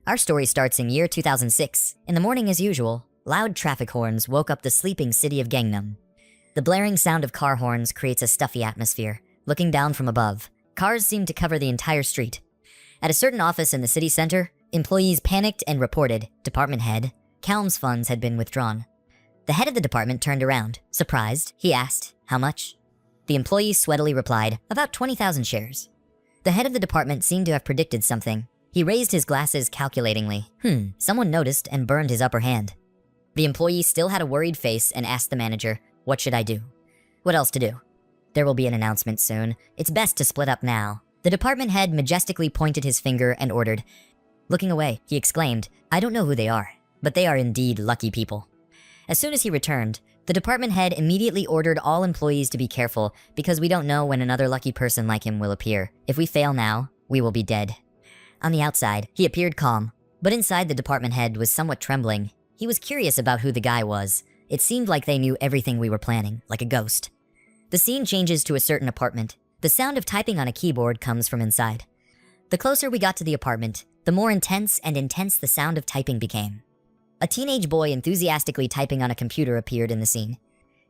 Our story starts in year 2006. In the morning as usual, loud traffic horns woke up the sleeping city of Gangnam. The blaring sound of car horns creates a stuffy atmosphere. Looking down from above, cars seem to cover the entire street. At a certain office in the city center, employees panicked and reported, department head, Calm's funds had been withdrawn. The head of the department turned around. Surprised, he asked, "How much?" The employee sweatily replied, "About 20,000 shares." The head of the department seemed to have predicted something. He raised his glasses calculatingly. Someone noticed and burned his upper hand. The employee still had a worried face and asked the manager, "What should I do?" "What else to do?" "There will be an announcement soon. It's best to split up now." The department head majestically pointed his finger and ordered. Looking away, he exclaimed, "I don't know who they are, but they are indeed lucky people." As soon as he returned, the department head immediately ordered all employees to be careful because we don't know when another lucky person like him will appear. If we fail now, we will be dead. On the outside, he appeared calm, but inside the department head was somewhat trembling. He was curious about who the guy was. It seemed like they knew everything we were planning, like a ghost. The scene changes to a certain apartment. The sound of typing on a keyboard comes from inside. The closer we got to the apartment, the more intense the sound of typing became. A teenage boy enthusiastically typing on a computer appeared in the scene.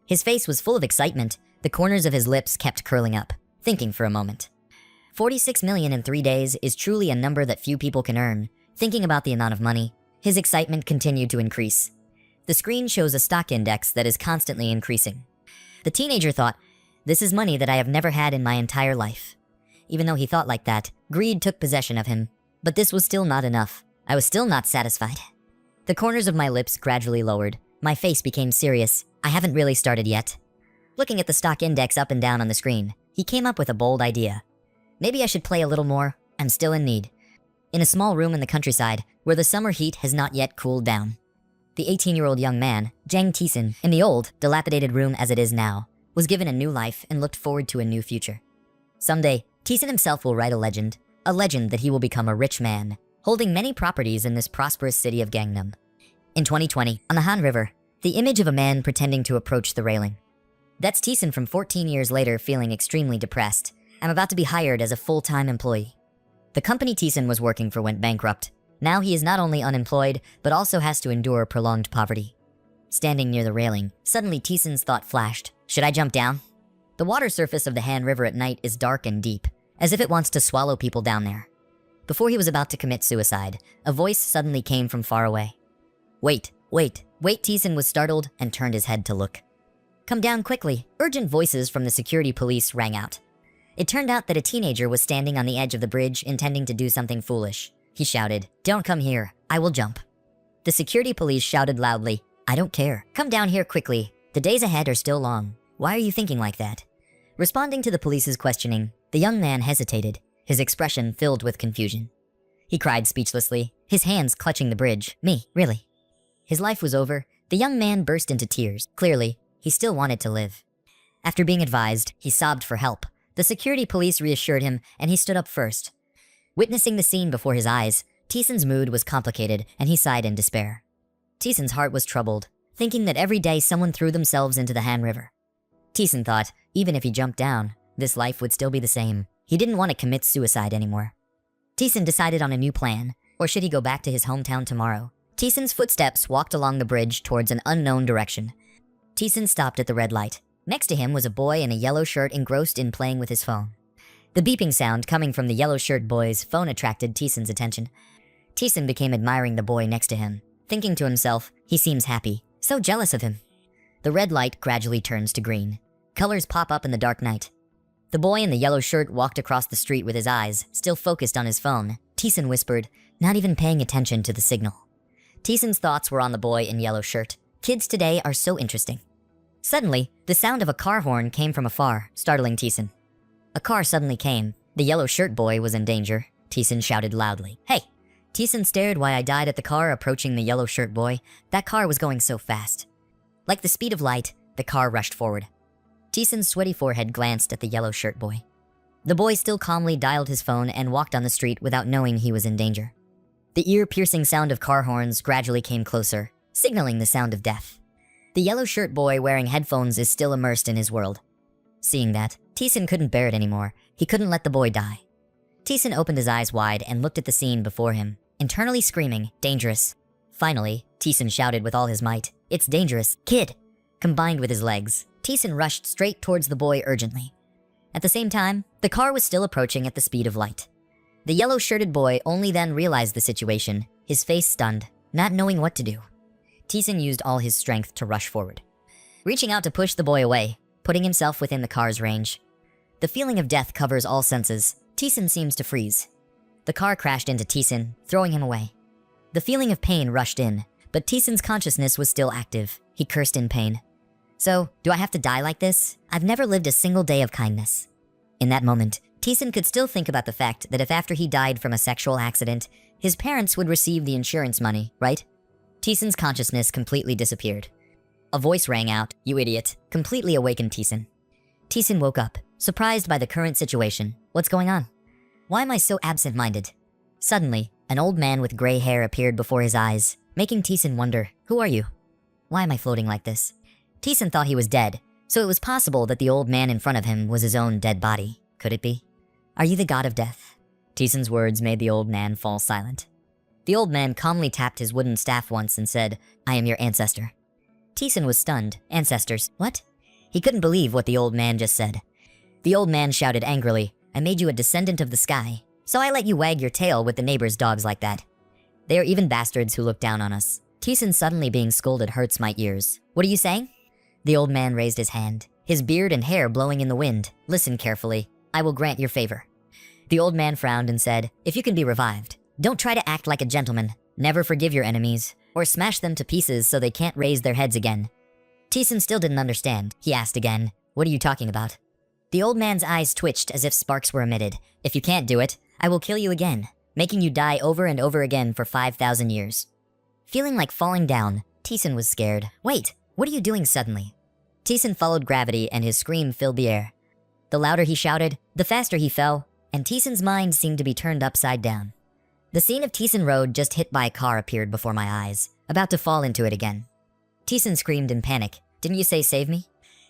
His face was full of excitement. The corners of his lips kept curling up, thinking for a moment. 46 million in 3 days is truly a number that few people can earn. Thinking about the amount of money, his excitement continued to increase. The screen shows a stock index that is constantly increasing. The teenager thought, "This is money that I have never had in my entire life." Even though he thought like that, greed took possession of him. But this was still not enough. I was still not satisfied. The corners of my lips gradually lowered. My face became serious. I haven't really started yet. Looking at the stock index up and down on the screen, he came up with a bold idea. Maybe I should play a little more. I'm still in need. In a small room in the countryside, where the summer heat has not yet cooled down. The 18-year-old young man, Jang Taesin, in the old, dilapidated room as it is now, was given a new life and looked forward to a new future. Someday, Taesin himself will write a legend that he will become a rich man, holding many properties in this prosperous city of Gangnam. In 2020, on the Han River, the image of a man pretending to approach the railing. That's Taesin from 14 years later feeling extremely depressed. I'm about to be hired as a full-time employee. The company Taesin was working for went bankrupt. Now he is not only unemployed, but also has to endure prolonged poverty. Standing near the railing, suddenly Taesin's thought flashed. Should I jump down? The water surface of the Han River at night is dark and deep, as if it wants to swallow people down there. Before he was about to commit suicide, a voice suddenly came from far away. Wait, Taesin was startled and turned his head to look. Come down quickly, urgent voices from the security police rang out. It turned out that a teenager was standing on the edge of the bridge intending to do something foolish. He shouted, "Don't come here, I will jump." The security police shouted loudly, "I don't care, come down here quickly. The days ahead are still long. Why are you thinking like that?" Responding to the police's questioning, the young man hesitated, his expression filled with confusion. He cried speechlessly, his hands clutching the bridge. "Me, really?" His life was over. The young man burst into tears. Clearly, he still wanted to live. After being advised, he sobbed for help. The security police reassured him, and he stood up first. Witnessing the scene before his eyes, Taesin's mood was complicated, and he sighed in despair. Taesin's heart was troubled, thinking that every day someone threw themselves into the Han River. Taesin thought, even if he jumped down, this life would still be the same. He didn't want to commit suicide anymore. Taesin decided on a new plan, or should he go back to his hometown tomorrow? Taesin's footsteps walked along the bridge towards an unknown direction. Taesin stopped at the red light. Next to him was a boy in a yellow shirt engrossed in playing with his phone. The beeping sound coming from the yellow shirt boy's phone attracted Taesin's attention. Taesin became admiring the boy next to him, thinking to himself, he seems happy, so jealous of him. The red light gradually turns to green. Colors pop up in the dark night. The boy in the yellow shirt walked across the street with his eyes still focused on his phone. Taesin whispered, not even paying attention to the signal. Taesin's thoughts were on the boy in yellow shirt. Kids today are so interesting. Suddenly, the sound of a car horn came from afar, startling Taesin. A car suddenly came. The yellow shirt boy was in danger. Taesin shouted loudly, "Hey!" Taesin stared while I died at the car approaching the yellow shirt boy. That car was going so fast. Like the speed of light, the car rushed forward. Taesin's sweaty forehead glanced at the yellow shirt boy. The boy still calmly dialed his phone and walked on the street without knowing he was in danger. The ear-piercing sound of car horns gradually came closer, signaling the sound of death. The yellow shirt boy wearing headphones is still immersed in his world. Seeing that, Taesin couldn't bear it anymore. He couldn't let the boy die. Taesin opened his eyes wide and looked at the scene before him. internally screaming, dangerous. Finally, Tison shouted with all his might, "It's dangerous, kid!" Combined with his legs, Tison rushed straight towards the boy urgently. At the same time, the car was still approaching at the speed of light. The yellow-shirted boy only then realized the situation, his face stunned, not knowing what to do. Tison used all his strength to rush forward, reaching out to push the boy away, putting himself within the car's range. The feeling of death covers all senses. Tison seems to freeze. The car crashed into Tison, throwing him away. The feeling of pain rushed in, but Tison's consciousness was still active. He cursed in pain. So, do I have to die like this? I've never lived a single day of kindness. In that moment, Tison could still think about the fact that if after he died from a sexual accident, his parents would receive the insurance money, right? Tison's consciousness completely disappeared. A voice rang out, "You idiot," completely awakened Tison. Tison woke up, surprised by the current situation. What's going on? Why am I so absent-minded? Suddenly, an old man with gray hair appeared before his eyes, making Tison wonder, who are you? Why am I floating like this? Tison thought he was dead, so it was possible that the old man in front of him was his own dead body. Could it be? Are you the god of death? Tison's words made the old man fall silent. The old man calmly tapped his wooden staff once and said, "I am your ancestor." Tison was stunned. Ancestors, what? He couldn't believe what the old man just said. The old man shouted angrily, "I made you a descendant of the sky, so I let you wag your tail with the neighbor's dogs like that. They are even bastards who look down on us." Tison suddenly being scolded hurts my ears. What are you saying? The old man raised his hand, his beard and hair blowing in the wind. Listen carefully. I will grant your favor. The old man frowned and said, "If you can be revived, don't try to act like a gentleman. Never forgive your enemies, or smash them to pieces so they can't raise their heads again." Tison still didn't understand. He asked again, "What are you talking about?" The old man's eyes twitched as if sparks were emitted. "If you can't do it, I will kill you again, making you die over and over again for 5,000 years. Feeling like falling down, Tison was scared. "Wait, what are you doing suddenly?" Tison followed gravity and his scream filled the air. The louder he shouted, the faster he fell, and Tison's mind seemed to be turned upside down. The scene of Tison Road just hit by a car appeared before my eyes, about to fall into it again. Tison screamed in panic. "Didn't you say save me?"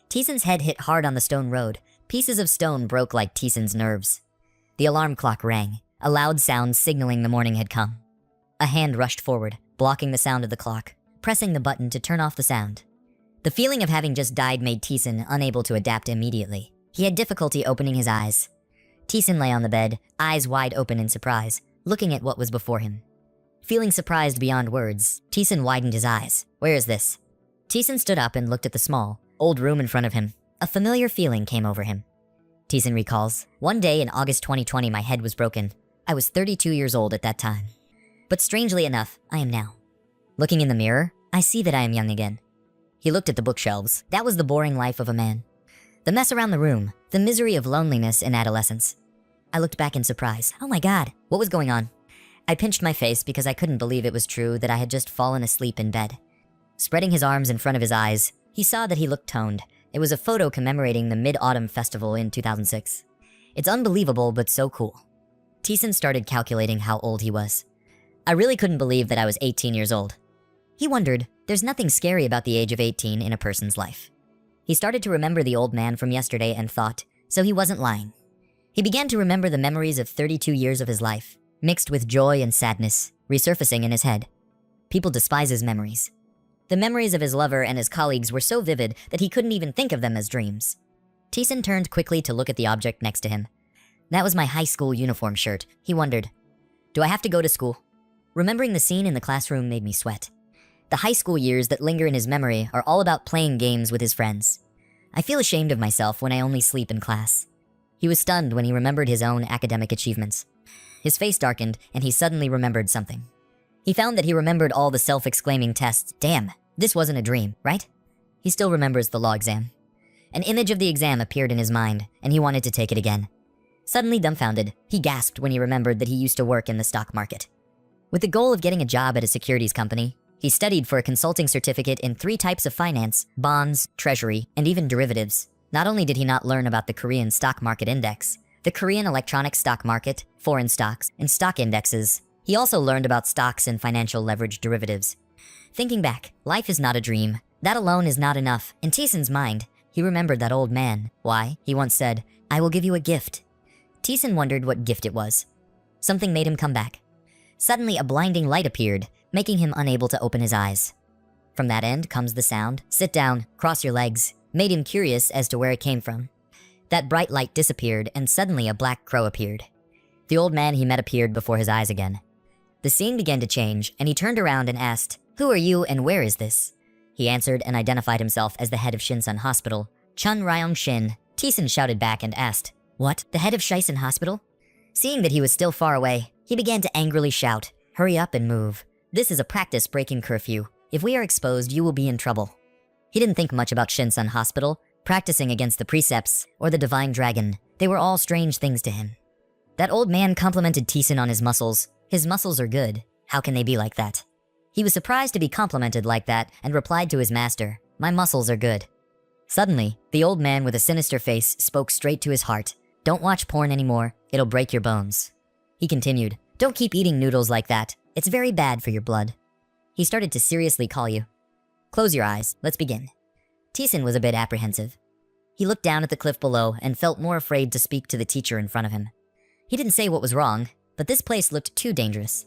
Tison's head hit hard on the stone road. Pieces of stone broke like Tison's nerves. The alarm clock rang, a loud sound signaling the morning had come. A hand rushed forward, blocking the sound of the clock, pressing the button to turn off the sound. The feeling of having just died made Tison unable to adapt immediately. He had difficulty opening his eyes. Tison lay on the bed, eyes wide open in surprise, looking at what was before him. Feeling surprised beyond words, Tison widened his eyes. "Where is this?" Tison stood up and looked at the small, old room in front of him. A familiar feeling came over him. Tison recalls, "One day in August 2020 my head was broken. I was 32 years old at that time. But strangely enough, I am now. Looking in the mirror, I see that I am young again." He looked at the bookshelves. That was the boring life of a man. The mess around the room, the misery of loneliness in adolescence. I looked back in surprise. Oh my God, what was going on? I pinched my face because I couldn't believe it was true that I had just fallen asleep in bed. Spreading his arms in front of his eyes, he saw that he looked toned. It was a photo commemorating the Mid-Autumn Festival in 2006. It's unbelievable, but so cool. Tison started calculating how old he was. I really couldn't believe that I was 18 years old. He wondered, there's nothing scary about the age of 18 in a person's life. He started to remember the old man from yesterday and thought, so he wasn't lying. He began to remember the memories of 32 years of his life, mixed with joy and sadness, resurfacing in his head. People despise his memories. The memories of his lover and his colleagues were so vivid that he couldn't even think of them as dreams. Tison turned quickly to look at the object next to him. That was my high school uniform shirt. He wondered, do I have to go to school? Remembering the scene in the classroom made me sweat. The high school years that linger in his memory are all about playing games with his friends. I feel ashamed of myself when I only sleep in class. He was stunned when he remembered his own academic achievements. His face darkened, and he suddenly remembered something. He found that he remembered all the self-exclaiming tests. Damn, this wasn't a dream, right? He still remembers the law exam. An image of the exam appeared in his mind, and he wanted to take it again. Suddenly dumbfounded, he gasped when he remembered that he used to work in the stock market. With the goal of getting a job at a securities company, he studied for a consulting certificate in 3 types of finance: bonds, treasury, and even derivatives. Not only did he not learn about the Korean stock market index, the Korean electronic stock market, foreign stocks, and stock indexes, he also learned about stocks and financial leverage derivatives. Thinking back, life is not a dream. That alone is not enough. In Tison's mind, he remembered that old man. Why? He once said, "I will give you a gift." Tison wondered what gift it was. Something made him come back. Suddenly, a blinding light appeared, making him unable to open his eyes. From that end comes the sound, "Sit down, cross your legs," made him curious as to where it came from. That bright light disappeared, and suddenly a black crow appeared. The old man he met appeared before his eyes again. The scene began to change, and he turned around and asked, "Who are you and where is this?" He answered and identified himself as the head of Shinsun Hospital, Chun Ryong Shin. Tison shouted back and asked, "What? The head of Shisen Hospital?" Seeing that he was still far away, he began to angrily shout, "Hurry up and move. This is a practice breaking curfew. If we are exposed, you will be in trouble." He didn't think much about Shinsun Hospital, practicing against the precepts, or the divine dragon. They were all strange things to him. That old man complimented Tison on his muscles. His muscles are good. How can they be like that? He was surprised to be complimented like that and replied to his master, "My muscles are good." Suddenly, the old man with a sinister face spoke straight to his heart. "Don't watch porn anymore. It'll break your bones." He continued, "Don't keep eating noodles like that. It's very bad for your blood." He started to seriously call you. "Close your eyes. Let's begin." Tison was a bit apprehensive. He looked down at the cliff below and felt more afraid to speak to the teacher in front of him. He didn't say what was wrong, but this place looked too dangerous.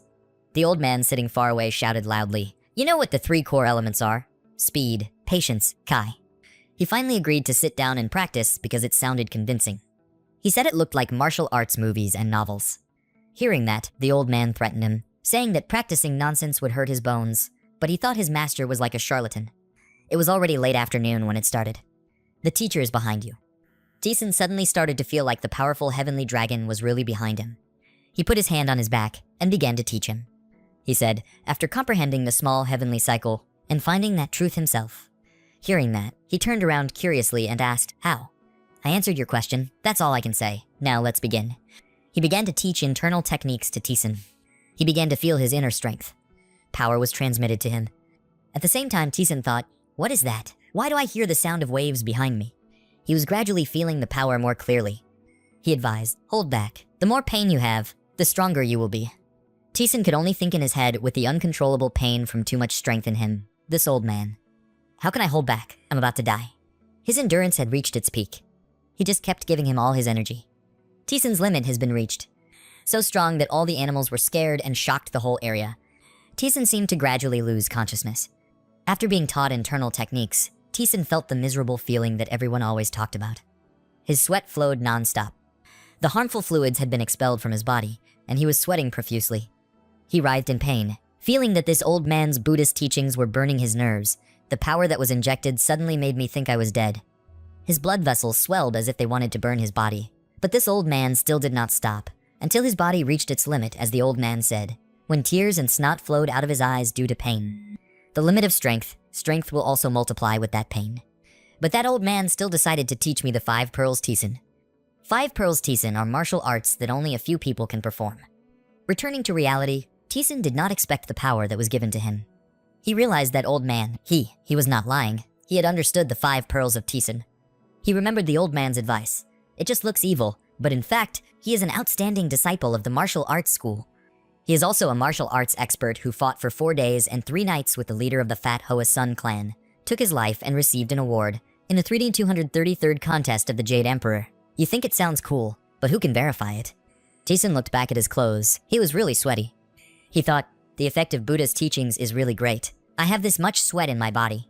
The old man sitting far away shouted loudly, "You know what the 3 core elements are? Speed, patience, kai." He finally agreed to sit down and practice because it sounded convincing. He said it looked like martial arts movies and novels. Hearing that, the old man threatened him, saying that practicing nonsense would hurt his bones, but he thought his master was like a charlatan. It was already late afternoon when it started. "The teacher is behind you." Tison suddenly started to feel like the powerful heavenly dragon was really behind him. He put his hand on his back and began to teach him. He said, after comprehending the small heavenly cycle and finding that truth himself. Hearing that, he turned around curiously and asked, "How?" "I answered your question. That's all I can say. Now let's begin." He began to teach internal techniques to Tison. He began to feel his inner strength. Power was transmitted to him. At the same time, Tison thought, "What is that? Why do I hear the sound of waves behind me?" He was gradually feeling the power more clearly. He advised, "Hold back. The more pain you have, the stronger you will be." Tison could only think in his head with the uncontrollable pain from too much strength in him, this old man. "How can I hold back? I'm about to die." His endurance had reached its peak. He just kept giving him all his energy. Tison's limit has been reached. So strong that all the animals were scared and shocked the whole area. Tison seemed to gradually lose consciousness. After being taught internal techniques, Tison felt the miserable feeling that everyone always talked about. His sweat flowed non-stop. The harmful fluids had been expelled from his body, and he was sweating profusely. He writhed in pain, feeling that this old man's Buddhist teachings were burning his nerves. The power that was injected suddenly made me think I was dead. His blood vessels swelled as if they wanted to burn his body. But this old man still did not stop, until his body reached its limit, as the old man said, when tears and snot flowed out of his eyes due to pain. The limit of strength will also multiply with that pain. But that old man still decided to teach me the 5 pearls Tison. 5 pearls Tison are martial arts that only a few people can perform. Returning to reality, Tison did not expect the power that was given to him. He realized that old man, he was not lying. He had understood the 5 pearls of Tison. He remembered the old man's advice. It just looks evil, but in fact, he is an outstanding disciple of the martial arts school. He is also a martial arts expert who fought for 4 days and 3 nights with the leader of the Fat Hoa Sun clan, took his life and received an award in the 3D233rd contest of the Jade Emperor. You think it sounds cool, but who can verify it? Tison looked back at his clothes. He was really sweaty. He thought, the effect of Buddha's teachings is really great. I have this much sweat in my body.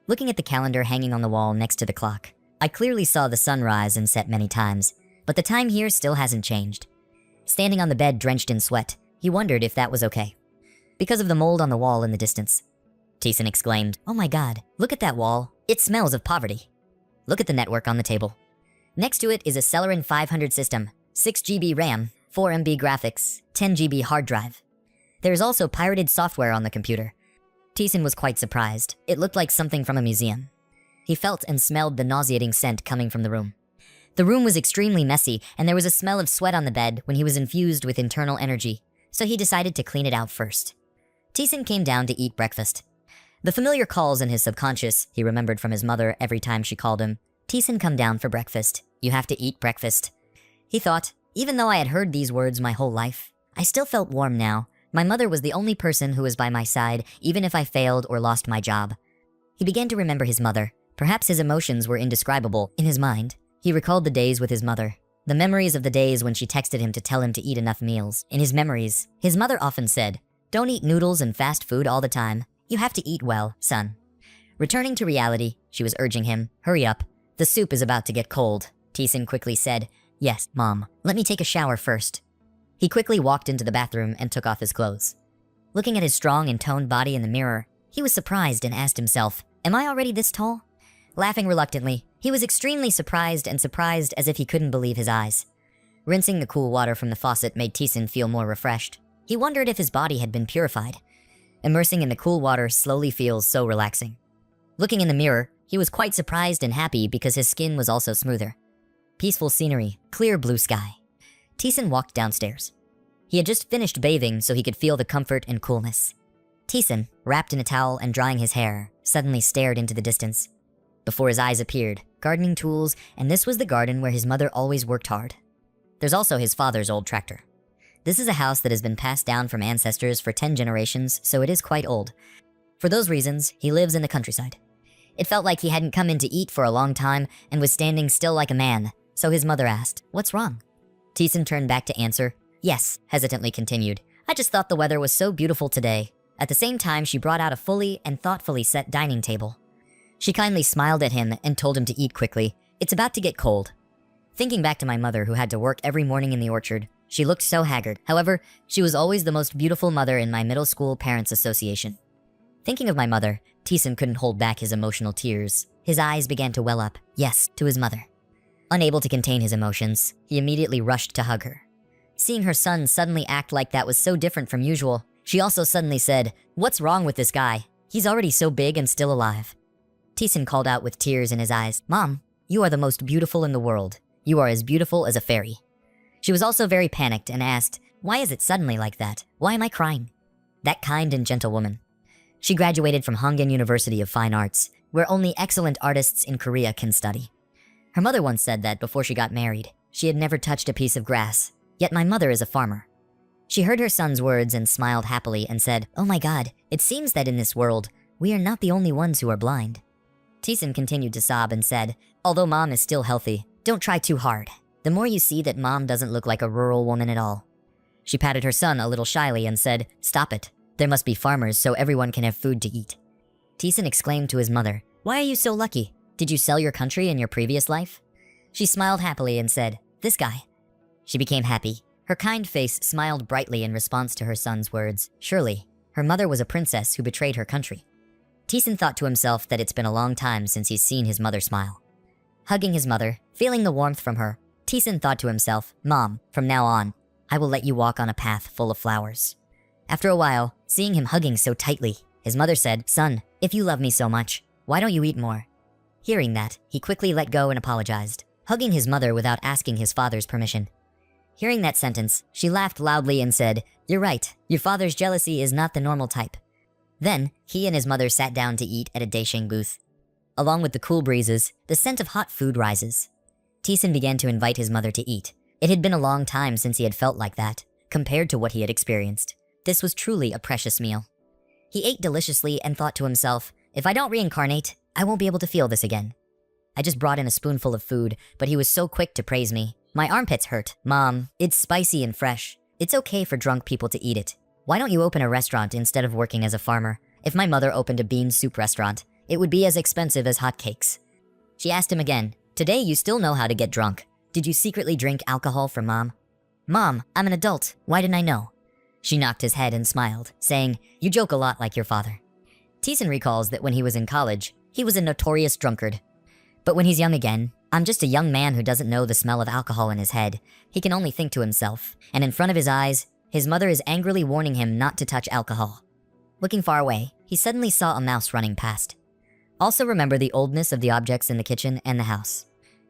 Looking at the calendar hanging on the wall next to the clock, I clearly saw the sun rise and set many times, but the time here still hasn't changed. Standing on the bed drenched in sweat, he wondered if that was okay. Because of the mold on the wall in the distance. Tison exclaimed, "Oh my god, look at that wall. It smells of poverty." Look at the network on the table. Next to it is a Celeron 500 system, 6 GB RAM, 4 MB graphics, 10 GB hard drive. There is also pirated software on the computer. Tison was quite surprised. It looked like something from a museum. He felt and smelled the nauseating scent coming from the room. The room was extremely messy, and there was a smell of sweat on the bed when he was infused with internal energy, so he decided to clean it out first. Tison came down to eat breakfast. The familiar calls in his subconscious, he remembered from his mother every time she called him. "Tison, come down for breakfast. You have to eat breakfast." He thought, even though I had heard these words my whole life, I still felt warm now. My mother was the only person who was by my side, even if I failed or lost my job. He began to remember his mother. Perhaps his emotions were indescribable. In his mind, he recalled the days with his mother. The memories of the days when she texted him to tell him to eat enough meals. In his memories, his mother often said, "Don't eat noodles and fast food all the time. You have to eat well, son." Returning to reality, she was urging him, "Hurry up. The soup is about to get cold." Teason quickly said, "Yes, Mom. Let me take a shower first." He quickly walked into the bathroom and took off his clothes. Looking at his strong and toned body in the mirror, he was surprised and asked himself, "Am I already this tall?" Laughing reluctantly, he was extremely surprised as if he couldn't believe his eyes. Rinsing the cool water from the faucet made Teason feel more refreshed. He wondered if his body had been purified. Immersing in the cool water slowly feels so relaxing. Looking in the mirror, he was quite surprised and happy because his skin was also smoother. Peaceful scenery, clear blue sky. Teason walked downstairs. He had just finished bathing so he could feel the comfort and coolness. Teason, wrapped in a towel and drying his hair, suddenly stared into the distance. Before his eyes appeared gardening tools, and this was the garden where his mother always worked hard. There's also his father's old tractor. This is a house that has been passed down from ancestors for 10 generations, so it is quite old. For those reasons, he lives in the countryside. It felt like he hadn't come in to eat for a long time and was standing still like a man, so his mother asked, "What's wrong?" Teason turned back to answer, "Yes," hesitantly continued, "I just thought the weather was so beautiful today." At the same time, she brought out a fully and thoughtfully set dining table. She kindly smiled at him and told him to eat quickly. "It's about to get cold." Thinking back to my mother who had to work every morning in the orchard, she looked so haggard. However, she was always the most beautiful mother in my middle school parents' association. Thinking of my mother, Teason couldn't hold back his emotional tears. His eyes began to well up, yes, to his mother. Unable to contain his emotions, he immediately rushed to hug her. Seeing her son suddenly act like that was so different from usual, she also suddenly said, "What's wrong with this guy? He's already so big and still alive." Teason called out with tears in his eyes, "Mom, you are the most beautiful in the world. You are as beautiful as a fairy." She was also very panicked and asked, "Why is it suddenly like that? Why am I crying?" That kind and gentle woman. She graduated from Hongin University of Fine Arts, where only excellent artists in Korea can study. Her mother once said that before she got married, she had never touched a piece of grass, yet my mother is a farmer. She heard her son's words and smiled happily and said, "Oh my God, it seems that in this world, we are not the only ones who are blind." Teason continued to sob and said, "Although Mom is still healthy, don't try too hard. The more you see that Mom doesn't look like a rural woman at all." She patted her son a little shyly and said, "Stop it. There must be farmers so everyone can have food to eat." Teason exclaimed to his mother, "Why are you so lucky? Did you sell your country in your previous life?" She smiled happily and said, "This guy." She became happy. Her kind face smiled brightly in response to her son's words. Surely, her mother was a princess who betrayed her country. Teason thought to himself that it's been a long time since he's seen his mother smile. Hugging his mother, feeling the warmth from her, Teason thought to himself, "Mom, from now on, I will let you walk on a path full of flowers." After a while, seeing him hugging so tightly, his mother said, "Son, if you love me so much, why don't you eat more?" Hearing that, he quickly let go and apologized, hugging his mother without asking his father's permission. Hearing that sentence, she laughed loudly and said, "You're right, your father's jealousy is not the normal type." Then, he and his mother sat down to eat at a daisheng booth. Along with the cool breezes, the scent of hot food rises. Teason began to invite his mother to eat. It had been a long time since he had felt like that, compared to what he had experienced. This was truly a precious meal. He ate deliciously and thought to himself, "If I don't reincarnate, I won't be able to feel this again." I just brought in a spoonful of food, but he was so quick to praise me. "My armpits hurt. Mom, it's spicy and fresh. It's okay for drunk people to eat it. Why don't you open a restaurant instead of working as a farmer? If my mother opened a bean soup restaurant, it would be as expensive as hotcakes." She asked him again, "Today you still know how to get drunk. Did you secretly drink alcohol for Mom?" "Mom, I'm an adult. Why didn't I know?" She knocked his head and smiled, saying, "You joke a lot like your father." Teason recalls that when he was in college, he was a notorious drunkard. But when he's young again, "I'm just a young man who doesn't know the smell of alcohol in his head. He can only think to himself, and in front of his eyes, his mother is angrily warning him not to touch alcohol." Looking far away, he suddenly saw a mouse running past. Also remember the oldness of the objects in the kitchen and the house.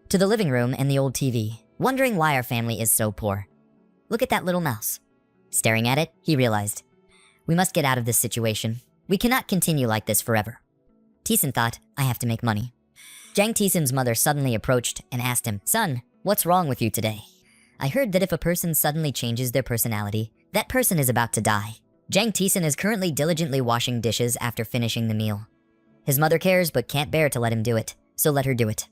To the living room and the old TV, wondering why our family is so poor. Look at that little mouse. Staring at it, he realized, we must get out of this situation. We cannot continue like this forever. Teason thought, I have to make money. Jang Teason's mother suddenly approached and asked him, "Son, what's wrong with you today? I heard that if a person suddenly changes their personality, that person is about to die." Jang Teason is currently diligently washing dishes after finishing the meal. His mother cares but can't bear to let him do it, so let her do it.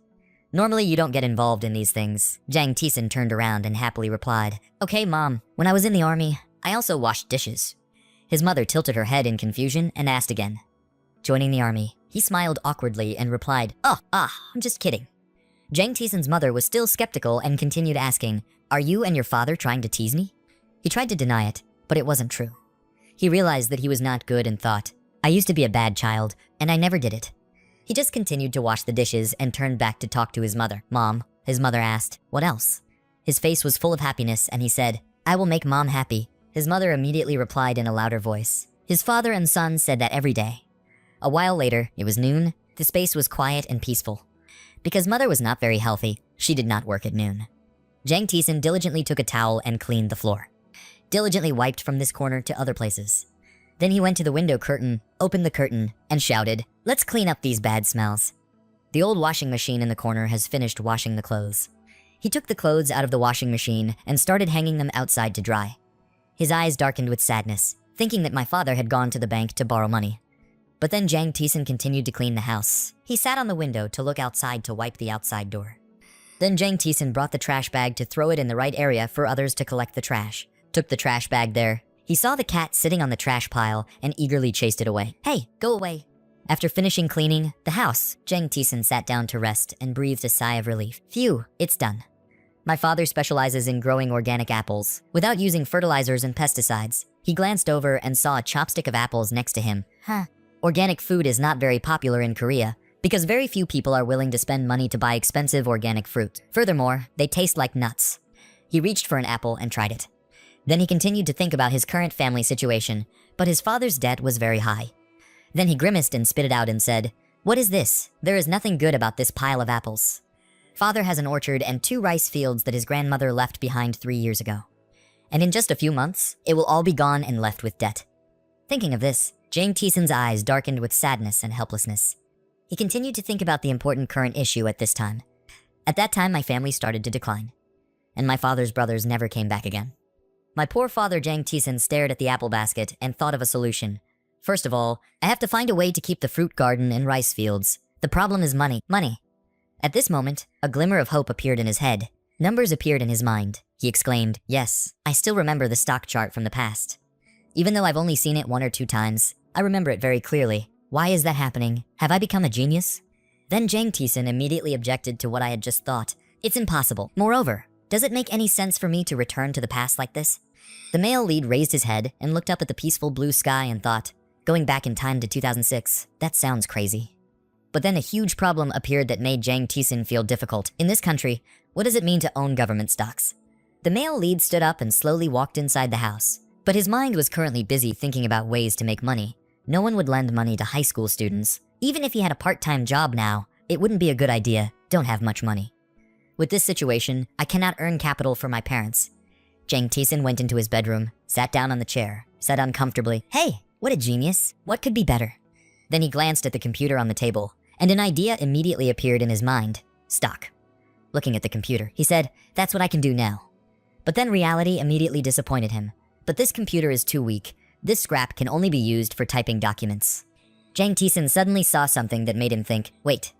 Normally you don't get involved in these things. Jang Taesin turned around and happily replied, "Okay, Mom. When I was in the army, I also washed dishes." His mother tilted her head in confusion and asked again. Joining the army, he smiled awkwardly and replied, I'm just kidding." Jang Taesin's mother was still skeptical and continued asking, "Are you and your father trying to tease me?" He tried to deny it, but it wasn't true. He realized that he was not good and thought, "I used to be a bad child, and I never did it." He just continued to wash the dishes and turned back to talk to his mother. "Mom," his mother asked, "what else?" His face was full of happiness and he said, "I will make Mom happy." His mother immediately replied in a louder voice. His father and son said that every day. A while later, it was noon, the space was quiet and peaceful. Because Mother was not very healthy, she did not work at noon. Jang Taesin diligently took a towel and cleaned the floor. Diligently wiped from this corner to other places. Then he went to the window curtain, opened the curtain, and shouted, "Let's clean up these bad smells." The old washing machine in the corner has finished washing the clothes. He took the clothes out of the washing machine and started hanging them outside to dry. His eyes darkened with sadness, thinking that my father had gone to the bank to borrow money. But then Jang Taesin continued to clean the house. He sat on the window to look outside to wipe the outside door. Then Jang Taesin brought the trash bag to throw it in the right area for others to collect the trash. Took the trash bag there. He saw the cat sitting on the trash pile and eagerly chased it away. "Hey, go away." After finishing cleaning the house, Jang Taesin sat down to rest and breathed a sigh of relief. Phew, it's done. My father specializes in growing organic apples without using fertilizers and pesticides. He glanced over and saw a chopstick of apples next to him. Organic food is not very popular in Korea because very few people are willing to spend money to buy expensive organic fruit. Furthermore, they taste like nuts. He reached for an apple and tried it. Then he continued to think about his current family situation, but his father's debt was very high. Then he grimaced and spit it out and said, "What is this? There is nothing good about this pile of apples." Father has an orchard and 2 rice fields that his grandmother left behind 3 years ago. And in just a few months, it will all be gone and left with debt. Thinking of this, Jang Taesin's eyes darkened with sadness and helplessness. He continued to think about the important current issue at this time. At that time, my family started to decline. And my father's brothers never came back again. My poor father Jang Taesin stared at the apple basket and thought of a solution. First of all, I have to find a way to keep the fruit garden and rice fields. The problem is money. Money. At this moment, a glimmer of hope appeared in his head. Numbers appeared in his mind. He exclaimed, "Yes, I still remember the stock chart from the past. Even though I've only seen it 1 or 2 times, I remember it very clearly. Why is that happening? Have I become a genius?" Then Jang Taesin immediately objected to what I had just thought. "It's impossible. Moreover, does it make any sense for me to return to the past like this?" The male lead raised his head and looked up at the peaceful blue sky and thought, "Going back in time to 2006, that sounds crazy." But then a huge problem appeared that made Jang Taesin feel difficult. In this country, what does it mean to own government stocks? The male lead stood up and slowly walked inside the house. But his mind was currently busy thinking about ways to make money. No one would lend money to high school students. Even if he had a part-time job now, it wouldn't be a good idea. Don't have much money. With this situation, I cannot earn capital for my parents. Jang Taesin went into his bedroom, sat down on the chair, said uncomfortably, "Hey, what a genius. What could be better?" Then he glanced at the computer on the table, and an idea immediately appeared in his mind. Stock. Looking at the computer, he said, "That's what I can do now." But then reality immediately disappointed him. But this computer is too weak. This scrap can only be used for typing documents. Jang Taesin suddenly saw something that made him think, wait.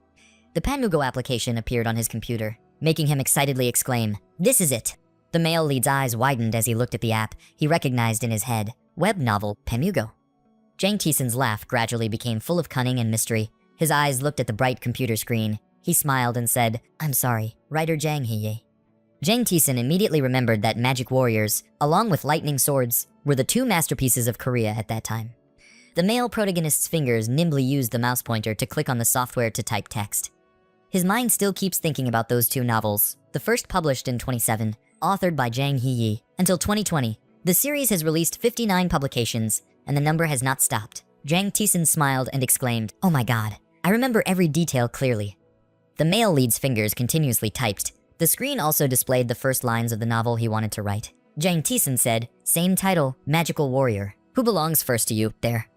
The Panmugo application appeared on his computer, making him excitedly exclaim, "This is it." The male lead's eyes widened as he looked at the app. He recognized in his head, web novel, Panmugo. Jang Taesin's laugh gradually became full of cunning and mystery. His eyes looked at the bright computer screen. He smiled and said, "I'm sorry, writer Jang Hee-ye." Jang Taesin immediately remembered that Magic Warriors, along with Lightning Swords, were the 2 masterpieces of Korea at that time. The male protagonist's fingers nimbly used the mouse pointer to click on the software to type text. His mind still keeps thinking about those 2 novels, the first published in 1927, authored by Jang Hee-ye. Until 2020, the series has released 59 publications, and the number has not stopped. Jang Taesin smiled and exclaimed, "Oh my god, I remember every detail clearly." The male lead's fingers continuously typed. The screen also displayed the first lines of the novel he wanted to write. Jang Taesin said, "Same title, Magical Warrior. Who belongs first to you, there?"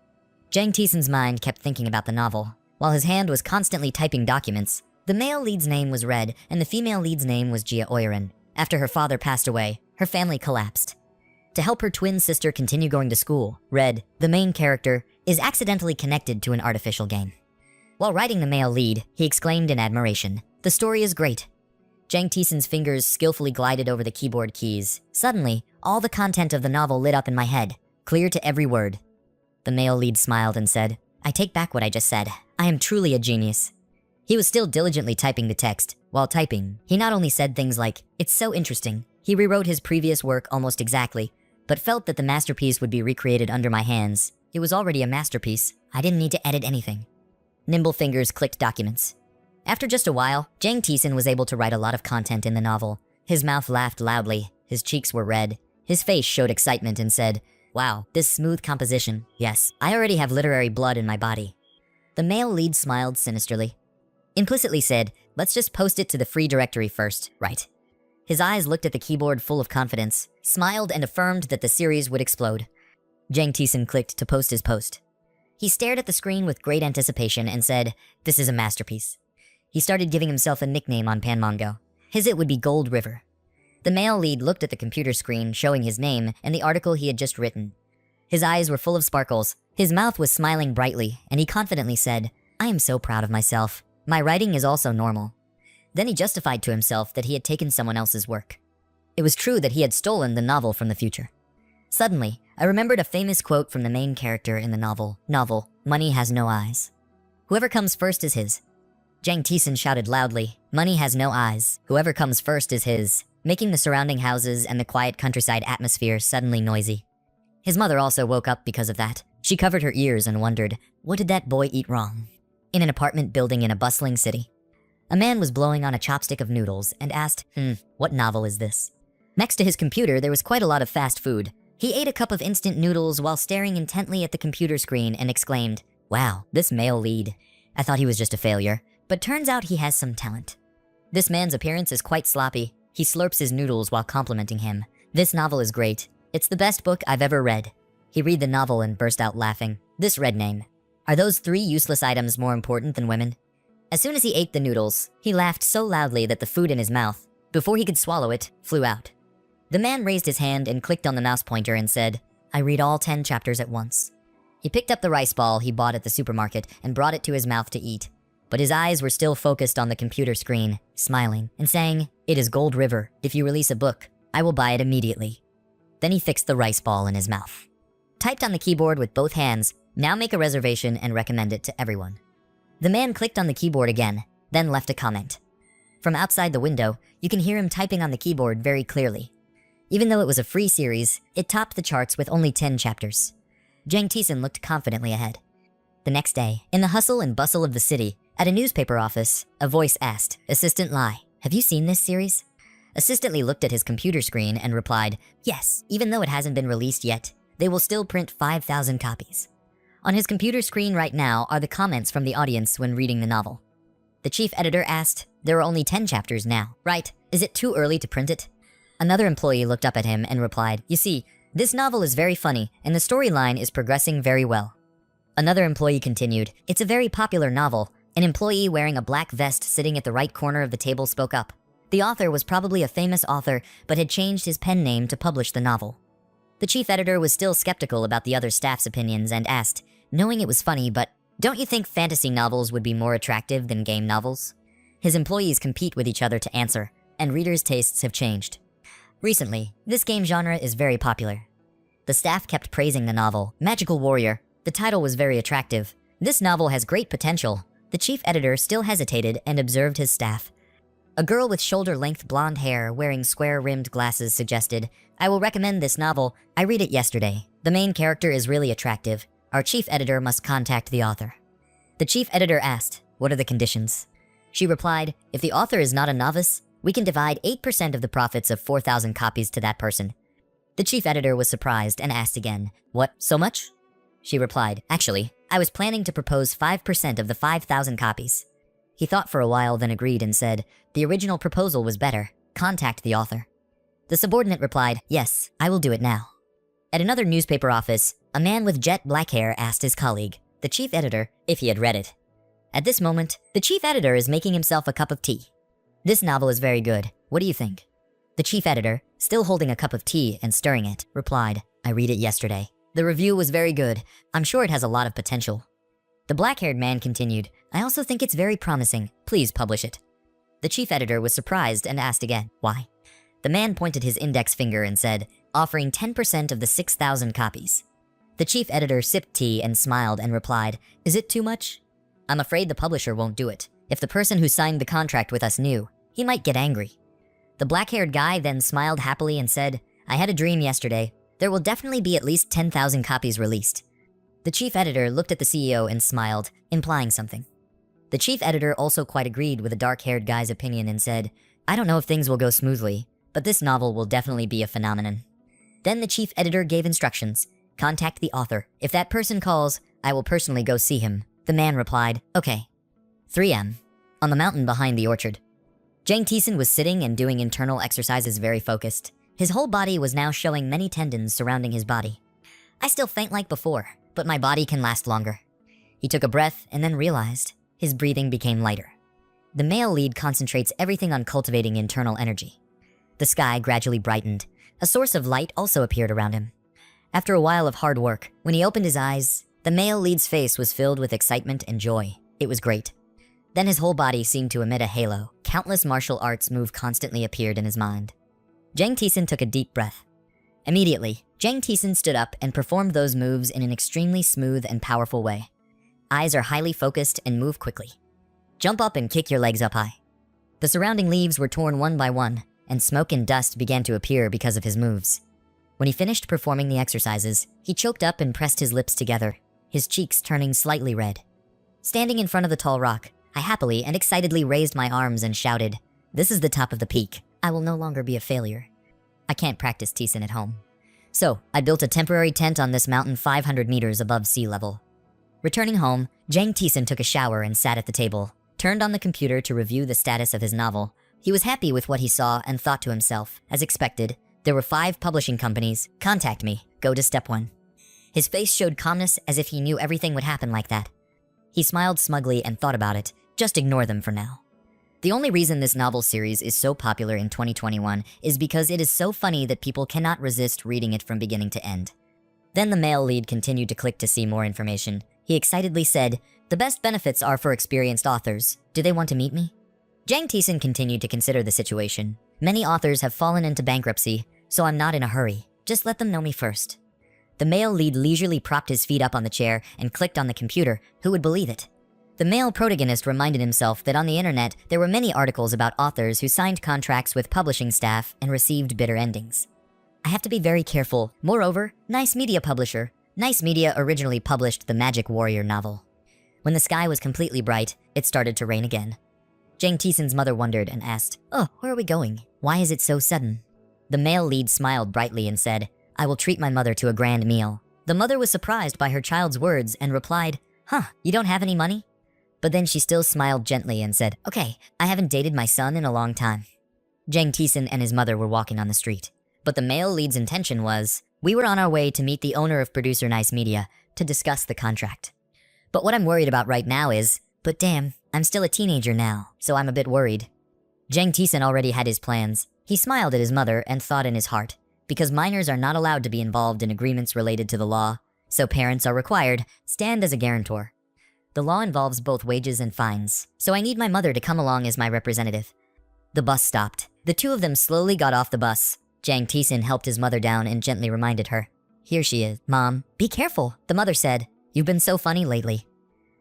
Jang Taesin's mind kept thinking about the novel. While his hand was constantly typing documents, the male lead's name was read and the female lead's name was Jia Oyerin. After her father passed away, her family collapsed. To help her twin sister continue going to school, Red, the main character, is accidentally connected to an artificial game. While writing the male lead, he exclaimed in admiration, The story is great. Jang Taeson's fingers skillfully glided over the keyboard keys. Suddenly, all the content of the novel lit up in my head, clear to every word. The male lead smiled and said, I take back what I just said. I am truly a genius. He was still diligently typing the text. While typing, he not only said things like, it's so interesting. He rewrote his previous work almost exactly, but felt that the masterpiece would be recreated under my hands. It was already a masterpiece. I didn't need to edit anything. Nimble fingers clicked documents. After just a while, Jang Taeson was able to write a lot of content in the novel. His mouth laughed loudly, his cheeks were red, his face showed excitement and said, wow, this smooth composition. Yes, I already have literary blood in my body. The male lead smiled sinisterly. Implicitly said, let's just post it to the free directory first, right? His eyes looked at the keyboard full of confidence, smiled and affirmed that the series would explode. Jang Taeson clicked to post his post. He stared at the screen with great anticipation and said, this is a masterpiece. He started giving himself a nickname on Panmongo. His it would be Gold River. The male lead looked at the computer screen showing his name and the article he had just written. His eyes were full of sparkles, his mouth was smiling brightly, and he confidently said, I am so proud of myself. My writing is also normal. Then he justified to himself that he had taken someone else's work. It was true that he had stolen the novel from the future. Suddenly, I remembered a famous quote from the main character in the novel, Money Has No Eyes. Whoever comes first is his. Jang Taeson shouted loudly, money has no eyes, whoever comes first is his, making the surrounding houses and the quiet countryside atmosphere suddenly noisy. His mother also woke up because of that. She covered her ears and wondered, what did that boy eat wrong? In an apartment building in a bustling city, a man was blowing on a chopstick of noodles and asked, what novel is this? Next to his computer, there was quite a lot of fast food. He ate a cup of instant noodles while staring intently at the computer screen and exclaimed, wow, this male lead. I thought he was just a failure, but turns out he has some talent. This man's appearance is quite sloppy. He slurps his noodles while complimenting him. This novel is great. It's the best book I've ever read. He read the novel and burst out laughing. This read name. Are those 3 useless items more important than women? As soon as he ate the noodles, he laughed so loudly that the food in his mouth, before he could swallow it, flew out. The man raised his hand and clicked on the mouse pointer and said, I read all 10 chapters at once. He picked up the rice ball he bought at the supermarket and brought it to his mouth to eat. But his eyes were still focused on the computer screen, smiling and saying, it is Gold River. If you release a book, I will buy it immediately. Then he fixed the rice ball in his mouth. Typed on the keyboard with both hands, now make a reservation and recommend it to everyone. The man clicked on the keyboard again, then left a comment. From outside the window, you can hear him typing on the keyboard very clearly. Even though it was a free series, it topped the charts with only 10 chapters. Jang Taeson looked confidently ahead. The next day, in the hustle and bustle of the city, at a newspaper office, a voice asked, Assistant Lai, have you seen this series? Assistant Lee looked at his computer screen and replied, yes, even though it hasn't been released yet, they will still print 5,000 copies. On his computer screen right now are the comments from the audience when reading the novel. The chief editor asked, there are only 10 chapters now, right? Is it too early to print it? Another employee looked up at him and replied, you see, this novel is very funny and the storyline is progressing very well. Another employee continued, it's a very popular novel. An employee wearing a black vest sitting at the right corner of the table spoke up. The author was probably a famous author, but had changed his pen name to publish the novel. The chief editor was still skeptical about the other staff's opinions and asked, knowing it was funny, but don't you think fantasy novels would be more attractive than game novels? His employees compete with each other to answer, and readers' tastes have changed. Recently, this game genre is very popular. The staff kept praising the novel, Magical Warrior. The title was very attractive. This novel has great potential. The chief editor still hesitated and observed his staff. A girl with shoulder-length blonde hair wearing square-rimmed glasses suggested, I will recommend this novel. I read it yesterday. The main character is really attractive. Our chief editor must contact the author. The chief editor asked, what are the conditions? She replied, if the author is not a novice, we can divide 8% of the profits of 4,000 copies to that person. The chief editor was surprised and asked again, what, so much? She replied, actually, I was planning to propose 5% of the 5,000 copies. He thought for a while, then agreed and said, the original proposal was better. Contact the author. The subordinate replied, yes, I will do it now. At another newspaper office, a man with jet black hair asked his colleague, the chief editor, if he had read it. At this moment, the chief editor is making himself a cup of tea. This novel is very good. What do you think? The chief editor, still holding a cup of tea and stirring it, replied, I read it yesterday. The review was very good. I'm sure it has a lot of potential. The black-haired man continued, I also think it's very promising. Please publish it. The chief editor was surprised and asked again, why? The man pointed his index finger and said, offering 10% of the 6,000 copies. The chief editor sipped tea and smiled and replied, is it too much? I'm afraid the publisher won't do it. If the person who signed the contract with us knew, he might get angry. The black-haired guy then smiled happily and said, I had a dream yesterday. There will definitely be at least 10,000 copies released. The chief editor looked at the CEO and smiled, implying something. The chief editor also quite agreed with the dark-haired guy's opinion and said, I don't know if things will go smoothly, but this novel will definitely be a phenomenon. Then the chief editor gave instructions. Contact the author. If that person calls, I will personally go see him. The man replied, okay. 3 a.m. On the mountain behind the orchard. Jang Taeson was sitting and doing internal exercises very focused. His whole body was now showing many tendons surrounding his body. I still faint like before, but my body can last longer. He took a breath and then realized his breathing became lighter. The male lead concentrates everything on cultivating internal energy. The sky gradually brightened. A source of light also appeared around him. After a while of hard work, when he opened his eyes, the male lead's face was filled with excitement and joy. It was great. Then his whole body seemed to emit a halo. Countless martial arts move constantly appeared in his mind. Jang Taeson took a deep breath. Immediately, Jang Taeson stood up and performed those moves in an extremely smooth and powerful way. Eyes are highly focused and move quickly. Jump up and kick your legs up high. The surrounding leaves were torn one by one, and smoke and dust began to appear because of his moves. When he finished performing the exercises, he choked up and pressed his lips together, his cheeks turning slightly red. Standing in front of the tall rock, I happily and excitedly raised my arms and shouted, this is the top of the peak. I will no longer be a failure. I can't practice Taeson at home. So, I built a temporary tent on this mountain 500 meters above sea level. Returning home, Jang Taeson took a shower and sat at the table, turned on the computer to review the status of his novel. He was happy with what he saw and thought to himself, as expected, there were 5 publishing companies. Contact me. Go to step 1. His face showed calmness as if he knew everything would happen like that. He smiled smugly and thought about it. Just ignore them for now. The only reason this novel series is so popular in 2021 is because it is so funny that people cannot resist reading it from beginning to end. Then the male lead continued to click to see more information. He excitedly said, the best benefits are for experienced authors. Do they want to meet me? Jang Taeson continued to consider the situation. Many authors have fallen into bankruptcy, so I'm not in a hurry. Just let them know me first. The male lead leisurely propped his feet up on the chair and clicked on the computer. Who would believe it? The male protagonist reminded himself that on the internet, there were many articles about authors who signed contracts with publishing staff and received bitter endings. I have to be very careful. Moreover, Nice Media publisher. Nice Media originally published the Magic Warrior novel. When the sky was completely bright, it started to rain again. Jang Taeson's mother wondered and asked, oh, where are we going? Why is it so sudden? The male lead smiled brightly and said, I will treat my mother to a grand meal. The mother was surprised by her child's words and replied, huh, you don't have any money? But then she still smiled gently and said, okay, I haven't dated my son in a long time. Jang Taeson and his mother were walking on the street. But the male lead's intention was, we were on our way to meet the owner of producer Nice Media to discuss the contract. But what I'm worried about right now is, but damn, I'm still a teenager now, so I'm a bit worried. Jang Taeson already had his plans. He smiled at his mother and thought in his heart, because minors are not allowed to be involved in agreements related to the law, so parents are required, stand as a guarantor. The law involves both wages and fines, so I need my mother to come along as my representative. The bus stopped. The two of them slowly got off the bus. Jang Taeson helped his mother down and gently reminded her. Here she is. Mom, be careful, the mother said. You've been so funny lately.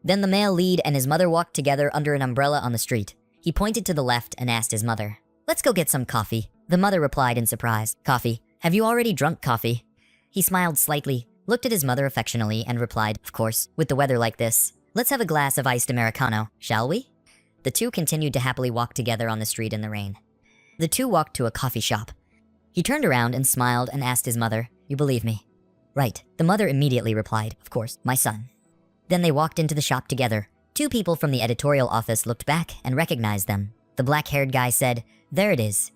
Then the male lead and his mother walked together under an umbrella on the street. He pointed to the left and asked his mother, let's go get some coffee. The mother replied in surprise, coffee? Have you already drunk coffee? He smiled slightly, looked at his mother affectionately and replied, of course, with the weather like this. Let's have a glass of iced Americano, shall we? The two continued to happily walk together on the street in the rain. The two walked to a coffee shop. He turned around and smiled and asked his mother, you believe me? Right. The mother immediately replied, of course, my son. Then they walked into the shop together. 2 people from the editorial office looked back and recognized them. The black-haired guy said, there it is.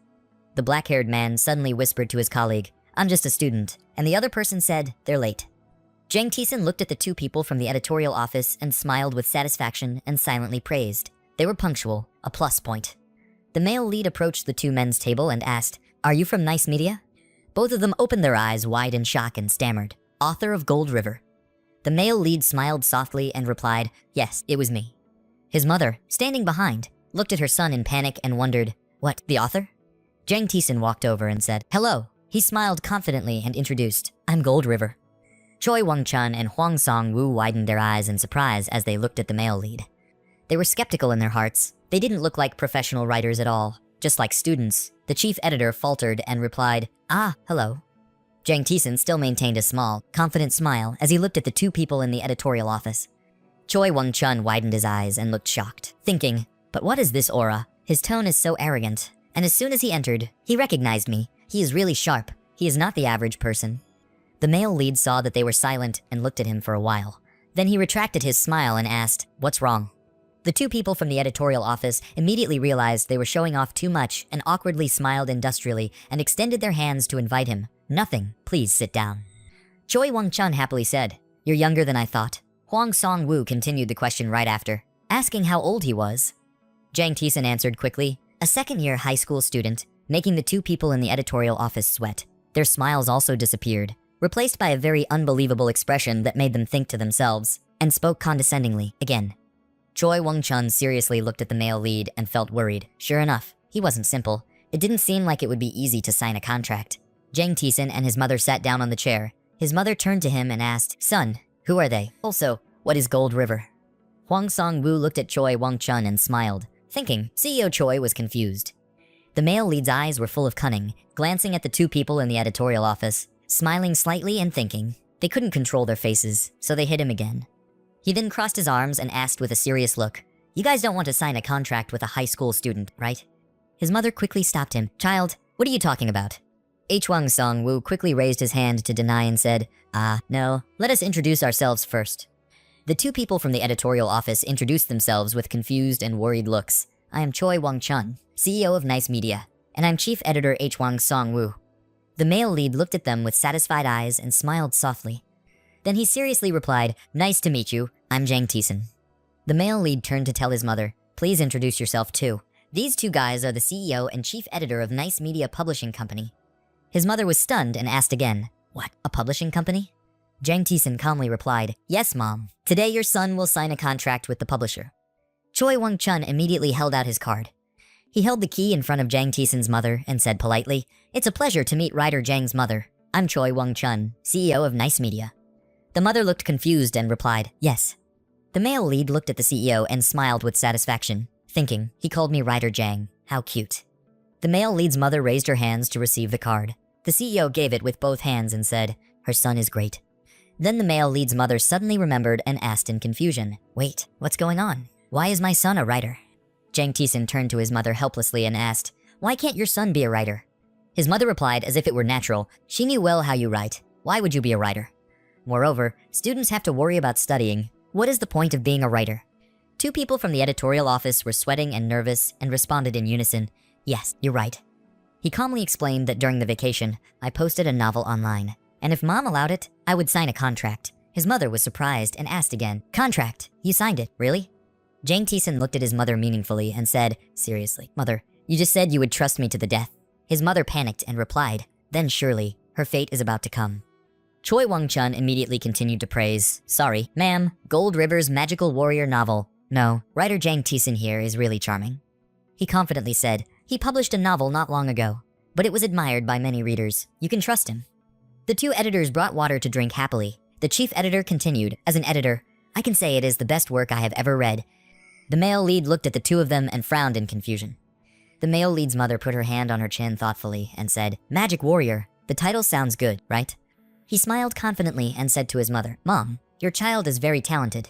The black-haired man suddenly whispered to his colleague, I'm just a student. And the other person said, they're late. Jang Taeson looked at the 2 people from the editorial office and smiled with satisfaction and silently praised. They were punctual, a plus point. The male lead approached the 2 men's table and asked, are you from Nice Media? Both of them opened their eyes wide in shock and stammered, author of Gold River. The male lead smiled softly and replied, yes, it was me. His mother, standing behind, looked at her son in panic and wondered, "What, the author?" Jang Taesin walked over and said, "Hello." He smiled confidently and introduced, "I'm Gold River." Choi Wong-chun and Hwang Song-woo widened their eyes in surprise as they looked at the male lead. They were skeptical in their hearts. They didn't look like professional writers at all, just like students. The chief editor faltered and replied, "Ah, hello." Jang Taesin still maintained a small, confident smile as he looked at the two people in the editorial office. Choi Wong-chun widened his eyes and looked shocked, thinking, "But what is this aura? His tone is so arrogant." And as soon as he entered, he recognized me. He is really sharp. He is not the average person. The male lead saw that they were silent and looked at him for a while. Then he retracted his smile and asked, "What's wrong?" The two people from the editorial office immediately realized they were showing off too much and awkwardly smiled industrially and extended their hands to invite him. "Nothing, please sit down." Choi Wong-chun happily said, "You're younger than I thought." Hwang Song-woo continued the question right after, asking how old he was. Jang Taesin answered quickly, "A second-year high school student," making the two people in the editorial office sweat. Their smiles also disappeared, replaced by a very unbelievable expression that made them think to themselves, and spoke condescendingly again. Choi Wong-chun seriously looked at the male lead and felt worried. Sure enough, he wasn't simple. It didn't seem like it would be easy to sign a contract. Jang Taesin and his mother sat down on the chair. His mother turned to him and asked, "Son, who are they? Also, what is Gold River?" Hwang Song-woo looked at Choi Wong-chun and smiled, thinking CEO Choi was confused. The male lead's eyes were full of cunning, glancing at the two people in the editorial office, smiling slightly and thinking. They couldn't control their faces, so they hit him again. He then crossed his arms and asked with a serious look, "You guys don't want to sign a contract with a high school student, right?" His mother quickly stopped him. "Child, what are you talking about?" Hwang Song-woo quickly raised his hand to deny and said, No, let us introduce ourselves first." The two people from the editorial office introduced themselves with confused and worried looks. "I am Choi Wong-chun, CEO of Nice Media, and I'm chief editor Hwang Song-woo." The male lead looked at them with satisfied eyes and smiled softly. Then he seriously replied, "Nice to meet you, I'm Jang Taesin." The male lead turned to tell his mother, "Please introduce yourself too. These two guys are the CEO and chief editor of Nice Media Publishing Company." His mother was stunned and asked again, "What, a publishing company?" Jang Taesin calmly replied, "Yes, Mom. Today your son will sign a contract with the publisher." Choi Wong-chun immediately held out his card. He held the key in front of Jang Taesin's mother and said politely, "It's a pleasure to meet writer Jang's mother. I'm Choi Wong-chun, CEO of Nice Media." The mother looked confused and replied, "Yes." The male lead looked at the CEO and smiled with satisfaction, thinking, "He called me writer Jang. How cute." The male lead's mother raised her hands to receive the card. The CEO gave it with both hands and said, "Her son is great." Then the male lead's mother suddenly remembered and asked in confusion, "Wait, what's going on? Why is my son a writer?" Jang Taesin turned to his mother helplessly and asked, "Why can't your son be a writer?" His mother replied as if it were natural, "She knew well how you write. Why would you be a writer? Moreover, students have to worry about studying. What is the point of being a writer?" Two people from the editorial office were sweating and nervous and responded in unison, "Yes, you're right." He calmly explained that during the vacation, I posted a novel online, and if Mom allowed it, I would sign a contract. His mother was surprised and asked again, "Contract? You signed it, really?" Jang Taesin looked at his mother meaningfully and said, "Seriously, Mother, you just said you would trust me to the death." His mother panicked and replied, "Then surely, her fate is about to come." Choi Wong-chun immediately continued to praise, "Sorry, ma'am, Gold River's magical warrior novel. No, writer Jang Taesin here is really charming." He confidently said, "He published a novel not long ago, but it was admired by many readers. You can trust him." The two editors brought water to drink happily. The chief editor continued, "As an editor, I can say it is the best work I have ever read." The male lead looked at the two of them and frowned in confusion. The male lead's mother put her hand on her chin thoughtfully and said, "Magic Warrior, the title sounds good, right?" He smiled confidently and said to his mother, "Mom, your child is very talented."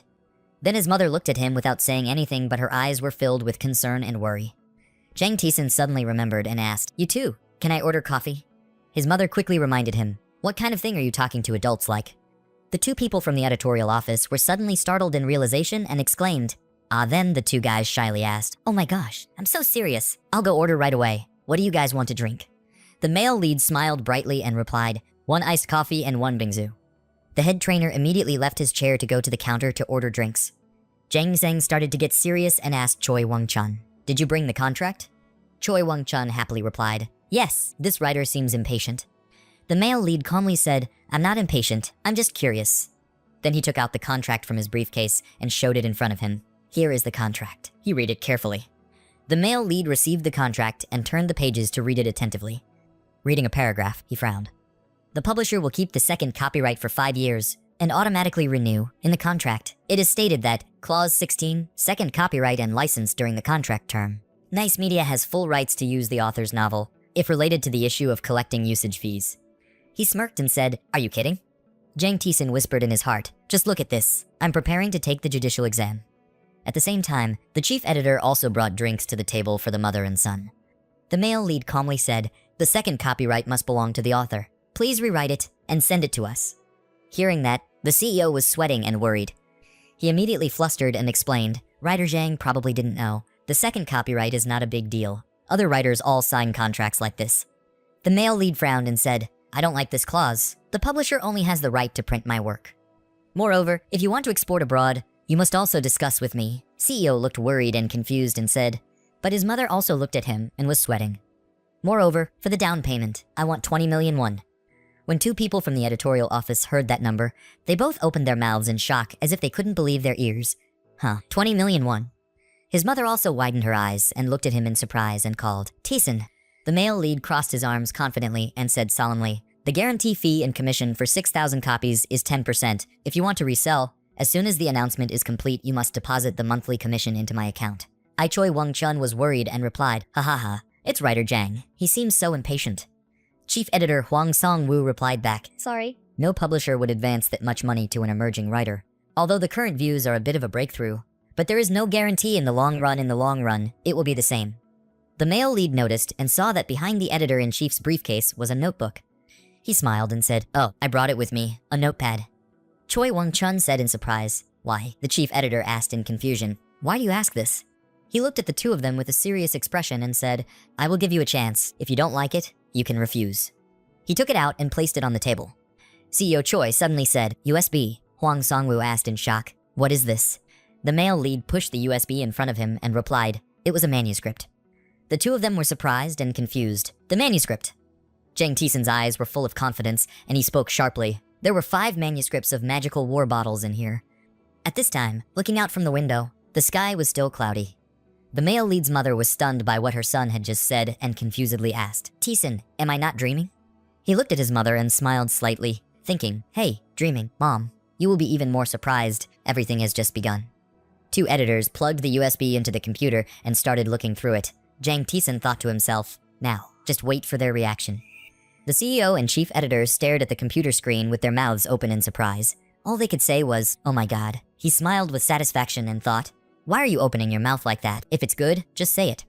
Then his mother looked at him without saying anything, but her eyes were filled with concern and worry. Jang Taesin suddenly remembered and asked, "You too, can I order coffee?" His mother quickly reminded him, "What kind of thing are you talking to adults like?" The two people from the editorial office were suddenly startled in realization and exclaimed, Then the two guys shyly asked, "Oh my gosh, I'm so serious. I'll go order right away. What do you guys want to drink?" The male lead smiled brightly and replied, "1 iced coffee and 1 bingsu." The head trainer immediately left his chair to go to the counter to order drinks. Jang Zheng started to get serious and asked Choi Wong-chun, "Did you bring the contract?" Choi Wong-chun happily replied, "Yes, this writer seems impatient." The male lead calmly said, "I'm not impatient, I'm just curious." Then he took out the contract from his briefcase and showed it in front of him. "Here is the contract." He read it carefully. The male lead received the contract and turned the pages to read it attentively. Reading a paragraph, he frowned. The publisher will keep the second copyright for 5 years and automatically renew. In the contract, it is stated that Clause 16, second copyright and license during the contract term. Nice Media has full rights to use the author's novel, if related to the issue of collecting usage fees. He smirked and said, "Are you kidding?" Jang Taesin whispered in his heart, "Just look at this. I'm preparing to take the judicial exam." At the same time, the chief editor also brought drinks to the table for the mother and son. The male lead calmly said, "The second copyright must belong to the author. Please rewrite it and send it to us." Hearing that, the CEO was sweating and worried. He immediately flustered and explained, "Writer Zhang probably didn't know. The second copyright is not a big deal. Other writers all sign contracts like this." The male lead frowned and said, "I don't like this clause. The publisher only has the right to print my work. Moreover, if you want to export abroad, you must also discuss with me." CEO looked worried and confused and said, but his mother also looked at him and was sweating. "Moreover, for the down payment, I want 20 million won." When two people from the editorial office heard that number, they both opened their mouths in shock as if they couldn't believe their ears. 20 million won. His mother also widened her eyes and looked at him in surprise and called, "Taesin." The male lead crossed his arms confidently and said solemnly, "The guarantee fee and commission for 6,000 copies is 10%. If you want to resell, as soon as the announcement is complete, you must deposit the monthly commission into my account." I Choi Wong Chun was worried and replied, "Ha ha ha, it's writer Zhang. He seems so impatient." Chief editor Huang Song-woo replied back, "Sorry." No publisher would advance that much money to an emerging writer. Although the current views are a bit of a breakthrough, but there is no guarantee in the long run. In the long run, it will be the same. The male lead noticed and saw that behind the editor-in-chief's briefcase was a notebook. He smiled and said, "Oh, I brought it with me, a notepad." Choi Wong-chun said in surprise. "Why?" the chief editor asked in confusion. "Why do you ask this?" He looked at the two of them with a serious expression and said, "I will give you a chance. If you don't like it, you can refuse." He took it out and placed it on the table. CEO Choi suddenly said, "USB." Huang Songwoo asked in shock, "What is this?" The male lead pushed the USB in front of him and replied, "It was a manuscript." The two of them were surprised and confused. The manuscript! Jang Taesin's eyes were full of confidence, and he spoke sharply. There were 5 manuscripts of magical war bottles in here. At this time, looking out from the window, the sky was still cloudy. The male lead's mother was stunned by what her son had just said and confusedly asked, "Taesin, am I not dreaming?" He looked at his mother and smiled slightly, thinking, "Hey, dreaming, Mom. You will be even more surprised. Everything has just begun." 2 editors plugged the USB into the computer and started looking through it. Jang Taesin thought to himself, "Now, just wait for their reaction." The CEO and chief editor stared at the computer screen with their mouths open in surprise. All they could say was, "Oh my god." He smiled with satisfaction and thought, "Why are you opening your mouth like that? If it's good, just say it."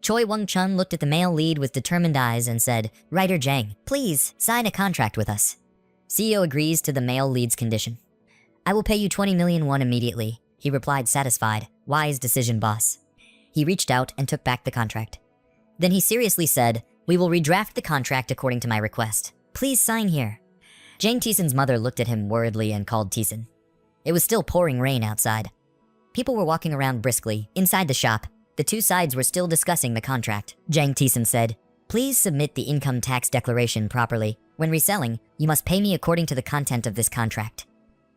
Choi Wong-chun looked at the male lead with determined eyes and said, "Writer Jang, please sign a contract with us." CEO agrees to the male lead's condition. "I will pay you 20 million won immediately," he replied satisfied. Wise decision, boss. He reached out and took back the contract. Then he seriously said, "We will redraft the contract according to my request. Please sign here." Jang Taesin's mother looked at him worriedly and called Taesin. It was still pouring rain outside. People were walking around briskly. Inside the shop, the two sides were still discussing the contract. Jang Taesin said, "Please submit the income tax declaration properly. When reselling, you must pay me according to the content of this contract."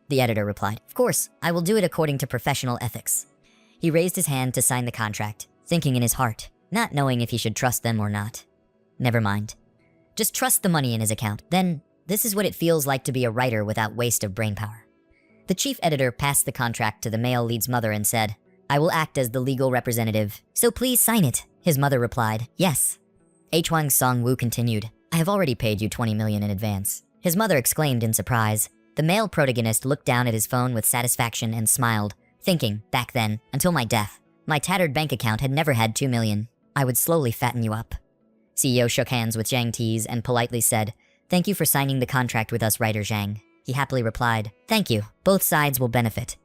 The editor replied, "Of course, I will do it according to professional ethics." He raised his hand to sign the contract, thinking in his heart, not knowing if he should trust them or not. Never mind. Just trust the money in his account. Then, this is what it feels like to be a writer without waste of brainpower. The chief editor passed the contract to the male lead's mother and said, "I will act as the legal representative, so please sign it." His mother replied, "Yes." Hwang Song-woo continued, "I have already paid you 20 million in advance." His mother exclaimed in surprise. The male protagonist looked down at his phone with satisfaction and smiled, thinking, back then, until my death, my tattered bank account had never had 2 million. I would slowly fatten you up. CEO shook hands with Jang Tae and politely said, "Thank you for signing the contract with us, writer Zhang." He happily replied, "Thank you. Both sides will benefit."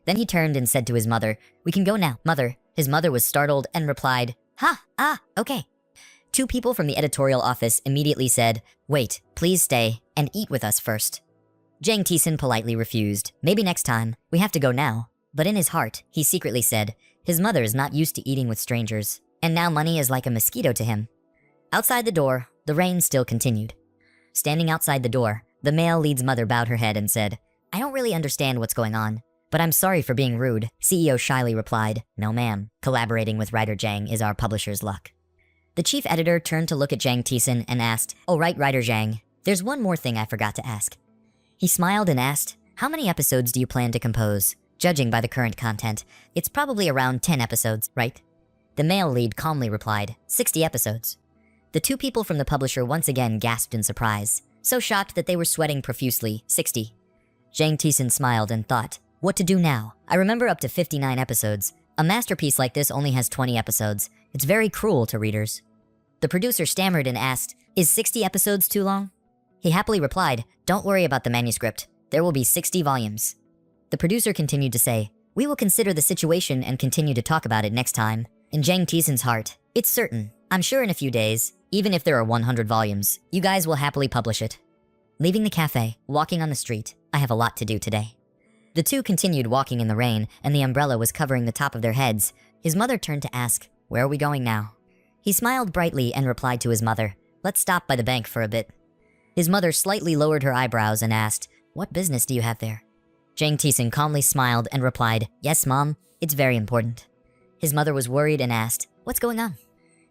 Then he turned and said to his mother, "We can go now, mother." His mother was startled and replied, Okay. 2 people from the editorial office immediately said, "Wait, please stay and eat with us first." Jang Taesin politely refused. "Maybe next time. We have to go now." But in his heart, he secretly said, his mother is not used to eating with strangers, and now money is like a mosquito to him. Outside the door, the rain still continued. Standing outside the door, the male lead's mother bowed her head and said, "I don't really understand what's going on. But I'm sorry for being rude, CEO shyly replied. No ma'am, collaborating with writer Zhang is our publisher's luck. The chief editor turned to look at Zhang Tison and asked, "Oh right, writer Zhang, there's one more thing I forgot to ask." He smiled and asked, "How many episodes do you plan to compose? Judging by the current content, it's probably around 10 episodes, right?" The male lead calmly replied, 60 episodes. The two people from the publisher once again gasped in surprise, so shocked that they were sweating profusely. 60. Zhang Tison smiled and thought, what to do now? I remember up to 59 episodes. A masterpiece like this only has 20 episodes. It's very cruel to readers. The producer stammered and asked, "Is 60 episodes too long?" He happily replied, "Don't worry about the manuscript. There will be 60 volumes." The producer continued to say, "We will consider the situation and continue to talk about it next time." In Zhang Tison's heart, "It's certain. I'm sure in a few days, even if there are 100 volumes, you guys will happily publish it." Leaving the cafe, walking on the street, I have a lot to do today. The two continued walking in the rain, and the umbrella was covering the top of their heads. His mother turned to ask, "Where are we going now?" He smiled brightly and replied to his mother, "Let's stop by the bank for a bit." His mother slightly lowered her eyebrows and asked, "What business do you have there?" Zhang Tison calmly smiled and replied, "Yes, Mom, it's very important." His mother was worried and asked, "What's going on?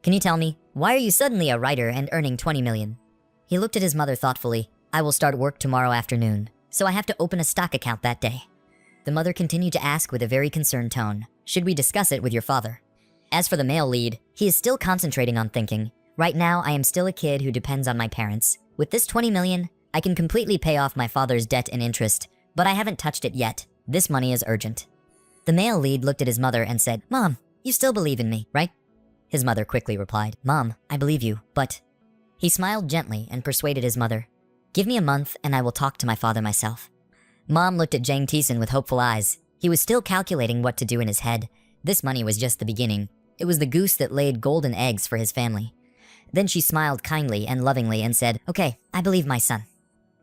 Can you tell me, why are you suddenly a writer and earning 20 million? He looked at his mother thoughtfully. "I will start work tomorrow afternoon, so I have to open a stock account that day." The mother continued to ask with a very concerned tone, "Should we discuss it with your father?" As for the male lead, he is still concentrating on thinking, "Right now, I am still a kid who depends on my parents. With this 20 million, I can completely pay off my father's debt and interest, but I haven't touched it yet. This money is urgent." The male lead looked at his mother and said, "Mom, you still believe in me, right?" His mother quickly replied, "Mom, I believe you, but..." He smiled gently and persuaded his mother, "Give me a month and I will talk to my father myself." Mom looked at Zhang Tison with hopeful eyes. He was still calculating what to do in his head. This money was just the beginning. It was the goose that laid golden eggs for his family. Then she smiled kindly and lovingly and said, "Okay, I believe my son."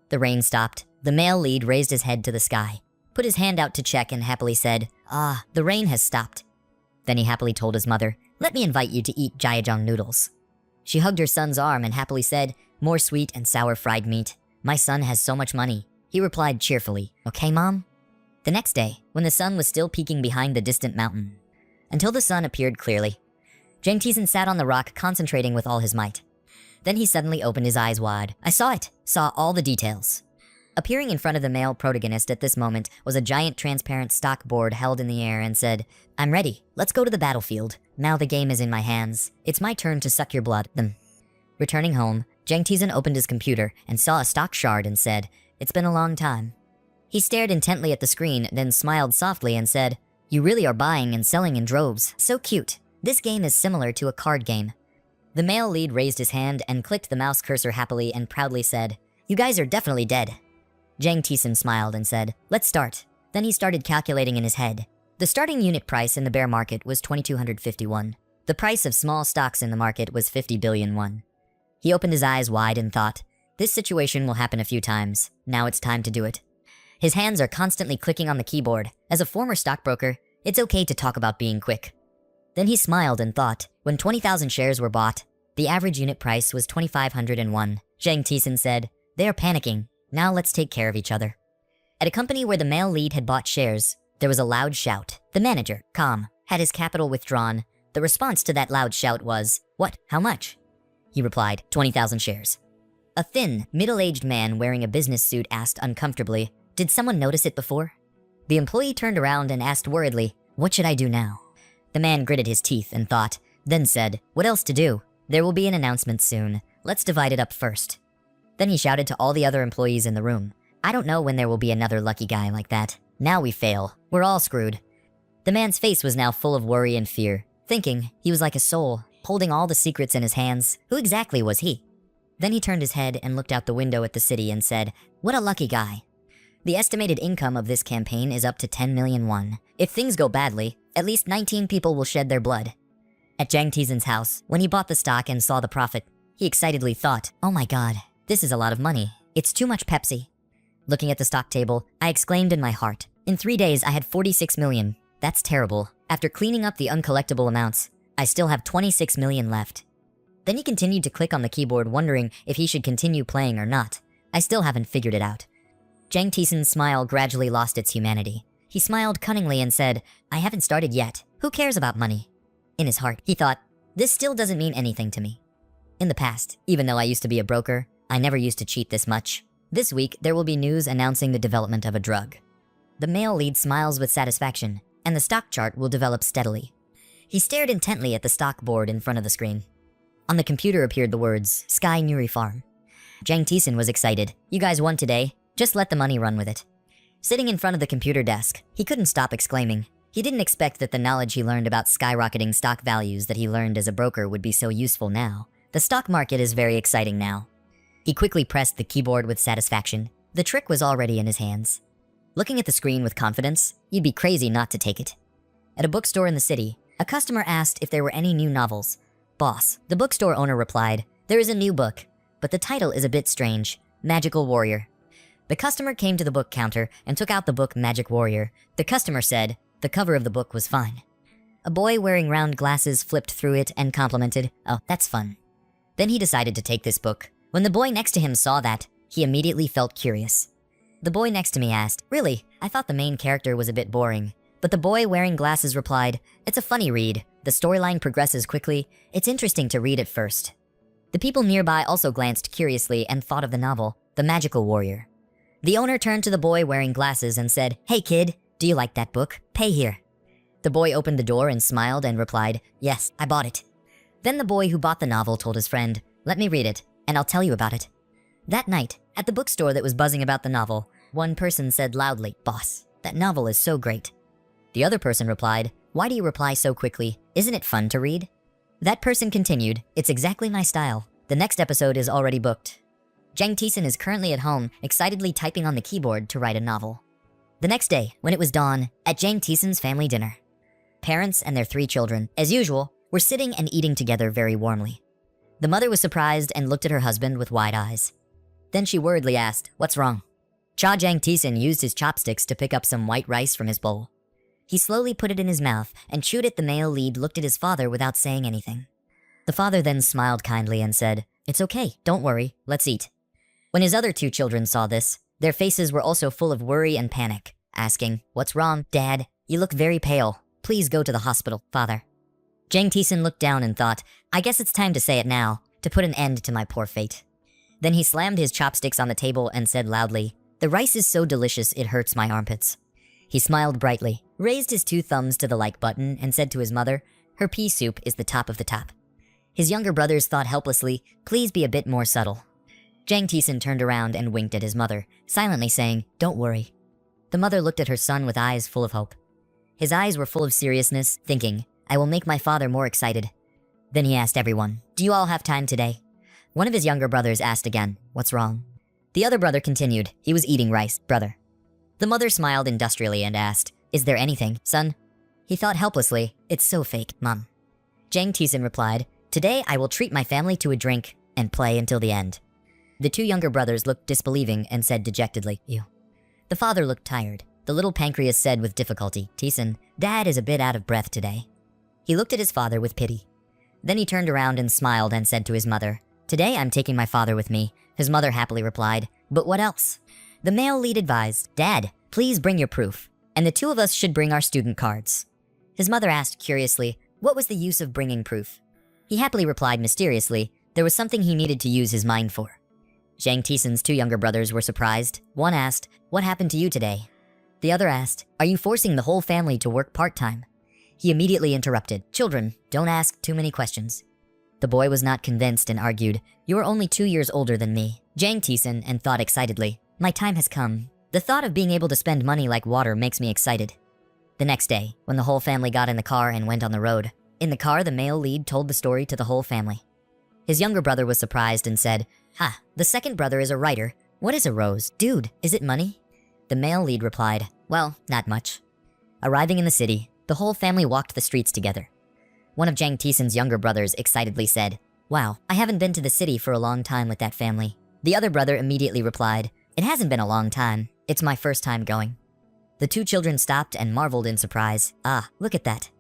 The rain stopped. The male lead raised his head to the sky, put his hand out to check and happily said, "Ah, the rain has stopped." Then he happily told his mother, "Let me invite you to eat jajang noodles." She hugged her son's arm and happily said, "More sweet and sour fried meat. My son has so much money." He replied cheerfully, "Okay, Mom?" The next day, when the sun was still peeking behind the distant mountain, until the sun appeared clearly, Zhang Tison sat on the rock concentrating with all his might. Then he suddenly opened his eyes wide. I saw it, saw all the details. Appearing in front of the male protagonist at this moment was a giant transparent stock board held in the air and said, "I'm ready. Let's go to the battlefield. Now the game is in my hands. It's my turn to suck your blood." Returning home, Zhang Tison opened his computer and saw a stock shard and said, "It's been a long time." He stared intently at the screen, then smiled softly and said, "You really are buying and selling in droves. So cute. This game is similar to a card game." The male lead raised his hand and clicked the mouse cursor happily and proudly said, "You guys are definitely dead." Zhang Tison smiled and said, "Let's start." Then he started calculating in his head. The starting unit price in the bear market was 2,251. The price of small stocks in the market was 50 billion won. He opened his eyes wide and thought, this situation will happen a few times. Now it's time to do it. His hands are constantly clicking on the keyboard. As a former stockbroker, it's okay to talk about being quick. Then he smiled and thought, when 20,000 shares were bought, the average unit price was 2,501. Zhang Tison said, "They are panicking. Now let's take care of each other." At a company where the male lead had bought shares, there was a loud shout. The manager, calm, had his capital withdrawn. The response to that loud shout was, "What? How much?" He replied, 20,000 shares. A thin, middle-aged man wearing a business suit asked uncomfortably, "Did someone notice it before?" The employee turned around and asked worriedly, "What should I do now?" The man gritted his teeth and thought, then said, "What else to do? There will be an announcement soon. Let's divide it up first." Then he shouted to all the other employees in the room, "I don't know when there will be another lucky guy like that. Now we fail. We're all screwed." The man's face was now full of worry and fear. Thinking, he was like a soul, holding all the secrets in his hands. Who exactly was he? Then he turned his head and looked out the window at the city and said, "What a lucky guy." The estimated income of this campaign is up to 10 million won. If things go badly, at least 19 people will shed their blood. At Zhang Tison's house, when he bought the stock and saw the profit, he excitedly thought, "Oh my god, this is a lot of money. It's too much Pepsi." Looking at the stock table, I exclaimed in my heart, in 3 days I had 46 million. That's terrible. After cleaning up the uncollectible amounts, I still have 26 million left. Then he continued to click on the keyboard wondering if he should continue playing or not. I still haven't figured it out. Zhang Tison's smile gradually lost its humanity. He smiled cunningly and said, I haven't started yet. Who cares about money? In his heart, he thought, this still doesn't mean anything to me. In the past, even though I used to be a broker, I never used to cheat this much. This week, there will be news announcing the development of a drug. The male lead smiles with satisfaction, and the stock chart will develop steadily. He stared intently at the stock board in front of the screen. On the computer appeared the words, Sky Nuri Farm. Jang Tison was excited. You guys won today. Just let the money run with it. Sitting in front of the computer desk, he couldn't stop exclaiming. He didn't expect that the knowledge he learned about skyrocketing stock values that he learned as a broker would be so useful now. The stock market is very exciting now. He quickly pressed the keyboard with satisfaction. The trick was already in his hands. Looking at the screen with confidence, you'd be crazy not to take it. At a bookstore in the city, a customer asked if there were any new novels. Boss, the bookstore owner replied, there is a new book, but the title is a bit strange, Magical Warrior. The customer came to the book counter and took out the book Magic Warrior. The customer said the cover of the book was fine. A boy wearing round glasses flipped through it and complimented, oh, that's fun. Then he decided to take this book. When the boy next to him saw that, he immediately felt curious. The boy next to me asked, really, I thought the main character was a bit boring. But the boy wearing glasses replied, it's a funny read. The storyline progresses quickly. It's interesting to read at first. The people nearby also glanced curiously and thought of the novel, The Magical Warrior. The owner turned to the boy wearing glasses and said, hey kid, do you like that book? Pay here. The boy opened the door and smiled and replied, yes, I bought it. Then the boy who bought the novel told his friend, let me read it, and I'll tell you about it. That night, at the bookstore that was buzzing about the novel, one person said loudly, boss, that novel is so great. The other person replied, why do you reply so quickly? Isn't it fun to read? That person continued, it's exactly my style. The next episode is already booked. Jang Tison is currently at home, excitedly typing on the keyboard to write a novel. The next day, when it was dawn, at Jang Tison's family dinner, parents and their 3 children, as usual, were sitting and eating together very warmly. The mother was surprised and looked at her husband with wide eyes. Then she worriedly asked, what's wrong? Cha Jang Tison used his chopsticks to pick up some white rice from his bowl. He slowly put it in his mouth and chewed it. The male lead looked at his father without saying anything. The father then smiled kindly and said, it's okay, don't worry, let's eat. When his other 2 children saw this, their faces were also full of worry and panic, asking, what's wrong, Dad? You look very pale. Please go to the hospital, father. Jang Tison looked down and thought, I guess it's time to say it now, to put an end to my poor fate. Then he slammed his chopsticks on the table and said loudly, the rice is so delicious it hurts my armpits. He smiled brightly, raised his 2 thumbs to the like button, and said to his mother, her pea soup is the top of the top. His younger brothers thought helplessly, please be a bit more subtle. Jang Tison turned around and winked at his mother, silently saying, don't worry. The mother looked at her son with eyes full of hope. His eyes were full of seriousness, thinking, I will make my father more excited. Then he asked everyone, do you all have time today? One of his younger brothers asked again, what's wrong? The other brother continued, he was eating rice, brother. The mother smiled industrially and asked, is there anything, son? He thought helplessly, it's so fake, Mom. Jang Tison replied, today I will treat my family to a drink and play until the end. The 2 younger brothers looked disbelieving and said dejectedly, you. The father looked tired. The little pancreas said with difficulty, Tison, Dad is a bit out of breath today. He looked at his father with pity. Then he turned around and smiled and said to his mother, today I'm taking my father with me. His mother happily replied, but what else? The male lead advised, Dad, please bring your proof, and the 2 of us should bring our student cards. His mother asked curiously, what was the use of bringing proof? He happily replied mysteriously, there was something he needed to use his mind for. Jang Tison's 2 younger brothers were surprised. One asked, what happened to you today? The other asked, are you forcing the whole family to work part-time? He immediately interrupted, children, don't ask too many questions. The boy was not convinced and argued, you are only 2 years older than me. Jang Tison and thought excitedly, my time has come. The thought of being able to spend money like water makes me excited. The next day, when the whole family got in the car and went on the road, in the car the male lead told the story to the whole family. His younger brother was surprised and said, the second brother is a writer. What is a rose? Dude, is it money? The male lead replied, well, not much. Arriving in the city, the whole family walked the streets together. One of Jang Tison's younger brothers excitedly said, wow, I haven't been to the city for a long time with that family. The other brother immediately replied, it hasn't been a long time. It's my first time going. The 2 children stopped and marveled in surprise. Look at that.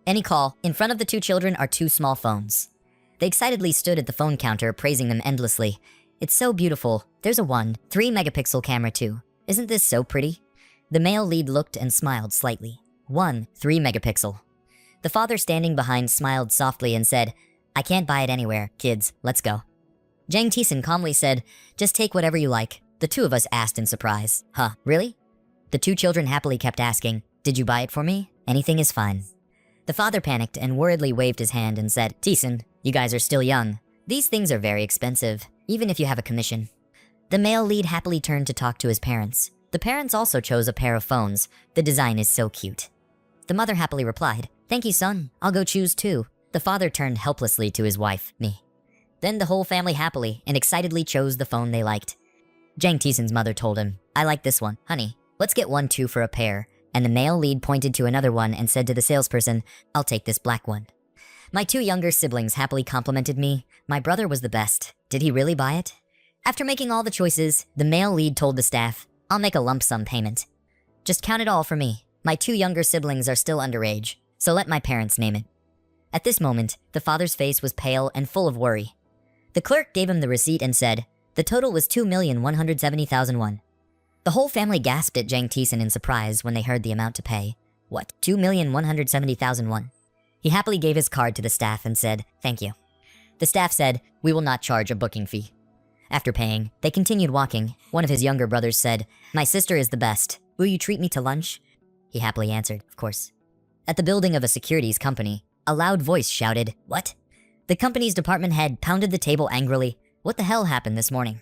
Any call, in front of the 2 children are 2 small phones. They excitedly stood at the phone counter, praising them endlessly. It's so beautiful. There's a 3 megapixel camera too. Isn't this so pretty? The male lead looked and smiled slightly. 1, 3 megapixel. The father standing behind smiled softly and said, I can't buy it anywhere, kids, let's go. Jang Taesun calmly said, just take whatever you like. The two of us asked in surprise. Huh, really? The two children happily kept asking, did you buy it for me? Anything is fine. The father panicked and worriedly waved his hand and said, Taesun, you guys are still young. These things are very expensive, even if you have a commission. The male lead happily turned to talk to his parents. The parents also chose a pair of phones. The design is so cute. The mother happily replied, thank you, son. I'll go choose too. The father turned helplessly to his wife, me. Then the whole family happily and excitedly chose the phone they liked. Jang Taesun's mother told him, I like this one, honey. Let's get 1, 2 for a pair. And the male lead pointed to another one and said to the salesperson, I'll take this black one. My 2 younger siblings happily complimented me. My brother was the best. Did he really buy it? After making all the choices, the male lead told the staff, I'll make a lump sum payment. Just count it all for me. My 2 younger siblings are still underage, so let my parents name it. At this moment, the father's face was pale and full of worry. The clerk gave him the receipt and said, the total was 2,170,000 won. The whole family gasped at Jang Taesun in surprise when they heard the amount to pay. What, 2,170,000 won? He happily gave his card to the staff and said, thank you. The staff said, we will not charge a booking fee. After paying, they continued walking. One of his younger brothers said, my sister is the best. Will you treat me to lunch? He happily answered, of course. At the building of a securities company, a loud voice shouted, what? The company's department head pounded the table angrily. What the hell happened this morning?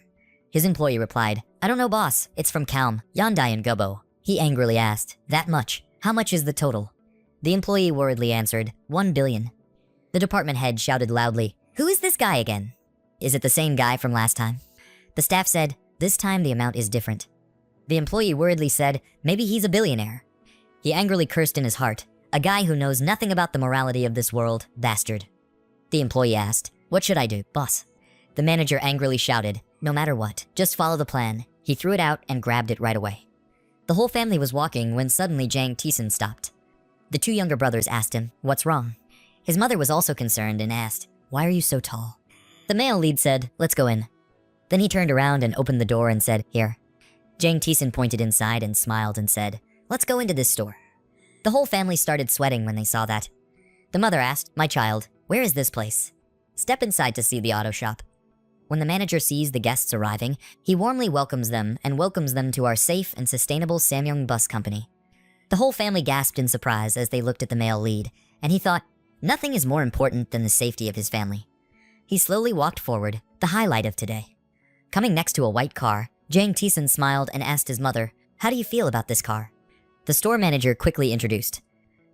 His employee replied, I don't know, boss. It's from Calm, Yandai and Gubbo. He angrily asked, that much? How much is the total? The employee worriedly answered, 1 billion. The department head shouted loudly, who is this guy again? Is it the same guy from last time? The staff said, this time the amount is different. The employee worriedly said, maybe he's a billionaire. He angrily cursed in his heart, a guy who knows nothing about the morality of this world, bastard. The employee asked, what should I do, boss? The manager angrily shouted, no matter what, just follow the plan. He threw it out and grabbed it right away. The whole family was walking when suddenly Jang Taesun stopped. The 2 younger brothers asked him, what's wrong? His mother was also concerned and asked, why are you so tall? The male lead said, let's go in. Then he turned around and opened the door and said, here. Jang Taesun pointed inside and smiled and said, let's go into this store. The whole family started sweating when they saw that. The mother asked, my child, where is this place? Step inside to see the auto shop. When the manager sees the guests arriving, he warmly welcomes them and welcomes them to our safe and sustainable Samyang bus company. The whole family gasped in surprise as they looked at the male lead, and he thought, nothing is more important than the safety of his family. He slowly walked forward, the highlight of today. Coming next to a white car, Jang Taesun smiled and asked his mother, how do you feel about this car? The store manager quickly introduced,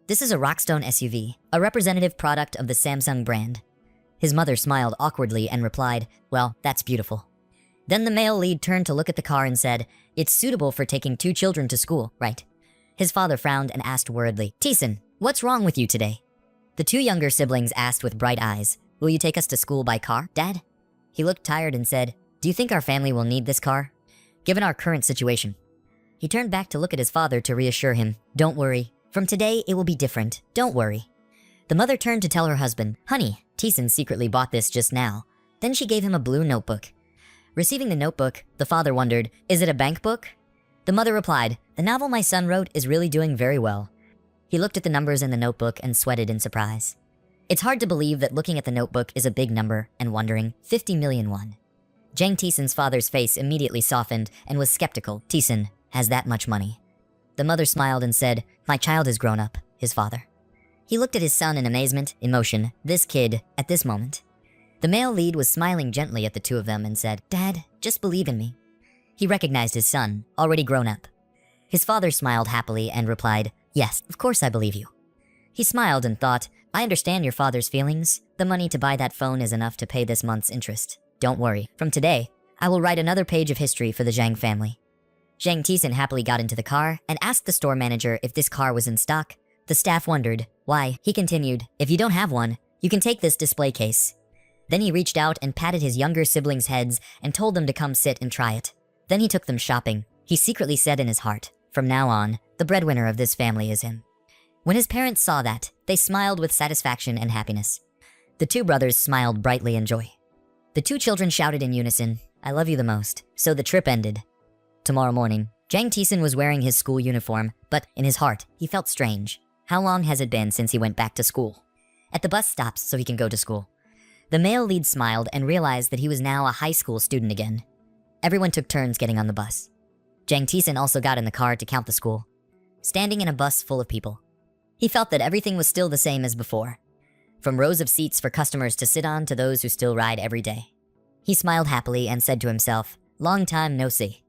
this is a Rockstone SUV, a representative product of the Samsung brand. His mother smiled awkwardly and replied, well, that's beautiful. Then the male lead turned to look at the car and said, it's suitable for taking 2 children to school, right? His father frowned and asked worriedly, Taesun, what's wrong with you today? The 2 younger siblings asked with bright eyes, will you take us to school by car, Dad? He looked tired and said, do you think our family will need this car? Given our current situation. He turned back to look at his father to reassure him, don't worry. From today, it will be different. Don't worry. The mother turned to tell her husband, honey, Taesun secretly bought this just now. Then she gave him a blue notebook. Receiving the notebook, the father wondered, is it a bank book? The mother replied, the novel my son wrote is really doing very well. He looked at the numbers in the notebook and sweated in surprise. It's hard to believe that looking at the notebook is a big number and wondering, 50 million won. Jang Taesun's father's face immediately softened and was skeptical. Taesun has that much money. The mother smiled and said, my child has grown up, his father. He looked at his son in amazement, emotion, this kid, at this moment. The male lead was smiling gently at the 2 of them and said, Dad, just believe in me. He recognized his son, already grown up. His father smiled happily and replied, yes, of course I believe you. He smiled and thought, I understand your father's feelings. The money to buy that phone is enough to pay this month's interest. Don't worry, from today, I will write another page of history for the Zhang family. Jang Taesun happily got into the car and asked the store manager if this car was in stock. The staff wondered, why? He continued, if you don't have one, you can take this display case. Then he reached out and patted his younger siblings' heads and told them to come sit and try it. Then he took them shopping. He secretly said in his heart, from now on, the breadwinner of this family is him. When his parents saw that, they smiled with satisfaction and happiness. The 2 brothers smiled brightly in joy. The 2 children shouted in unison, I love you the most. So the trip ended. Tomorrow morning, Jang Taesun was wearing his school uniform, but in his heart, he felt strange. How long has it been since he went back to school? At the bus stops so he can go to school. The male lead smiled and realized that he was now a high school student again. Everyone took turns getting on the bus. Jang Taesun also got in the car to count the school, standing in a bus full of people. He felt that everything was still the same as before, from rows of seats for customers to sit on to those who still ride every day. He smiled happily and said to himself, "Long time no see."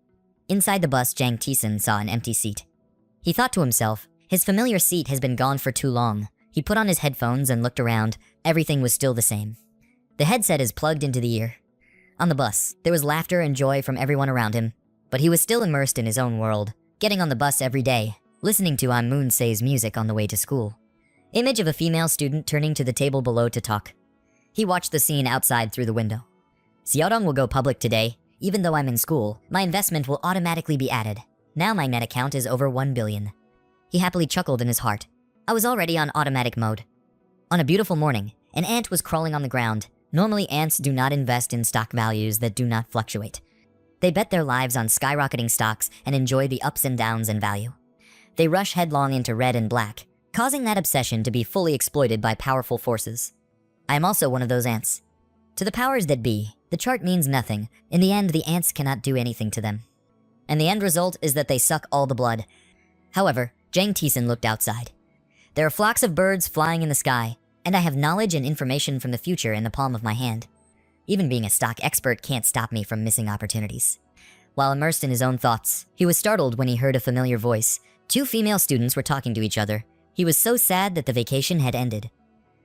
Inside the bus, Jang Taesun saw an empty seat. He thought to himself, his familiar seat has been gone for too long. He put on his headphones and looked around. Everything was still the same. The headset is plugged into the ear. On the bus, there was laughter and joy from everyone around him, but he was still immersed in his own world, getting on the bus every day, listening to An Moon-se's music on the way to school. Image of a female student turning to the table below to talk. He watched the scene outside through the window. Xiaodong will go public today. Even though I'm in school, my investment will automatically be added. Now my net account is over 1 billion. He happily chuckled in his heart. I was already on automatic mode. On a beautiful morning, an ant was crawling on the ground. Normally, ants do not invest in stock values that do not fluctuate. They bet their lives on skyrocketing stocks and enjoy the ups and downs in value. They rush headlong into red and black, causing that obsession to be fully exploited by powerful forces. I am also one of those ants. To the powers that be, the chart means nothing. In the end, the ants cannot do anything to them. And the end result is that they suck all the blood. However, Jang Taesun looked outside. There are flocks of birds flying in the sky, and I have knowledge and information from the future in the palm of my hand. Even being a stock expert can't stop me from missing opportunities. While immersed in his own thoughts, he was startled when he heard a familiar voice. 2 female students were talking to each other. He was so sad that the vacation had ended.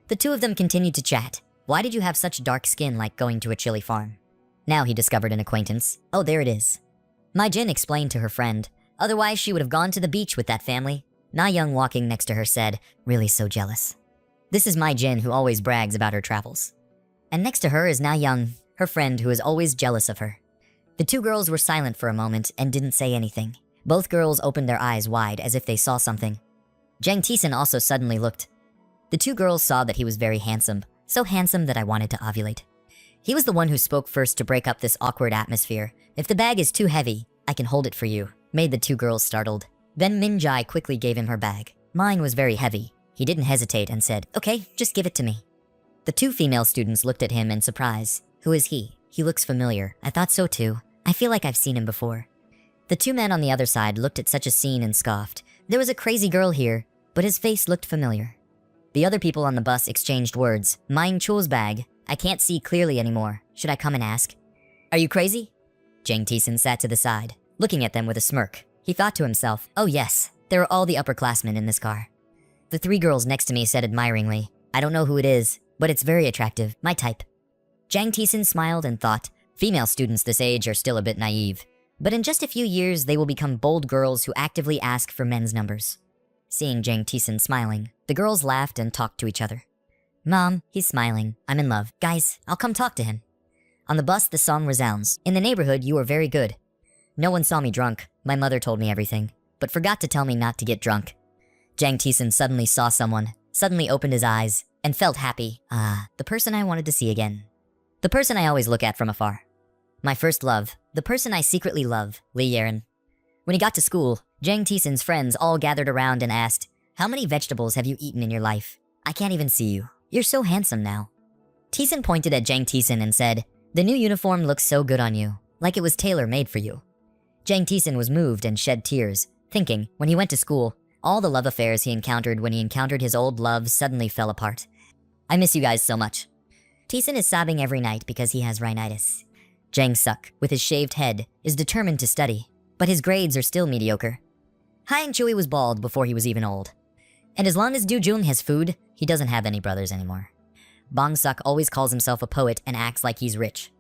The 2 of them continued to chat. Why did you have such dark skin like going to a chili farm? Now he discovered an acquaintance. Oh, there it is. My Jin explained to her friend. Otherwise, she would have gone to the beach with that family. Na Young walking next to her said, really so jealous. This is my Jin who always brags about her travels. And next to her is Na Young, her friend who is always jealous of her. The 2 girls were silent for a moment and didn't say anything. Both girls opened their eyes wide as if they saw something. Jang Taesun also suddenly looked. The 2 girls saw that he was very handsome. So handsome that I wanted to ovulate. He was the one who spoke first to break up this awkward atmosphere. If the bag is too heavy, I can hold it for you, made the 2 girls startled. Then Min Jai quickly gave him her bag. Mine was very heavy. He didn't hesitate and said, okay, just give it to me. The 2 female students looked at him in surprise. Who is he? He looks familiar. I thought so too. I feel like I've seen him before. The 2 men on the other side looked at such a scene and scoffed. There was a crazy girl here, but his face looked familiar. The other people on the bus exchanged words. Mine Chul's bag. I can't see clearly anymore. Should I come and ask? Are you crazy? Jang Taesun sat to the side, looking at them with a smirk. He thought to himself, oh yes, there are all the upperclassmen in this car. The 3 girls next to me said admiringly, I don't know who it is, but it's very attractive, my type. Jang Taesun smiled and thought, female students this age are still a bit naive. But in just a few years, they will become bold girls who actively ask for men's numbers. Seeing Jang Taesun smiling, the girls laughed and talked to each other. Mom, he's smiling. I'm in love. Guys, I'll come talk to him. On the bus, the song resounds. In the neighborhood, you are very good. No one saw me drunk. My mother told me everything, but forgot to tell me not to get drunk. Jang Taesun suddenly saw someone, suddenly opened his eyes, and felt happy. Ah, the person I wanted to see again. The person I always look at from afar. My first love. The person I secretly love, Lee Yeren. When he got to school, Jang Taesun's friends all gathered around and asked, how many vegetables have you eaten in your life? I can't even see you. You're so handsome now. Taesun pointed at Jang Taesun and said, the new uniform looks so good on you, like it was tailor-made for you. Jang Taesun was moved and shed tears, thinking, when he went to school, all the love affairs he encountered when he encountered his old love suddenly fell apart. I miss you guys so much. Taesun is sobbing every night because he has rhinitis. Jang Suk, with his shaved head, is determined to study, but his grades are still mediocre. Hyang Chui was bald before he was even old. And as long as Do Jun has food, he doesn't have any brothers anymore. Bong Suk always calls himself a poet and acts like he's rich.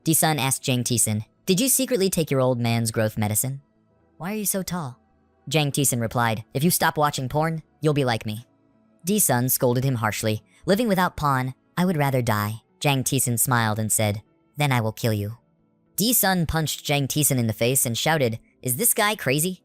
D-Sun asked Jang Taesun, did you secretly take your old man's growth medicine? Why are you so tall? Jang Taesun replied, if you stop watching porn, you'll be like me. D-Sun scolded him harshly, living without pawn, I would rather die. Jang Taesun smiled and said, then I will kill you. D-Sun punched Jang Taesun in the face and shouted, is this guy crazy?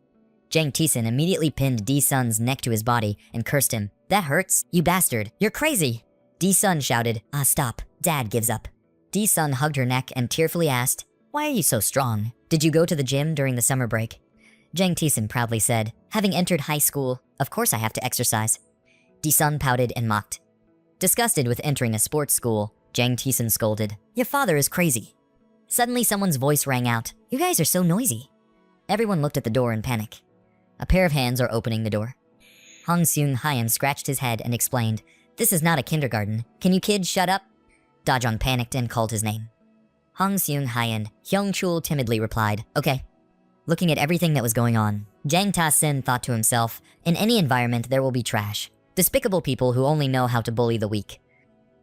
Jang Taesun immediately pinned D-Sun's neck to his body and cursed him. That hurts, you bastard, you're crazy. D-Sun shouted, stop, Dad gives up. D-Sun hugged her neck and tearfully asked, why are you so strong? Did you go to the gym during the summer break? Jang Taesun proudly said, having entered high school, of course I have to exercise. Di-sun pouted and mocked. Disgusted with entering a sports school, Jang Taesun scolded, your father is crazy. Suddenly someone's voice rang out, you guys are so noisy. Everyone looked at the door in panic. A pair of hands are opening the door. Hong Seung-hyeon scratched his head and explained, this is not a kindergarten. Can you kids shut up? Da-jong panicked and called his name. Hong Seung-hyeon, Hyung-chul timidly replied, okay. Looking at everything that was going on, Jang Ta-sin thought to himself, in any environment there will be trash. Despicable people who only know how to bully the weak.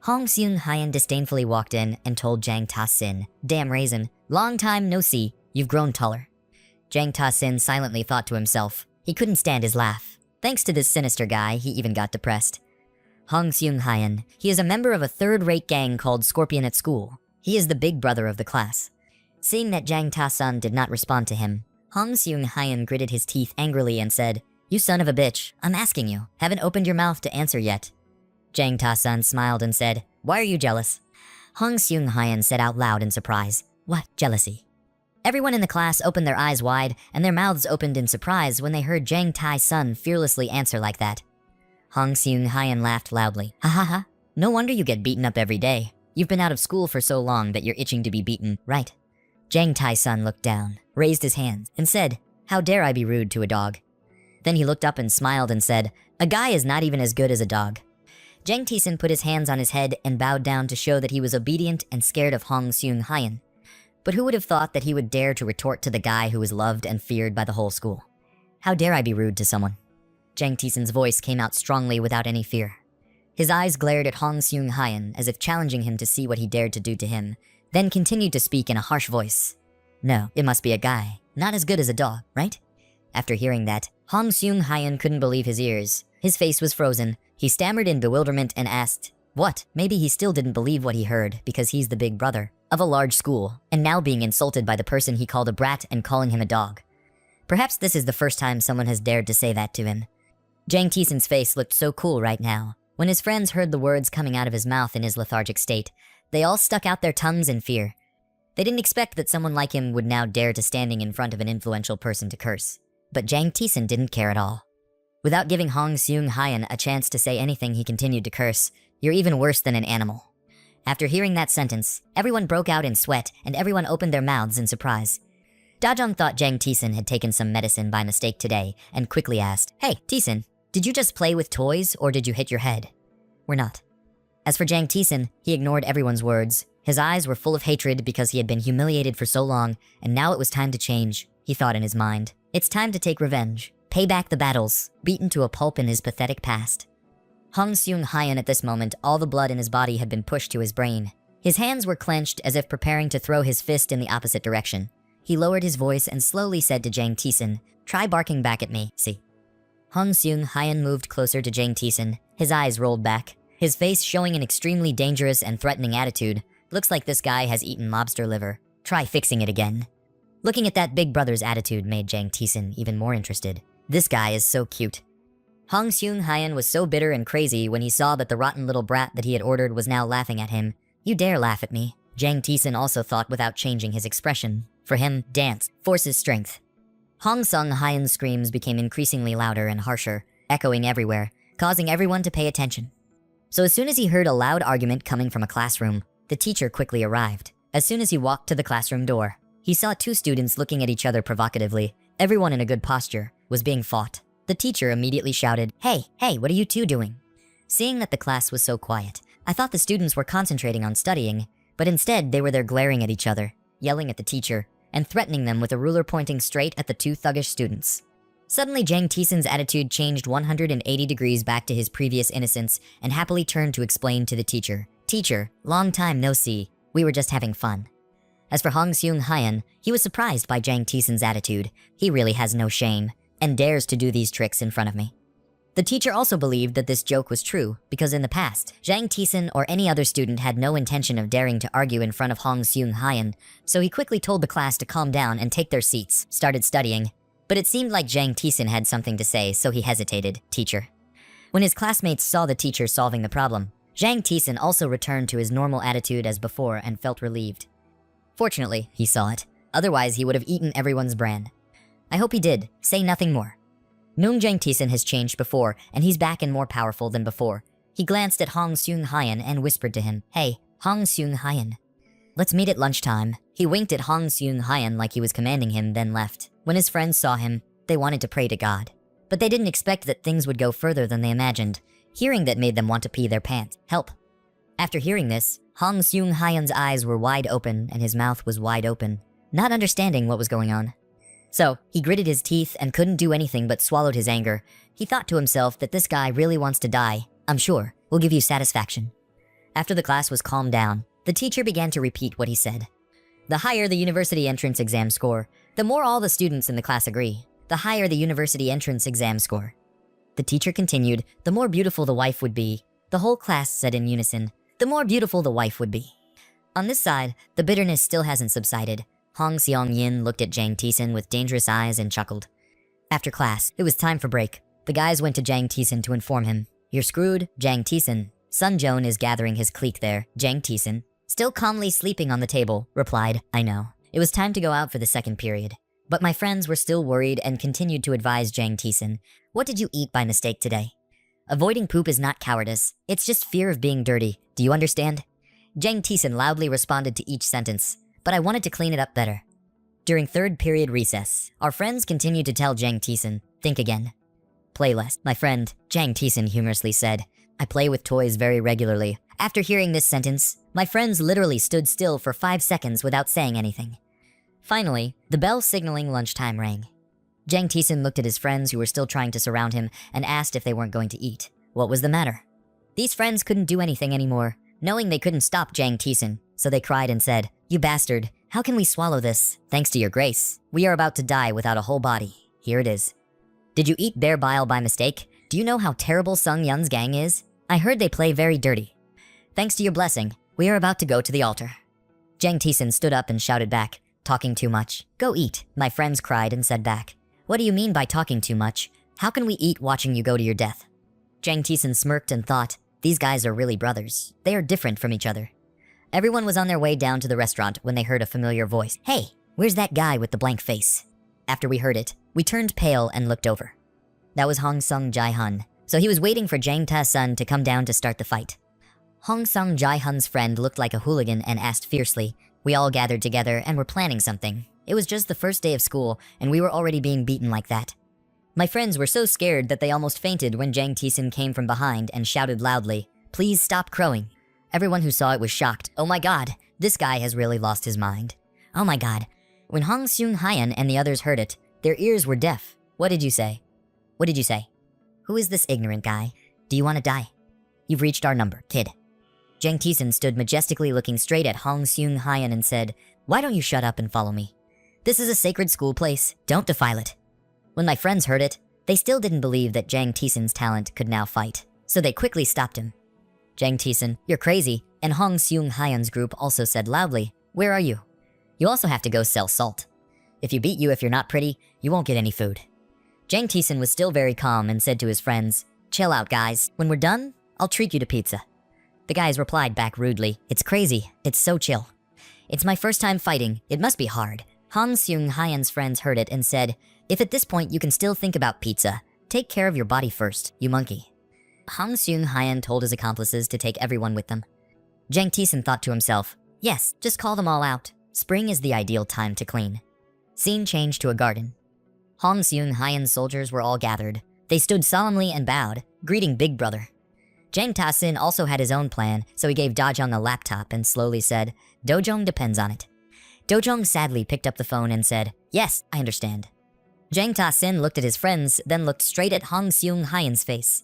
Hong Seung-hyeon disdainfully walked in and told Jang Ta-sin, damn raisin, long time no see, you've grown taller. Jang Ta-sin silently thought to himself, he couldn't stand his laugh. Thanks to this sinister guy, he even got depressed. Hong Seung-hyeon, he is a member of a third-rate gang called Scorpion at school. He is the big brother of the class. Seeing that Jang Ta-sun did not respond to him, Hong Seung-hyeon gritted his teeth angrily and said, you son of a bitch, I'm asking you, haven't opened your mouth to answer yet. Jang Ta-sun smiled and said, why are you jealous? Hong Seung-hyeon said out loud in surprise, what, jealousy? Everyone in the class opened their eyes wide and their mouths opened in surprise when they heard Jang Tai-sun fearlessly answer like that. Hong Seung-hyeon laughed loudly, ha ha ha, no wonder you get beaten up every day. You've been out of school for so long that you're itching to be beaten, right? Jang Tai-sun looked down, raised his hands, and said, how dare I be rude to a dog? Then he looked up and smiled and said, a guy is not even as good as a dog. Jang Taesun put his hands on his head and bowed down to show that he was obedient and scared of Hong Seung-hyeon. But who would have thought that he would dare to retort to the guy who was loved and feared by the whole school? How dare I be rude to someone? Jang Taesun's voice came out strongly without any fear. His eyes glared at Hong Seung-hyeon as if challenging him to see what he dared to do to him, then continued to speak in a harsh voice. No, it must be a guy, not as good as a dog, right? After hearing that, Hong Seung-hyeon couldn't believe his ears. His face was frozen. He stammered in bewilderment and asked, what? Maybe he still didn't believe what he heard because he's the big brother of a large school and now being insulted by the person he called a brat and calling him a dog. Perhaps this is the first time someone has dared to say that to him. Jang Taesun's face looked so cool right now. When his friends heard the words coming out of his mouth in his lethargic state, they all stuck out their tongues in fear. They didn't expect that someone like him would now dare to standing in front of an influential person to curse. But Jang Taesun didn't care at all. Without giving Hong Seung-hyeon a chance to say anything, he continued to curse, you're even worse than an animal. After hearing that sentence, everyone broke out in sweat and everyone opened their mouths in surprise. Da-jong thought Jang Taesun had taken some medicine by mistake today and quickly asked, hey, Taesun, did you just play with toys or did you hit your head? We're not. As for Jang Taesun, he ignored everyone's words. His eyes were full of hatred because he had been humiliated for so long, and now it was time to change, he thought in his mind. It's time to take revenge, pay back the battles, beaten to a pulp in his pathetic past. Hong Seung-hyeon at this moment, all the blood in his body had been pushed to his brain. His hands were clenched as if preparing to throw his fist in the opposite direction. He lowered his voice and slowly said to Jang Taesun, try barking back at me, see. Hong Seung-hyeon moved closer to Jang Taesun, his eyes rolled back, his face showing an extremely dangerous and threatening attitude. Looks like this guy has eaten lobster liver. Try fixing it again. Looking at that big brother's attitude made Jang Taesun even more interested. This guy is so cute. Hong Seung-hyeon was so bitter and crazy when he saw that the rotten little brat that he had ordered was now laughing at him. You dare laugh at me? Jang Taesun also thought without changing his expression. For him, dance forces strength. Hong Seung-hyeon's screams became increasingly louder and harsher, echoing everywhere, causing everyone to pay attention. So as soon as he heard a loud argument coming from a classroom, the teacher quickly arrived. As soon as he walked to the classroom door, he saw two students looking at each other provocatively. Everyone in a good posture was being fought. The teacher immediately shouted, hey, what are you two doing? Seeing that the class was so quiet, I thought the students were concentrating on studying, but instead they were there glaring at each other, yelling at the teacher, and threatening them with a ruler pointing straight at the two thuggish students. Suddenly, Jang Taesun's attitude changed 180 degrees back to his previous innocence and happily turned to explain to the teacher, teacher, long time no see, we were just having fun. As for Hong Seung-hyeon, he was surprised by Jang Taesun's attitude. He really has no shame, and dares to do these tricks in front of me. The teacher also believed that this joke was true, because in the past, Jang Taesun or any other student had no intention of daring to argue in front of Hong Seung-hyeon, so he quickly told the class to calm down and take their seats, started studying. But it seemed like Jang Taesun had something to say, so he hesitated, teacher. When his classmates saw the teacher solving the problem, Jang Taesun also returned to his normal attitude as before and felt relieved. Fortunately, he saw it. Otherwise, he would have eaten everyone's bran. I hope he did. Say nothing more. Noong Jang Tisen has changed before, and he's back and more powerful than before. He glanced at Hong Seung Hyan and whispered to him, "Hey, Hong Seung Hyan. Let's meet at lunchtime." He winked at Hong Seung Hyan like he was commanding him, then left. When his friends saw him, they wanted to pray to God. But they didn't expect that things would go further than they imagined. Hearing that made them want to pee their pants. Help. After hearing this, Hong Seung Hyan's eyes were wide open and his mouth was wide open, not understanding what was going on. So, he gritted his teeth and couldn't do anything but swallowed his anger. He thought to himself that this guy really wants to die. I'm sure, will give you satisfaction. After the class was calmed down, the teacher began to repeat what he said. The higher the university entrance exam score, the more all the students in the class agree. The higher the university entrance exam score. The teacher continued, the more beautiful the wife would be. The whole class said in unison, the more beautiful the wife would be. On this side, the bitterness still hasn't subsided. Hong Seong-yin looked at Jang Tisen with dangerous eyes and chuckled. After class, it was time for break. The guys went to Jang Tisen to inform him. You're screwed, Jang Tisen. Sun Joan is gathering his clique there. Jang Tisen, still calmly sleeping on the table, replied, I know. It was time to go out for the second period. But my friends were still worried and continued to advise Jang Tisen. What did you eat by mistake today? Avoiding poop is not cowardice. It's just fear of being dirty. Do you understand? Jang Tisen loudly responded to each sentence. But I wanted to clean it up better. During third period recess, our friends continued to tell Jang Tisen, think again. Play less, my friend, Jang Tisen humorously said. I play with toys very regularly. After hearing this sentence, my friends literally stood still for 5 seconds without saying anything. Finally, the bell signaling lunchtime rang. Jang Tisen looked at his friends who were still trying to surround him and asked if they weren't going to eat. What was the matter? These friends couldn't do anything anymore, knowing they couldn't stop Jang Tisen, so they cried and said, You bastard, how can we swallow this? Thanks to your grace, we are about to die without a whole body. Here it is. Did you eat bear bile by mistake? Do you know how terrible Sung Yun's gang is? I heard they play very dirty. Thanks to your blessing, we are about to go to the altar. Jang Tisen stood up and shouted back, talking too much. Go eat, my friends cried and said back. What do you mean by talking too much? How can we eat watching you go to your death? Jang Tisen smirked and thought, these guys are really brothers. They are different from each other. Everyone was on their way down to the restaurant when they heard a familiar voice. Hey, where's that guy with the blank face? After we heard it, we turned pale and looked over. That was Hong Sung Jae-hun, so he was waiting for Jang Ta-sun to come down to start the fight. Hong Sung Jae-hun's friend looked like a hooligan and asked fiercely. We all gathered together and were planning something. It was just the first day of school, and we were already being beaten like that. My friends were so scared that they almost fainted when Jang Tisen came from behind and shouted loudly, Please stop crowing. Everyone who saw it was shocked. Oh my god, this guy has really lost his mind. Oh my god. When Hong Seung Hyan and the others heard it, their ears were deaf. What did you say? What did you say? Who is this ignorant guy? Do you want to die? You've reached our number, kid. Jang Tisen stood majestically looking straight at Hong Seung Hyan and said, Why don't you shut up and follow me? This is a sacred school place. Don't defile it. When my friends heard it, they still didn't believe that Jang Tisen's talent could now fight, so they quickly stopped him. Jang Tisen, you're crazy, and Hong Seung Hyan's group also said loudly, Where are you? You also have to go sell salt. If you beat you if you're not pretty, you won't get any food. Jang Tisen was still very calm and said to his friends, Chill out, guys. When we're done, I'll treat you to pizza. The guys replied back rudely, It's crazy. It's so chill. It's my first time fighting. It must be hard. Hong Seung Hyan's friends heard it and said, If at this point you can still think about pizza, take care of your body first, you monkey. Hong Seung Hyan told his accomplices to take everyone with them. Jang Tisen thought to himself, Yes, just call them all out. Spring is the ideal time to clean. Scene changed to a garden. Hong Seung Hyan's soldiers were all gathered. They stood solemnly and bowed, greeting Big Brother. Jang Ta-sin also had his own plan, so he gave Dojong a laptop and slowly said, Dojong depends on it. Dojong sadly picked up the phone and said, Yes, I understand. Jang Ta-sin looked at his friends, then looked straight at Hong Seung Hyan's face.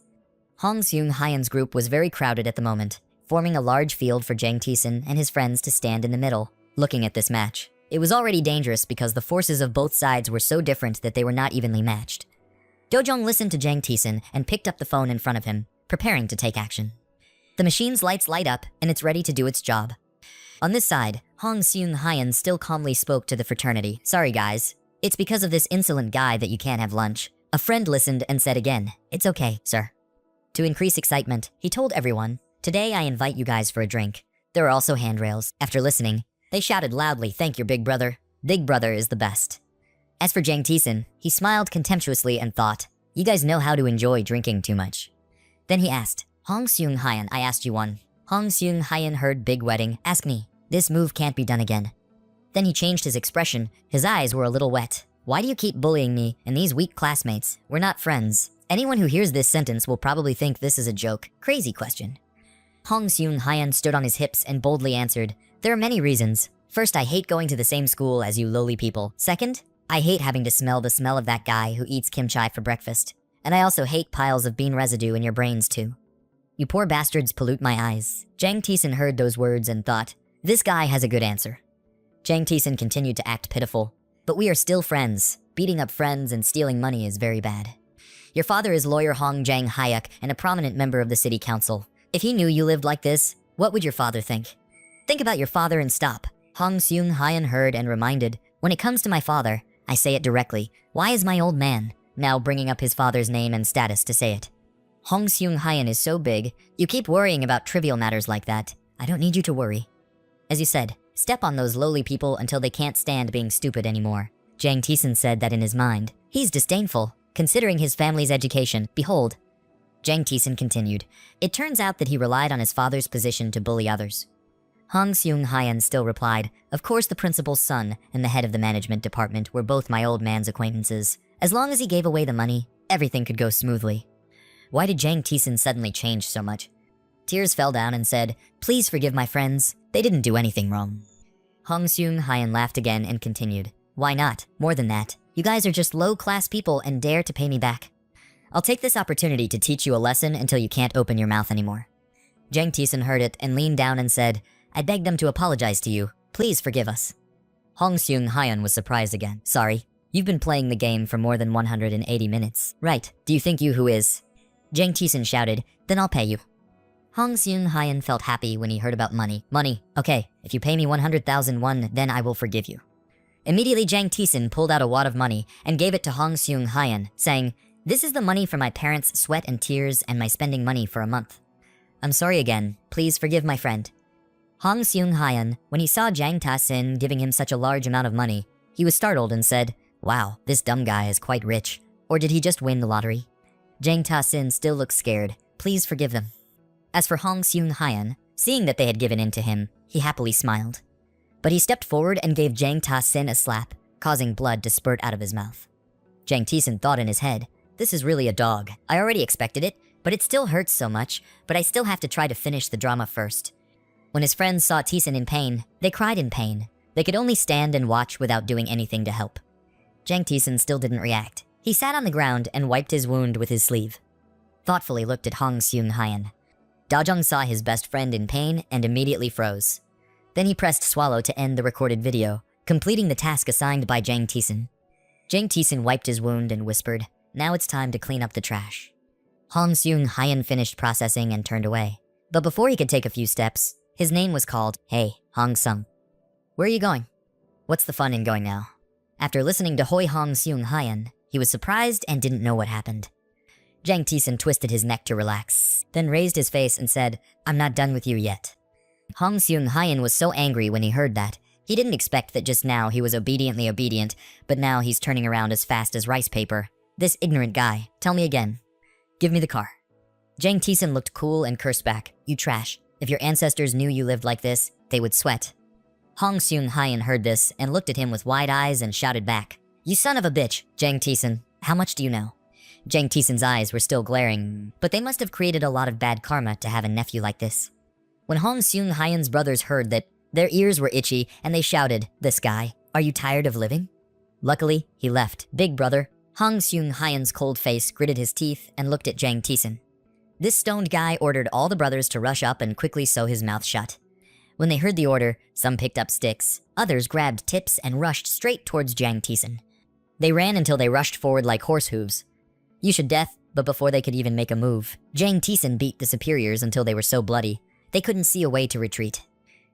Hong Seung Hyan's group was very crowded at the moment, forming a large field for Jang Tisen and his friends to stand in the middle, looking at this match. It was already dangerous because the forces of both sides were so different that they were not evenly matched. Dojong listened to Jang Tisen and picked up the phone in front of him, preparing to take action. The machine's lights light up and it's ready to do its job. On this side, Hong Seung Hyan still calmly spoke to the fraternity. Sorry guys, it's because of this insolent guy that you can't have lunch. A friend listened and said again, It's okay, sir. To increase excitement, he told everyone, Today I invite you guys for a drink. There are also handrails. After listening, they shouted loudly, Thank you, Big Brother. Big Brother is the best. As for Jang Taesin, he smiled contemptuously and thought, you guys know how to enjoy drinking too much. Then he asked, Hong Seung Hyan, I asked you one. Hong Seung Hyan heard big wedding, ask me. This move can't be done again. Then he changed his expression. His eyes were a little wet. Why do you keep bullying me and these weak classmates? We're not friends. Anyone who hears this sentence will probably think this is a joke. Crazy question. Hong Seung Hyan stood on his hips and boldly answered, there are many reasons. First, I hate going to the same school as you lowly people. Second, I hate having to smell the smell of that guy who eats kimchi for breakfast. And I also hate piles of bean residue in your brains too. You poor bastards pollute my eyes. Jang Taesin heard those words and thought, this guy has a good answer. Jang Taesin continued to act pitiful. But we are still friends. Beating up friends and stealing money is very bad. Your father is lawyer Hong Jang Hyuk and a prominent member of the city council. If he knew you lived like this, what would your father think? Think about your father and stop. Hong Seung Hyan heard and reminded, when it comes to my father, I say it directly. Why is my old man now bringing up his father's name and status to say it? Hong Seung Hyan is so big, you keep worrying about trivial matters like that. I don't need you to worry. As you said, step on those lowly people until they can't stand being stupid anymore. Jang Taesin said that in his mind. He's disdainful, considering his family's education. Behold. Jang Taesin continued. It turns out that he relied on his father's position to bully others. Hong Seung Hyan still replied, of course the principal's son and the head of the management department were both my old man's acquaintances. As long as he gave away the money, everything could go smoothly. Why did Jang Taesin suddenly change so much? Tears fell down and said, please forgive my friends. They didn't do anything wrong. Hong Seung Hyan laughed again and continued, why not? More than that, you guys are just low-class people and dare to pay me back. I'll take this opportunity to teach you a lesson until you can't open your mouth anymore. Jang Taesin heard it and leaned down and said, I beg them to apologize to you. Please forgive us. Hong Seung Hyan was surprised again. Sorry, you've been playing the game for more than 180 minutes. Right, do you think you who is? Jang Taesin shouted, then I'll pay you. Hong Seung Hyan felt happy when he heard about money. Money, okay, if you pay me 100,000 won, then I will forgive you. Immediately Jang Taesin pulled out a wad of money and gave it to Hong Seung Hyan, saying, this is the money for my parents' sweat and tears and my spending money for a month. I'm sorry again, please forgive my friend. Hong Seung Hyan, when he saw Jang Taesin giving him such a large amount of money, he was startled and said, wow, this dumb guy is quite rich. Or did he just win the lottery? Jang Taesin still looked scared. Please forgive them. As for Hong Seung Hyan, seeing that they had given in to him, he happily smiled. But he stepped forward and gave Jang Taesin a slap, causing blood to spurt out of his mouth. Jang Taesin thought in his head, this is really a dog. I already expected it, but it still hurts so much, but I still have to try to finish the drama first. When his friends saw Taesin in pain, they cried in pain. They could only stand and watch without doing anything to help. Jang Taesin still didn't react. He sat on the ground and wiped his wound with his sleeve. Thoughtfully looked at Hong Seung Hyan. Dajong saw his best friend in pain and immediately froze. Then he pressed swallow to end the recorded video, completing the task assigned by Jang Taesin. Jang Taesin wiped his wound and whispered, now it's time to clean up the trash. Hong Seung Hyan finished processing and turned away. But before he could take a few steps, his name was called, hey, Hong Sung. Where are you going? What's the fun in going now? After listening to Hoi Hong Seung Hyan, he was surprised and didn't know what happened. Jang Taesin twisted his neck to relax, then raised his face and said, I'm not done with you yet. Hong Seung Hyan was so angry when he heard that. He didn't expect that just now he was obediently obedient, but now he's turning around as fast as rice paper. This ignorant guy, tell me again. Give me the car. Jang Taesin looked cool and cursed back, you trash. If your ancestors knew you lived like this, they would sweat. Hong Seung Hyan heard this and looked at him with wide eyes and shouted back, you son of a bitch, Jang Taesin, how much do you know? Jang Taesin's eyes were still glaring, but they must have created a lot of bad karma to have a nephew like this. When Hong Seung Hyan's brothers heard that, their ears were itchy and they shouted, this guy, are you tired of living? Luckily, he left. Big brother, Hong Seung Hyan's cold face gritted his teeth and looked at Jang Taesin. This stoned guy ordered all the brothers to rush up and quickly sew his mouth shut. When they heard the order, some picked up sticks, others grabbed tips and rushed straight towards Jang Taesin. They ran until they rushed forward like horse hooves. You should death, but before they could even make a move, Jang Taesin beat the superiors until they were so bloody, they couldn't see a way to retreat.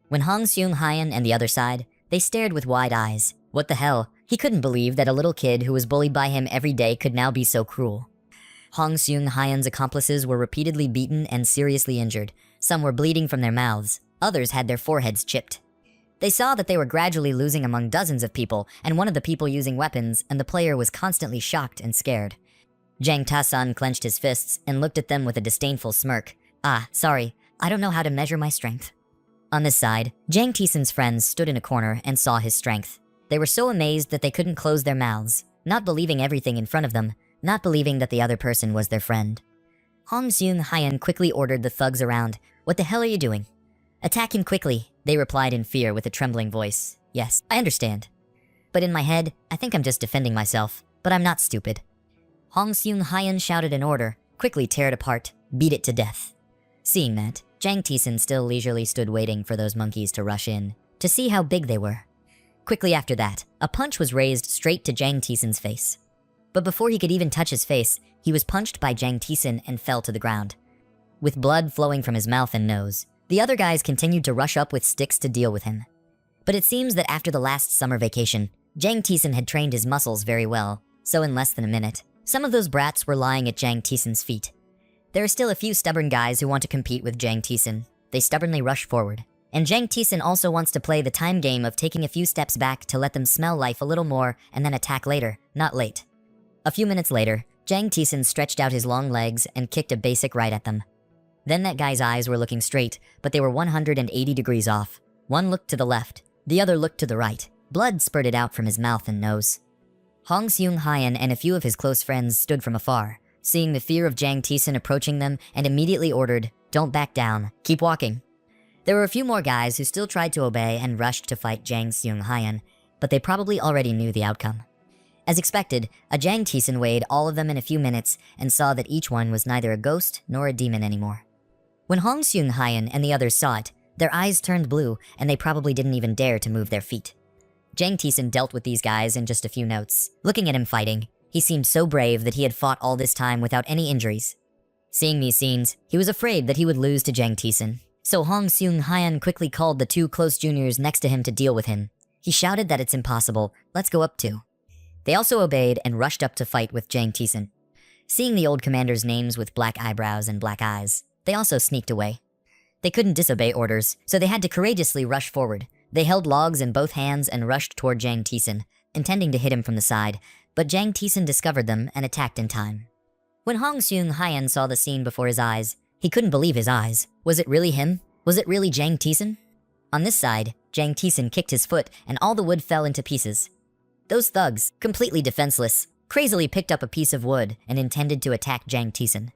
When Hong Seung Hyan and the other side, they stared with wide eyes. What the hell? He couldn't believe that a little kid who was bullied by him every day could now be so cruel. Hong Seung Hyan's accomplices were repeatedly beaten and seriously injured. Some were bleeding from their mouths. Others had their foreheads chipped. They saw that they were gradually losing among dozens of people, and one of the people using weapons, and the player was constantly shocked and scared. Jang Ta-sun clenched his fists and looked at them with a disdainful smirk. "Ah, sorry, I don't know how to measure my strength." On this side, Jang Ti-sun's friends stood in a corner and saw his strength. They were so amazed that they couldn't close their mouths, not believing everything in front of them, not believing that the other person was their friend. Hong Seung-hyeon quickly ordered the thugs around. "What the hell are you doing?" "Attack him quickly," they replied in fear with a trembling voice. "Yes, I understand. But in my head, I think I'm just defending myself, but I'm not stupid." Hong Seung-hyeon shouted an order, "Quickly tear it apart, beat it to death." Seeing that, Jang Ti-sun still leisurely stood waiting for those monkeys to rush in, to see how big they were. Quickly after that, a punch was raised straight to Jang Ti-sun's face. But before he could even touch his face, he was punched by Jang Ti-sun and fell to the ground. With blood flowing from his mouth and nose, the other guys continued to rush up with sticks to deal with him. But it seems that after the last summer vacation, Jang Ti-sun had trained his muscles very well, so in less than a minute, some of those brats were lying at Jang Ti-sun's feet. There are still a few stubborn guys who want to compete with Jang Ti-sun. They stubbornly rush forward. And Jang Ti-sun also wants to play the time game of taking a few steps back to let them smell life a little more and then attack later, not late. A few minutes later, Jang Ti-sun stretched out his long legs and kicked a basic right at them. Then that guy's eyes were looking straight, but they were 180 degrees off. One looked to the left, the other looked to the right. Blood spurted out from his mouth and nose. Hong Seung-hyeon and a few of his close friends stood from afar, seeing the fear of Jang Ti-sun approaching them, and immediately ordered, "Don't back down, keep walking." There were a few more guys who still tried to obey and rushed to fight Jang Seung-hyeon, but they probably already knew the outcome. As expected, a Jang Ti-sun weighed all of them in a few minutes and saw that each one was neither a ghost nor a demon anymore. When Hong Seung-hyeon and the others saw it, their eyes turned blue and they probably didn't even dare to move their feet. Jang Ti-sun dealt with these guys in just a few notes. Looking at him fighting, he seemed so brave that he had fought all this time without any injuries. Seeing these scenes, he was afraid that he would lose to Jang Ti-sun. So Hong Seung-hyeon quickly called the two close juniors next to him to deal with him. He shouted that it's impossible, "Let's go up too." They also obeyed and rushed up to fight with Jang Ti-sun. Seeing the old commander's names with black eyebrows and black eyes, they also sneaked away. They couldn't disobey orders, so they had to courageously rush forward. They held logs in both hands and rushed toward Jang Ti-sun, intending to hit him from the side, but Jang Ti-sun discovered them and attacked in time. When Hong Seung-hyeon saw the scene before his eyes, he couldn't believe his eyes. Was it really him? Was it really Jang Ti-sun? On this side, Jang Ti-sun kicked his foot and all the wood fell into pieces. Those thugs, completely defenseless, crazily picked up a piece of wood and intended to attack Jang Ti-sun.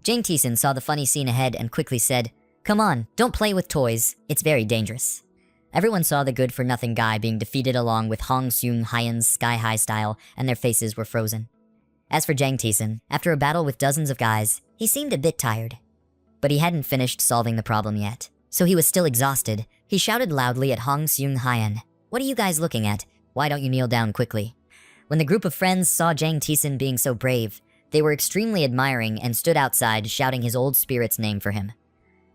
Jang Ti-sun saw the funny scene ahead and quickly said, "Come on, don't play with toys. It's very dangerous." Everyone saw the good-for-nothing guy being defeated along with Hong Seung-hyeon's sky-high style, and their faces were frozen. As for Jang Ti-sun, after a battle with dozens of guys, he seemed a bit tired. But he hadn't finished solving the problem yet, so he was still exhausted. He shouted loudly at Hong Seung-hyeon, "What are you guys looking at? Why don't you kneel down quickly?" When the group of friends saw Jang Ti-sun being so brave, they were extremely admiring and stood outside shouting his old spirit's name for him.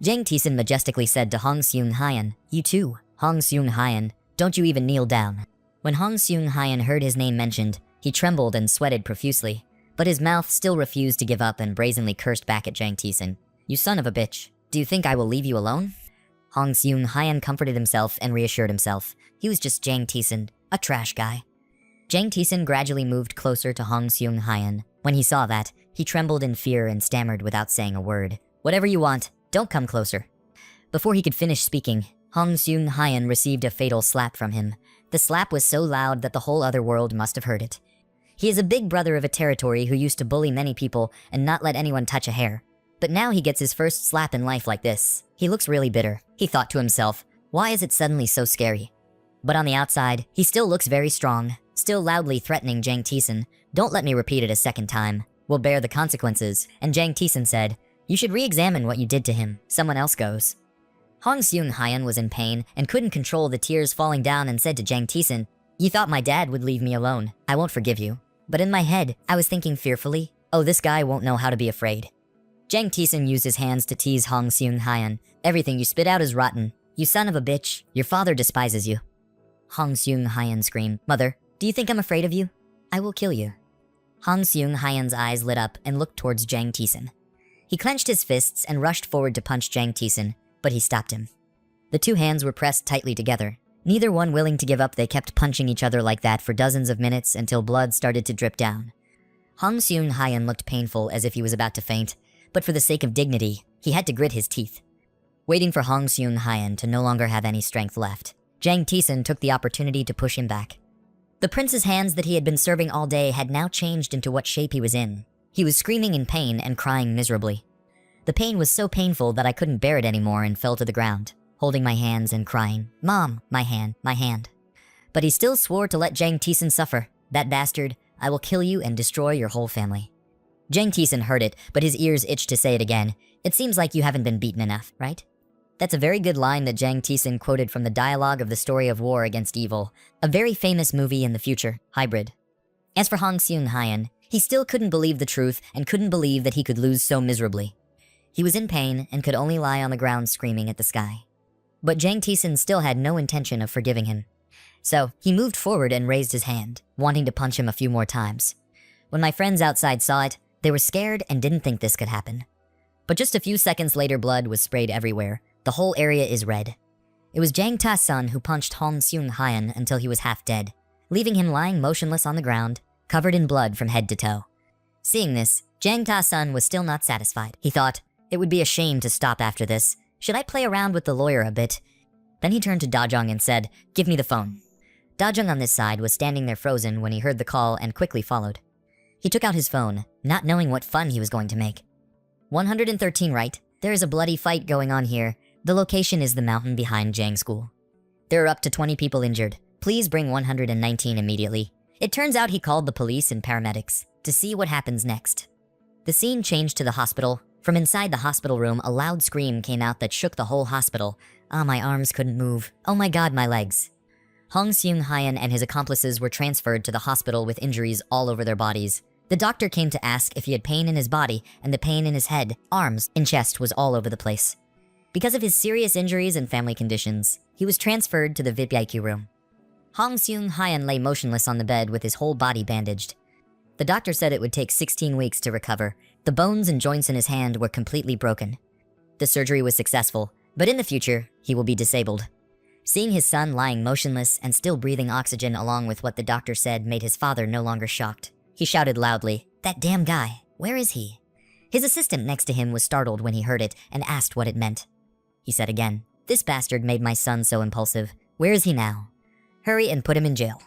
Jang Ti-sun majestically said to Hong Seung-hyeon, "You too, Hong Seung-hyeon, don't you even kneel down." When Hong Seung-hyeon heard his name mentioned, he trembled and sweated profusely, but his mouth still refused to give up and brazenly cursed back at Jang Ti-sun. "You son of a bitch, do you think I will leave you alone?" Hong Seung-hyeon comforted himself and reassured himself. He was just Jang Ti-sun, a trash guy. Jang Ti-sun gradually moved closer to Hong Seung-hyeon. When he saw that, he trembled in fear and stammered without saying a word. "Whatever you want, don't come closer." Before he could finish speaking, Hong Seung-hyeon received a fatal slap from him. The slap was so loud that the whole other world must have heard it. He is a big brother of a territory who used to bully many people and not let anyone touch a hair. But now he gets his first slap in life like this. He looks really bitter. He thought to himself, "Why is it suddenly so scary?" But on the outside, he still looks very strong, still loudly threatening Jang Ti-sun. "Don't let me repeat it a second time. We'll bear the consequences." And Jang Ti-sun said, "You should re-examine what you did to him. Someone else goes." Hong Seung-hyeon was in pain and couldn't control the tears falling down and said to Jang Ti-sun, "You thought my dad would leave me alone. I won't forgive you." But in my head, I was thinking fearfully, "Oh, this guy won't know how to be afraid." Jang Ti-sun used his hands to tease Hong Seung-hyeon. "Everything you spit out is rotten. You son of a bitch. Your father despises you." Hong Seung-hyeon screamed, "Mother, do you think I'm afraid of you? I will kill you." Hong Seung-hyeon's eyes lit up and looked towards Jang Ti-sun. He clenched his fists and rushed forward to punch Jang Ti-sun, but he stopped him. The two hands were pressed tightly together. Neither one willing to give up, they kept punching each other like that for dozens of minutes until blood started to drip down. Hong Seung-hayan looked painful as if he was about to faint, but for the sake of dignity, he had to grit his teeth. Waiting for Hong Seung-hayan to no longer have any strength left, Jang Tae-sun took the opportunity to push him back. The prince's hands that he had been serving all day had now changed into what shape he was in. He was screaming in pain and crying miserably. The pain was so painful that I couldn't bear it anymore and fell to the ground, holding my hands and crying, "Mom, my hand, my hand." But he still swore to let Jang Tae-sun suffer. "That bastard, I will kill you and destroy your whole family." Jang Tae-sun heard it, but his ears itched to say it again. "It seems like you haven't been beaten enough, right?" That's a very good line that Jang Tae-sun quoted from the dialogue of The Story of War Against Evil, a very famous movie in the future, Hybrid. As for Hong Seung-hayan, he still couldn't believe the truth and couldn't believe that he could lose so miserably. He was in pain and could only lie on the ground screaming at the sky. But Jang Tae-sun still had no intention of forgiving him. So, he moved forward and raised his hand, wanting to punch him a few more times. When my friends outside saw it, they were scared and didn't think this could happen. But just a few seconds later, blood was sprayed everywhere. The whole area is red. It was Jang Tae-sun who punched Hong Seung-hayan until he was half dead, leaving him lying motionless on the ground, covered in blood from head to toe. Seeing this, Jang Tae-sun was still not satisfied. He thought, it would be a shame to stop after this. Should I play around with the lawyer a bit? Then he turned to Da-jung and said, "Give me the phone." Da-jung on this side was standing there frozen when he heard the call and quickly followed. He took out his phone, not knowing what fun he was going to make. 113, right? There is a bloody fight going on here. The location is the mountain behind Jang School. There are up to 20 people injured. Please bring 119 immediately. It turns out he called the police and paramedics to see what happens next. The scene changed to the hospital. From inside the hospital room, a loud scream came out that shook the whole hospital. My arms couldn't move. Oh my god, my legs. Hong Seung-hayan and his accomplices were transferred to the hospital with injuries all over their bodies. The doctor came to ask if he had pain in his body, and the pain in his head, arms, and chest was all over the place. Because of his serious injuries and family conditions, he was transferred to the VIP room. Hong Seung-hayan lay motionless on the bed with his whole body bandaged. The doctor said it would take 16 weeks to recover. The bones and joints in his hand were completely broken. The surgery was successful, but in the future, he will be disabled. Seeing his son lying motionless and still breathing oxygen along with what the doctor said made his father no longer shocked. He shouted loudly, "That damn guy, where is he?" His assistant next to him was startled when he heard it and asked what it meant. He said again, "This bastard made my son so impulsive. Where is he now? Hurry and put him in jail."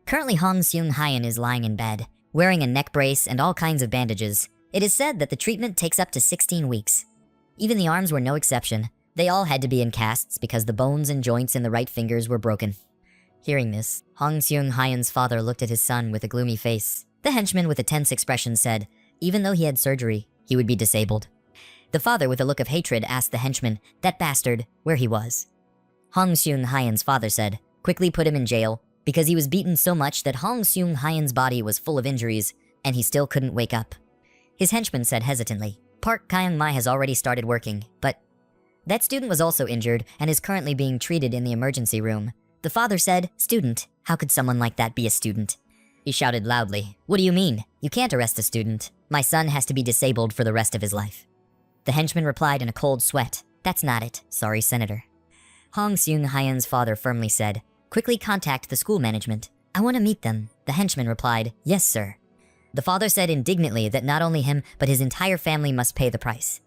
Currently, Hong Seung-hayan is lying in bed, wearing a neck brace and all kinds of bandages. It is said that the treatment takes up to 16 weeks. Even the arms were no exception. They all had to be in casts because the bones and joints in the right fingers were broken. Hearing this, Hong Seung-hayan's father looked at his son with a gloomy face. The henchman with a tense expression said, even though he had surgery, he would be disabled. The father with a look of hatred asked the henchman, that bastard, where he was. Hong Seung-hayan's father said, quickly put him in jail, because he was beaten so much that Hong Seung-hayan's body was full of injuries, and he still couldn't wake up. His henchman said hesitantly, Park Kyung-mai has already started working, but that student was also injured and is currently being treated in the emergency room. The father said, student, how could someone like that be a student? He shouted loudly, what do you mean? You can't arrest a student. My son has to be disabled for the rest of his life. The henchman replied in a cold sweat, that's not it, sorry, Senator. Hong Seung-hayan's father firmly said, quickly contact the school management. I want to meet them. The henchman replied, yes, sir. The father said indignantly that not only him, but his entire family must pay the price.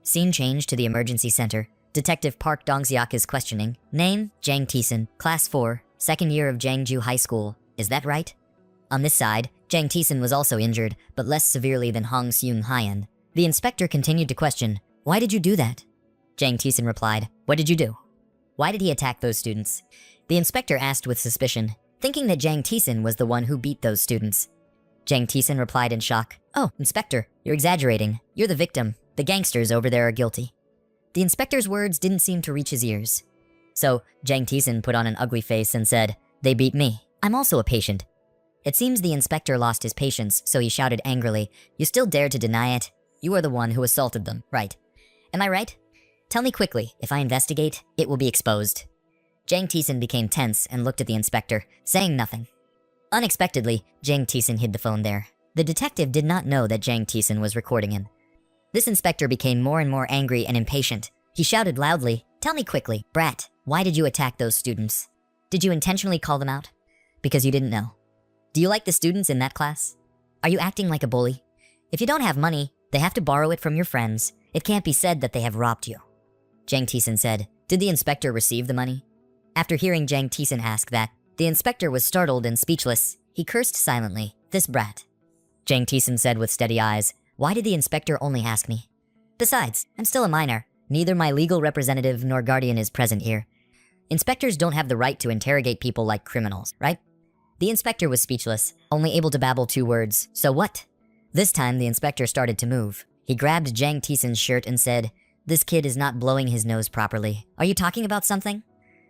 Scene changed to the emergency center. Detective Park Dong-seok is questioning. Name, Jang Tae-sun, Class 4, second year of Jangju High School. Is that right? On this side, Jang Tae-sun was also injured, but less severely than Hong Seung-hayan. The inspector continued to question, why did you do that? Jang Tae-sun replied, what did you do? Why did he attack those students? The inspector asked with suspicion, thinking that Jang Tae-sun was the one who beat those students. Jang Tae-sun replied in shock, oh, Inspector, you're exaggerating. You're the victim. The gangsters over there are guilty. The inspector's words didn't seem to reach his ears. So, Jang Tae-sun put on an ugly face and said, they beat me. I'm also a patient. It seems the inspector lost his patience, so he shouted angrily, you still dare to deny it? You are the one who assaulted them, right? Am I right? Tell me quickly, if I investigate, it will be exposed. Jang Tae-sun became tense and looked at the inspector, saying nothing. Unexpectedly, Jang Tae-sun hid the phone there. The detective did not know that Jang Tae-sun was recording him. This inspector became more and more angry and impatient. He shouted loudly, tell me quickly, brat, why did you attack those students? Did you intentionally call them out? Because you didn't know. Do you like the students in that class? Are you acting like a bully? If you don't have money, they have to borrow it from your friends. It can't be said that they have robbed you. Jang Taesin said, did the inspector receive the money? After hearing Jang Taesin ask that, the inspector was startled and speechless. He cursed silently. This brat. Jang Taesin said with steady eyes, why did the inspector only ask me? Besides, I'm still a minor. Neither my legal representative nor guardian is present here. Inspectors don't have the right to interrogate people like criminals, right? The inspector was speechless, only able to babble 2 words, so what? This time, the inspector started to move. He grabbed Jang Taesin's shirt and said, this kid is not blowing his nose properly. Are you talking about something?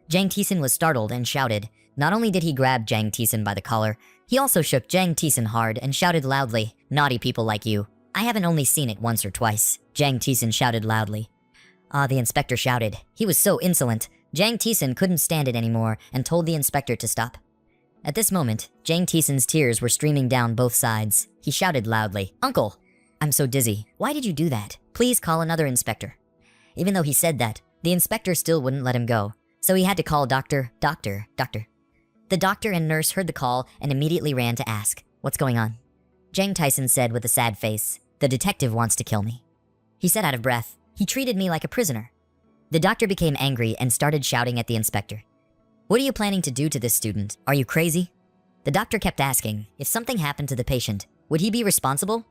Jang Taesin was startled and shouted. Not only did he grab Jang Taesin by the collar, he also shook Jang Taesin hard and shouted loudly, naughty people like you. I haven't only seen it once or twice. Jang Taesin shouted loudly. The inspector shouted. He was so insolent. Jang Taesin couldn't stand it anymore and told the inspector to stop. At this moment, Jang Taesin's tears were streaming down both sides. He shouted loudly, Uncle, I'm so dizzy. Why did you do that? Please call another inspector. Even though he said that, the inspector still wouldn't let him go. So he had to call doctor. The doctor and nurse heard the call and immediately ran to ask, what's going on? Jang Taesin said with a sad face, the detective wants to kill me. He said out of breath, he treated me like a prisoner. The doctor became angry and started shouting at the inspector. What are you planning to do to this student? Are you crazy? The doctor kept asking, if something happened to the patient, would he be responsible?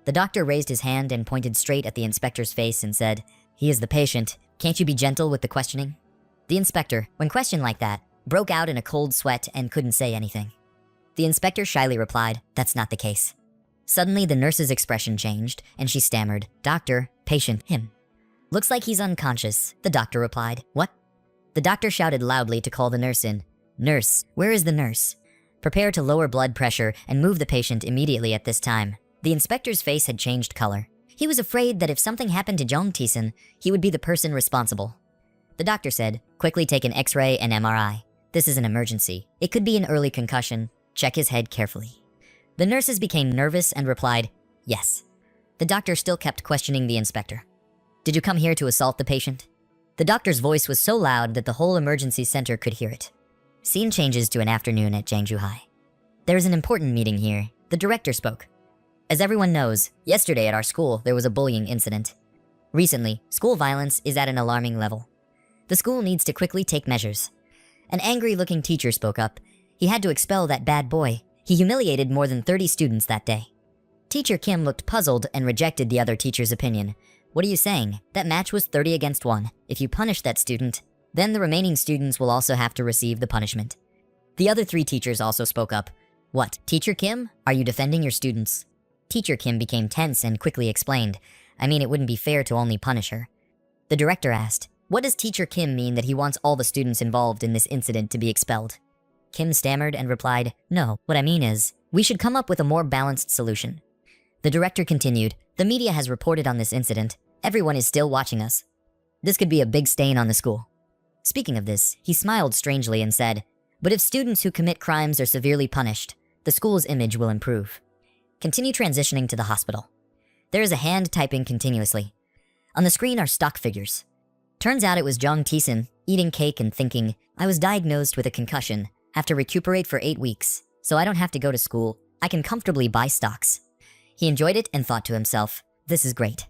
The doctor raised his hand and pointed straight at the inspector's face and said, he is the patient. Can't you be gentle with the questioning? The inspector, when questioned like that, broke out in a cold sweat and couldn't say anything. The inspector shyly replied, that's not the case. Suddenly, the nurse's expression changed, and she stammered, doctor, patient, him. Looks like he's unconscious, the doctor replied. What? The doctor shouted loudly to call the nurse in. Nurse, where is the nurse? Prepare to lower blood pressure and move the patient immediately at this time. The inspector's face had changed color. He was afraid that if something happened to Jang Taesin, he would be the person responsible. The doctor said, quickly take an X-ray and MRI. This is an emergency. It could be an early concussion. Check his head carefully. The nurses became nervous and replied, yes. The doctor still kept questioning the inspector. Did you come here to assault the patient? The doctor's voice was so loud that the whole emergency center could hear it. Scene changes to an afternoon at Jangju High. There is an important meeting here. The director spoke. As everyone knows, yesterday at our school there was a bullying incident. Recently, school violence is at an alarming level. The school needs to quickly take measures. An angry-looking teacher spoke up. He had to expel that bad boy. He humiliated more than 30 students that day. Teacher Kim looked puzzled and rejected the other teacher's opinion. What are you saying? That match was 30 against 1. If you punish that student, then the remaining students will also have to receive the punishment. The other 3 teachers also spoke up. What, Teacher Kim? Are you defending your students? Teacher Kim became tense and quickly explained. I mean, it wouldn't be fair to only punish her. The director asked, what does Teacher Kim mean that he wants all the students involved in this incident to be expelled? Kim stammered and replied, no, what I mean is, we should come up with a more balanced solution. The director continued, the media has reported on this incident. Everyone is still watching us. This could be a big stain on the school. Speaking of this, he smiled strangely and said, but if students who commit crimes are severely punished, the school's image will improve. Continue transitioning to the hospital. There is a hand typing continuously. On the screen are stock figures. Turns out it was Jang Taesin, eating cake and thinking, I was diagnosed with a concussion, have to recuperate for 8 weeks, so I don't have to go to school. I can comfortably buy stocks. He enjoyed it and thought to himself, this is great.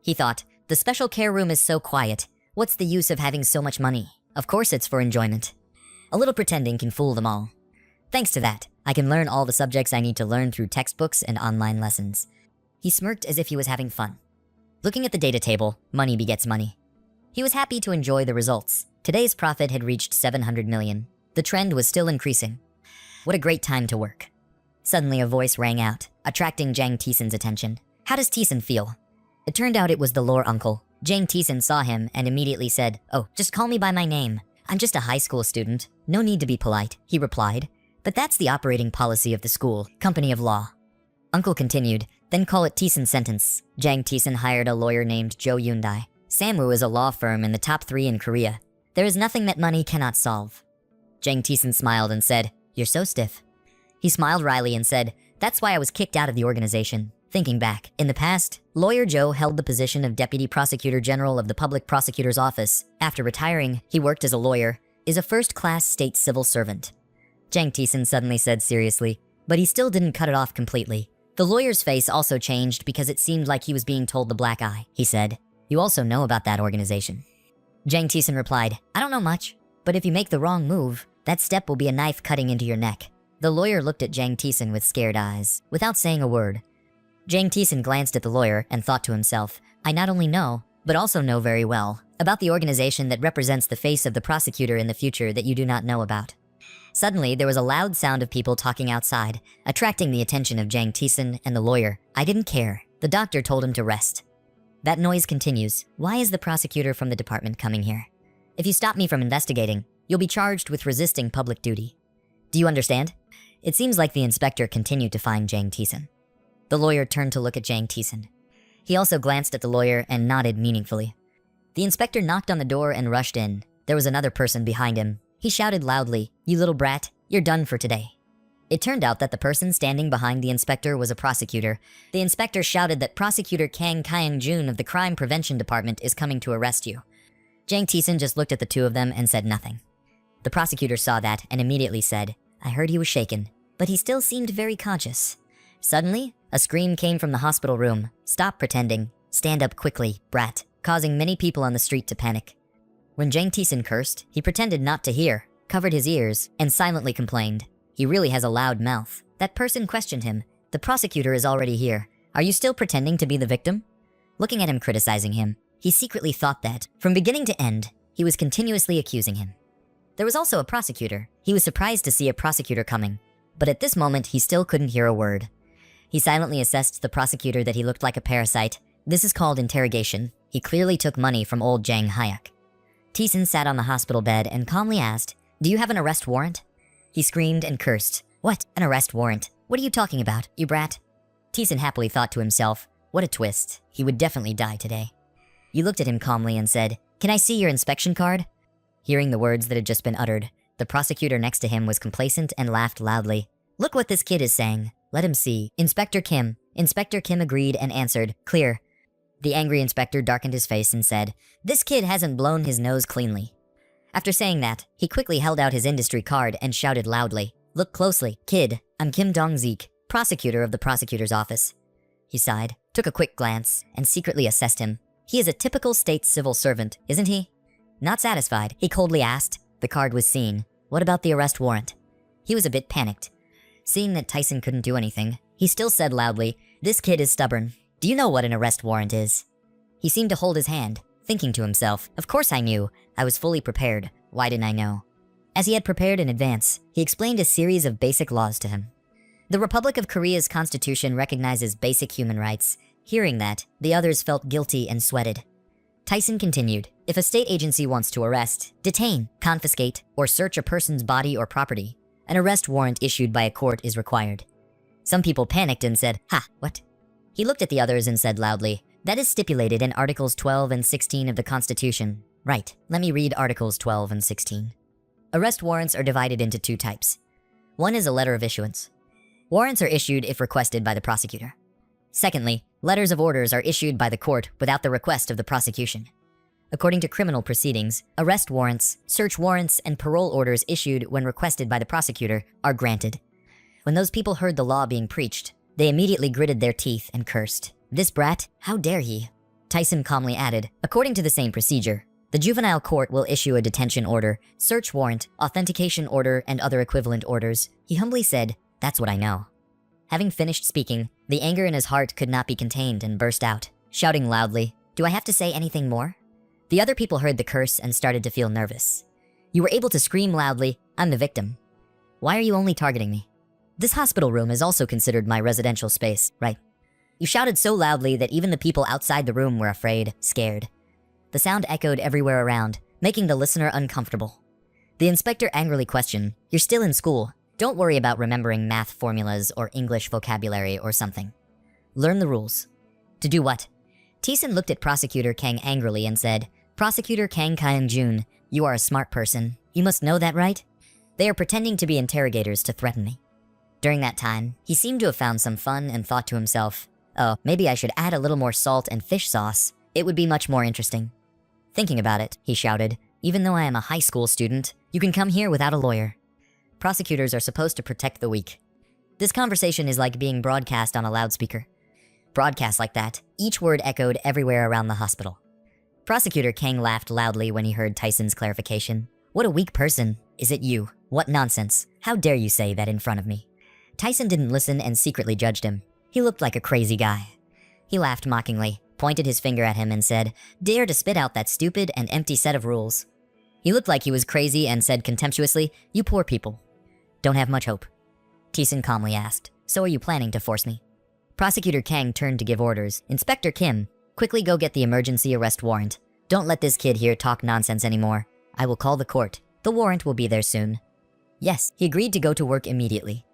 He thought, the special care room is so quiet. What's the use of having so much money? Of course it's for enjoyment. A little pretending can fool them all. Thanks to that, I can learn all the subjects I need to learn through textbooks and online lessons. He smirked as if he was having fun. Looking at the data table, money begets money. He was happy to enjoy the results. Today's profit had reached 700 million. The trend was still increasing. What a great time to work. Suddenly a voice rang out, attracting Jang Taesin's attention. How does Taesin feel? It turned out it was the lore uncle. Jang Taesin saw him and immediately said, oh, just call me by my name. I'm just a high school student. No need to be polite, he replied. But that's the operating policy of the school, company of law. Uncle continued, then call it Taesin sentence. Jang Taesin hired a lawyer named Jo Yoon-dae. Samwoo is a law firm in the top 3 in Korea. There is nothing that money cannot solve. Jang Taesin smiled and said, you're so stiff. He smiled wryly and said, that's why I was kicked out of the organization. Thinking back, in the past, Lawyer Joe held the position of Deputy Prosecutor General of the Public Prosecutor's Office. After retiring, he worked as a lawyer. is a first-class state civil servant. Jang Tison suddenly said seriously, but he still didn't cut it off completely. The lawyer's face also changed because it seemed like he was being told the black eye. He said, "You also know about that organization." Jang Tison replied, "I don't know much, but if you make the wrong move, that step will be a knife cutting into your neck." The lawyer looked at Jang Tison with scared eyes, without saying a word. Jang Tison glanced at the lawyer and thought to himself, "I not only know, but also know very well, about the organization that represents the face of the prosecutor in the future that you do not know about." Suddenly, there was a loud sound of people talking outside, attracting the attention of Jang Tison and the lawyer. "I didn't care. The doctor told him to rest." That noise continues. "Why is the prosecutor from the department coming here? If you stop me from investigating, you'll be charged with resisting public duty. Do you understand?" It seems like the inspector continued to find Jang Tison. The lawyer turned to look at Jang Tison. He also glanced at the lawyer and nodded meaningfully. The inspector knocked on the door and rushed in. There was another person behind him. He shouted loudly, "You little brat, you're done for today." It turned out that the person standing behind the inspector was a prosecutor. The inspector shouted that Prosecutor Kang Kyung-jun of the Crime Prevention Department is coming to arrest you. Jang Tison just looked at the two of them and said nothing. The prosecutor saw that and immediately said, "I heard he was shaken, but he still seemed very conscious." Suddenly, a scream came from the hospital room. "Stop pretending. Stand up quickly, brat," causing many people on the street to panic. When Jang Tison cursed, he pretended not to hear, covered his ears, and silently complained, "He really has a loud mouth." That person questioned him. "The prosecutor is already here. Are you still pretending to be the victim?" Looking at him criticizing him, he secretly thought that, from beginning to end, he was continuously accusing him. There was also a prosecutor. He was surprised to see a prosecutor coming, but at this moment he still couldn't hear a word. He silently assessed the prosecutor that he looked like a parasite. This is called interrogation. He clearly took money from old Jang Hyuk. Tison sat on the hospital bed and calmly asked, "Do you have an arrest warrant?" He screamed and cursed. "What? An arrest warrant? What are you talking about, you brat?" Tison happily thought to himself, what a twist. He would definitely die today. He looked at him calmly and said, "Can I see your inspection card?" Hearing the words that had just been uttered, the prosecutor next to him was complacent and laughed loudly. "Look what this kid is saying. Let him see." Inspector Kim. Inspector Kim agreed and answered, "Clear." The angry inspector darkened his face and said, "This kid hasn't blown his nose cleanly." After saying that, he quickly held out his industry card and shouted loudly, "Look closely, kid. I'm Kim Dong-zeek, prosecutor of the prosecutor's office." He sighed, took a quick glance, and secretly assessed him. He is a typical state civil servant, isn't he? Not satisfied, he coldly asked. The card was seen. "What about the arrest warrant?" He was a bit panicked. Seeing that Tison couldn't do anything, he still said loudly, "This kid is stubborn. Do you know what an arrest warrant is?" He seemed to hold his hand, thinking to himself, "Of course I knew. I was fully prepared. Why didn't I know?" As he had prepared in advance, he explained a series of basic laws to him. The Republic of Korea's constitution recognizes basic human rights. Hearing that, the others felt guilty and sweated. Tison continued, "If a state agency wants to arrest, detain, confiscate, or search a person's body or property, an arrest warrant issued by a court is required." Some people panicked and said, "Ha, what?" He looked at the others and said loudly, "That is stipulated in Articles 12 and 16 of the Constitution." Right, let me read Articles 12 and 16. Arrest warrants are divided into two types. One is a letter of issuance. Warrants are issued if requested by the prosecutor. Secondly, letters of orders are issued by the court without the request of the prosecution. According to criminal proceedings, arrest warrants, search warrants, and parole orders issued when requested by the prosecutor are granted. When those people heard the law being preached, they immediately gritted their teeth and cursed. "This brat, how dare he?" Tison calmly added, "According to the same procedure, the juvenile court will issue a detention order, search warrant, authentication order, and other equivalent orders." He humbly said, "That's what I know." Having finished speaking, the anger in his heart could not be contained and burst out, shouting loudly, "Do I have to say anything more?" The other people heard the curse and started to feel nervous. "You were able to scream loudly, 'I'm the victim.' Why are you only targeting me? This hospital room is also considered my residential space, right?" You shouted so loudly that even the people outside the room were afraid, scared. The sound echoed everywhere around, making the listener uncomfortable. The inspector angrily questioned, "You're still in school. Don't worry about remembering math formulas or English vocabulary or something. Learn the rules." "To do what?" Tison looked at Prosecutor Kang angrily and said, "Prosecutor Kang Kyung-jun, you are a smart person. You must know that, right? They are pretending to be interrogators to threaten me." During that time, he seemed to have found some fun and thought to himself, "Oh, maybe I should add a little more salt and fish sauce. It would be much more interesting." Thinking about it, he shouted, Even though I am a high school student, you can come here without a lawyer. Prosecutors are supposed to protect the weak. This conversation is like being broadcast on a loudspeaker. Broadcast like that, each word echoed everywhere around the hospital. Prosecutor Kang laughed loudly when he heard Tyson's clarification. What a weak person. Is it you? What nonsense. How dare you say that in front of me? Tyson didn't listen and secretly judged him. He looked like a crazy guy. He laughed mockingly, pointed his finger at him and said, "Dare to spit out that stupid and empty set of rules." He looked like he was crazy and said contemptuously, "You poor people. Don't have much hope." Tyson calmly asked, "So are you planning to force me?" Prosecutor Kang turned to give orders. "Inspector Kim, quickly go get the emergency arrest warrant. Don't let this kid here talk nonsense anymore. I will call the court. The warrant will be there soon." Yes, he agreed to go to work immediately.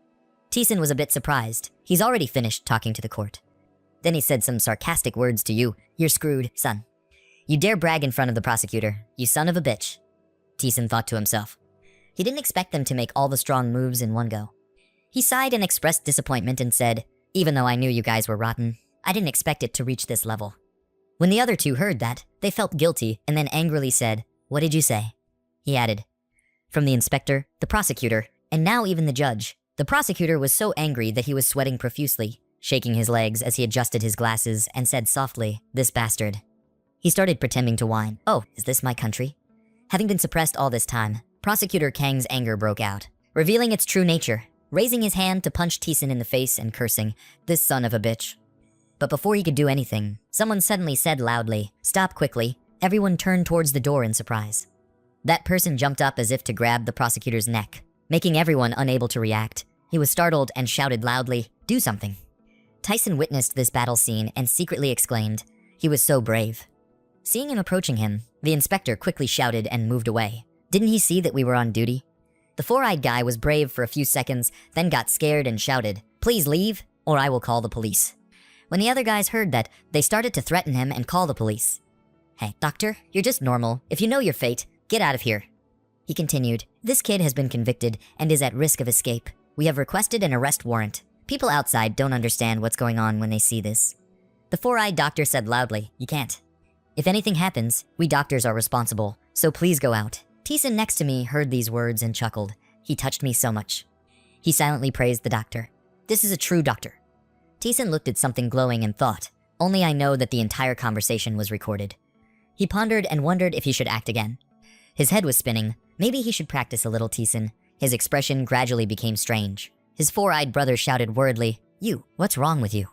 Tyson was a bit surprised. He's already finished talking to the court. Then he said some sarcastic words to you. "You're screwed, son. You dare brag in front of the prosecutor, you son of a bitch." Tyson thought to himself. He didn't expect them to make all the strong moves in one go. He sighed and expressed disappointment and said, "Even though I knew you guys were rotten, I didn't expect it to reach this level." When the other two heard that, they felt guilty and then angrily said, "What did you say?" He added, "From the inspector, the prosecutor, and now even the judge." The prosecutor was so angry that he was sweating profusely, shaking his legs as he adjusted his glasses and said softly, "This bastard." He started pretending to whine. "Oh, is this my country?" Having been suppressed all this time, Prosecutor Kang's anger broke out, revealing its true nature, raising his hand to punch Tyson in the face and cursing, "This son of a bitch." But before he could do anything, someone suddenly said loudly, "Stop quickly." Everyone turned towards the door in surprise. That person jumped up as if to grab the prosecutor's neck, making everyone unable to react. He was startled and shouted loudly, "Do something." Tyson witnessed this battle scene and secretly exclaimed, "He was so brave." Seeing him approaching him, the inspector quickly shouted and moved away. Didn't he see that we were on duty? The four-eyed guy was brave for a few seconds, then got scared and shouted, "Please leave, or I will call the police." When the other guys heard that, they started to threaten him and call the police. "Hey, doctor, you're just normal. If you know your fate, get out of here." He continued, "This kid has been convicted and is at risk of escape. We have requested an arrest warrant. People outside don't understand what's going on when they see this." The four-eyed doctor said loudly, "You can't. If anything happens, we doctors are responsible, so please go out." Tyson next to me heard these words and chuckled. He touched me so much. He silently praised the doctor. "This is a true doctor." Tyson looked at something glowing and thought, "Only I know that the entire conversation was recorded." He pondered and wondered if he should act again. His head was spinning. Maybe he should practice a little, Tyson. His expression gradually became strange. His four-eyed brother shouted worriedly, "You, what's wrong with you?"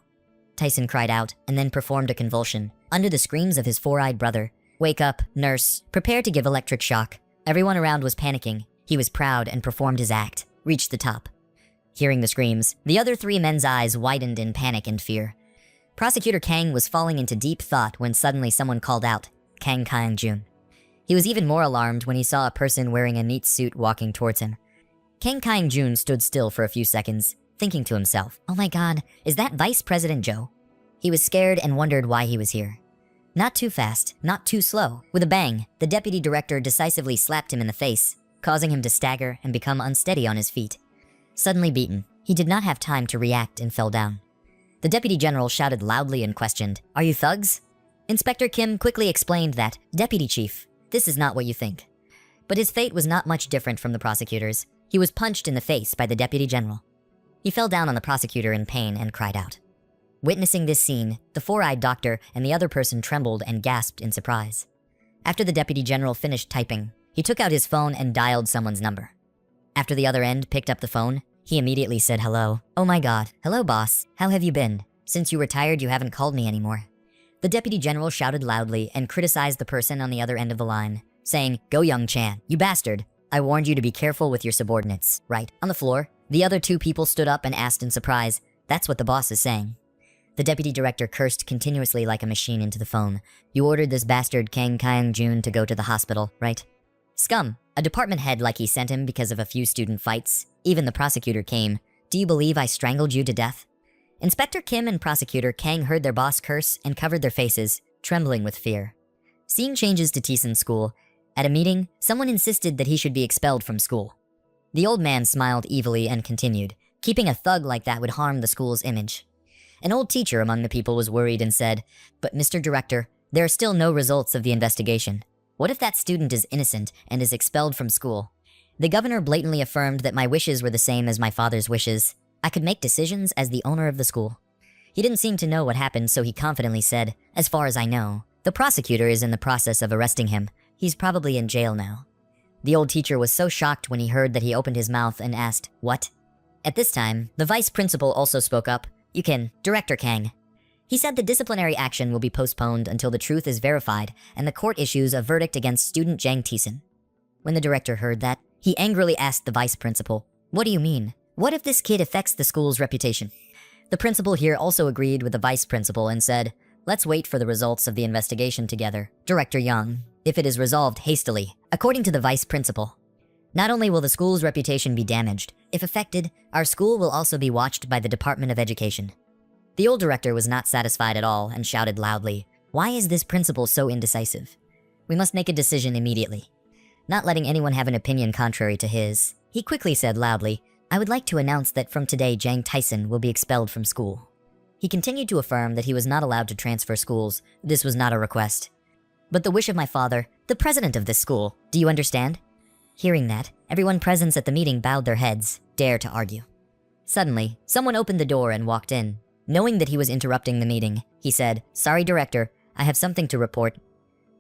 Tyson cried out and then performed a convulsion. Under the screams of his four-eyed brother, "Wake up, nurse, prepare to give electric shock." Everyone around was panicking. He was proud and performed his act, reached the top. Hearing the screams, the other three men's eyes widened in panic and fear. Prosecutor Kang was falling into deep thought when suddenly someone called out, "Kang Kyung-jun." He was even more alarmed when he saw a person wearing a neat suit walking towards him. Kang Kyung-jun stood still for a few seconds, thinking to himself, "Oh my god, is that Vice President Joe?" He was scared and wondered why he was here. Not too fast, not too slow. With a bang, the deputy director decisively slapped him in the face, causing him to stagger and become unsteady on his feet. Suddenly beaten, he did not have time to react and fell down. The deputy general shouted loudly and questioned, "Are you thugs?" Inspector Kim quickly explained that, "Deputy chief, this is not what you think." But his fate was not much different from the prosecutor's. He was punched in the face by the deputy general. He fell down on the prosecutor in pain and cried out. Witnessing this scene, the four-eyed doctor and the other person trembled and gasped in surprise. After the deputy general finished typing, he took out his phone and dialed someone's number. After the other end picked up the phone, he immediately said hello. "Oh my god, hello boss, how have you been? Since you retired, you haven't called me anymore." The deputy general shouted loudly and criticized the person on the other end of the line, saying, "Go Young Chan, you bastard. I warned you to be careful with your subordinates, right?" On the floor, the other two people stood up and asked in surprise, "That's what the boss is saying." The deputy director cursed continuously like a machine into the phone. "You ordered this bastard Kang Kyung-jun to go to the hospital, right? Scum, a department head like he sent him because of a few student fights. Even the prosecutor came. Do you believe I strangled you to death?" Inspector Kim and Prosecutor Kang heard their boss curse and covered their faces, trembling with fear. Seeing changes to Tison's school, at a meeting, someone insisted that he should be expelled from school. The old man smiled evilly and continued, "Keeping a thug like that would harm the school's image." An old teacher among the people was worried and said, "But Mr. Director, there are still no results of the investigation." What if that student is innocent and is expelled from school? The governor blatantly affirmed that my wishes were the same as my father's wishes. I could make decisions as the owner of the school. He didn't seem to know what happened, so he confidently said, as far as I know, the prosecutor is in the process of arresting him. He's probably in jail now. The old teacher was so shocked when he heard that he opened his mouth and asked, what? At this time, the vice principal also spoke up. Director Kang. He said the disciplinary action will be postponed until the truth is verified and the court issues a verdict against student Jang Tison. When the director heard that, he angrily asked the vice principal, what do you mean? What if this kid affects the school's reputation? The principal here also agreed with the vice principal and said, let's wait for the results of the investigation together, Director Young, if it is resolved hastily, according to the vice principal. Not only will the school's reputation be damaged, if affected, our school will also be watched by the Department of Education. The old director was not satisfied at all and shouted loudly, why is this principal so indecisive? We must make a decision immediately. Not letting anyone have an opinion contrary to his, he quickly said loudly, I would like to announce that from today Jang Tison will be expelled from school. He continued to affirm that he was not allowed to transfer schools. This was not a request. But the wish of my father, the president of this school, do you understand? Hearing that, everyone present at the meeting bowed their heads, dare to argue. Suddenly, someone opened the door and walked in. Knowing that he was interrupting the meeting, he said, sorry director, I have something to report.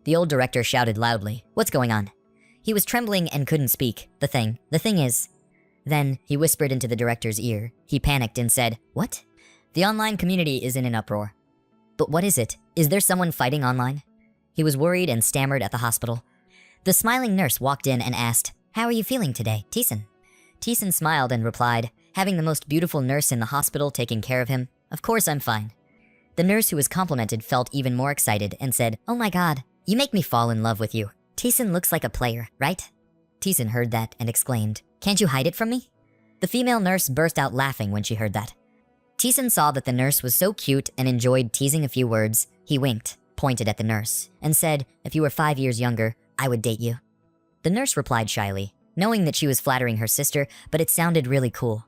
The old director shouted loudly, what's going on? He was trembling and couldn't speak. The thing is... Then, he whispered into the director's ear. He panicked and said, what? The online community is in an uproar. But what is it? Is there someone fighting online? He was worried and stammered at the hospital. The smiling nurse walked in and asked, how are you feeling today, Tison? Tison smiled and replied, having the most beautiful nurse in the hospital taking care of him, of course I'm fine. The nurse who was complimented felt even more excited and said, oh my god, you make me fall in love with you. Tison looks like a player, right? Tison heard that and exclaimed, can't you hide it from me? The female nurse burst out laughing when she heard that. Tison saw that the nurse was so cute and enjoyed teasing a few words. He winked, pointed at the nurse, and said, if you were 5 years younger, I would date you. The nurse replied shyly, knowing that she was flattering her sister, but it sounded really cool.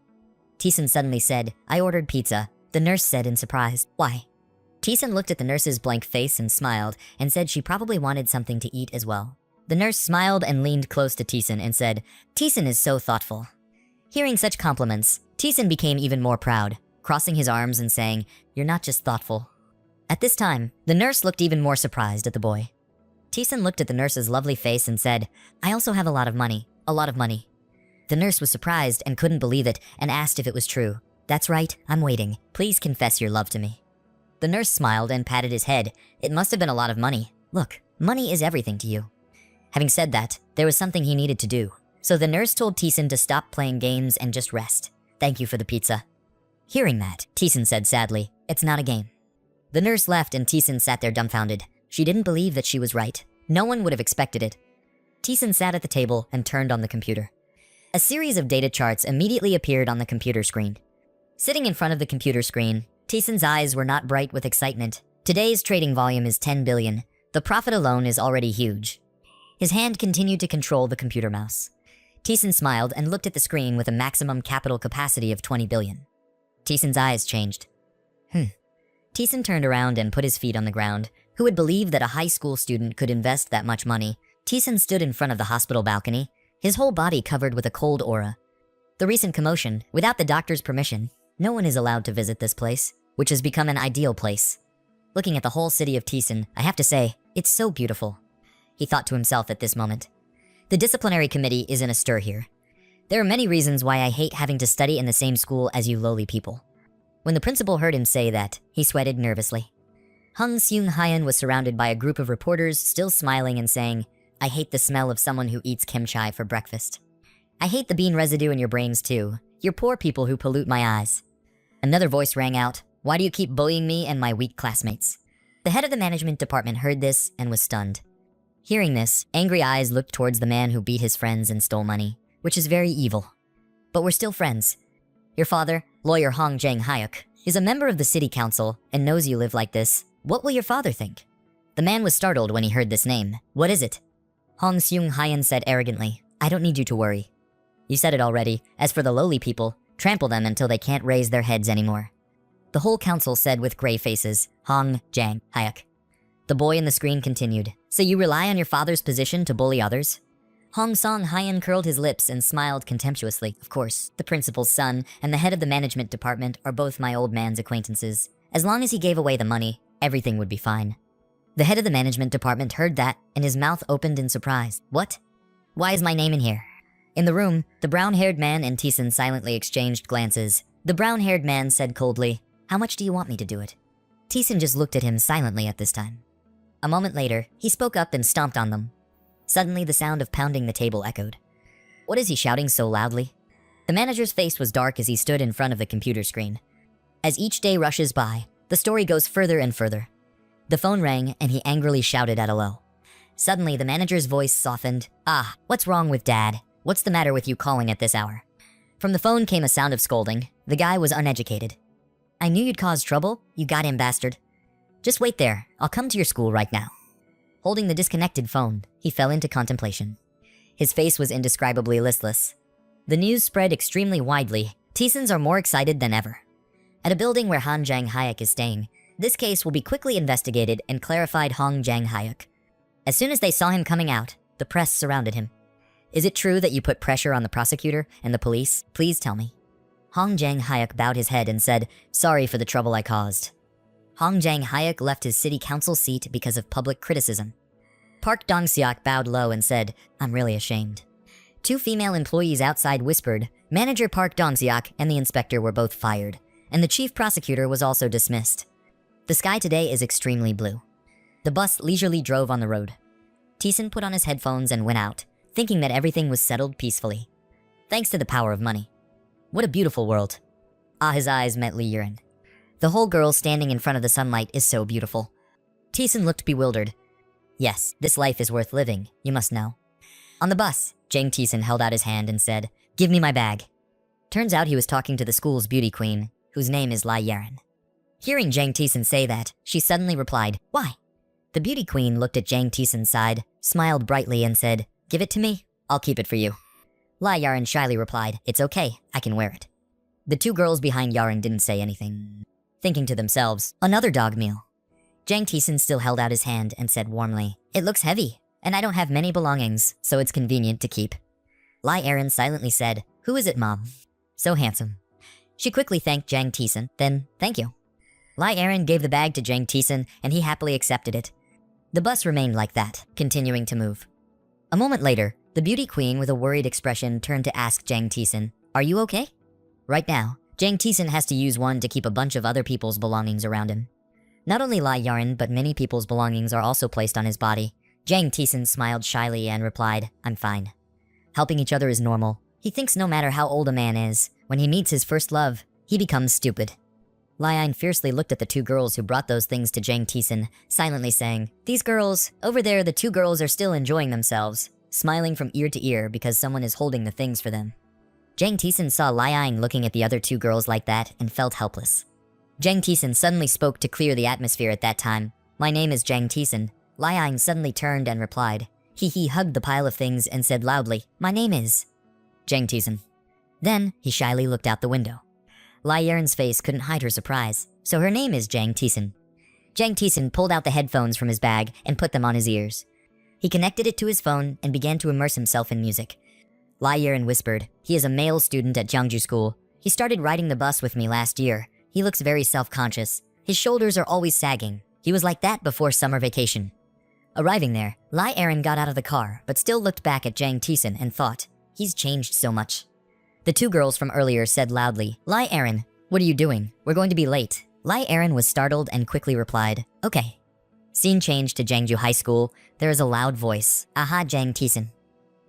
Tison suddenly said, I ordered pizza. The nurse said in surprise, why? Tison looked at the nurse's blank face and smiled, and said she probably wanted something to eat as well. The nurse smiled and leaned close to Tison and said, Tison is so thoughtful. Hearing such compliments, Tison became even more proud, crossing his arms and saying, you're not just thoughtful. At this time, the nurse looked even more surprised at the boy. Tison looked at the nurse's lovely face and said, I also have a lot of money. A lot of money. The nurse was surprised and couldn't believe it and asked if it was true. That's right, I'm waiting. Please confess your love to me. The nurse smiled and patted his head. It must have been a lot of money. Look, money is everything to you. Having said that, there was something he needed to do. So the nurse told Tison to stop playing games and just rest. Thank you for the pizza. Hearing that, Tison said sadly, it's not a game. The nurse left and Tison sat there dumbfounded. She didn't believe that she was right. No one would have expected it. Tison sat at the table and turned on the computer. A series of data charts immediately appeared on the computer screen. Sitting in front of the computer screen, Tison's eyes were not bright with excitement. Today's trading volume is 10 billion. The profit alone is already huge. His hand continued to control the computer mouse. Tison smiled and looked at the screen with a maximum capital capacity of 20 billion. Tison's eyes changed. Tison turned around and put his feet on the ground. Who would believe that a high school student could invest that much money? Tison stood in front of the hospital balcony, his whole body covered with a cold aura. The recent commotion, without the doctor's permission, no one is allowed to visit this place, which has become an ideal place. Looking at the whole city of Tison, I have to say, it's so beautiful. He thought to himself at this moment. The disciplinary committee is in a stir here. There are many reasons why I hate having to study in the same school as you lowly people. When the principal heard him say that, he sweated nervously. Hung Seung-hyeon was surrounded by a group of reporters still smiling and saying, I hate the smell of someone who eats kimchi for breakfast. I hate the bean residue in your brains too. You're poor people who pollute my eyes. Another voice rang out, why do you keep bullying me and my weak classmates? The head of the management department heard this and was stunned. Hearing this, angry eyes looked towards the man who beat his friends and stole money, which is very evil. But we're still friends. Your father, lawyer Hong Jang-hyuk, is a member of the city council and knows you live like this. What will your father think? The man was startled when he heard this name. What is it? Hong Seung-hyeon said arrogantly, I don't need you to worry. You said it already. As for the lowly people, trample them until they can't raise their heads anymore. The whole council said with grey faces, Hong Jang-hyuk. The boy in the screen continued. So you rely on your father's position to bully others? Hong Song Hyen curled his lips and smiled contemptuously. Of course, the principal's son and the head of the management department are both my old man's acquaintances. As long as he gave away the money, everything would be fine. The head of the management department heard that, and his mouth opened in surprise. What? Why is my name in here? In the room, the brown-haired man and Tison silently exchanged glances. The brown-haired man said coldly, "How much do you want me to do it?" Tison just looked at him silently at this time. A moment later, he spoke up and stomped on them. Suddenly, the sound of pounding the table echoed. What is he shouting so loudly? The manager's face was dark as he stood in front of the computer screen. As each day rushes by, the story goes further and further. The phone rang and he angrily shouted at Hello. Suddenly, the manager's voice softened. "Ah, what's wrong with Dad? What's the matter with you calling at this hour?" From the phone came a sound of scolding. The guy was uneducated. "I knew you'd cause trouble, you goddamn bastard. Just wait there, I'll come to your school right now." Holding the disconnected phone, he fell into contemplation. His face was indescribably listless. The news spread extremely widely. Tisons are more excited than ever. At a building where Han Jang-hyuk is staying, this case will be quickly investigated and clarified. Hong Jang-hyuk. As soon as they saw him coming out, the press surrounded him. "Is it true that you put pressure on the prosecutor and the police? Please tell me." Hong Jang-hyuk bowed his head and said, "Sorry for the trouble I caused." Hong Jang-hyuk left his city council seat because of public criticism. Park Dong-seok bowed low and said, "I'm really ashamed." Two female employees outside whispered. Manager Park Dong-seok and the inspector were both fired, and the chief prosecutor was also dismissed. The sky today is extremely blue. The bus leisurely drove on the road. Tison put on his headphones and went out, thinking that everything was settled peacefully. Thanks to the power of money. What a beautiful world. His eyes met Lee Yurin. The whole girl standing in front of the sunlight is so beautiful. Tison looked bewildered. Yes, this life is worth living, you must know. On the bus, Jang Tison held out his hand and said, "Give me my bag." Turns out he was talking to the school's beauty queen, whose name is Lai Yaren. Hearing Jang Tison say that, she suddenly replied, "Why?" The beauty queen looked at Jang Tison's side, smiled brightly and said, "Give it to me, I'll keep it for you." Lai Yaren shyly replied, "It's okay, I can wear it." The two girls behind Yaren didn't say anything, thinking to themselves, another dog meal. Jang Tison still held out his hand and said warmly, "It looks heavy, and I don't have many belongings, so it's convenient to keep." Lai Yaren silently said, "Who is it, Mom? So handsome." She quickly thanked Jang Tison, then, "Thank you." Lai Yaren gave the bag to Jang Tison, and he happily accepted it. The bus remained like that, continuing to move. A moment later, the beauty queen with a worried expression turned to ask Jang Tison, "Are you okay?" Right now, Jang Tison has to use one to keep a bunch of other people's belongings around him. Not only Lai Yaren, but many people's belongings are also placed on his body. Jang Tison smiled shyly and replied, "I'm fine." Helping each other is normal. He thinks no matter how old a man is, when he meets his first love, he becomes stupid. Lai Yaren fiercely looked at the two girls who brought those things to Jang Tison, silently saying, "These girls, over there the two girls are still enjoying themselves, smiling from ear to ear because someone is holding the things for them." Jang Tison saw Lai Yaren looking at the other two girls like that and felt helpless. Jang Tison suddenly spoke to clear the atmosphere at that time. "My name is Jang Tison." Lai Yaren suddenly turned and replied. He hugged the pile of things and said loudly, "My name is Jang Tison." Then he shyly looked out the window. Lai Yaren's face couldn't hide her surprise. "So her name is Jang Tison." Jang Tison pulled out the headphones from his bag and put them on his ears. He connected it to his phone and began to immerse himself in music. Lai Yaren whispered, "He is a male student at Jeongju School. He started riding the bus with me last year. He looks very self-conscious. His shoulders are always sagging. He was like that before summer vacation." Arriving there, Lai Yaren got out of the car, but still looked back at Jang Tison and thought, "He's changed so much." The two girls from earlier said loudly, "Lai Yaren, what are you doing? We're going to be late." Lai Yaren was startled and quickly replied, "Okay." Scene changed to Jeongju High School. There is a loud voice, "Aha, Jang Tison."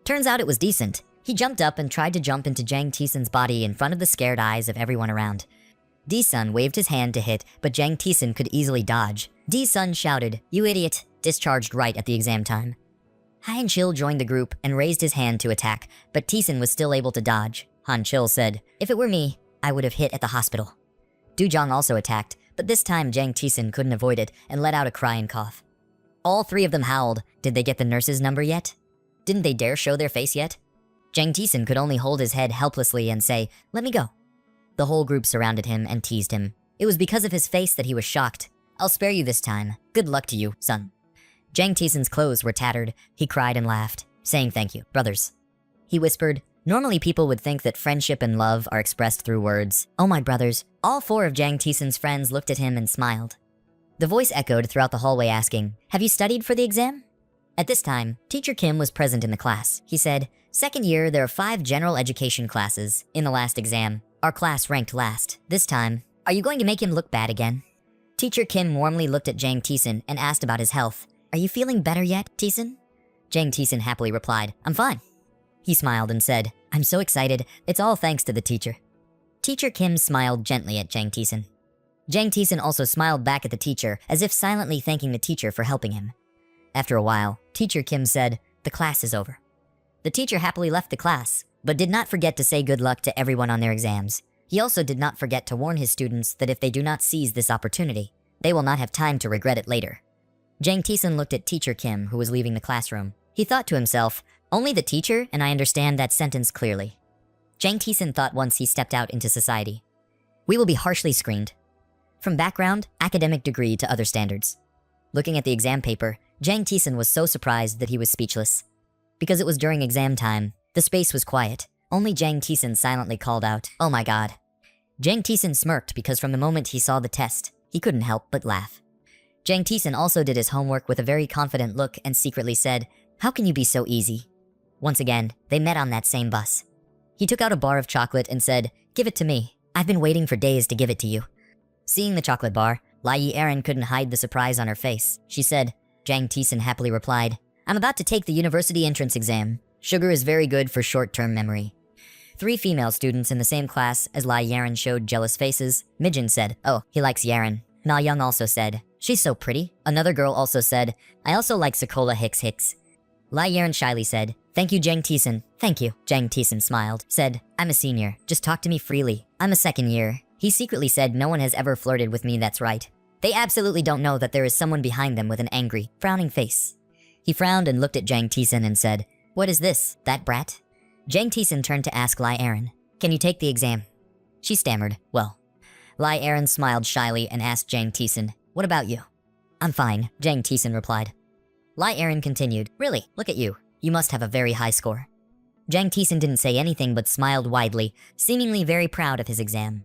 Turns out it was decent. He jumped up and tried to jump into Jang Tison's body in front of the scared eyes of everyone around. D-Sun waved his hand to hit, but Jang Tison could easily dodge. D-Sun shouted, "You idiot," discharged right at the exam time. Han Chil joined the group and raised his hand to attack, but Tison was still able to dodge. Han Chil said, "If it were me, I would have hit at the hospital." Du Jong also attacked, but this time Jang Tison couldn't avoid it and let out a cry and cough. All three of them howled. Did they get the nurse's number yet? Didn't they dare show their face yet? Jang Tison could only hold his head helplessly and say, "Let me go." The whole group surrounded him and teased him. It was because of his face that he was shocked. I'll spare you this time. Good luck to you, son. Jang Taesun's clothes were tattered. He cried and laughed, saying thank you, brothers. He whispered, normally people would think that friendship and love are expressed through words. Oh my brothers. All 4 of Jang Taesun's friends looked at him and smiled. The voice echoed throughout the hallway asking, have you studied for the exam? At this time, Teacher Kim was present in the class. He said, second year, there are 5 general education classes. In the last exam, our class ranked last. This time, are you going to make him look bad again? Teacher Kim warmly looked at Jang Taesun and asked about his health. Are you feeling better yet, Taesun? Jang Taesun happily replied, I'm fine. He smiled and said, I'm so excited. It's all thanks to the teacher. Teacher Kim smiled gently at Jang Taesun. Jang Taesun also smiled back at the teacher, as if silently thanking the teacher for helping him. After a while, Teacher Kim said, the class is over. The teacher happily left the class, but did not forget to say good luck to everyone on their exams. He also did not forget to warn his students that if they do not seize this opportunity, they will not have time to regret it later. Jang Taesun looked at Teacher Kim, who was leaving the classroom. He thought to himself, only the teacher and I understand that sentence clearly. Jang Taesun thought once he stepped out into society. We will be harshly screened. From background, academic degree to other standards. Looking at the exam paper, Jang Taesun was so surprised that he was speechless. Because it was during exam time, the space was quiet. Only Jang Taesun silently called out, oh my god. Jang Taesun smirked because from the moment he saw the test, he couldn't help but laugh. Jang Taesun also did his homework with a very confident look and secretly said, how can you be so easy? Once again, they met on that same bus. He took out a bar of chocolate and said, give it to me. I've been waiting for days to give it to you. Seeing the chocolate bar, Lai Erin couldn't hide the surprise on her face. She said, Jang Taesun happily replied, I'm about to take the university entrance exam. Sugar is very good for short-term memory. 3 female students in the same class as Lai Erin showed jealous faces. Mijin said, oh, he likes Erin. Na Young also said, she's so pretty. Another girl also said, I also like Sokola Hicks. Lai Erin shyly said, thank you, Jang Taesun. Thank you. Jang Taesun smiled, said, I'm a senior. Just talk to me freely. I'm a second year. He secretly said no one has ever flirted with me, that's right. They absolutely don't know that there is someone behind them with an angry, frowning face. He frowned and looked at Jang Taesun and said, what is this, that brat? Jang Taesun turned to ask Lai Erin, can you take the exam? She stammered, well. Lai Erin smiled shyly and asked Jang Taesun, what about you? I'm fine, Jang Taesun replied. Lai Erin continued, really, look at you. You must have a very high score. Jang Taesun didn't say anything but smiled widely, seemingly very proud of his exam.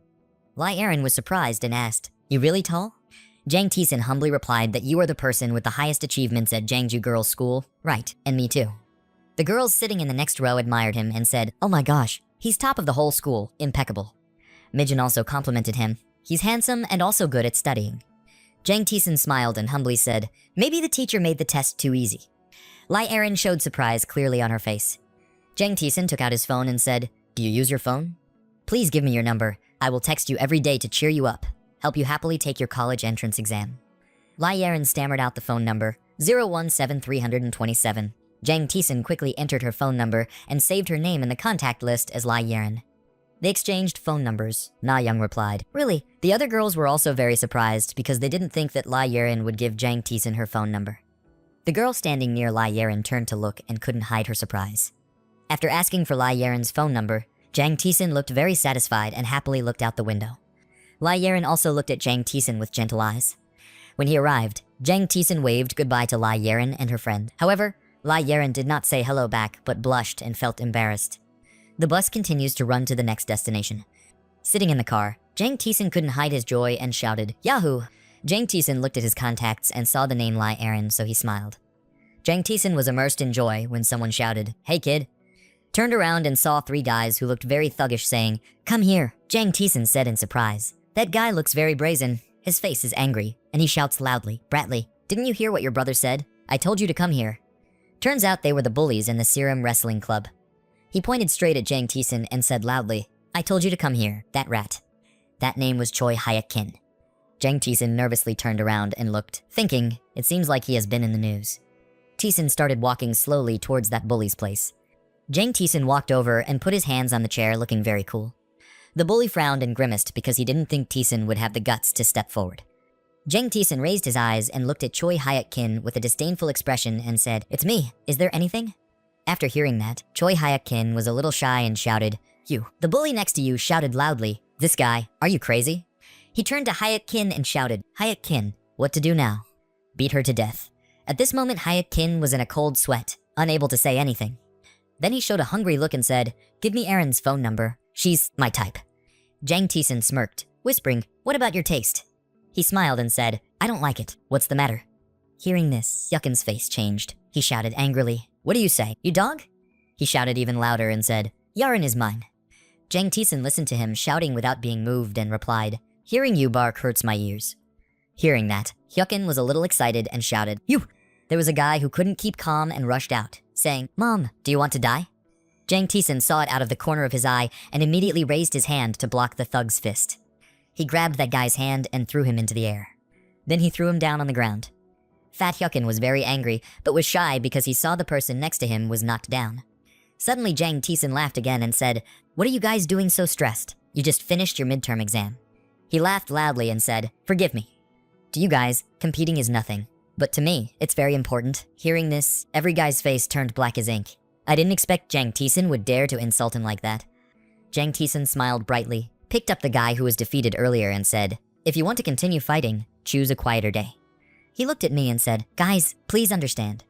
Lai Erin was surprised and asked, you really tall? Jang Taesun humbly replied that you are the person with the highest achievements at Jangju Girls' School. Right, and me too. The girls sitting in the next row admired him and said, oh my gosh, he's top of the whole school, impeccable. Mijin also complimented him. He's handsome and also good at studying. Jang Taesun smiled and humbly said, maybe the teacher made the test too easy. Lai Erin showed surprise clearly on her face. Jang Taesun took out his phone and said, do you use your phone? Please give me your number. I will text you every day to cheer you up, help you happily take your college entrance exam. Lai Erin stammered out the phone number, 017327. Jang Taesun quickly entered her phone number and saved her name in the contact list as Lai Erin. They exchanged phone numbers. Na Young replied, really? The other girls were also very surprised because they didn't think that Lai Erin would give Jang Taesun her phone number. The girl standing near Lai Erin turned to look and couldn't hide her surprise. After asking for Lai Erin's phone number, Jang Taesun looked very satisfied and happily looked out the window. Lai Erin also looked at Jang Taesun with gentle eyes. When he arrived, Jang Taesun waved goodbye to Lai Erin and her friend. However, Lai Erin did not say hello back but blushed and felt embarrassed. The bus continues to run to the next destination. Sitting in the car, Jang Taesun couldn't hide his joy and shouted, Yahoo! Jang Taesun looked at his contacts and saw the name Lai Erin, so he smiled. Jang Taesun was immersed in joy when someone shouted, hey kid! Turned around and saw 3 guys who looked very thuggish saying, come here, Jang Taesun said in surprise. That guy looks very brazen. His face is angry, and he shouts loudly, Bradley, didn't you hear what your brother said? I told you to come here. Turns out they were the bullies in the Serum Wrestling Club. He pointed straight at Jang Taesun and said loudly, I told you to come here, that rat. That name was Choi Hyuk-kin. Jang Taesun nervously turned around and looked, thinking, it seems like he has been in the news. Taesun started walking slowly towards that bully's place. Jang Taesun walked over and put his hands on the chair looking very cool. The bully frowned and grimaced because he didn't think Taesun would have the guts to step forward. Jang Taesun raised his eyes and looked at Choi Hyuk-kin with a disdainful expression and said, it's me, is there anything? After hearing that, Choi Hyuk-kin was a little shy and shouted, you. The bully next to you shouted loudly, this guy, are you crazy? He turned to Hyuk-kin and shouted, Hyuk-kin, What to do now? Beat her to death. At this moment, Hyakin was in a cold sweat, unable to say anything. Then he showed a hungry look and said, "Give me Erin's phone number. She's my type." Jang Tison smirked, whispering, "What about your taste?" He smiled and said, "I don't like it. What's the matter?" Hearing this, Yuckin's face changed. He shouted angrily, "What do you say, you dog?" He shouted even louder and said, "Yaren is mine." Jang Tison listened to him shouting without being moved and replied, "Hearing you bark hurts my ears." Hearing that, Hyukin was a little excited and shouted, "You!" There was a guy who couldn't keep calm and rushed out, saying, "Mom, do you want to die?" Jang Tison saw it out of the corner of his eye and immediately raised his hand to block the thug's fist. He grabbed that guy's hand and threw him into the air. Then he threw him down on the ground. Fat Hyukin was very angry, but was shy because he saw the person next to him was knocked down. Suddenly Jang Tison laughed again and said, "What are you guys doing so stressed? You just finished your midterm exam." He laughed loudly and said, "Forgive me. To you guys, competing is nothing. But to me, it's very important." Hearing this, every guy's face turned black as ink. I didn't expect Jang Tison would dare to insult him like that. Jang Tison smiled brightly, picked up the guy who was defeated earlier and said, "If you want to continue fighting, choose a quieter day." He looked at me and said, "Guys, please understand."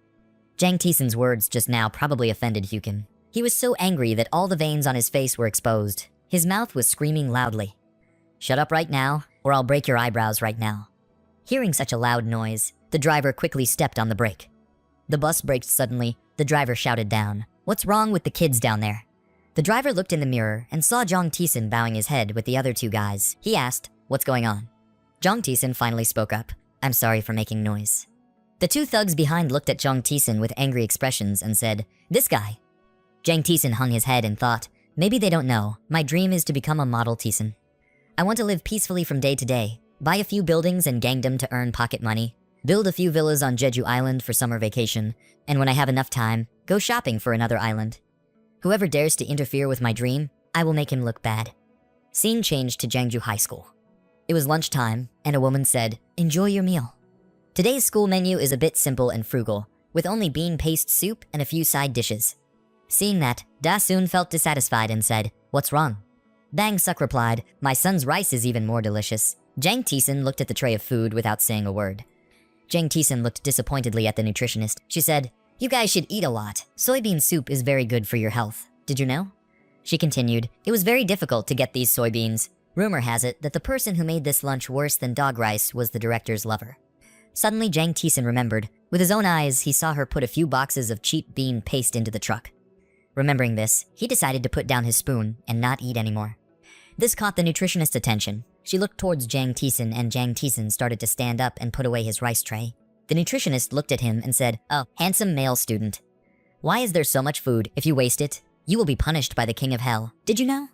Jang Tison's words just now probably offended Hyukin. He was so angry that all the veins on his face were exposed. His mouth was screaming loudly, "Shut up right now, or I'll break your eyebrows right now." Hearing such a loud noise, the driver quickly stepped on the brake. The bus braked suddenly. The driver shouted down, "What's wrong with the kids down there?" The driver looked in the mirror and saw Jang Tison bowing his head with the other two guys. He asked, "What's going on?" Jang Tison finally spoke up, "I'm sorry for making noise." The two thugs behind looked at Jang Tison with angry expressions and said, "This guy." Jang Tison hung his head and thought, "Maybe they don't know. My dream is to become a model Tison. I want to live peacefully from day to day, buy a few buildings and gangdom to earn pocket money, build a few villas on Jeju Island for summer vacation, and when I have enough time, go shopping for another island. Whoever dares to interfere with my dream, I will make him look bad." Scene changed to Jangju High School. It was lunchtime, and a woman said, "Enjoy your meal." Today's school menu is a bit simple and frugal, with only bean paste soup and a few side dishes. Seeing that, Da-soon felt dissatisfied and said, "What's wrong?" Bang-suk replied, "My son's rice is even more delicious." Jang Tison looked at the tray of food without saying a word. Jang Tison looked disappointedly at the nutritionist. She said, "You guys should eat a lot. Soybean soup is very good for your health. Did you know?" She continued, "It was very difficult to get these soybeans. Rumor has it that the person who made this lunch worse than dog rice was the director's lover." Suddenly Jang Tison remembered. With his own eyes, he saw her put a few boxes of cheap bean paste into the truck. Remembering this, he decided to put down his spoon and not eat anymore. This caught the nutritionist's attention. She looked towards Jang Tison and Jang Tison started to stand up and put away his rice tray. The nutritionist looked at him and said, "Oh, handsome male student. Why is there so much food? If you waste it, you will be punished by the king of hell. Did you know?"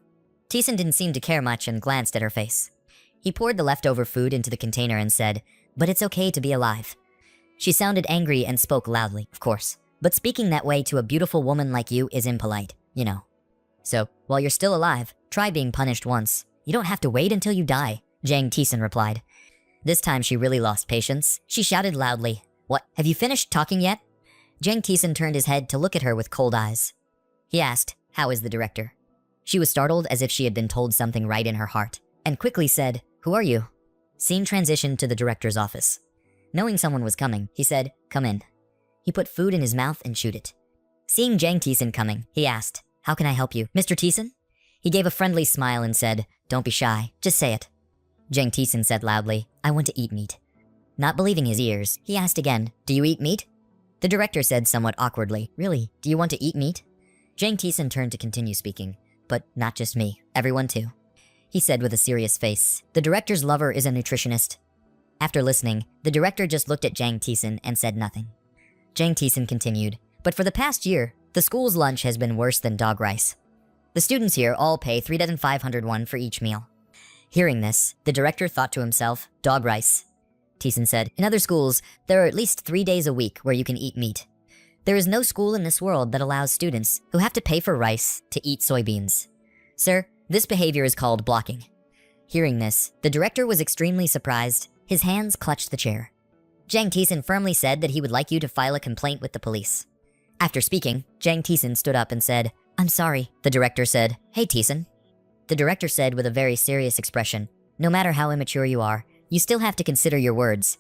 Tison didn't seem to care much and glanced at her face. He poured the leftover food into the container and said, "But it's okay to be alive." She sounded angry and spoke loudly, of course. But speaking that way to a beautiful woman like you is impolite, you know. So, while you're still alive, try being punished once. You don't have to wait until you die, Jang Tison replied. This time she really lost patience. She shouted loudly, "What, have you finished talking yet?" Jang Tison turned his head to look at her with cold eyes. He asked, "How is the director?" She was startled as if she had been told something right in her heart, and quickly said, "Who are you?" Scene transitioned to the director's office. Knowing someone was coming, he said, "Come in." He put food in his mouth and chewed it. Seeing Jang Tison coming, he asked, "How can I help you, Mr. Tison?" He gave a friendly smile and said, "Don't be shy, just say it." Jang Tison said loudly, "I want to eat meat." Not believing his ears, he asked again, "Do you eat meat?" The director said somewhat awkwardly, "Really, do you want to eat meat?" Jang Tison turned to continue speaking, "But not just me, everyone too." He said with a serious face, "The director's lover is a nutritionist." After listening, the director just looked at Jang Tison and said nothing. Jang Tison continued, "But for the past year, the school's lunch has been worse than dog rice. The students here all pay 3,500 won for each meal." Hearing this, the director thought to himself, "Dog rice." Tison said, "In other schools, there are at least 3 days a week where you can eat meat. There is no school in this world that allows students who have to pay for rice to eat soybeans. Sir, this behavior is called blocking." Hearing this, the director was extremely surprised. His hands clutched the chair. Jang Tison firmly said that he would like you to file a complaint with the police. After speaking, Jang Tison stood up and said, "I'm sorry." The director said, "Hey Tison." The director said with a very serious expression, "No matter how immature you are, you still have to consider your words.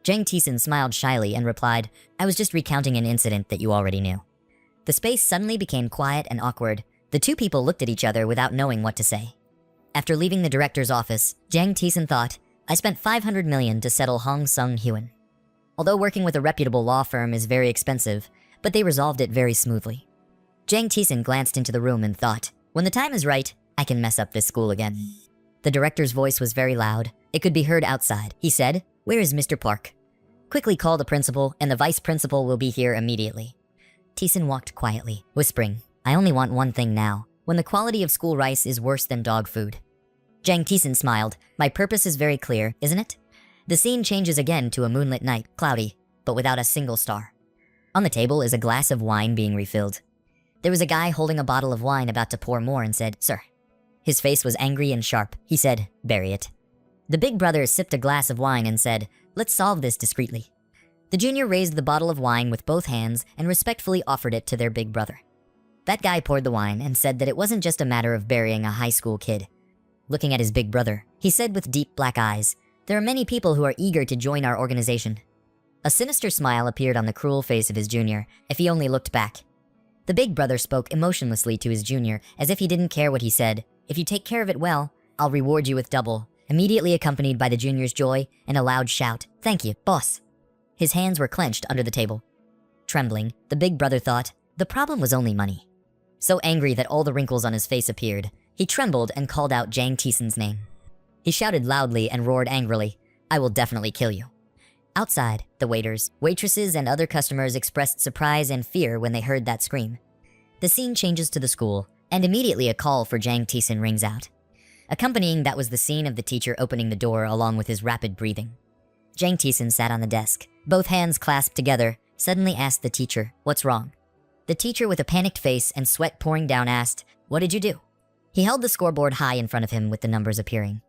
Jang Tison smiled shyly and replied, I was just recounting an incident that you already knew. The space suddenly became quiet and awkward. The two people looked at each other without knowing what to say. After leaving the director's office, Jang Tison thought, I spent 500 million to settle Hong Sung Hyun. Although working with a reputable law firm is very expensive, but they resolved it very smoothly. Jang Tison glanced into the room and thought, when the time is right, I can mess up this school again. The director's voice was very loud. It could be heard outside. He said, where is Mr. Park? Quickly call the principal, and the vice principal will be here immediately. Tison walked quietly, whispering, I only want one thing now, when the quality of school rice is worse than dog food. Jang Tison smiled. My purpose is very clear, isn't it? The scene changes again to a moonlit night, cloudy, but without a single star. On the table is a glass of wine being refilled. There was a guy holding a bottle of wine about to pour more and said, Sir. His face was angry and sharp. He said, bury it. The big brother sipped a glass of wine and said, let's solve this discreetly. The junior raised the bottle of wine with both hands and respectfully offered it to their big brother. That guy poured the wine and said that it wasn't just a matter of burying a high school kid. Looking at his big brother, he said with deep black eyes, there are many people who are eager to join our organization. A sinister smile appeared on the cruel face of his junior, if he only looked back. The big brother spoke emotionlessly to his junior, as if he didn't care what he said. If you take care of it well, I'll reward you with double, immediately accompanied by the junior's joy and a loud shout, thank you, boss. His hands were clenched under the table. Trembling, the big brother thought, the problem was only money. So angry that all the wrinkles on his face appeared, he trembled and called out Jang Tison's name. He shouted loudly and roared angrily, I will definitely kill you. Outside, the waiters, waitresses, and other customers expressed surprise and fear when they heard that scream. The scene changes to the school, and immediately a call for Jang Tison rings out. Accompanying that was the scene of the teacher opening the door along with his rapid breathing. Jang Tison sat on the desk, both hands clasped together, suddenly asked the teacher, what's wrong? The teacher with a panicked face and sweat pouring down asked, what did you do? He held the scoreboard high in front of him with the numbers appearing.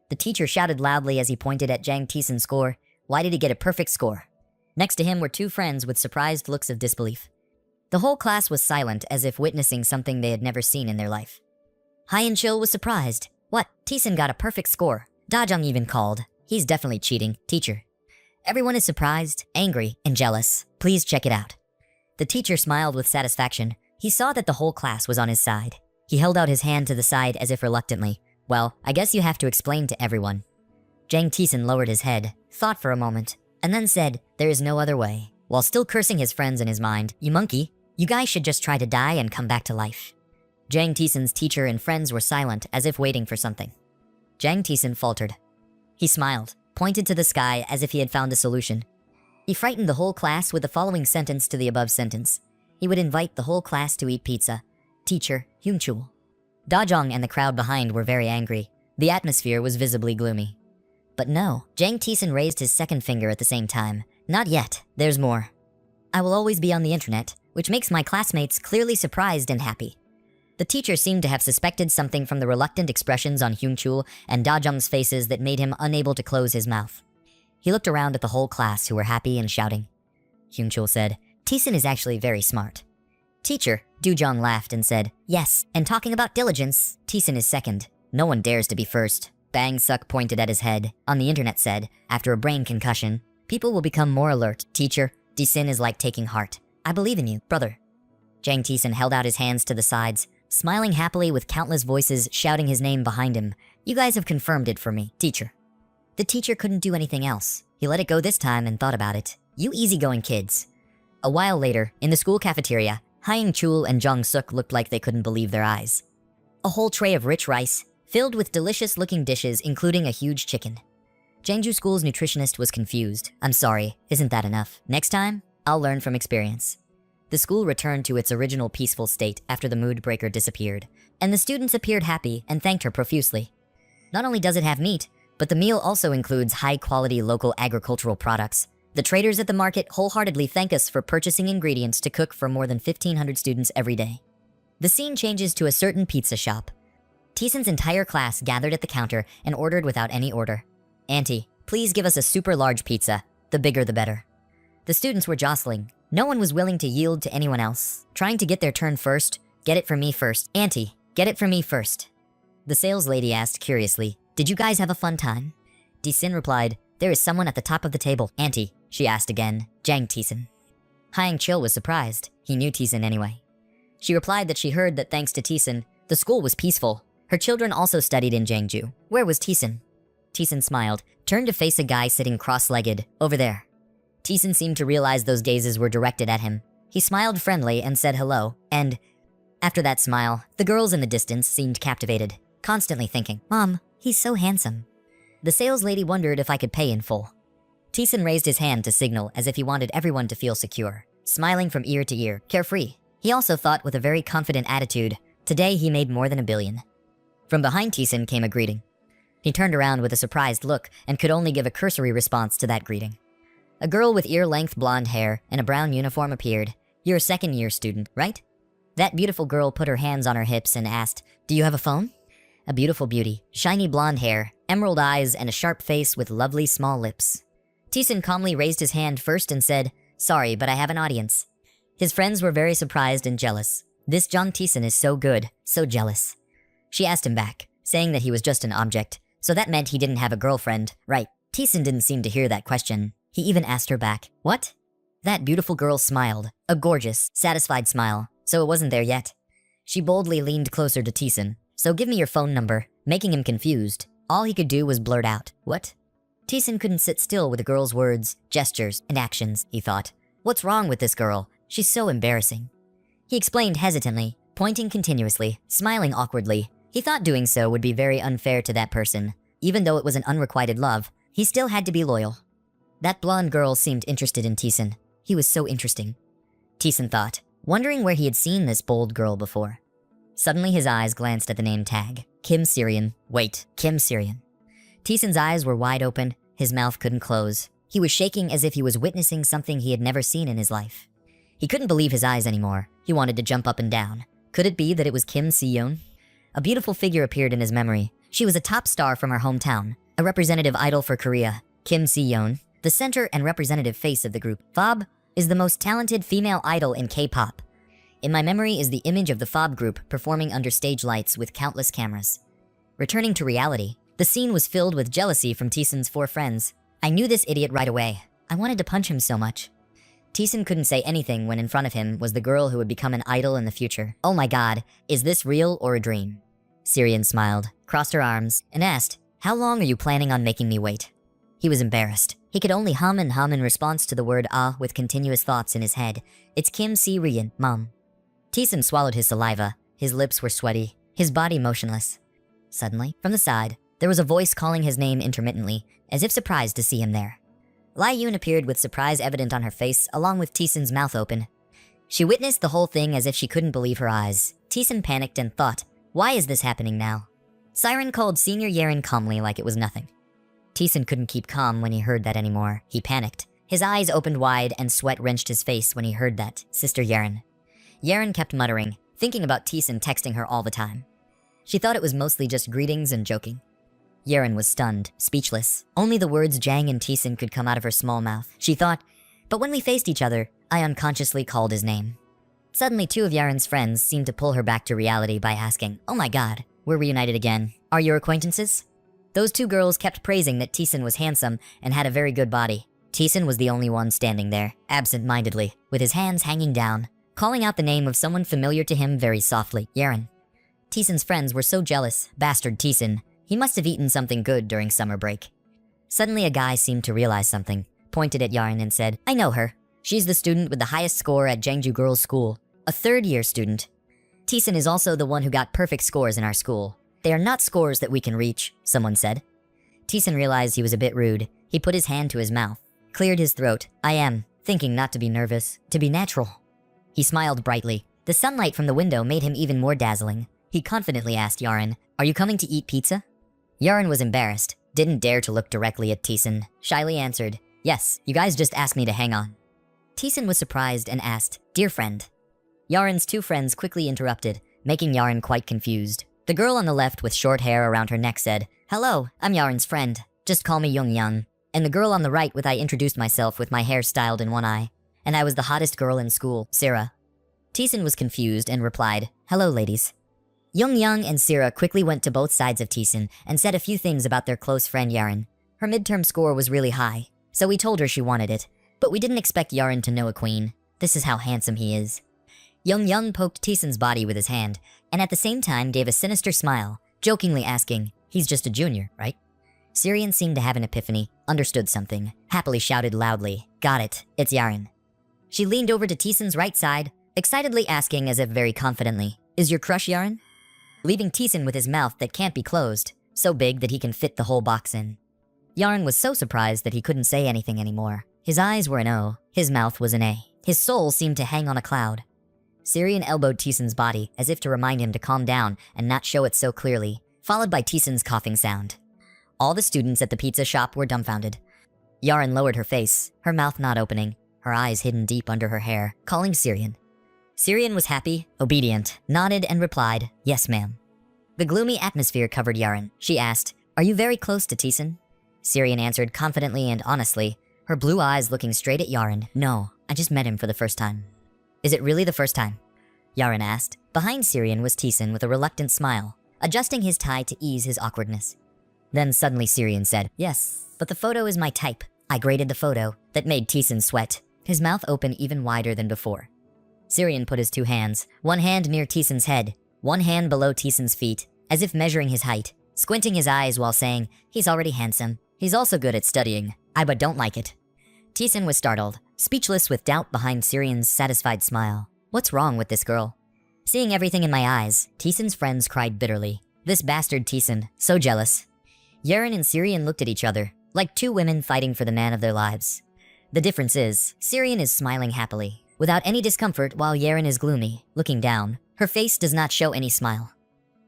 The teacher shouted loudly as he pointed at Jang Tison's score, why did he get a perfect score? Next to him were two friends with surprised looks of disbelief. The whole class was silent as if witnessing something they had never seen in their life. Hyun-chil was surprised. What? Tison got a perfect score. Da-jung even called. He's definitely cheating, teacher. Everyone is surprised, angry, and jealous. Please check it out. The teacher smiled with satisfaction. He saw that the whole class was on his side. He held out his hand to the side as if reluctantly. Well, I guess you have to explain to everyone. Jang Tison lowered his head, thought for a moment, and then said, there is no other way. While still cursing his friends in his mind, you monkey, you guys should just try to die and come back to life. Jang Tison's teacher and friends were silent as if waiting for something. Jang Tison faltered. He smiled, pointed to the sky as if he had found a solution. He frightened the whole class with the following sentence to the above sentence. He would invite the whole class to eat pizza. Teacher, Hyun-chul. Da-jung and the crowd behind were very angry. The atmosphere was visibly gloomy. But no, Jang Tison raised his second finger at the same time. Not yet, there's more. I will always be on the internet, which makes my classmates clearly surprised and happy. The teacher seemed to have suspected something from the reluctant expressions on Hyun-chul and Da-jung's faces that made him unable to close his mouth. He looked around at the whole class who were happy and shouting. Hyun-chul said, Tison is actually very smart. Teacher, Do-jung laughed and said, yes, and talking about diligence, Tison is second. No one dares to be first. Bang Suk pointed at his head. On the internet said, after a brain concussion, people will become more alert. Teacher, Tison is like taking heart. I believe in you, brother. Jang Tison held out his hands to the sides, smiling happily with countless voices shouting his name behind him. You guys have confirmed it for me, teacher. The teacher couldn't do anything else. He let it go this time and thought about it. You easygoing kids. A while later, in the school cafeteria, Hyun-chul and Jong-suk looked like they couldn't believe their eyes. A whole tray of rich rice, filled with delicious-looking dishes including a huge chicken. Jeonju School's nutritionist was confused. I'm sorry, isn't that enough? Next time, I'll learn from experience. The school returned to its original peaceful state after the mood breaker disappeared, and the students appeared happy and thanked her profusely. Not only does it have meat, but the meal also includes high-quality local agricultural products. The traders at the market wholeheartedly thank us for purchasing ingredients to cook for more than 1,500 students every day. The scene changes to a certain pizza shop. Tison's entire class gathered at the counter and ordered without any order. Auntie, please give us a super large pizza. The bigger the better. The students were jostling. No one was willing to yield to anyone else, trying to get their turn first. Get it for me first. Auntie, get it for me first. The sales lady asked curiously, did you guys have a fun time? Tison replied, There is someone at the top of the table. Auntie, she asked again. Jang Tison. Hyang Chil was surprised. He knew Tison anyway. She replied that she heard that thanks to Tison, the school was peaceful. Her children also studied in Jangju. Where was Tison? Tison smiled, turned to face a guy sitting cross-legged, over there. Tison seemed to realize those gazes were directed at him. He smiled friendly and said hello, and after that smile, the girls in the distance seemed captivated, constantly thinking, Mom, he's so handsome. The sales lady wondered if I could pay in full. Tison raised his hand to signal as if he wanted everyone to feel secure, smiling from ear to ear, carefree. He also thought with a very confident attitude, today he made more than $1 billion. From behind Tison came a greeting. He turned around with a surprised look and could only give a cursory response to that greeting. A girl with ear-length blonde hair and a brown uniform appeared. You're a second-year student, right? That beautiful girl put her hands on her hips and asked, Do you have a phone? A beautiful beauty, shiny blonde hair, emerald eyes, and a sharp face with lovely small lips. Tison calmly raised his hand first and said, Sorry, but I have an audience. His friends were very surprised and jealous. This Jang Tison is so good, so jealous. She asked him back, saying that he was just an object, so that meant he didn't have a girlfriend, right? Tison didn't seem to hear that question. He even asked her back, What? That beautiful girl smiled, a gorgeous, satisfied smile, so it wasn't there yet. She boldly leaned closer to Tison. So give me your phone number, making him confused. All he could do was blurt out, What? Tison couldn't sit still with the girl's words, gestures, and actions, he thought. What's wrong with this girl? She's so embarrassing. He explained hesitantly, pointing continuously, smiling awkwardly. He thought doing so would be very unfair to that person. Even though it was an unrequited love, he still had to be loyal. That blonde girl seemed interested in Tison. He was so interesting. Tison thought, wondering where he had seen this bold girl before. Suddenly his eyes glanced at the name tag. Kim Syrian. Wait, Kim Syrian. Tison's eyes were wide open. His mouth couldn't close. He was shaking as if he was witnessing something he had never seen in his life. He couldn't believe his eyes anymore. He wanted to jump up and down. Could it be that it was Kim Si-yeon? A beautiful figure appeared in his memory. She was a top star from her hometown, a representative idol for Korea. Kim Si-yeon, the center and representative face of the group. Fob is the most talented female idol in K-pop. In my memory is the image of the Fob group performing under stage lights with countless cameras. Returning to reality, the scene was filled with jealousy from Tison's 4 friends. I knew this idiot right away. I wanted to punch him so much. Tison couldn't say anything when in front of him was the girl who would become an idol in the future. Oh my god, is this real or a dream? Syrian smiled, crossed her arms, and asked, How long are you planning on making me wait? He was embarrassed. He could only hum and hum in response to the word ah with continuous thoughts in his head. It's Kim Si-yeon, Mom. Tison swallowed his saliva. His lips were sweaty, his body motionless. Suddenly, from the side, there was a voice calling his name intermittently, as if surprised to see him there. Lai Yun appeared with surprise evident on her face, along with Tison's mouth open. She witnessed the whole thing as if she couldn't believe her eyes. Tison panicked and thought, Why is this happening now? Siren called Senior Yeren calmly like it was nothing. Tison couldn't keep calm when he heard that anymore. He panicked. His eyes opened wide and sweat wrenched his face when he heard that, Sister Yeren. Yeren kept muttering, thinking about Tison texting her all the time. She thought it was mostly just greetings and joking. Yeren was stunned, speechless. Only the words Jang and Tison could come out of her small mouth. She thought, but when we faced each other, I unconsciously called his name. Suddenly 2 of Yaren's friends seemed to pull her back to reality by asking, Oh my god, we're reunited again. Are your acquaintances? Those 2 girls kept praising that Tison was handsome and had a very good body. Tison was the only one standing there, absent-mindedly, with his hands hanging down, calling out the name of someone familiar to him very softly, Yeren. Tison's friends were so jealous, bastard Tison. He must have eaten something good during summer break. Suddenly a guy seemed to realize something, pointed at Yaren and said, I know her. She's the student with the highest score at Jangju Girls' School, a 3rd-year student. Tison is also the one who got perfect scores in our school. They are not scores that we can reach, someone said. Tison realized he was a bit rude. He put his hand to his mouth, cleared his throat. I am, thinking not to be nervous, to be natural. He smiled brightly. The sunlight from the window made him even more dazzling. He confidently asked Yaren, Are you coming to eat pizza? Yaren was embarrassed, didn't dare to look directly at Tison, shyly answered, Yes, you guys just asked me to hang on. Tison was surprised and asked, Dear friend. Yaren's 2 friends quickly interrupted, making Yaren quite confused. The girl on the left with short hair around her neck said, Hello, I'm Yaren's friend. Just call me Young. And the girl on the right with I introduced myself with my hair styled in one eye. And I was the hottest girl in school, Sarah. Tison was confused and replied, Hello, ladies. Young and Sarah quickly went to both sides of Tison and said a few things about their close friend Yaren. Her midterm score was really high, so we told her she wanted it. But we didn't expect Yaren to know a queen. This is how handsome he is. Young poked Tisun's body with his hand, and at the same time gave a sinister smile, jokingly asking, he's just a junior, right? Syrian seemed to have an epiphany, understood something, happily shouted loudly, got it, it's Yaren. She leaned over to Tisun's right side, excitedly asking as if very confidently, is your crush Yaren? Leaving Tisun with his mouth that can't be closed, so big that he can fit the whole box in. Yaren was so surprised that he couldn't say anything anymore. His eyes were an O, his mouth was an A. His soul seemed to hang on a cloud. Syrian elbowed Tisun's body as if to remind him to calm down and not show it so clearly, followed by Tisun's coughing sound. All the students at the pizza shop were dumbfounded. Yaren lowered her face, her mouth not opening, her eyes hidden deep under her hair, calling Syrian. Syrian was happy, obedient, nodded and replied, yes ma'am. The gloomy atmosphere covered Yaren. She asked, are you very close to Tisun? Syrian answered confidently and honestly, her blue eyes looking straight at Yaren. No, I just met him for the first time. Is it really the first time? Yaren asked. Behind Syrian was Tisun with a reluctant smile, adjusting his tie to ease his awkwardness. Then suddenly Syrian said, yes, but the photo is my type. I graded the photo. That made Tisun sweat, his mouth open even wider than before. Syrian put his two hands, one hand near Tisun's head, one hand below Tisun's feet, as if measuring his height, squinting his eyes while saying, he's already handsome. He's also good at studying. I but don't like it. Tisun was startled, speechless with doubt behind Syrian's satisfied smile. What's wrong with this girl? Seeing everything in my eyes, Tisun's friends cried bitterly. This bastard Tisun, so jealous. Yaren and Syrian looked at each other, like two women fighting for the man of their lives. The difference is, Syrian is smiling happily, without any discomfort, while Yaren is gloomy, looking down. Her face does not show any smile.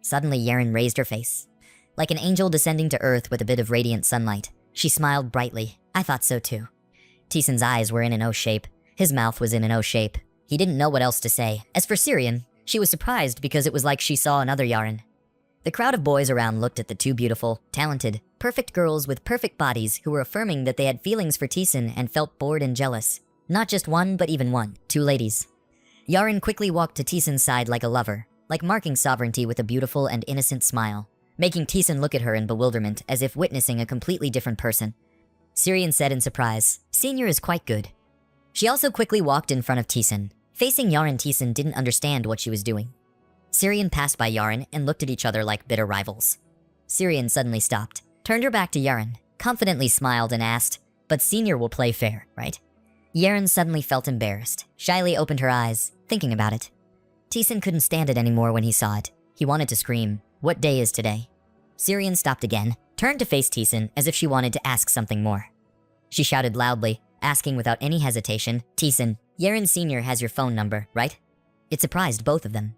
Suddenly Yaren raised her face. Like an angel descending to earth with a bit of radiant sunlight, she smiled brightly. I thought so too. Tisun's eyes were in an O shape. His mouth was in an O shape. He didn't know what else to say. As for Syrian, she was surprised because it was like she saw another Yaren. The crowd of boys around looked at the two beautiful, talented, perfect girls with perfect bodies who were affirming that they had feelings for Tisun and felt bored and jealous. Not just one, but even one. Two ladies. Yaren quickly walked to Tisun's side like a lover, like marking sovereignty with a beautiful and innocent smile, making Tisun look at her in bewilderment as if witnessing a completely different person. Syrian said in surprise, Senior is quite good. She also quickly walked in front of Tisun. Facing Yaren, Tisun didn't understand what she was doing. Syrian passed by Yaren and looked at each other like bitter rivals. Syrian suddenly stopped, turned her back to Yaren, confidently smiled and asked, but Senior will play fair, right? Yaren suddenly felt embarrassed, shyly opened her eyes, thinking about it. Tisun couldn't stand it anymore when he saw it. He wanted to scream, what day is today? Syrian stopped again, turned to face Tisun as if she wanted to ask something more. She shouted loudly, asking without any hesitation, Tisun, Yaren Senior has your phone number, right? It surprised both of them.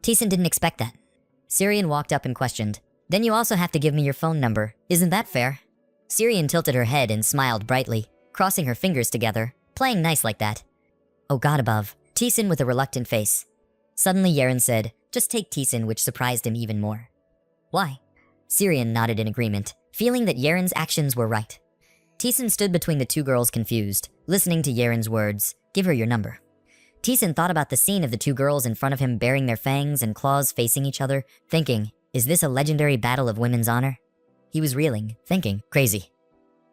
Tisun didn't expect that. Syrian walked up and questioned, then you also have to give me your phone number. Isn't that fair? Syrian tilted her head and smiled brightly, crossing her fingers together, playing nice like that. Oh God above, Tisun with a reluctant face. Suddenly Yaren said, just take Tisun, which surprised him even more. Why? Syrian nodded in agreement, feeling that Yaren's actions were right. Tisun stood between the two girls confused, listening to Yaren's words, give her your number. Tisun thought about the scene of the two girls in front of him baring their fangs and claws facing each other, thinking, is this a legendary battle of women's honor? He was reeling, thinking, crazy.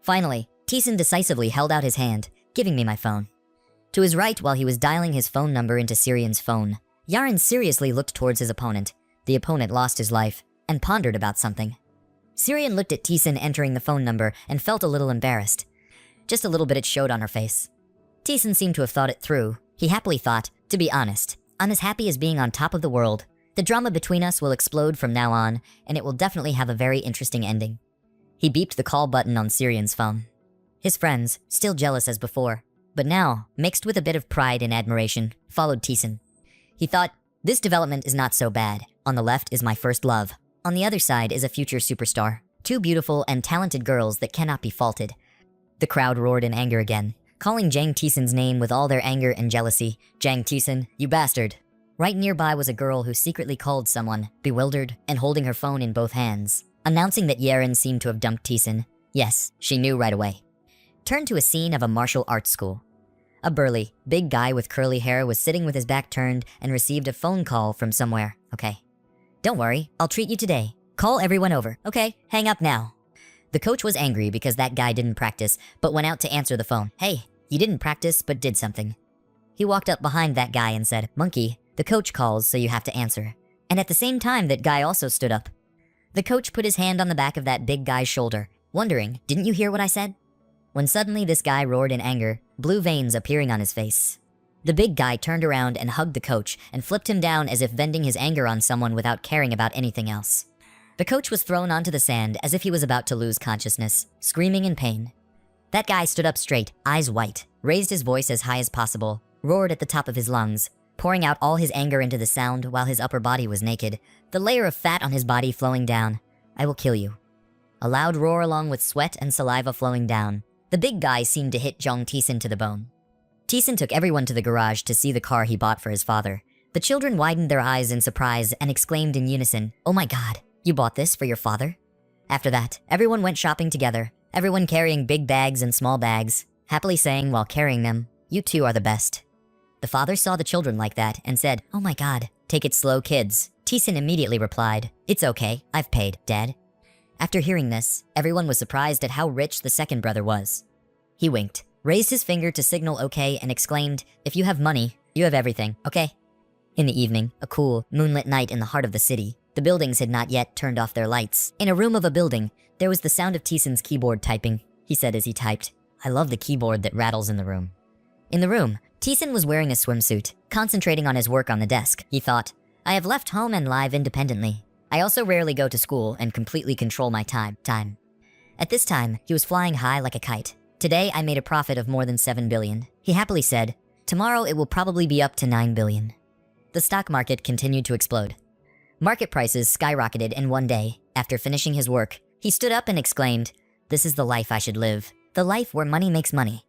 Finally, Tisun decisively held out his hand, giving me my phone. To his right, while he was dialing his phone number into Syrian's phone, Yaren seriously looked towards his opponent. The opponent lost his life, and pondered about something. Syrian looked at Tisun entering the phone number and felt a little embarrassed. Just a little bit it showed on her face. Tisun seemed to have thought it through. He happily thought, to be honest, I'm as happy as being on top of the world. The drama between us will explode from now on, and it will definitely have a very interesting ending. He beeped the call button on Syrian's phone. His friends, still jealous as before, but now, mixed with a bit of pride and admiration, followed Tisun. He thought, this development is not so bad. On the left is my first love. On the other side is a future superstar. Two beautiful and talented girls that cannot be faulted. The crowd roared in anger again, calling Jang Tisun's name with all their anger and jealousy. Jang Tisun, you bastard. Right nearby was a girl who secretly called someone, bewildered and holding her phone in both hands, announcing that Yaren seemed to have dumped Tisun. Yes, she knew right away. Turned to a scene of a martial arts school. A burly, big guy with curly hair was sitting with his back turned and received a phone call from somewhere. Okay. Don't worry, I'll treat you today. Call everyone over. Okay, hang up now. The coach was angry because that guy didn't practice, but went out to answer the phone. Hey, you didn't practice, but did something. He walked up behind that guy and said, Monkey, the coach calls, so you have to answer. And at the same time, that guy also stood up. The coach put his hand on the back of that big guy's shoulder, wondering, didn't you hear what I said? When suddenly this guy roared in anger, blue veins appearing on his face. The big guy turned around and hugged the coach and flipped him down as if venting his anger on someone without caring about anything else. The coach was thrown onto the sand as if he was about to lose consciousness, screaming in pain. That guy stood up straight, eyes white, raised his voice as high as possible, roared at the top of his lungs, pouring out all his anger into the sound while his upper body was naked, the layer of fat on his body flowing down. I will kill you. A loud roar along with sweat and saliva flowing down. The big guy seemed to hit Jong Tison to the bone. Tison took everyone to the garage to see the car he bought for his father. The children widened their eyes in surprise and exclaimed in unison, Oh my god, you bought this for your father? After that, everyone went shopping together, everyone carrying big bags and small bags, happily saying while carrying them, You two are the best. The father saw the children like that and said, Oh my god, take it slow, kids. Tison immediately replied, It's okay, I've paid, Dad. After hearing this, everyone was surprised at how rich the second brother was. He winked, raised his finger to signal okay, and exclaimed, If you have money, you have everything, okay? In the evening, a cool, moonlit night in the heart of the city, the buildings had not yet turned off their lights. In a room of a building, there was the sound of Tison's keyboard typing. He said as he typed, I love the keyboard that rattles in the room. In the room, Tison was wearing a swimsuit, concentrating on his work on the desk. He thought, I have left home and live independently. I also rarely go to school and completely control my time. At this time, he was flying high like a kite. Today, I made a profit of more than 7 billion. He happily said, Tomorrow it will probably be up to 9 billion. The stock market continued to explode. Market prices skyrocketed in one day. After finishing his work, he stood up and exclaimed, This is the life I should live. The life where money makes money.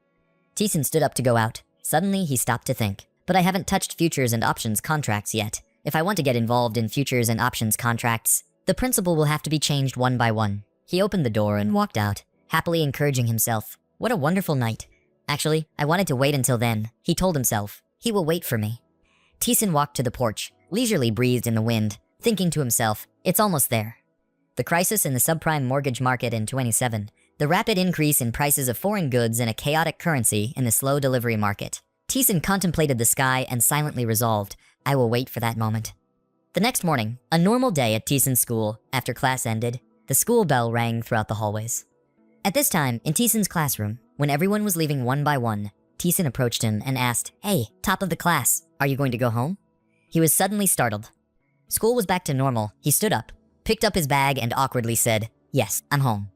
Tison stood up to go out. Suddenly, he stopped to think. But I haven't touched futures and options contracts yet. If I want to get involved in futures and options contracts, the principle will have to be changed one by one. He opened the door and walked out, happily encouraging himself. What a wonderful night. Actually, I wanted to wait until then. He told himself. He will wait for me. Tison walked to the porch, leisurely breathed in the wind, thinking to himself, it's almost there. The crisis in the subprime mortgage market in 27, the rapid increase in prices of foreign goods and a chaotic currency in the slow delivery market. Tison contemplated the sky and silently resolved, I will wait for that moment. The next morning, a normal day at Tison's school, after class ended, the school bell rang throughout the hallways. At this time, in Tison's classroom, when everyone was leaving one by one, Tison approached him and asked, Hey, top of the class, are you going to go home? He was suddenly startled. School was back to normal. He stood up, picked up his bag, and awkwardly said, Yes, I'm home.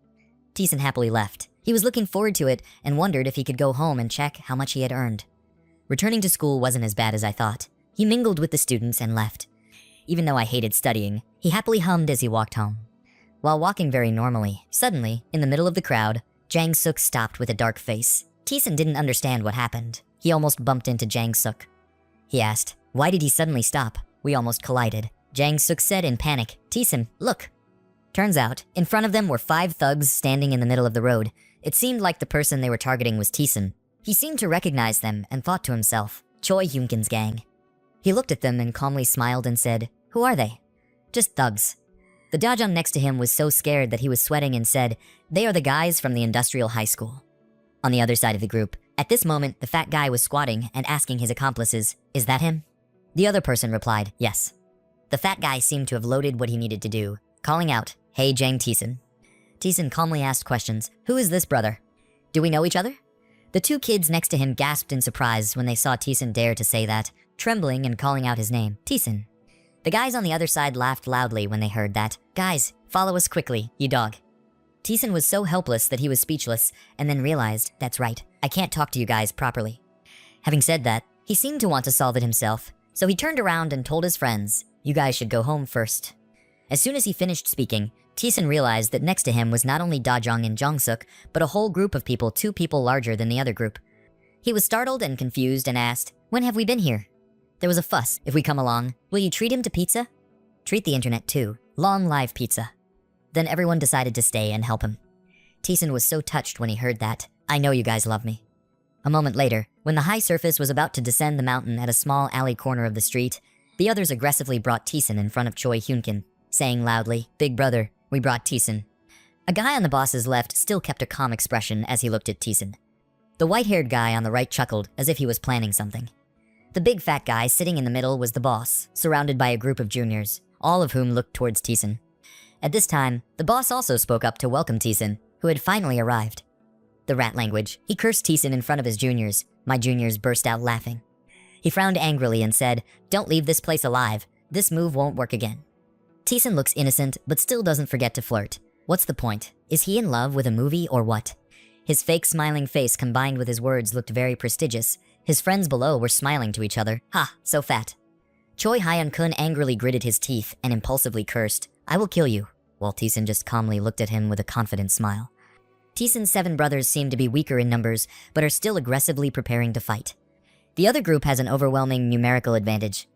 Tison happily left. He was looking forward to it and wondered if he could go home and check how much he had earned. Returning to school wasn't as bad as I thought. He mingled with the students and left. Even though I hated studying, he happily hummed as he walked home. While walking very normally, suddenly, in the middle of the crowd, Jang Suk stopped with a dark face. Tison didn't understand what happened. He almost bumped into Jang Suk. He asked, Why did he suddenly stop? We almost collided. Jang Suk said in panic, Tison, look. Turns out, in front of them were 5 thugs standing in the middle of the road. It seemed like the person they were targeting was Tison. He seemed to recognize them and thought to himself, Choi Hyunkin's gang. He looked at them and calmly smiled and said, Who are they? Just thugs. The Dajang next to him was so scared that he was sweating and said, They are the guys from the industrial high school. On the other side of the group, at this moment, the fat guy was squatting and asking his accomplices, Is that him? The other person replied, Yes. The fat guy seemed to have loaded what he needed to do, calling out, Hey Jang Tison. Tison calmly asked questions, Who is this brother? Do we know each other? The 2 kids next to him gasped in surprise when they saw Tison dare to say that, trembling and calling out his name, Tison. The guys on the other side laughed loudly when they heard that. Guys, follow us quickly, you dog. Tison was so helpless that he was speechless, and then realized, that's right, I can't talk to you guys properly. Having said that, he seemed to want to solve it himself, so he turned around and told his friends, You guys should go home first. As soon as he finished speaking, Tison realized that next to him was not only Dajong and Jongsuk, but a whole group of people 2 people larger than the other group. He was startled and confused and asked, When have we been here? There was a fuss. If we come along, will you treat him to pizza? Treat the internet too. Long live pizza. Then everyone decided to stay and help him. Tison was so touched when he heard that. I know you guys love me. A moment later, when the high surface was about to descend the mountain at a small alley corner of the street, the others aggressively brought Tison in front of Choi Hyunkin, saying loudly, Big brother, we brought Tison. A guy on the boss's left still kept a calm expression as he looked at Tison. The white-haired guy on the right chuckled as if he was planning something. The big fat guy sitting in the middle was the boss, surrounded by a group of juniors, all of whom looked towards Tison. At this time, the boss also spoke up to welcome Tison, who had finally arrived. The rat language, he cursed Tison in front of his juniors. My juniors burst out laughing. He frowned angrily and said, "Don't leave this place alive. This move won't work again." Tison looks innocent, but still doesn't forget to flirt. What's the point? Is he in love with a movie or what? His fake smiling face combined with his words looked very prestigious. His friends below were smiling to each other. Ha, so fat. Choi Hyun-kun angrily gritted his teeth and impulsively cursed, "I will kill you," while Tison just calmly looked at him with a confident smile. Tison's 7 brothers seem to be weaker in numbers, but are still aggressively preparing to fight. The other group has an overwhelming numerical advantage.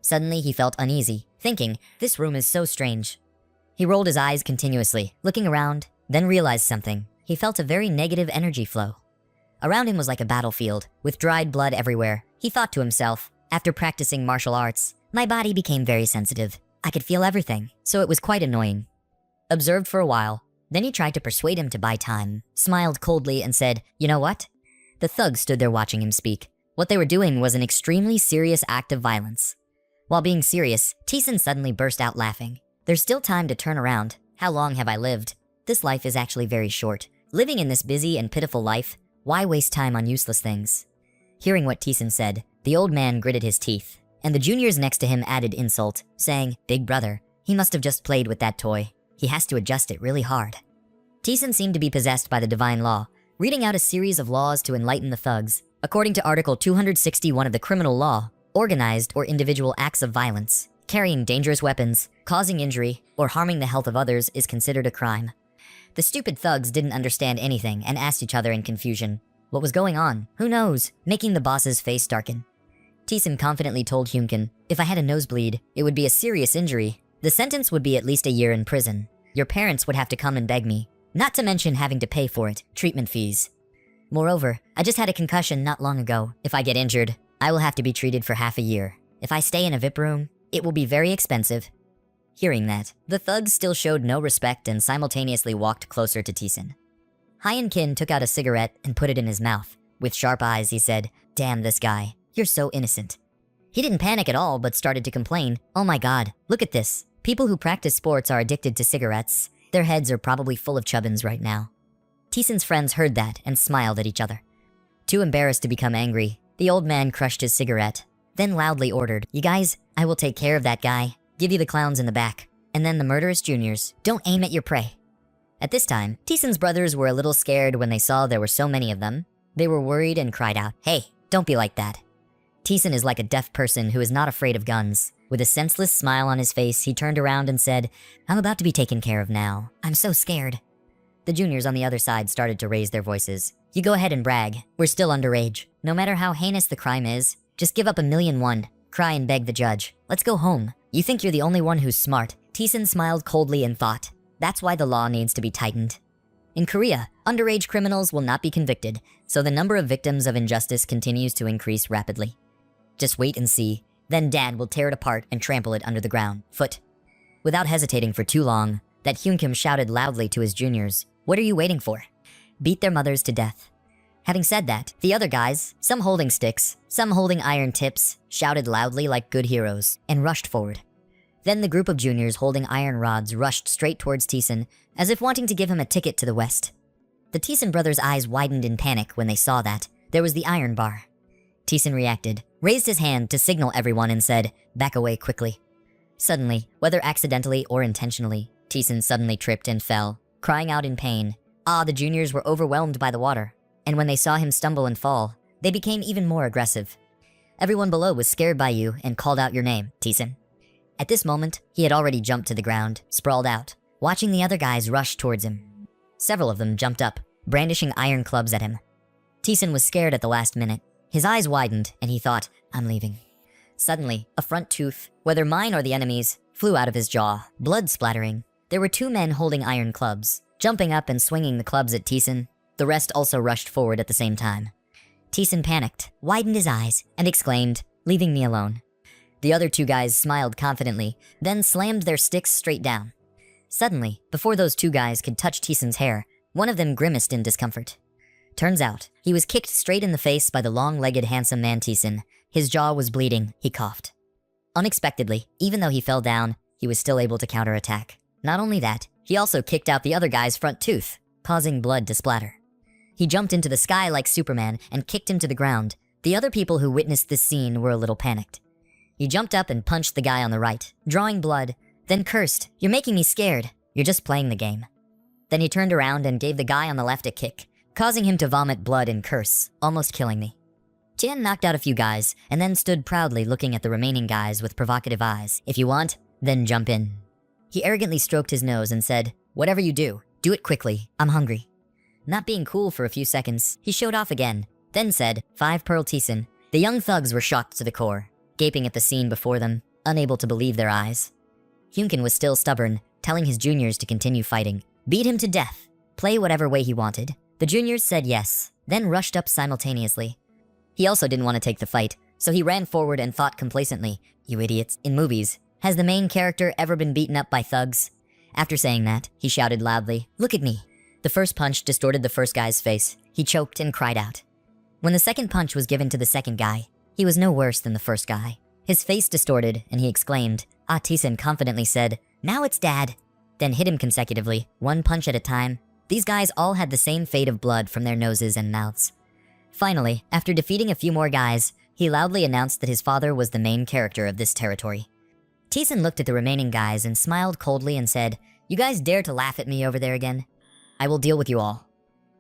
Suddenly he felt uneasy, thinking, this room is so strange. He rolled his eyes continuously, looking around, then realized something. He felt a very negative energy flow. Around him was like a battlefield, with dried blood everywhere. He thought to himself, after practicing martial arts, my body became very sensitive. I could feel everything, so it was quite annoying. Observed for a while, then he tried to persuade him to buy time, smiled coldly and said, "You know what?" The thugs stood there watching him speak. What they were doing was an extremely serious act of violence. While being serious, Tison suddenly burst out laughing. There's still time to turn around. How long have I lived? This life is actually very short. Living in this busy and pitiful life, why waste time on useless things? Hearing what Tison said, the old man gritted his teeth, and the juniors next to him added insult, saying, "Big brother, he must have just played with that toy. He has to adjust it really hard." Tison seemed to be possessed by the divine law, reading out a series of laws to enlighten the thugs. According to Article 261 of the criminal law, organized or individual acts of violence, carrying dangerous weapons, causing injury, or harming the health of others is considered a crime. The stupid thugs didn't understand anything and asked each other in confusion. What was going on? Who knows? Making the boss's face darken. Tison confidently told Hyunkin, "If I had a nosebleed, it would be a serious injury. The sentence would be at least a year in prison. Your parents would have to come and beg me, not to mention having to pay for it, treatment fees. Moreover, I just had a concussion not long ago. If I get injured, I will have to be treated for half a year. If I stay in a VIP room, it will be very expensive." Hearing that, the thugs still showed no respect and simultaneously walked closer to Tison. Hyun-kin took out a cigarette and put it in his mouth. With sharp eyes, he said, "Damn this guy. You're so innocent." He didn't panic at all, but started to complain. "Oh my god, look at this. People who practice sports are addicted to cigarettes. Their heads are probably full of chubbins right now." Tison's friends heard that and smiled at each other. Too embarrassed to become angry, the old man crushed his cigarette, then loudly ordered, "You guys, I will take care of that guy. Give you the clowns in the back. And then the murderous juniors. Don't aim at your prey." At this time, Tison's brothers were a little scared when they saw there were so many of them. They were worried and cried out, "Hey, don't be like that." Tison is like a deaf person who is not afraid of guns. With a senseless smile on his face, he turned around and said, "I'm about to be taken care of now. I'm so scared." The juniors on the other side started to raise their voices. "You go ahead and brag. We're still underage. No matter how heinous the crime is, just give up $1,000,001. Cry and beg the judge. Let's go home. You think you're the only one who's smart." Tison smiled coldly and thought, that's why the law needs to be tightened. In Korea, underage criminals will not be convicted, so the number of victims of injustice continues to increase rapidly. Just wait and see. Then Dad will tear it apart and trample it under the ground, foot. Without hesitating for too long, that Hyunkim shouted loudly to his juniors, "What are you waiting for? Beat their mothers to death." Having said that, the other guys, some holding sticks, some holding iron tips, shouted loudly like good heroes and rushed forward. Then the group of juniors holding iron rods rushed straight towards Tison, as if wanting to give him a ticket to the west. The Tison brothers' eyes widened in panic when they saw that. There was the iron bar. Tison reacted, raised his hand to signal everyone and said, "Back away quickly." Suddenly, whether accidentally or intentionally, Tison suddenly tripped and fell, crying out in pain. The juniors were overwhelmed by the water, and when they saw him stumble and fall, they became even more aggressive. Everyone below was scared by you and called out your name, Tison. At this moment, he had already jumped to the ground, sprawled out, watching the other guys rush towards him. Several of them jumped up, brandishing iron clubs at him. Tison was scared at the last minute. His eyes widened, and he thought, "I'm leaving." Suddenly, a front tooth, whether mine or the enemy's, flew out of his jaw, blood splattering. There were 2 men holding iron clubs, jumping up and swinging the clubs at Tison. The rest also rushed forward at the same time. Tison panicked, widened his eyes, and exclaimed, "Leaving me alone." The other 2 guys smiled confidently, then slammed their sticks straight down. Suddenly, before those two guys could touch Tisun's hair, one of them grimaced in discomfort. Turns out, he was kicked straight in the face by the long-legged handsome man Tisun. His jaw was bleeding, he coughed. Unexpectedly, even though he fell down, he was still able to counterattack. Not only that, he also kicked out the other guy's front tooth, causing blood to splatter. He jumped into the sky like Superman and kicked him to the ground. The other people who witnessed this scene were a little panicked. He jumped up and punched the guy on the right, drawing blood, then cursed, "You're making me scared. You're just playing the game." Then he turned around and gave the guy on the left a kick, causing him to vomit blood and curse, almost killing me. Tian knocked out a few guys, and then stood proudly looking at the remaining guys with provocative eyes. "If you want, then jump in." He arrogantly stroked his nose and said, "Whatever you do it quickly. I'm hungry." Not being cool for a few seconds, he showed off again, then said, "5 Pearl Tisun." The young thugs were shocked to the core, gaping at the scene before them, unable to believe their eyes. Hyunkin was still stubborn, telling his juniors to continue fighting. Beat him to death. Play whatever way he wanted. The juniors said yes, then rushed up simultaneously. He also didn't want to take the fight, so he ran forward and thought complacently, "You idiots, in movies, has the main character ever been beaten up by thugs?" After saying that, he shouted loudly, "Look at me." The first punch distorted the first guy's face. He choked and cried out. When the second punch was given to the second guy, he was no worse than the first guy. His face distorted, and he exclaimed. Tisun confidently said, "Now it's Dad," then hit him consecutively, one punch at a time. These guys all had the same fate of blood from their noses and mouths. Finally, after defeating a few more guys, he loudly announced that his father was the main character of this territory. Tisun looked at the remaining guys and smiled coldly and said, "You guys dare to laugh at me over there again? I will deal with you all."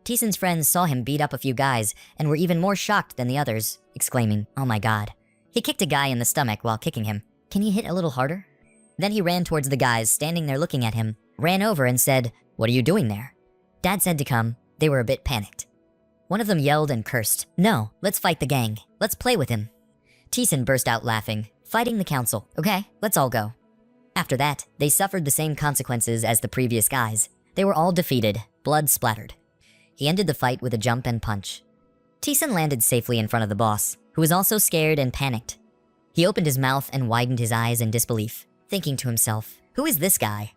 Tisun's friends saw him beat up a few guys and were even more shocked than the others, exclaiming, "Oh my god." He kicked a guy in the stomach while kicking him. "Can you hit a little harder?" Then he ran towards the guys standing there looking at him, ran over and said, "What are you doing there?" Dad said to come. They were a bit panicked. One of them yelled and cursed, "No, let's fight the gang. Let's play with him." Tisun burst out laughing, fighting the council. "Okay, let's all go." After that, they suffered the same consequences as the previous guys. They were all defeated, blood splattered. He ended the fight with a jump and punch. Tisun landed safely in front of the boss, who was also scared and panicked. He opened his mouth and widened his eyes in disbelief, thinking to himself, "Who is this guy?"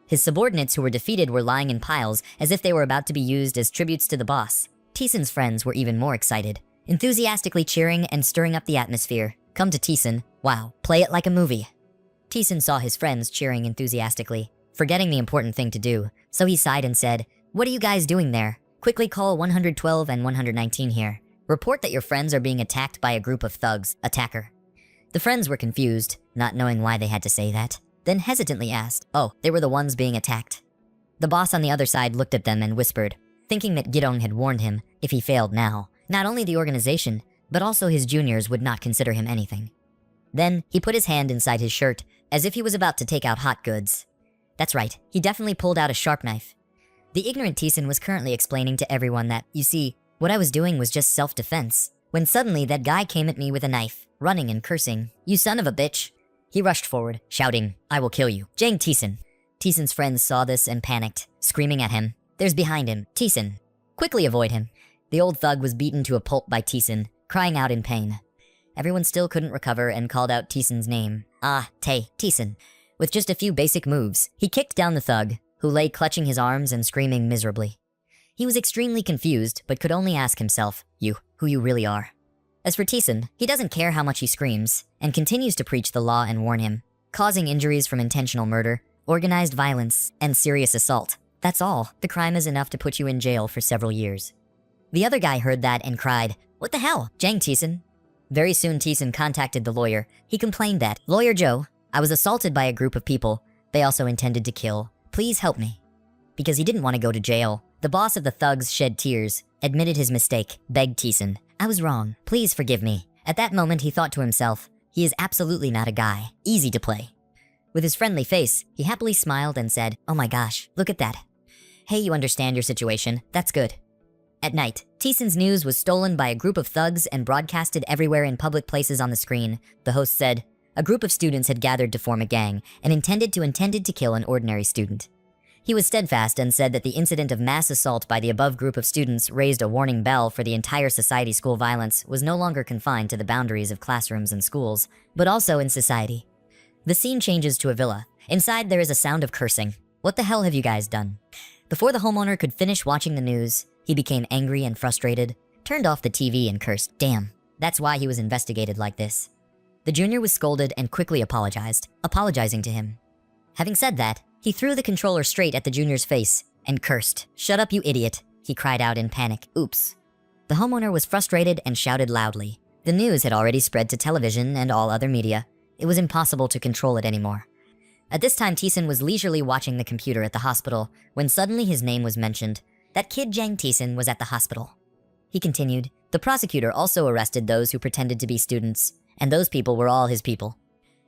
His subordinates who were defeated were lying in piles as if they were about to be used as tributes to the boss. Tisun's friends were even more excited, enthusiastically cheering and stirring up the atmosphere. Come to Tisun. Wow, play it like a movie. Tisun saw his friends cheering enthusiastically, forgetting the important thing to do, so he sighed and said, "What are you guys doing there? Quickly call 112 and 119 here. Report that your friends are being attacked by a group of thugs. Attacker." The friends were confused, not knowing why they had to say that, then hesitantly asked, "Oh, they were the ones being attacked." The boss on the other side looked at them and whispered, thinking that Gidong had warned him, if he failed now, not only the organization, but also his juniors would not consider him anything. Then, he put his hand inside his shirt, as if he was about to take out hot goods. That's right, he definitely pulled out a sharp knife. The ignorant Tisun was currently explaining to everyone that, you see, what I was doing was just self-defense, when suddenly that guy came at me with a knife, running and cursing, "You son of a bitch!" He rushed forward, shouting, "I will kill you. Jang Tisun." Tisun's friends saw this and panicked, screaming at him. "There's behind him, Tisun. Quickly avoid him." The old thug was beaten to a pulp by Tisun, crying out in pain. Everyone still couldn't recover and called out Tisun's name. Tisun. With just a few basic moves, he kicked down the thug, who lay clutching his arms and screaming miserably. He was extremely confused, but could only ask himself, who you really are. As for Tisun, he doesn't care how much he screams, and continues to preach the law and warn him, causing injuries from intentional murder, organized violence, and serious assault. That's all. The crime is enough to put you in jail for several years. The other guy heard that and cried, "What the hell? Jang Tisun." Very soon Tisun contacted the lawyer. He complained that, "Lawyer Joe, I was assaulted by a group of people. They also intended to kill. Please help me." Because he didn't want to go to jail, the boss of the thugs shed tears, admitted his mistake, begged Tisun, "I was wrong. Please forgive me." At that moment he thought to himself, he is absolutely not a guy. Easy to play. With his friendly face, he happily smiled and said, "Oh my gosh, look at that. Hey, you understand your situation. That's good." At night, Tisun's news was stolen by a group of thugs and broadcasted everywhere in public places on the screen. The host said, a group of students had gathered to form a gang and intended to kill an ordinary student. He was steadfast and said that the incident of mass assault by the above group of students raised a warning bell for the entire society. School violence was no longer confined to the boundaries of classrooms and schools, but also in society. The scene changes to a villa. Inside there is a sound of cursing. What the hell have you guys done? Before the homeowner could finish watching the news, he became angry and frustrated, turned off the TV and cursed. Damn, that's why he was investigated like this. The junior was scolded and quickly apologized, apologizing to him. Having said that, he threw the controller straight at the junior's face and cursed. Shut up, you idiot, he cried out in panic. Oops. The homeowner was frustrated and shouted loudly. The news had already spread to television and all other media. It was impossible to control it anymore. At this time, Thiessen was leisurely watching the computer at the hospital when suddenly his name was mentioned. That kid Jang Thiessen was at the hospital. He continued, the prosecutor also arrested those who pretended to be students, and those people were all his people.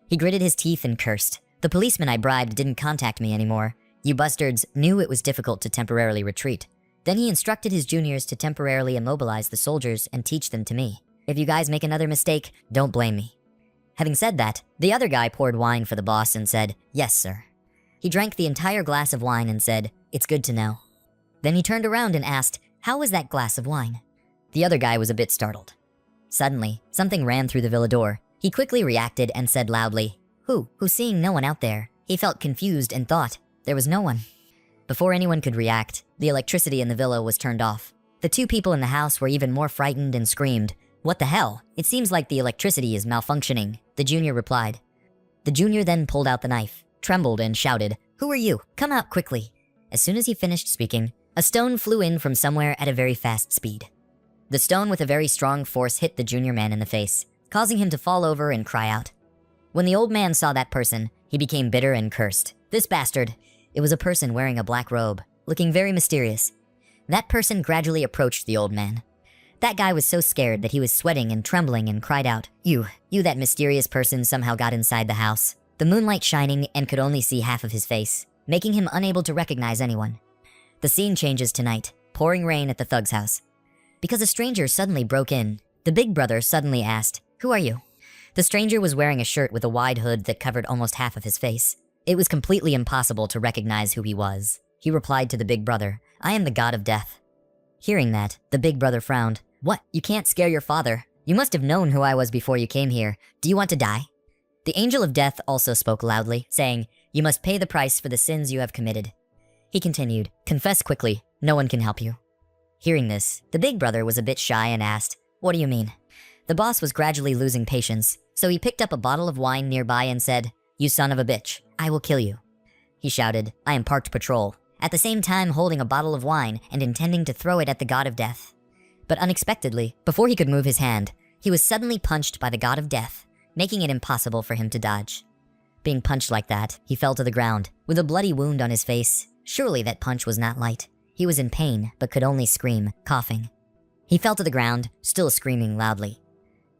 He gritted his teeth and cursed. The policeman I bribed didn't contact me anymore. You bastards knew it was difficult to temporarily retreat. Then he instructed his juniors to temporarily immobilize the soldiers and teach them to me. If you guys make another mistake, don't blame me. Having said that, the other guy poured wine for the boss and said, yes, sir. He drank the entire glass of wine and said, it's good to know. Then he turned around and asked, how was that glass of wine? The other guy was a bit startled. Suddenly, something ran through the villa door. He quickly reacted and said loudly, who? Seeing no one out there, he felt confused and thought, there was no one. Before anyone could react, the electricity in the villa was turned off. The two people in the house were even more frightened and screamed, what the hell? It seems like the electricity is malfunctioning, the junior replied. The junior then pulled out the knife, trembled and shouted, who are you? Come out quickly. As soon as he finished speaking, a stone flew in from somewhere at a very fast speed. The stone with a very strong force hit the junior man in the face, causing him to fall over and cry out. When the old man saw that person, he became bitter and cursed. This bastard! It was a person wearing a black robe, looking very mysterious. That person gradually approached the old man. That guy was so scared that he was sweating and trembling and cried out, you that mysterious person somehow got inside the house. The moonlight shining and could only see half of his face, making him unable to recognize anyone. The scene changes to night, pouring rain at the thug's house. Because a stranger suddenly broke in, the big brother suddenly asked, who are you? The stranger was wearing a shirt with a wide hood that covered almost half of his face. It was completely impossible to recognize who he was. He replied to the big brother, I am the god of death. Hearing that, the big brother frowned. What? You can't scare your father. You must have known who I was before you came here. Do you want to die? The angel of death also spoke loudly, saying, you must pay the price for the sins you have committed. He continued, confess quickly. No one can help you. Hearing this, the big brother was a bit shy and asked, what do you mean? The boss was gradually losing patience, so he picked up a bottle of wine nearby and said, you son of a bitch, I will kill you. He shouted, I am parked patrol, at the same time holding a bottle of wine and intending to throw it at the god of death. But unexpectedly, before he could move his hand, he was suddenly punched by the god of death, making it impossible for him to dodge. Being punched like that, he fell to the ground, with a bloody wound on his face. Surely that punch was not light. He was in pain, but could only scream, coughing. He fell to the ground, still screaming loudly.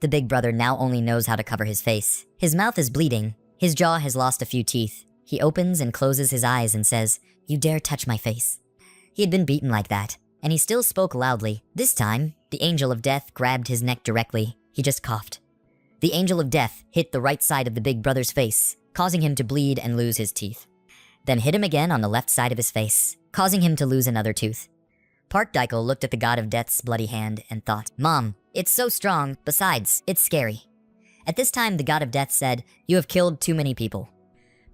The big brother now only knows how to cover his face. His mouth is bleeding. His jaw has lost a few teeth. He opens and closes his eyes and says, you dare touch my face. He had been beaten like that, and he still spoke loudly. This time, the angel of death grabbed his neck directly. He just coughed. The angel of death hit the right side of the big brother's face, causing him to bleed and lose his teeth. Then hit him again on the left side of his face, causing him to lose another tooth. Park Daikel looked at the god of death's bloody hand and thought, Mom, it's so strong, besides, it's scary. At this time, the god of death said, you have killed too many people.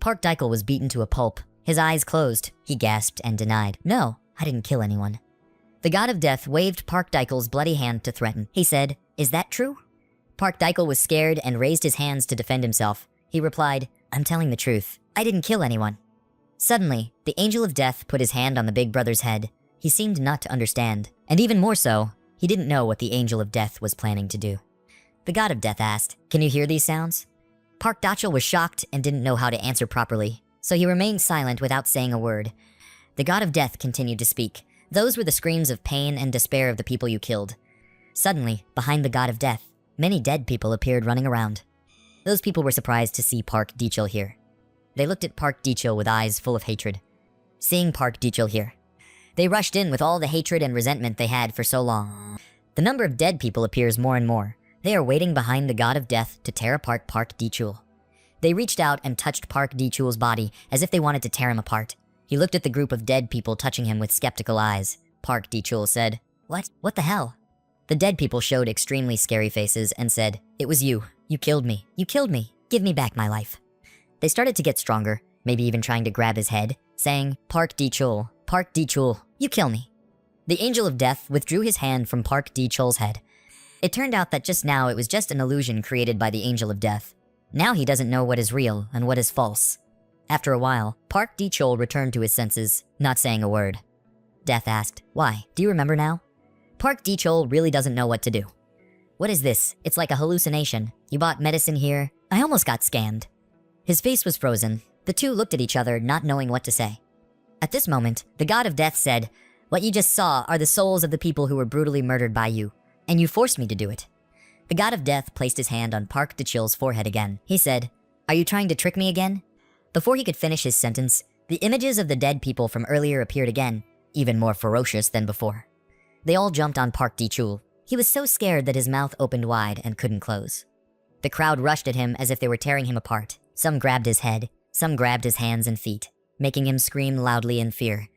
Park Daikel was beaten to a pulp. His eyes closed. He gasped and denied, no, I didn't kill anyone. The god of death waved Park Daikel's bloody hand to threaten. He said, is that true? Park Daikel was scared and raised his hands to defend himself. He replied, I'm telling the truth. I didn't kill anyone. Suddenly, the angel of death put his hand on the big brother's head. He seemed not to understand, and even more so, he didn't know what the angel of death was planning to do. The god of death asked, can you hear these sounds? Park Daikel was shocked and didn't know how to answer properly, so he remained silent without saying a word. The god of death continued to speak. Those were the screams of pain and despair of the people you killed. Suddenly, behind the god of death, many dead people appeared running around. Those people were surprised to see Park Daikel here. They looked at Park Daikel with eyes full of hatred. Seeing Park Daikel here, they rushed in with all the hatred and resentment they had for so long. The number of dead people appears more and more. They are waiting behind the god of death to tear apart Park Daikel. They reached out and touched Park Daikel's body as if they wanted to tear him apart. He looked at the group of dead people touching him with skeptical eyes. Park Daikel said, What? What the hell? The dead people showed extremely scary faces and said, it was you. You killed me. You killed me. Give me back my life. They started to get stronger, maybe even trying to grab his head, saying, Park D-Chul, Park D-Chul, you kill me. The Angel of Death withdrew his hand from Park D-Chul's head. It turned out that just now it was just an illusion created by the Angel of Death. Now he doesn't know what is real and what is false. After a while, Park D-Chul returned to his senses, not saying a word. Death asked, why, do you remember now? Park D-Chul really doesn't know what to do. What is this? It's like a hallucination. You bought medicine here? I almost got scammed. His face was frozen. The two looked at each other, not knowing what to say. At this moment, the God of Death said, what you just saw are the souls of the people who were brutally murdered by you, and you forced me to do it. The God of Death placed his hand on Park D-Chul's forehead again. He said, are you trying to trick me again? Before he could finish his sentence, the images of the dead people from earlier appeared again, even more ferocious than before. They all jumped on Park D-Chul. He was so scared that his mouth opened wide and couldn't close. The crowd rushed at him as if they were tearing him apart. Some grabbed his head, some grabbed his hands and feet, making him scream loudly in fear.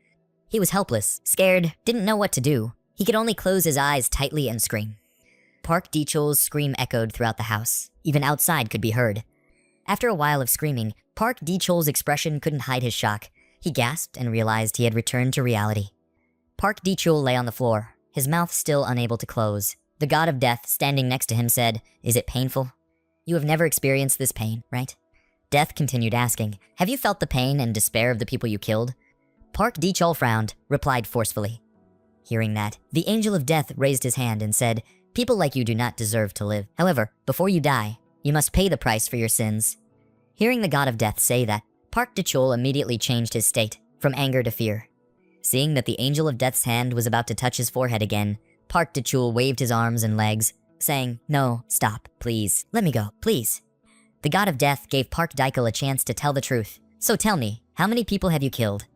He was helpless, scared, didn't know what to do. He could only close his eyes tightly and scream. Park D-Chul's scream echoed throughout the house. Even outside could be heard. After a while of screaming, Park D-Chul's expression couldn't hide his shock. He gasped and realized he had returned to reality. Park D-Chul lay on the floor, his mouth still unable to close. The God of Death, standing next to him, said, is it painful? You have never experienced this pain, right? Death continued asking, have you felt the pain and despair of the people you killed? Park D-Chul frowned, replied forcefully. Hearing that, the Angel of Death raised his hand and said, people like you do not deserve to live. However, before you die, you must pay the price for your sins. Hearing the God of Death say that, Park D-Chul immediately changed his state, from anger to fear. Seeing that the Angel of Death's hand was about to touch his forehead again, Park D-Chul waved his arms and legs, saying, no, stop, please, let me go, please. The God of Death gave Park D-Chul a chance to tell the truth. So tell me, how many people have you killed?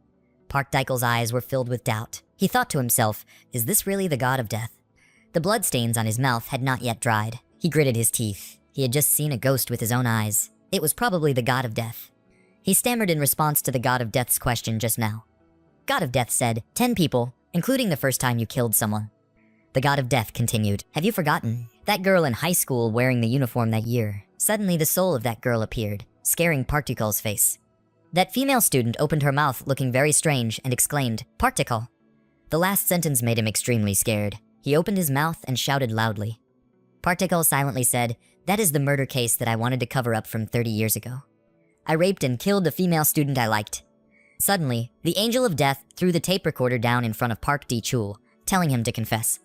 Park D-Chul's eyes were filled with doubt. He thought to himself, is this really the God of Death? The bloodstains on his mouth had not yet dried. He gritted his teeth. He had just seen a ghost with his own eyes. It was probably the God of Death. He stammered in response to the God of Death's question just now. God of Death said, 10 people, including the first time you killed someone. The God of Death continued, have you forgotten? That girl in high school wearing the uniform that year. Suddenly the soul of that girl appeared, scaring Park D-Chul's face. That female student opened her mouth looking very strange and exclaimed, Park D-Chul. The last sentence made him extremely scared. He opened his mouth and shouted loudly. Park D-Chul silently said, that is the murder case that I wanted to cover up from 30 years ago. I raped and killed the female student I liked. Suddenly, the Angel of Death threw the tape recorder down in front of Park D-Chul, telling him to confess.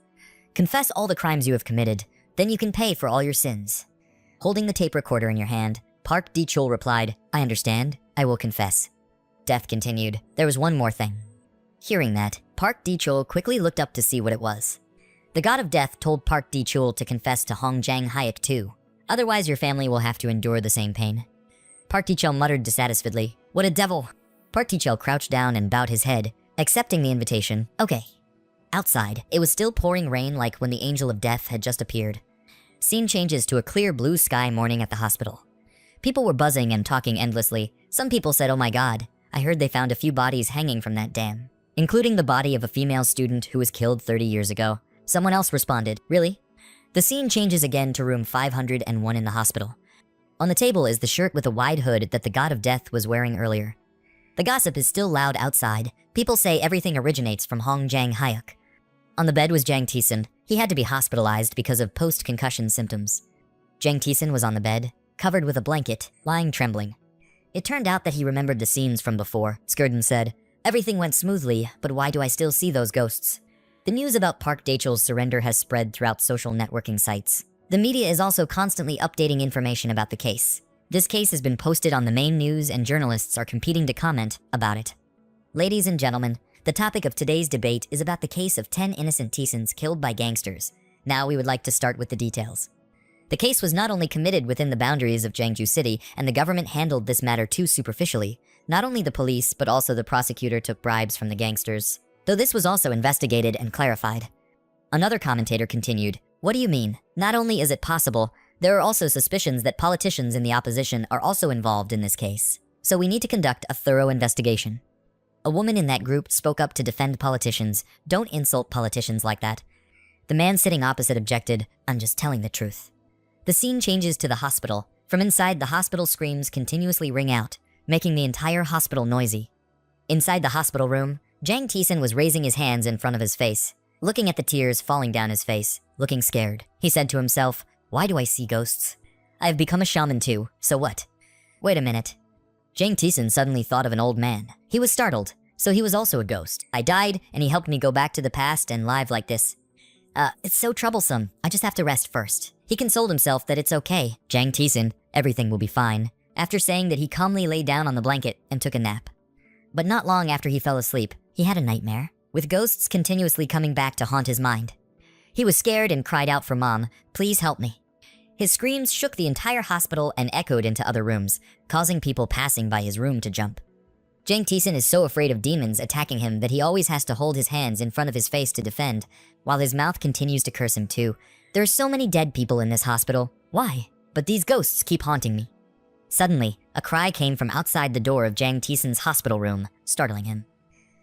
Confess all the crimes you have committed, then you can pay for all your sins. Holding the tape recorder in your hand, Park D-Chul replied, I understand, I will confess. Death continued, there was one more thing. Hearing that, Park D-Chul quickly looked up to see what it was. The God of Death told Park D-Chul to confess to Hong Jang-hyuk too. Otherwise your family will have to endure the same pain. Park D-Chul muttered dissatisfiedly, what a devil! Park D-Chul crouched down and bowed his head, accepting the invitation. Okay. Outside, it was still pouring rain like when the Angel of Death had just appeared. Scene changes to a clear blue sky morning at the hospital. People were buzzing and talking endlessly. Some people said, oh my god, I heard they found a few bodies hanging from that dam, including the body of a female student who was killed 30 years ago. Someone else responded, really? The scene changes again to room 501 in the hospital. On the table is the shirt with a wide hood that the God of Death was wearing earlier. The gossip is still loud outside. People say everything originates from Hong Jang-hyuk. On the bed was Jang Taesun. He had to be hospitalized because of post-concussion symptoms. Jang Taesun was on the bed, covered with a blanket, lying trembling. It turned out that he remembered the scenes from before. Skirden said, everything went smoothly, but why do I still see those ghosts? The news about Park D-Chul's surrender has spread throughout social networking sites. The media is also constantly updating information about the case. This case has been posted on the main news and journalists are competing to comment about it. Ladies and gentlemen, the topic of today's debate is about the case of 10 innocent Taesuns killed by gangsters. Now we would like to start with the details. The case was not only committed within the boundaries of Gwangju City, and the government handled this matter too superficially. Not only the police, but also the prosecutor took bribes from the gangsters. Though this was also investigated and clarified. Another commentator continued, what do you mean? Not only is it possible, there are also suspicions that politicians in the opposition are also involved in this case. So we need to conduct a thorough investigation. A woman in that group spoke up to defend politicians. Don't insult politicians like that. The man sitting opposite objected, I'm just telling the truth. The scene changes to the hospital. From inside, the hospital screams continuously ring out. making the entire hospital noisy. Inside the hospital room, Jang Tison was raising his hands in front of his face, looking at the tears falling down his face, looking scared. He said to himself, "Why do I see ghosts? I have become a shaman too, so what?" Wait a minute. Jang Tison suddenly thought of an old man. He was startled, so he was also a ghost. I died, and he helped me go back to the past and live like this. It's so troublesome. I just have to rest first. He consoled himself that it's okay. Jang Tison, everything will be fine, after saying that he calmly lay down on the blanket and took a nap. But not long after he fell asleep, he had a nightmare, with ghosts continuously coming back to haunt his mind. He was scared and cried out for Mom, "Please help me." His screams shook the entire hospital and echoed into other rooms, causing people passing by his room to jump. Jang Tison is so afraid of demons attacking him that he always has to hold his hands in front of his face to defend, while his mouth continues to curse him too. There are so many dead people in this hospital. Why? But these ghosts keep haunting me. Suddenly, a cry came from outside the door of Jang Tison's hospital room, startling him.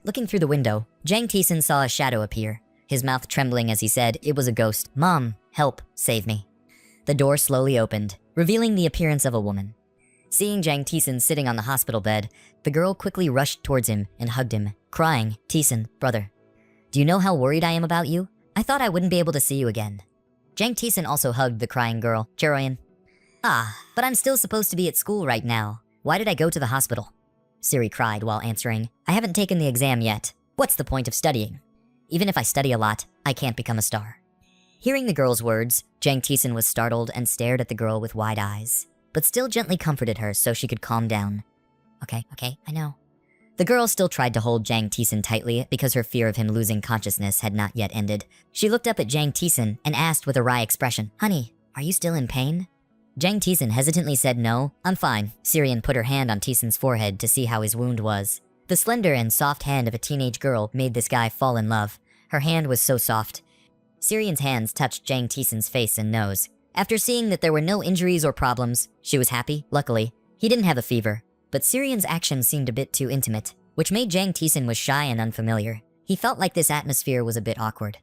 Looking through the window, Jang Tison saw a shadow appear, his mouth trembling as he said it was a ghost. "Mom, help, save me." The door slowly opened, revealing the appearance of a woman. Seeing Jang Tison sitting on the hospital bed, the girl quickly rushed towards him and hugged him, crying, "Tison, brother, do you know how worried I am about you? I thought I wouldn't be able to see you again." Jang Tison also hugged the crying girl, Cheroyan. But I'm still supposed to be at school right now. Why did I go to the hospital?" Siri cried while answering, "I haven't taken the exam yet. What's the point of studying? Even if I study a lot, I can't become a star." Hearing the girl's words, Jang Tison was startled and stared at the girl with wide eyes, but still gently comforted her so she could calm down. Okay, I know." The girl still tried to hold Jang Tison tightly because her fear of him losing consciousness had not yet ended. She looked up at Jang Tison and asked with a wry expression, "Honey, are you still in pain?" Jang Tison hesitantly said no, "I'm fine." Syrian put her hand on Tison's forehead to see how his wound was. The slender and soft hand of a teenage girl made this guy fall in love. Her hand was so soft. Syrian's hands touched Jang Tison's face and nose. After seeing that there were no injuries or problems, she was happy. Luckily, he didn't have a fever, but Syrian's actions seemed a bit too intimate, which made Jang Tison was shy and unfamiliar. He felt like this atmosphere was a bit awkward.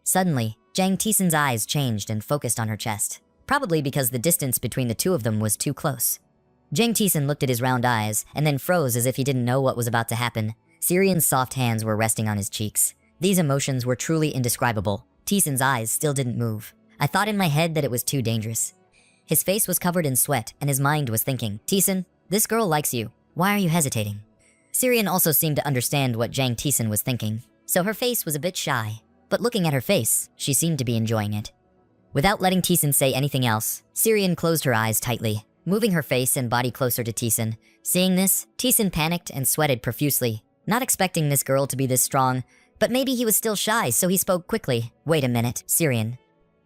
Suddenly, Jang Tison's eyes changed and focused on her chest, probably because the distance between the two of them was too close. Jang Tison looked at his round eyes and then froze as if he didn't know what was about to happen. Syrian's soft hands were resting on his cheeks. These emotions were truly indescribable. Tison's eyes still didn't move. I thought in my head that it was too dangerous. His face was covered in sweat and his mind was thinking, "Tison, this girl likes you. Why are you hesitating?" Syrian also seemed to understand what Jang Tison was thinking, so her face was a bit shy. But looking at her face, she seemed to be enjoying it. Without letting Tison say anything else, Syrian closed her eyes tightly, moving her face and body closer to Tison. Seeing this, Tison panicked and sweated profusely, not expecting this girl to be this strong, but maybe he was still shy, so he spoke quickly. "Wait a minute, Syrian."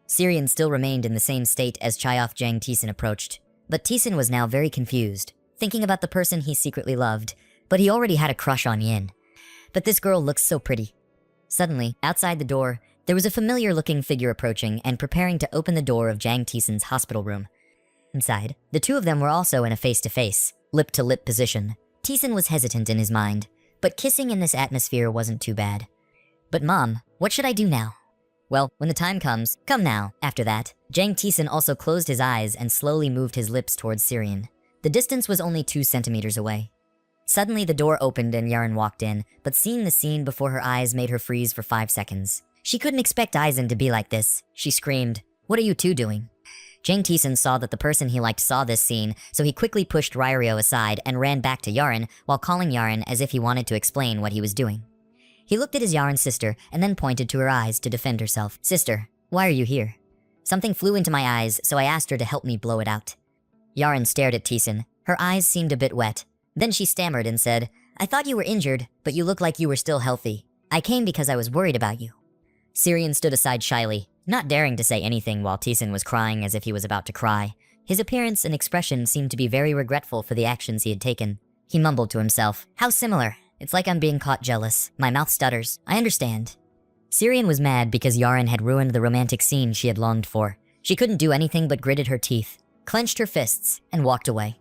Syrian still remained in the same state as Chayoff Jang Tison approached, but Tison was now very confused, thinking about the person he secretly loved, but he already had a crush on Yin. But this girl looks so pretty. Suddenly, outside the door, there was a familiar-looking figure approaching and preparing to open the door of Jang Tison's hospital room. Inside, the two of them were also in a face-to-face, lip-to-lip position. Tison was hesitant in his mind, but kissing in this atmosphere wasn't too bad. "But Mom, what should I do now?" "Well, when the time comes, come now." After that, Jang Tison also closed his eyes and slowly moved his lips towards Syrian. The distance was only 2 centimeters away. Suddenly, the door opened and Yaren walked in, but seeing the scene before her eyes made her freeze for 5 seconds. She couldn't expect Aizen to be like this. She screamed, "What are you two doing?" Jang Tison saw that the person he liked saw this scene, so he quickly pushed Ryo aside and ran back to Yaren while calling Yaren as if he wanted to explain what he was doing. He looked at his Yaren sister and then pointed to her eyes to defend herself. "Sister, why are you here?" "Something flew into my eyes, so I asked her to help me blow it out." Yaren stared at Tison. Her eyes seemed a bit wet. Then she stammered and said, "I thought you were injured, but you look like you were still healthy. I came because I was worried about you." Syrian stood aside shyly, not daring to say anything while Tison was crying as if he was about to cry. His appearance and expression seemed to be very regretful for the actions he had taken. He mumbled to himself, "How similar. It's like I'm being caught jealous. My mouth stutters. I understand." Syrian was mad because Yaren had ruined the romantic scene she had longed for. She couldn't do anything but gritted her teeth, clenched her fists, and walked away.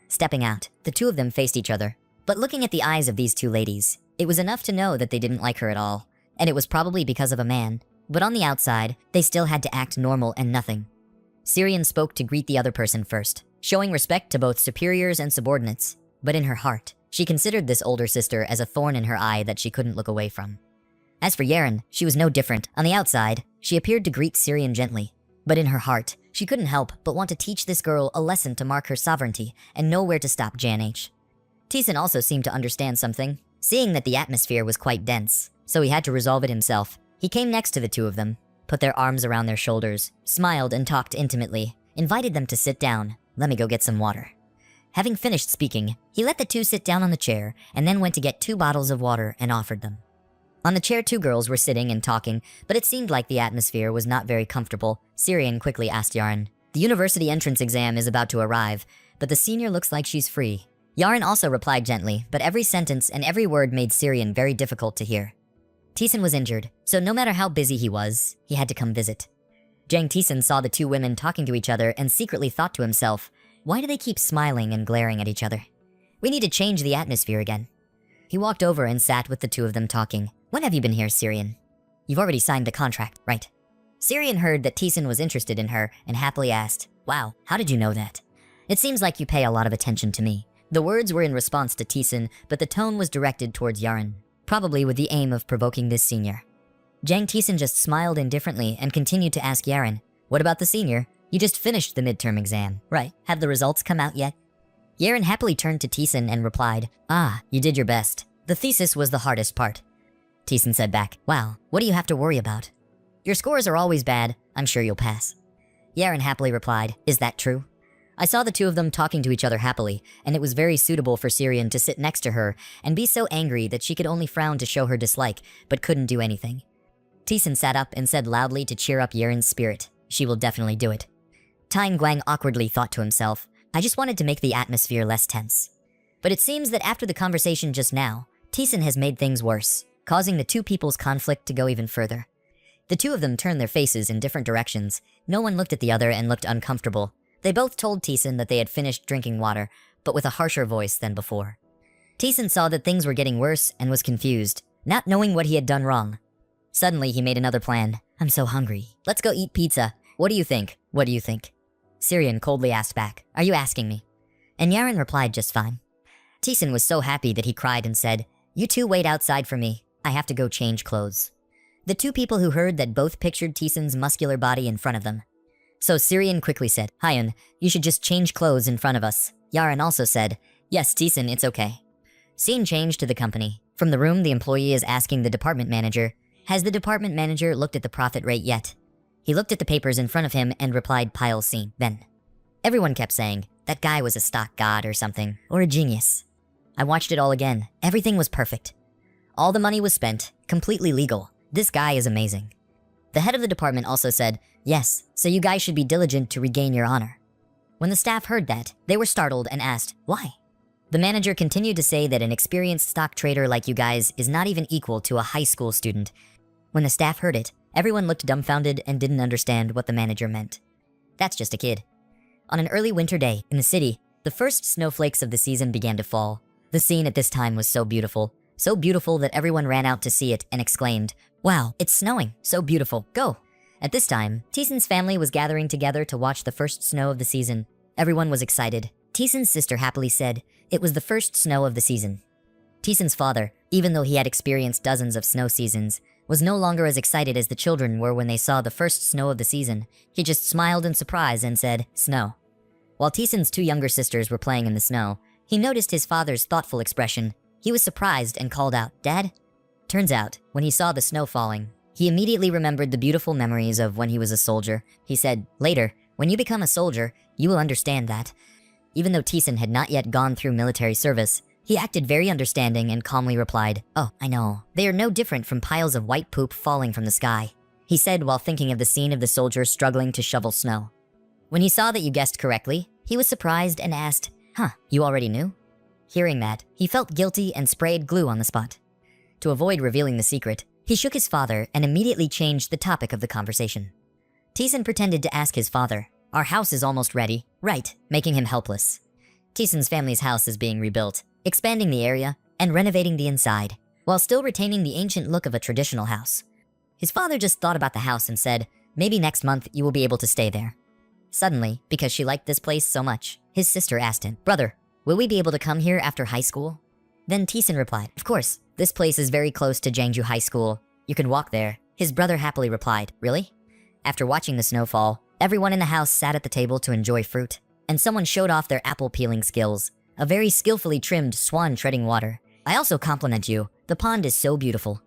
Stepping out, the two of them faced each other. But looking at the eyes of these two ladies, it was enough to know that they didn't like her at all. And it was probably because of a man. But on the outside, they still had to act normal and nothing. Syrian spoke to greet the other person first, showing respect to both superiors and subordinates. But in her heart, she considered this older sister as a thorn in her eye that she couldn't look away from. As for Yaren, she was no different. On the outside, she appeared to greet Syrian gently. But in her heart, she couldn't help but want to teach this girl a lesson to mark her sovereignty and know where to stop Jan H. Tison also seemed to understand something, seeing that the atmosphere was quite dense, so he had to resolve it himself. He came next to the two of them, put their arms around their shoulders, smiled and talked intimately, invited them to sit down. Let me go get some water. Having finished speaking, he let the two sit down on the chair and then went to get 2 bottles of water and offered them. On the chair, 2 girls were sitting and talking, but it seemed like the atmosphere was not very comfortable. Syrian quickly asked Yaren, "The university entrance exam is about to arrive, but the senior looks like she's free." Yaren also replied gently, but every sentence and every word made Syrian very difficult to hear. Tison was injured, so no matter how busy he was, he had to come visit. Jang Tison saw the 2 women talking to each other and secretly thought to himself, why do they keep smiling and glaring at each other? We need to change the atmosphere again. He walked over and sat with the 2 of them talking. When have you been here, Syrian? You've already signed the contract, right? Syrian heard that Tison was interested in her and happily asked, wow, how did you know that? It seems like you pay a lot of attention to me. The words were in response to Tison, but the tone was directed towards Yaren, probably with the aim of provoking this senior. Jang Tison just smiled indifferently and continued to ask Yaren, what about the senior? You just finished the midterm exam, right? Have the results come out yet? Yaren happily turned to Tison and replied, you did your best. The thesis was the hardest part. Tison said back, wow, what do you have to worry about? Your scores are always bad. I'm sure you'll pass. Yaren happily replied, is that true? I saw the 2 of them talking to each other happily, and it was very suitable for Syrian to sit next to her and be so angry that she could only frown to show her dislike, but couldn't do anything. Tison sat up and said loudly to cheer up Yaren's spirit, she will definitely do it. Tying Guang awkwardly thought to himself, I just wanted to make the atmosphere less tense. But it seems that after the conversation just now, Tison has made things worse, causing the 2 people's conflict to go even further. The 2 of them turned their faces in different directions. No one looked at the other and looked uncomfortable. They both told Tison that they had finished drinking water, but with a harsher voice than before. Tison saw that things were getting worse and was confused, not knowing what he had done wrong. Suddenly, he made another plan. I'm so hungry. Let's go eat pizza. What do you think? What do you think? Syrian coldly asked back, are you asking me? And Yaren replied just fine. Tison was so happy that he cried and said, you 2 wait outside for me. I have to go change clothes. The 2 people who heard that both pictured Tison's muscular body in front of them. So Syrian quickly said, Hyun, you should just change clothes in front of us. Yaren also said, yes, Tison, it's okay. Scene changed to the company. From the room, the employee is asking the department manager, has the department manager looked at the profit rate yet? He looked at the papers in front of him and replied pile scene. Then, everyone kept saying, that guy was a stock god or something, or a genius. I watched it all again. Everything was perfect. All the money was spent, completely legal. This guy is amazing. The head of the department also said, yes, so you guys should be diligent to regain your honor. When the staff heard that, they were startled and asked, why? The manager continued to say that an experienced stock trader like you guys is not even equal to a high school student. When the staff heard it, everyone looked dumbfounded and didn't understand what the manager meant. That's just a kid. On an early winter day in the city, the first snowflakes of the season began to fall. The scene at this time was so beautiful that everyone ran out to see it and exclaimed, wow, it's snowing, so beautiful, go. At this time, Tison's family was gathering together to watch the first snow of the season. Everyone was excited. Tison's sister happily said, it was the first snow of the season. Tison's father, even though he had experienced dozens of snow seasons, was no longer as excited as the children were when they saw the first snow of the season. He just smiled in surprise and said, snow. While Tison's 2 younger sisters were playing in the snow, he noticed his father's thoughtful expression. He was surprised and called out, Dad? Turns out, when he saw the snow falling, he immediately remembered the beautiful memories of when he was a soldier. He said, later, when you become a soldier, you will understand that. Even though Tison had not yet gone through military service, he acted very understanding and calmly replied, oh, I know. They are no different from piles of white poop falling from the sky, he said while thinking of the scene of the soldier struggling to shovel snow. When he saw that you guessed correctly, he was surprised and asked, you already knew? Hearing that, he felt guilty and sprayed glue on the spot. To avoid revealing the secret, he shook his father and immediately changed the topic of the conversation. Tison pretended to ask his father, our house is almost ready, right, making him helpless. Tison's family's house is being rebuilt, expanding the area and renovating the inside, while still retaining the ancient look of a traditional house. His father just thought about the house and said, maybe next month you will be able to stay there. Suddenly, because she liked this place so much, his sister asked him, brother, Will we be able to come here after high school? Then Tison replied, of course. This place is very close to Jangju High School. You can walk there. His brother happily replied, really? After watching the snowfall, everyone in the house sat at the table to enjoy fruit. And someone showed off their apple peeling skills. A very skillfully trimmed swan treading water. I also compliment you. The pond is so beautiful.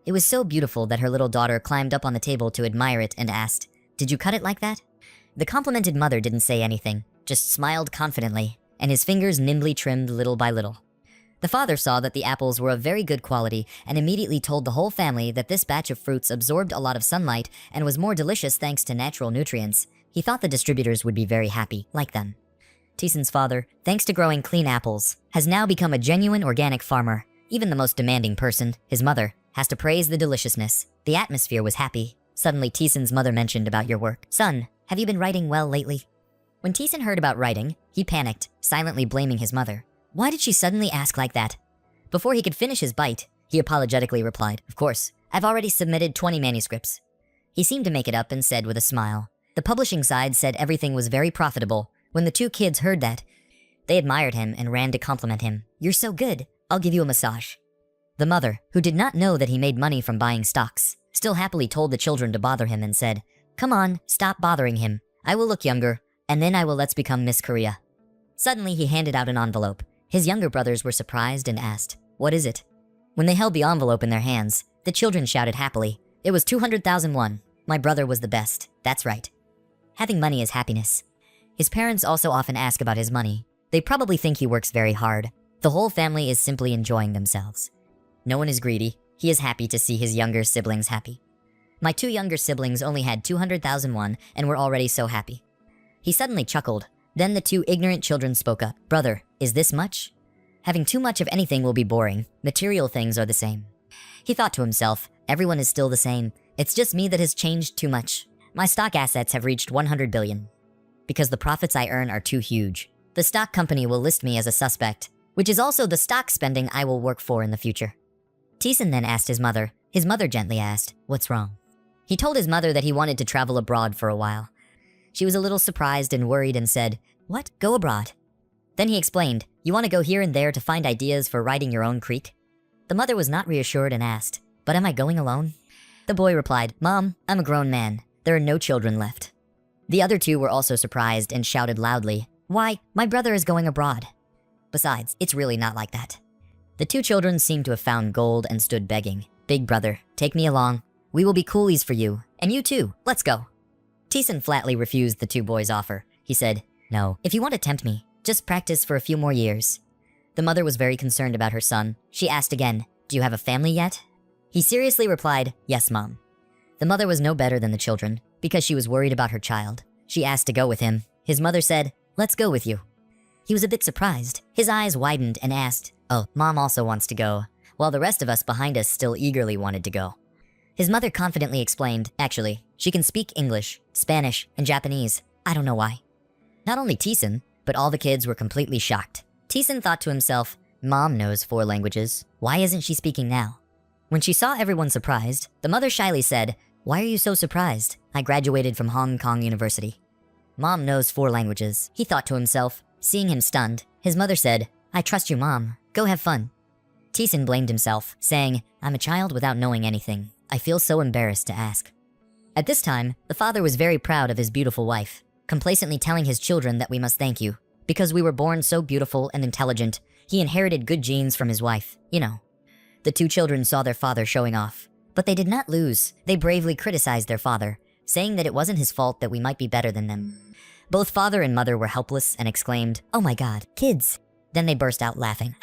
It was so beautiful that her little daughter climbed up on the table to admire it and asked, did you cut it like that? The complimented mother didn't say anything, just smiled confidently, and his fingers nimbly trimmed little by little. The father saw that the apples were of very good quality and immediately told the whole family that this batch of fruits absorbed a lot of sunlight and was more delicious thanks to natural nutrients. He thought the distributors would be very happy, like them. Tison's father, thanks to growing clean apples, has now become a genuine organic farmer. Even the most demanding person, his mother, has to praise the deliciousness. The atmosphere was happy. Suddenly Tison's mother mentioned about your work. Son, have you been writing well lately? When Tison heard about writing, he panicked, silently blaming his mother. Why did she suddenly ask like that? Before he could finish his bite, he apologetically replied, of course, I've already submitted 20 manuscripts. He seemed to make it up and said with a smile. The publishing side said everything was very profitable. When the two kids heard that, they admired him and ran to compliment him. You're so good. I'll give you a massage. The mother, who did not know that he made money from buying stocks, still happily told the children to bother him and said, come on, stop bothering him. I will look younger, and then I will let's become Miss Korea. Suddenly he handed out an envelope. His younger brothers were surprised and asked, what is it? When they held the envelope in their hands, the children shouted happily, it was 200,000 won. My brother was the best. That's right. Having money is happiness. His parents also often ask about his money. They probably think he works very hard. The whole family is simply enjoying themselves. No one is greedy. He is happy to see his younger siblings happy. My two younger siblings only had 200,000 won and were already so happy. He suddenly chuckled. Then the two ignorant children spoke up. Brother, is this much? Having too much of anything will be boring. Material things are the same. He thought to himself, everyone is still the same. It's just me that has changed too much. My stock assets have reached 100 billion. Because the profits I earn are too huge. The stock company will list me as a suspect, which is also the stock spending I will work for in the future. Tison then asked his mother. His mother gently asked, what's wrong? He told his mother that he wanted to travel abroad for a while. She was a little surprised and worried and said, what? Go abroad? Then he explained, you want to go here and there to find ideas for writing your own creek? The mother was not reassured and asked, but am I going alone? The boy replied, Mom, I'm a grown man. There are no children left. The other two were also surprised and shouted loudly, why, my brother is going abroad. Besides, it's really not like that. The two children seemed to have found gold and stood begging. Big brother, take me along. We will be coolies for you. And you too. Let's go. Tison flatly refused the two boys' offer. He said, no, if you want to tempt me, just practice for a few more years. The mother was very concerned about her son. She asked again, do you have a family yet? He seriously replied, yes, Mom. The mother was no better than the children because she was worried about her child. She asked to go with him. His mother said, let's go with you. He was a bit surprised. His eyes widened and asked, oh, Mom also wants to go, while the rest of us behind us still eagerly wanted to go. His mother confidently explained, actually, she can speak English, Spanish, and Japanese. I don't know why. Not only Tison, but all the kids were completely shocked. Tison thought to himself, Mom knows 4 languages. Why isn't she speaking now? When she saw everyone surprised, the mother shyly said, why are you so surprised? I graduated from Hong Kong University. Mom knows 4 languages. He thought to himself. Seeing him stunned, his mother said, I trust you, Mom. Go have fun. Tison blamed himself, saying, I'm a child without knowing anything. I feel so embarrassed to ask. At this time, the father was very proud of his beautiful wife, complacently telling his children that we must thank you. Because we were born so beautiful and intelligent, he inherited good genes from his wife, you know. The two children saw their father showing off. But they did not lose. They bravely criticized their father, saying that it wasn't his fault that we might be better than them. Both father and mother were helpless and exclaimed, oh my god, kids. Then they burst out laughing.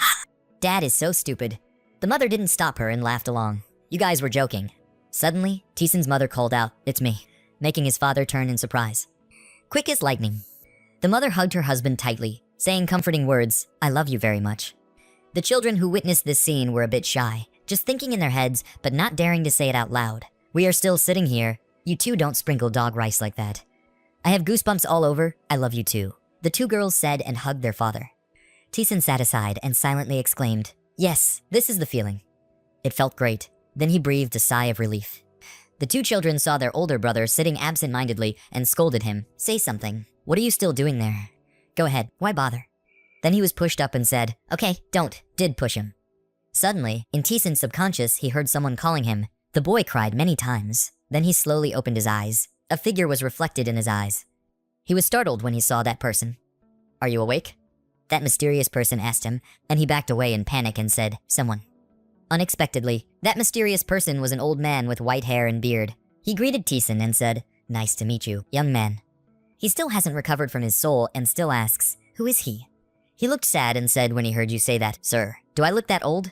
Dad is so stupid. The mother didn't stop her and laughed along. You guys were joking. Suddenly, Tison's mother called out, it's me, making his father turn in surprise. Quick as lightning. The mother hugged her husband tightly, saying comforting words, I love you very much. The children who witnessed this scene were a bit shy, just thinking in their heads, but not daring to say it out loud. We are still sitting here. You two don't sprinkle dog rice like that. I have goosebumps all over. I love you too. The two girls said and hugged their father. Tison sat aside and silently exclaimed, yes, this is the feeling. It felt great. Then he breathed a sigh of relief. The two children saw their older brother sitting absent-mindedly and scolded him. Say something. What are you still doing there? Go ahead. Why bother? Then he was pushed up and said, "Okay, did push him." Suddenly, in Tisan's subconscious, he heard someone calling him. The boy cried many times. Then he slowly opened his eyes. A figure was reflected in his eyes. He was startled when he saw that person. "Are you awake?" That mysterious person asked him, and he backed away in panic and said, "Someone." Unexpectedly, that mysterious person was an old man with white hair and beard. He greeted Tisan and said, "Nice to meet you, young man." He still hasn't recovered from his soul and still asks, "Who is he?" He looked sad and said when he heard you say that, "Sir, do I look that old?"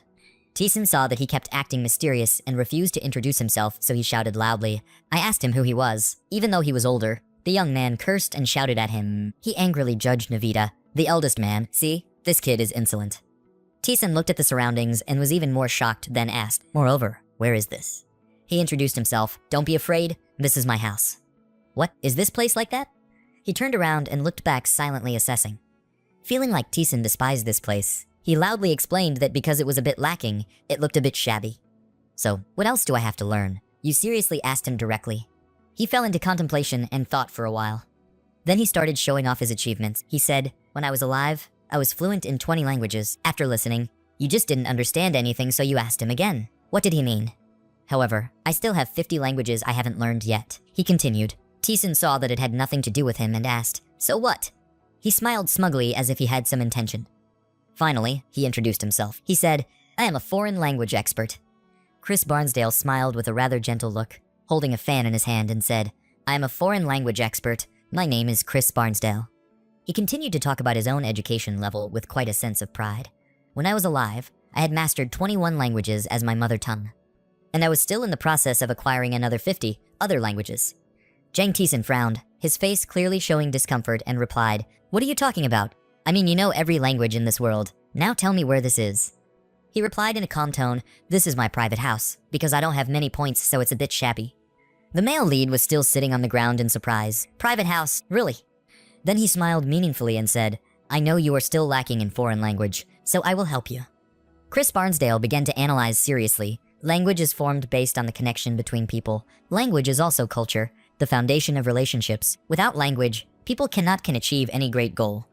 Tisan saw that he kept acting mysterious and refused to introduce himself, so he shouted loudly. I asked him who he was. Even though he was older, the young man cursed and shouted at him. He angrily judged Navita, the eldest man. "See, this kid is insolent." Tisan looked at the surroundings and was even more shocked, then asked, "Moreover, where is this?" He introduced himself. "Don't be afraid, this is my house." "What, is this place like that?" He turned around and looked back, silently assessing. Feeling like Tisan despised this place, he loudly explained that because it was a bit lacking, it looked a bit shabby. "So, what else do I have to learn?" You seriously asked him directly. He fell into contemplation and thought for a while. Then he started showing off his achievements. He said, "When I was alive, I was fluent in 20 languages." After listening, "You just didn't understand anything, so you asked him again." What did he mean? "However, I still have 50 languages I haven't learned yet." He continued. Tisan saw that it had nothing to do with him and asked, "So what?" He smiled smugly as if he had some intention. Finally, he introduced himself. He said, "I am a foreign language expert." Chris Barnsdale smiled with a rather gentle look, holding a fan in his hand, and said, "I am a foreign language expert. My name is Chris Barnsdale." He continued to talk about his own education level with quite a sense of pride. "When I was alive, I had mastered 21 languages as my mother tongue. And I was still in the process of acquiring another 50 other languages." Jang Tisan frowned, his face clearly showing discomfort, and replied, "What are you talking about? I mean, you know every language in this world. Now tell me where this is." He replied in a calm tone, "This is my private house, because I don't have many points, so it's a bit shabby." The male lead was still sitting on the ground in surprise. "Private house, really?" Then he smiled meaningfully and said, "I know you are still lacking in foreign language, so I will help you." Chris Barnsdale began to analyze seriously. Language is formed based on the connection between people. Language is also culture, the foundation of relationships. Without language, people can achieve any great goal.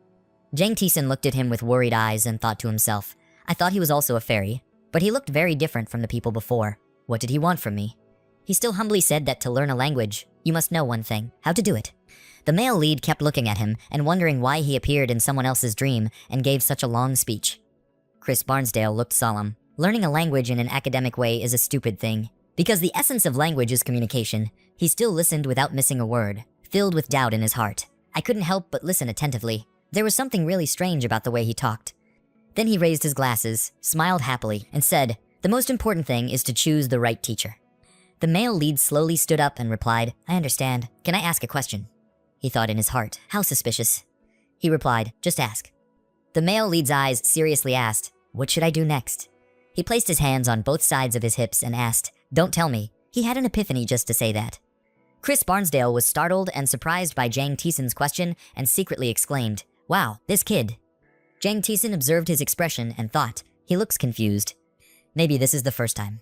Jang Tisan looked at him with worried eyes and thought to himself, "I thought he was also a fairy, but he looked very different from the people before. What did he want from me?" He still humbly said that to learn a language, you must know one thing, how to do it. The male lead kept looking at him and wondering why he appeared in someone else's dream and gave such a long speech. Chris Barnsdale looked solemn. Learning a language in an academic way is a stupid thing. Because the essence of language is communication, he still listened without missing a word, filled with doubt in his heart. I couldn't help but listen attentively. There was something really strange about the way he talked. Then he raised his glasses, smiled happily, and said, "The most important thing is to choose the right teacher." The male lead slowly stood up and replied, "I understand. Can I ask a question?" He thought in his heart, "How suspicious." He replied, "Just ask." The male lead's eyes seriously asked, "What should I do next?" He placed his hands on both sides of his hips and asked, "Don't tell me." He had an epiphany just to say that. Chris Barnsdale was startled and surprised by Jang Tisan's question and secretly exclaimed, "Wow, this kid." Jang Tisan observed his expression and thought, he looks confused. Maybe this is the first time.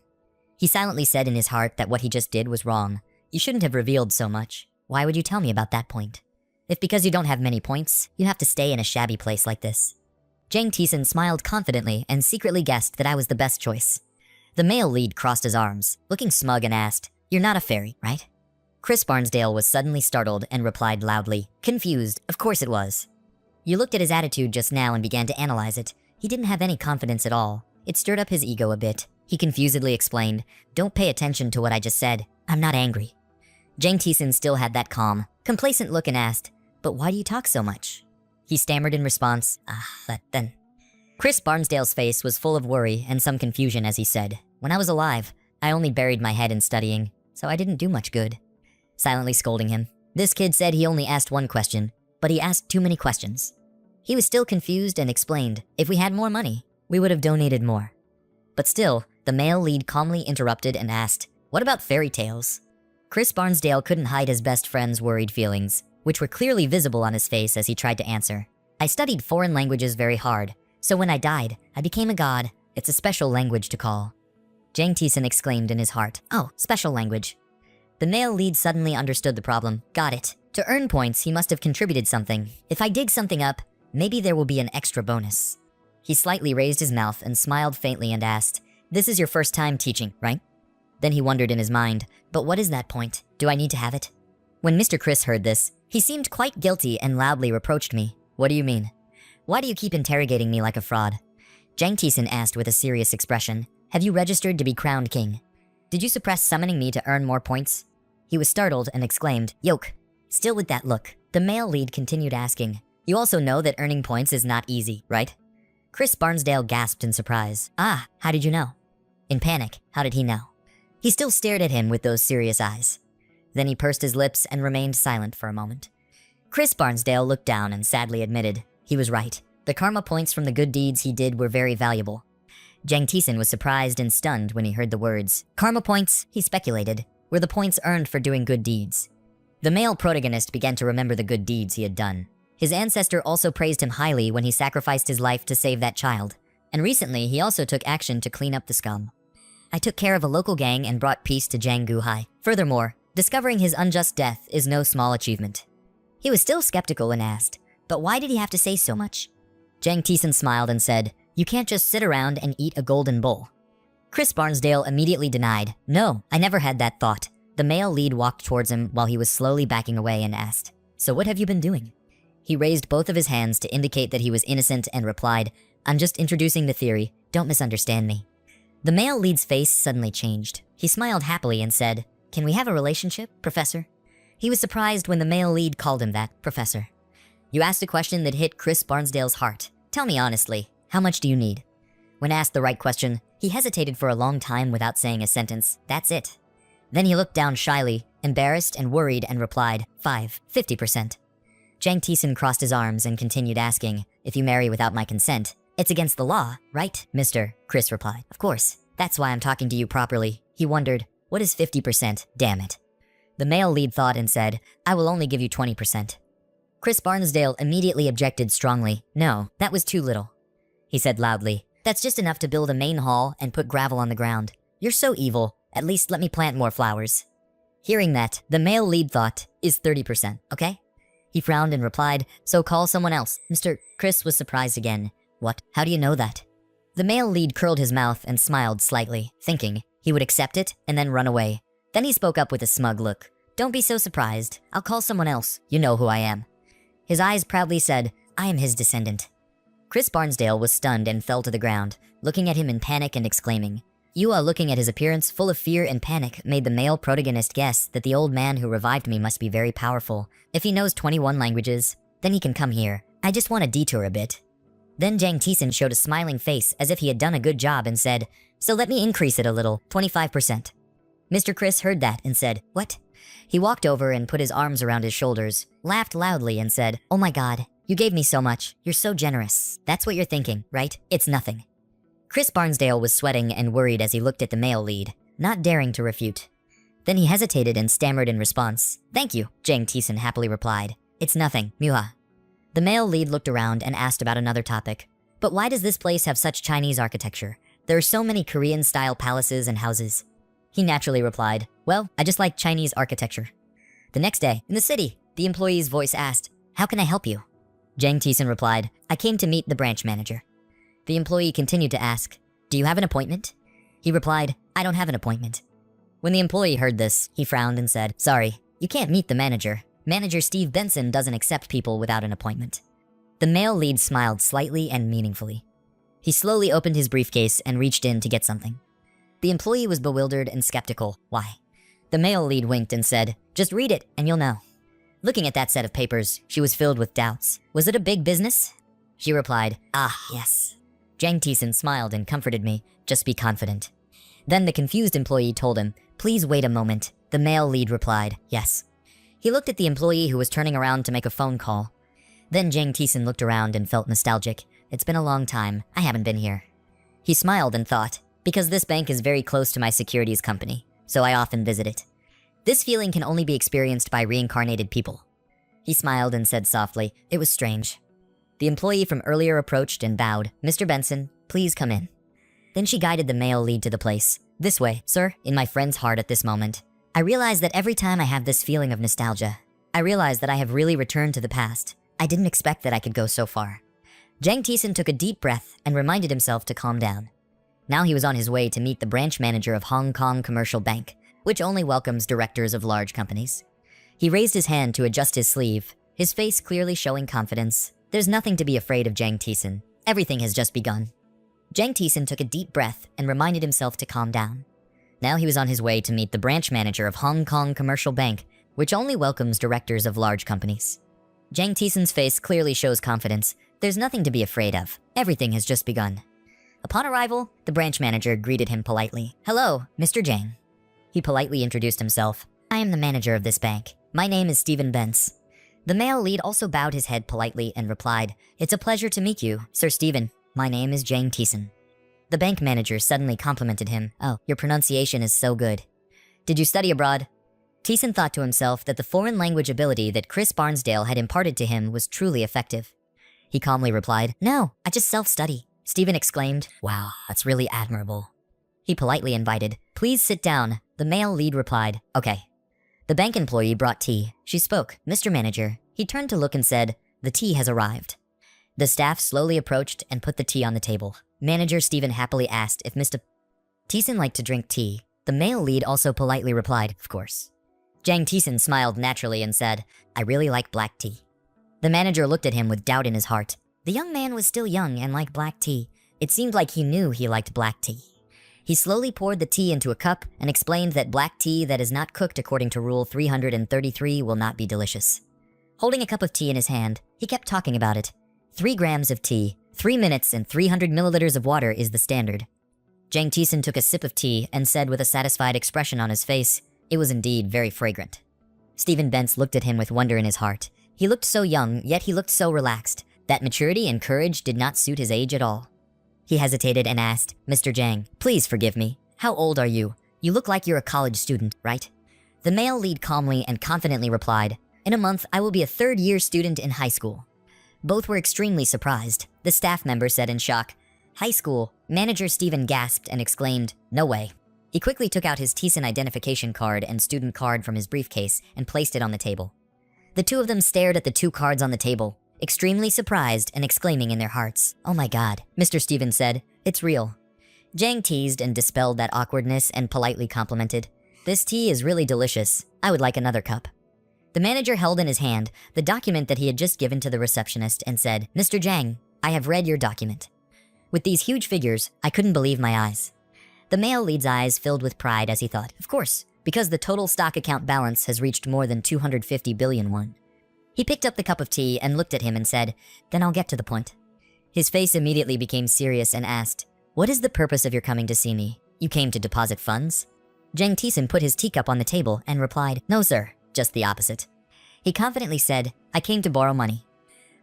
He silently said in his heart that what he just did was wrong. You shouldn't have revealed so much. Why would you tell me about that point? If because you don't have many points, you have to stay in a shabby place like this. Jang Tisan smiled confidently and secretly guessed that I was the best choice. The male lead crossed his arms, looking smug, and asked, "You're not a fairy, right?" Chris Barnsdale was suddenly startled and replied loudly, confused, "Of course it was." You looked at his attitude just now and began to analyze it. He didn't have any confidence at all. It stirred up his ego a bit. He confusedly explained, "Don't pay attention to what I just said. I'm not angry." Jang Tisan still had that calm, complacent look and asked, "But why do you talk so much?" He stammered in response, then. Chris Barnsdale's face was full of worry and some confusion as he said, "When I was alive, I only buried my head in studying, so I didn't do much good." Silently scolding him, this kid said he only asked one question, but he asked too many questions. He was still confused and explained, "If we had more money, we would have donated more." But still, the male lead calmly interrupted and asked, "What about fairy tales?" Chris Barnsdale couldn't hide his best friend's worried feelings, which were clearly visible on his face as he tried to answer. "I studied foreign languages very hard, so when I died, I became a god. It's a special language to call." Jang Tisan exclaimed in his heart, "Oh, special language." The male lead suddenly understood the problem. "Got it. To earn points, he must have contributed something. If I dig something up, maybe there will be an extra bonus. He slightly raised his mouth and smiled faintly and asked, "This is your first time teaching, right?" Then he wondered in his mind, "But what is that point? Do I need to have it?" When Mr. Chris heard this, he seemed quite guilty and loudly reproached me. "What do you mean? Why do you keep interrogating me like a fraud?" Jang Taesin asked with a serious expression, "Have you registered to be crowned king? Did you suppress summoning me to earn more points?" He was startled and exclaimed, "Yoke." Still with that look, the male lead continued asking, "You also know that earning points is not easy, right?" Chris Barnsdale gasped in surprise. "Ah, how did you know?" In panic, how did he know? He still stared at him with those serious eyes. Then he pursed his lips and remained silent for a moment. Chris Barnsdale looked down and sadly admitted, he was right. The karma points from the good deeds he did were very valuable. Jang Taesin was surprised and stunned when he heard the words. Karma points, he speculated, were the points earned for doing good deeds. The male protagonist began to remember the good deeds he had done. His ancestor also praised him highly when he sacrificed his life to save that child. And recently, he also took action to clean up the scum. I took care of a local gang and brought peace to Janggu-hai. Furthermore, discovering his unjust death is no small achievement. He was still skeptical and asked, "But why did he have to say so much?" Jang Taesin smiled and said, "You can't just sit around and eat a golden bowl." Chris Barnsdale immediately denied, "No, I never had that thought." The male lead walked towards him while he was slowly backing away and asked, "So what have you been doing?" He raised both of his hands to indicate that he was innocent and replied, "I'm just introducing the theory, don't misunderstand me." The male lead's face suddenly changed. He smiled happily and said, "Can we have a relationship, Professor?" He was surprised when the male lead called him that, Professor. You asked a question that hit Chris Barnsdale's heart. Tell me honestly, how much do you need? When asked the right question, he hesitated for a long time without saying a sentence. That's it. Then he looked down shyly, embarrassed and worried, and replied, 50%. Jang Taesin crossed his arms and continued asking, "If you marry without my consent, it's against the law, right, mister?" Chris replied, "Of course. That's why I'm talking to you properly." He wondered, "What is 50%? Damn it." The male lead thought and said, "I will only give you 20%. Chris Barnsdale immediately objected strongly. "No, that was too little." He said loudly, "That's just enough to build a main hall and put gravel on the ground. You're so evil. At least let me plant more flowers." Hearing that, the male lead thought, "Is 30%, okay?" He frowned and replied, "So call someone else." Mr. Chris was surprised again. "What? How do you know that?" The male lead curled his mouth and smiled slightly, thinking he would accept it and then run away. Then he spoke up with a smug look. "Don't be so surprised. I'll call someone else. You know who I am." His eyes proudly said, "I am his descendant." Chris Barnsdale was stunned and fell to the ground, looking at him in panic and exclaiming. Yua, looking at his appearance full of fear and panic, made the male protagonist guess that the old man who revived me must be very powerful. If he knows 21 languages, then he can come here. I just want to detour a bit. Then Jang Taesin showed a smiling face as if he had done a good job and said, "So let me increase it a little, 25%. Mr. Chris heard that and said, "What?" He walked over and put his arms around his shoulders, laughed loudly and said, "Oh my god, you gave me so much. You're so generous. That's what you're thinking, right? It's nothing." Chris Barnsdale was sweating and worried as he looked at the male lead, not daring to refute. Then he hesitated and stammered in response. "Thank you," Jang Taesin happily replied. "It's nothing, Muha." The male lead looked around and asked about another topic. "But why does this place have such Chinese architecture? There are so many Korean-style palaces and houses." He naturally replied, "Well, I just like Chinese architecture." The next day, in the city, the employee's voice asked, "How can I help you?" Jang Taesin replied, "I came to meet the branch manager." The employee continued to ask, "Do you have an appointment?" He replied, "I don't have an appointment." When the employee heard this, he frowned and said, "Sorry, you can't meet the manager. Manager Steve Benson doesn't accept people without an appointment." The male lead smiled slightly and meaningfully. He slowly opened his briefcase and reached in to get something. The employee was bewildered and skeptical. Why? The male lead winked and said, "Just read it and you'll know." Looking at that set of papers, she was filled with doubts. Was it a big business? She replied, "Ah, yes." Jang Taesin smiled and comforted me. "Just be confident." Then the confused employee told him, "Please wait a moment." The male lead replied, "Yes." He looked at the employee who was turning around to make a phone call. Then Jang Taesin looked around and felt nostalgic. It's been a long time. I haven't been here. He smiled and thought, because this bank is very close to my securities company, so I often visit it. This feeling can only be experienced by reincarnated people. He smiled and said softly, "It was strange." The employee from earlier approached and bowed. "Mr. Benson, please come in." Then she guided the male lead to the place. "This way, sir." In my friend's heart at this moment, I realized that every time I have this feeling of nostalgia, I realize that I have really returned to the past. I didn't expect that I could go so far. Jang Tison took a deep breath and reminded himself to calm down. Now he was on his way to meet the branch manager of Hong Kong Commercial Bank, which only welcomes directors of large companies. He raised his hand to adjust his sleeve, his face clearly showing confidence. There's nothing to be afraid of, Jang Tison. Everything has just begun. Jang Tison took a deep breath and reminded himself to calm down. Now he was on his way to meet the branch manager of Hong Kong Commercial Bank, which only welcomes directors of large companies. Jang Tison's face clearly shows confidence. There's nothing to be afraid of. Everything has just begun. Upon arrival, the branch manager greeted him politely. "Hello, Mr. Jang." He politely introduced himself. "I am the manager of this bank. My name is Stephen Bence." The male lead also bowed his head politely and replied, "It's a pleasure to meet you, Sir Stephen. My name is Jang Tison." The bank manager suddenly complimented him. "Oh, your pronunciation is so good. Did you study abroad?" Tison thought to himself that the foreign language ability that Chris Barnsdale had imparted to him was truly effective. He calmly replied, "No, I just self-study." Stephen exclaimed, "Wow, that's really admirable." He politely invited, "Please sit down." The male lead replied, "Okay." The bank employee brought tea. She spoke, "Mr. Manager." He turned to look and said, "The tea has arrived." The staff slowly approached and put the tea on the table. Manager Stephen happily asked if Mr. Tison liked to drink tea. The male lead also politely replied, "Of course." Jang Tison smiled naturally and said, "I really like black tea." The manager looked at him with doubt in his heart. The young man was still young and liked black tea. It seemed like he knew he liked black tea. He slowly poured the tea into a cup and explained that black tea that is not cooked according to Rule 333 will not be delicious. Holding a cup of tea in his hand, he kept talking about it. 3 grams of tea, 3 minutes, and 300 milliliters of water is the standard. Jang Tison took a sip of tea and said with a satisfied expression on his face, it was indeed very fragrant. Stephen Bence looked at him with wonder in his heart. He looked so young, yet he looked so relaxed. That maturity and courage did not suit his age at all. He hesitated and asked, "Mr. Jang, please forgive me. How old are you? You look like you're a college student, right?" The male lead calmly and confidently replied, "In a month, I will be a third-year student in high school." Both were extremely surprised. The staff member said in shock, "High school?" Manager Stephen gasped and exclaimed, "No way." He quickly took out his Tison identification card and student card from his briefcase and placed it on the table. The two of them stared at the 2 cards on the table, extremely surprised and exclaiming in their hearts, "Oh my god," Mr. Stephen said, "It's real." Jang teased and dispelled that awkwardness and politely complimented, "This tea is really delicious. I would like another cup." The manager held in his hand the document that he had just given to the receptionist and said, "Mr. Jang, I have read your document." With these huge figures, I couldn't believe my eyes. The male lead's eyes filled with pride as he thought, of course, because the total stock account balance has reached more than 250 billion won. He picked up the cup of tea and looked at him and said, "Then I'll get to the point." His face immediately became serious and asked, "What is the purpose of your coming to see me? You came to deposit funds?" Jang Tison put his teacup on the table and replied, "No, sir, just the opposite." He confidently said, "I came to borrow money."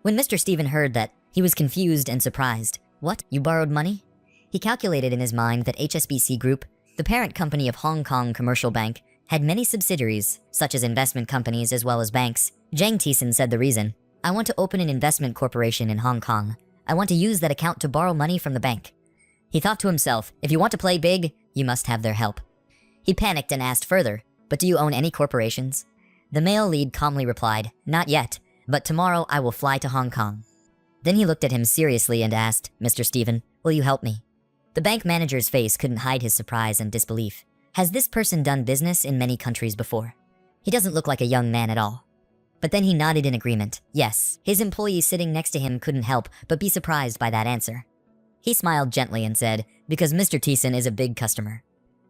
When Mr. Stephen heard that, he was confused and surprised. "What? You borrowed money?" He calculated in his mind that HSBC Group, the parent company of Hong Kong Commercial Bank, had many subsidiaries, such as investment companies as well as banks. Jang Tison said the reason, "I want to open an investment corporation in Hong Kong. I want to use that account to borrow money from the bank." He thought to himself, if you want to play big, you must have their help. He panicked and asked further, "But do you own any corporations?" The male lead calmly replied, "Not yet, but tomorrow I will fly to Hong Kong." Then he looked at him seriously and asked, "Mr. Stephen, will you help me?" The bank manager's face couldn't hide his surprise and disbelief. Has this person done business in many countries before? He doesn't look like a young man at all. But then he nodded in agreement. Yes, his employee sitting next to him couldn't help but be surprised by that answer. He smiled gently and said, "Because Mr. Tison is a big customer."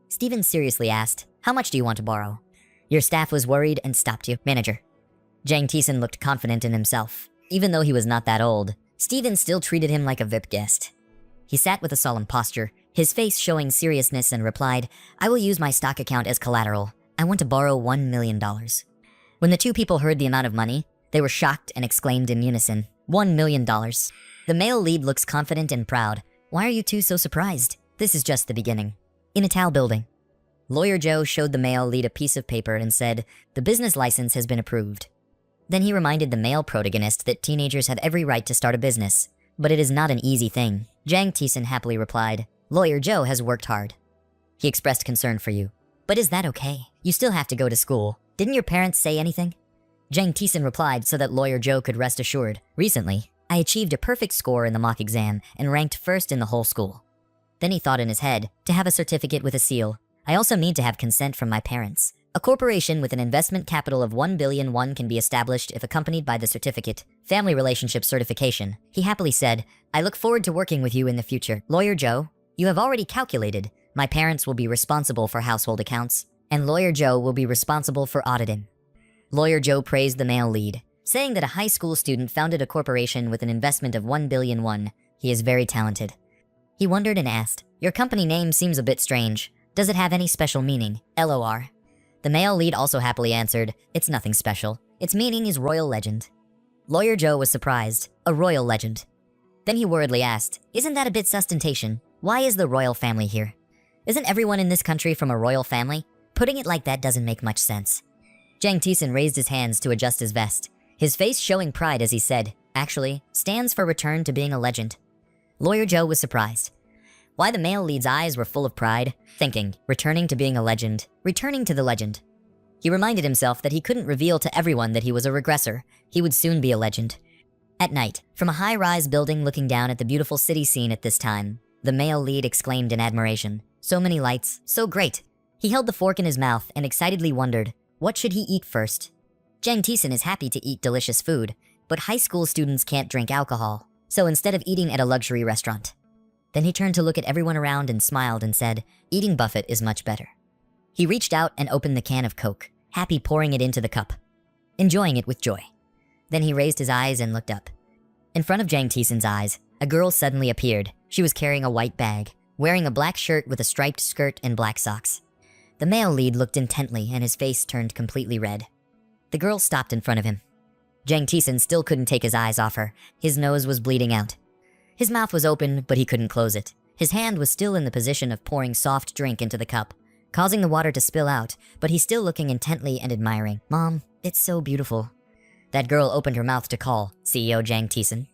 Stephen seriously asked, "How much do you want to borrow?" Your staff was worried and stopped you, manager. Jang Tison looked confident in himself. Even though he was not that old, Stephen still treated him like a VIP guest. He sat with a solemn posture, his face showing seriousness, and replied, "I will use my stock account as collateral. I want to borrow $1 million. When the two people heard the amount of money, they were shocked and exclaimed in unison, $1 million. The male lead looks confident and proud. Why are you two so surprised? This is just the beginning. In a Tao building. Lawyer Joe showed the male lead a piece of paper and said, "The business license has been approved." Then he reminded the male protagonist that teenagers have every right to start a business, but it is not an easy thing. Jang Tison happily replied, "Lawyer Joe has worked hard. He expressed concern for you. But is that okay? You still have to go to school. Didn't your parents say anything?" Jang Tison replied so that Lawyer Joe could rest assured. "Recently, I achieved a perfect score in the mock exam and ranked first in the whole school. Then he thought in his head, to have a certificate with a seal, I also need to have consent from my parents. A corporation with an investment capital of 1 billion won can be established if accompanied by the certificate, family relationship certification. He happily said, I look forward to working with you in the future. Lawyer Joe, you have already calculated. My parents will be responsible for household accounts, and Lawyer Joe will be responsible for auditing. Lawyer Joe praised the male lead, saying that a high school student founded a corporation with an investment of 1 billion won. He is very talented. He wondered and asked, your company name seems a bit strange. Does it have any special meaning? LOR. The male lead also happily answered, it's nothing special. Its meaning is royal legend. Lawyer Joe was surprised. A royal legend. Then he worriedly asked, isn't that a bit sustentation? Why is the royal family here? Isn't everyone in this country from a royal family? Putting it like that doesn't make much sense. Jang Taesun raised his hands to adjust his vest, his face showing pride as he said, actually, stands for return to being a legend. Lawyer Joe was surprised. Why the male lead's eyes were full of pride, thinking, returning to being a legend, returning to the legend. He reminded himself that he couldn't reveal to everyone that he was a regressor. He would soon be a legend. At night, from a high-rise building looking down at the beautiful city scene at this time, the male lead exclaimed in admiration, so many lights, so great. He held the fork in his mouth and excitedly wondered, what should he eat first? Jang Taesun is happy to eat delicious food, but high school students can't drink alcohol, so instead of eating at a luxury restaurant. Then he turned to look at everyone around and smiled and said, eating buffet is much better. He reached out and opened the can of Coke, happy pouring it into the cup, enjoying it with joy. Then he raised his eyes and looked up. In front of Jang Taesun's eyes, a girl suddenly appeared. She was carrying a white bag, wearing a black shirt with a striped skirt and black socks. The male lead looked intently and his face turned completely red. The girl stopped in front of him. Jang Taesun still couldn't take his eyes off her. His nose was bleeding out. His mouth was open, but he couldn't close it. His hand was still in the position of pouring soft drink into the cup, causing the water to spill out, but he's still looking intently and admiring. Mom, it's so beautiful. That girl opened her mouth to call CEO Jang Taesun.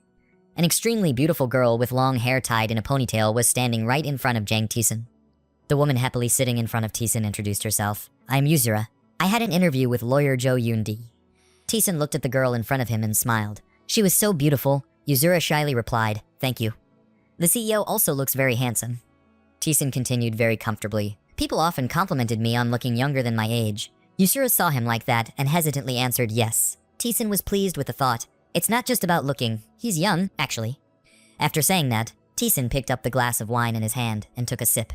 An extremely beautiful girl with long hair tied in a ponytail was standing right in front of Jang Taesun. The woman happily sitting in front of Taesun introduced herself. I'm Asura. I had an interview with lawyer Jo Yoon-di. Taesun looked at the girl in front of him and smiled. She was so beautiful. Asura shyly replied, thank you. The CEO also looks very handsome. Taesun continued very comfortably. People often complimented me on looking younger than my age. Asura saw him like that and hesitantly answered yes. Taesun was pleased with the thought. It's not just about looking. He's young, actually. After saying that, Taesun picked up the glass of wine in his hand and took a sip.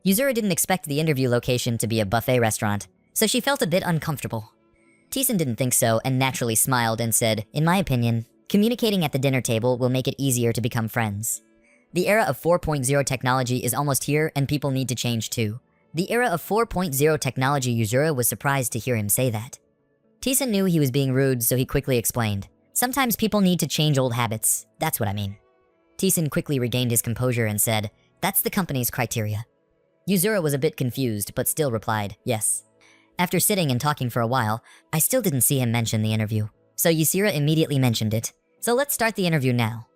Asura didn't expect the interview location to be a buffet restaurant, so she felt a bit uncomfortable. Taesun didn't think so and naturally smiled and said, in my opinion, communicating at the dinner table will make it easier to become friends. The era of 4.0 technology is almost here and people need to change too. The era of 4.0 technology. Asura was surprised to hear him say that. Taesun knew he was being rude, so he quickly explained. Sometimes people need to change old habits. That's what I mean. Taesun quickly regained his composure and said, that's the company's criteria. Asura was a bit confused, but still replied, yes. After sitting and talking for a while, I still didn't see him mention the interview. So Asura immediately mentioned it. So let's start the interview now.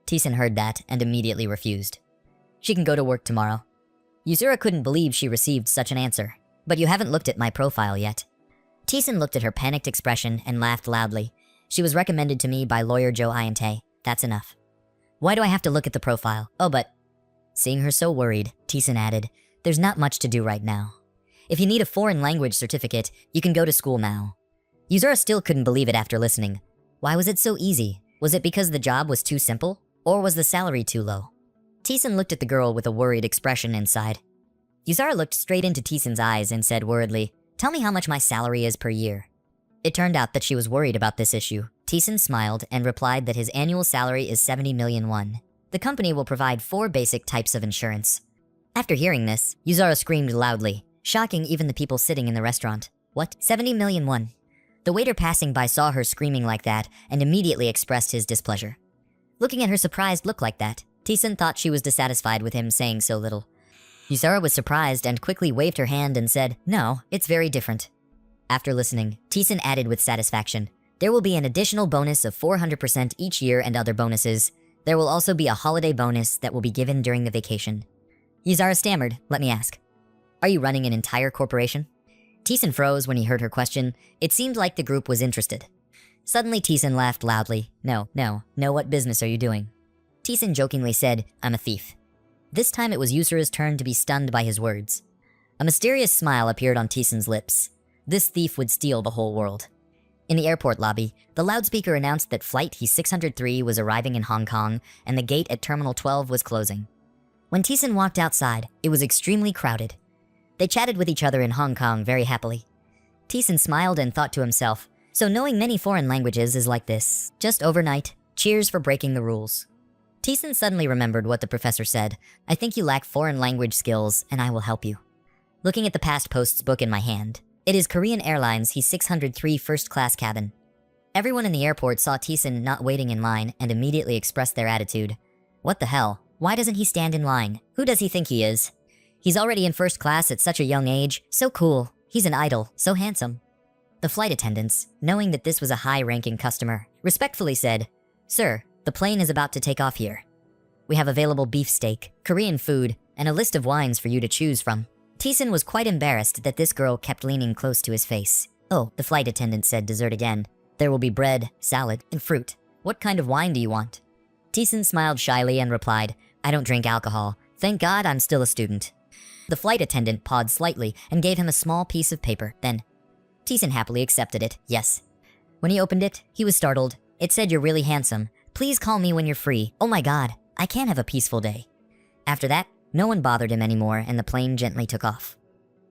Taesun heard that and immediately refused. She can go to work tomorrow. Asura couldn't believe she received such an answer. But you haven't looked at my profile yet. Taesun looked at her panicked expression and laughed loudly. She was recommended to me by lawyer Jo Hyun-tae. That's enough. Why do I have to look at the profile? Oh, but... Seeing her so worried, Taesun added, there's not much to do right now. If you need a foreign language certificate, you can go to school now. Asura still couldn't believe it after listening. Why was it so easy? Was it because the job was too simple? Or was the salary too low? Taesun looked at the girl with a worried expression inside. Asura looked straight into Taesun's eyes and said worriedly, tell me how much my salary is per year. It turned out that she was worried about this issue. Taesun smiled and replied that his annual salary is 70 million won. The company will provide 4 basic types of insurance. After hearing this, Asura screamed loudly, shocking even the people sitting in the restaurant. What? 70 million won? The waiter passing by saw her screaming like that and immediately expressed his displeasure. Looking at her surprised look like that, Taesun thought she was dissatisfied with him saying so little. Asura was surprised and quickly waved her hand and said, no, it's very different. After listening, Taesun added with satisfaction, there will be an additional bonus of 400% each year and other bonuses. There will also be a holiday bonus that will be given during the vacation. Asura stammered, let me ask. Are you running an entire corporation? Taesun froze when he heard her question. It seemed like the group was interested. Suddenly Tison laughed loudly. No, what business are you doing? Tison jokingly said, I'm a thief. This time it was Yusura's turn to be stunned by his words. A mysterious smile appeared on Tison's lips. This thief would steal the whole world. In the airport lobby, the loudspeaker announced that Flight He-603 was arriving in Hong Kong and the gate at Terminal 12 was closing. When Tison walked outside, it was extremely crowded. They chatted with each other in Hong Kong very happily. Tison smiled and thought to himself, so knowing many foreign languages is like this. Just overnight, cheers for breaking the rules. Tison suddenly remembered what the professor said. I think you lack foreign language skills and I will help you. Looking at the past posts book in my hand, it is Korean Airlines He-603 first class cabin. Everyone in the airport saw Tison not waiting in line and immediately expressed their attitude. What the hell? Why doesn't he stand in line? Who does he think he is? He's already in first class at such a young age. So cool. He's an idol. So handsome. The flight attendants, knowing that this was a high-ranking customer, respectfully said, Sir, the plane is about to take off here. We have available beefsteak, Korean food, and a list of wines for you to choose from. Tison was quite embarrassed that this girl kept leaning close to his face. Oh, the flight attendant said dessert again. There will be bread, salad, and fruit. What kind of wine do you want? Tison smiled shyly and replied, I don't drink alcohol. Thank God I'm still a student. The flight attendant pawed slightly and gave him a small piece of paper. Then, Tison happily accepted it, yes. When he opened it, he was startled. It said, You're really handsome. Please call me when you're free. Oh my God, I can't have a peaceful day. After that, no one bothered him anymore and the plane gently took off.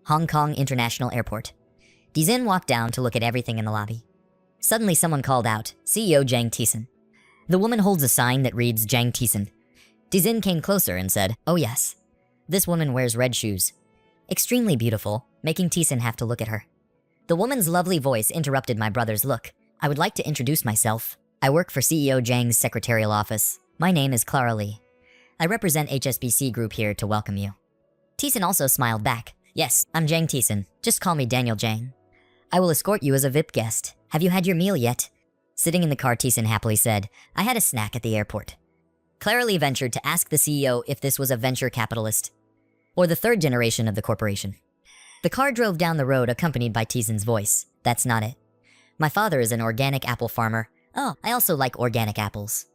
Hong Kong International Airport. Dizin walked down to look at everything in the lobby. Suddenly someone called out, CEO Jang Tison. The woman holds a sign that reads Jang Tison. Dizin came closer and said, Oh yes. This woman wears red shoes. Extremely beautiful, making Tison have to look at her. The woman's lovely voice interrupted my brother's look. I would like to introduce myself. I work for CEO Jang's secretarial office. My name is Clara Lee. I represent HSBC Group here to welcome you. Tison also smiled back. Yes, I'm Jang Tison. Just call me Daniel Jang. I will escort you as a VIP guest. Have you had your meal yet? Sitting in the car, Tison happily said, I had a snack at the airport. Clara Lee ventured to ask the CEO if this was a venture capitalist or the third generation of the corporation. The car drove down the road accompanied by Tison's voice. That's not it. My father is an organic apple farmer. Oh, I also like organic apples.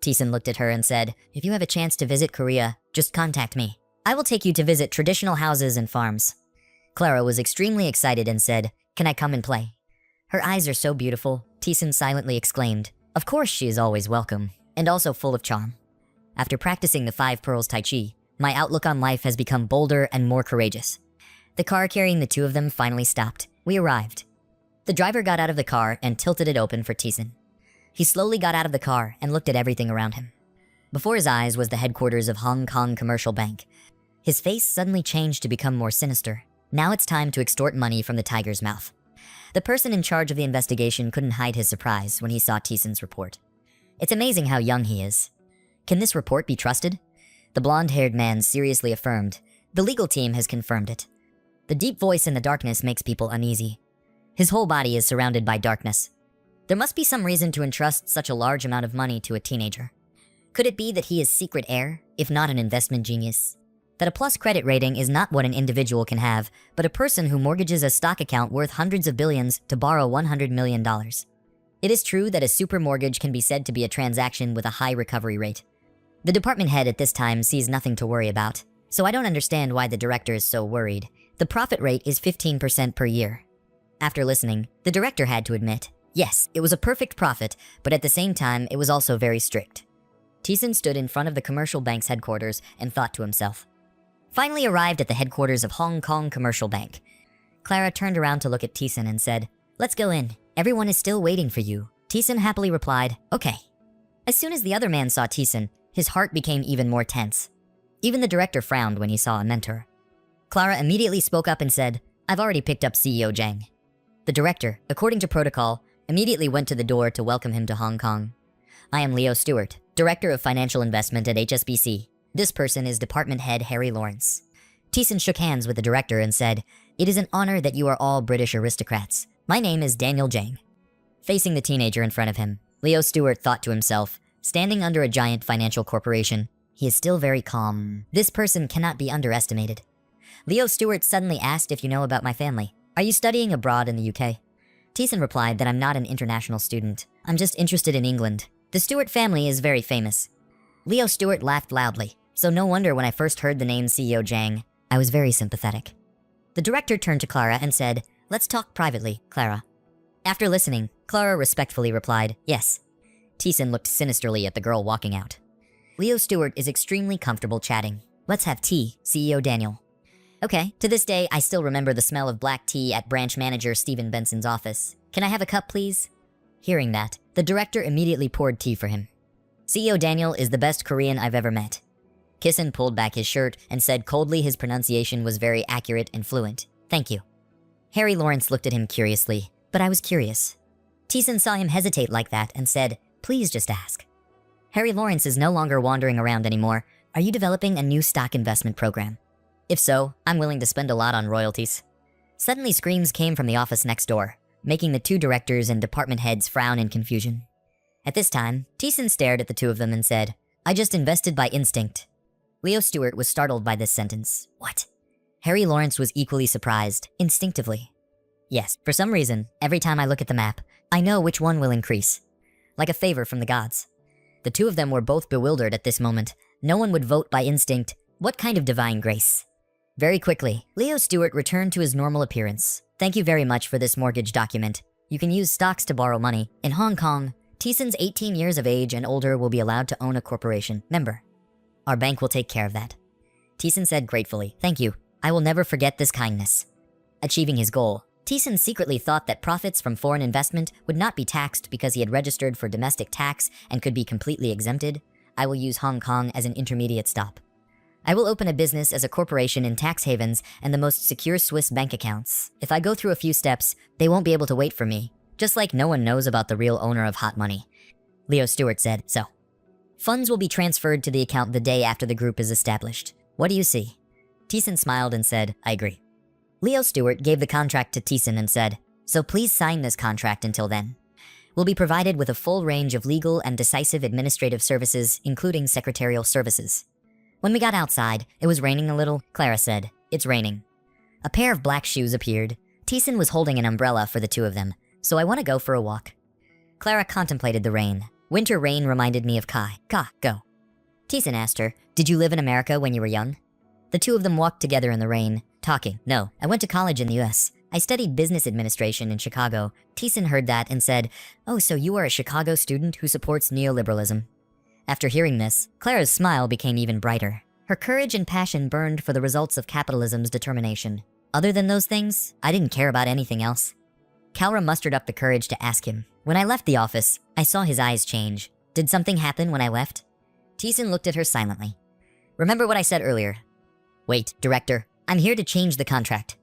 Tison looked at her and said, If you have a chance to visit Korea, just contact me. I will take you to visit traditional houses and farms. Clara was extremely excited and said, Can I come and play? Her eyes are so beautiful, Tison silently exclaimed. Of course she is always welcome, and also full of charm. After practicing the 5 pearls Tai Chi, my outlook on life has become bolder and more courageous. The car carrying the two of them finally stopped. We arrived. The driver got out of the car and tilted it open for Tison. He slowly got out of the car and looked at everything around him. Before his eyes was the headquarters of Hong Kong Commercial Bank. His face suddenly changed to become more sinister. Now it's time to extort money from the tiger's mouth. The person in charge of the investigation couldn't hide his surprise when he saw Tison's report. It's amazing how young he is. Can this report be trusted? The blonde-haired man seriously affirmed. The legal team has confirmed it. The deep voice in the darkness makes people uneasy. His whole body is surrounded by darkness. There must be some reason to entrust such a large amount of money to a teenager. Could it be that he is secret heir, if not an investment genius? That a plus credit rating is not what an individual can have, but a person who mortgages a stock account worth hundreds of billions to borrow $100 million. It is true that a super mortgage can be said to be a transaction with a high recovery rate. The department head at this time sees nothing to worry about, so I don't understand why the director is so worried. The profit rate is 15% per year. After listening, the director had to admit, yes, it was a perfect profit, but at the same time, it was also very strict. Tison stood in front of the commercial bank's headquarters and thought to himself. Finally arrived at the headquarters of Hong Kong Commercial Bank. Clara turned around to look at Tison and said, Let's go in. Everyone is still waiting for you. Tison happily replied, Okay. As soon as the other man saw Tison, his heart became even more tense. Even the director frowned when he saw a mentor. Clara immediately spoke up and said, I've already picked up CEO Jang. The director, according to protocol, immediately went to the door to welcome him to Hong Kong. I am Leo Stewart, Director of Financial Investment at HSBC. This person is Department Head Harry Lawrence. Tison shook hands with the director and said, It is an honor that you are all British aristocrats. My name is Daniel Jang. Facing the teenager in front of him, Leo Stewart thought to himself, standing under a giant financial corporation, he is still very calm. This person cannot be underestimated. Leo Stewart suddenly asked if you know about my family. Are you studying abroad in the UK? Thiessen replied that I'm not an international student. I'm just interested in England. The Stewart family is very famous. Leo Stewart laughed loudly, so no wonder when I first heard the name CEO Jang, I was very sympathetic. The director turned to Clara and said, "Let's talk privately, Clara." After listening, Clara respectfully replied, "Yes." Thiessen looked sinisterly at the girl walking out. Leo Stewart is extremely comfortable chatting. "Let's have tea, CEO Daniel." Okay, to this day, I still remember the smell of black tea at branch manager Stephen Benson's office. "Can I have a cup, please?" Hearing that, the director immediately poured tea for him. CEO Daniel is the best Korean I've ever met. Thiessen pulled back his shirt and said coldly his pronunciation was very accurate and fluent. "Thank you." Harry Lawrence looked at him curiously, but I was curious. Thiessen saw him hesitate like that and said, "Please just ask." Harry Lawrence is no longer wandering around anymore. Are you developing a new stock investment program? If so, I'm willing to spend a lot on royalties. Suddenly screams came from the office next door, making the two directors and department heads frown in confusion. At this time, Thiessen stared at the two of them and said, "I just invested by instinct." Leo Stewart was startled by this sentence. What? Harry Lawrence was equally surprised, instinctively. Yes, for some reason, every time I look at the map, I know which one will increase. Like a favor from the gods. The two of them were both bewildered at this moment. No one would vote by instinct. What kind of divine grace? Very quickly, Leo Stewart returned to his normal appearance. "Thank you very much for this mortgage document. You can use stocks to borrow money. In Hong Kong, Thiessen's 18 years of age and older will be allowed to own a corporation. Member. Our bank will take care of that." Thiessen said gratefully, "Thank you. I will never forget this kindness." Achieving his goal, Thiessen secretly thought that profits from foreign investment would not be taxed because he had registered for domestic tax and could be completely exempted. I will use Hong Kong as an intermediate stop. I will open a business as a corporation in tax havens and the most secure Swiss bank accounts. If I go through a few steps, they won't be able to wait for me. Just like no one knows about the real owner of hot money. Leo Stewart said, "So. Funds will be transferred to the account the day after the group is established. What do you see?" Thiessen smiled and said, "I agree." Leo Stewart gave the contract to Thiessen and said, "So please sign this contract until then. We'll be provided with a full range of legal and decisive administrative services, including secretarial services." When we got outside, it was raining a little. Clara said, "It's raining." A pair of black shoes appeared. Thiessen was holding an umbrella for the two of them, "So I want to go for a walk." Clara contemplated the rain. Winter rain reminded me of Kai. Go. Thiessen asked her, "Did you live in America when you were young?" The two of them walked together in the rain, talking. "No, I went to college in the US. I studied business administration in Chicago." Thiessen heard that and said, "Oh, so you are a Chicago student who supports neoliberalism." After hearing this, Clara's smile became even brighter. Her courage and passion burned for the results of capitalism's determination. Other than those things, I didn't care about anything else. Clara mustered up the courage to ask him. When I left the office, I saw his eyes change. Did something happen when I left? Thiessen looked at her silently. "Remember what I said earlier." "Wait, director, I'm here to change the contract."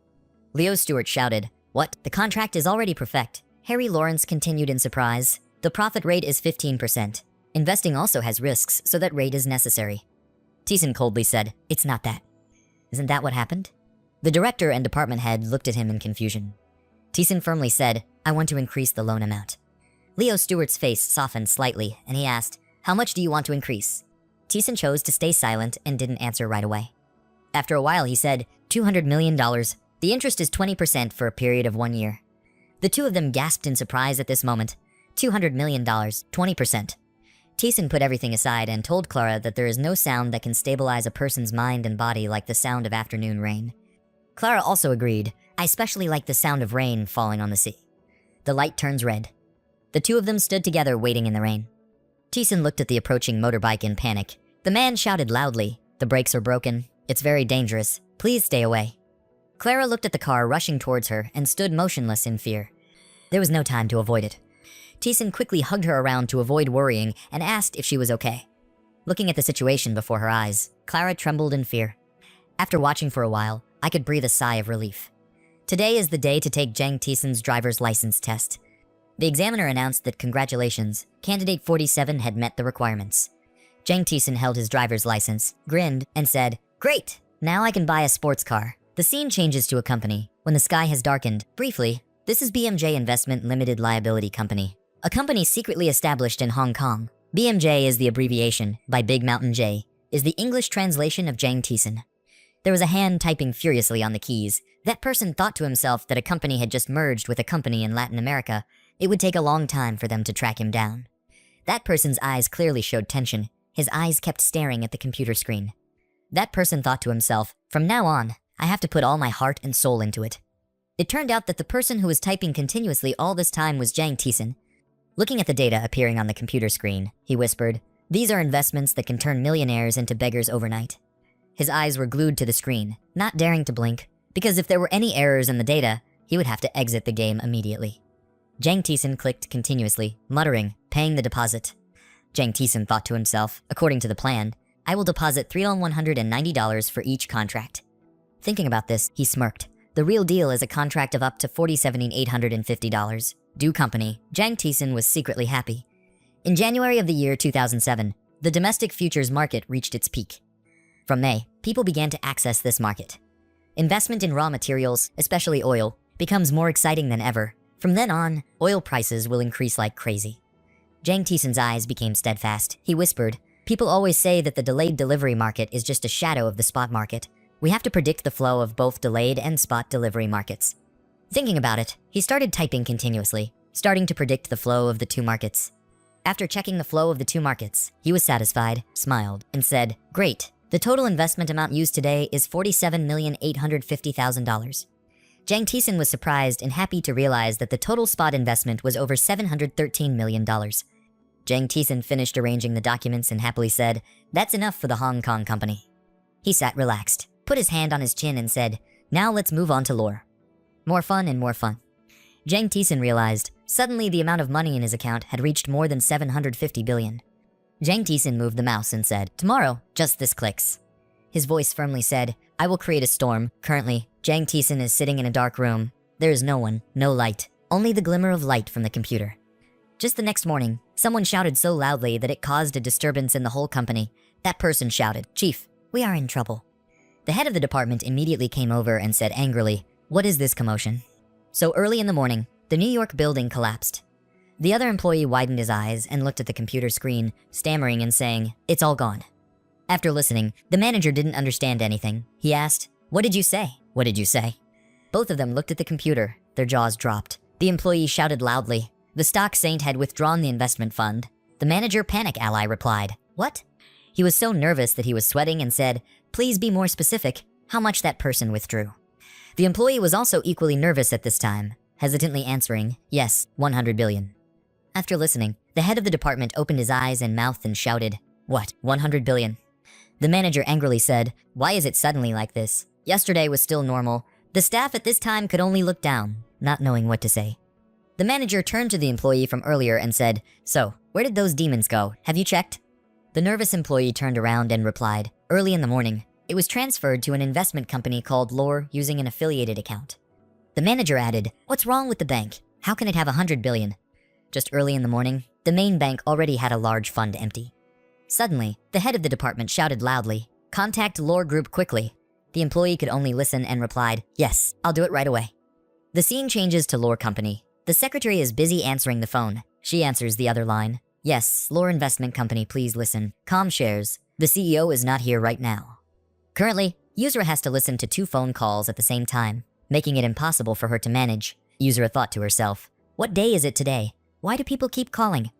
Leo Stewart shouted, "What? The contract is already perfect." Harry Lawrence continued in surprise. "The profit rate is 15%. Investing also has risks, so that rate is necessary." Thiessen coldly said, "It's not that." "Isn't that what happened?" The director and department head looked at him in confusion. Thiessen firmly said, "I want to increase the loan amount." Leo Stewart's face softened slightly, and he asked, "How much do you want to increase?" Thiessen chose to stay silent and didn't answer right away. After a while, he said, $200 million. The interest is 20% for a period of 1 year. The two of them gasped in surprise at this moment. $200 million, 20%. Thiessen put everything aside and told Clara that there is no sound that can stabilize a person's mind and body like the sound of afternoon rain. Clara also agreed. "I especially like the sound of rain falling on the sea." The light turns red. The two of them stood together waiting in the rain. Thiessen looked at the approaching motorbike in panic. The man shouted loudly, "The brakes are broken. It's very dangerous. Please stay away." Clara looked at the car rushing towards her and stood motionless in fear. There was no time to avoid it. Thiessen quickly hugged her around to avoid worrying and asked if she was okay. Looking at the situation before her eyes, Clara trembled in fear. After watching for a while, I could breathe a sigh of relief. Today is the day to take Jang Thiessen's driver's license test. The examiner announced that congratulations, candidate 47 had met the requirements. Jang Thiessen held his driver's license, grinned, and said, "Great! Now I can buy a sports car." The scene changes to a company. When the sky has darkened, briefly, this is BMJ Investment Limited Liability Company. A company secretly established in Hong Kong. BMJ is the abbreviation, by Big Mountain J, is the English translation of Jang Thiessen. There was a hand typing furiously on the keys. That person thought to himself that a company had just merged with a company in Latin America. It would take a long time for them to track him down. That person's eyes clearly showed tension. His eyes kept staring at the computer screen. That person thought to himself, from now on, I have to put all my heart and soul into it. It turned out that the person who was typing continuously all this time was Jang Tison. Looking at the data appearing on the computer screen, he whispered, "These are investments that can turn millionaires into beggars overnight." His eyes were glued to the screen, not daring to blink, because if there were any errors in the data, he would have to exit the game immediately. Jang Tison clicked continuously, muttering, paying the deposit. Jang Tison thought to himself, according to the plan, I will deposit $3,190 for each contract. Thinking about this, he smirked. The real deal is a contract of up to $47,850. Due company, Jang Tison was secretly happy. In January of the year 2007, the domestic futures market reached its peak. From May, people began to access this market. Investment in raw materials, especially oil, becomes more exciting than ever. From then on, oil prices will increase like crazy. Jang Tison's eyes became steadfast. He whispered, people always say that the delayed delivery market is just a shadow of the spot market. We have to predict the flow of both delayed and spot delivery markets. Thinking about it, he started typing continuously, starting to predict the flow of the two markets. After checking the flow of the two markets, he was satisfied, smiled, and said, great, the total investment amount used today is $47,850,000. Jang Tison was surprised and happy to realize that the total spot investment was over $713 million. Jang Tison finished arranging the documents and happily said, that's enough for the Hong Kong company. He sat relaxed, put his hand on his chin and said, now let's move on to lore. More fun and more fun. Jang Tison realized, suddenly the amount of money in his account had reached more than 750 billion. Jang Tison moved the mouse and said, tomorrow, just this clicks. His voice firmly said, I will create a storm. Currently, Jang Tison is sitting in a dark room. There is no one, no light, only the glimmer of light from the computer. Just the next morning, someone shouted so loudly that it caused a disturbance in the whole company. That person shouted, Chief, we are in trouble. The head of the department immediately came over and said angrily, what is this commotion? So early in the morning, the New York building collapsed. The other employee widened his eyes and looked at the computer screen, stammering and saying, it's all gone. After listening, the manager didn't understand anything. He asked, what did you say? What did you say? Both of them looked at the computer. Their jaws dropped. The employee shouted loudly. The stock saint had withdrawn the investment fund. The manager panic ally replied, what? He was so nervous that he was sweating and said, please be more specific, how much that person withdrew. The employee was also equally nervous at this time, hesitantly answering, yes, 100 billion. After listening, the head of the department opened his eyes and mouth and shouted, what, 100 billion? The manager angrily said, why is it suddenly like this? Yesterday was still normal. The staff at this time could only look down, not knowing what to say. The manager turned to the employee from earlier and said, so, where did those demons go? Have you checked? The nervous employee turned around and replied, early in the morning, it was transferred to an investment company called Lore using an affiliated account. The manager added, what's wrong with the bank? How can it have 100 billion? Just early in the morning, the main bank already had a large fund empty. Suddenly, the head of the department shouted loudly, contact Lore Group quickly. The employee could only listen and replied, yes, I'll do it right away. The scene changes to Lore Company. The secretary is busy answering the phone. She answers the other line. Yes, Lore Investment Company, please listen. Com shares. The CEO is not here right now. Currently, Yuzura has to listen to 2 phone calls at the same time, making it impossible for her to manage. Yuzura thought to herself, what day is it today? Why do people keep calling?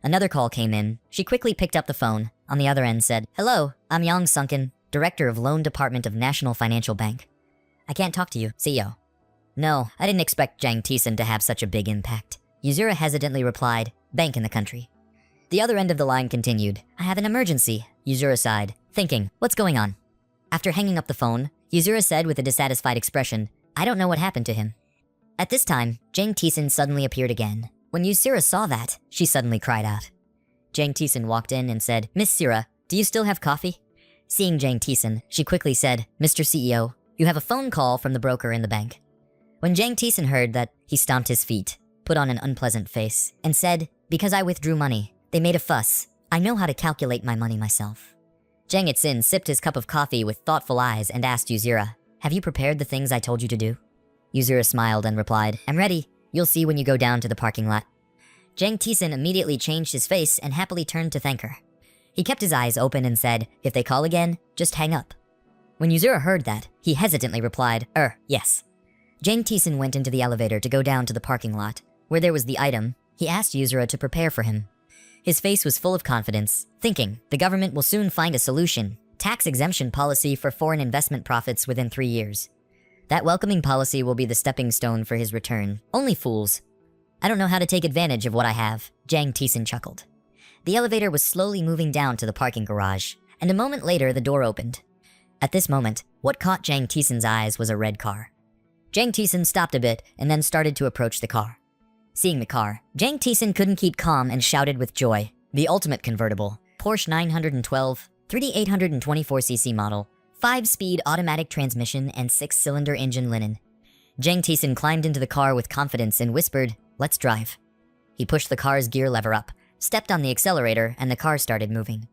Another call came in. She quickly picked up the phone. On the other end said, hello, I'm Yang Sunken, Director of Loan Department of National Financial Bank. I can't talk to you, CEO. No, I didn't expect Jang Tison to have such a big impact. Yuzura hesitantly replied, bank in the country. The other end of the line continued, I have an emergency. Yuzura sighed, thinking, what's going on? After hanging up the phone, Yuzura said with a dissatisfied expression, I don't know what happened to him. At this time, Jang Tison suddenly appeared again. When Yuzura saw that, she suddenly cried out. Jang Tison walked in and said, Miss Sira, do you still have coffee? Seeing Jang Tison, she quickly said, Mr. CEO, you have a phone call from the broker in the bank. When Jang Tison heard that, he stomped his feet, put on an unpleasant face, and said, because I withdrew money, they made a fuss. I know how to calculate my money myself. Jang Itsin sipped his cup of coffee with thoughtful eyes and asked Yuzura, have you prepared the things I told you to do? Yuzura smiled and replied, I'm ready. You'll see when you go down to the parking lot. Jang Tison immediately changed his face and happily turned to thank her. He kept his eyes open and said, if they call again, just hang up. When Yuzura heard that, he hesitantly replied, yes. Jang Taesin went into the elevator to go down to the parking lot. Where there was the item, he asked Yuzura to prepare for him. His face was full of confidence, thinking the government will soon find a solution. Tax exemption policy for foreign investment profits within 3 years. That welcoming policy will be the stepping stone for his return. Only fools. I don't know how to take advantage of what I have, Jang Taesin chuckled. The elevator was slowly moving down to the parking garage, and a moment later the door opened. At this moment, what caught Jang Taesin's eyes was a red car. Jang Taesin stopped a bit and then started to approach the car. Seeing the car, Jang Taesin couldn't keep calm and shouted with joy. The ultimate convertible, Porsche 912, 3824cc model, 5-speed automatic transmission and 6-cylinder engine linen. Jang Taesin climbed into the car with confidence and whispered, "Let's drive." He pushed the car's gear lever up, stepped on the accelerator, and the car started moving.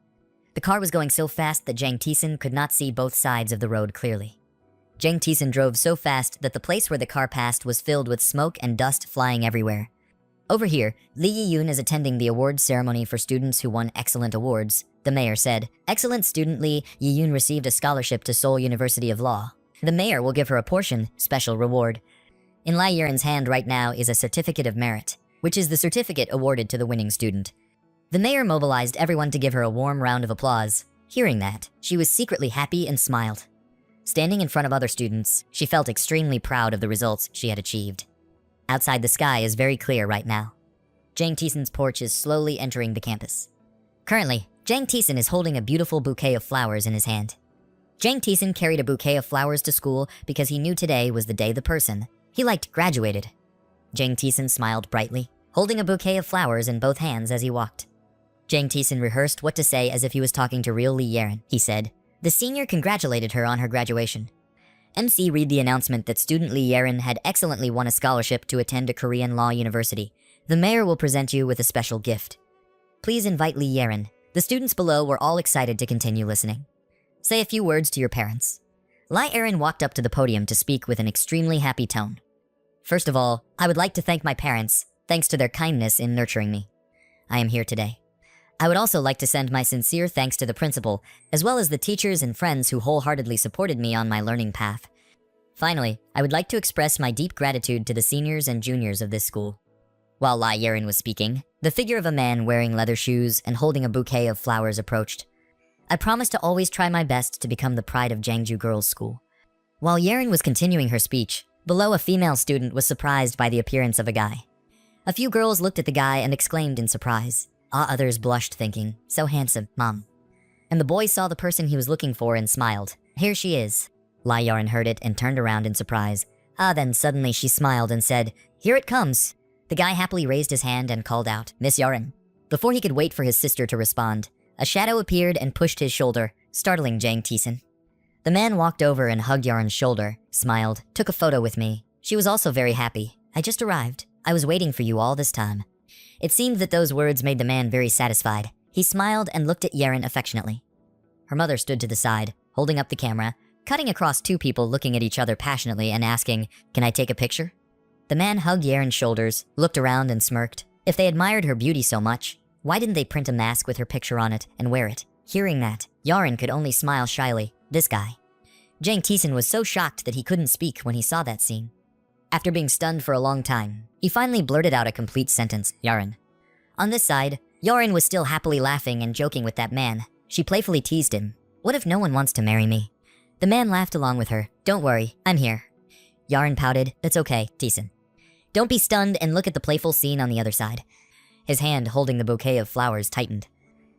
The car was going so fast that Jang Taesin could not see both sides of the road clearly. Jang Taesin drove so fast that the place where the car passed was filled with smoke and dust flying everywhere. Over here, Lee Yi-yoon is attending the awards ceremony for students who won excellent awards. The mayor said, "Excellent student Lee Yi-yoon received a scholarship to Seoul University of Law. The mayor will give her a portion, special reward." In Lai Yiren's hand right now is a certificate of merit, which is the certificate awarded to the winning student. The mayor mobilized everyone to give her a warm round of applause. Hearing that, she was secretly happy and smiled. Standing in front of other students, she felt extremely proud of the results she had achieved. Outside, the sky is very clear right now. Jang Taesin's porch is slowly entering the campus. Currently, Jang Taesin is holding a beautiful bouquet of flowers in his hand. Jang Taesin carried a bouquet of flowers to school because he knew today was the day the person he liked graduated. Jang Taesin smiled brightly, holding a bouquet of flowers in both hands as he walked. Jang Taesin rehearsed what to say as if he was talking to real Lee Yeren. He said, "The senior congratulated her on her graduation. MC read the announcement that student Lee Yeren had excellently won a scholarship to attend a Korean law university. The mayor will present you with a special gift. Please invite Lee Yeren." The students below were all excited to continue listening. "Say a few words to your parents." Lee Yeren walked up to the podium to speak with an extremely happy tone. "First of all, I would like to thank my parents, thanks to their kindness in nurturing me. I am here today. I would also like to send my sincere thanks to the principal, as well as the teachers and friends who wholeheartedly supported me on my learning path. Finally, I would like to express my deep gratitude to the seniors and juniors of this school." While Lee Yeren was speaking, the figure of a man wearing leather shoes and holding a bouquet of flowers approached. "I promise to always try my best to become the pride of Jangju Girls' School." While Yeren was continuing her speech, below a female student was surprised by the appearance of a guy. A few girls looked at the guy and exclaimed in surprise. Others blushed, thinking, "So handsome, Mom." And the boy saw the person he was looking for and smiled. "Here she is." Lee Yeren heard it and turned around in surprise. Then suddenly she smiled and said, "Here it comes." The guy happily raised his hand and called out, "Miss Yeren." Before he could wait for his sister to respond, a shadow appeared and pushed his shoulder, startling Jang Taesin. The man walked over and hugged Yaren's shoulder, smiled, took a photo with me. She was also very happy. "I just arrived. I was waiting for you all this time." It seemed that those words made the man very satisfied. He smiled and looked at Yeren affectionately. Her mother stood to the side, holding up the camera, cutting across two people looking at each other passionately and asking, "Can I take a picture?" The man hugged Yaren's shoulders, looked around and smirked. If they admired her beauty so much, why didn't they print a mask with her picture on it and wear it? Hearing that, Yaren could only smile shyly. This guy. Jang Taesin was so shocked that he couldn't speak when he saw that scene. After being stunned for a long time, he finally blurted out a complete sentence, "Yaren." On this side, Yaren was still happily laughing and joking with that man. She playfully teased him. "What if no one wants to marry me?" The man laughed along with her. "Don't worry, I'm here." Yaren pouted. "That's okay, Taesin. Don't be stunned and look at the playful scene on the other side." His hand holding the bouquet of flowers tightened.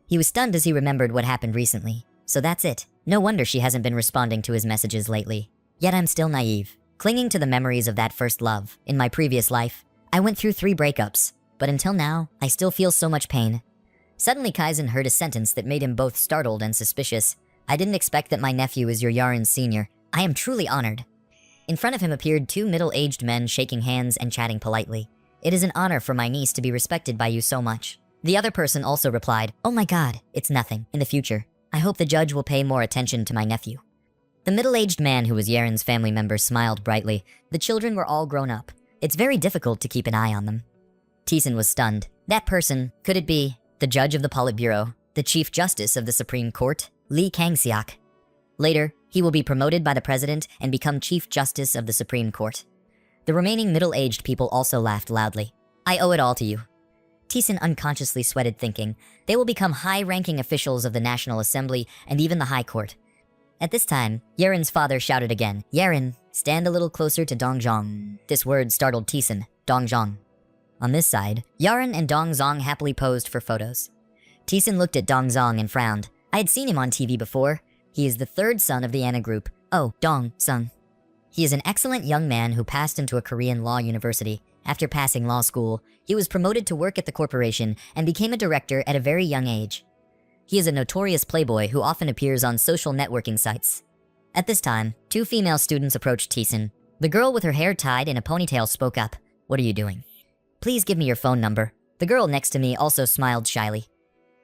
He was stunned as he remembered what happened recently. So that's it. No wonder she hasn't been responding to his messages lately. Yet I'm still naive, clinging to the memories of that first love. In my previous life, I went through 3 breakups, but until now, I still feel so much pain. Suddenly Kaizen heard a sentence that made him both startled and suspicious. "I didn't expect that my nephew is your Yaren's senior. I am truly honored." In front of him appeared 2 middle-aged men shaking hands and chatting politely. "It is an honor for my niece to be respected by you so much." The other person also replied, "Oh my god, it's nothing. In the future, I hope the judge will pay more attention to my nephew." The middle-aged man who was Yaren's family member smiled brightly. The children were all grown up. It's very difficult to keep an eye on them. Taesin was stunned. That person, could it be the judge of the Politburo, the Chief Justice of the Supreme Court, Lee Kang-seok? Later, He will be promoted by the president and become Chief Justice of the Supreme Court. The remaining middle-aged people also laughed loudly. I owe it all to you. Teeson unconsciously sweated, thinking, they will become high-ranking officials of the National Assembly and even the High Court. At this time, Yaren's father shouted again, Yaren, stand a little closer to Dongzhong. This word startled Teeson, Dongzhong. On this side, Yaren and Dongzhong happily posed for photos. Teeson looked at Dongzhong and frowned. I had seen him on TV before. He is the third son of the Anna group. Oh, Dong-sung. He is an excellent young man who passed into a Korean law university. After passing law school, he was promoted to work at the corporation and became a director at a very young age. He is a notorious playboy who often appears on social networking sites. At this time, two female students approached Teeson. The girl with her hair tied in a ponytail spoke up. What are you doing? Please give me your phone number. The girl next to me also smiled shyly.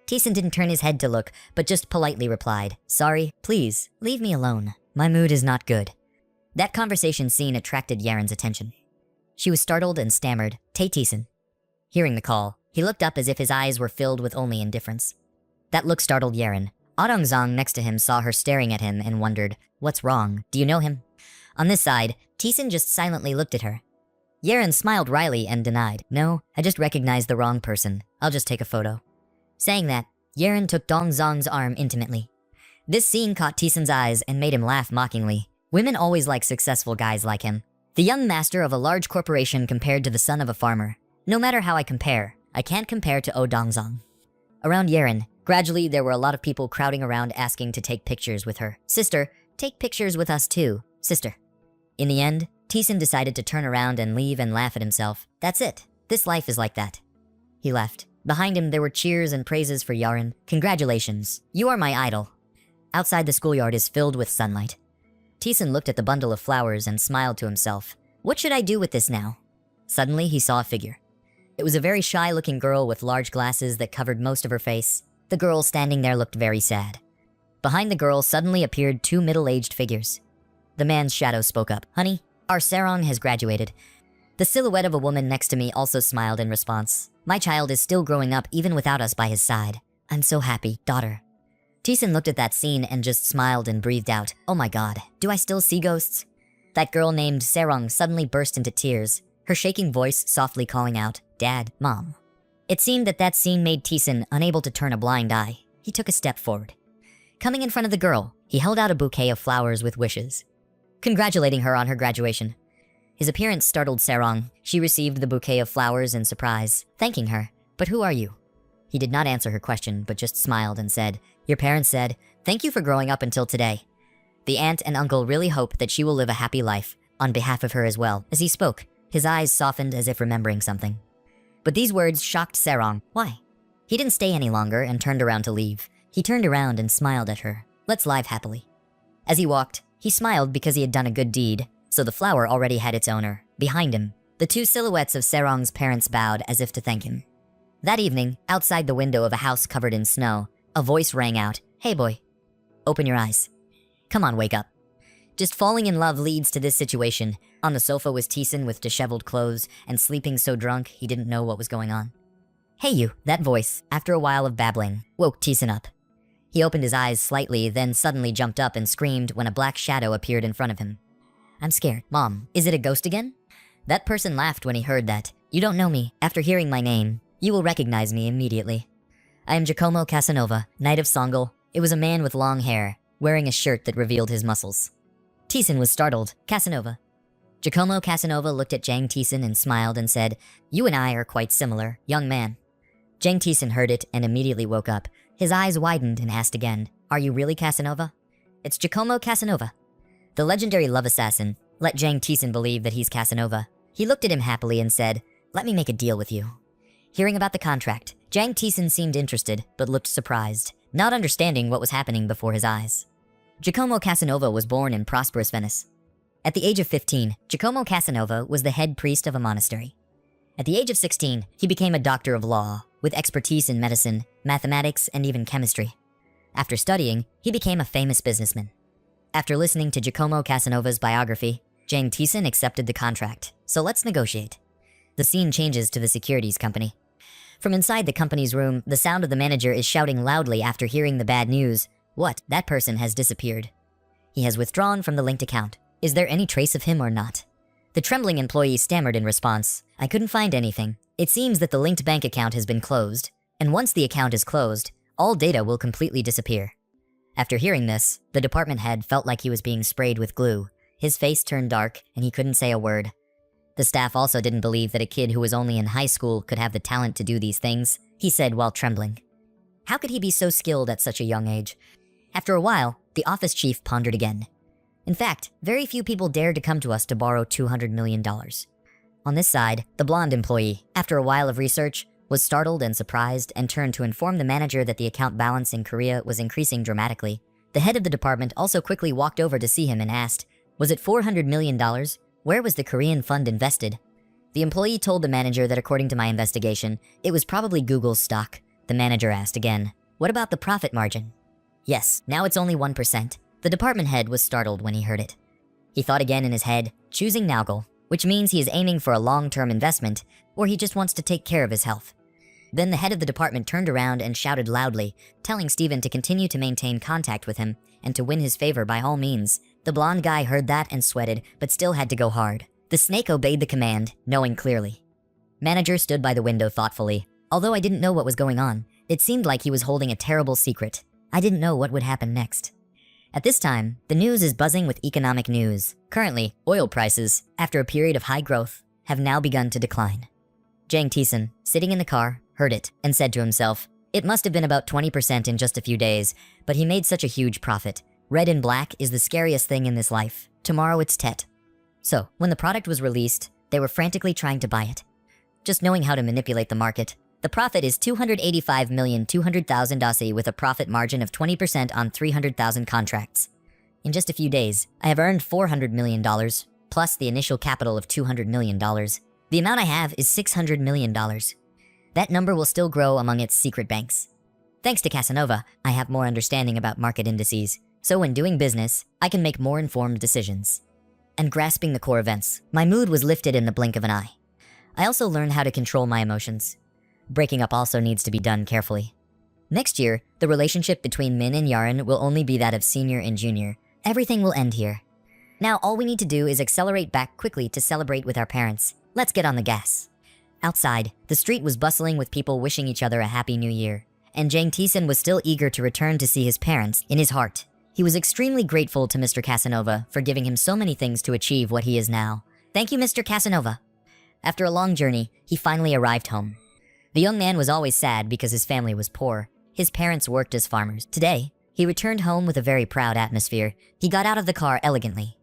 Teeson didn't turn his head to look, but just politely replied, sorry, please, leave me alone. My mood is not good. That conversation scene attracted Yaren's attention. She was startled and stammered, Tay Teeson. Hearing the call, he looked up as if his eyes were filled with only indifference. That look startled Yaren. Adongzong next to him saw her staring at him and wondered, what's wrong? Do you know him? On this side, Teeson just silently looked at her. Yaren smiled wryly and denied, no, I just recognized the wrong person. I'll just take a photo. Saying that, Yaren took Dongzong's arm intimately. This scene caught Teeson's eyes and made him laugh mockingly. Women always like successful guys like him. The young master of a large corporation compared to the son of a farmer. No matter how I compare, I can't compare to Oh Dongzong. Around Yaren, gradually there were a lot of people crowding around asking to take pictures with her. Sister, take pictures with us too, sister. In the end, Teeson decided to turn around and leave and laugh at himself. That's it. This life is like that. He left. Behind him, there were cheers and praises for Yaren. Congratulations. You are my idol. Outside, the schoolyard is filled with sunlight. Teeson looked at the bundle of flowers and smiled to himself. What should I do with this now? Suddenly, he saw a figure. It was a very shy-looking girl with large glasses that covered most of her face. The girl standing there looked very sad. Behind the girl suddenly appeared two middle-aged figures. The man's shadow spoke up. Honey, our sarong has graduated. The silhouette of a woman next to me also smiled in response. My child is still growing up even without us by his side. I'm so happy, daughter. Teeson looked at that scene and just smiled and breathed out. Oh my god, do I still see ghosts? That girl named Sarong suddenly burst into tears, her shaking voice softly calling out, Dad, Mom. It seemed that that scene made Teeson unable to turn a blind eye. He took a step forward. Coming in front of the girl, he held out a bouquet of flowers with wishes, congratulating her on her graduation. His appearance startled Sarong. She received the bouquet of flowers in surprise, thanking her. But who are you? He did not answer her question, but just smiled and said, Your parents said, thank you for growing up until today. The aunt and uncle really hope that she will live a happy life, on behalf of her as well. As he spoke, his eyes softened as if remembering something. But these words shocked Sarong. Why? He didn't stay any longer and turned around to leave. He turned around and smiled at her. Let's live happily. As he walked, he smiled because he had done a good deed, so the flower already had its owner. Behind him, the two silhouettes of Sarong's parents bowed as if to thank him. That evening, outside the window of a house covered in snow, a voice rang out, Hey boy, open your eyes. Come on, wake up. Just falling in love leads to this situation. On the sofa was Teeson with disheveled clothes and sleeping so drunk he didn't know what was going on. Hey you, that voice, after a while of babbling, woke Teeson up. He opened his eyes slightly, then suddenly jumped up and screamed when a black shadow appeared in front of him. I'm scared. Mom, is it a ghost again? That person laughed when he heard that. You don't know me. After hearing my name, you will recognize me immediately. I am Giacomo Casanova, Knight of Songol. It was a man with long hair, wearing a shirt that revealed his muscles. Teeson was startled. Casanova. Giacomo Casanova looked at Jang Teeson and smiled and said, You and I are quite similar, young man. Jang Teeson heard it and immediately woke up. His eyes widened and asked again, Are you really Casanova? It's Giacomo Casanova. The legendary love assassin let Jang Teeson believe that he's Casanova. He looked at him happily and said, Let me make a deal with you. Hearing about the contract, Jang Teeson seemed interested, but looked surprised, not understanding what was happening before his eyes. Giacomo Casanova was born in prosperous Venice. At the age of 15, Giacomo Casanova was the head priest of a monastery. At the age of 16, he became a doctor of law, with expertise in medicine, mathematics, and even chemistry. After studying, he became a famous businessman. After listening to Giacomo Casanova's biography, Jang Teeson accepted the contract. So let's negotiate. The scene changes to the securities company. From inside the company's room, the sound of the manager is shouting loudly after hearing the bad news. What? That person has disappeared. He has withdrawn from the linked account. Is there any trace of him or not? The trembling employee stammered in response. I couldn't find anything. It seems that the linked bank account has been closed, and once the account is closed, all data will completely disappear. After hearing this, the department head felt like he was being sprayed with glue. His face turned dark, and he couldn't say a word. The staff also didn't believe that a kid who was only in high school could have the talent to do these things, he said while trembling. How could he be so skilled at such a young age? After a while, the office chief pondered again. In fact, very few people dared to come to us to borrow $200 million. On this side, the blonde employee, after a while of research, was startled and surprised and turned to inform the manager that the account balance in Korea was increasing dramatically. The head of the department also quickly walked over to see him and asked, was it $400 million? Where was the Korean fund invested? The employee told the manager that according to my investigation, it was probably Google's stock. The manager asked again, what about the profit margin? Yes, now it's only 1%. The department head was startled when he heard it. He thought again in his head, choosing Naugel, which means he is aiming for a long-term investment, or he just wants to take care of his health. Then the head of the department turned around and shouted loudly, telling Steven to continue to maintain contact with him and to win his favor by all means. The blonde guy heard that and sweated, but still had to go hard. The snake obeyed the command, knowing clearly. Manager stood by the window thoughtfully. Although I didn't know what was going on, it seemed like he was holding a terrible secret. I didn't know what would happen next. At this time, the news is buzzing with economic news. Currently, oil prices, after a period of high growth, have now begun to decline. Jang Tae-sun, sitting in the car, heard it and said to himself, it must have been about 20% in just a few days, but he made such a huge profit. Red and black is the scariest thing in this life. Tomorrow it's Tet. So, when the product was released, they were frantically trying to buy it. Just knowing how to manipulate the market. The profit is 285,200,000 Aussie with a profit margin of 20% on 300,000 contracts. In just a few days, I have earned $400 million, plus the initial capital of $200 million. The amount I have is $600 million. That number will still grow among its secret banks. Thanks to Casanova, I have more understanding about market indices, so when doing business, I can make more informed decisions. And grasping the core events, my mood was lifted in the blink of an eye. I also learned how to control my emotions. Breaking up also needs to be done carefully. Next year, the relationship between Min and Yaren will only be that of senior and junior. Everything will end here. Now all we need to do is accelerate back quickly to celebrate with our parents. Let's get on the gas. Outside, the street was bustling with people wishing each other a happy new year. And Jang Tae-sun was still eager to return to see his parents. In his heart, he was extremely grateful to Mr. Casanova for giving him so many things to achieve what he is now. Thank you, Mr. Casanova. After a long journey, he finally arrived home. The young man was always sad because his family was poor. His parents worked as farmers. Today, he returned home with a very proud atmosphere. He got out of the car elegantly.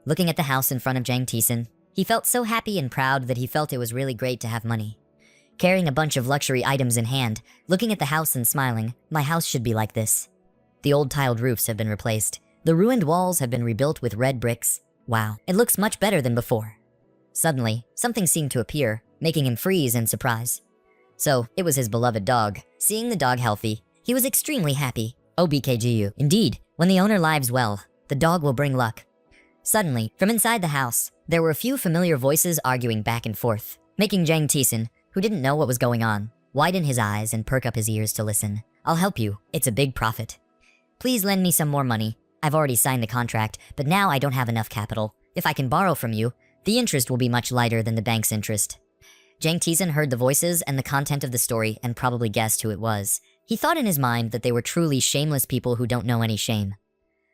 Looking at the house in front of Jang Tae-sun, he felt so happy and proud that he felt it was really great to have money. Carrying a bunch of luxury items in hand, looking at the house and smiling, my house should be like this. The old tiled roofs have been replaced. The ruined walls have been rebuilt with red bricks. Wow, it looks much better than before. Suddenly, something seemed to appear, making him freeze in surprise. So, it was his beloved dog. Seeing the dog healthy, he was extremely happy. OBKGU. Indeed, when the owner lives well, the dog will bring luck. Suddenly, from inside the house, there were a few familiar voices arguing back and forth, making Jang Tae-sun, who didn't know what was going on, widen his eyes and perk up his ears to listen. I'll help you. It's a big profit. Please lend me some more money. I've already signed the contract, but now I don't have enough capital. If I can borrow from you, the interest will be much lighter than the bank's interest. Jang Tae-sun heard the voices and the content of the story and probably guessed who it was. He thought in his mind that they were truly shameless people who don't know any shame.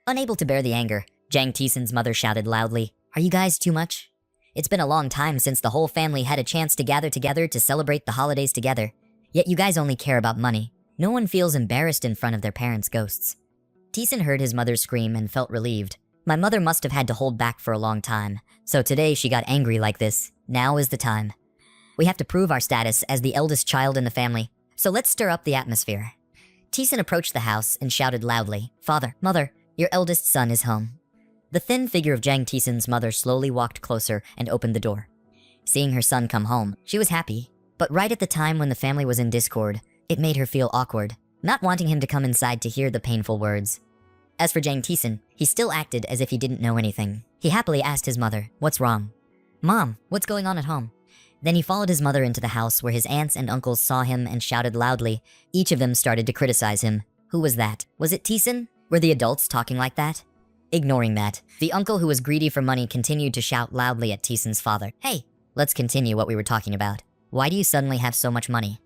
Unable to bear the anger, Jang Tae-sun's mother shouted loudly, "Are you guys too much? It's been a long time since the whole family had a chance to gather together to celebrate the holidays together. Yet you guys only care about money. No one feels embarrassed in front of their parents' ghosts." Tae-sun heard his mother scream and felt relieved. My mother must have had to hold back for a long time, so today she got angry like this. Now is the time. We have to prove our status as the eldest child in the family, so let's stir up the atmosphere. Tae-sun approached the house and shouted loudly, "Father, Mother, your eldest son is home." The thin figure of Jang Tae-sun's mother slowly walked closer and opened the door. Seeing her son come home, she was happy, but right at the time when the family was in discord, it made her feel awkward, not wanting him to come inside to hear the painful words. As for Jang Tae-sun, he still acted as if he didn't know anything. He happily asked his mother, "What's wrong?" "Mom, what's going on at home?" Then he followed his mother into the house where his aunts and uncles saw him and shouted loudly. Each of them started to criticize him. Who was that? Was it Tae-sun? Were the adults talking like that? Ignoring that, the uncle who was greedy for money continued to shout loudly at Tissan's father. Hey, let's continue what we were talking about. Why do you suddenly have so much money?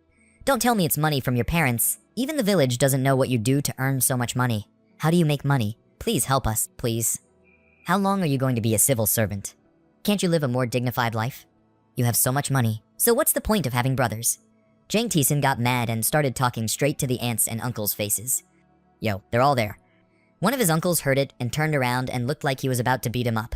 Don't tell me it's money from your parents. Even the village doesn't know what you do to earn so much money. How do you make money? Please help us, please. How long are you going to be a civil servant? Can't you live a more dignified life? You have so much money, so what's the point of having brothers? Jang Tissan got mad and started talking straight to the aunts and uncles' faces. Yo, they're all there. One of his uncles heard it and turned around and looked like he was about to beat him up.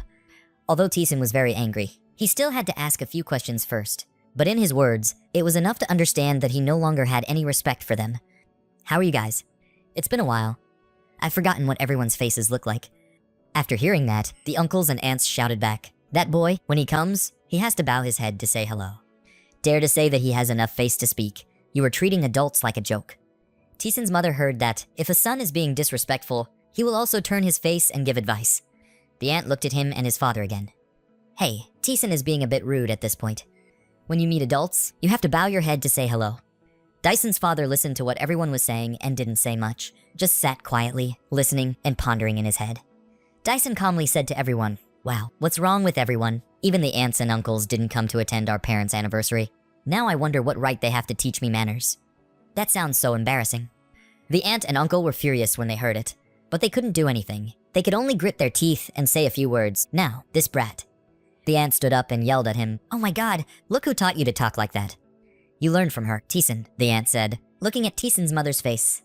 Although Tissan was very angry, he still had to ask a few questions first. But in his words, it was enough to understand that he no longer had any respect for them. How are you guys? It's been a while. I've forgotten what everyone's faces look like. After hearing that, the uncles and aunts shouted back, that boy, when he comes, he has to bow his head to say hello. Dare to say that he has enough face to speak. You are treating adults like a joke. Tissan's mother heard that if a son is being disrespectful, he will also turn his face and give advice. The aunt looked at him and his father again. Hey, Tissan is being a bit rude at this point. When you meet adults, you have to bow your head to say hello. Dyson's father listened to what everyone was saying and didn't say much, just sat quietly, listening and pondering in his head. Dyson calmly said to everyone, wow, what's wrong with everyone? Even the aunts and uncles didn't come to attend our parents' anniversary. Now I wonder what right they have to teach me manners. That sounds so embarrassing. The aunt and uncle were furious when they heard it, but they couldn't do anything. They could only grit their teeth and say a few words. Now, this brat. The aunt stood up and yelled at him, oh my god, look who taught you to talk like that. You learned from her, Tissan, the aunt said, looking at Tissan's mother's face.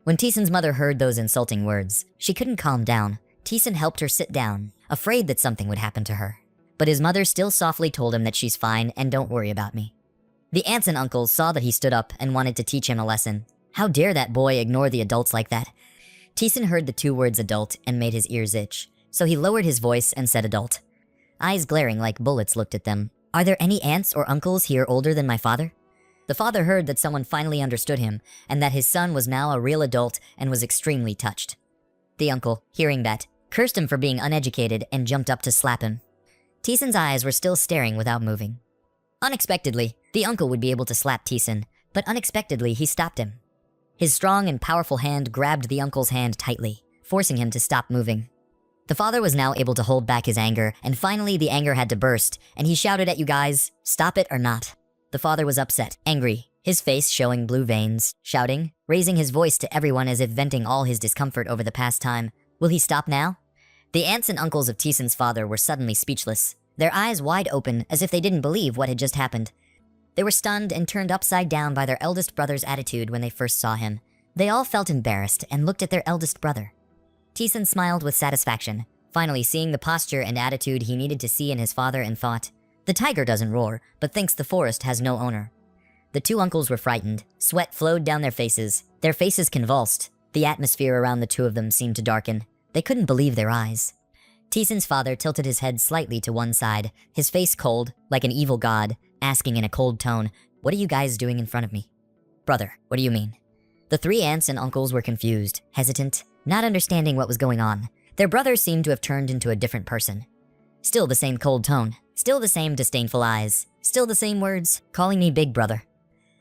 When Tissan's mother heard those insulting words, she couldn't calm down. Tissan helped her sit down, afraid that something would happen to her. But his mother still softly told him that she's fine and don't worry about me. The aunts and uncles saw that he stood up and wanted to teach him a lesson. How dare that boy ignore the adults like that? Tissan heard the two words adult and made his ears itch, so he lowered his voice and said adult. Eyes glaring like bullets looked at them. Are there any aunts or uncles here older than my father? The father heard that someone finally understood him and that his son was now a real adult and was extremely touched. The uncle, hearing that, cursed him for being uneducated and jumped up to slap him. Tissan's eyes were still staring without moving. Unexpectedly, the uncle would be able to slap Tissan, but unexpectedly he stopped him. His strong and powerful hand grabbed the uncle's hand tightly, forcing him to stop moving. The father was now able to hold back his anger, and finally the anger had to burst, and he shouted at you guys, stop it or not. The father was upset, angry, his face showing blue veins, shouting, raising his voice to everyone as if venting all his discomfort over the past time. Will he stop now? The aunts and uncles of Tissan's father were suddenly speechless, their eyes wide open as if they didn't believe what had just happened. They were stunned and turned upside down by their eldest brother's attitude when they first saw him. They all felt embarrassed and looked at their eldest brother. Tissan smiled with satisfaction, finally seeing the posture and attitude he needed to see in his father, and thought, the tiger doesn't roar, but thinks the forest has no owner. The two uncles were frightened. Sweat flowed down their faces convulsed. The atmosphere around the two of them seemed to darken. They couldn't believe their eyes. Tissan's father tilted his head slightly to one side, his face cold, like an evil god, asking in a cold tone, what are you guys doing in front of me? Brother, what do you mean? The three aunts and uncles were confused, hesitant, not understanding what was going on. Their brother seemed to have turned into a different person. Still the same cold tone, still the same disdainful eyes, still the same words, calling me big brother.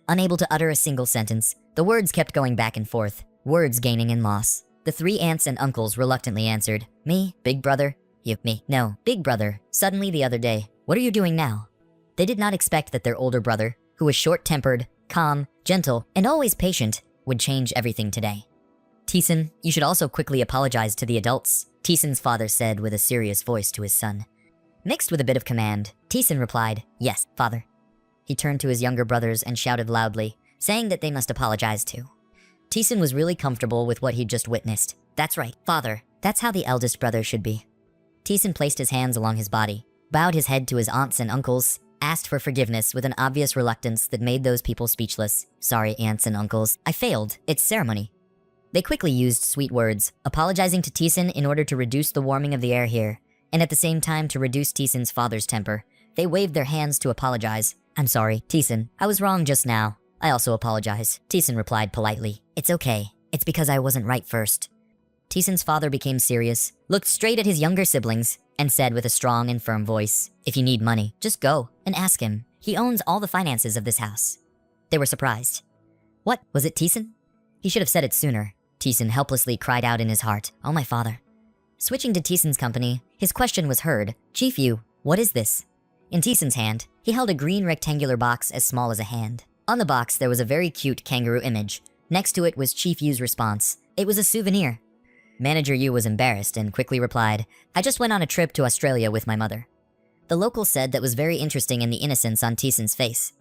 Unable to utter a single sentence, the words kept going back and forth, words gaining in loss. The three aunts and uncles reluctantly answered, me, big brother? You, me, no, big brother. Suddenly the other day, what are you doing now? They did not expect that their older brother, who was short-tempered, calm, gentle, and always patient, would change everything today. Tissan, you should also quickly apologize to the adults, Tissan's father said with a serious voice to his son. Mixed with a bit of command, Tissan replied, yes, father. He turned to his younger brothers and shouted loudly, saying that they must apologize too. Tissan was really comfortable with what he'd just witnessed. That's right, father. That's how the eldest brother should be. Tissan placed his hands along his body, bowed his head to his aunts and uncles, asked for forgiveness with an obvious reluctance that made those people speechless. Sorry, aunts and uncles. I failed. It's ceremony. They quickly used sweet words, apologizing to Tissan in order to reduce the warming of the air here, and at the same time to reduce Tissan's father's temper. They waved their hands to apologize. I'm sorry, Tissan. I was wrong just now. I also apologize. Tissan replied politely. It's okay. It's because I wasn't right first. Tissan's father became serious, looked straight at his younger siblings, and said with a strong and firm voice, if you need money, just go and ask him. He owns all the finances of this house. They were surprised. What, was it Tissan? He should have said it sooner. Tissan helplessly cried out in his heart, oh my father. Switching to Tison's company, his question was heard. Chief Yu, what is this? In Tison's hand, he held a green rectangular box as small as a hand. On the box, there was a very cute kangaroo image. Next to it was Chief Yu's response. It was a souvenir. Manager Yu was embarrassed and quickly replied, I just went on a trip to Australia with my mother. The local said that was very interesting in the innocence on Tison's face.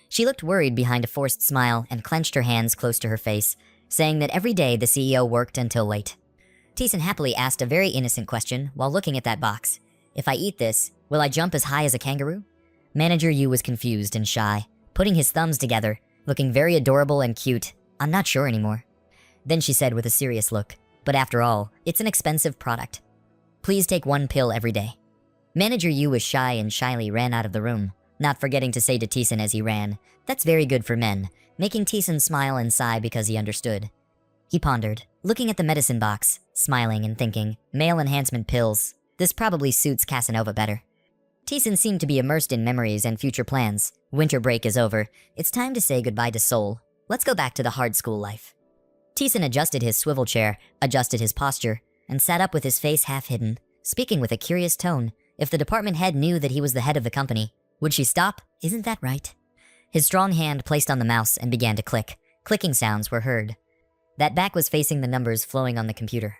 She looked worried behind a forced smile and clenched her hands close to her face, saying that every day the CEO worked until late. Tison happily asked a very innocent question while looking at that box. If I eat this, will I jump as high as a kangaroo? Manager Yu was confused and shy, putting his thumbs together, looking very adorable and cute. I'm not sure anymore. Then she said with a serious look, but after all, it's an expensive product. Please take 1 pill every day. Manager Yu was shy and shyly ran out of the room, not forgetting to say to Tison as he ran, that's very good for men, making Tison smile and sigh because he understood. He pondered, looking at the medicine box, smiling and thinking, male enhancement pills. This probably suits Casanova better. Tison seemed to be immersed in memories and future plans. Winter break is over. It's time to say goodbye to Seoul. Let's go back to the hard school life. Tison adjusted his swivel chair, adjusted his posture, and sat up with his face half hidden, speaking with a curious tone. If the department head knew that he was the head of the company, would she stop? Isn't that right? His strong hand placed on the mouse and began to click. Clicking sounds were heard. That back was facing the numbers flowing on the computer.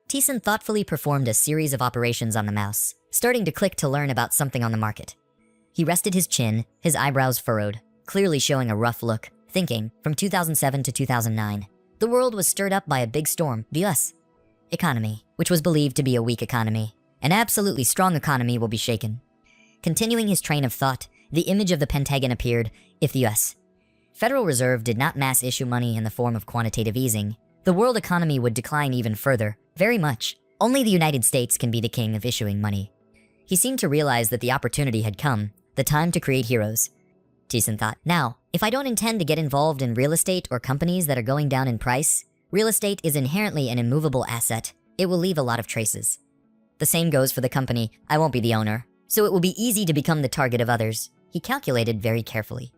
Tison thoughtfully performed a series of operations on the mouse, starting to click to learn about something on the market. He rested his chin, his eyebrows furrowed, clearly showing a rough look, thinking, from 2007 to 2009, the world was stirred up by a big storm, the US economy, which was believed to be a weak economy. An absolutely strong economy will be shaken. Continuing his train of thought, the image of the Pentagon appeared. If the US Federal Reserve did not mass issue money in the form of quantitative easing, the world economy would decline even further, very much. Only the United States can be the king of issuing money. He seemed to realize that the opportunity had come, the time to create heroes. Tison thought, now, if I don't intend to get involved in real estate or companies that are going down in price, real estate is inherently an immovable asset. It will leave a lot of traces. The same goes for the company. I won't be the owner, so it will be easy to become the target of others. He calculated very carefully.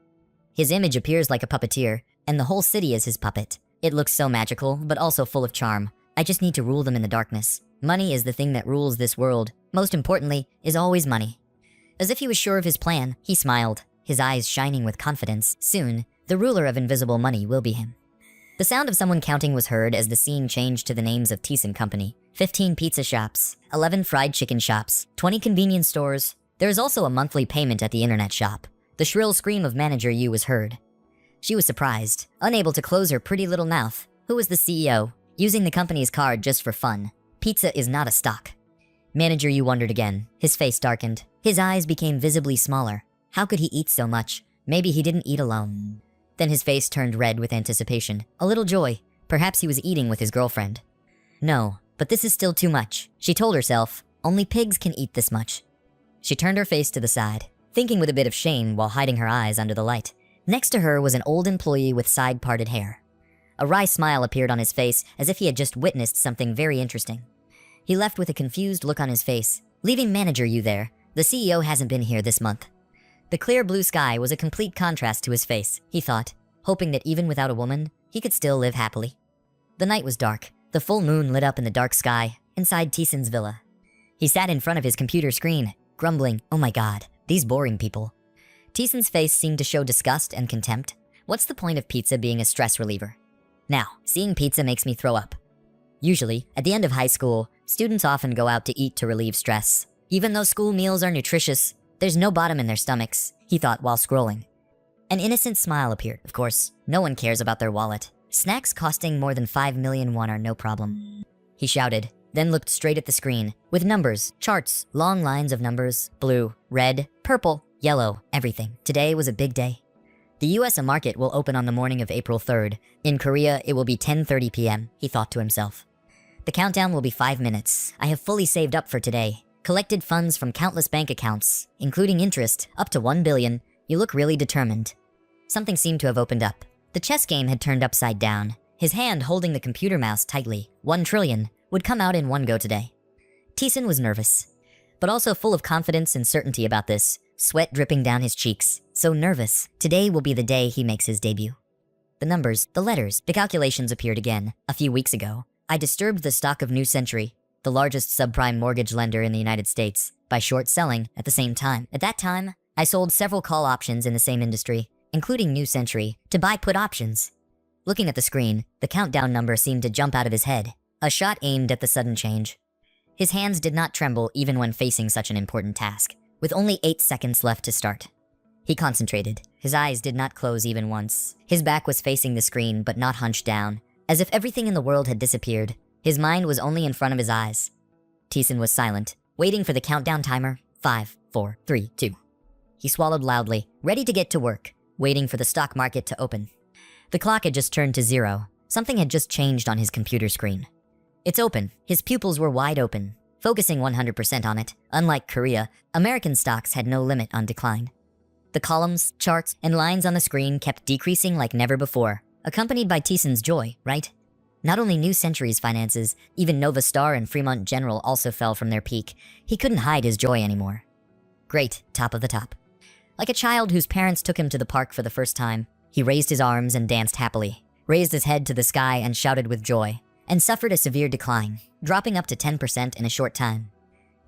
His image appears like a puppeteer, and the whole city is his puppet. It looks so magical, but also full of charm. I just need to rule them in the darkness. Money is the thing that rules this world. Most importantly, is always money. As if he was sure of his plan, he smiled, his eyes shining with confidence. Soon, the ruler of invisible money will be him. The sound of someone counting was heard as the scene changed to the names of Tison Company. 15 pizza shops, 11 fried chicken shops, 20 convenience stores. There is also a monthly payment at the internet shop. The shrill scream of Manager Yu was heard. She was surprised, unable to close her pretty little mouth. Who was the CEO? Using the company's card just for fun. Pizza is not a stock. Manager Yu wondered again. His face darkened. His eyes became visibly smaller. How could he eat so much? Maybe he didn't eat alone. Then his face turned red with anticipation. A little joy. Perhaps he was eating with his girlfriend. No, but this is still too much. She told herself, only pigs can eat this much. She turned her face to the side, thinking with a bit of shame while hiding her eyes under the light. Next to her was an old employee with side-parted hair. A wry smile appeared on his face as if he had just witnessed something very interesting. He left with a confused look on his face, leaving Manager Yu there. The CEO hasn't been here this month. The clear blue sky was a complete contrast to his face, he thought, hoping that even without a woman, he could still live happily. The night was dark. The full moon lit up in the dark sky, inside Tison's villa. He sat in front of his computer screen, grumbling, oh my god, these boring people. Tison's face seemed to show disgust and contempt. What's the point of pizza being a stress reliever? Now, seeing pizza makes me throw up. Usually, at the end of high school, students often go out to eat to relieve stress. Even though school meals are nutritious, there's no bottom in their stomachs, he thought while scrolling. An innocent smile appeared. Of course, no one cares about their wallet. Snacks costing more than 5 million won are no problem. He shouted, then looked straight at the screen, with numbers, charts, long lines of numbers, blue, red, purple, yellow, everything. Today was a big day. The US market will open on the morning of April 3rd. In Korea, it will be 10:30 p.m., he thought to himself. The countdown will be 5 minutes. I have fully saved up for today. Collected funds from countless bank accounts, including interest, up to 1 billion. You look really determined. Something seemed to have opened up. The chess game had turned upside down. His hand holding the computer mouse tightly. 1 trillion would come out in one go today. Tison was nervous, but also full of confidence and certainty about this, sweat dripping down his cheeks. So nervous. Today will be the day he makes his debut. The numbers, the letters, the calculations appeared again. A few weeks ago, I disturbed the stock of New Century. the largest subprime mortgage lender in the United States, by short selling at the same time. At that time, I sold several call options in the same industry, including New Century, to buy put options. Looking at the screen, the countdown number seemed to jump out of his head, a shot aimed at the sudden change. His hands did not tremble even when facing such an important task, with only 8 seconds left to start. He concentrated. His eyes did not close even once. His back was facing the screen but not hunched down, as if everything in the world had disappeared. His mind was only in front of his eyes. Thiessen was silent, waiting for the countdown timer. 5, 4, 3, 2. He swallowed loudly, ready to get to work, waiting for the stock market to open. The clock had just turned to 0. Something had just changed on his computer screen. It's open. His pupils were wide open, focusing 100% on it. Unlike Korea, American stocks had no limit on decline. The columns, charts, and lines on the screen kept decreasing like never before, accompanied by Thiessen's joy, right? Not only New Century's finances, even Nova Star and Fremont General also fell from their peak. He couldn't hide his joy anymore. Great, top of the top. Like a child whose parents took him to the park for the first time, he raised his arms and danced happily, raised his head to the sky and shouted with joy, and suffered a severe decline, dropping up to 10% in a short time.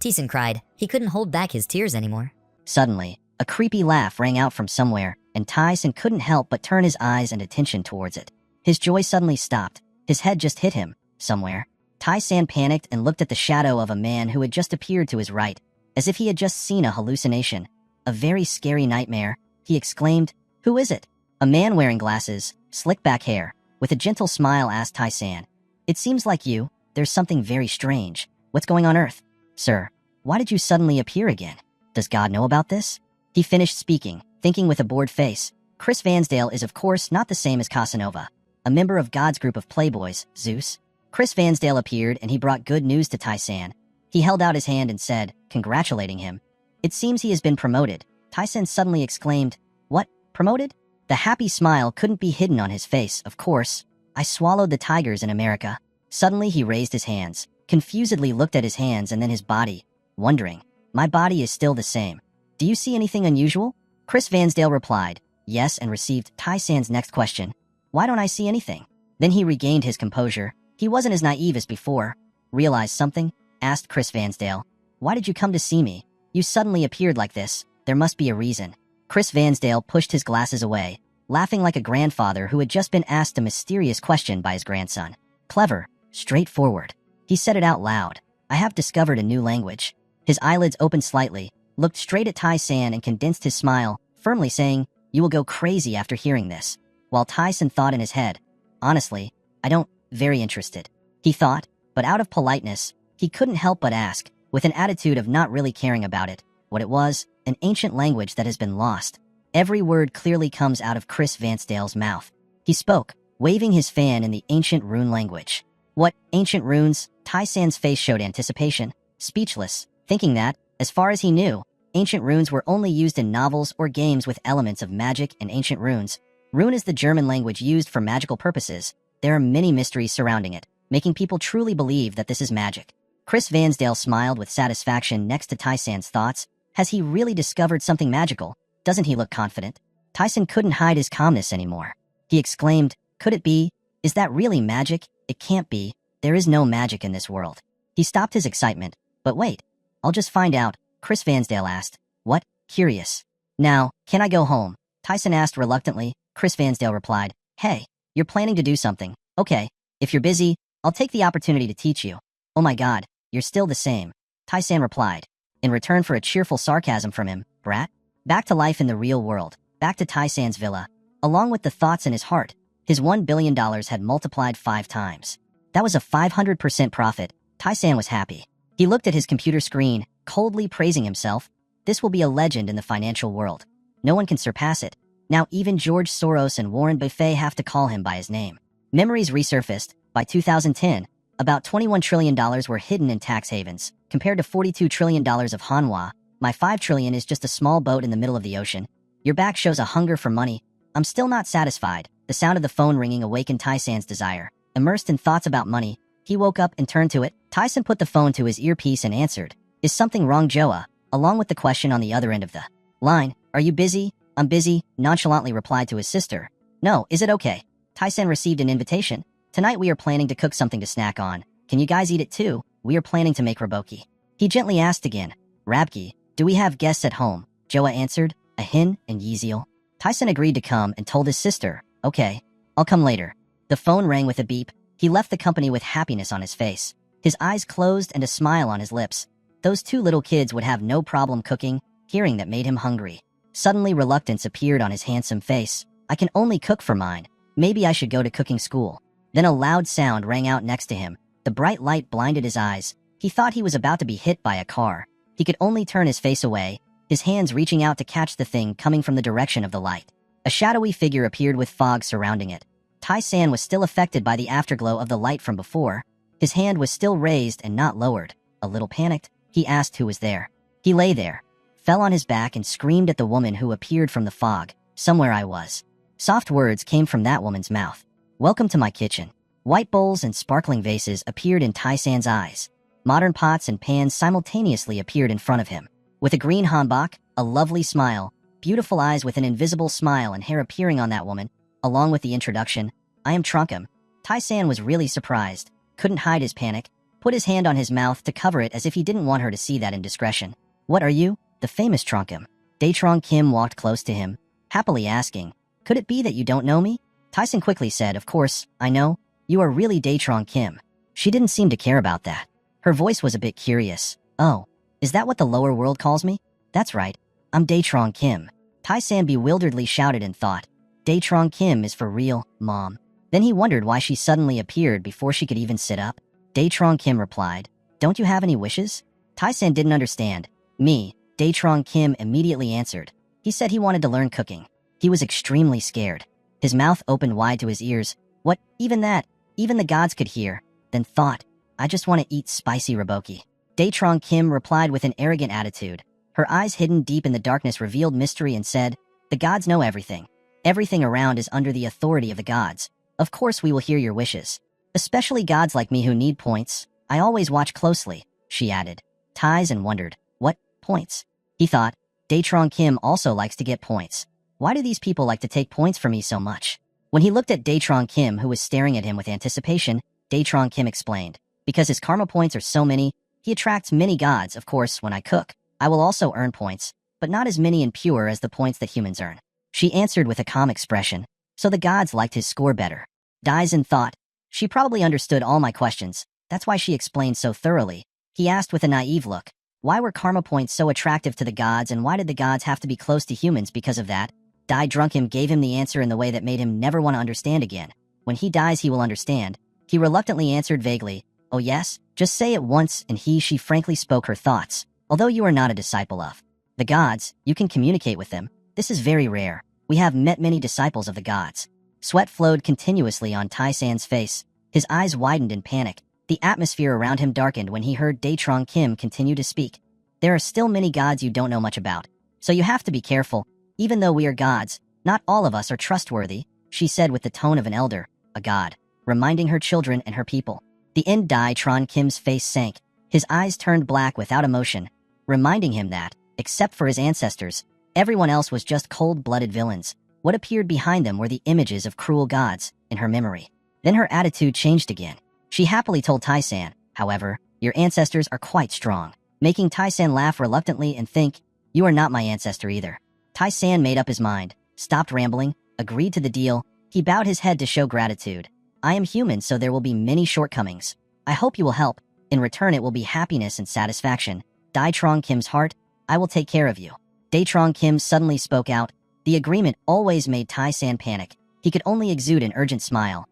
Thiessen cried. He couldn't hold back his tears anymore. Suddenly, a creepy laugh rang out from somewhere, and Thiessen couldn't help but turn his eyes and attention towards it. His joy suddenly stopped. His head just hit him, somewhere. Thiessen panicked and looked at the shadow of a man who had just appeared to his right, as if he had just seen a hallucination. A very scary nightmare. He exclaimed, "Who is it?" A man wearing glasses, slick back hair, with a gentle smile asked Thiessen, "It seems like you. There's something very strange. What's going on Earth?" "Sir, why did you suddenly appear again? Does God know about this?" He finished speaking, thinking with a bored face. Chris Vansdale is of course not the same as Casanova, a member of God's group of playboys, Zeus. Chris Vansdale appeared and he brought good news to Thiessen. He held out his hand and said, congratulating him. "It seems he has been promoted." Thiessen suddenly exclaimed, "What? Promoted?" The happy smile couldn't be hidden on his face, of course. "I swallowed the tigers in America." Suddenly he raised his hands, confusedly looked at his hands and then his body, wondering, "My body is still the same. Do you see anything unusual?" Chris Vansdale replied, yes, and received Thiessen's next question. "Why don't I see anything?" Then he regained his composure. He wasn't as naive as before. "Realize something?" asked Chris Vansdale. "Why did you come to see me? You suddenly appeared like this. There must be a reason." Chris Vansdale pushed his glasses away, laughing like a grandfather who had just been asked a mysterious question by his grandson. "Clever, straightforward." He said it out loud. "I have discovered a new language." His eyelids opened slightly, looked straight at Thiessen and condensed his smile, firmly saying, "You will go crazy after hearing this." While Thiessen thought in his head, "Honestly, I don't, very interested." He thought, but out of politeness, he couldn't help but ask, with an attitude of not really caring about it, what it was, an ancient language that has been lost. Every word clearly comes out of Chris Vansdale's mouth. He spoke, waving his fan in the ancient rune language. What, ancient runes? Thiessen's face showed anticipation, speechless, thinking that, as far as he knew, ancient runes were only used in novels or games with elements of magic and ancient runes. Rune is the German language used for magical purposes. There are many mysteries surrounding it, making people truly believe that this is magic. Chris Vansdale smiled with satisfaction next to Thiessen's thoughts. Has he really discovered something magical? Doesn't he look confident? Thiessen couldn't hide his calmness anymore. He exclaimed, "Could it be? Is that really magic? It can't be. There is no magic in this world." He stopped his excitement. "But wait. I'll just find out," Chris Vansdale asked. "What? Curious. Now, can I go home?" Thiessen asked reluctantly. Chris Vansdale replied, "Hey, you're planning to do something. Okay, if you're busy, I'll take the opportunity to teach you." "Oh my god, you're still the same," Thiessen replied, in return for a cheerful sarcasm from him. "Brat." Back to life in the real world, back to Thiessen's villa. Along with the thoughts in his heart, his $1 billion had multiplied 5 times. That was a 500% profit. Thiessen was happy. He looked at his computer screen, coldly praising himself. This will be a legend in the financial world. No one can surpass it. Now even George Soros and Warren Buffett have to call him by his name. Memories resurfaced. By 2010, about $21 trillion were hidden in tax havens, compared to $42 trillion of Manhwa. My 5 trillion is just a small boat in the middle of the ocean. Your back shows a hunger for money. I'm still not satisfied. The sound of the phone ringing awakened Thiessen's desire. Immersed in thoughts about money, he woke up and turned to it. Thiessen put the phone to his earpiece and answered, "Is something wrong, Joa?" along with the question on the other end of the line. "Are you busy?" "I'm busy," nonchalantly replied to his sister. "No, is it okay?" Thiessen received an invitation. "Tonight we are planning to cook something to snack on. Can you guys eat it too?" we are planning to make raboki. He gently asked again, Rabki, do we have guests at home? Joa answered, a hen and Yeezeal. Tyson agreed to come and told his sister, okay, I'll come later. The phone rang with a beep. He left the company with happiness on his face, his eyes closed and a smile on his lips. Those two little kids would have no problem cooking. Hearing that made him hungry. Suddenly reluctance appeared on his handsome face. I can only cook for mine. Maybe I should go to cooking school. Then a loud sound rang out next to him. The bright light blinded his eyes. He thought he was about to be hit by a car. He could only turn his face away, his hands reaching out to catch the thing coming from the direction of the light. A shadowy figure appeared with fog surrounding it. Tai-san was still affected by the afterglow of the light from before. His hand was still raised and not lowered. A little panicked, he asked who was there. He lay there, fell on his back and screamed at the woman who appeared from the fog. Somewhere I was. Soft words came from that woman's mouth. Welcome to my kitchen. White bowls and sparkling vases appeared in Tai-san's eyes. Modern pots and pans simultaneously appeared in front of him. With a green hanbok, a lovely smile, beautiful eyes with an invisible smile and hair appearing on that woman, along with the introduction, I am Trunkum. Tai-san was really surprised, couldn't hide his panic, put his hand on his mouth to cover it as if he didn't want her to see that indiscretion. What are you? The famous Trunkum. Daetrong Kim walked close to him, happily asking, could it be that you don't know me? Tyson quickly said, of course, I know. You are really Daetrong Kim. She didn't seem to care about that. Her voice was a bit curious. Oh, is that what the lower world calls me? That's right. I'm Daetrong Kim. Tai-san bewilderedly shouted and thought, Daetrong Kim is for real, Mom. Then he wondered why she suddenly appeared before she could even sit up. Daetrong Kim replied, don't you have any wishes? Tai-san didn't understand. Me, Daetrong Kim immediately answered. He said he wanted to learn cooking. He was extremely scared. His mouth opened wide to his ears. What? Even that? Even the gods could hear. Then thought, I just want to eat spicy raboki. Daetrong Kim replied with an arrogant attitude. Her eyes hidden deep in the darkness revealed mystery and said, the gods know everything. Everything around is under the authority of the gods. Of course we will hear your wishes. Especially gods like me who need points. I always watch closely, she added. Tyson wondered, what points? He thought, Daetrong Kim also likes to get points. Why do these people like to take points from me so much? When he looked at Daetrong Kim, who was staring at him with anticipation, Daetrong Kim explained, because his karma points are so many, he attracts many gods. Of course, when I cook, I will also earn points, but not as many and pure as the points that humans earn. She answered with a calm expression, so the gods liked his score better. Daisen thought, she probably understood all my questions, that's why she explained so thoroughly. He asked with a naive look, why were karma points so attractive to the gods and why did the gods have to be close to humans because of that? Dai Drunkum gave him the answer in the way that made him never want to understand again. When he dies he will understand. He reluctantly answered vaguely, oh yes, just say it once, and she frankly spoke her thoughts. Although you are not a disciple of the gods, you can communicate with them. This is very rare. We have met many disciples of the gods. Sweat flowed continuously on Tai-san's face. His eyes widened in panic. The atmosphere around him darkened when he heard Daetrong Kim continue to speak. There are still many gods you don't know much about, so you have to be careful. Even though we are gods, not all of us are trustworthy, she said with the tone of an elder, a god, reminding her children and her people. The end Daetrong Kim's face sank. His eyes turned black without emotion, reminding him that, except for his ancestors, everyone else was just cold-blooded villains. What appeared behind them were the images of cruel gods in her memory. Then her attitude changed again. She happily told Tai-san, however, your ancestors are quite strong, making Tai-san laugh reluctantly and think, you are not my ancestor either. Tai-san made up his mind, stopped rambling, agreed to the deal. He bowed his head to show gratitude. I am human, so there will be many shortcomings. I hope you will help. In return it will be happiness and satisfaction. Daetrong Kim's heart, I will take care of you. Daetrong Kim suddenly spoke out. The agreement always made Tai-san panic. He could only exude an urgent smile.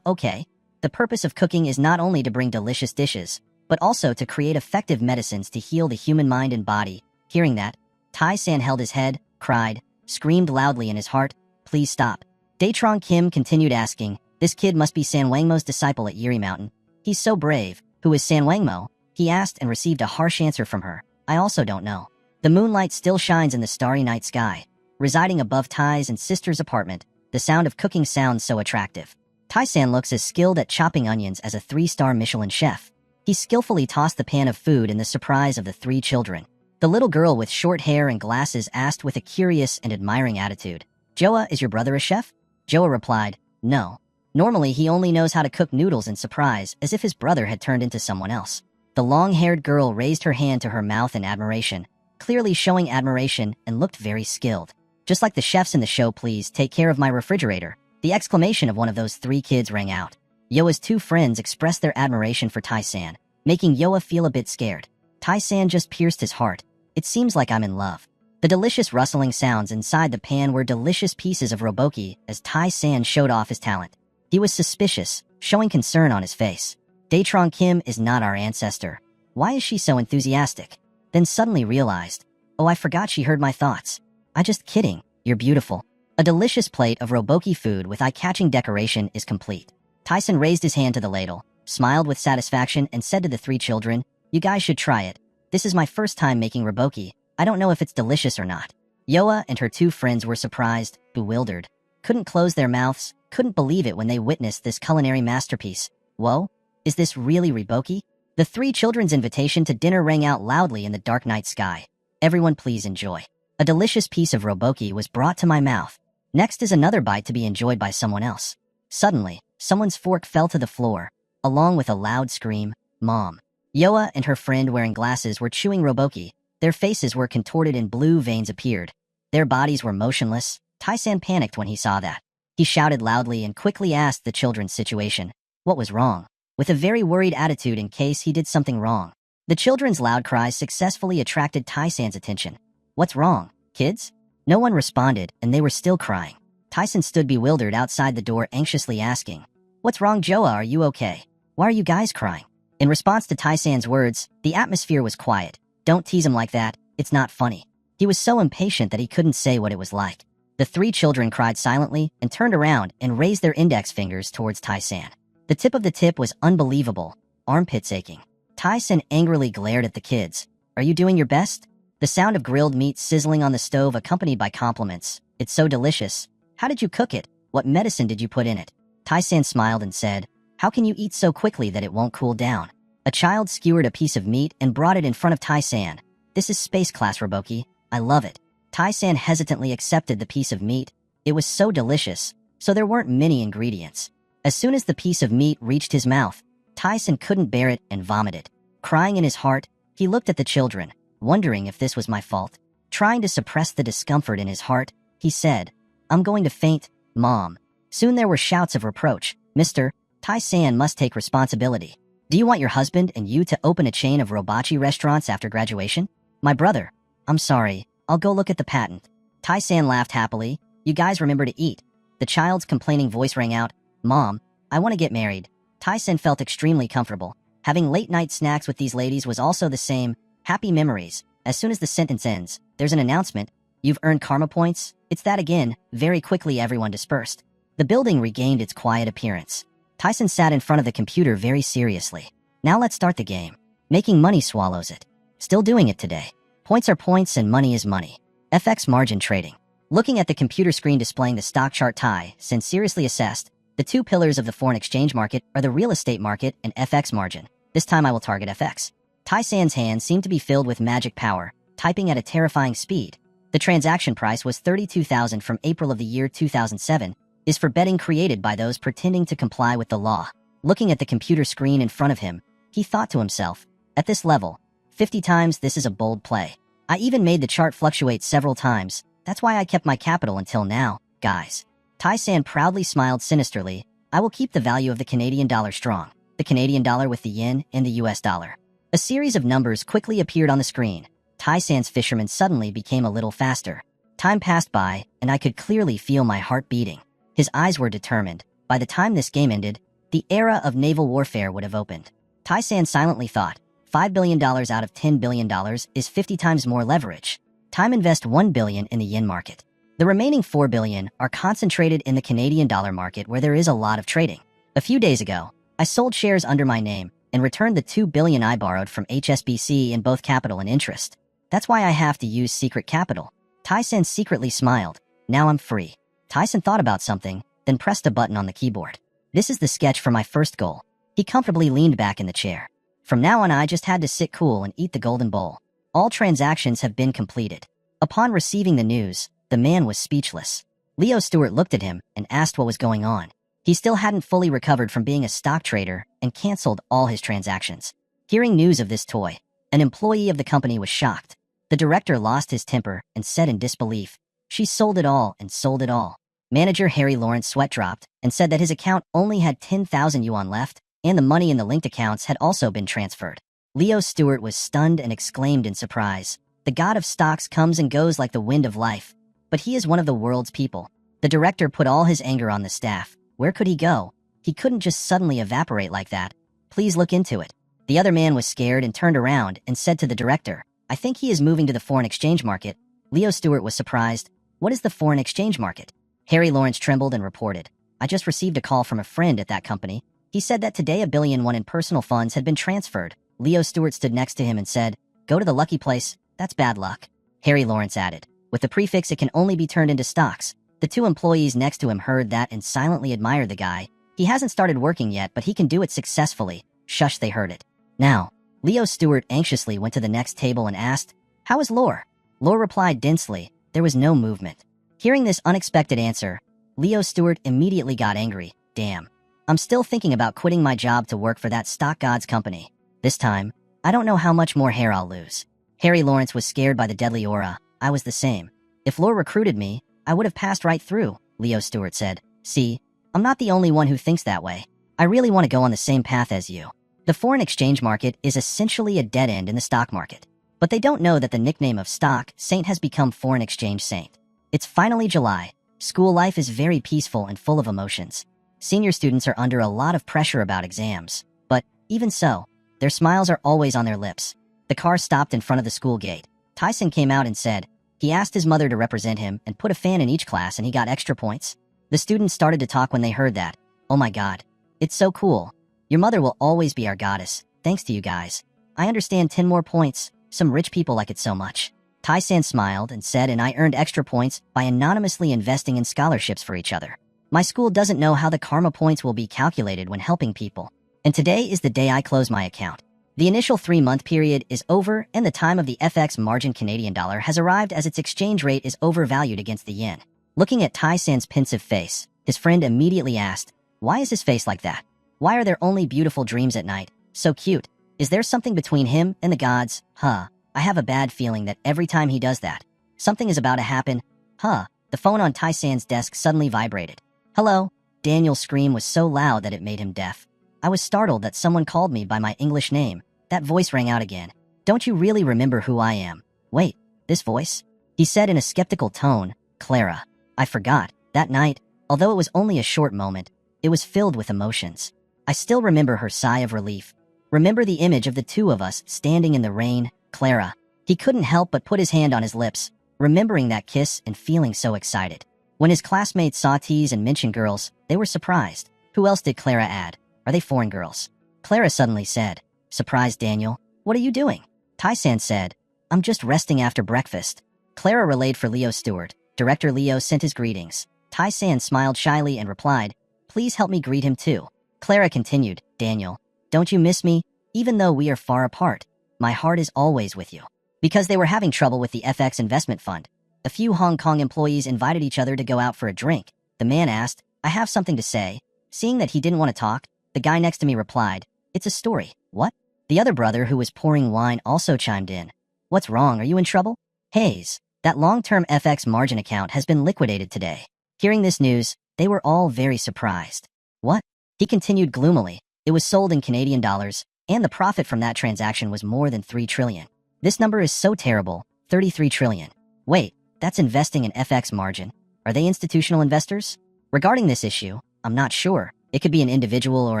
Okay. The purpose of cooking is not only to bring delicious dishes, but also to create effective medicines to heal the human mind and body. Hearing that, Tai-san held his head, cried, screamed loudly in his heart, please stop. Daetrong Kim continued asking, this kid must be San Wangmo's disciple at Yiri Mountain. He's so brave. Who is San Wangmo? He asked and received a harsh answer from her. I also don't know. The moonlight still shines in the starry night sky. Residing above Tai's and sister's apartment, the sound of cooking sounds so attractive. Tai-san looks as skilled at chopping onions as a 3-star Michelin chef. He skillfully tossed the pan of food in the surprise of the 3 children. The little girl with short hair and glasses asked with a curious and admiring attitude, Joa, is your brother a chef? Joa replied, no. Normally he only knows how to cook noodles in surprise, as if his brother had turned into someone else. The long-haired girl raised her hand to her mouth in admiration, clearly showing admiration, and looked very skilled. Just like the chefs in the show, please take care of my refrigerator. The exclamation of one of those 3 kids rang out. Yoa's 2 friends expressed their admiration for Tai-san, making Yoa feel a bit scared. Tai-san just pierced his heart. It seems like I'm in love. The delicious rustling sounds inside the pan were delicious pieces of roboki as Tai-san showed off his talent. He was suspicious, showing concern on his face. Daetron Kim is not our ancestor. Why is she so enthusiastic? Then suddenly realized, oh, I forgot she heard my thoughts. I just kidding, you're beautiful. A delicious plate of roboki food with eye-catching decoration is complete. Tyson raised his hand to the ladle, smiled with satisfaction, and said to the 3 children, you guys should try it. This is my first time making roboki. I don't know if it's delicious or not. Yoa and her 2 friends were surprised, bewildered, couldn't close their mouths, couldn't believe it when they witnessed this culinary masterpiece. Whoa, is this really roboki? The 3 children's invitation to dinner rang out loudly in the dark night sky. Everyone please enjoy. A delicious piece of roboki was brought to my mouth. Next is another bite to be enjoyed by someone else. Suddenly, someone's fork fell to the floor, along with a loud scream, Mom. Yoa and her friend wearing glasses were chewing roboki. Their faces were contorted and blue veins appeared. Their bodies were motionless. Tai-san panicked when he saw that. He shouted loudly and quickly asked the children's situation. What was wrong? With a very worried attitude in case he did something wrong. The children's loud cries successfully attracted Tai-san's attention. What's wrong, kids? No one responded, and they were still crying. Tyson stood bewildered outside the door, anxiously asking, What's wrong, Joa? Are you okay? Why are you guys crying? In response to Tai-san's words, the atmosphere was quiet. Don't tease him like that, it's not funny. He was so impatient that he couldn't say what it was like. The 3 children cried silently and turned around and raised their index fingers towards Tai-san. The tip of the tip was unbelievable, armpits aching. Tai-san angrily glared at the kids. Are you doing your best? The sound of grilled meat sizzling on the stove accompanied by compliments. It's so delicious. How did you cook it? What medicine did you put in it? Tai-san smiled and said, How can you eat so quickly that it won't cool down? A child skewered a piece of meat and brought it in front of Tai-san. This is space class roboki. I love it. Tai-san hesitantly accepted the piece of meat. It was so delicious, so there weren't many ingredients. As soon as the piece of meat reached his mouth, Tai-san couldn't bear it and vomited. Crying in his heart, he looked at the children, wondering if this was my fault. Trying to suppress the discomfort in his heart, he said, I'm going to faint, Mom. Soon there were shouts of reproach. Mr. Tai-san must take responsibility. Do you want your husband and you to open a chain of robachi restaurants after graduation? My brother. I'm sorry, I'll go look at the patent. Tai-san laughed happily. You guys remember to eat. The child's complaining voice rang out, Mom, I want to get married. Tai-san felt extremely comfortable. Having late-night snacks with these ladies was also the same. Happy memories. As soon as the sentence ends, there's an announcement. You've earned karma points. It's that again. Very quickly everyone dispersed. The building regained its quiet appearance. Tyson sat in front of the computer very seriously. Now let's start the game. Making money swallows it. Still doing it today. Points are points and money is money. FX margin trading. Looking at the computer screen displaying the stock chart, Tyson seriously assessed. The 2 pillars of the foreign exchange market are the real estate market and FX margin. This time I will target FX. Tai-san's hand seemed to be filled with magic power, typing at a terrifying speed. The transaction price was 32,000 from April of the year 2007, is for betting created by those pretending to comply with the law. Looking at the computer screen in front of him, he thought to himself, at this level, 50 times this is a bold play. I even made the chart fluctuate several times. That's why I kept my capital until now, guys. Tai-san proudly smiled sinisterly. I will keep the value of the Canadian dollar strong. The Canadian dollar with the yen and the US dollar. A series of numbers quickly appeared on the screen. Tai-san's fisherman suddenly became a little faster. Time passed by, and I could clearly feel my heart beating. His eyes were determined. By the time this game ended, the era of naval warfare would have opened. Tai-san silently thought, $5 billion out of $10 billion is 50 times more leverage. Time invest $1 billion in the yen market. The remaining $4 billion are concentrated in the Canadian dollar market where there is a lot of trading. A few days ago, I sold shares under my name and returned the $2 billion I borrowed from HSBC in both capital and interest. That's why I have to use secret capital. Tai-san secretly smiled. Now I'm free. Tai-san thought about something, then pressed a button on the keyboard. This is the sketch for my first goal. He comfortably leaned back in the chair. From now on I just had to sit cool and eat the golden bowl. All transactions have been completed. Upon receiving the news, the man was speechless. Leo Stewart looked at him and asked what was going on. He still hadn't fully recovered from being a stock trader and canceled all his transactions. Hearing news of this toy, an employee of the company was shocked. The director lost his temper and said in disbelief, "She sold it all and sold it all." Manager Harry Lawrence sweat dropped and said that his account only had 10,000 yuan left, and the money in the linked accounts had also been transferred. Leo Stewart was stunned and exclaimed in surprise, "The god of stocks comes and goes like the wind of life. But he is one of the world's people." The director put all his anger on the staff. Where could he go? He couldn't just suddenly evaporate like that. "Please look into it." The other man was scared and turned around and said to the director, "I think he is moving to the foreign exchange market." Leo Stewart was surprised. "What is the foreign exchange market?" Harry Lawrence trembled and reported, "I just received a call from a friend at that company. He said that today 1,000,000,000 in personal funds had been transferred." Leo Stewart stood next to him and said, "Go to the lucky place, that's bad luck." Harry Lawrence added, "With the prefix it can only be turned into stocks." The two employees next to him heard that and silently admired the guy. "He hasn't started working yet, but he can do it successfully." Shush, they heard it. Now, Leo Stewart anxiously went to the next table and asked, "How is Lore?" Lore replied densely, "There was no movement." Hearing this unexpected answer, Leo Stewart immediately got angry. "Damn. I'm still thinking about quitting my job to work for that stock gods company. This time, I don't know how much more hair I'll lose." Harry Lawrence was scared by the deadly aura. "I was the same. If Lore recruited me, I would have passed right through," Leo Stewart said. "See, I'm not the only one who thinks that way. I really want to go on the same path as you." The foreign exchange market is essentially a dead end in the stock market. But they don't know that the nickname of stock saint has become foreign exchange saint. It's finally July. School life is very peaceful and full of emotions. Senior students are under a lot of pressure about exams. But, even so, their smiles are always on their lips. The car stopped in front of the school gate. Tyson came out and said, he asked his mother to represent him and put a fan in each class and he got extra points. The students started to talk when they heard that. "Oh my god. It's so cool. Your mother will always be our goddess, thanks to you guys. I understand 10 more points. Some rich people like it so much." Tai-san smiled and said, "And I earned extra points by anonymously investing in scholarships for each other. My school doesn't know how the karma points will be calculated when helping people. And today is the day I close my account. The initial 3-month period is over and the time of the FX margin Canadian dollar has arrived as its exchange rate is overvalued against the yen." Looking at Tai-san's pensive face, his friend immediately asked, "Why is his face like that? Why are there only beautiful dreams at night? So cute. Is there something between him and the gods? I have a bad feeling that every time he does that, something is about to happen. The phone on Tai-san's desk suddenly vibrated. "Hello?" Daniel's scream was so loud that it made him deaf. "I was startled that someone called me by my English name." That voice rang out again. "Don't you really remember who I am?" "Wait, this voice?" He said in a skeptical tone, "Clara. I forgot. That night, although it was only a short moment, it was filled with emotions. I still remember her sigh of relief. Remember the image of the two of us standing in the rain, Clara." He couldn't help but put his hand on his lips, remembering that kiss and feeling so excited. When his classmates saw T's and mentioned girls, they were surprised. Who else did Clara add? Are they foreign girls? Clara suddenly said, "Surprised, Daniel. What are you doing?" Tai-san said, "I'm just resting after breakfast." Clara relayed for Leo Stewart. Director Leo sent his greetings. Tai-san smiled shyly and replied, "Please help me greet him too." Clara continued, "Daniel, don't you miss me? Even though we are far apart, my heart is always with you." Because they were having trouble with the FX investment fund, a few Hong Kong employees invited each other to go out for a drink. The man asked, "I have something to say." Seeing that he didn't want to talk, the guy next to me replied, "It's a story." "What?" The other brother who was pouring wine also chimed in. "What's wrong? Are you in trouble?" "Hayes, that long-term FX margin account has been liquidated today." Hearing this news, they were all very surprised. "What?" He continued gloomily. "It was sold in Canadian dollars, and the profit from that transaction was more than 3 trillion. This number is so terrible, 33 trillion. Wait, that's investing in FX margin. Are they institutional investors?" Regarding this issue, I'm not sure. It could be an individual or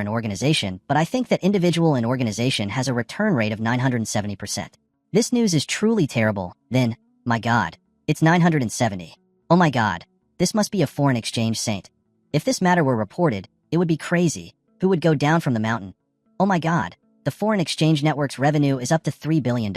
an organization, but I think that individual and organization has a return rate of 970%. This news is truly terrible. Then, my god, it's 970. Oh my god, this must be a foreign exchange saint. If this matter were reported, it would be crazy. Who would go down from the mountain? Oh my god, the foreign exchange network's revenue is up to $3 billion.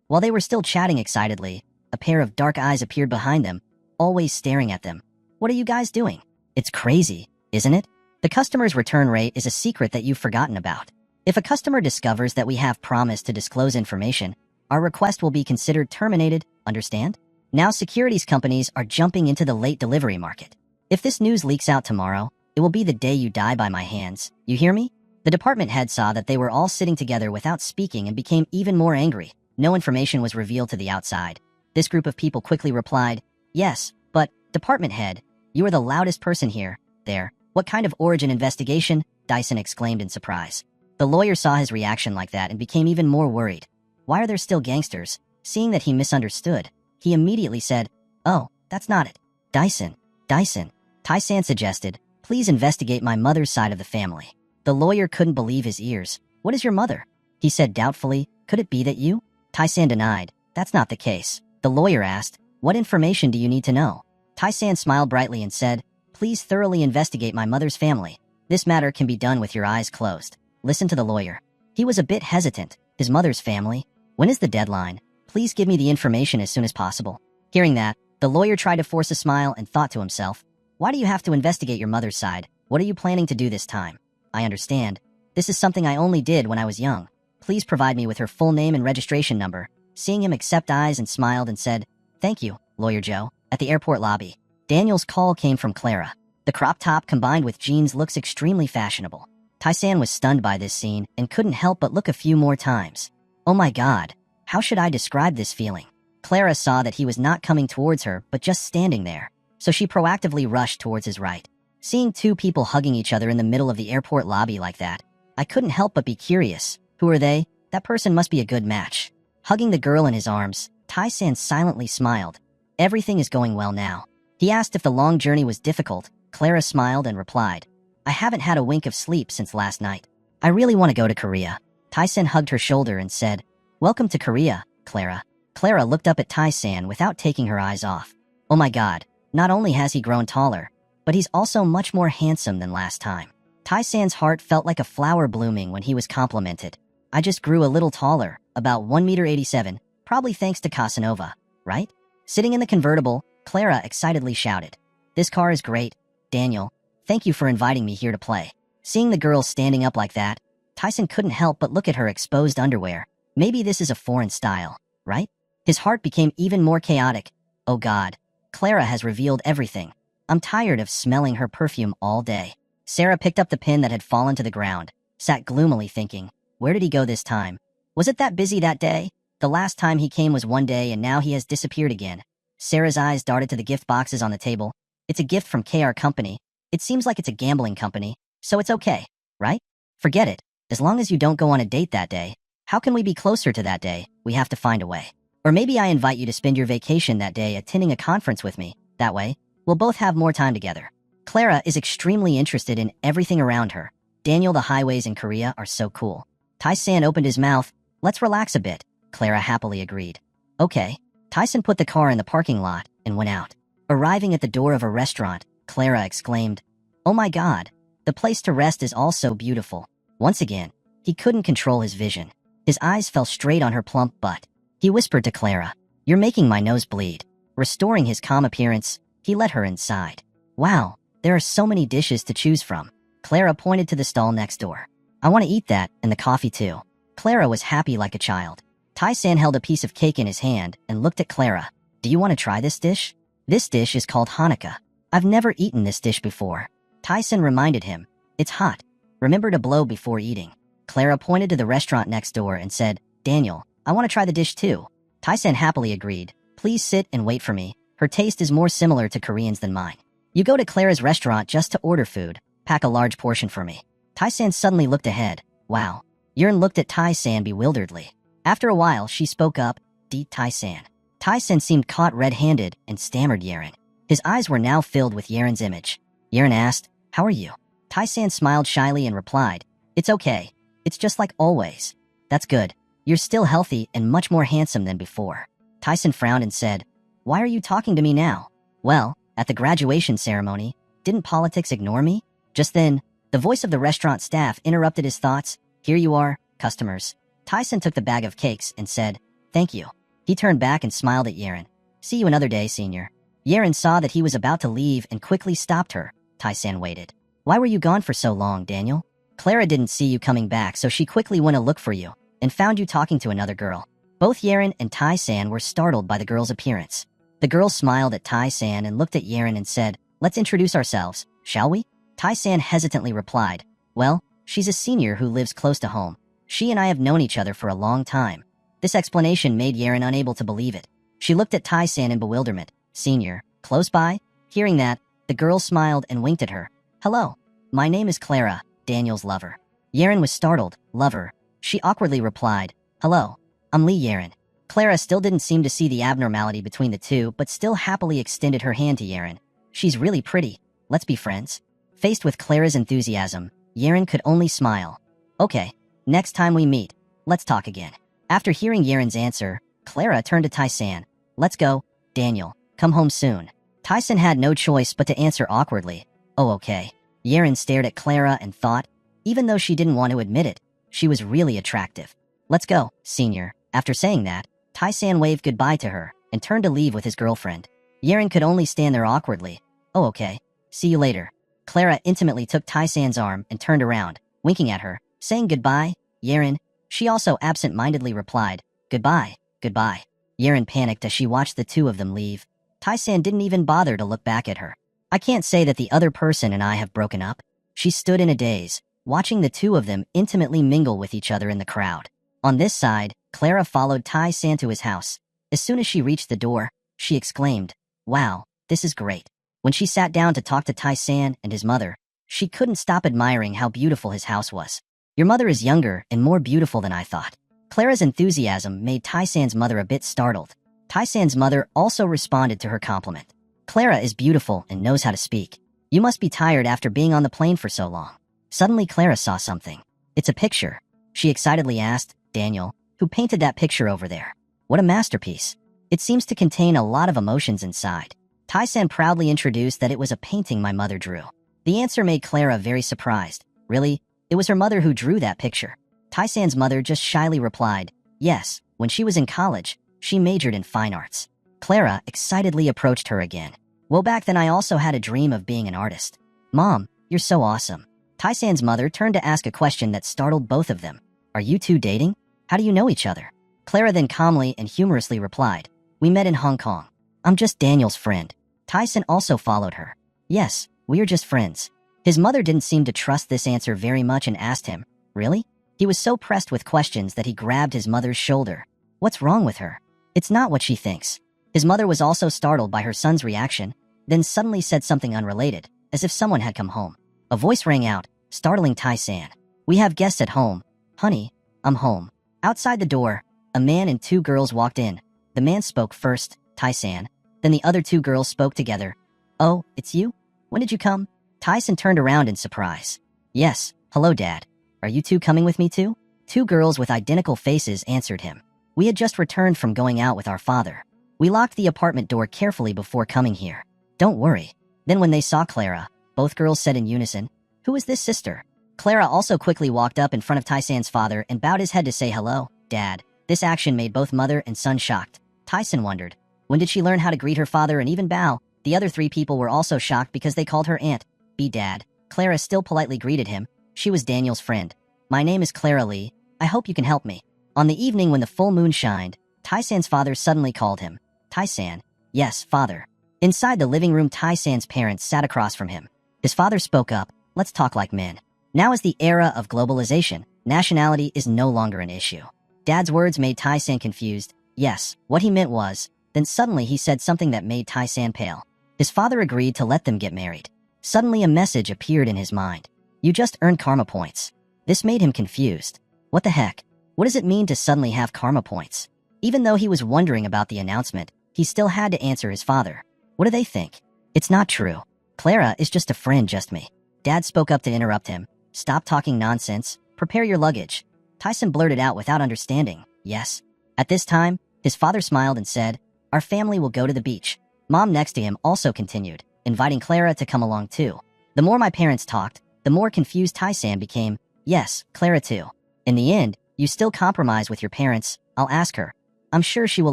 While they were still chatting excitedly, a pair of dark eyes appeared behind them, always staring at them. "What are you guys doing? It's crazy, isn't it? The customer's return rate is a secret that you've forgotten about. If a customer discovers that we have promised to disclose information, our request will be considered terminated, understand? Now securities companies are jumping into the late delivery market. If this news leaks out tomorrow, it will be the day you die by my hands. You hear me?" The department head saw that they were all sitting together without speaking and became even more angry. No information was revealed to the outside. This group of people quickly replied, "Yes, but, department head, you are the loudest person here. There. What kind of origin investigation?" Dyson exclaimed in surprise. The lawyer saw his reaction like that and became even more worried. Why are there still gangsters? Seeing that he misunderstood, he immediately said, "Oh, that's not it. Dyson. Tai-san suggested, please investigate my mother's side of the family." The lawyer couldn't believe his ears. "What is your mother?" He said doubtfully, "Could it be that you?" Tai-san denied, "That's not the case." The lawyer asked, "What information do you need to know?" Tai-san smiled brightly and said, "Please thoroughly investigate my mother's family. This matter can be done with your eyes closed." Listen to the lawyer. He was a bit hesitant. His mother's family? When is the deadline? Please give me the information as soon as possible. Hearing that, the lawyer tried to force a smile and thought to himself, "Why do you have to investigate your mother's side? What are you planning to do this time?" "I understand. This is something I only did when I was young. Please provide me with her full name and registration number." Seeing him accept eyes and smiled and said, "Thank you, Lawyer Joe." At the airport lobby, Daniel's call came from Clara. The crop top combined with jeans looks extremely fashionable. Tai-san was stunned by this scene and couldn't help but look a few more times. Oh my god, how should I describe this feeling? Clara saw that he was not coming towards her but just standing there, so she proactively rushed towards his right. Seeing two people hugging each other in the middle of the airport lobby like that, I couldn't help but be curious. Who are they? That person must be a good match. Hugging the girl in his arms, Tai-san silently smiled. Everything is going well now. He asked if the long journey was difficult. Clara smiled and replied, "I haven't had a wink of sleep since last night. I really want to go to Korea." Tai-san hugged her shoulder and said, "Welcome to Korea, Clara." Clara looked up at Tai-san without taking her eyes off. Oh my god, not only has he grown taller, but he's also much more handsome than last time. Tai-san's heart felt like a flower blooming when he was complimented. "I just grew a little taller, about 1.87 meters, probably thanks to Casanova, right?" Sitting in the convertible, Clara excitedly shouted, "This car is great, Daniel. Thank you for inviting me here to play." Seeing the girl standing up like that, Tyson couldn't help but look at her exposed underwear. Maybe this is a foreign style, right? His heart became even more chaotic. Oh god, Clara has revealed everything. I'm tired of smelling her perfume all day. Sarah picked up the pin that had fallen to the ground, sat gloomily thinking, where did he go this time? Was it that busy that day? The last time he came was one day and now he has disappeared again. Sarah's eyes darted to the gift boxes on the table. It's a gift from KR Company. It seems like it's a gambling company, so it's okay, right? Forget it. As long as you don't go on a date that day. How can we be closer to that day? We have to find a way. Or maybe I invite you to spend your vacation that day attending a conference with me. That way, we'll both have more time together. Clara is extremely interested in everything around her. Daniel, the highways in Korea are so cool. Tai-san opened his mouth. Let's relax a bit. Clara happily agreed. Okay. Tyson put the car in the parking lot and went out. Arriving at the door of a restaurant, Clara exclaimed, "Oh my god, the place to rest is all so beautiful." Once again, he couldn't control his vision. His eyes fell straight on her plump butt. He whispered to Clara, "You're making my nose bleed." Restoring his calm appearance, he let her inside. Wow, there are so many dishes to choose from. Clara pointed to the stall next door. "I want to eat that, and the coffee too." Clara was happy like a child. Tai-san held a piece of cake in his hand and looked at Clara. "Do you want to try this dish? This dish is called Hanukkah. I've never eaten this dish before." Tai-san reminded him, "It's hot. Remember to blow before eating." Clara pointed to the restaurant next door and said, "Daniel, I want to try the dish too." Tai-san happily agreed. "Please sit and wait for me. Her taste is more similar to Koreans than mine. You go to Clara's restaurant just to order food. Pack a large portion for me." Tai-san suddenly looked ahead. Wow. Yerin looked at Tai-san bewilderedly. After a while, she spoke up, "Deet Tai-san." Tai-san seemed caught red-handed and stammered Yerin. His eyes were now filled with Yerin's image. Yerin asked, "How are you?" Tai-san smiled shyly and replied, "It's okay. It's just like always." "That's good. You're still healthy and much more handsome than before." Tai-san frowned and said, "Why are you talking to me now?" "Well, at the graduation ceremony, didn't politics ignore me?" Just then, the voice of the restaurant staff interrupted his thoughts. "Here you are, customers." Tai-san took the bag of cakes and said, "Thank you." He turned back and smiled at Yerin. "See you another day, senior." Yerin saw that he was about to leave and quickly stopped her. Tai-san waited. "Why were you gone for so long, Daniel?" "Clara didn't see you coming back, so she quickly went to look for you and found you talking to another girl." Both Yerin and Tai-san were startled by the girl's appearance. The girl smiled at Tai-san and looked at Yerin and said, "Let's introduce ourselves, shall we?" Tai-san hesitantly replied, "Well, She's a senior who lives close to home. She and I have known each other for a long time. This explanation made Yeren unable to believe it. She looked at Tai-san in bewilderment. Senior, close by? Hearing that, the girl smiled and winked at her. Hello. My name is Clara, Daniel's lover. Yeren was startled. Lover. She awkwardly replied, hello. I'm Lee Yeren. Clara still didn't seem to see the abnormality between the two, but still happily extended her hand to Yeren. She's really pretty. Let's be friends. Faced with Clara's enthusiasm, Yeren could only smile. Okay, next time we meet, let's talk again. After hearing Yeren's answer, Clara turned to Tai-san. Let's go, Daniel. Come home soon. Tai-san had no choice but to answer awkwardly. Oh, okay. Yeren stared at Clara and thought, even though she didn't want to admit it, she was really attractive. Let's go, senior. After saying that, Tai-san waved goodbye to her and turned to leave with his girlfriend. Yeren could only stand there awkwardly. Oh, okay. See you later. Clara intimately took Tai-san's arm and turned around, winking at her, saying goodbye, Yeren. She also absent-mindedly replied, goodbye, goodbye. Yeren panicked as she watched the two of them leave. Tai-san didn't even bother to look back at her. I can't say that the other person and I have broken up. She stood in a daze, watching the two of them intimately mingle with each other in the crowd. On this side, Clara followed Tai-san to his house. As soon as she reached the door, she exclaimed, wow, this is great. When she sat down to talk to Tai-san and his mother, she couldn't stop admiring how beautiful his house was. Your mother is younger and more beautiful than I thought. Clara's enthusiasm made Tai-san's mother a bit startled. Tai-san's mother also responded to her compliment. Clara is beautiful and knows how to speak. You must be tired after being on the plane for so long. Suddenly Clara saw something. It's a picture. She excitedly asked, Daniel, who painted that picture over there? What a masterpiece. It seems to contain a lot of emotions inside. Tai-san proudly introduced that it was a painting my mother drew. The answer made Clara very surprised. Really? It was her mother who drew that picture. Tai-san's mother just shyly replied, yes, when she was in college, she majored in fine arts. Clara excitedly approached her again. Well, back then I also had a dream of being an artist. Mom, you're so awesome. Tai-san's mother turned to ask a question that startled both of them. Are you two dating? How do you know each other? Clara then calmly and humorously replied, we met in Hong Kong. I'm just Daniel's friend. Tai-san also followed her. Yes, we are just friends. His mother didn't seem to trust this answer very much and asked him, really? He was so pressed with questions that he grabbed his mother's shoulder. What's wrong with her? It's not what she thinks. His mother was also startled by her son's reaction, then suddenly said something unrelated, as if someone had come home. A voice rang out, startling Tai-san. We have guests at home. Honey, I'm home. Outside the door, a man and two girls walked in. The man spoke first, Tai-san. Then the other two girls spoke together. Oh, it's you? When did you come? Tai-san turned around in surprise. Yes, hello Dad. Are you two coming with me too? Two girls with identical faces answered him. We had just returned from going out with our father. We locked the apartment door carefully before coming here. Don't worry. Then when they saw Clara, both girls said in unison, who is this sister? Clara also quickly walked up in front of Tai-san's father and bowed his head to say hello, Dad. This action made both mother and son shocked. Tai-san wondered, when did she learn how to greet her father and even bow? The other three people were also shocked because they called her Aunt. Be Dad. Clara still politely greeted him. She was Daniel's friend. My name is Clara Lee. I hope you can help me. On the evening when the full moon shined, Tai-san's father suddenly called him. Tai-san. Yes, father. Inside the living room, Tai-san's parents sat across from him. His father spoke up. Let's talk like men. Now is the era of globalization. Nationality is no longer an issue. Dad's words made Tai-san confused. Yes, what he meant was, then suddenly he said something that made Tai-san pale. His father agreed to let them get married. Suddenly a message appeared in his mind. You just earned karma points. This made him confused. What the heck? What does it mean to suddenly have karma points? Even though he was wondering about the announcement, he still had to answer his father. What do they think? It's not true. Clara is just a friend, just me. Dad spoke up to interrupt him. Stop talking nonsense. Prepare your luggage. Tai-san blurted out without understanding. Yes. At this time, his father smiled and said, our family will go to the beach. Mom next to him also continued, inviting Clara to come along too. The more my parents talked, the more confused Tai-san became. Yes, Clara too. In the end, you still compromise with your parents. I'll ask her. I'm sure she will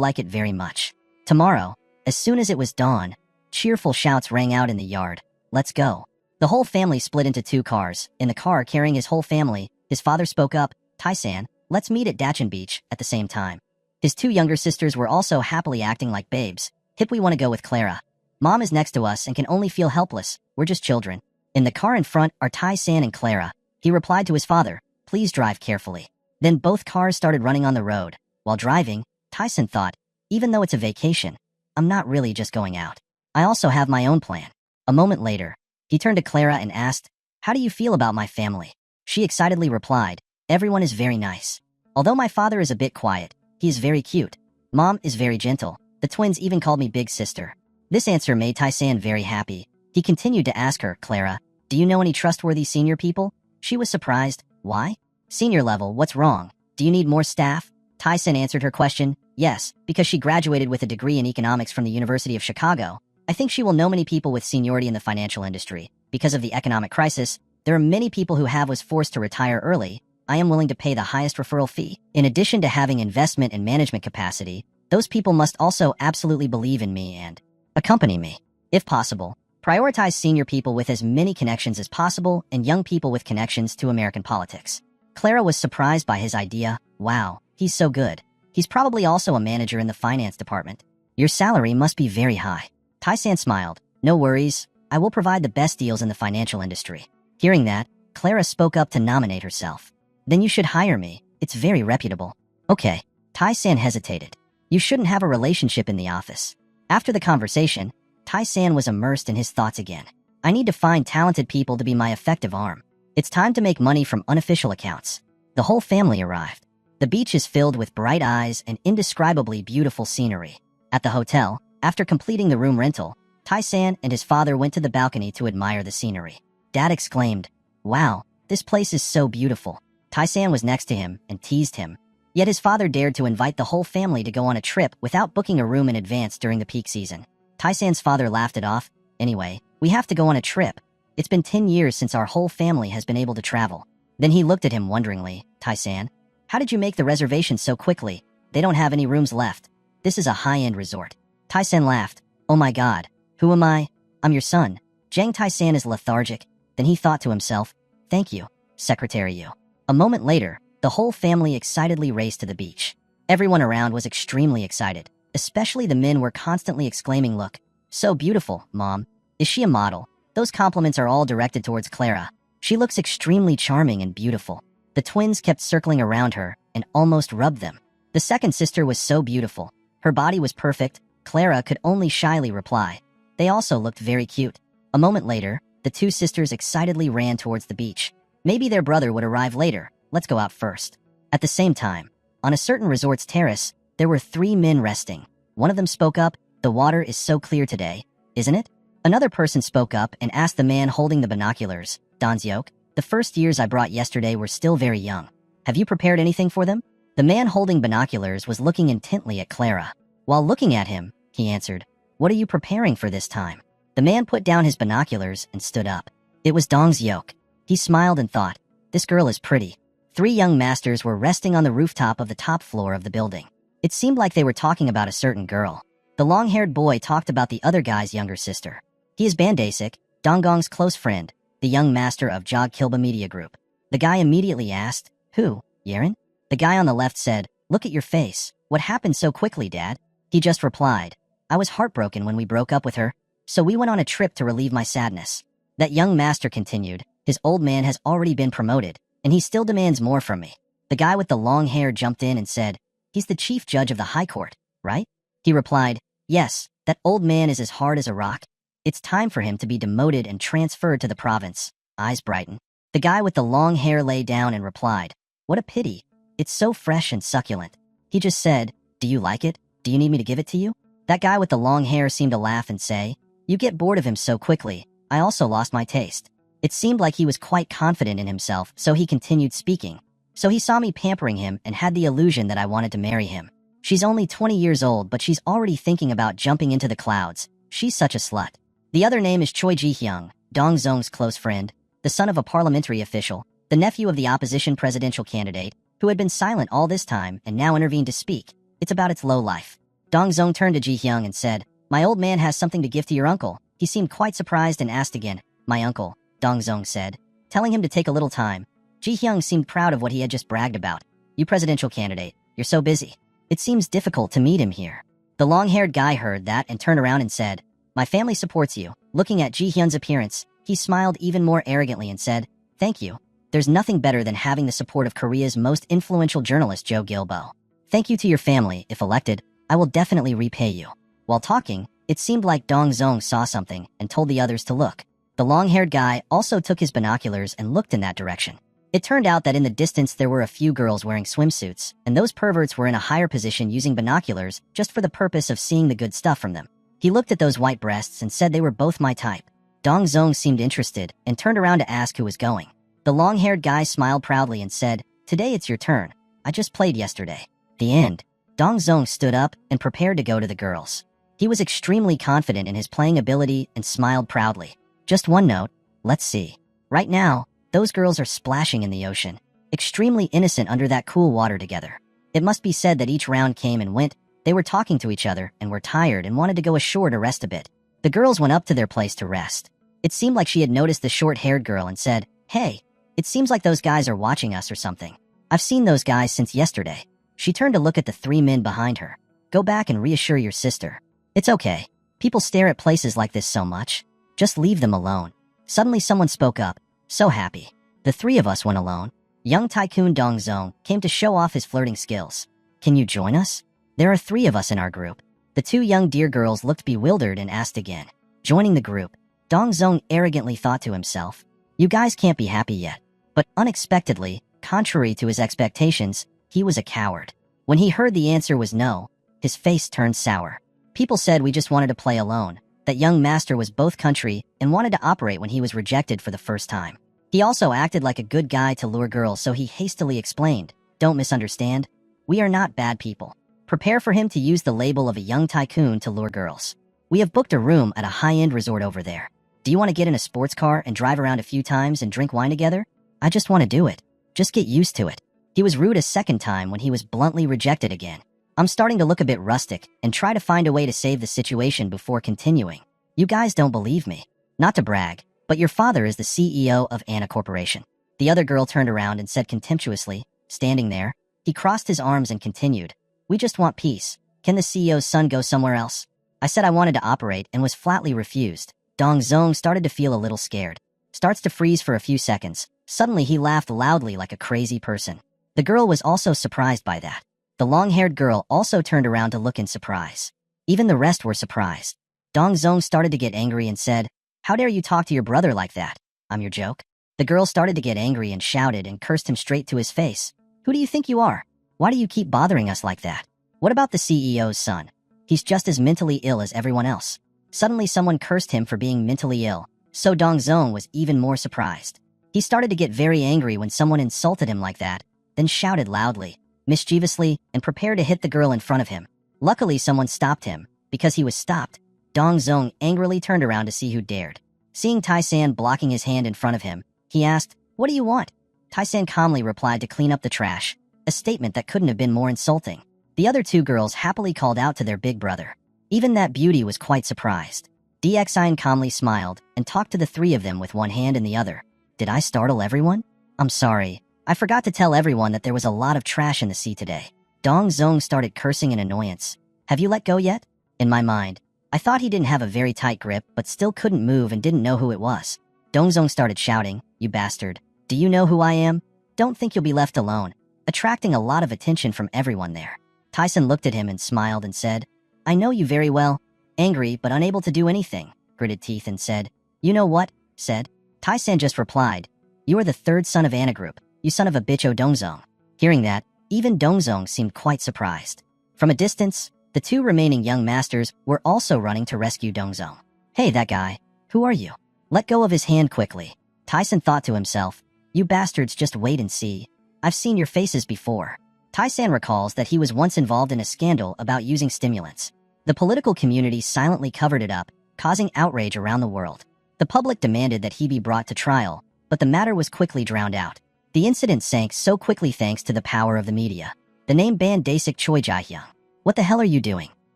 like it very much. Tomorrow, as soon as it was dawn, cheerful shouts rang out in the yard. Let's go. The whole family split into two cars. In the car carrying his whole family, his father spoke up, Tai-san, let's meet at Dachin Beach at the same time. His two younger sisters were also happily acting like babes. Hip, we want to go with Clara. Mom is next to us and can only feel helpless. We're just children. In the car in front are Tai-san and Clara. He replied to his father, "Please drive carefully." Then both cars started running on the road. While driving, Tyson thought, even though it's a vacation, I'm not really just going out. I also have my own plan. A moment later, he turned to Clara and asked, "How do you feel about my family?" She excitedly replied, "Everyone is very nice. Although my father is a bit quiet, he is very cute. Mom is very gentle. The twins even called me big sister." This answer made Tyson very happy. He continued to ask her, "Clara, do you know any trustworthy senior people?" She was surprised. "Why? Senior level, what's wrong? Do you need more staff?" Tyson answered her question, "Yes, because she graduated with a degree in economics from the University of Chicago. I think she will know many people with seniority in the financial industry. Because of the economic crisis, there are many people who was forced to retire early. I am willing to pay the highest referral fee. In addition to having investment and management capacity, those people must also absolutely believe in me and accompany me. If possible, prioritize senior people with as many connections as possible and young people with connections to American politics." Clara was surprised by his idea. "Wow, he's so good. He's probably also a manager in the finance department. Your salary must be very high." Tyson smiled. "No worries. I will provide the best deals in the financial industry." Hearing that, Clara spoke up to nominate herself. "Then you should hire me. It's very reputable." "Okay." Tyson hesitated. "You shouldn't have a relationship in the office." After the conversation, Tyson was immersed in his thoughts again. "I need to find talented people to be my effective arm. It's time to make money from unofficial accounts." The whole family arrived. The beach is filled with bright eyes and indescribably beautiful scenery. At the hotel, after completing the room rental, Tyson and his father went to the balcony to admire the scenery. Dad exclaimed, "Wow, this place is so beautiful." Tyson was next to him and teased him. Yet his father dared to invite the whole family to go on a trip without booking a room in advance during the peak season. Tyson's father laughed it off. "Anyway, we have to go on a trip. It's been 10 years since our whole family has been able to travel." Then he looked at him wonderingly. "Tyson, how did you make the reservation so quickly? They don't have any rooms left. This is a high-end resort." Tyson laughed. "Oh my god, who am I? I'm your son." Jang Tyson is lethargic. Then he thought to himself, "Thank you, Secretary Yu." A moment later, the whole family excitedly raced to the beach. Everyone around was extremely excited. Especially the men were constantly exclaiming, "Look, so beautiful, Mom. Is she a model?" Those compliments are all directed towards Clara. "She looks extremely charming and beautiful." The twins kept circling around her and almost rubbed them. The second sister was so beautiful. Her body was perfect. Clara could only shyly reply. They also looked very cute. A moment later, the two sisters excitedly ran towards the beach. Maybe their brother would arrive later. Let's go out first. At the same time, on a certain resort's terrace, there were 3 men resting. One of them spoke up, "The water is so clear today, isn't it?" Another person spoke up and asked the man holding the binoculars, "Donzyok, the first years I brought yesterday were still very young. Have you prepared anything for them?" The man holding binoculars was looking intently at Clara. While looking at him, he answered, "What are you preparing for this time?" The man put down his binoculars and stood up. It was Donzyok. He smiled and thought, "This girl is pretty." 3 young masters were resting on the rooftop of the top floor of the building. It seemed like they were talking about a certain girl. The long-haired boy talked about the other guy's younger sister. He is Bandasik, Donggong's close friend, the young master of Jog Kilba Media Group. The guy immediately asked, "Who, Yaren?" The guy on the left said, "Look at your face. What happened so quickly, Dad?" He just replied, "I was heartbroken when we broke up with her, so we went on a trip to relieve my sadness." That young master continued, "His old man has already been promoted, and he still demands more from me." The guy with the long hair jumped in and said, "He's the chief judge of the high court, right?" He replied, "Yes, that old man is as hard as a rock. It's time for him to be demoted and transferred to the province." Eyes brightened. The guy with the long hair lay down and replied, "What a pity. It's so fresh and succulent." He just said, "Do you like it? Do you need me to give it to you?" That guy with the long hair seemed to laugh and say, "You get bored of him so quickly. I also lost my taste." It seemed like he was quite confident in himself, so he continued speaking. "So he saw me pampering him and had the illusion that I wanted to marry him. She's only 20 years old, but she's already thinking about jumping into the clouds. She's such a slut." The other name is Choi Ji-hyung, Dong Zong's close friend, the son of a parliamentary official, the nephew of the opposition presidential candidate, who had been silent all this time and now intervened to speak. It's about its low life. Dong Zong turned to Ji-hyung and said, "My old man has something to give to your uncle." He seemed quite surprised and asked again, "My uncle," Dong Zong said, telling him to take a little time. Ji-hyung seemed proud of what he had just bragged about. "You presidential candidate, you're so busy. It seems difficult to meet him here." The long-haired guy heard that and turned around and said, "My family supports you." Looking at Ji-hyun's appearance, he smiled even more arrogantly and said, "Thank you." There's nothing better than having the support of Korea's most influential journalist, Joe Gilbo. Thank you to your family. If elected, I will definitely repay you. While talking, it seemed like Dongzong saw something and told the others to look. The long-haired guy also took his binoculars and looked in that direction. It turned out that in the distance there were a few girls wearing swimsuits, and those perverts were in a higher position using binoculars just for the purpose of seeing the good stuff from them. He looked at those white breasts and said they were both my type. Dongzong seemed interested and turned around to ask who was going. The long-haired guy smiled proudly and said, "Today it's your turn. I just played yesterday." The end. Dongzong stood up and prepared to go to the girls. He was extremely confident in his playing ability and smiled proudly. Just one note, let's see. Right now, those girls are splashing in the ocean, extremely innocent under that cool water together. It must be said that each round came and went. They were talking to each other and were tired and wanted to go ashore to rest a bit. The girls went up to their place to rest. It seemed like she had noticed the short-haired girl and said, "Hey, it seems like those guys are watching us or something. I've seen those guys since yesterday." She turned to look at the three men behind her. "Go back and reassure your sister. It's okay. People stare at places like this so much. Just leave them alone." Suddenly someone spoke up. So happy. The three of us went alone. Young tycoon Dongzong came to show off his flirting skills. "Can you join us? There are three of us in our group." The two young deer girls looked bewildered and asked again. Joining the group, Dongzong arrogantly thought to himself, "You guys can't be happy yet." But unexpectedly, contrary to his expectations, he was a coward. When he heard the answer was no, his face turned sour. People said we just wanted to play alone. That young master was both country and wanted to operate when he was rejected for the first time. He also acted like a good guy to lure girls, so he hastily explained, "Don't misunderstand. We are not bad people. Prepare for him to use the label of a young tycoon to lure girls. We have booked a room at a high-end resort over there. Do you want to get in a sports car and drive around a few times and drink wine together? I just want to do it. Just get used to it." He was rude a second time when he was bluntly rejected again. "I'm starting to look a bit rustic and try to find a way to save the situation before continuing. You guys don't believe me. Not to brag, but your father is the CEO of Anna Corporation." The other girl turned around and said contemptuously, standing there. He crossed his arms and continued, "We just want peace. Can the CEO's son go somewhere else?" I said I wanted to operate and was flatly refused. Dongzong started to feel a little scared. Starts to freeze for a few seconds. Suddenly he laughed loudly like a crazy person. The girl was also surprised by that. The long-haired girl also turned around to look in surprise. Even the rest were surprised. Dongzong started to get angry and said, "How dare you talk to your brother like that? I'm your joke?" The girl started to get angry and shouted and cursed him straight to his face. "Who do you think you are? Why do you keep bothering us like that? What about the CEO's son? He's just as mentally ill as everyone else." Suddenly someone cursed him for being mentally ill, so Dongzong was even more surprised. He started to get very angry when someone insulted him like that, then shouted loudly, mischievously, and prepared to hit the girl in front of him. Luckily someone stopped him. Because he was stopped, Dongzong angrily turned around to see who dared. Seeing Tai-san blocking his hand in front of him, he asked, "What do you want?" Tai-san calmly replied to clean up the trash, a statement that couldn't have been more insulting. The other two girls happily called out to their big brother. Even that beauty was quite surprised. DXIN calmly smiled and talked to the three of them with one hand in the other. "Did I startle everyone? I'm sorry. I forgot to tell everyone that there was a lot of trash in the sea today." Dongzong started cursing in annoyance. "Have you let go yet?" In my mind, I thought he didn't have a very tight grip but still couldn't move and didn't know who it was. Dongzong started shouting, "You bastard. Do you know who I am? Don't think you'll be left alone," attracting a lot of attention from everyone there. Tyson looked at him and smiled and said, "I know you very well." Angry but unable to do anything, gritted teeth and said, "You know what?" said. Tyson just replied, "You are the third son of Anna Group. You son of a bitch, O Dongzong." Hearing that, even Dongzong seemed quite surprised. From a distance, the two remaining young masters were also running to rescue Dongzong. "Hey, that guy. Who are you?" Let go of his hand quickly. Tyson thought to himself, "You bastards just wait and see. I've seen your faces before." Tyson recalls that he was once involved in a scandal about using stimulants. The political community silently covered it up, causing outrage around the world. The public demanded that he be brought to trial, but the matter was quickly drowned out. The incident sank so quickly thanks to the power of the media. The name banned Dasik Choi Jaehyung. "What the hell are you doing?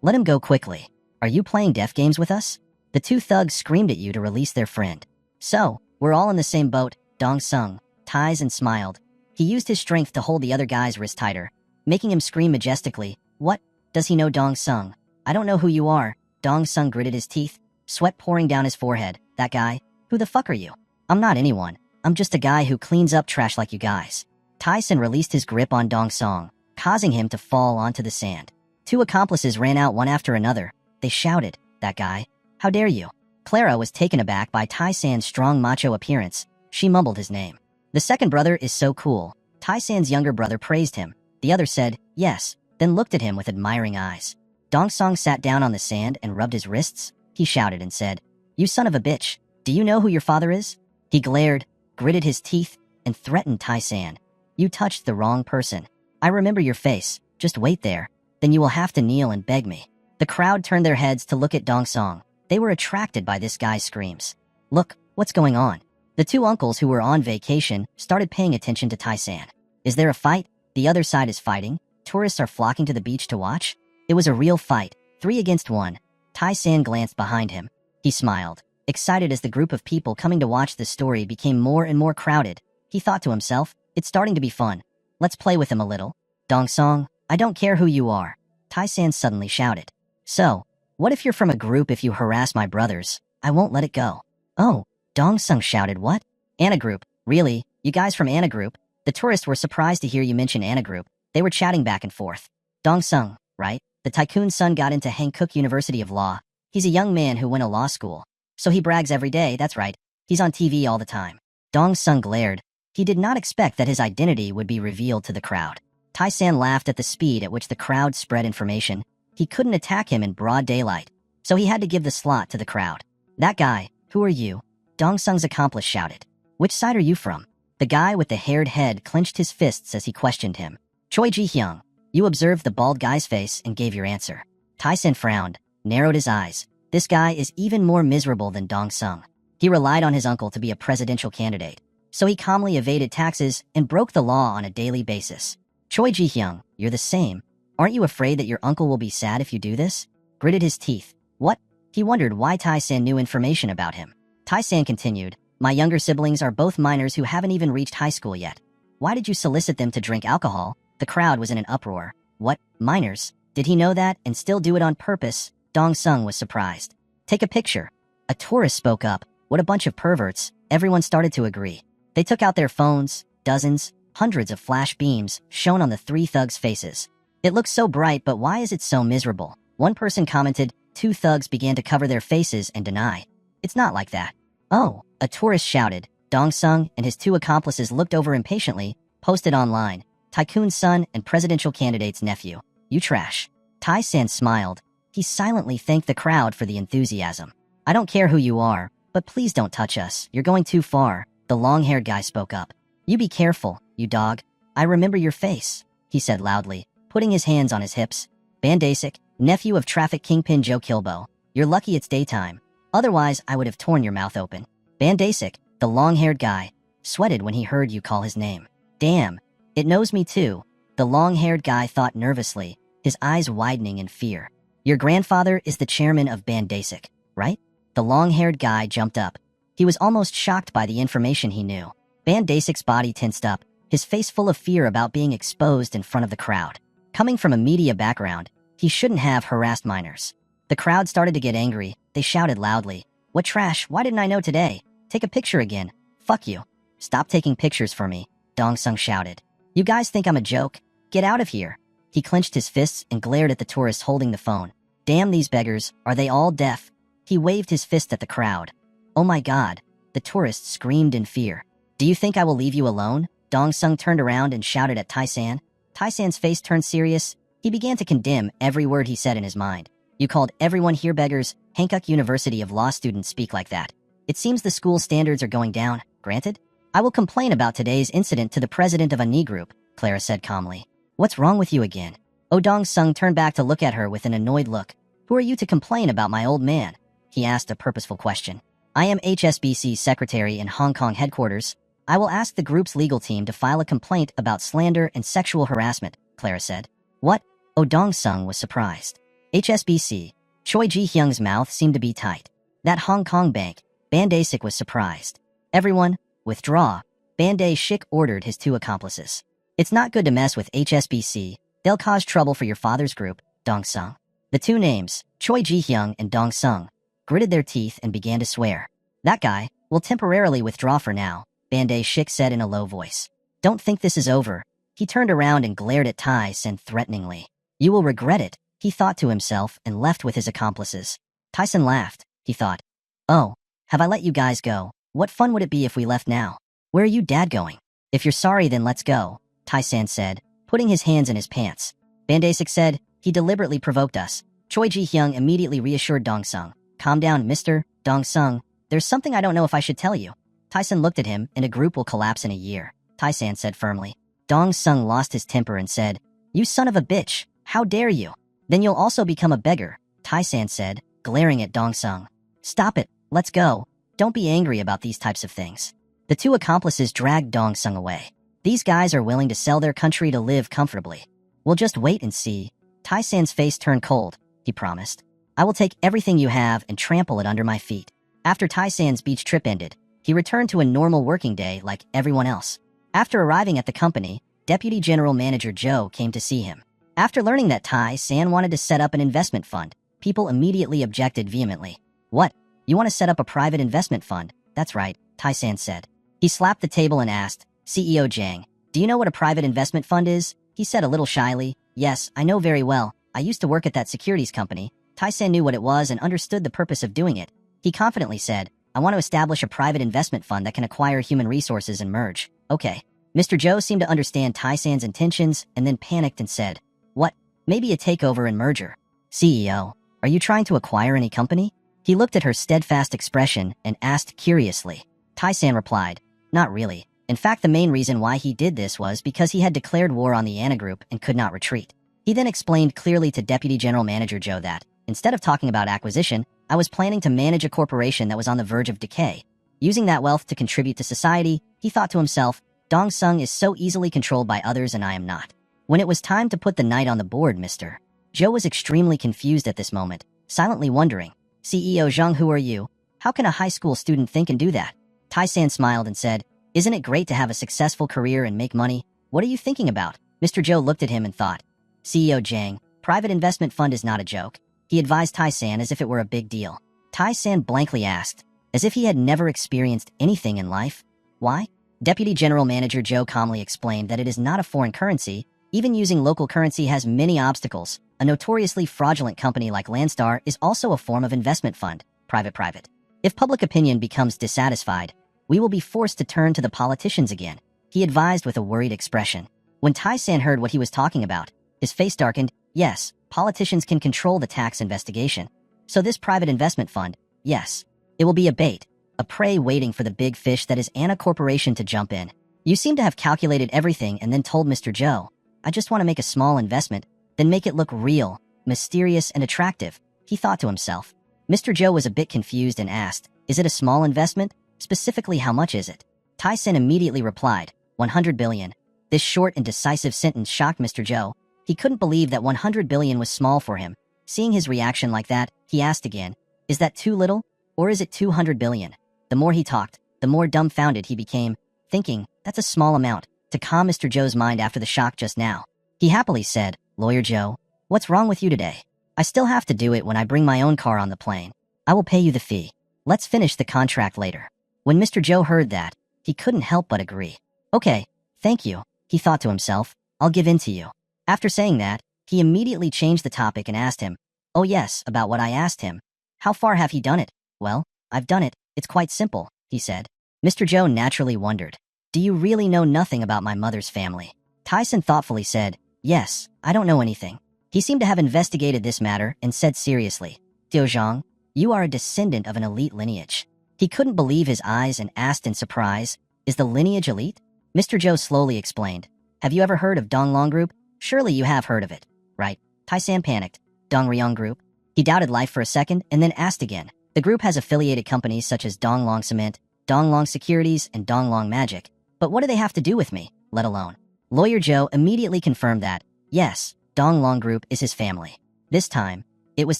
Let him go quickly. Are you playing deaf games with us?" The two thugs screamed at you to release their friend. "So, we're all in the same boat," Dong Sung, ties and smiled. He used his strength to hold the other guy's wrist tighter, making him scream majestically. "What? Does he know Dong Sung?" "I don't know who you are." Dong Sung gritted his teeth, sweat pouring down his forehead. "That guy? Who the fuck are you?" "I'm not anyone. I'm just a guy who cleans up trash like you guys. Tyson released his grip on Dong Song, causing him to fall onto the sand. Two accomplices ran out one after another. They shouted, "That guy! How dare you!" Clara was taken aback by Taisan's strong macho appearance. She mumbled his name. "The second brother is so cool." Taisan's younger brother praised him. The other said, "Yes," then looked at him with admiring eyes. Dong Song sat down on the sand and rubbed his wrists. He shouted and said, "You son of a bitch, do you know who your father is?" He glared, gritted his teeth, and threatened Taisan. "You touched the wrong person. I remember your face. Just wait there. Then you will have to kneel and beg me." The crowd turned their heads to look at Dong Song. They were attracted by this guy's screams. "Look, what's going on?" The two uncles who were on vacation started paying attention to Taisan. "Is there a fight? The other side is fighting. Tourists are flocking to the beach to watch." It was a real fight, 3 against 1. Taisan glanced behind him. He smiled, excited as the group of people coming to watch the story became more and more crowded. He thought to himself, "It's starting to be fun. Let's play with him a little." "Dong Song, I don't care who you are," Taisan suddenly shouted. "So, what if you're from a group? If you harass my brothers, I won't let it go." "Oh," Dong Sung shouted. "What? Anna Group? Really? You guys from Anna Group?" The tourists were surprised to hear you mention Anna Group. They were chatting back and forth. "Dong Sung, right? The tycoon's son got into Hankook University of Law. He's a young man who went to law school. So he brags every day, that's right. He's on TV all the time." Dong Sung glared. He did not expect that his identity would be revealed to the crowd. Taisan laughed at the speed at which the crowd spread information. He couldn't attack him in broad daylight, so he had to give the slot to the crowd. "That guy, who are you?" Dong Sung's accomplice shouted. "Which side are you from?" The guy with the haired head clenched his fists as he questioned him. "Choi Ji-hyung." You observed the bald guy's face and gave your answer. Taisan frowned, narrowed his eyes. This guy is even more miserable than Dong Sung. He relied on his uncle to be a presidential candidate, so he calmly evaded taxes and broke the law on a daily basis. "Choi Ji-hyung, you're the same. Aren't you afraid that your uncle will be sad if you do this?" Gritted his teeth. "What?" He wondered why Taisan knew information about him. Taisan continued, "My younger siblings are both minors who haven't even reached high school yet. Why did you solicit them to drink alcohol?" The crowd was in an uproar. "What? Minors? Did he know that and still do it on purpose?" Dong Sung was surprised. "Take a picture." A tourist spoke up. "What a bunch of perverts." Everyone started to agree. They took out their phones. Dozens, hundreds of flash beams shone on the 3 thugs' faces. "It looks so bright, but why is it so miserable?" One person commented. 2 thugs began to cover their faces and deny. "It's not like that." "Oh," a tourist shouted. Dong Sung and his 2 accomplices looked over impatiently, posted online. "Tycoon's son and presidential candidate's nephew. You trash." Taisan smiled. He silently thanked the crowd for the enthusiasm. "I don't care who you are, but please don't touch us. You're going too far." The long-haired guy spoke up. "You be careful, you dog. I remember your face," he said loudly, putting his hands on his hips. "Bandasic, nephew of traffic kingpin Joe Kilbo. You're lucky it's daytime. Otherwise, I would have torn your mouth open." Bandasic, the long-haired guy, sweated when he heard you call his name. "Damn. It knows me too," the long-haired guy thought nervously, his eyes widening in fear. "Your grandfather is the chairman of Bandasic, right?" The long-haired guy jumped up. He was almost shocked by the information he knew. Bandasic's body tensed up, his face full of fear about being exposed in front of the crowd. Coming from a media background, he shouldn't have harassed minors. The crowd started to get angry. They shouted loudly, "What trash? Why didn't I know today? Take a picture again. Fuck you." "Stop taking pictures for me," Dong Sung shouted. "You guys think I'm a joke? Get out of here." He clenched his fists and glared at the tourists holding the phone. "Damn these beggars, are they all deaf?" He waved his fist at the crowd. "Oh my god," the tourists screamed in fear. "Do you think I will leave you alone?" Dong Sung turned around and shouted at Taisan. Taisan's face turned serious. He began to condemn every word he said in his mind. "You called everyone here beggars? Hankook University of Law students speak like that. It seems the school standards are going down, granted? I will complain about today's incident to the president of Ani Group," Clara said calmly. "What's wrong with you again?" Dong Sung turned back to look at her with an annoyed look. "Who are you to complain about my old man?" He asked a purposeful question. "I am HSBC's secretary in Hong Kong headquarters. I will ask the group's legal team to file a complaint about slander and sexual harassment," Clara said. "What?" Dong Sung was surprised. HSBC. Choi Ji-hyung's mouth seemed to be tight. "That Hong Kong bank." Bandasic was surprised. "Everyone, withdraw." Bandai-shik ordered his 2 accomplices. "It's not good to mess with HSBC. They'll cause trouble for your father's group, Dong Sung." The 2 names, Choi Ji-hyung and Dong Sung, gritted their teeth and began to swear. "That guy will temporarily withdraw for now. Bande Shik said in a low voice. Don't think this is over. He turned around and glared at Tai-san threateningly. You will regret it, he thought to himself and left with his accomplices. Tai-san laughed. He thought, oh, have I let you guys go? What fun would it be if we left now? Where are you dad going? If you're sorry then let's go, Tai-san said, putting his hands in his pants. Bandasik said, he deliberately provoked us. Choi Ji-hyung immediately reassured Dong-sung. Calm down, Mr. Dong-sung. There's something I don't know if I should tell you. Tai-san looked at him, and a group will collapse in a year, Tai-san said firmly. Dong-sung lost his temper and said, you son of a bitch, how dare you? Then you'll also become a beggar, Tai-san said, glaring at Dong-sung. Stop it, let's go. Don't be angry about these types of things. The two accomplices dragged Dong-sung away. These guys are willing to sell their country to live comfortably. We'll just wait and see. Tai-san's face turned cold, he promised. I will take everything you have and trample it under my feet. After Tai-san's beach trip ended, he returned to a normal working day like everyone else. After arriving at the company, Deputy General Manager Joe came to see him. After learning that Tai-san wanted to set up an investment fund, people immediately objected vehemently. What? You want to set up a private investment fund? That's right, Tai-san said. He slapped the table and asked, CEO Jang, do you know what a private investment fund is? He said a little shyly, yes, I know very well. I used to work at that securities company. Tai-san knew what it was and understood the purpose of doing it. He confidently said, I want to establish a private investment fund that can acquire human resources and merge. Okay. Mr. Joe seemed to understand Tai-san's intentions and then panicked and said, what? Maybe a takeover and merger. CEO, are you trying to acquire any company? He looked at her steadfast expression and asked curiously. Tai-san replied, not really. In fact, the main reason why he did this was because he had declared war on the Ana Group and could not retreat. He then explained clearly to Deputy General Manager Joe that, instead of talking about acquisition, I was planning to manage a corporation that was on the verge of decay. Using that wealth to contribute to society, he thought to himself, Dong-sung is so easily controlled by others and I am not. When it was time to put the knight on the board, Mr. Joe was extremely confused at this moment, silently wondering, CEO Zhang, who are you? How can a high school student think and do that? Tai-san smiled and said, isn't it great to have a successful career and make money? What are you thinking about? Mr. Joe looked at him and thought, CEO Jang, private investment fund is not a joke. He advised Tai-san as if it were a big deal. Tai-san blankly asked, as if he had never experienced anything in life. Why? Deputy General Manager Joe calmly explained that it is not a foreign currency. Even using local currency has many obstacles. A notoriously fraudulent company like Landstar is also a form of investment fund, private. If public opinion becomes dissatisfied, we will be forced to turn to the politicians again, he advised with a worried expression. When Tai-san heard what he was talking about, his face darkened. Yes, politicians can control the tax investigation. So this private investment fund, yes, it will be a bait, a prey waiting for the big fish that is Ana Corporation to jump in. You seem to have calculated everything and then told Mr. Joe, I just want to make a small investment, then make it look real, mysterious, and attractive, he thought to himself. Mr. Joe was a bit confused and asked, is it a small investment? Specifically, how much is it? Tai-san immediately replied, 100 billion. This short and decisive sentence shocked Mr. Joe. He couldn't believe that 100 billion was small for him. Seeing his reaction like that, he asked again, is that too little? Or is it 200 billion? The more he talked, the more dumbfounded he became, thinking, that's a small amount, to calm Mr. Joe's mind after the shock just now. He happily said, Lawyer Joe, what's wrong with you today? I still have to do it when I bring my own car on the plane. I will pay you the fee. Let's finish the contract later. When Mr. Joe heard that, he couldn't help but agree. Okay, thank you, he thought to himself, I'll give in to you. After saying that, he immediately changed the topic and asked him, oh yes, about what I asked him. How far have he done it? Well, I've done it, it's quite simple, he said. Mr. Joe naturally wondered, do you really know nothing about my mother's family? Tai-san thoughtfully said, yes, I don't know anything. He seemed to have investigated this matter and said seriously, Dio Zhang, you are a descendant of an elite lineage. He couldn't believe his eyes and asked in surprise, is the lineage elite? Mr. Joe slowly explained, have you ever heard of Donglong Group? Surely you have heard of it, right? Tai-san panicked. Dongryong Group? He doubted life for a second and then asked again. The group has affiliated companies such as Donglong Cement, Donglong Securities, and Donglong Magic. But what do they have to do with me, let alone? Lawyer Joe immediately confirmed that, yes, Donglong Group is his family. This time, it was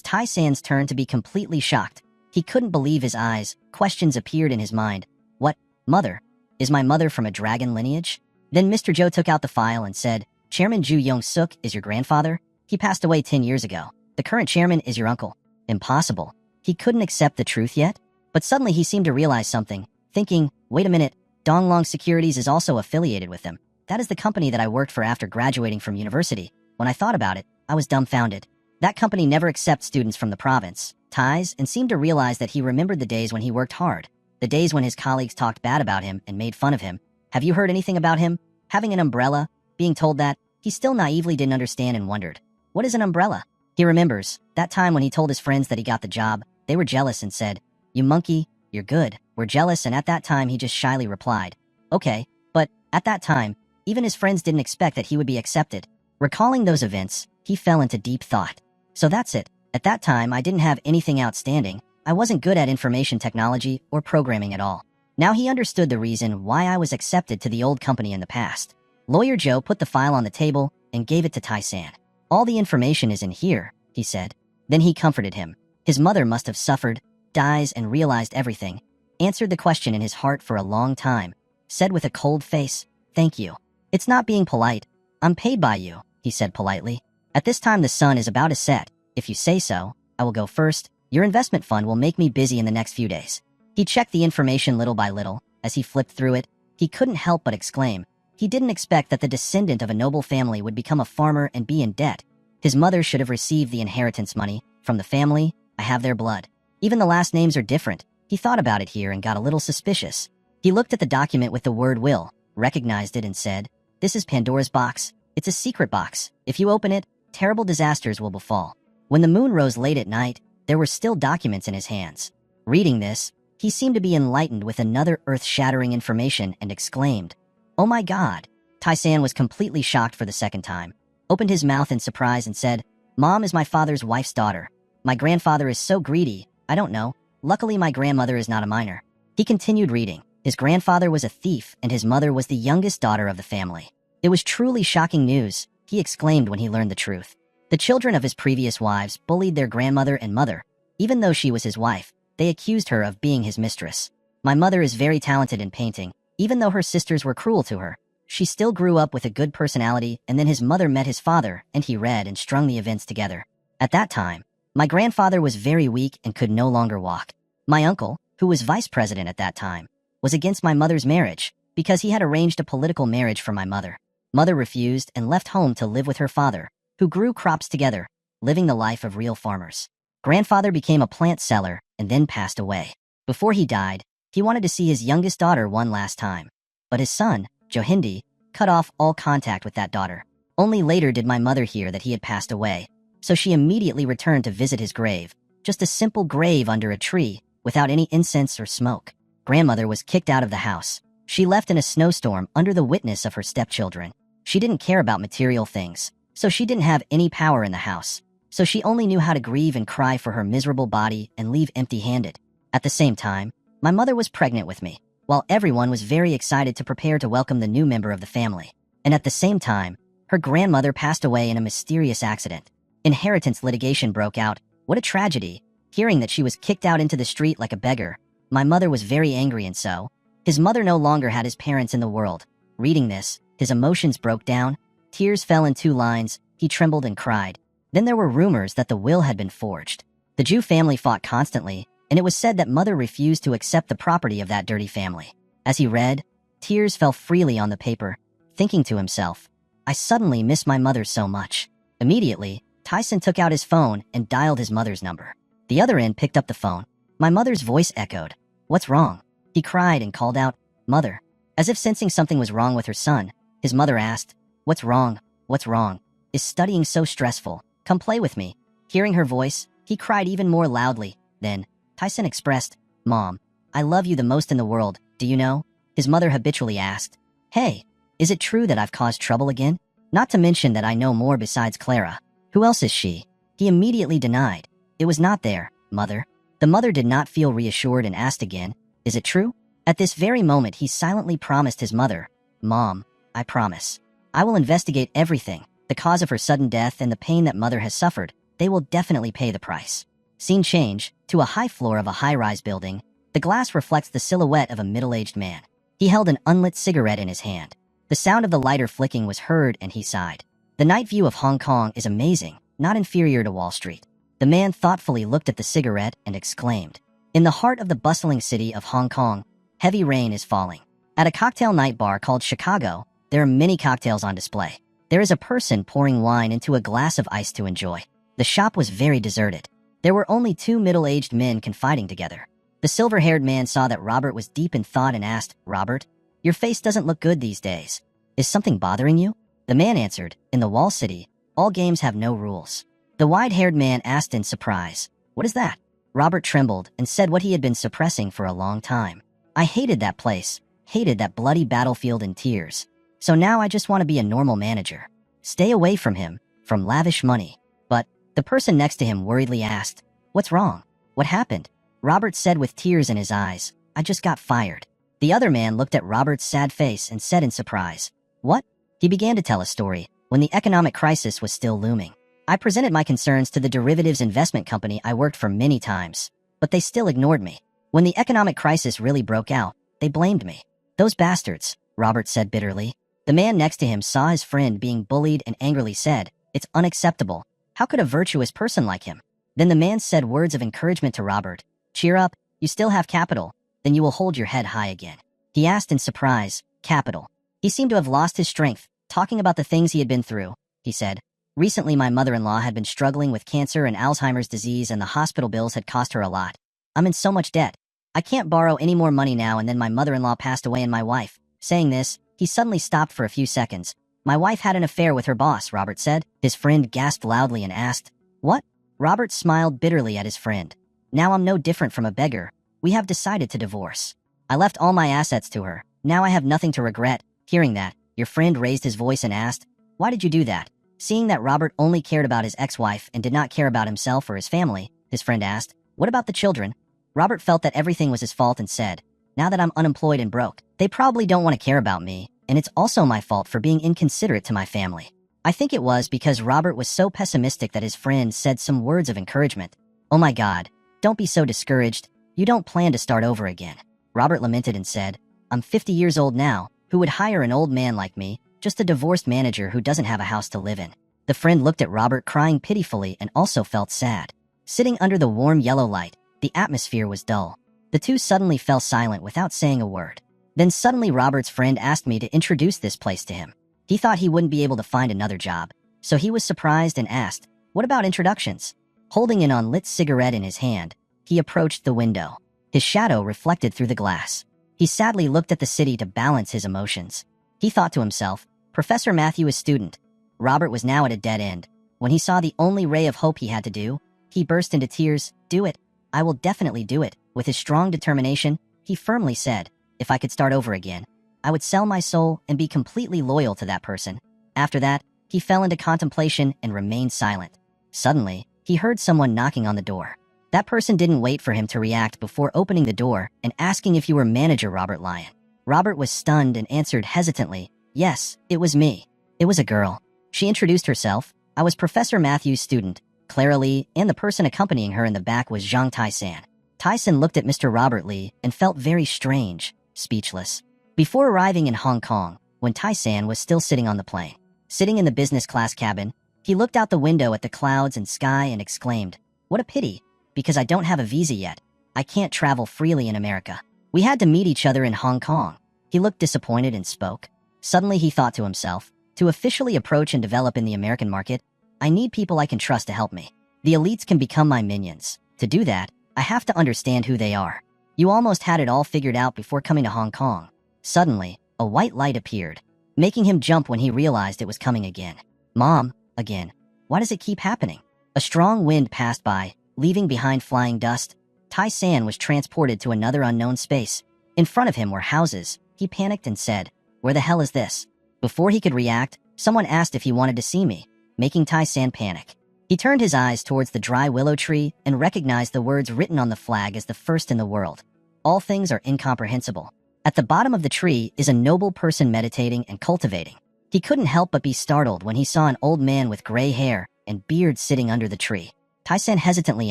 Tai-san's turn to be completely shocked. He couldn't believe his eyes. Questions appeared in his mind. What? Mother? Is my mother from a dragon lineage? Then Mr. Joe took out the file and said, Chairman Ju Yong-suk is your grandfather? He passed away 10 years ago. The current chairman is your uncle. Impossible. He couldn't accept the truth yet? But suddenly he seemed to realize something, thinking, wait a minute, Donglong Securities is also affiliated with them. That is the company that I worked for after graduating from university. When I thought about it, I was dumbfounded. That company never accepts students from the province, ties, and seemed to realize that he remembered the days when he worked hard, the days when his colleagues talked bad about him and made fun of him. Have you heard anything about him? Having an umbrella? Being told that? He still naively didn't understand and wondered. What is an umbrella? He remembers that time when he told his friends that he got the job. They were jealous and said, "You monkey, you're good. We're jealous," and at that time he just shyly replied, "Okay," but at that time, even his friends didn't expect that he would be accepted. Recalling those events, he fell into deep thought. So that's it. At that time, I didn't have anything outstanding. I wasn't good at information technology or programming at all. Now he understood the reason why I was accepted to the old company in the past. Lawyer Joe put the file on the table and gave it to Tai-san. "All the information is in here," he said. Then he comforted him. His mother must have suffered, dies, and realized everything. Answered the question in his heart for a long time. Said with a cold face, "Thank you. It's not being polite. I'm paid by you," he said politely. "At this time the sun is about to set. If you say so, I will go first. Your investment fund will make me busy in the next few days." He checked the information little by little. As he flipped through it, he couldn't help but exclaim. He didn't expect that the descendant of a noble family would become a farmer and be in debt. His mother should have received the inheritance money. From the family, I have their blood. Even the last names are different. He thought about it here and got a little suspicious. He looked at the document with the word will, recognized it and said, "This is Pandora's box. It's a secret box. If you open it, terrible disasters will befall." When the moon rose late at night, there were still documents in his hands. Reading this, he seemed to be enlightened with another earth-shattering information and exclaimed, "Oh my God!" Tai-san was completely shocked for the second time, opened his mouth in surprise and said, "Mom is my father's wife's daughter. My grandfather is so greedy, I don't know. Luckily my grandmother is not a minor." He continued reading. His grandfather was a thief and his mother was the youngest daughter of the family. It was truly shocking news, he exclaimed when he learned the truth. The children of his previous wives bullied their grandmother and mother. Even though she was his wife, they accused her of being his mistress. "My mother is very talented in painting. Even though her sisters were cruel to her, she still grew up with a good personality, and then his mother met his father, and he read and strung the events together. At that time, my grandfather was very weak and could no longer walk. My uncle, who was vice president at that time, was against my mother's marriage because he had arranged a political marriage for my mother. Mother refused and left home to live with her father, who grew crops together, living the life of real farmers. Grandfather became a plant seller and then passed away. Before he died, he wanted to see his youngest daughter one last time. But his son, Johindi, cut off all contact with that daughter. Only later did my mother hear that he had passed away, so she immediately returned to visit his grave, just a simple grave under a tree, without any incense or smoke. Grandmother was kicked out of the house. She left in a snowstorm under the witness of her stepchildren. She didn't care about material things, so she didn't have any power in the house. So she only knew how to grieve and cry for her miserable body and leave empty-handed. At the same time, my mother was pregnant with me, while everyone was very excited to prepare to welcome the new member of the family. And at the same time, her grandmother passed away in a mysterious accident. Inheritance litigation broke out. What a tragedy. Hearing that she was kicked out into the street like a beggar, my mother was very angry, and so his mother no longer had his parents in the world. Reading this, his emotions broke down. Tears fell in 2 lines. He trembled and cried. Then there were rumors that the will had been forged. The Jew family fought constantly, and it was said that mother refused to accept the property of that dirty family. As he read, tears fell freely on the paper, thinking to himself, "I suddenly miss my mother so much." Immediately, Tyson took out his phone and dialed his mother's number. The other end picked up the phone. My mother's voice echoed. "What's wrong?" He cried and called out, "Mother." As if sensing something was wrong with her son, his mother asked, "What's wrong? What's wrong? Is studying so stressful? Come play with me." Hearing her voice, he cried even more loudly. Then, Tyson expressed, "Mom, I love you the most in the world, do you know?" His mother habitually asked, "Hey, is it true that I've caused trouble again? Not to mention that I know more besides Clara. Who else is she?" He immediately denied. "It was not there, mother." The mother did not feel reassured and asked again, "Is it true?" At this very moment, he silently promised his mother, "Mom, I promise. I will investigate everything, the cause of her sudden death and the pain that mother has suffered. They will definitely pay the price." Scene change to a high floor of a high-rise building. The glass reflects the silhouette of a middle-aged man. He held an unlit cigarette in his hand. The sound of the lighter flicking was heard and he sighed. The night view of Hong Kong is amazing, not inferior to Wall Street. The man thoughtfully looked at the cigarette and exclaimed, "In the heart of the bustling city of Hong Kong, heavy rain is falling. At a cocktail night bar called Chicago, there are many cocktails on display. There is a person pouring wine into a glass of ice to enjoy. The shop was very deserted. There were only two middle-aged men confiding together. The silver-haired man saw that Robert was deep in thought and asked, "Robert, your face doesn't look good these days. Is something bothering you?" The man answered, "In the Wall City, all games have no rules." The wide-haired man asked in surprise, "What is that?" Robert trembled and said what he had been suppressing for a long time. "I hated that place, hated that bloody battlefield in tears. So now I just want to be a normal manager. Stay away from him, from lavish money." But the person next to him worriedly asked, "What's wrong? What happened?" Robert said with tears in his eyes, "I just got fired." The other man looked at Robert's sad face and said in surprise, "What?" He began to tell a story when the economic crisis was still looming. "I presented my concerns to the derivatives investment company I worked for many times, but they still ignored me. When the economic crisis really broke out, they blamed me." "Those bastards," Robert said bitterly. The man next to him saw his friend being bullied and angrily said, "It's unacceptable. How could a virtuous person like him?" Then the man said words of encouragement to Robert. "Cheer up, you still have capital, then you will hold your head high again." He asked in surprise, "Capital?" He seemed to have lost his strength, talking about the things he had been through. He said, "Recently my mother-in-law had been struggling with cancer and Alzheimer's disease and the hospital bills had cost her a lot. I'm in so much debt. I can't borrow any more money now, and then my mother-in-law passed away and my wife." Saying this, he suddenly stopped for a few seconds. "My wife had an affair with her boss," Robert said. His friend gasped loudly and asked, "What?" Robert smiled bitterly at his friend. "Now I'm no different from a beggar. We have decided to divorce. I left all my assets to her. Now I have nothing to regret." Hearing that, your friend raised his voice and asked, "Why did you do that?" Seeing that Robert only cared about his ex-wife and did not care about himself or his family, his friend asked, "What about the children?" Robert felt that everything was his fault and said, "Now that I'm unemployed and broke, they probably don't want to care about me, and it's also my fault for being inconsiderate to my family." I think it was because Robert was so pessimistic that his friend said some words of encouragement. "Oh my God, don't be so discouraged. You don't plan to start over again." Robert lamented and said, "I'm 50 years old now. Who would hire an old man like me, just a divorced manager who doesn't have a house to live in?" The friend looked at Robert crying pitifully and also felt sad. Sitting under the warm yellow light, the atmosphere was dull. The two suddenly fell silent without saying a word. Then suddenly Robert's friend asked me to introduce this place to him. He thought he wouldn't be able to find another job, so he was surprised and asked, "What about introductions?" Holding an unlit cigarette in his hand, he approached the window. His shadow reflected through the glass. He sadly looked at the city to balance his emotions. He thought to himself, Professor Matthew is student. Robert was now at a dead end. When he saw the only ray of hope he had to do, he burst into tears. "Do it. I will definitely do it." With his strong determination, he firmly said, "If I could start over again, I would sell my soul and be completely loyal to that person." After that, he fell into contemplation and remained silent. Suddenly, he heard someone knocking on the door. That person didn't wait for him to react before opening the door and asking if you were manager Robert Lyon. Robert was stunned and answered hesitantly, "Yes, it was me." It was a girl. She introduced herself. "I was Professor Matthew's student, Clara Lee," and the person accompanying her in the back was Zhang Tai-san. Tai-san looked at Mr. Robert Lee and felt very strange, speechless. Before arriving in Hong Kong, when Tai-san was still sitting on the plane, sitting in the business class cabin, he looked out the window at the clouds and sky and exclaimed, "What a pity, because I don't have a visa yet. I can't travel freely in America. We had to meet each other in Hong Kong." He looked disappointed and spoke. Suddenly he thought to himself, to officially approach and develop in the American market, I need people I can trust to help me. The elites can become my minions. To do that, I have to understand who they are. You almost had it all figured out before coming to Hong Kong. Suddenly, a white light appeared, making him jump when he realized it was coming again. "Mom, again. Why does it keep happening?" A strong wind passed by, leaving behind flying dust. Tai-san was transported to another unknown space. In front of him were houses. He panicked and said, "Where the hell is this?" Before he could react, someone asked if he wanted to see me, making Tai-san panic. He turned his eyes towards the dry willow tree and recognized the words written on the flag as the first in the world. "All things are incomprehensible." At the bottom of the tree is a noble person meditating and cultivating. He couldn't help but be startled when he saw an old man with gray hair and beard sitting under the tree. Tai-san hesitantly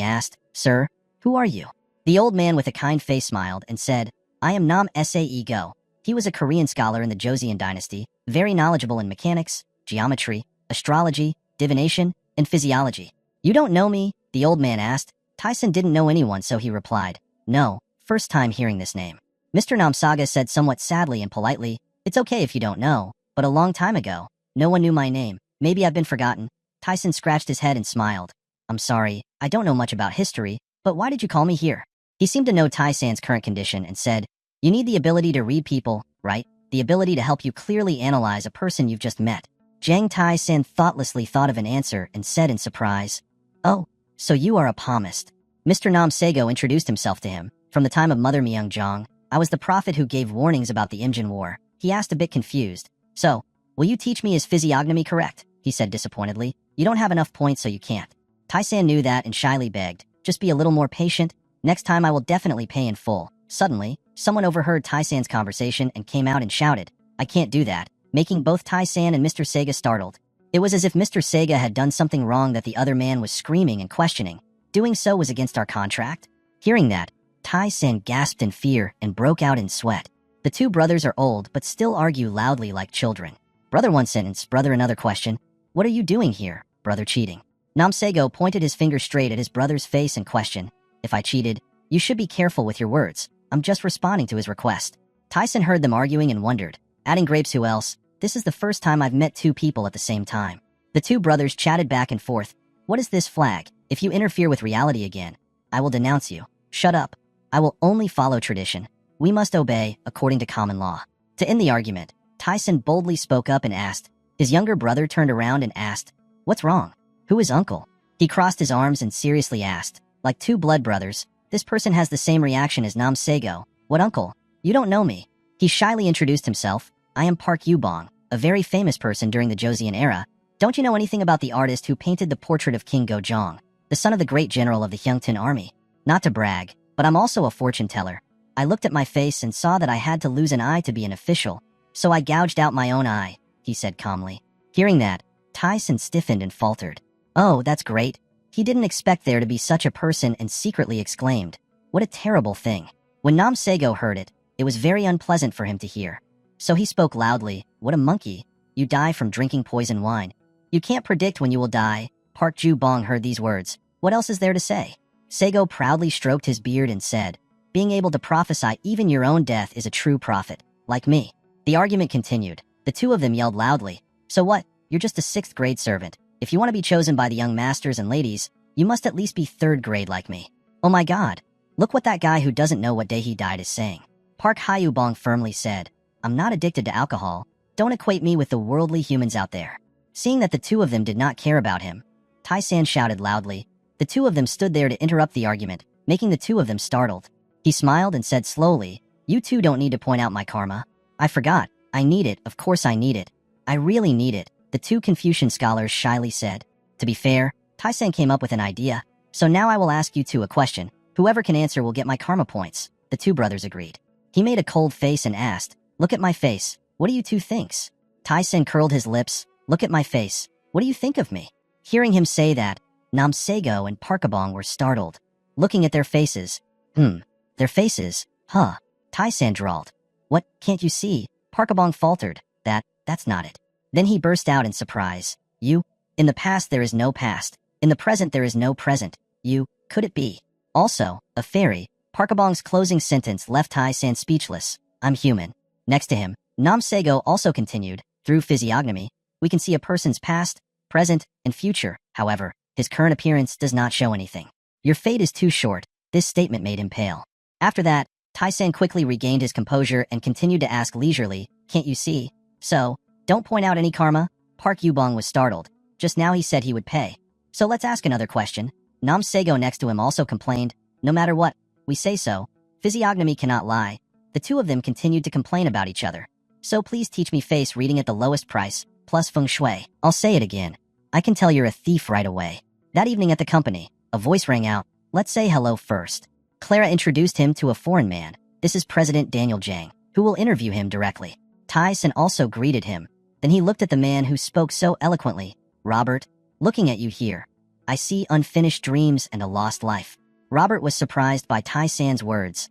asked, "Sir, who are you?" The old man with a kind face smiled and said, "I am Nam Sae Go." He was a Korean scholar in the Joseon dynasty, very knowledgeable in mechanics, geometry, astrology, divination, and physiology. "You don't know me?" the old man asked. Tai-san didn't know anyone, so he replied, "No, first time hearing this name." Mr. Namsaga said somewhat sadly and politely, "It's okay if you don't know, but a long time ago, no one knew my name. Maybe I've been forgotten." Tyson scratched his head and smiled. "I'm sorry, I don't know much about history, but why did you call me here?" He seemed to know Tai-san's current condition and said, "You need the ability to read people, right? The ability to help you clearly analyze a person you've just met." Jang Tai-san thoughtlessly thought of an answer and said in surprise, "Oh, so you are a palmist." Mr. Namsago introduced himself to him. "From the time of Mother Myung-jong, I was the prophet who gave warnings about the Imjin War." He asked a bit confused. "So, will you teach me his physiognomy correct?" he said disappointedly. "You don't have enough points, so you can't." Tai-san knew that and shyly begged, "Just be a little more patient. Next time I will definitely pay in full." Suddenly, someone overheard Tai-san's conversation and came out and shouted, "I can't do that," making both Tai-san and Mr. Sega startled. It was as if Mr. Sega had done something wrong that the other man was screaming and questioning. Doing so was against our contract? Hearing that, Tai-san gasped in fear and broke out in sweat. The two brothers are old but still argue loudly like children. Brother one sentence, brother another question. "What are you doing here, brother cheating?" Namsago pointed his finger straight at his brother's face and questioned, "If I cheated, you should be careful with your words. I'm just responding to his request." Tyson heard them arguing and wondered, adding grapes who else? This is the first time I've met two people at the same time. The two brothers chatted back and forth. "What is this flag? If you interfere with reality again, I will denounce you." "Shut up. I will only follow tradition. We must obey according to common law." To end the argument, Tyson boldly spoke up and asked. His younger brother turned around and asked, "What's wrong? Who is uncle?" He crossed his arms and seriously asked, "Like two blood brothers, this person has the same reaction as Namsago. What uncle? You don't know me." He shyly introduced himself. "I am Park Yubong, a very famous person during the Joseon era. Don't you know anything about the artist who painted the portrait of King Gojong, the son of the great general of the Hyungtin army? Not to brag, but I'm also a fortune teller. I looked at my face and saw that I had to lose an eye to be an official, so I gouged out my own eye," he said calmly. Hearing that, Tyson stiffened and faltered. "Oh, that's great." He didn't expect there to be such a person and secretly exclaimed, "What a terrible thing." When Namsago heard it, it was very unpleasant for him to hear. So he spoke loudly, "What a monkey. You die from drinking poison wine. You can't predict when you will die." Park Ju-bong heard these words. What else is there to say? Sago proudly stroked his beard and said, "Being able to prophesy even your own death is a true prophet, like me." The argument continued. The two of them yelled loudly, "So what? You're just a 6th grade servant. If you want to be chosen by the young masters and ladies, you must at least be 3rd grade like me." "Oh my god. Look what that guy who doesn't know what day he died is saying." Park Hyubong firmly said, "I'm not addicted to alcohol. Don't equate me with the worldly humans out there." Seeing that the two of them did not care about him, Tai-san shouted loudly. The two of them stood there to interrupt the argument, making the two of them startled. He smiled and said slowly, "You two don't need to point out my karma. I forgot. I need it. Of course I need it. I really need it," the two Confucian scholars shyly said. To be fair, Tai-san came up with an idea. "So now I will ask you two a question. Whoever can answer will get my karma points." The two brothers agreed. He made a cold face and asked, "Look at my face. What do you two thinks?" Tai-san curled his lips. "Look at my face. What do you think of me?" Hearing him say that, Namsago and Parkabong were startled. Looking at their faces. Their faces? Huh. Tai-san drawled. "What, can't you see?" Parkabong faltered. That's not it." Then he burst out in surprise. "You? In the past there is no past. In the present there is no present. You, could it be? Also, a fairy?" Parkabong's closing sentence left Tai-san speechless. "I'm human." Next to him, Namsago also continued, "Through physiognomy, we can see a person's past, present, and future. However, his current appearance does not show anything. Your fate is too short." This statement made him pale. After that, Tai-san quickly regained his composure and continued to ask leisurely, "Can't you see? So, don't point out any karma?" Park Yubong was startled. Just now he said he would pay. "So let's ask another question." Namsago next to him also complained, "No matter what, we say so. Physiognomy cannot lie." The two of them continued to complain about each other. "So please teach me face reading at the lowest price, plus feng shui." I'll say it again. I can tell you're a thief right away. That evening at the company, a voice rang out. "Let's say hello first." Clara introduced him to a foreign man. "This is President Daniel Jang, who will interview him directly." Tyson also greeted him. Then he looked at the man who spoke so eloquently. "Robert, looking at you here, I see unfinished dreams and a lost life." Robert was surprised by Tai-san's words.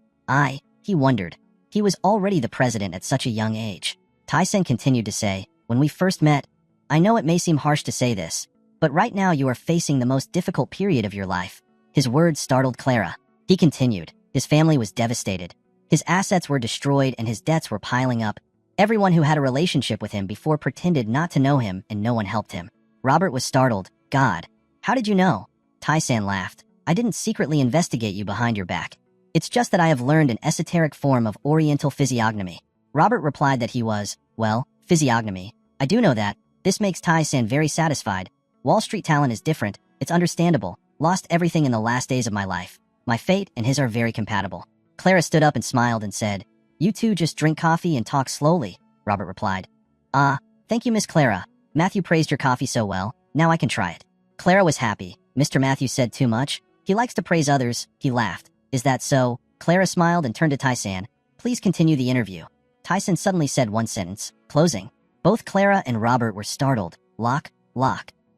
He wondered. He was already the president at such a young age. Tai-san continued to say, "When we first met, I know it may seem harsh to say this, but right now you are facing the most difficult period of your life." His words startled Clara. He continued, "His family was devastated. His assets were destroyed and his debts were piling up. Everyone who had a relationship with him before pretended not to know him and no one helped him. Robert was startled. God, how did you know? Tai-san laughed. I didn't secretly investigate you behind your back. It's just that I have learned an esoteric form of Oriental physiognomy. Robert replied that he was, well, physiognomy. I do know that. This makes Tai-san very satisfied. Wall Street talent is different. It's understandable. Lost everything in the last days of my life. My fate and his are very compatible. Clara stood up and smiled and said, You two just drink coffee and talk slowly, Robert replied. Thank you, Miss Clara. Matthew praised your coffee so well. Now I can try it. Clara was happy. Mr. Matthew said too much. He likes to praise others. He laughed. Is that so? Clara smiled and turned to Tai-san. Please continue the interview. Tai-san suddenly said one sentence, closing. Both Clara and Robert were startled. Lock.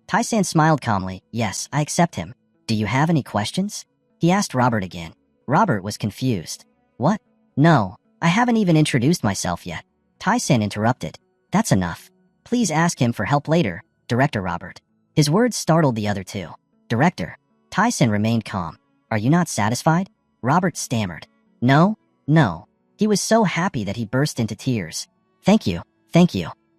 Tai-san smiled calmly. Yes, I accept him. Do you have any questions? He asked Robert again. Robert was confused. What? No, I haven't even introduced myself yet. Tai-san interrupted. That's enough. Please ask him for help later, Director Robert. His words startled the other two. Director. Tai-san remained calm. Are you not satisfied? Robert stammered. No. He was so happy that he burst into tears. Thank you.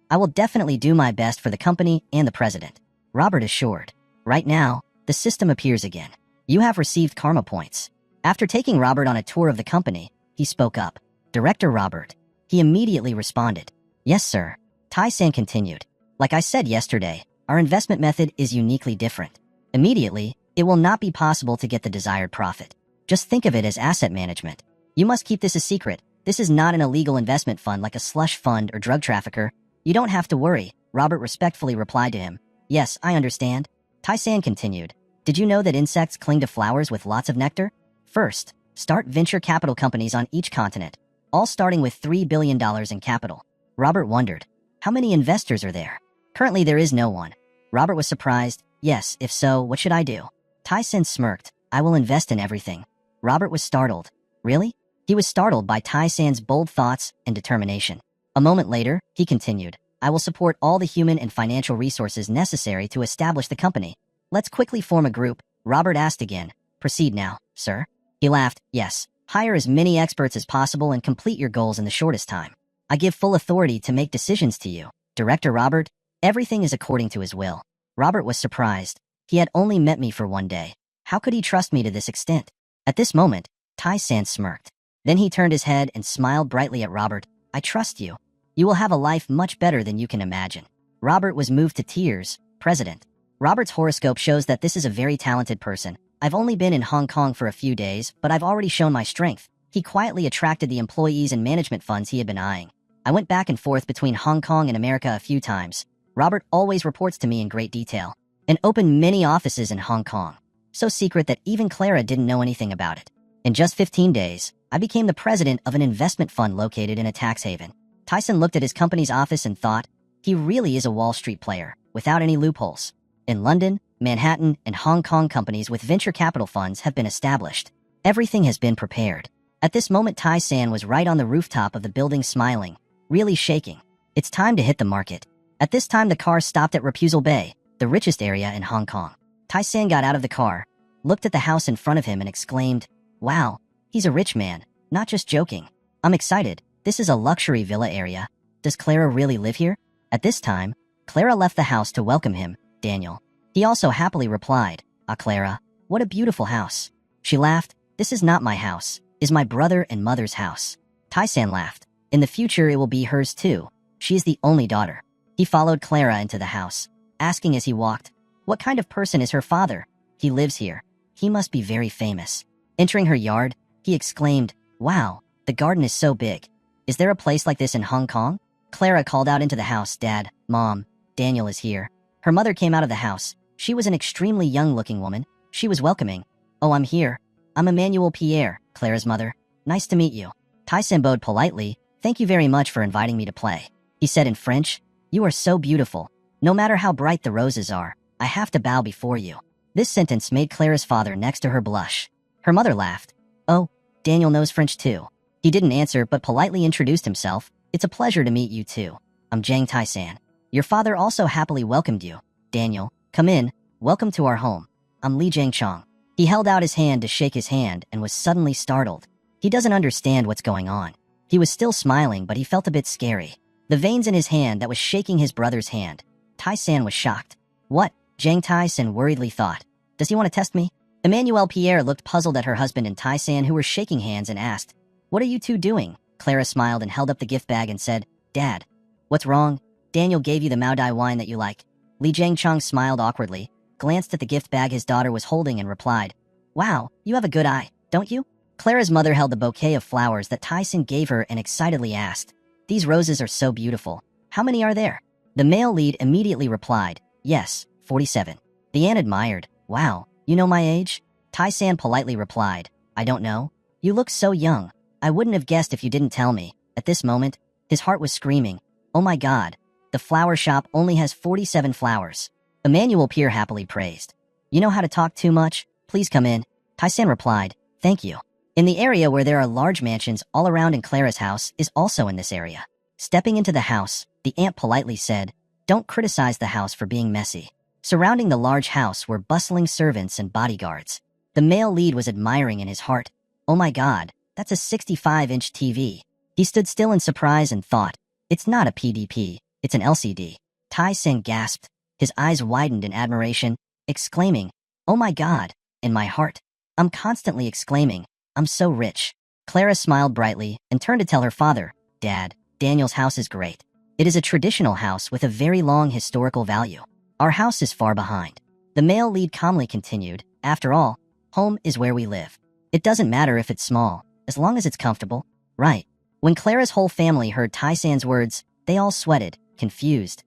I will definitely do my best for the company and the president. Robert assured. Right now, the system appears again. You have received karma points. After taking Robert on a tour of the company, he spoke up. Director Robert. He immediately responded. Yes, sir. Tai-san continued. Like I said yesterday, our investment method is uniquely different. Immediately, it will not be possible to get the desired profit. Just think of it as asset management. You must keep this a secret. This is not an illegal investment fund like a slush fund or drug trafficker. You don't have to worry, Robert respectfully replied to him. Yes, I understand. Tai-san continued. Did you know that insects cling to flowers with lots of nectar? First, start venture capital companies on each continent, all starting with $3 billion in capital. Robert wondered, how many investors are there? Currently, there is no one. Robert was surprised. Yes, if so, what should I do? Tai-san smirked. I will invest in everything. Robert was startled. Really? He was startled by Tai-san's bold thoughts and determination. A moment later, he continued. I will support all the human and financial resources necessary to establish the company. Let's quickly form a group. Robert asked again. Proceed now, sir. He laughed. Yes. Hire as many experts as possible and complete your goals in the shortest time. I give full authority to make decisions to you. Director Robert, everything is according to his will. Robert was surprised. He had only met me for one day. How could he trust me to this extent? At this moment, Tai-san smirked. Then he turned his head and smiled brightly at Robert. I trust you. You will have a life much better than you can imagine. Robert was moved to tears. President. Robert's horoscope shows that this is a very talented person. I've only been in Hong Kong for a few days, but I've already shown my strength. He quietly attracted the employees and management funds he had been eyeing. I went back and forth between Hong Kong and America a few times. Robert always reports to me in great detail. And opened many offices in Hong Kong. So secret that even Clara didn't know anything about it. In just 15 days, I became the president of an investment fund located in a tax haven. Tai-san looked at his company's office and thought, he really is a Wall Street player, without any loopholes. In London, Manhattan, and Hong Kong companies with venture capital funds have been established. Everything has been prepared. At this moment, Tai-san was right on the rooftop of the building smiling, really shaking. It's time to hit the market. At this time, the car stopped at Refusal Bay, the richest area in Hong Kong. Tai-san got out of the car, looked at the house in front of him and exclaimed, Wow, he's a rich man, not just joking. I'm excited. This is a luxury villa area. Does Clara really live here? At this time, Clara left the house to welcome him, Daniel. He also happily replied, Clara, what a beautiful house. She laughed. This is not my house. Is my brother and mother's house. Tai-san laughed. In the future, it will be hers too. She is the only daughter. He followed Clara into the house, asking as he walked, what kind of person is her father? He lives here. He must be very famous. Entering her yard, he exclaimed, Wow, the garden is so big. Is there a place like this in Hong Kong? Clara called out into the house, Dad, Mom, Daniel is here. Her mother came out of the house. She was an extremely young-looking woman. She was welcoming. Oh, I'm here. I'm Emmanuel Pierre, Clara's mother. Nice to meet you. Tai-san bowed politely. Thank you very much for inviting me to play. He said in French, You are so beautiful. No matter how bright the roses are, I have to bow before you. This sentence made Clara's father next to her blush. Her mother laughed. Oh, Daniel knows French too. He didn't answer but politely introduced himself. It's a pleasure to meet you too. I'm Jang Tai-san. Your father also happily welcomed you. Daniel, come in. Welcome to our home. I'm Li Jiangchong. He held out his hand to shake his hand and was suddenly startled. He doesn't understand what's going on. He was still smiling, but he felt a bit scary. The veins in his hand that was shaking his brother's hand. Tai-san was shocked. What? Jang Tai-san worriedly thought. Does he want to test me? Emmanuelle Pierre looked puzzled at her husband and Tai-san, who were shaking hands, and asked, "What are you two doing?" Clara smiled and held up the gift bag and said, "Dad, what's wrong? Daniel gave you the Maodai wine that you like." Li Jiangchong smiled awkwardly, glanced at the gift bag his daughter was holding, and replied, "Wow, you have a good eye, don't you?" Clara's mother held the bouquet of flowers that Tai-san gave her and excitedly asked, "These roses are so beautiful. How many are there?" The male lead immediately replied, "Yes, 47. The aunt admired, "Wow, you know my age?" Tai-san politely replied, "I don't know. You look so young. I wouldn't have guessed if you didn't tell me." At this moment, his heart was screaming, "Oh my god, the flower shop only has 47 flowers." Emmanuelle Pierre happily praised, "You know how to talk too much? Please come in." Tai-san replied, "Thank you." In the area where there are large mansions all around, and Clara's house is also in this area. Stepping into the house, the aunt politely said, "Don't criticize the house for being messy." Surrounding the large house were bustling servants and bodyguards. The male lead was admiring in his heart, "Oh my god, that's a 65-inch TV." He stood still in surprise and thought, "It's not a PDP, it's an LCD." Tai-san gasped, his eyes widened in admiration, exclaiming, "Oh my god." In my heart, I'm constantly exclaiming, "I'm so rich." Clara smiled brightly and turned to tell her father, "Dad, Daniel's house is great. It is a traditional house with a very long historical value. Our house is far behind." The male lead calmly continued, "After all, home is where we live. It doesn't matter if it's small, as long as it's comfortable, right?" When Clara's whole family heard Tai-san's words, they all sweated, confused,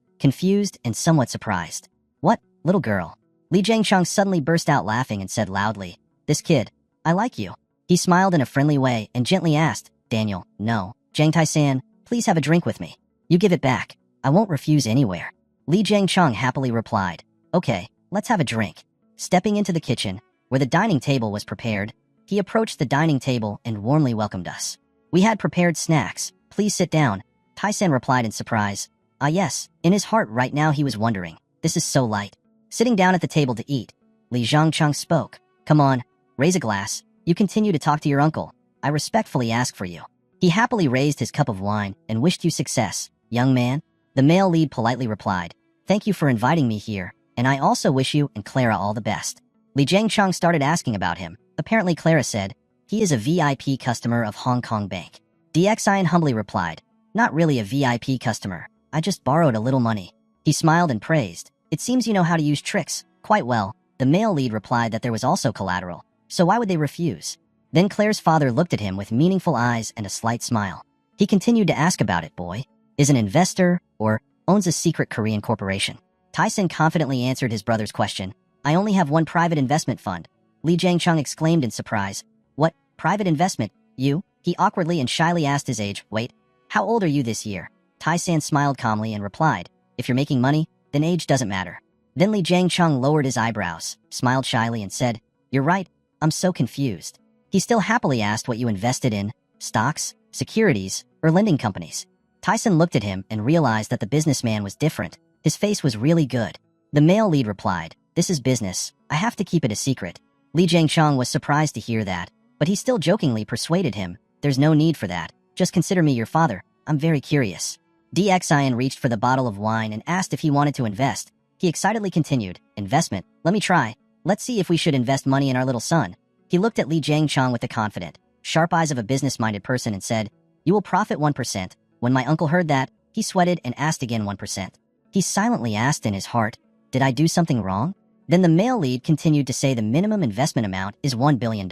and somewhat surprised. "What, little girl?" Li Jiangchong suddenly burst out laughing and said loudly, "This kid, I like you." He smiled in a friendly way and gently asked, "Daniel, no. Jang Tai-san, please have a drink with me. You give it back. I won't refuse anywhere." Li Jiangchong happily replied, "Okay, let's have a drink." Stepping into the kitchen, where the dining table was prepared, he approached the dining table and warmly welcomed us. "We had prepared snacks. Please sit down." Tai-san replied in surprise. "Ah yes." In his heart right now he was wondering, "This is so light." Sitting down at the table to eat, Li Jiangchong spoke, "Come on, raise a glass. You continue to talk to your uncle. I respectfully ask for you." He happily raised his cup of wine and wished you success, young man. The male lead politely replied, "Thank you for inviting me here, and I also wish you and Clara all the best." Li Jiangchong started asking about him. Apparently Clara said, "He is a VIP customer of Hong Kong Bank." DXIN humbly replied, "Not really a VIP customer. I just borrowed a little money." He smiled and praised, "It seems you know how to use tricks quite well." The male lead replied that there was also collateral, so why would they refuse? Then Claire's father looked at him with meaningful eyes and a slight smile. He continued to ask about it, "Boy, is an investor or owns a secret Korean corporation?" Tai-san confidently answered his brother's question, "I only have one private investment fund." Li Jiangchong exclaimed in surprise, "What, private investment? You?" He awkwardly and shyly asked his age. "Wait, how old are you this year?" Tai-san smiled calmly and replied, "If you're making money, then age doesn't matter." Then Li Jiangchong lowered his eyebrows, smiled shyly and said, "You're right, I'm so confused." He still happily asked what you invested in, stocks, securities, or lending companies. Tai-san looked at him and realized that the businessman was different. His face was really good. The male lead replied, "This is business. I have to keep it a secret." Li Jiangchong was surprised to hear that, but he still jokingly persuaded him, "There's no need for that. Just consider me your father. I'm very curious." DXIN reached for the bottle of wine and asked if he wanted to invest. He excitedly continued, "Investment? Let me try. Let's see if we should invest money in our little son." He looked at Li Jiangchong with the confident, sharp eyes of a business-minded person and said, "You will profit 1%. When my uncle heard that, he sweated and asked again 1%. He silently asked in his heart, "Did I do something wrong?" Then the male lead continued to say the minimum investment amount is $1 billion.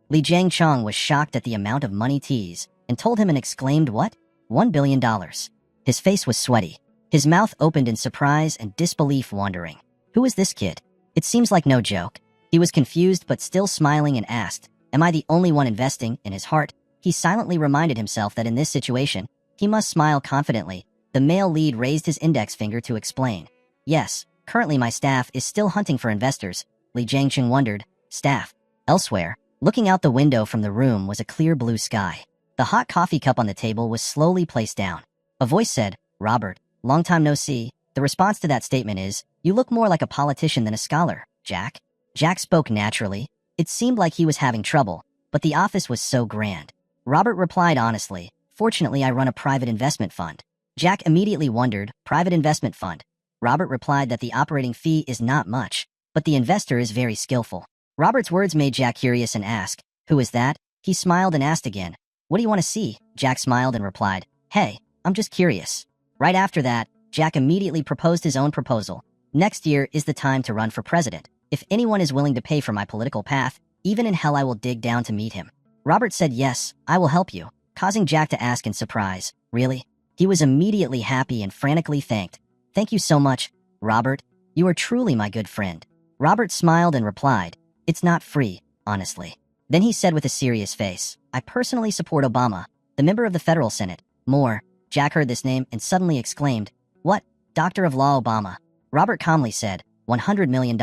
Li Jiangchong was shocked at the amount of money teased and told him and exclaimed, "What? $1 billion? His face was sweaty. His mouth opened in surprise and disbelief, wondering, "Who is this kid? It seems like no joke." He was confused but still smiling and asked, "Am I the only one investing?" In his heart, he silently reminded himself that in this situation, he must smile confidently. The male lead raised his index finger to explain, "Yes, currently my staff is still hunting for investors." Li Jiangchong wondered, "Staff?" Elsewhere, looking out the window from the room was a clear blue sky. The hot coffee cup on the table was slowly placed down. A voice said, "Robert, long time no see." The response to that statement is, "You look more like a politician than a scholar, Jack." Jack spoke naturally. It seemed like he was having trouble. but the office was so grand. Robert replied honestly, "Fortunately, I run a private investment fund." Jack immediately wondered, "Private investment fund?" Robert replied that the operating fee is not much, but the investor is very skillful. Robert's words made Jack curious and asked, "Who is that?" He smiled and asked again, "What do you want to see?" Jack smiled and replied, "Hey, I'm just curious." Right after that, Jack immediately proposed his own proposal. "Next year is the time to run for president. If anyone is willing to pay for my political path, even in hell I will dig down to meet him." Robert said, "Yes, I will help you," causing Jack to ask in surprise, "Really?" He was immediately happy and frantically thanked. "Thank you so much, Robert. You are truly my good friend." Robert smiled and replied, "It's not free, honestly." Then he said with a serious face, "I personally support Obama, the member of the federal Senate." More. Jack heard this name and suddenly exclaimed, "What? Doctor of Law Obama?" Robert calmly said, $100 million?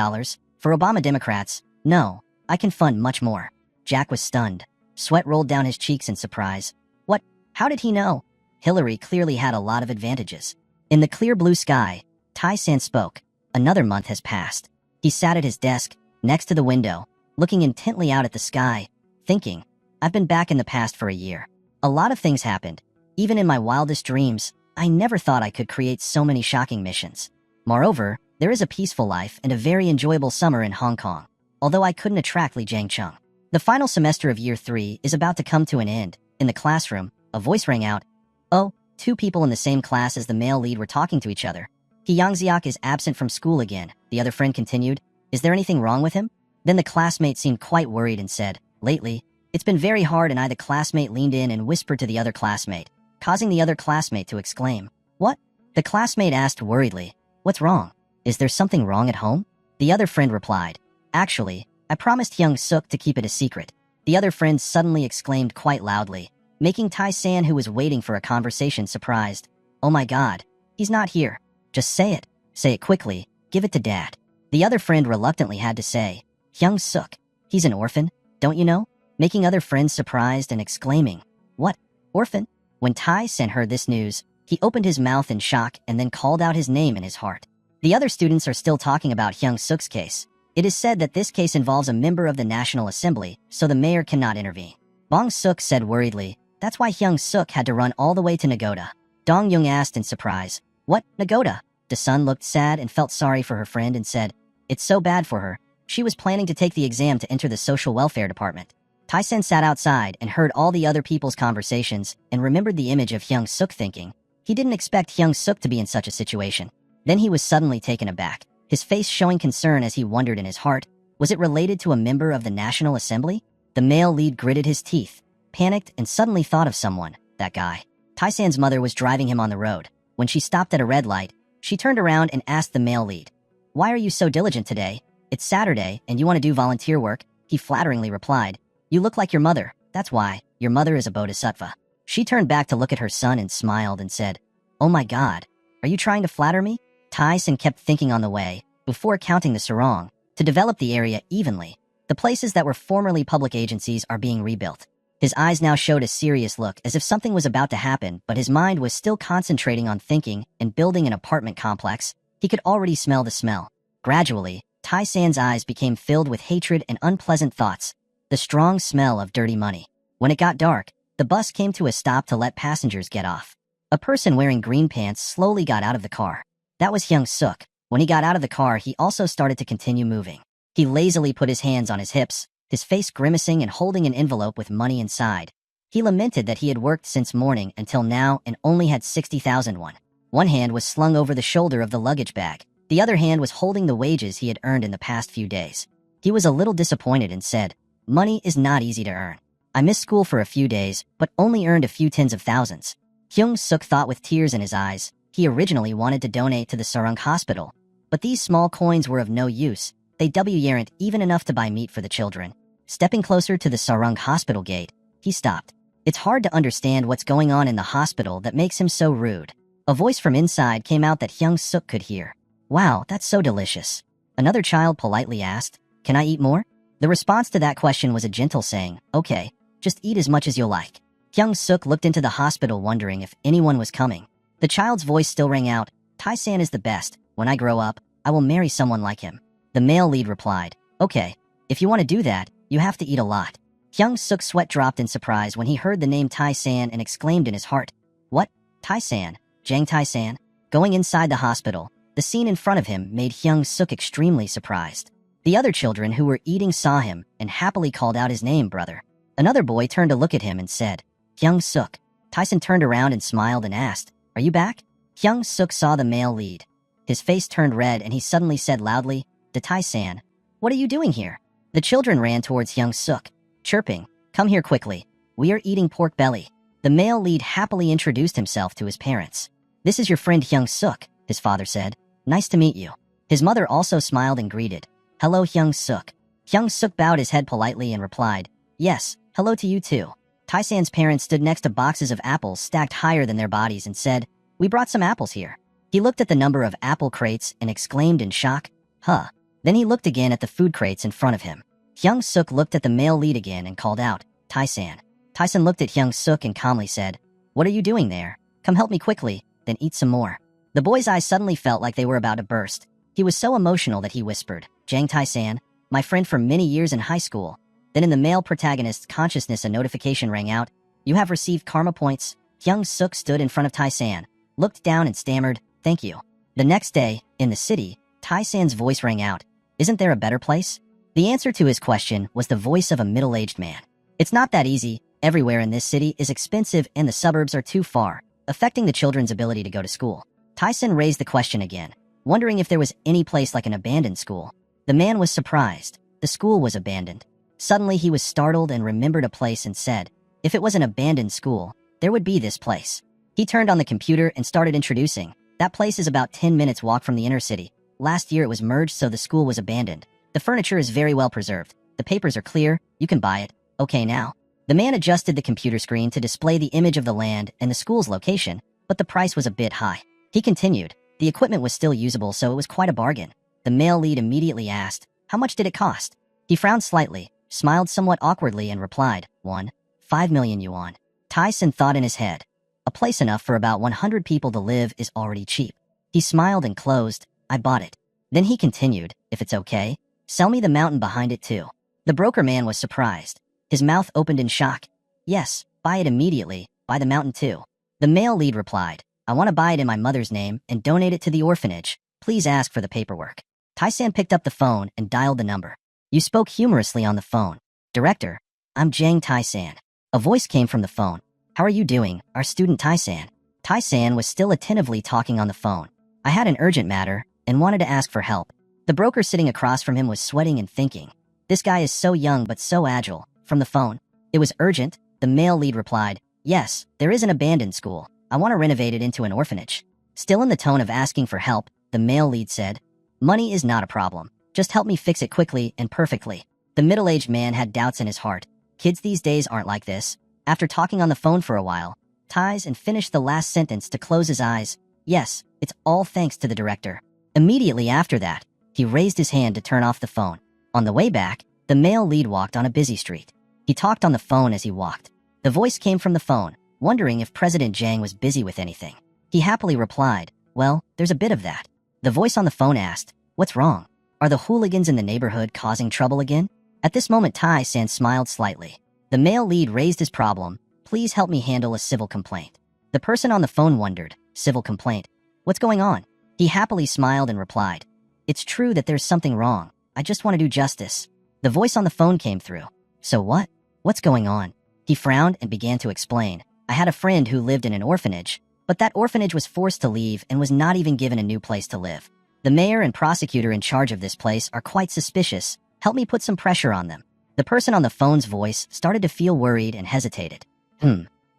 For Obama Democrats? No, I can fund much more." Jack was stunned. Sweat rolled down his cheeks in surprise. "What? How did he know?" Hillary clearly had a lot of advantages. In the clear blue sky, Tai-san spoke. Another month has passed. He sat at his desk, next to the window, looking intently out at the sky, thinking, "I've been back in the past for a year. A lot of things happened. Even in my wildest dreams, I never thought I could create so many shocking missions. Moreover, there is a peaceful life and a very enjoyable summer in Hong Kong, although I couldn't attract Li Jiangcheng." The final semester of Year 3 is about to come to an end. In the classroom, a voice rang out. "Oh, two people in the same class as the male lead were talking to each other. He Yangziak is absent from school again," the other friend continued. "Is there anything wrong with him?" Then the classmate seemed quite worried and said, "Lately, it's been very hard," and the classmate leaned in and whispered to the other classmate, causing the other classmate to exclaim, "What?" The classmate asked worriedly, "What's wrong? Is there something wrong at home?" The other friend replied, "Actually, I promised Hyung Suk to keep it a secret." The other friend suddenly exclaimed quite loudly, making Tai-san, who was waiting for a conversation, surprised. "Oh my god, he's not here. Just say it. Say it quickly. Give it to Dad." The other friend reluctantly had to say, "Hyung Suk, he's an orphan, don't you know?" Making other friends surprised and exclaiming, "What? Orphan?" When Tai-san heard this news, he opened his mouth in shock and then called out his name in his heart. The other students are still talking about Hyung Suk's case. It is said that this case involves a member of the National Assembly, so the mayor cannot intervene. Bong Suk said worriedly, "That's why Hyung Suk had to run all the way to Nagoda." Dong Young asked in surprise, "What, Nagoda?" Da-sun looked sad and felt sorry for her friend and said, "It's so bad for her. She was planning to take the exam to enter the social welfare department." Tai-sen sat outside and heard all the other people's conversations and remembered the image of Hyung Suk, thinking, he didn't expect Hyung Suk to be in such a situation. Then he was suddenly taken aback, his face showing concern as he wondered in his heart, was it related to a member of the National Assembly? The male lead gritted his teeth, panicked, and suddenly thought of someone, that guy. Tai-san's mother was driving him on the road. When she stopped at a red light, she turned around and asked the male lead, "Why are you so diligent today? It's Saturday and you want to do volunteer work?" He flatteringly replied, "You look like your mother, that's why. Your mother is a bodhisattva." She turned back to look at her son and smiled and said, "Oh my god, are you trying to flatter me?" Tai-san kept thinking on the way, before counting the sarong, to develop the area evenly. The places that were formerly public agencies are being rebuilt. His eyes now showed a serious look as if something was about to happen, but his mind was still concentrating on thinking and building an apartment complex. He could already smell the smell. Gradually, Tai-san's eyes became filled with hatred and unpleasant thoughts. The strong smell of dirty money. When it got dark, the bus came to a stop to let passengers get off. A person wearing green pants slowly got out of the car. That was Hyung Suk. When he got out of the car, he also started to continue moving. He lazily put his hands on his hips, his face grimacing and holding an envelope with money inside. He lamented that he had worked since morning until now and only had 60,000 won. One hand was slung over the shoulder of the luggage bag. The other hand was holding the wages he had earned in the past few days. He was a little disappointed and said, "Money is not easy to earn. I missed school for a few days, but only earned a few tens of thousands." Hyung Suk thought with tears in his eyes. He originally wanted to donate to the Sarung Hospital, but these small coins were of no use. They weren't even enough to buy meat for the children. Stepping closer to the Sarung Hospital gate, he stopped. It's hard to understand what's going on in the hospital that makes him so rude. A voice from inside came out that Hyung Suk could hear. "Wow, that's so delicious." Another child politely asked, "Can I eat more?" The response to that question was a gentle saying, "Okay, just eat as much as you'll like." Hyung Suk looked into the hospital wondering if anyone was coming. The child's voice still rang out, "Tai-san is the best. When I grow up, I will marry someone like him." The male lead replied, "Okay, if you want to do that, you have to eat a lot." Hyung-suk's sweat dropped in surprise when he heard the name Tai-san and exclaimed in his heart, "What? Tai-san? Jang Tai-san?" Going inside the hospital, the scene in front of him made Hyung-suk extremely surprised. The other children who were eating saw him and happily called out his name, brother. Another boy turned to look at him and said, "Hyung-suk." Tyson turned around and smiled and asked, "Are you back?" Hyung-suk saw the male lead. His face turned red and he suddenly said loudly, "To Tai-san, what are you doing here?" The children ran towards Hyung-suk, chirping, "Come here quickly. We are eating pork belly." The male lead happily introduced himself to his parents. "This is your friend Hyung-suk," his father said. "Nice to meet you." His mother also smiled and greeted, "Hello, Hyung-suk." Hyung-suk bowed his head politely and replied, "Yes, hello to you too." Tai-san's parents stood next to boxes of apples stacked higher than their bodies and said, "We brought some apples here." He looked at the number of apple crates and exclaimed in shock, "Huh." Then he looked again at the food crates in front of him. Hyung-suk looked at the male lead again and called out, "Tai-san." Tyson looked at Hyung-suk and calmly said, "What are you doing there? Come help me quickly, then eat some more." The boy's eyes suddenly felt like they were about to burst. He was so emotional that he whispered, "Jang Tai-san, my friend for many years in high school." Then in the male protagonist's consciousness a notification rang out, "You have received karma points." Hyung-suk stood in front of Tai-san, looked down and stammered, "Thank you." The next day, in the city, Tai-san's voice rang out, "Isn't there a better place?" The answer to his question was the voice of a middle-aged man. "It's not that easy. Everywhere in this city is expensive and the suburbs are too far, affecting the children's ability to go to school." Tyson raised the question again, wondering if there was any place like an abandoned school. The man was surprised. The school was abandoned. Suddenly he was startled and remembered a place and said, "If it was an abandoned school, there would be this place." He turned on the computer and started introducing. "That place is about 10 minutes walk from the inner city. Last year it was merged, so the school was abandoned. The furniture is very well preserved. The papers are clear. You can buy it. Okay now." The man adjusted the computer screen to display the image of the land and the school's location, but the price was a bit high. He continued, "The equipment was still usable, so it was quite a bargain." The male lead immediately asked, "How much did it cost?" He frowned slightly, smiled somewhat awkwardly and replied, 5 million yuan. Tyson thought in his head, "A place enough for about 100 people to live is already cheap." He smiled and closed, "I bought it." Then he continued, "If it's okay, sell me the mountain behind it too." The broker man was surprised. His mouth opened in shock. "Yes, buy it immediately, buy the mountain too." The male lead replied, "I want to buy it in my mother's name and donate it to the orphanage. Please ask for the paperwork." Tyson picked up the phone and dialed the number. "You spoke humorously on the phone. Director, I'm Jang Tai-san." A voice came from the phone. "How are you doing, our student Tai-san?" Tai-san was still attentively talking on the phone. "I had an urgent matter and wanted to ask for help." The broker sitting across from him was sweating and thinking, "This guy is so young but so agile." From the phone, "It was urgent?" The male lead replied, "Yes, there is an abandoned school. I want to renovate it into an orphanage." Still in the tone of asking for help, the male lead said, "Money is not a problem. Just help me fix it quickly and perfectly." The middle-aged man had doubts in his heart. Kids these days aren't like this. After talking on the phone for a while, Tyson finished the last sentence to close his eyes. "Yes, it's all thanks to the director." Immediately after that, he raised his hand to turn off the phone. On the way back, the male lead walked on a busy street. He talked on the phone as he walked. The voice came from the phone, wondering if President Jang was busy with anything. He happily replied, "Well, there's a bit of that." The voice on the phone asked, "What's wrong? Are the hooligans in the neighborhood causing trouble again?" At this moment, Tai-san smiled slightly. The male lead raised his problem. "Please help me handle a civil complaint." The person on the phone wondered, "Civil complaint? What's going on?" He happily smiled and replied, "It's true that there's something wrong. I just want to do justice." The voice on the phone came through. "So what? What's going on?" He frowned and began to explain. "I had a friend who lived in an orphanage, but that orphanage was forced to leave and was not even given a new place to live. The mayor and prosecutor in charge of this place are quite suspicious. Help me put some pressure on them." The person on the phone's voice started to feel worried and hesitated.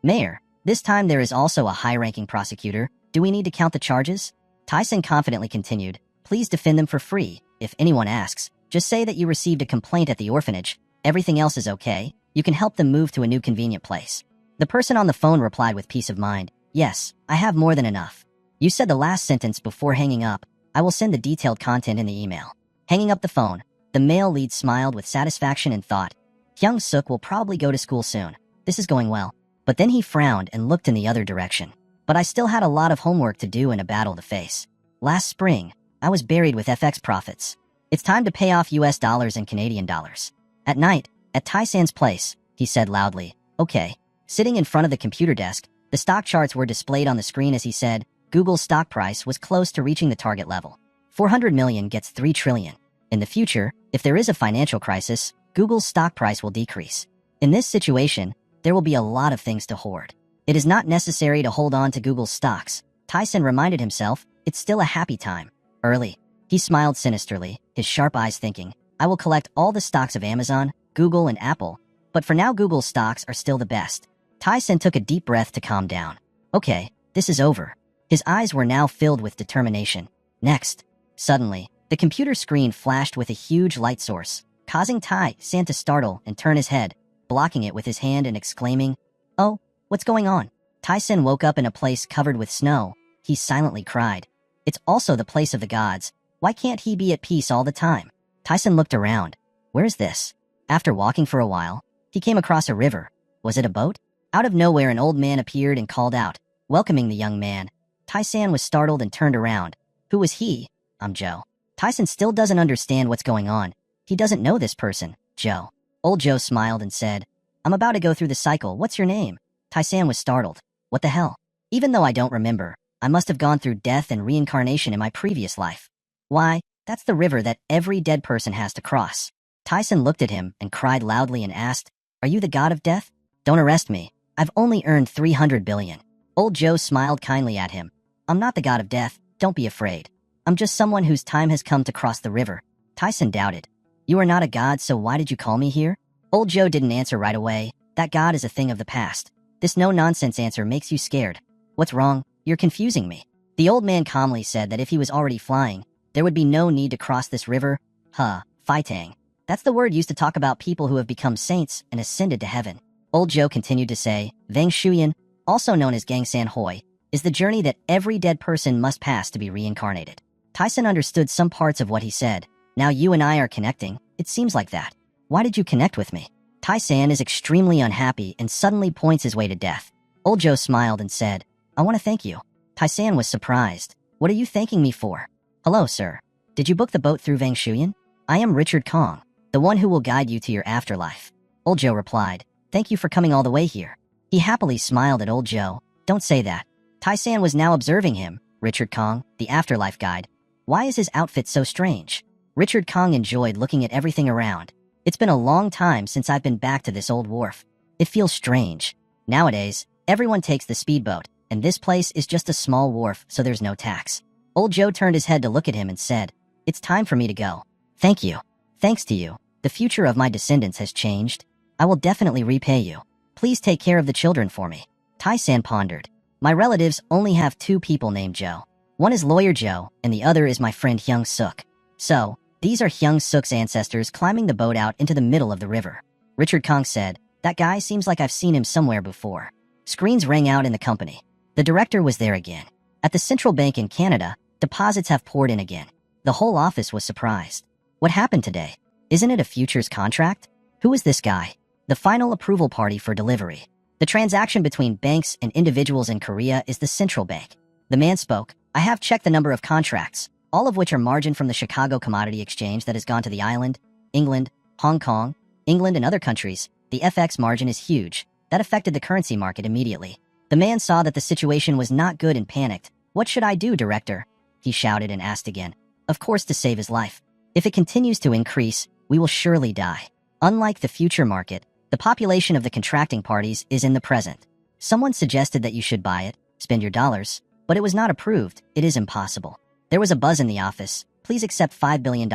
Mayor, this time there is also a high-ranking prosecutor. Do we need to count the charges?" Tyson confidently continued, "Please defend them for free. If anyone asks, just say that you received a complaint at the orphanage. Everything else is okay. You can help them move to a new convenient place." The person on the phone replied with peace of mind, "Yes, I have more than enough." "You said the last sentence before hanging up. I will send the detailed content in the email." Hanging up the phone, the male lead smiled with satisfaction and thought, "Hyung-suk will probably go to school soon. This is going well." But then he frowned and looked in the other direction. "But I still had a lot of homework to do and a battle to face. Last spring, I was buried with FX profits. It's time to pay off US dollars and Canadian dollars." At night, at Tai-san's place, he said loudly. Okay. Sitting in front of the computer desk, the stock charts were displayed on the screen as he said. Google's stock price was close to reaching the target level. 400 million gets 3 trillion. In the future, if there is a financial crisis, Google's stock price will decrease. In this situation, there will be a lot of things to hoard. It is not necessary to hold on to Google's stocks. Tyson reminded himself, it's still a happy time. Early. He smiled sinisterly, his sharp eyes thinking, I will collect all the stocks of Amazon, Google, and Apple. But for now, Google's stocks are still the best. Tyson took a deep breath to calm down. Okay, this is over. His eyes were now filled with determination. Next. Suddenly, the computer screen flashed with a huge light source, causing Tyson to startle and turn his head, blocking it with his hand and exclaiming, Oh, what's going on? Tyson woke up in a place covered with snow. He silently cried. It's also the place of the gods. Why can't he be at peace all the time? Tyson looked around. Where is this? After walking for a while, he came across a river. Was it a boat? Out of nowhere, an old man appeared and called out, welcoming the young man. Tyson was startled and turned around. Who was he? I'm Joe. Tyson still doesn't understand what's going on. He doesn't know this person, Joe. Old Joe smiled and said, I'm about to go through the cycle. What's your name? Tyson was startled. What the hell? Even though I don't remember, I must have gone through death and reincarnation in my previous life. Why, that's the river that every dead person has to cross. Tyson looked at him and cried loudly and asked, Are you the god of death? Don't arrest me. I've only earned 300 billion. Old Joe smiled kindly at him. I'm not the god of death. Don't be afraid. I'm just someone whose time has come to cross the river. Tyson doubted. You are not a god, so why did you call me here? Old Joe didn't answer right away. That god is a thing of the past. This no-nonsense answer makes you scared. What's wrong? You're confusing me. The old man calmly said that if he was already flying, there would be no need to cross this river. Faitang. That's the word used to talk about people who have become saints and ascended to heaven. Old Joe continued to say, Vang Shuyan, also known as Gang San Hoi, is the journey that every dead person must pass to be reincarnated. Tyson understood some parts of what he said. Now you and I are connecting. It seems like that. Why did you connect with me? Tyson is extremely unhappy and suddenly points his way to death. Old Joe smiled and said, I want to thank you. Tyson was surprised. What are you thanking me for? Hello, sir. Did you book the boat through Vang Shuyan? I am Richard Kong, the one who will guide you to your afterlife. Old Joe replied, Thank you for coming all the way here. He happily smiled at Old Joe. Don't say that. Tyson was now observing him. Richard Kong, the afterlife guide. Why is his outfit so strange? Richard Kong enjoyed looking at everything around. It's been a long time since I've been back to this old wharf. It feels strange. Nowadays, everyone takes the speedboat, and this place is just a small wharf, so there's no tax. Old Joe turned his head to look at him and said, It's time for me to go. Thank you. Thanks to you, the future of my descendants has changed. I will definitely repay you. Please take care of the children for me. Tyson pondered. My relatives only have 2 people named Joe. One is Lawyer Joe, and the other is my friend Hyung Suk. So, these are Hyung Suk's ancestors climbing the boat out into the middle of the river. Richard Kong said, That guy seems like I've seen him somewhere before. Screens rang out in the company. The director was there again. At the central bank in Canada, deposits have poured in again. The whole office was surprised. What happened today? Isn't it a futures contract? Who is this guy? The final approval party for delivery. The transaction between banks and individuals in Korea is the central bank. The man spoke, I have checked the number of contracts, all of which are margined from the Chicago Commodity Exchange that has gone to the island, England, Hong Kong, England, and other countries. The FX margin is huge. That affected the currency market immediately. The man saw that the situation was not good and panicked. What should I do, director? He shouted and asked again. Of course, to save his life. If it continues to increase, we will surely die. Unlike the future market, the population of the contracting parties is in the present. Someone suggested that you should buy it, spend your dollars, but it was not approved. It is impossible. There was a buzz in the office. Please accept $5 billion.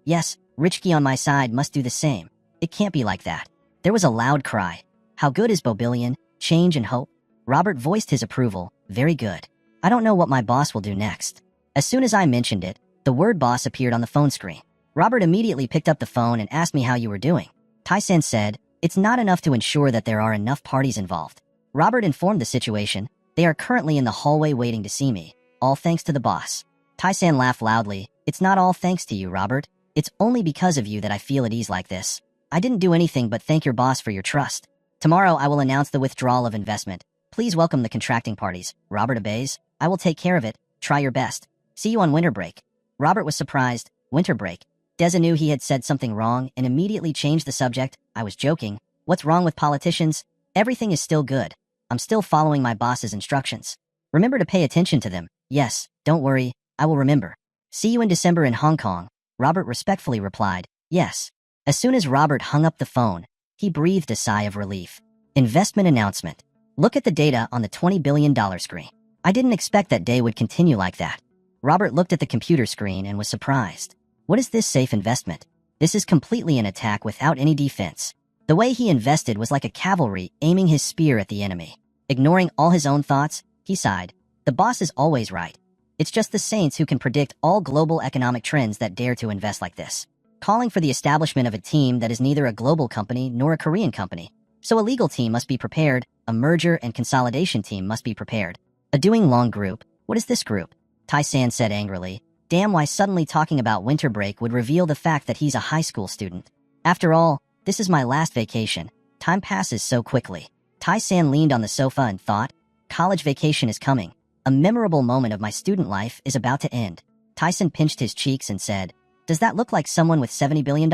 Yes, Richki on my side must do the same. It can't be like that. There was a loud cry. How good is Bobillion? Change and hope? Robert voiced his approval. Very good. I don't know what my boss will do next. As soon as I mentioned it, the word boss appeared on the phone screen. Robert immediately picked up the phone and asked me how you were doing. Tyson said, It's not enough to ensure that there are enough parties involved. Robert informed the situation. They are currently in the hallway waiting to see me. All thanks to the boss. Tyson laughed loudly. It's not all thanks to you, Robert. It's only because of you that I feel at ease like this. I didn't do anything but thank your boss for your trust. Tomorrow I will announce the withdrawal of investment. Please welcome the contracting parties. Robert obeys. I will take care of it. Try your best. See you on winter break. Robert was surprised. Winter break. Deza knew he had said something wrong and immediately changed the subject. I was joking. What's wrong with politicians? Everything is still good. I'm still following my boss's instructions. Remember to pay attention to them. Yes, don't worry, I will remember. See you in December in Hong Kong, Robert respectfully replied. Yes. As soon as Robert hung up the phone, he breathed a sigh of relief. Investment announcement. Look at the data on the $20 billion screen. I didn't expect that day would continue like that. Robert looked at the computer screen and was surprised. What is this safe investment? This is completely an attack without any defense. The way he invested was like a cavalry aiming his spear at the enemy. Ignoring all his own thoughts, he sighed. The boss is always right. It's just the saints who can predict all global economic trends that dare to invest like this. Calling for the establishment of a team that is neither a global company nor a Korean company. So a legal team must be prepared, a merger and consolidation team must be prepared. A doing long group? What is this group? Tai-san said angrily. Damn, why suddenly talking about winter break would reveal the fact that he's a high school student. After all, this is my last vacation. Time passes so quickly. Tai-san leaned on the sofa and thought, college vacation is coming. A memorable moment of my student life is about to end. Tyson pinched his cheeks and said, does that look like someone with $70 billion?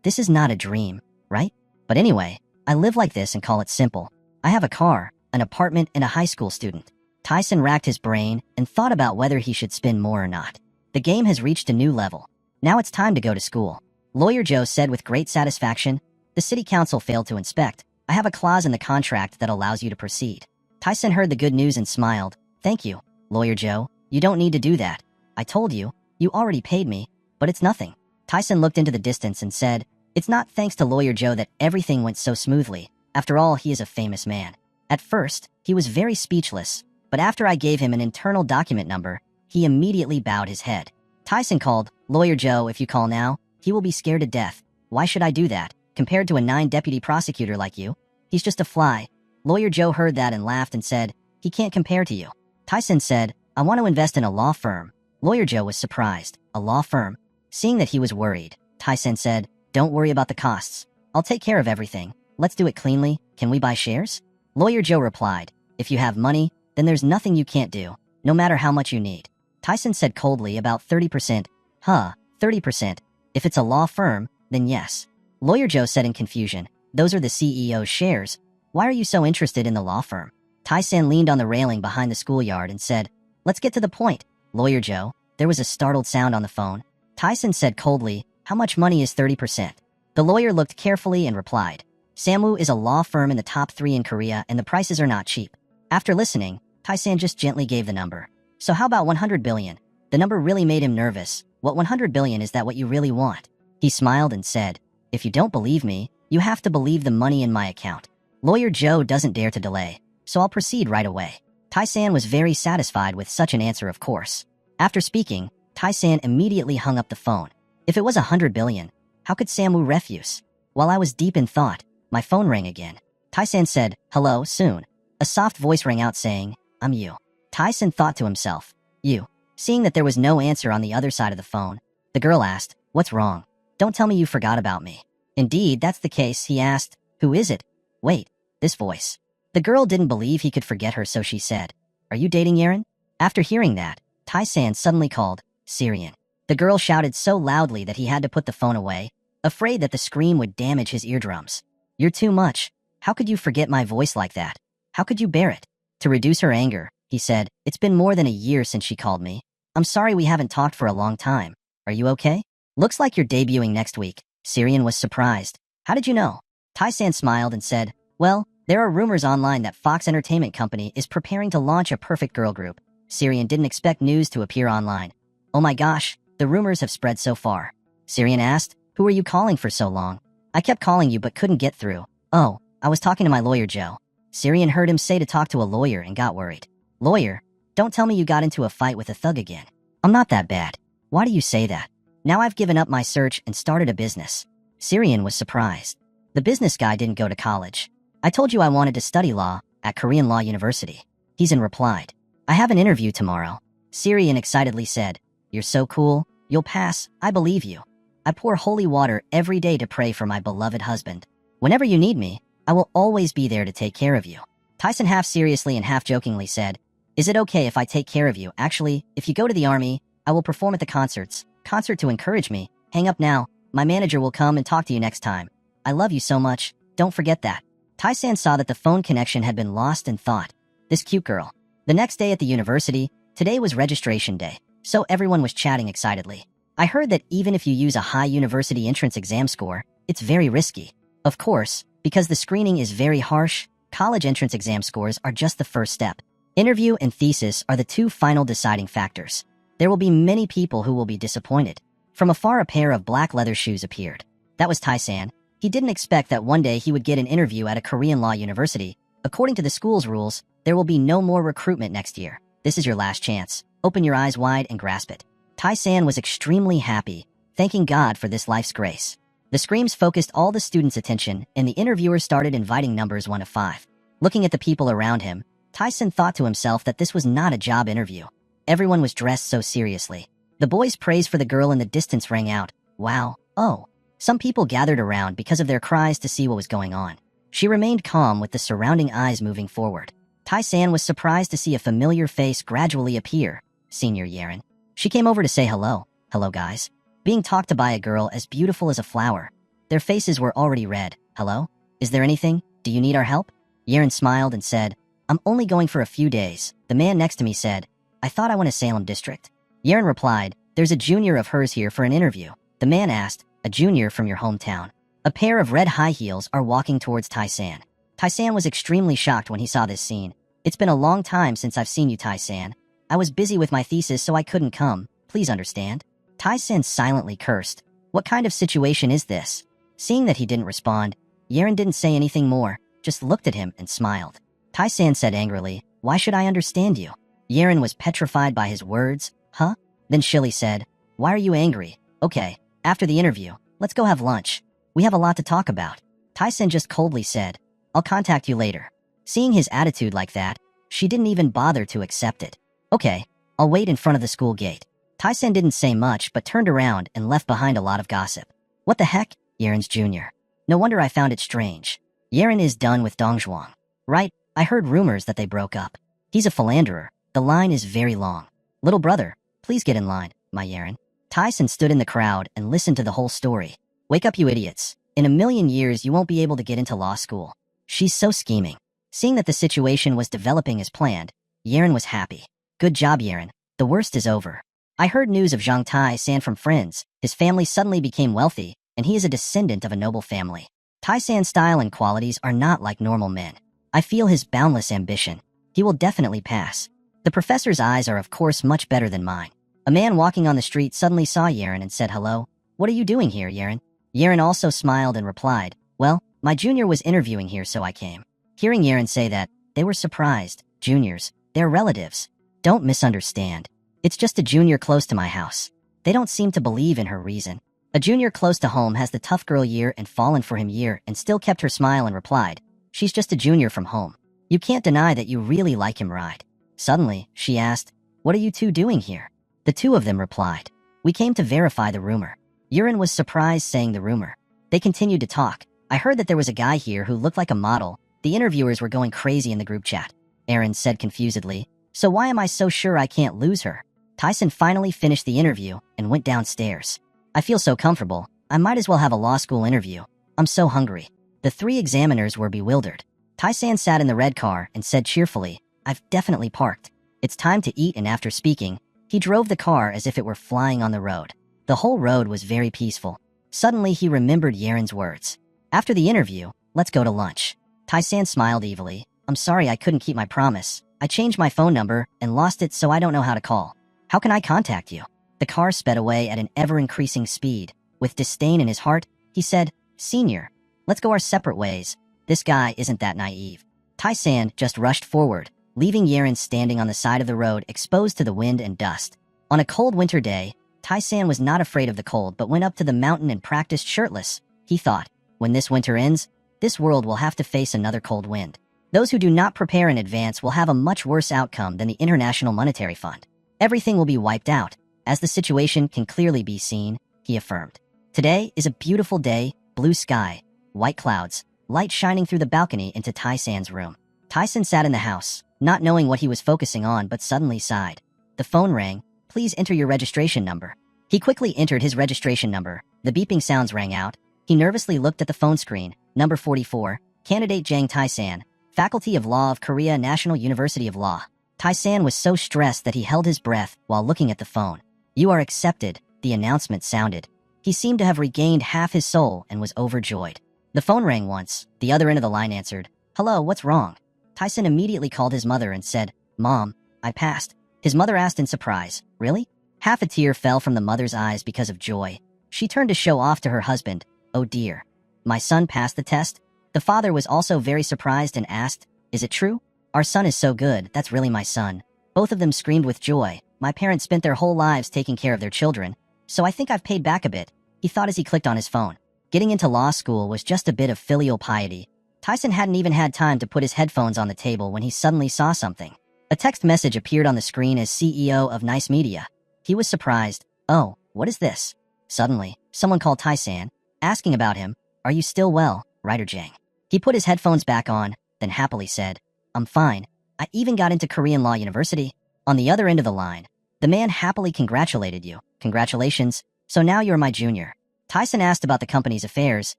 This is not a dream, right? But anyway, I live like this and call it simple. I have a car, an apartment, and a high school student. Tyson racked his brain and thought about whether he should spend more or not. The game has reached a new level. Now it's time to go to school. Lawyer Joe said with great satisfaction, the city council failed to inspect. I have a clause in the contract that allows you to proceed. Tyson heard the good news and smiled. Thank you, Lawyer Joe. You don't need to do that. I told you, you already paid me, but it's nothing. Tyson looked into the distance and said, it's not thanks to Lawyer Joe that everything went so smoothly. After all, he is a famous man. At first, he was very speechless, but after I gave him an internal document number, he immediately bowed his head. Tyson called, Lawyer Joe, if you call now, he will be scared to death. Why should I do that? Compared to a 9 deputy prosecutor like you, he's just a fly. Lawyer Joe heard that and laughed and said, he can't compare to you. Tyson said, I want to invest in a law firm. Lawyer Joe was surprised. A law firm? Seeing that he was worried, Tyson said, don't worry about the costs. I'll take care of everything. Let's do it cleanly. Can we buy shares? Lawyer Joe replied, if you have money, then there's nothing you can't do, no matter how much you need. Tyson said coldly, about 30%. Huh, 30%. If it's a law firm, then yes. Lawyer Joe said in confusion, those are the CEO's shares. Why are you so interested in the law firm? Tyson leaned on the railing behind the schoolyard and said, let's get to the point. Lawyer Joe, there was a startled sound on the phone. Tyson said coldly, how much money is 30%? The lawyer looked carefully and replied, Samwoo is a law firm in the top 3 in Korea and the prices are not cheap. After listening, Tyson just gently gave the number. So how about 100 billion? The number really made him nervous. What 100 billion is that what you really want? He smiled and said, if you don't believe me, you have to believe the money in my account. Lawyer Joe doesn't dare to delay, so I'll proceed right away. Tyson was very satisfied with such an answer, of course. After speaking, Tyson immediately hung up the phone. If it was 100 billion, how could Samwoo refuse? While I was deep in thought, my phone rang again. Tyson said, hello, soon. A soft voice rang out saying, I'm you. Tyson thought to himself, you. Seeing that there was no answer on the other side of the phone, the girl asked, what's wrong? Don't tell me you forgot about me. Indeed, that's the case, he asked. Who is it? Wait, this voice. The girl didn't believe he could forget her, so she said, are you dating Yeren? After hearing that, Tyson suddenly called, Syrian. The girl shouted so loudly that he had to put the phone away, afraid that the scream would damage his eardrums. You're too much. How could you forget my voice like that? How could you bear it? To reduce her anger, he said, it's been more than a year since she called me. I'm sorry we haven't talked for a long time. Are you okay? Looks like you're debuting next week. Syrian was surprised. How did you know? Tyson smiled and said, well, there are rumors online that Fox Entertainment Company is preparing to launch a perfect girl group. Syrian didn't expect news to appear online. Oh my gosh, the rumors have spread so far. Syrian asked, who are you calling for so long? I kept calling you but couldn't get through. Oh, I was talking to my lawyer Joe. Syrian heard him say to talk to a lawyer and got worried. Lawyer, don't tell me you got into a fight with a thug again. I'm not that bad. Why do you say that? Now I've given up my search and started a business. Syrian was surprised. The business guy didn't go to college. I told you I wanted to study law at Korean Law University. He's replied. I have an interview tomorrow. Syrian excitedly said, you're so cool, you'll pass, I believe you. I pour holy water every day to pray for my beloved husband. Whenever you need me, I will always be there to take care of you. Tyson half seriously and half jokingly said, is it okay if I take care of you? Actually, if you go to the army, I will perform at the concerts. Concert to encourage me. Hang up now. My manager will come and talk to you next time. I love you so much. Don't forget that. Tai-san saw that the phone connection had been lost and thought, this cute girl. The next day at the university, today was registration day, so everyone was chatting excitedly. I heard that even if you use a high university entrance exam score, it's very risky. Of course, because the screening is very harsh, college entrance exam scores are just the first step. Interview and thesis are the two final deciding factors. There will be many people who will be disappointed. From afar, a pair of black leather shoes appeared. That was Tai-san. He didn't expect that one day he would get an interview at a Korean law university. According to the school's rules, there will be no more recruitment next year. This is your last chance. Open your eyes wide and grasp it. Tai-san was extremely happy, thanking God for this life's grace. The screams focused all the students' attention, and the interviewer started inviting numbers 1 to 5. Looking at the people around him, Tai-san thought to himself that this was not a job interview. Everyone was dressed so seriously. The boys' praise for the girl in the distance rang out. Wow, oh. Some people gathered around because of their cries to see what was going on. She remained calm with the surrounding eyes moving forward. Tai-san was surprised to see a familiar face gradually appear. Senior Yeren. She came over to say hello. Hello, guys. Being talked to by a girl as beautiful as a flower. Their faces were already red. Hello? Is there anything? Do you need our help? Yeren smiled and said, I'm only going for a few days. The man next to me said, I thought I went to Salem District. Yeren replied, there's a junior of hers here for an interview. The man asked, a junior from your hometown. A pair of red high heels are walking towards Tai-san. Tai-san was extremely shocked when he saw this scene. It's been a long time since I've seen you, Tai-san. I was busy with my thesis, so I couldn't come. Please understand. Tai-san silently cursed. What kind of situation is this? Seeing that he didn't respond, Yeren didn't say anything more, just looked at him and smiled. Tai-san said angrily, why should I understand you? Yeren was petrified by his words. Huh? Then Shilly said, why are you angry? Okay, after the interview, let's go have lunch. We have a lot to talk about. Tai-san just coldly said, I'll contact you later. Seeing his attitude like that, she didn't even bother to accept it. Okay, I'll wait in front of the school gate. Tai-san didn't say much but turned around and left behind a lot of gossip. What the heck? Yeren's junior. No wonder I found it strange. Yeren is done with Dongzhuang. Right, I heard rumors that they broke up. He's a philanderer. The line is very long. Little brother, please get in line, my Yeren. Tai-san stood in the crowd and listened to the whole story. Wake up, you idiots. In a million years, you won't be able to get into law school. She's so scheming. Seeing that the situation was developing as planned, Yeren was happy. Good job, Yeren. The worst is over. I heard news of Zhang Tai-san from friends. His family suddenly became wealthy, and he is a descendant of a noble family. Tai-san's style and qualities are not like normal men. I feel his boundless ambition. He will definitely pass. The professor's eyes are of course much better than mine. A man walking on the street suddenly saw Yeren and said hello. What are you doing here, Yeren? Yeren also smiled and replied, well, my junior was interviewing here, so I came. Hearing Yeren say that, they were surprised. Juniors, they're relatives. Don't misunderstand. It's just a junior close to my house. They don't seem to believe in her reason. A junior close to home has the tough girl year and fallen for him year and still kept her smile and replied, she's just a junior from home. You can't deny that you really like him, right? Suddenly, she asked, what are you two doing here? The two of them replied, we came to verify the rumor. Yeren was surprised saying the rumor. They continued to talk. I heard that there was a guy here who looked like a model. The interviewers were going crazy in the group chat. Eren said confusedly, so why am I so sure I can't lose her? Tai-san finally finished the interview and went downstairs. I feel so comfortable. I might as well have a law school interview. I'm so hungry. The 3 examiners were bewildered. Tai-san sat in the red car and said cheerfully, I've definitely parked. It's time to eat, and after speaking, he drove the car as if it were flying on the road. The whole road was very peaceful. Suddenly, he remembered Yeren's words. After the interview, let's go to lunch. Tai-san smiled evilly. I'm sorry I couldn't keep my promise. I changed my phone number and lost it, so I don't know how to call. How can I contact you? The car sped away at an ever-increasing speed. With disdain in his heart, he said, Senior, let's go our separate ways. This guy isn't that naive. Tai-san just rushed forward, leaving Yeren standing on the side of the road exposed to the wind and dust. On a cold winter day, Tai-san was not afraid of the cold but went up to the mountain and practiced shirtless. He thought, when this winter ends, this world will have to face another cold wind. Those who do not prepare in advance will have a much worse outcome than the International Monetary Fund. Everything will be wiped out. As the situation can clearly be seen, he affirmed. Today is a beautiful day, blue sky, white clouds, light shining through the balcony into Tai-san's room. Tai-san sat in the house, not knowing what he was focusing on, but suddenly sighed. The phone rang. Please enter your registration number. He quickly entered his registration number. The beeping sounds rang out. He nervously looked at the phone screen. Number 44. Candidate Jang Tae-san, Faculty of Law of Korea National University of Law. Tae-san was so stressed that he held his breath while looking at the phone. You are accepted, the announcement sounded. He seemed to have regained half his soul and was overjoyed. The phone rang once. The other end of the line answered. Hello, what's wrong? Tae-san immediately called his mother and said, Mom, I passed. His mother asked in surprise, Really? Half a tear fell from the mother's eyes because of joy. She turned to show off to her husband. Oh dear. My son passed the test? The father was also very surprised and asked, Is it true? Our son is so good, that's really my son. Both of them screamed with joy. My parents spent their whole lives taking care of their children, so I think I've paid back a bit, he thought as he clicked on his phone. Getting into law school was just a bit of filial piety. Tae-san hadn't even had time to put his headphones on the table when he suddenly saw something. A text message appeared on the screen as CEO of Nice Media. He was surprised. Oh, what is this? Suddenly, someone called Tae-san, asking about him. Are you still well, writer Jang? He put his headphones back on, then happily said, I'm fine. I even got into Korean Law University. On the other end of the line, the man happily congratulated you. Congratulations. So now you're my junior. Tae-san asked about the company's affairs.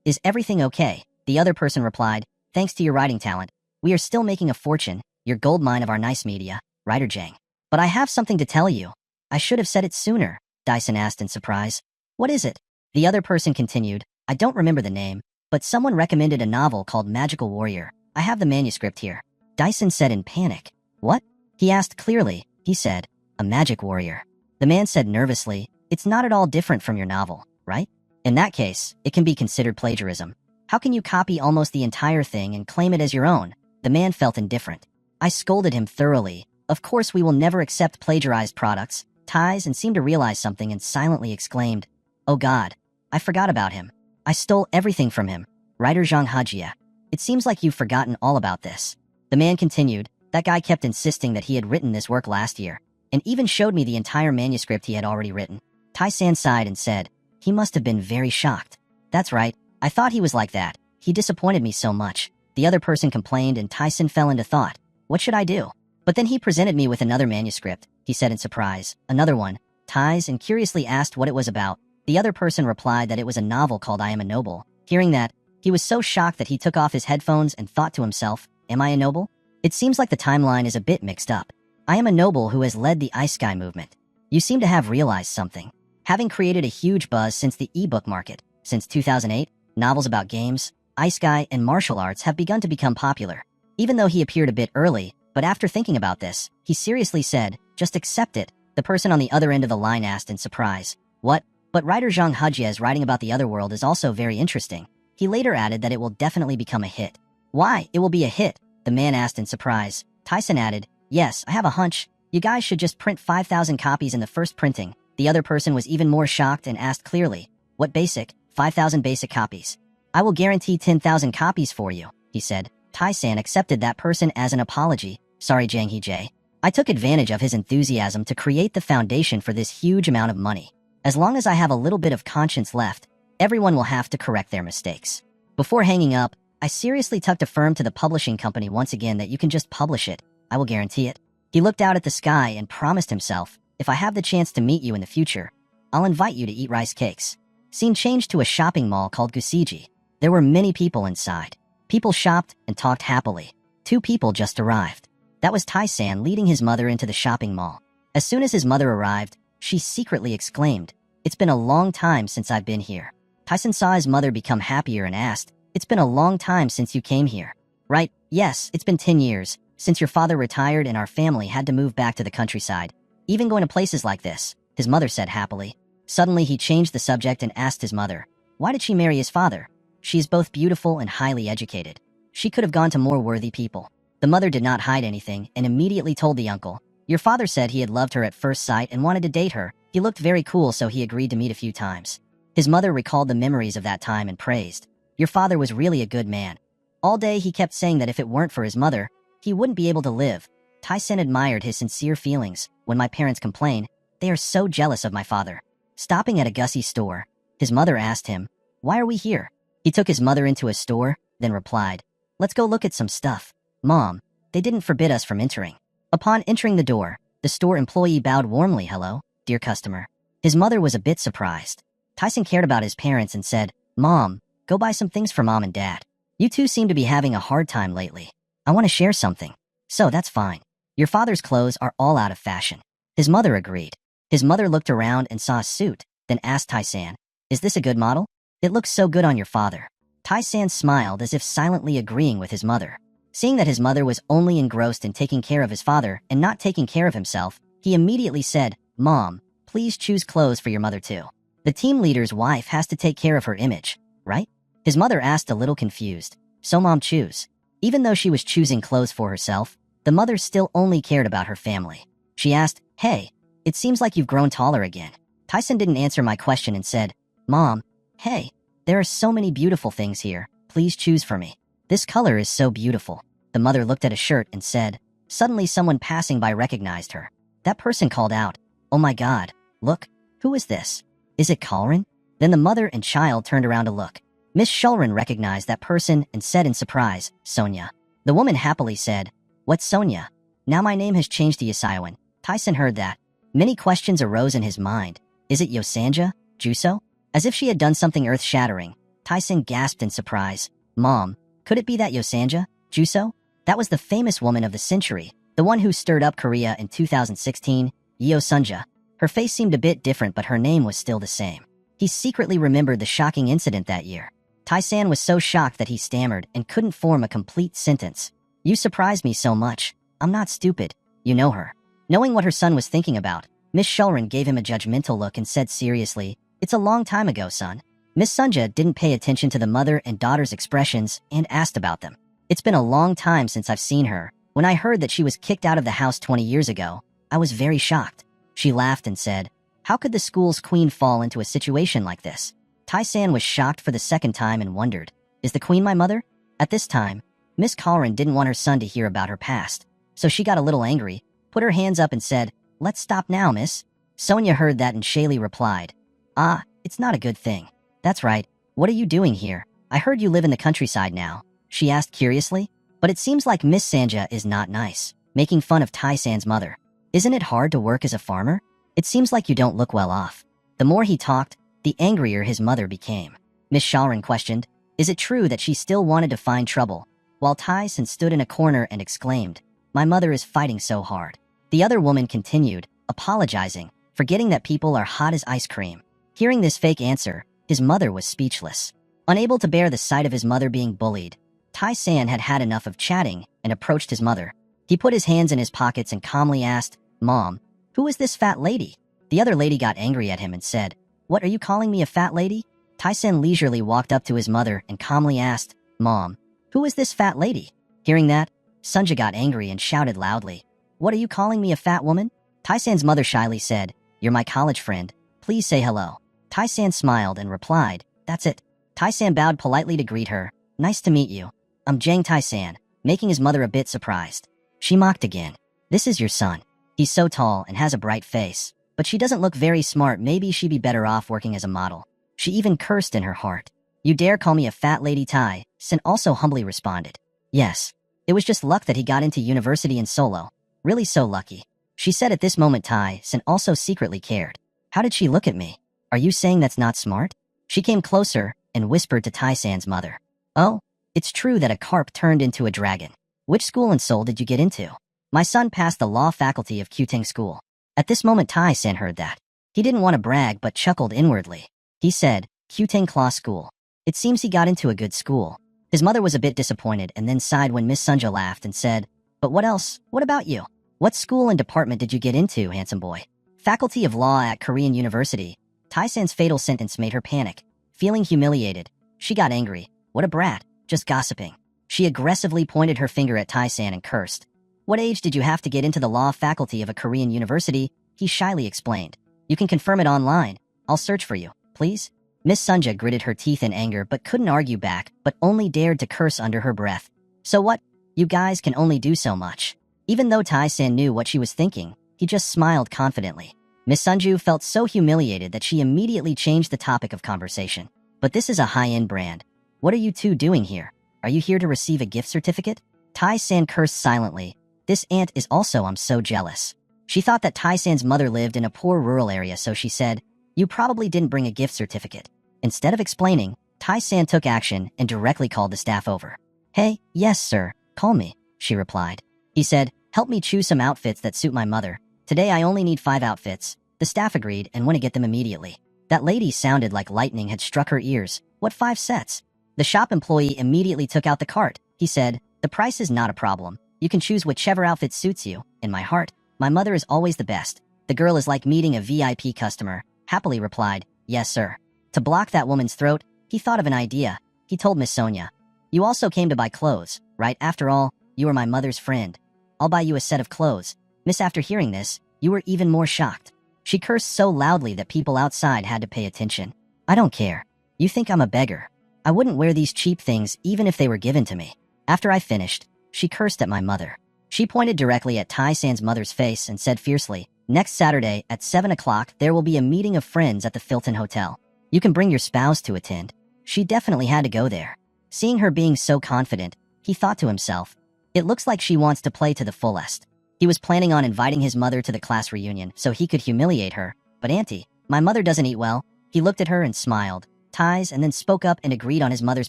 Is everything okay? The other person replied, Thanks to your writing talent, we are still making a fortune, your gold mine of our Nice Media, writer Jang. But I have something to tell you. I should have said it sooner, Dyson asked in surprise. What is it? The other person continued, I don't remember the name, but someone recommended a novel called Magical Warrior. I have the manuscript here. Dyson said in panic. What? He asked clearly. He said, a magic warrior. The man said nervously, It's not at all different from your novel, right? In that case, it can be considered plagiarism. How can you copy almost the entire thing and claim it as your own? The man felt indifferent. I scolded him thoroughly. Of course we will never accept plagiarized products. Ties and seemed to realize something and silently exclaimed, Oh God, I forgot about him. I stole everything from him. Writer Zhang Hajia. It seems like you've forgotten all about this. The man continued, That guy kept insisting that he had written this work last year, and even showed me the entire manuscript he had already written. Tai-san sighed and said, He must have been very shocked. That's right, I thought he was like that. He disappointed me so much. The other person complained and Tyson fell into thought. What should I do? But then he presented me with another manuscript, he said in surprise. Another one. Ties and curiously asked what it was about. The other person replied that it was a novel called I Am a Noble. Hearing that, he was so shocked that he took off his headphones and thought to himself, Am I a noble? It seems like the timeline is a bit mixed up. I am a noble who has led the Ice Sky movement. You seem to have realized something. Having created a huge buzz since the ebook market, since 2008, novels about games, Ice Sky, and martial arts have begun to become popular. Even though he appeared a bit early, but after thinking about this, he seriously said, Just accept it. The person on the other end of the line asked in surprise. What? But writer Zhang Hajie's writing about the other world is also very interesting. He later added that it will definitely become a hit. Why? It will be a hit, the man asked in surprise. Tyson added, Yes, I have a hunch. You guys should just print 5,000 copies in the first printing. The other person was even more shocked and asked clearly, What basic? 5,000 basic copies. I will guarantee 10,000 copies for you, he said. Tai-san accepted that person as an apology. Sorry, Jang Hee-jae. I took advantage of his enthusiasm to create the foundation for this huge amount of money. As long as I have a little bit of conscience left, everyone will have to correct their mistakes. Before hanging up, I seriously tucked a firm to the publishing company once again that you can just publish it. I will guarantee it. He looked out at the sky and promised himself, if I have the chance to meet you in the future, I'll invite you to eat rice cakes. Scene changed to a shopping mall called Gusiji. There were many people inside. People shopped and talked happily. 2 people just arrived. That was Tai-san leading his mother into the shopping mall. As soon as his mother arrived, she secretly exclaimed, It's been a long time since I've been here. Tyson saw his mother become happier and asked, It's been a long time since you came here. Right, yes, it's been 10 years, since your father retired and our family had to move back to the countryside. Even going to places like this, his mother said happily. Suddenly he changed the subject and asked his mother, Why did she marry his father? She is both beautiful and highly educated. She could have gone to more worthy people. The mother did not hide anything and immediately told the uncle, Your father said he had loved her at first sight and wanted to date her. He looked very cool, so he agreed to meet a few times. His mother recalled the memories of that time and praised, Your father was really a good man. All day he kept saying that if it weren't for his mother, he wouldn't be able to live. Tyson admired his sincere feelings. When my parents complain, they are so jealous of my father. Stopping at a Gussie store, his mother asked him, Why are we here? He took his mother into a store, then replied, Let's go look at some stuff. Mom, they didn't forbid us from entering. Upon entering the door, the store employee bowed warmly, Hello, dear customer. His mother was a bit surprised. Tyson cared about his parents and said, Mom, go buy some things for Mom and Dad. You two seem to be having a hard time lately. I want to share something. So that's fine. Your father's clothes are all out of fashion. His mother agreed. His mother looked around and saw a suit, then asked Tai-san, is this a good model? It looks so good on your father. Tai-san smiled as if silently agreeing with his mother. Seeing that his mother was only engrossed in taking care of his father and not taking care of himself, he immediately said, Mom, please choose clothes for your mother too. The team leader's wife has to take care of her image, right? His mother asked, a little confused. So Mom choose. Even though she was choosing clothes for herself, the mother still only cared about her family. She asked, hey, it seems like you've grown taller again. Tai-san didn't answer my question and said, Mom, hey, there are so many beautiful things here. Please choose for me. This color is so beautiful. The mother looked at a shirt and said, suddenly someone passing by recognized her. That person called out, oh my god, look, who is this? Is it Kalrin? Then the mother and child turned around to look. Miss Shulrin recognized that person and said in surprise, Sonia. The woman happily said, what's Sonia? Now my name has changed to Yasaiwan. Tai-san heard that. Many questions arose in his mind. Is it Yosanja? Juso? As if she had done something earth-shattering, Tai-san gasped in surprise. Mom, could it be that Yosanja? Juso? That was the famous woman of the century, the one who stirred up Korea in 2016, Yosanja. Her face seemed a bit different, but her name was still the same. He secretly remembered the shocking incident that year. Tai-san was so shocked that he stammered and couldn't form a complete sentence. You surprised me so much. I'm not stupid. You know her. Knowing what her son was thinking about, Miss Shulrin gave him a judgmental look and said seriously, it's a long time ago, son. Miss Sunja didn't pay attention to the mother and daughter's expressions and asked about them. It's been a long time since I've seen her. When I heard that she was kicked out of the house 20 years ago, I was very shocked. She laughed and said, how could the school's queen fall into a situation like this? Tai-san was shocked for the second time and wondered, is the queen my mother? At this time, Miss Kalrin didn't want her son to hear about her past, so she got a little angry, put her hands up and said, let's stop now, miss. Sonia heard that and shayly replied, ah, it's not a good thing. That's right. What are you doing here? I heard you live in the countryside now. She asked curiously. But it seems like Miss Sanja is not nice, making fun of Tai-san's mother. Isn't it hard to work as a farmer? It seems like you don't look well off. The more he talked, the angrier his mother became. Miss Shulrin questioned, is it true that she still wanted to find trouble? While Tai-san stood in a corner and exclaimed, my mother is fighting so hard. The other woman continued, apologizing, forgetting that people are hot as ice cream. Hearing this fake answer, his mother was speechless. Unable to bear the sight of his mother being bullied, Tai-san had had enough of chatting and approached his mother. He put his hands in his pockets and calmly asked, Mom, who is this fat lady? The other lady got angry at him and said, what, are you calling me a fat lady? Tai-san leisurely walked up to his mother and calmly asked, Mom, who is this fat lady? Hearing that, Sunja got angry and shouted loudly, what are you calling me a fat woman? Tai-san's mother shyly said, you're my college friend. Please say hello. Tai-san smiled and replied, that's it. Tai-san bowed politely to greet her. Nice to meet you. I'm Jang Tai-san, making his mother a bit surprised. She mocked again. This is your son. He's so tall and has a bright face, but she doesn't look very smart. Maybe she'd be better off working as a model. She even cursed in her heart. You dare call me a fat lady? Tai-san also humbly responded. Yes. It was just luck that he got into university in Solo. Really so lucky. She said at this moment Tai-san also secretly cared. How did she look at me? Are you saying that's not smart? She came closer and whispered to Tai-san's mother. Oh, it's true that a carp turned into a dragon. Which school in Seoul did you get into? My son passed the law faculty of Kyuteng School. At this moment Tai-san heard that. He didn't want to brag but chuckled inwardly. He said, Kyuteng Law School. It seems he got into a good school. His mother was a bit disappointed and then sighed when Miss Sunja laughed and said, but what else? What about you? What school and department did you get into, handsome boy? Faculty of Law at Korean University. Tai-san's fatal sentence made her panic. Feeling humiliated, she got angry. What a brat, just gossiping. She aggressively pointed her finger at Tai-san and cursed. What age did you have to get into the law faculty of a Korean university? He shyly explained. You can confirm it online. I'll search for you, please. Miss Sunja gritted her teeth in anger but couldn't argue back, but only dared to curse under her breath. So what? You guys can only do so much. Even though Tai-san knew what she was thinking, he just smiled confidently. Miss Sunju felt so humiliated that she immediately changed the topic of conversation. But this is a high-end brand. What are you two doing here? Are you here to receive a gift certificate? Tai-san cursed silently. This aunt is also I'm so jealous. She thought that Tai-san's mother lived in a poor rural area, so she said, you probably didn't bring a gift certificate. Instead of explaining, Tai-san took action and directly called the staff over. Hey, yes, sir, call me, she replied. He said, help me choose some outfits that suit my mother. Today I only need 5 outfits. The staff agreed and went to get them immediately. That lady sounded like lightning had struck her ears. What 5 sets? The shop employee immediately took out the cart. He said, the price is not a problem. You can choose whichever outfit suits you. In my heart, my mother is always the best. The girl is like meeting a VIP customer. Happily replied, yes, sir. To block that woman's throat, he thought of an idea. He told Miss Sonia, you also came to buy clothes, right? After all, you are my mother's friend. I'll buy you a set of clothes. Miss, after hearing this, you were even more shocked. She cursed so loudly that people outside had to pay attention. I don't care. You think I'm a beggar. I wouldn't wear these cheap things even if they were given to me. After I finished, she cursed at my mother. She pointed directly at Tai-san's mother's face and said fiercely, next Saturday at 7 o'clock there will be a meeting of friends at the Filton Hotel. You can bring your spouse to attend. She definitely had to go there. Seeing her being so confident, he thought to himself, it looks like she wants to play to the fullest. He was planning on inviting his mother to the class reunion so he could humiliate her. But auntie, my mother doesn't eat well. He looked at her and smiled. Ties and then spoke up and agreed on his mother's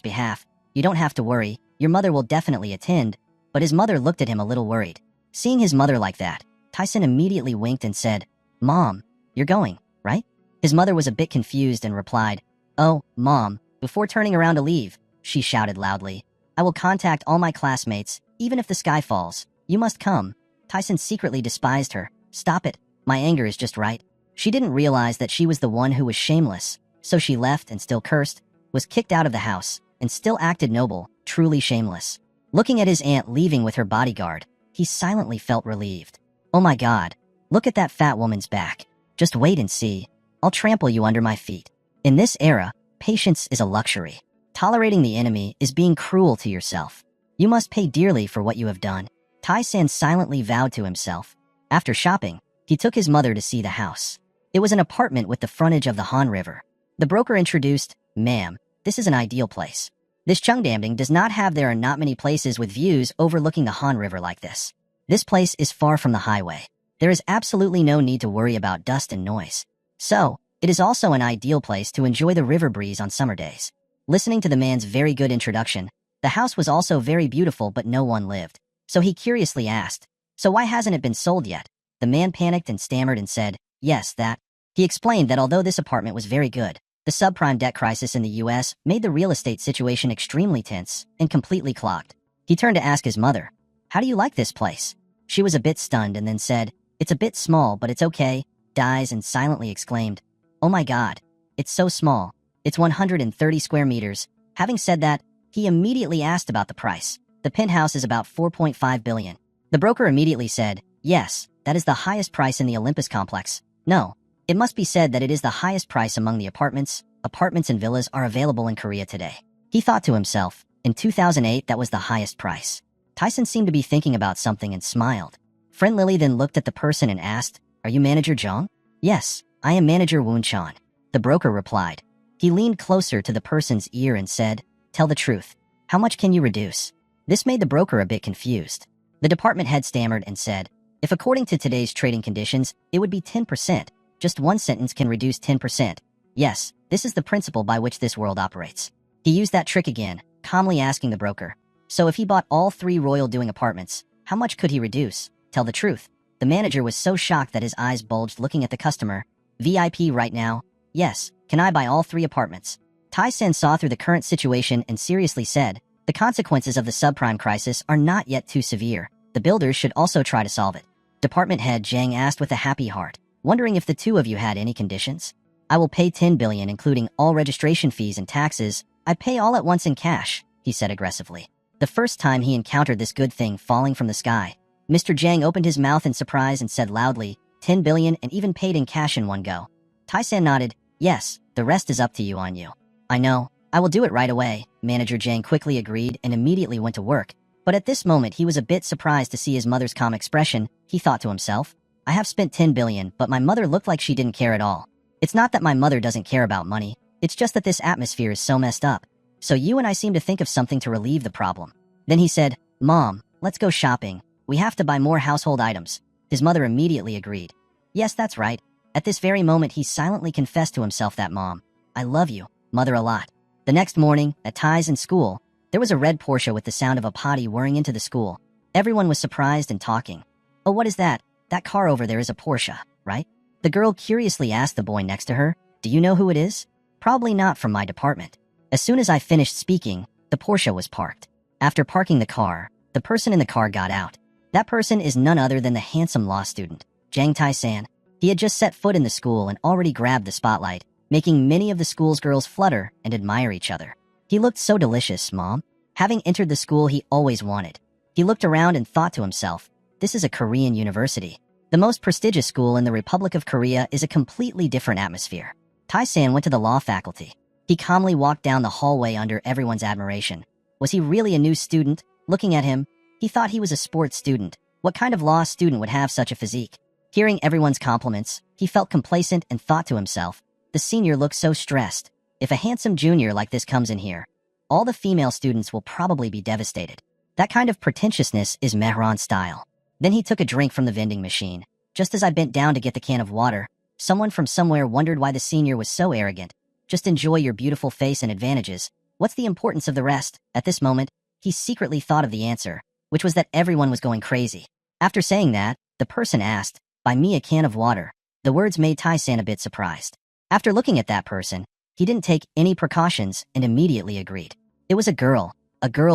behalf. You don't have to worry. Your mother will definitely attend. But his mother looked at him a little worried. Seeing his mother like that, Tyson immediately winked and said, Mom, you're going, right? His mother was a bit confused and replied, oh, Mom, before turning around to leave, she shouted loudly, I will contact all my classmates, even if the sky falls. You must come. Tyson secretly despised her. Stop it. My anger is just right. She didn't realize that she was the one who was shameless, so she left and still cursed, was kicked out of the house, and still acted noble, truly shameless. Looking at his aunt leaving with her bodyguard, he silently felt relieved. Oh my God, look at that fat woman's back. Just wait and see. I'll trample you under my feet. In this era, patience is a luxury. Tolerating the enemy is being cruel to yourself. You must pay dearly for what you have done. Tai-san silently vowed to himself. After shopping, he took his mother to see the house. It was an apartment with the frontage of the Han River. The broker introduced, ma'am, this is an ideal place. This Cheongdamding does not have there are not many places with views overlooking the Han River like this. This place is far from the highway. There is absolutely no need to worry about dust and noise. So, it is also an ideal place to enjoy the river breeze on summer days. Listening to the man's very good introduction, the house was also very beautiful but no one lived. So he curiously asked, so why hasn't it been sold yet? The man panicked and stammered and said, yes, that. He explained that although this apartment was very good, the subprime debt crisis in the US made the real estate situation extremely tense and completely clogged. He turned to ask his mother, how do you like this place? She was a bit stunned and then said, it's a bit small, but it's okay. Dies and silently exclaimed, oh my God, it's so small. It's 130 square meters. Having said that, he immediately asked about the price. The penthouse is about 4.5 billion. The broker immediately said, yes, that is the highest price in the Olympus complex. No, it must be said that it is the highest price among the apartments. Apartments and villas are available in Korea today. He thought to himself, in 2008 that was the highest price. Tyson seemed to be thinking about something and smiled. Friend Lily then looked at the person and asked, are you Manager Jong? Yes, I am Manager Woon Chan. The broker replied. He leaned closer to the person's ear and said, tell the truth. How much can you reduce? This made the broker a bit confused. The department head stammered and said, if according to today's trading conditions, it would be 10%. Just one sentence can reduce 10%. Yes, this is the principle by which this world operates. He used that trick again, calmly asking the broker. So if he bought all 3 royal doing apartments, how much could he reduce? Tell the truth. The manager was so shocked that his eyes bulged looking at the customer. VIP right now? Yes, can I buy all 3 apartments? Tai-san saw through the current situation and seriously said, the consequences of the subprime crisis are not yet too severe. The builders should also try to solve it. Department head Jang asked with a happy heart, wondering if the 2 of you had any conditions. I will pay 10 billion including all registration fees and taxes. I pay all at once in cash, he said aggressively. The first time he encountered this good thing falling from the sky, Mr. Jang opened his mouth in surprise and said loudly, 10 billion and even paid in cash in one go. Tai-san nodded, yes, the rest is up to you on you. I know, I will do it right away. Manager Jang quickly agreed and immediately went to work. But at this moment he was a bit surprised to see his mother's calm expression. He thought to himself, I have spent 10 billion, but my mother looked like she didn't care at all. It's not that my mother doesn't care about money, it's just that this atmosphere is so messed up. So you and I seem to think of something to relieve the problem. Then he said, Mom, let's go shopping. We have to buy more household items. His mother immediately agreed. Yes, that's right. At this very moment he silently confessed to himself that Mom, I love you, Mother, a lot. The next morning, at Ty's in school, there was a red Porsche with the sound of a potty whirring into the school. Everyone was surprised and talking. "Oh, what is that? That car over there is a Porsche, right?" The girl curiously asked the boy next to her, "Do you know who it is?" "Probably not from my department." As soon as I finished speaking, the Porsche was parked. After parking the car, the person in the car got out. That person is none other than the handsome law student, Jang Tai-san. He had just set foot in the school and already grabbed the spotlight, making many of the school's girls flutter and admire each other. He looked so delicious, Mom. Having entered the school he always wanted. He looked around and thought to himself, this is a Korean university. The most prestigious school in the Republic of Korea is a completely different atmosphere. Tai-san went to the law faculty. He calmly walked down the hallway under everyone's admiration. Was he really a new student? Looking at him, he thought he was a sports student. What kind of law student would have such a physique? Hearing everyone's compliments, he felt complacent and thought to himself, the senior looks so stressed. If a handsome junior like this comes in here, all the female students will probably be devastated. That kind of pretentiousness is Mehran's style. Then he took a drink from the vending machine. Just as I bent down to get the can of water, someone from somewhere wondered why the senior was so arrogant. Just enjoy your beautiful face and advantages. What's the importance of the rest? At this moment, he secretly thought of the answer, which was that everyone was going crazy. After saying that, the person asked, "Buy me a can of water." The words made Tai-san a bit surprised. After looking at that person, he didn't take any precautions and immediately agreed. It was a girl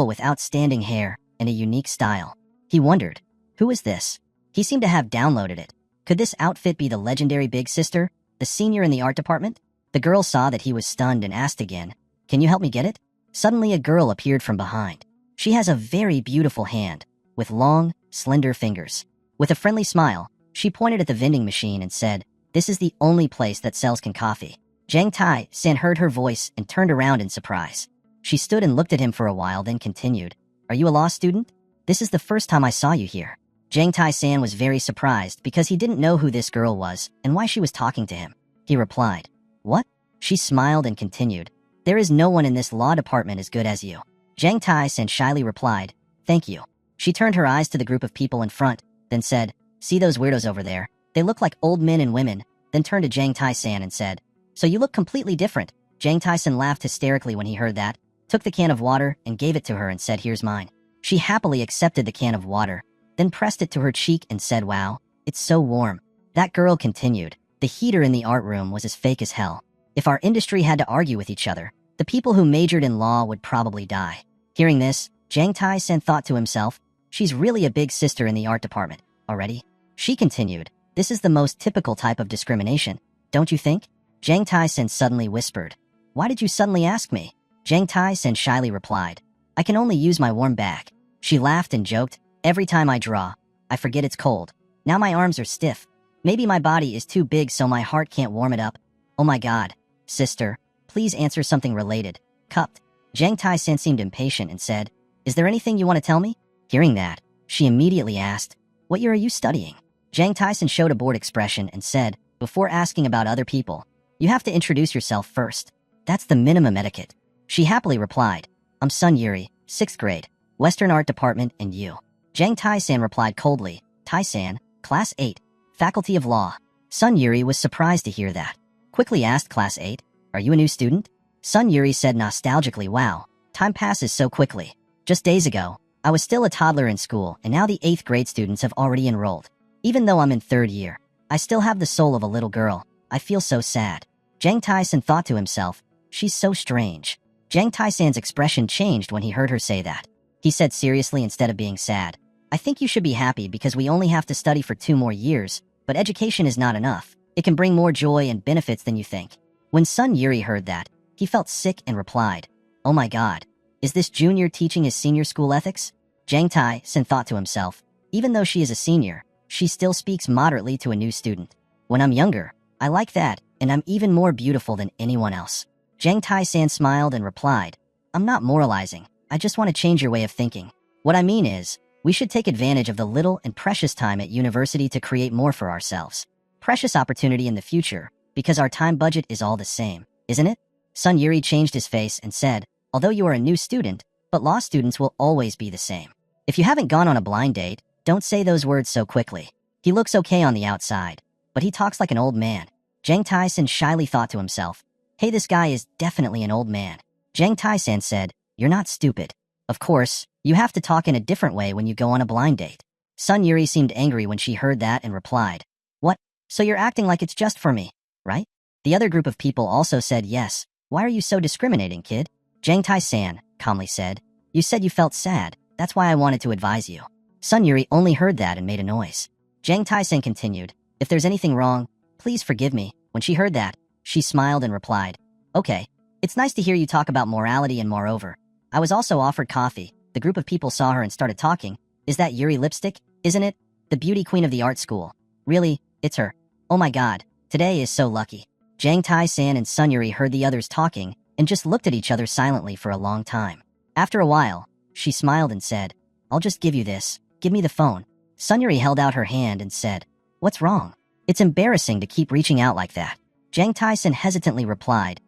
with outstanding hair and a unique style. He wondered, who is this? He seemed to have downloaded it. Could this outfit be the legendary big sister, the senior in the art department? The girl saw that he was stunned and asked again, "Can you help me get it?" Suddenly a girl appeared from behind. She has a very beautiful hand, with long, slender fingers. With a friendly smile, she pointed at the vending machine and said, "This is the only place that sells coffee." Jang Tai-san heard her voice and turned around in surprise. She stood and looked at him for a while, then continued, "Are you a law student? This is the first time I saw you here." Jang Tai-san was very surprised because he didn't know who this girl was and why she was talking to him. He replied, "What?" She smiled and continued, "There is no one in this law department as good as you." Jang Tai-san shyly replied, "Thank you." She turned her eyes to the group of people in front, then said, "See those weirdos over there? They look like old men and women," then turned to Jang Tai-san and said, "So you look completely different." Jang Tai-san laughed hysterically when he heard that, took the can of water and gave it to her and said, "Here's mine." She happily accepted the can of water, then pressed it to her cheek and said, "Wow, it's so warm." That girl continued, "The heater in the art room was as fake as hell. If our industry had to argue with each other, the people who majored in law would probably die." Hearing this, Jang Tai-san thought to himself, she's really a big sister in the art department, already. She continued, "This is the most typical type of discrimination, don't you think?" Jang Tai-san suddenly whispered, "Why did you suddenly ask me?" Jang Tai-san shyly replied, "I can only use my warm bag." She laughed and joked, "Every time I draw, I forget it's cold. Now my arms are stiff. Maybe my body is too big so my heart can't warm it up. Oh my god. Sister, please answer something related. Cupped." Jang Tai-san seemed impatient and said, "Is there anything you want to tell me?" Hearing that, she immediately asked, "What year are you studying?" Jang Tai-san showed a bored expression and said, "Before asking about other people, you have to introduce yourself first. That's the minimum etiquette." She happily replied, "I'm Sun Yuri, 6th grade, Western Art Department, and you?" Jang Tai-san replied coldly, "Tai-san, Class 8, Faculty of Law." Sun Yuri was surprised to hear that. Quickly asked Class 8, "Are you a new student?" Sun Yuri said nostalgically, "Wow, time passes so quickly. Just days ago, I was still a toddler in school and now the 8th grade students have already enrolled. Even though I'm in 3rd year, I still have the soul of a little girl. I feel so sad." Jang Tai-san thought to himself, she's so strange. Jang Tai-san's expression changed when he heard her say that. He said seriously instead of being sad, "I think you should be happy because we only have to study for 2 more years, but education is not enough. It can bring more joy and benefits than you think." When Sun Yuri heard that, he felt sick and replied, "Oh my god, is this junior teaching his senior school ethics?" Jang Tai-san thought to himself, even though she is a senior, she still speaks moderately to a new student. "When I'm younger, I like that, and I'm even more beautiful than anyone else." Jang Tai-san smiled and replied, "I'm not moralizing, I just want to change your way of thinking. What I mean is, we should take advantage of the little and precious time at university to create more for ourselves. Precious opportunity in the future, because our time budget is all the same, isn't it?" Sun Yuri changed his face and said, "Although you are a new student, but law students will always be the same. If you haven't gone on a blind date, don't say those words so quickly. He looks okay on the outside, but he talks like an old man." Jang Tai-san shyly thought to himself, "Hey, this guy is definitely an old man." Jang Tai-san said, "You're not stupid. Of course, you have to talk in a different way when you go on a blind date." Sun Yuri seemed angry when she heard that and replied, "What? So you're acting like it's just for me, right?" The other group of people also said yes. "Why are you so discriminating, kid?" Jang Tai-san calmly said, "You said you felt sad. That's why I wanted to advise you." Sun Yuri only heard that and made a noise. Jang Tai-san continued, "If there's anything wrong, please forgive me." When she heard that, she smiled and replied, "Okay, it's nice to hear you talk about morality, and moreover, I was also offered coffee." The group of people saw her and started talking. "Is that Yuri Lipstick, isn't it? The beauty queen of the art school. Really, it's her. Oh my god, today is so lucky." Jang Tai-san and Sun Yuri heard the others talking and just looked at each other silently for a long time. After a while, she smiled and said, "I'll just give you this. Give me the phone." Sun Yuri held out her hand and said, "What's wrong? It's embarrassing to keep reaching out like that." Jang Tai-san hesitantly replied,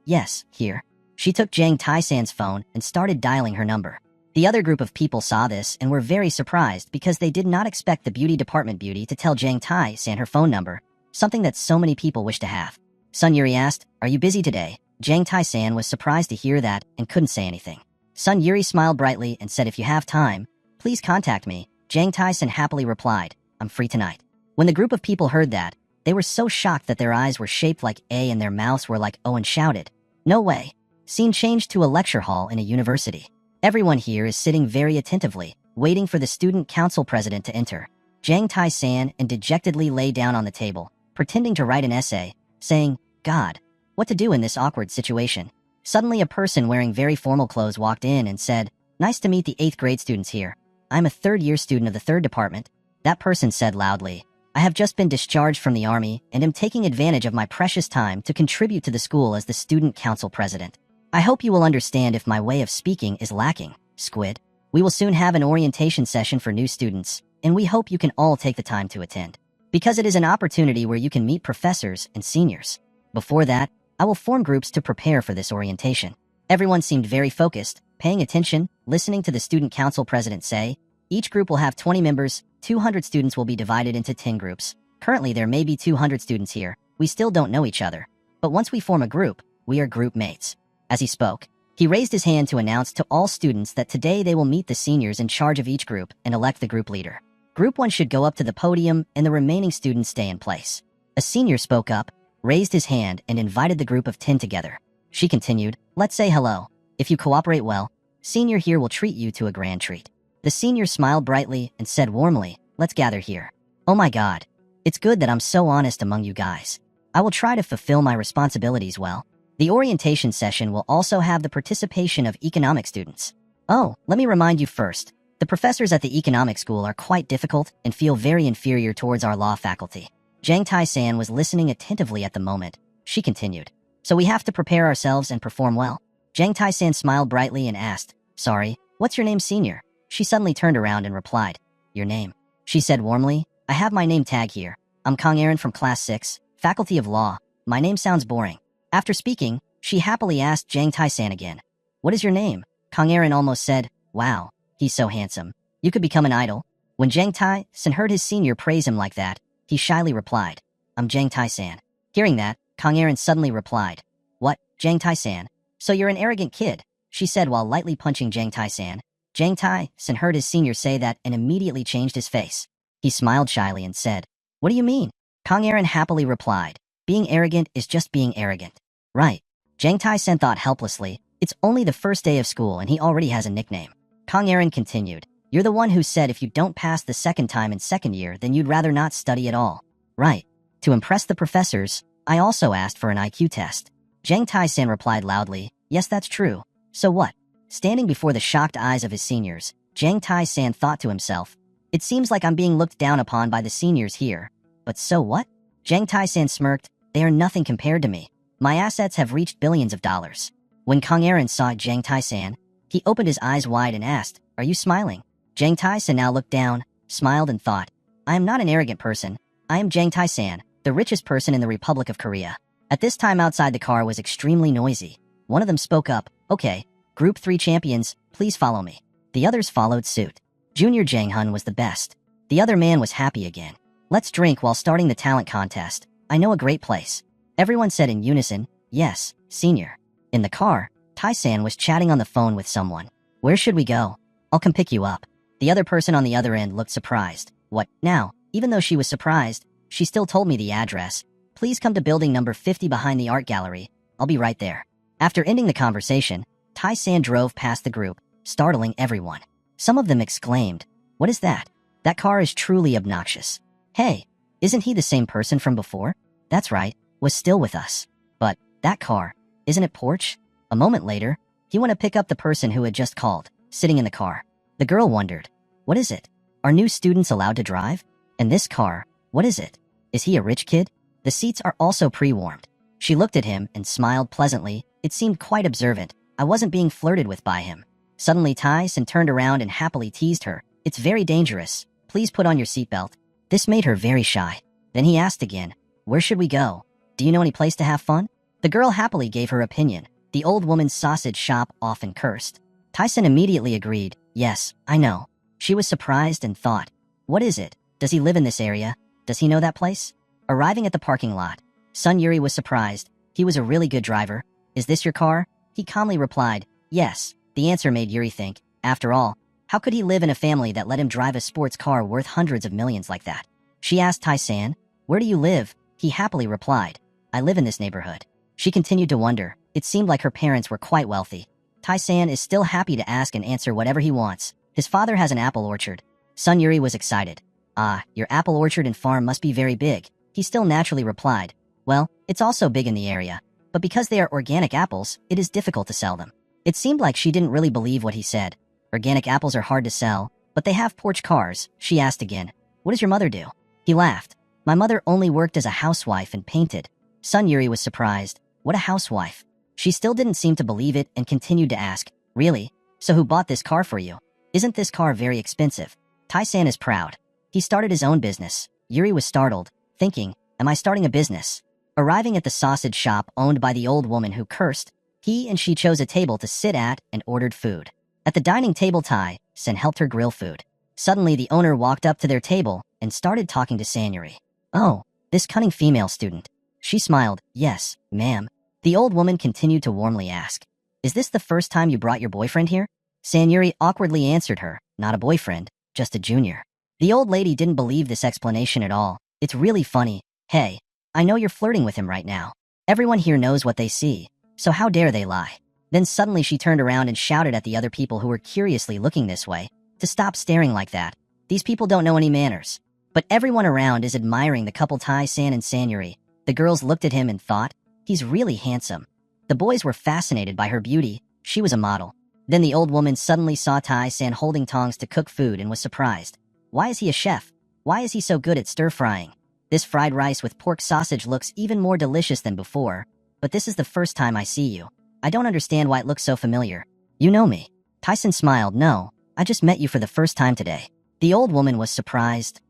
Yes, here." She took Jang Tai-san's phone and started dialing her number. The other group of people saw this and were very surprised because they did not expect the beauty department beauty to tell Jang Tai-san her phone number, something that so many people wish to have. Sun Yuri asked, "Are you busy today?" Jang Tai-san was surprised to hear that and couldn't say anything. Sun Yuri smiled brightly and said, "If you have time, please contact me." Jang Tai-san happily replied, "I'm free tonight." When the group of people heard that, they were so shocked that their eyes were shaped like A and their mouths were like O and shouted, "No way." Scene changed to a lecture hall in a university. Everyone here is sitting very attentively, waiting for the student council president to enter. Jang Tai-san and dejectedly lay down on the table, pretending to write an essay, saying, "God, what to do in this awkward situation?" Suddenly a person wearing very formal clothes walked in and said, "Nice to meet the 8th grade students here. I'm a third-year student of the 3rd department." That person said loudly, "I have just been discharged from the army and am taking advantage of my precious time to contribute to the school as the student council president. I hope you will understand if my way of speaking is lacking, squid. We will soon have an orientation session for new students, and we hope you can all take the time to attend, because it is an opportunity where you can meet professors and seniors. Before that, I will form groups to prepare for this orientation." Everyone seemed very focused, paying attention, listening to the student council president say, "Each group will have 20 members, 200 students will be divided into 10 groups. Currently there may be 200 students here. We still don't know each other. But once we form a group, we are group mates." As he spoke, he raised his hand to announce to all students that today they will meet the seniors in charge of each group and elect the group leader. Group 1 should go up to the podium and the remaining students stay in place. A senior spoke up, raised his hand and invited the group of 10 together. She continued, "Let's say hello. If you cooperate well, senior here will treat you to a grand treat." The senior smiled brightly and said warmly, "Let's gather here. Oh my god. It's good that I'm so honest among you guys. I will try to fulfill my responsibilities well." The orientation session will also have the participation of economic students. Oh, let me remind you first, the professors at the economic school are quite difficult and feel very inferior towards our law faculty. Jang Tai-san was listening attentively at the moment. She continued, "So we have to prepare ourselves and perform well." Jang Tai-san smiled brightly and asked, "Sorry, what's your name, senior?" She suddenly turned around and replied, "Your name?" She said warmly, "I have my name tag here. I'm Kang Aaron from Class 6, Faculty of Law. My name sounds boring." After speaking, she happily asked Jang Tai-san again, "What is your name?" Kang Aaron almost said, "Wow, he's so handsome. You could become an idol." When Jang Tai-san heard his senior praise him like that, he shyly replied, "I'm Jang Tai-san." Hearing that, Kang Aaron suddenly replied, "What, Jang Tai-san? So you're an arrogant kid," she said while lightly punching Jang Tai-san. Jang Tai-san heard his senior say that and immediately changed his face. He smiled shyly and said, "What do you mean?" Kang Aaron happily replied, "Being arrogant is just being arrogant." Right. Jang Tai-san thought helplessly, it's only the first day of school and he already has a nickname. Kang Aaron continued, "You're the one who said if you don't pass the second time in second year, then you'd rather not study at all. Right. To impress the professors, I also asked for an IQ test." Jang Tai-san replied loudly, "Yes, that's true. So what?" Standing before the shocked eyes of his seniors, Jang Tai-san thought to himself, "It seems like I'm being looked down upon by the seniors here. But so what?" Jang Tai-san smirked, "They are nothing compared to me. My assets have reached billions of dollars." When Kang Aaron saw Jang Tai-san, he opened his eyes wide and asked, "Are you smiling?" Jang Tai-san now looked down, smiled and thought, "I am not an arrogant person. I am Jang Tai-san, the richest person in the Republic of Korea." At this time outside the car was extremely noisy. One of them spoke up, "Okay, Group 3 champions, please follow me." The others followed suit. Junior Jang Hun was the best. The other man was happy again. "Let's drink while starting the talent contest. I know a great place." Everyone said in unison, "Yes, senior." In the car, Tai-san was chatting on the phone with someone. Where should we go? I'll come pick you up. The other person on the other end looked surprised. What now? Even though she was surprised, she still told me the address. Please come to building number 50 behind the art gallery. I'll be right there. After ending the conversation, Tai-san drove past the group, startling everyone. Some of them exclaimed, "What is that? That car is truly obnoxious. Hey, isn't he the same person from before?" That's right, was still with us. But that car, isn't it Porch? A moment later, he went to pick up the person who had just called, sitting in the car. The girl wondered, what is it? Are new students allowed to drive? And this car, what is it? Is he a rich kid? The seats are also pre-warmed. She looked at him and smiled pleasantly. It seemed quite observant. I wasn't being flirted with by him. Suddenly Tai-san turned around and happily teased her. It's very dangerous. Please put on your seatbelt. This made her very shy. Then he asked again, where should we go? Do you know any place to have fun? The girl happily gave her opinion. The old woman's sausage shop often cursed. Tai-san immediately agreed. Yes, I know. She was surprised and thought, what is it? Does he live in this area? Does he know that place? Arriving at the parking lot, Sun Yuri was surprised. He was a really good driver. Is this your car? He calmly replied, yes. The answer made Yuri think, after all, how could he live in a family that let him drive a sports car worth hundreds of millions like that? She asked Tai-san, where do you live? He happily replied, I live in this neighborhood. She continued to wonder. It seemed like her parents were quite wealthy. Tai-san is still happy to ask and answer whatever he wants. His father has an apple orchard. Sun Yuri was excited. Ah, your apple orchard and farm must be very big. He still naturally replied, well, it's also big in the area. But because they are organic apples, it is difficult to sell them. It seemed like she didn't really believe what he said. Organic apples are hard to sell, but they have porch cars. She asked again, what does your mother do? He laughed. My mother only worked as a housewife and painted. Sun Yuri was surprised. What a housewife. She still didn't seem to believe it and continued to ask, really? So who bought this car for you? Isn't this car very expensive? Tai-san is proud. He started his own business. Yuri was startled, thinking, am I starting a business? Arriving at the sausage shop owned by the old woman who cursed, he and she chose a table to sit at and ordered food. At the dining table, Tai-san helped her grill food. Suddenly, the owner walked up to their table and started talking to Sanyuri. Oh, this cunning female student. She smiled. Yes, ma'am. The old woman continued to warmly ask, is this the first time you brought your boyfriend here? Sanyuri awkwardly answered her, not a boyfriend, just a junior. The old lady didn't believe this explanation at all. It's really funny. Hey, I know you're flirting with him right now. Everyone here knows what they see, so how dare they lie? Then suddenly she turned around and shouted at the other people who were curiously looking this way to stop staring like that. These people don't know any manners. But everyone around is admiring the couple Tai-san and Sanyuri. The girls looked at him and thought, he's really handsome. The boys were fascinated by her beauty. She was a model. Then the old woman suddenly saw Tai-san holding tongs to cook food and was surprised. Why is he a chef? Why is he so good at stir-frying? This fried rice with pork sausage looks even more delicious than before, but this is the first time I see you. I don't understand why it looks so familiar. You know me. Tai-san smiled. No, I just met you for the first time today. The old woman was surprised.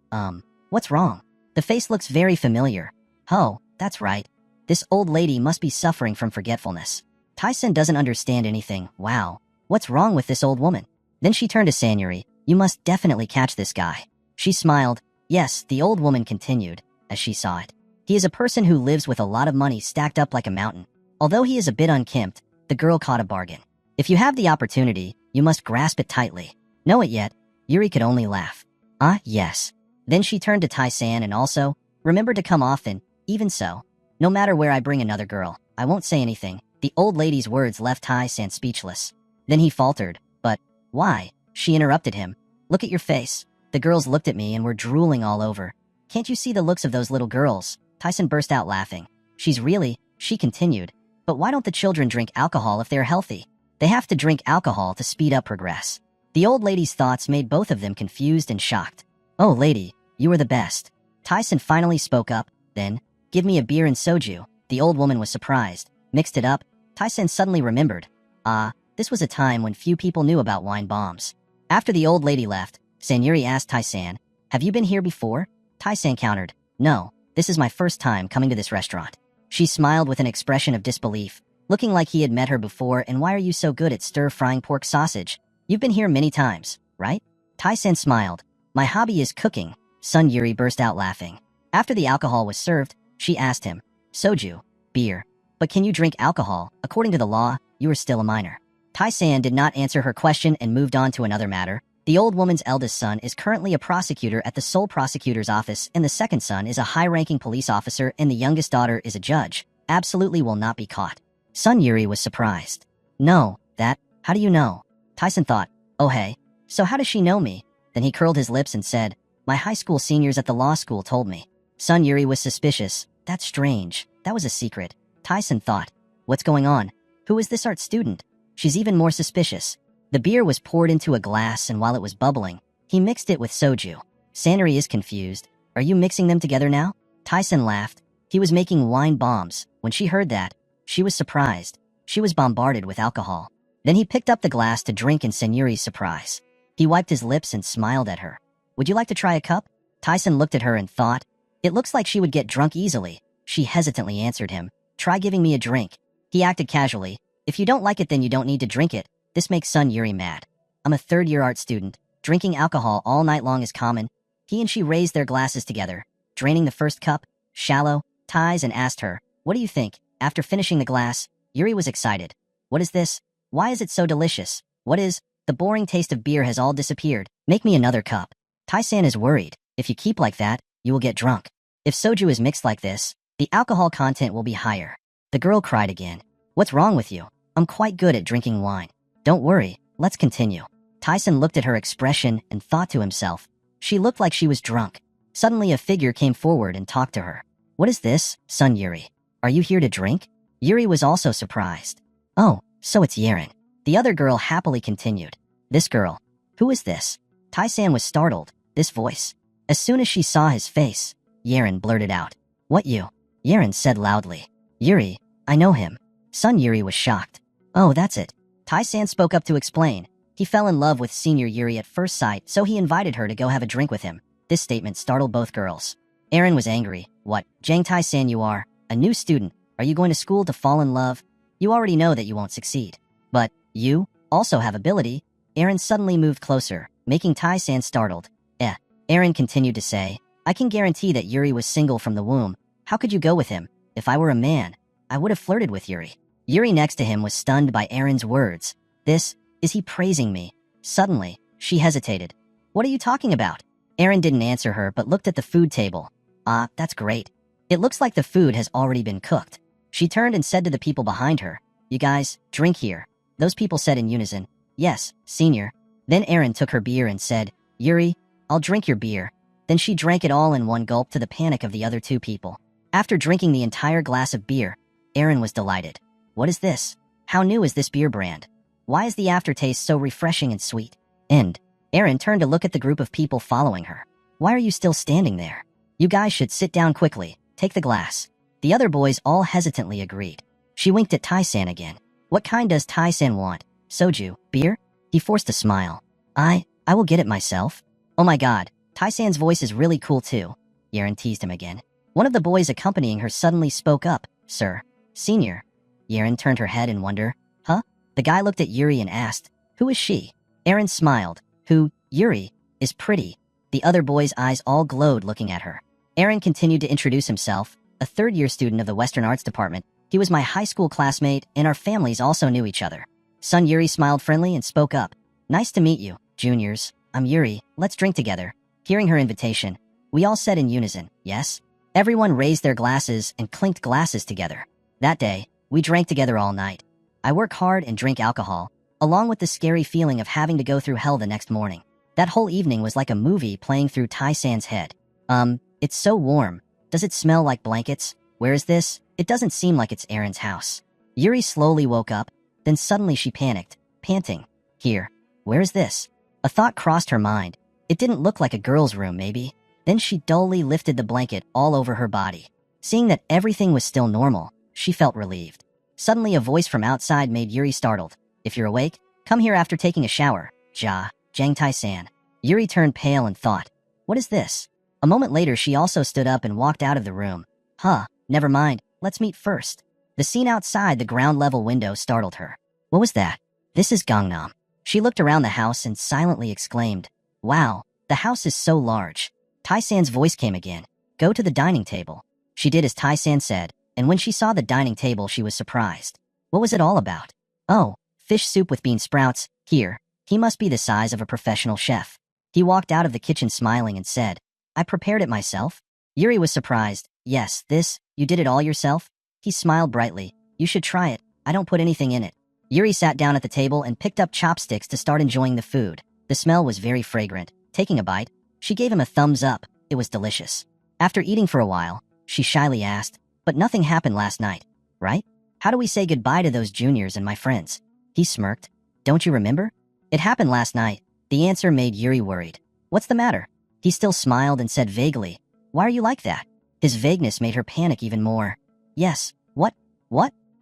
What's wrong? The face looks very familiar. Oh, that's right. This old lady must be suffering from forgetfulness. Tai-san doesn't understand anything. Wow. What's wrong with this old woman? Then she turned to Sanyuri. You must definitely catch this guy. She smiled. Yes, the old woman continued, as she saw it. He is a person who lives with a lot of money stacked up like a mountain. Although he is a bit unkempt, the girl caught a bargain. If you have the opportunity, you must grasp it tightly. Know it yet? Yuri could only laugh. Ah, yes. Then she turned to Tai-san and also, remember to come often. Even so, no matter where I bring another girl, I won't say anything. The old lady's words left Tai-san speechless. Then he faltered. But, why? She interrupted him. Look at your face. The girls looked at me and were drooling all over. Can't you see the looks of those little girls? Tai-san burst out laughing. She continued. But why don't the children drink alcohol if they're healthy? They have to drink alcohol to speed up progress. The old lady's thoughts made both of them confused and shocked. Oh, lady, you are the best. Tai-san finally spoke up. Then, give me a beer and soju. The old woman was surprised. Mixed it up. Tai-san suddenly remembered. Ah, this was a time when few people knew about wine bombs. After the old lady left, Sanyuri asked Tai-san, have you been here before? Tai-san countered, no, this is my first time coming to this restaurant. She smiled with an expression of disbelief, looking like he had met her before. And why are you so good at stir-frying pork sausage? You've been here many times, right? Tai-san smiled. My hobby is cooking. Sun Yuri burst out laughing. After the alcohol was served, she asked him, soju, beer. But can you drink alcohol? According to the law, you are still a minor. Tai-san did not answer her question and moved on to another matter. The old woman's eldest son is currently a prosecutor at the sole prosecutor's office, and the second son is a high-ranking police officer, and the youngest daughter is a judge. Absolutely will not be caught. Son Yuri was surprised. No, how do you know? Tai-san thought, oh hey, so how does she know me? Then he curled his lips and said, my high school seniors at the law school told me. Son Yuri was suspicious. That's strange. That was a secret. Tai-san thought, what's going on? Who is this art student? She's even more suspicious. The beer was poured into a glass, and while it was bubbling, he mixed it with soju. Sanri is confused. Are you mixing them together now? Tai-san laughed. He was making wine bombs. When she heard that, she was surprised. She was bombarded with alcohol. Then he picked up the glass to drink in Senori's surprise. He wiped his lips and smiled at her. Would you like to try a cup? Tai-san looked at her and thought, it looks like she would get drunk easily. She hesitantly answered him, try giving me a drink. He acted casually. If you don't like it, then you don't need to drink it. This makes Son Yuri mad. I'm a third-year art student. Drinking alcohol all night long is common. He and she raised their glasses together, draining the first cup, shallow, ties, and asked her, what do you think? After finishing the glass, Yuri was excited. What is this? Why is it so delicious? What is? The boring taste of beer has all disappeared. Make me another cup. Tai-san is worried. If you keep like that, you will get drunk. If soju is mixed like this, the alcohol content will be higher. The girl cried again. What's wrong with you? I'm quite good at drinking wine. Don't worry, let's continue. Tai-san looked at her expression and thought to himself. She looked like she was drunk. Suddenly a figure came forward and talked to her. What is this, Son Yuri? Are you here to drink? Yuri was also surprised. Oh, so it's Yeren. The other girl happily continued. This girl. Who is this? Tai-san was startled. This voice. As soon as she saw his face, Yeren blurted out. What you? Yeren said loudly. Yuri, I know him. Son Yuri was shocked. Oh, that's it. Tai-san spoke up to explain. He fell in love with Senior Yuri at first sight, so he invited her to go have a drink with him. This statement startled both girls. Eren was angry. What, Jang Tai-san, you are? A new student. Are you going to school to fall in love? You already know that you won't succeed. But, you also have ability. Eren suddenly moved closer, making Tai-san startled. Eren continued to say, I can guarantee that Yuri was single from the womb. How could you go with him? If I were a man, I would have flirted with Yuri. Yuri next to him was stunned by Eren's words. Is he praising me? Suddenly, she hesitated. What are you talking about? Eren didn't answer her but looked at the food table. That's great. It looks like the food has already been cooked. She turned and said to the people behind her, you guys, drink here. Those people said in unison, yes, senior. Then Eren took her beer and said, Yuri, I'll drink your beer. Then she drank it all in one gulp to the panic of the other two people. After drinking the entire glass of beer, Eren was delighted. What is this? How new is this beer brand? Why is the aftertaste so refreshing and sweet? Eren turned to look at the group of people following her. Why are you still standing there? You guys should sit down quickly. Take the glass. The other boys all hesitantly agreed. She winked at Tai-san again. What kind does Tai-san want? Soju? Beer? He forced a smile. I will get it myself. Oh my god, Tai-san's voice is really cool too. Yeren teased him again. One of the boys accompanying her suddenly spoke up. Sir. Senior. Yeren turned her head in wonder. Huh? The guy looked at Yuri and asked, who is she? Eren smiled. Who, Yuri, is pretty. The other boy's eyes all glowed looking at her. Eren continued to introduce himself, a third-year student of the Western Arts Department. He was my high school classmate, and our families also knew each other. Son Yuri smiled friendly and spoke up. Nice to meet you, juniors. I'm Yuri. Let's drink together. Hearing her invitation, we all said in unison, yes. Everyone raised their glasses and clinked glasses together. That day, we drank together all night. I work hard and drink alcohol, along with the scary feeling of having to go through hell the next morning. That whole evening was like a movie playing through Tai-san's head. It's so warm. Does it smell like blankets? Where is this? It doesn't seem like it's Eren's house. Yuri slowly woke up, then suddenly she panicked, panting. Here. Where is this? A thought crossed her mind. It didn't look like a girl's room, maybe. Then she dully lifted the blanket all over her body. Seeing that everything was still normal, she felt relieved. Suddenly a voice from outside made Yuri startled. If you're awake, come here after taking a shower. Jang Tai-san. Yuri turned pale and thought, what is this? A moment later she also stood up and walked out of the room. Never mind, let's meet first. The scene outside the ground-level window startled her. What was that? This is Gangnam. She looked around the house and silently exclaimed, wow, the house is so large. Tai-san's voice came again. Go to the dining table. She did as Tai-san said, and when she saw the dining table she was surprised. What was it all about? Oh, fish soup with bean sprouts. Here. He must be the size of a professional chef. He walked out of the kitchen smiling and said, I prepared it myself. Yuri was surprised. Yes, you did it all yourself? He smiled brightly. You should try it. I don't put anything in it. Yuri sat down at the table and picked up chopsticks to start enjoying the food. The smell was very fragrant. Taking a bite, she gave him a thumbs up. It was delicious. After eating for a while, she shyly asked, but nothing happened last night, right? How do we say goodbye to those juniors and my friends? He smirked. Don't you remember? It happened last night. The answer made Yuri worried. What's the matter? He still smiled and said vaguely, Why are you like that? His vagueness made her panic even more. Yes, what?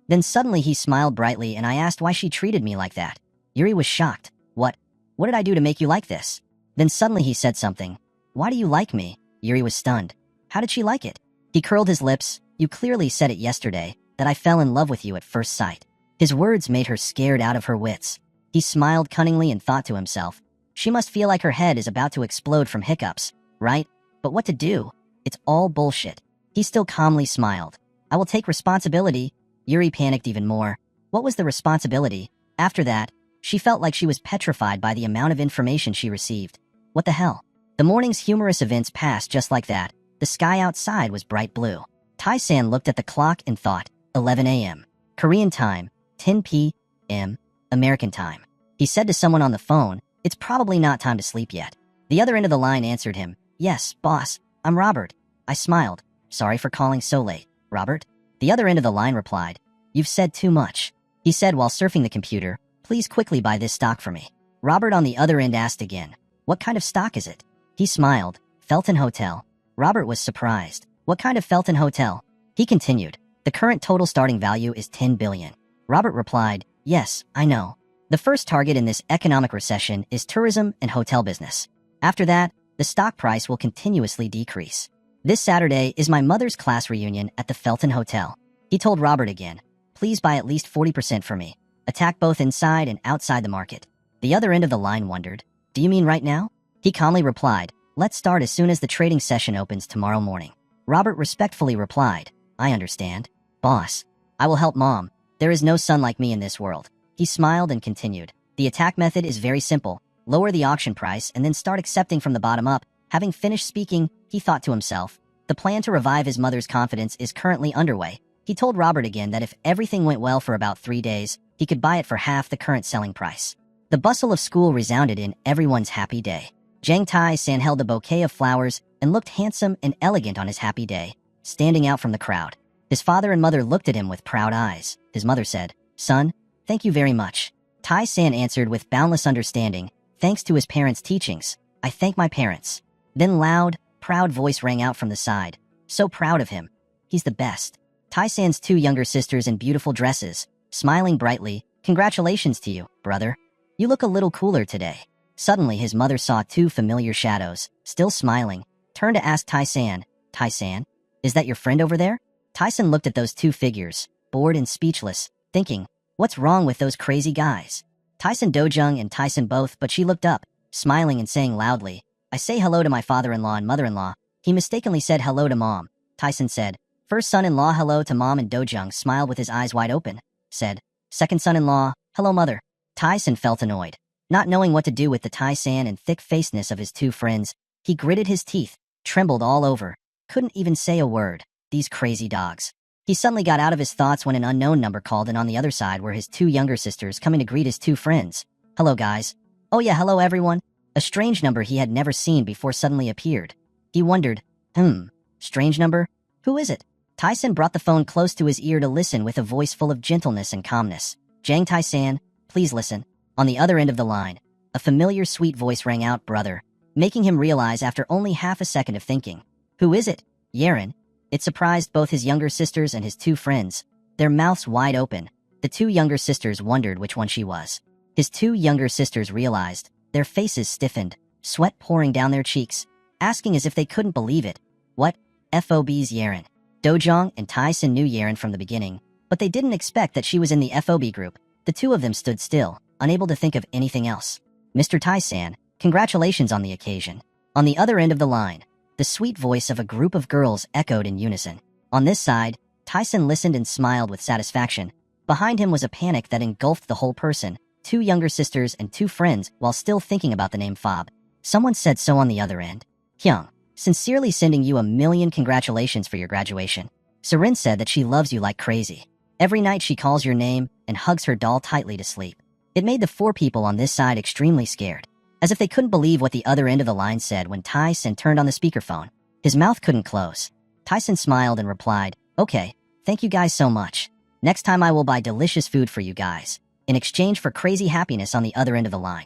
Then suddenly he smiled brightly and I asked why she treated me like that. Yuri was shocked. What did I do to make you like this? Then suddenly he said something. Why do you like me? Yuri was stunned. How did she like it? He curled his lips. You clearly said it yesterday, that I fell in love with you at first sight. His words made her scared out of her wits. He smiled cunningly and thought to himself, she must feel like her head is about to explode from hiccups, right? But what to do? It's all bullshit. He still calmly smiled. I will take responsibility. Yuri panicked even more. What was the responsibility? After that, she felt like she was petrified by the amount of information she received. What the hell? The morning's humorous events passed just like that. The sky outside was bright blue. Tai-san looked at the clock and thought, 11 a.m. Korean time, 10 p.m. American time. He said to someone on the phone, it's probably not time to sleep yet. The other end of the line answered him, Yes, boss, I'm Robert. I smiled. Sorry for calling so late, Robert. The other end of the line replied, You've said too much. He said while surfing the computer, Please quickly buy this stock for me. Robert on the other end asked again, What kind of stock is it? He smiled, Felton Hotel. Robert was surprised. What kind of Felton Hotel? He continued, The current total starting value is 10 billion. Robert replied, Yes, I know. The first target in this economic recession is tourism and hotel business. After that, the stock price will continuously decrease. This Saturday is my mother's class reunion at the Felton Hotel. He told Robert again, Please buy at least 40% for me. Attack both inside and outside the market. The other end of the line wondered, Do you mean right now? He calmly replied, Let's start as soon as the trading session opens tomorrow morning. Robert respectfully replied, I understand. Boss, I will help Mom. There is no son like me in this world. He smiled and continued, The attack method is very simple. Lower the auction price and then start accepting from the bottom up. Having finished speaking, he thought to himself, the plan to revive his mother's confidence is currently underway. He told Robert again that if everything went well for about 3 days, he could buy it for half the current selling price. The bustle of school resounded in everyone's happy day. Jang Tai-san held a bouquet of flowers and looked handsome and elegant on his happy day, standing out from the crowd. His father and mother looked at him with proud eyes. His mother said, Son, thank you very much. Tai-san answered with boundless understanding, Thanks to his parents' teachings, I thank my parents. Then loud, proud voice rang out from the side. So proud of him. He's the best. Tai-san's 2 younger sisters in beautiful dresses, smiling brightly, Congratulations to you, brother. You look a little cooler today. Suddenly his mother saw 2 familiar shadows, still smiling, turned to ask Tai-san, Tai-san, is that your friend over there? Tai-san looked at those 2 figures, bored and speechless, thinking, what's wrong with those crazy guys? Tai-san Dojung and Tai-san both, but she looked up, smiling and saying loudly, I say hello to my father-in-law and mother-in-law. He mistakenly said hello to Mom. Tai-san said, First son-in-law hello to Mom, and Dojung smiled with his eyes wide open, said, Second son-in-law, hello mother. Tai-san felt annoyed. Not knowing what to do with the Tai-san and thick-facedness of his 2 friends, he gritted his teeth, trembled all over, couldn't even say a word. These crazy dogs. He suddenly got out of his thoughts when an unknown number called, and on the other side were his 2 younger sisters coming to greet his 2 friends. Hello guys. Oh yeah, hello everyone. A strange number he had never seen before suddenly appeared. He wondered, strange number? Who is it? Tai-san brought the phone close to his ear to listen with a voice full of gentleness and calmness. Jang Tai-san, please listen. On the other end of the line, a familiar sweet voice rang out, brother, making him realize after only half a second of thinking. Who is it? Yeren. It surprised both his younger sisters and his 2 friends. Their mouths wide open, the 2 younger sisters wondered which one she was. His 2 younger sisters realized, their faces stiffened, sweat pouring down their cheeks, asking as if they couldn't believe it. What? FOB's Yeren. Dojong and Tai-san knew Yeren from the beginning, but they didn't expect that she was in the FOB group. The 2 of them stood still, unable to think of anything else. Mr. Tai-san, congratulations on the occasion. On the other end of the line, the sweet voice of a group of girls echoed in unison. On this side, Tai-san listened and smiled with satisfaction. Behind him was a panic that engulfed the whole person, 2 younger sisters and 2 friends while still thinking about the name Fob. Someone said so on the other end. Hyung, sincerely sending you a million congratulations for your graduation. Serin said that she loves you like crazy. Every night she calls your name and hugs her doll tightly to sleep. It made the 4 people on this side extremely scared, as if they couldn't believe what the other end of the line said when Tyson turned on the speakerphone. His mouth couldn't close. Tyson smiled and replied, "Okay, thank you guys so much. Next time I will buy delicious food for you guys, in exchange for crazy happiness on the other end of the line."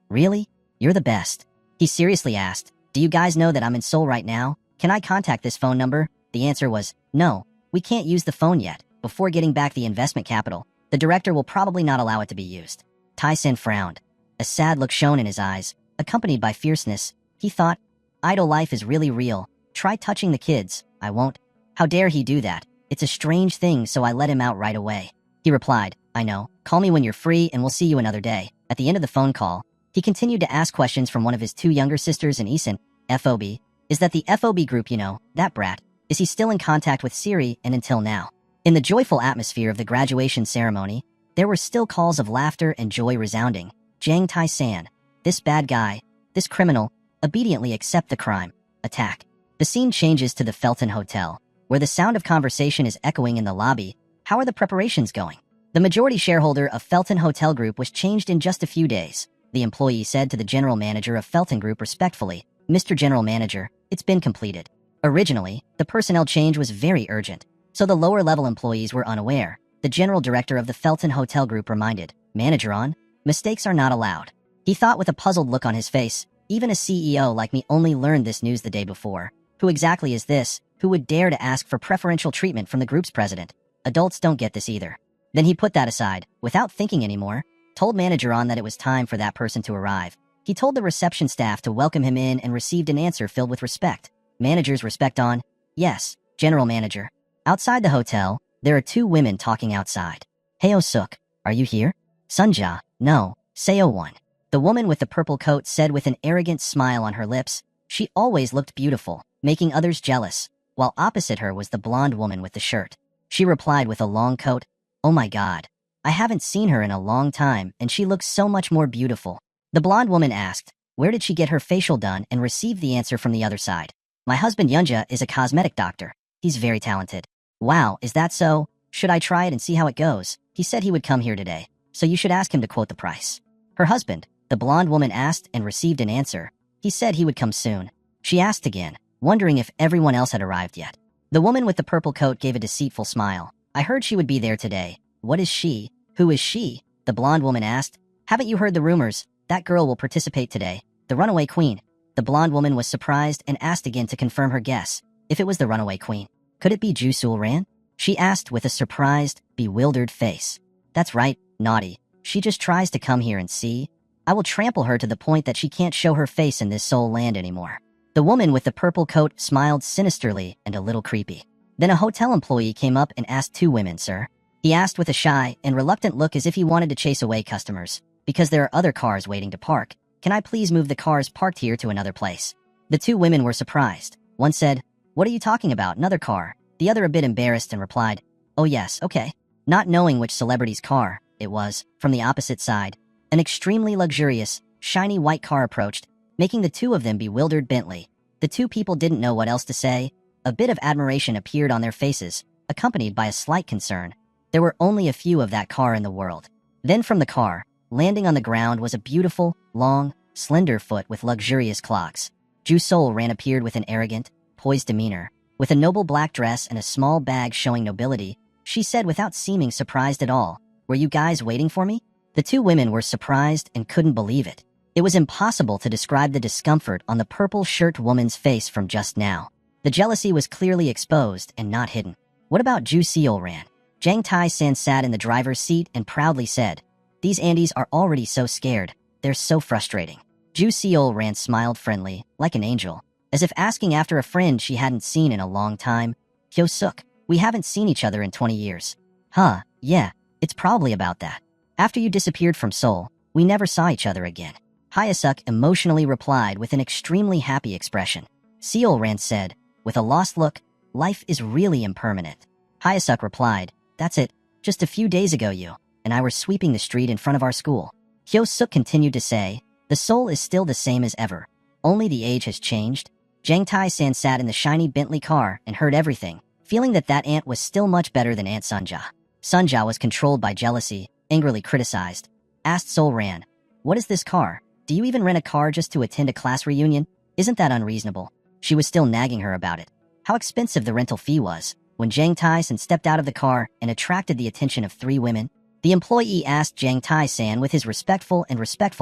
Really? You're the best. He seriously asked, "Do you guys know that I'm in Seoul right now? Can I contact this phone number?" The answer was, "No, we can't use the phone yet. Before getting back the investment capital, the director will probably not allow it to be used." Tyson frowned. A sad look shone in his eyes, accompanied by fierceness. He thought, idle life is really real. Try touching the kids. I won't. How dare he do that? It's a strange thing, so I let him out right away. He replied, "I know. Call me when you're free and we'll see you another day." At the end of the phone call, he continued to ask questions from one of his 2 younger sisters and Eason. FOB? Is that the FOB group, you know, that brat? Is he still in contact with Siri and until now? In the joyful atmosphere of the graduation ceremony, there were still calls of laughter and joy resounding. Jang Tai-san, this bad guy, this criminal, obediently accept the crime. Attack. The scene changes to the Felton Hotel, where the sound of conversation is echoing in the lobby. How are the preparations going? The majority shareholder of Felton Hotel Group was changed in just a few days. The employee said to the general manager of Felton Group respectfully, "Mr. General Manager, it's been completed." Originally, the personnel change was very urgent, so the lower-level employees were unaware. The general director of the Felton Hotel Group reminded, "Manager on, mistakes are not allowed." He thought with a puzzled look on his face, "Even a CEO like me only learned this news the day before. Who exactly is this? Who would dare to ask for preferential treatment from the group's president? Adults don't get this either." Then he put that aside, without thinking anymore, told manager on that it was time for that person to arrive. He told the reception staff to welcome him in and received an answer filled with respect. Manager's respect on, "Yes, general manager." Outside the hotel, there are 2 women talking outside. "Heo Suk, are you here?" "Sunja, no, Seo-won." The woman with the purple coat said with an arrogant smile on her lips. She always looked beautiful, making others jealous, while opposite her was the blonde woman with the shirt. She replied with a long coat, "Oh my god. I haven't seen her in a long time and she looks so much more beautiful." The blonde woman asked, where did she get her facial done, and received the answer from the other side. "My husband Yunja is a cosmetic doctor. He's very talented." "Wow, is that so? Should I try it and see how it goes? He said he would come here today, so you should ask him to quote the price." Her husband, the blonde woman asked and received an answer. He said he would come soon. She asked again, wondering if everyone else had arrived yet. The woman with the purple coat gave a deceitful smile. "I heard she would be there today." "What is she? Who is she?" the blonde woman asked. "Haven't you heard the rumors? That girl will participate today. The runaway queen." The blonde woman was surprised and asked again to confirm her guess. If it was the runaway queen, could it be Ju Sul-ran? She asked with a surprised, bewildered face. "That's right, naughty. She just tries to come here and see. I will trample her to the point that she can't show her face in this Seoul land anymore." The woman with the purple coat smiled sinisterly and a little creepy. Then a hotel employee came up and asked 2 women, "Sir?" He asked with a shy and reluctant look as if he wanted to chase away customers. "Because there are other cars waiting to park, can I please move the cars parked here to another place?" The 2 women were surprised. One said, "What are you talking about, another car?" The other a bit embarrassed and replied, "Oh yes, okay." Not knowing which celebrity's car it was, from the opposite side, an extremely luxurious, shiny white car approached, making the 2 of them bewildered Bentley. The 2 people didn't know what else to say. A bit of admiration appeared on their faces, accompanied by a slight concern. There were only a few of that car in the world. Then from the car, landing on the ground was a beautiful, long, slender foot with luxurious clogs. Ju Sol-ran appeared with an arrogant, poised demeanor. With a noble black dress and a small bag showing nobility, she said without seeming surprised at all, "Were you guys waiting for me?" The 2 women were surprised and couldn't believe it. It was impossible to describe the discomfort on the purple shirt woman's face from just now. The jealousy was clearly exposed and not hidden. "What about Ju Sol-ran?" Jang Tai-san sat in the driver's seat and proudly said, "These Andes are already so scared. They're so frustrating." Ju Sol-ran smiled friendly, like an angel, as if asking after a friend she hadn't seen in a long time. "Hyo Suk, we haven't seen each other in 20 years. "Huh, yeah, it's probably about that. After you disappeared from Seoul, we never saw each other again." Hyesuk emotionally replied with an extremely happy expression. Sol-ran said, with a lost look, "Life is really impermanent." Hyesuk replied, "That's it. Just a few days ago you and I were sweeping the street in front of our school. Hyo-suk continued to say, the soul is still the same as ever. Only the age has changed. Jang Tai-san sat in the shiny Bentley car and heard everything, feeling that aunt was still much better than Aunt Sunja. Sunja was controlled by jealousy, angrily criticized. Asked Sol Ran, what is this car? Do you even rent a car just to attend a class reunion? Isn't that unreasonable? She was still nagging her about it. How expensive the rental fee was. When Jang Tai-san stepped out of the car and attracted the attention of 3 women, the employee asked Jang Tai-san with his respectful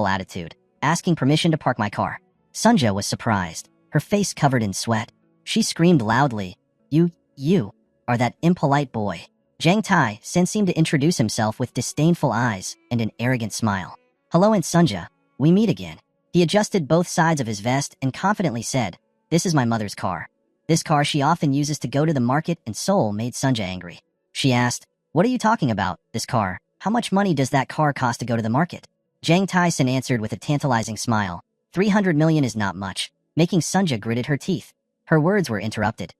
attitude, asking permission to park my car. Sunja was surprised, her face covered in sweat. She screamed loudly, You are that impolite boy. Jang Tai-san seemed to introduce himself with disdainful eyes and an arrogant smile. Hello, Aunt Sunja. We meet again. He adjusted both sides of his vest and confidently said, this is my mother's car. This car she often uses to go to the market, and Sol made Sunja angry. She asked, what are you talking about, this car? How much money does that car cost to go to the market? Jang Tai-san answered with a tantalizing smile, 300 million is not much, making Sunja gritted her teeth. Her words were interrupted.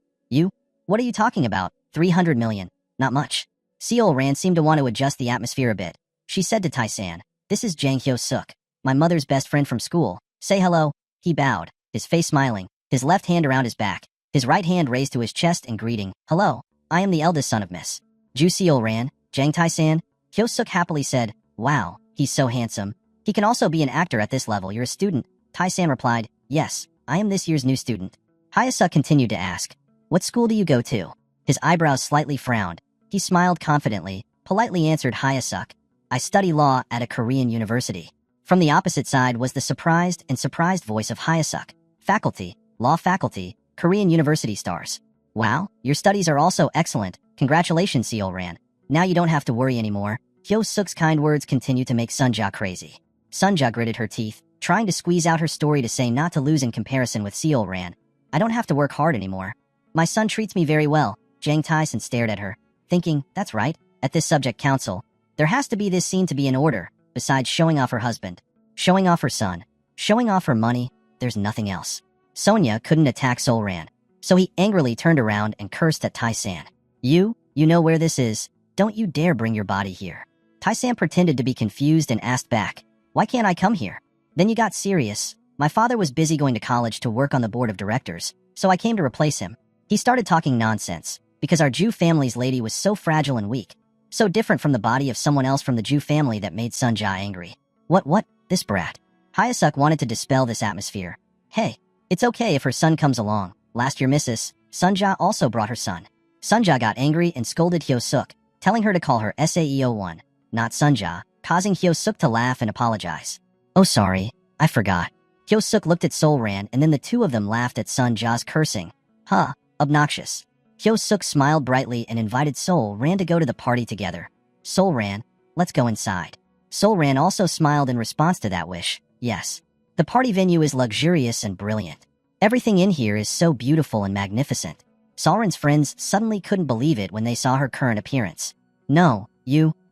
What are you talking about? 300 million. Not much. Seol Ran seemed to want to adjust the atmosphere a bit. She said to Tai-san, this is Jang Hyo-suk, my mother's best friend from school. Say hello. He bowed, his face smiling, his left hand around his back, his right hand raised to his chest in greeting. Hello, I am the eldest son of Miss Ju Seol Ran, Jang Tai-san. Hyo-suk happily said, wow, he's so handsome. He can also be an actor at this level. You're a student. Tai-san replied, yes, I am this year's new student. Hyo-suk continued to ask, what school do you go to? His eyebrows slightly frowned. He smiled confidently, politely answered Hyo-suk, I study law at a Korean university. From the opposite side was the surprised voice of Hyo-suk. Faculty, law faculty, Korean university stars. Wow, your studies are also excellent. Congratulations, Seol Ran. Now you don't have to worry anymore. Hyo-suk's kind words continued to make Sunja crazy. Sunja gritted her teeth, trying to squeeze out her story to say not to lose in comparison with Seol Ran. I don't have to work hard anymore. My son treats me very well. Jang Tai-san stared at her, thinking, that's right, at this subject council, there has to be this scene to be in order. Besides showing off her husband, showing off her son, showing off her money, there's nothing else. Sonia couldn't attack Sol Ran, so he angrily turned around and cursed at Tai-san. You know where this is. Don't you dare bring your body here. Tai-san pretended to be confused and asked back, why can't I come here? Then you got serious. My father was busy going to college to work on the board of directors, so I came to replace him. He started talking nonsense, because our Jew family's lady was so fragile and weak, so different from the body of someone else from the Jew family that made Sunja angry. What, this brat? Hyo-suk wanted to dispel this atmosphere. Hey, it's okay if her son comes along. Last year Mrs. Sunja also brought her son. Sunja got angry and scolded Hyo-suk, telling her to call her Saeo1, not Sunja, causing Hyo-suk to laugh and apologize. Oh sorry, I forgot. Hyo-suk looked at Sol Ran and then the two of them laughed at Sunja's cursing. Huh. Obnoxious. Hyo-suk smiled brightly and invited Sol Ran to go to the party together. Sol Ran, let's go inside. Sol Ran also smiled in response to that wish. Yes. The party venue is luxurious and brilliant. Everything in here is so beautiful and magnificent. Sol Ran's friends suddenly couldn't believe it when they saw her current appearance. No,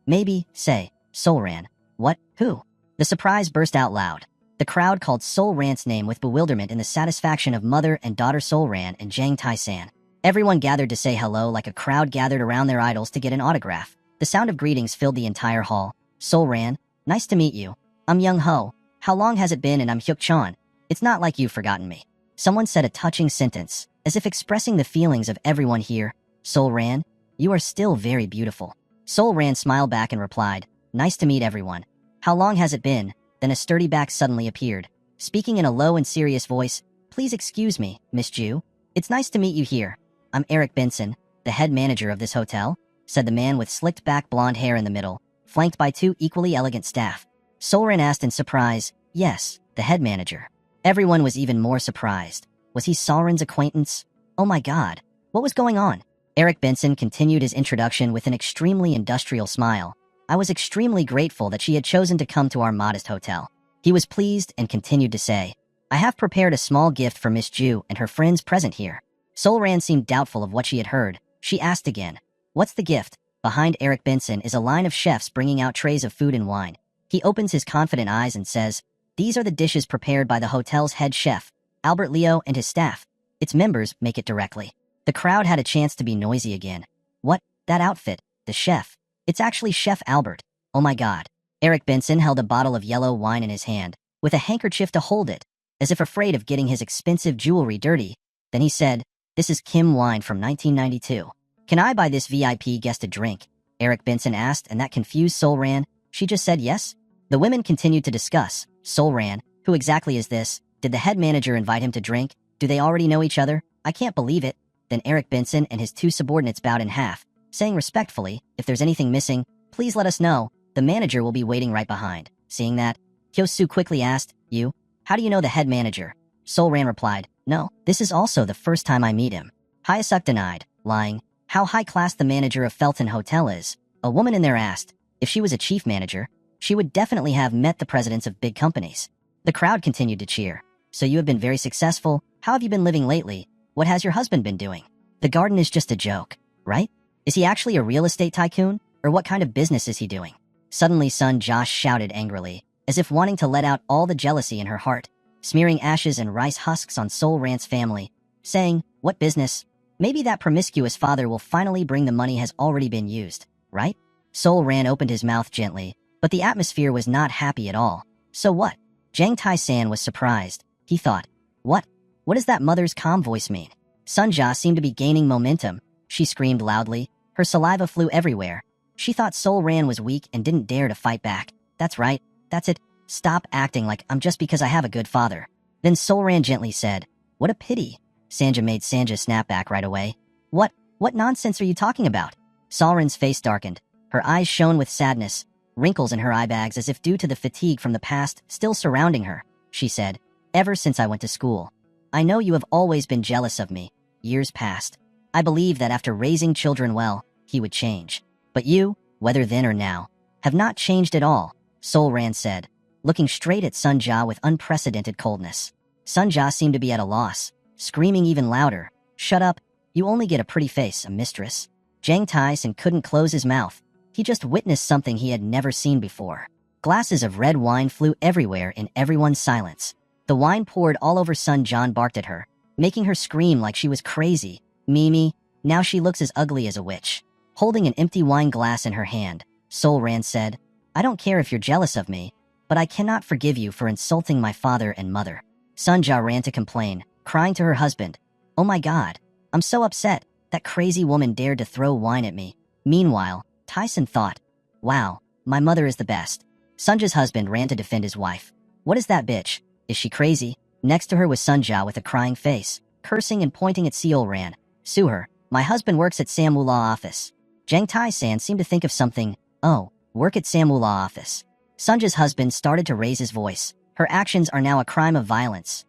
maybe, say, Sol Ran. What? Who? The surprise burst out loud. The crowd called Sol Ran's name with bewilderment in the satisfaction of mother and daughter Sol Ran and Jang Tai-san. Everyone gathered to say hello like a crowd gathered around their idols to get an autograph. The sound of greetings filled the entire hall. Sol Ran, nice to meet you. I'm Young Ho. How long has it been? And I'm Hyuk Chan. It's not like you've forgotten me. Someone said a touching sentence, as if expressing the feelings of everyone here. Sol Ran, you are still very beautiful. Sol Ran smiled back and replied, nice to meet everyone. How long has it been? Then a sturdy back suddenly appeared, speaking in a low and serious voice. Please excuse me, Miss Ju. It's nice to meet you here. I'm Eric Benson, the head manager of this hotel, said the man with slicked back blonde hair in the middle, flanked by 2 equally elegant staff. Sol Ran asked in surprise, yes, the head manager. Everyone was even more surprised. Was he Sol Ran's acquaintance? Oh my god, what was going on? Eric Benson continued his introduction with an extremely industrial smile. I was extremely grateful that she had chosen to come to our modest hotel. He was pleased and continued to say, I have prepared a small gift for Miss Ju and her friends present here. Sol Ran seemed doubtful of what she had heard. She asked again, what's the gift? Behind Eric Benson is a line of chefs bringing out trays of food and wine. He opens his confident eyes and says, these are the dishes prepared by the hotel's head chef, Albert Leo, and his staff. Its members make it directly. The crowd had a chance to be noisy again. What? That outfit? The chef? It's actually Chef Albert. Oh my god. Eric Benson held a bottle of yellow wine in his hand, with a handkerchief to hold it, as if afraid of getting his expensive jewelry dirty. Then he said, "This is Kim wine from 1992. Can I buy this VIP guest a drink?" Eric Benson asked, and that confused Solran. She just said yes. The women continued to discuss. Solran, who exactly is this? Did the head manager invite him to drink? Do they already know each other? I can't believe it. Then Eric Benson and his two subordinates bowed in half, saying respectfully, "If there's anything missing, please let us know. The manager will be waiting right behind." Seeing that, Kyosu quickly asked, "You? How do you know the head manager?" Solran replied, "No, this is also the first time I meet him." Hyasuk denied, lying. How high-class the manager of Felton Hotel is. A woman in there asked, if she was a chief manager, she would definitely have met the presidents of big companies. The crowd continued to cheer. "So you have been very successful. How have you been living lately? What has your husband been doing? The garden is just a joke, right? Is he actually a real estate tycoon? Or what kind of business is he doing?" Suddenly son Josh shouted angrily, as if wanting to let out all the jealousy in her heart, smearing ashes and rice husks on Sol Rant's family, saying, "What business? Maybe that promiscuous father will finally bring the money has already been used, right?" Sol Ran opened his mouth gently, but the atmosphere was not happy at all. "So what?" Jang Tai-san was surprised. He thought, What does that mother's calm voice mean?" Sunja seemed to be gaining momentum. She screamed loudly. Her saliva flew everywhere. She thought Sol Ran was weak and didn't dare to fight back. "That's right. That's it. Stop acting like I'm just because I have a good father." Then Sol Ran gently said, "What a pity." Sanja made Sanja snap back right away. What nonsense are you talking about?" Solran's face darkened. Her eyes shone with sadness, wrinkles in her eye bags as if due to the fatigue from the past still surrounding her. She said, "Ever since I went to school, I know you have always been jealous of me. Years passed. I believed that after raising children well, he would change. But you, whether then or now, have not changed at all," Sol Ran said, looking straight at Sunja with unprecedented coldness. Sunja seemed to be at a loss, screaming even louder, "Shut up. You only get a pretty face, a mistress." Jang Tai-san couldn't close his mouth. He just witnessed something he had never seen before. Glasses of red wine flew everywhere in everyone's silence. The wine poured all over. Sun John barked at her, making her scream like she was crazy. "Mimi, now she looks as ugly as a witch." Holding an empty wine glass in her hand, Sol Ran said, "I don't care if you're jealous of me, but I cannot forgive you for insulting my father and mother." Sunja ran to complain, crying to her husband, "Oh my god, I'm so upset. That crazy woman dared to throw wine at me." Meanwhile, Tyson thought, "Wow, my mother is the best." Sunja's husband ran to defend his wife. "What is that bitch? Is she crazy?" Next to her was Sunja with a crying face, cursing and pointing at Seol Ran. "Sue her. My husband works at Samwoo Law office." Jang Tai-san seemed to think of something. "Oh, work at Samwoo Law office." Sunja's husband started to raise his voice. "Her actions are now a crime of violence,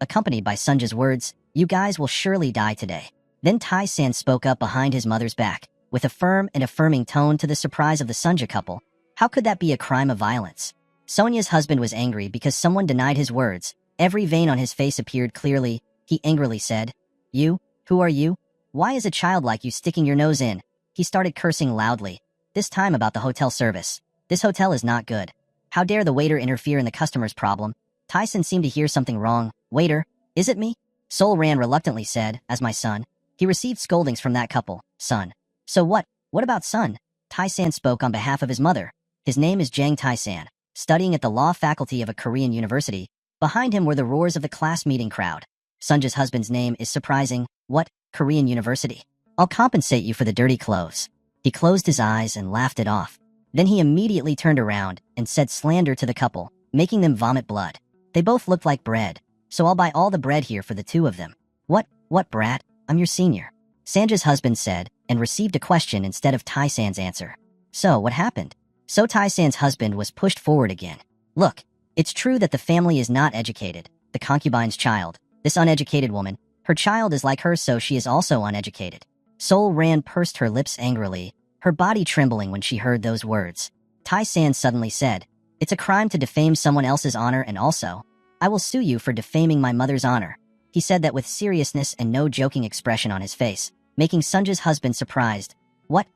accompanied by Sunja's words, 'You guys will surely die today.'" Then Tai-san spoke up behind his mother's back, with a firm and affirming tone to the surprise of the Sunja couple. How could that be a crime of violence? Sonia's husband was angry because someone denied his words. Every vein on his face appeared clearly. He angrily said, "You? Who are you? Why is a child like you sticking your nose in?" He started cursing loudly, this time about the hotel service. "This hotel is not good. How dare the waiter interfere in the customer's problem?" Tyson seemed to hear something wrong. "Waiter, is it me?" Sol Ran reluctantly said, "As my son." He received scoldings from that couple. "Son." "So what? What about son?" Tai-san spoke on behalf of his mother. His name is Jang Tai-san, studying at the law faculty of a Korean university. Behind him were the roars of the class meeting crowd. Sunja's husband's name is surprising. "What? Korean university? I'll compensate you for the dirty clothes." He closed his eyes and laughed it off. Then he immediately turned around and said slander to the couple, making them vomit blood. "They both looked like bread, so I'll buy all the bread here for the two of them." What brat? I'm your senior," Sanja's husband said, and received a question instead of Tai-san's answer. "So what happened?" So Tai-san's husband was pushed forward again. "Look, it's true that the family is not educated. The concubine's child, this uneducated woman, her child is like her, so she is also uneducated." Sol Ran pursed her lips angrily, her body trembling when she heard those words. Tai-san suddenly said, "It's a crime to defame someone else's honor, and also, I will sue you for defaming my mother's honor." He said that with seriousness and no joking expression on his face, making Sunja's husband surprised. What?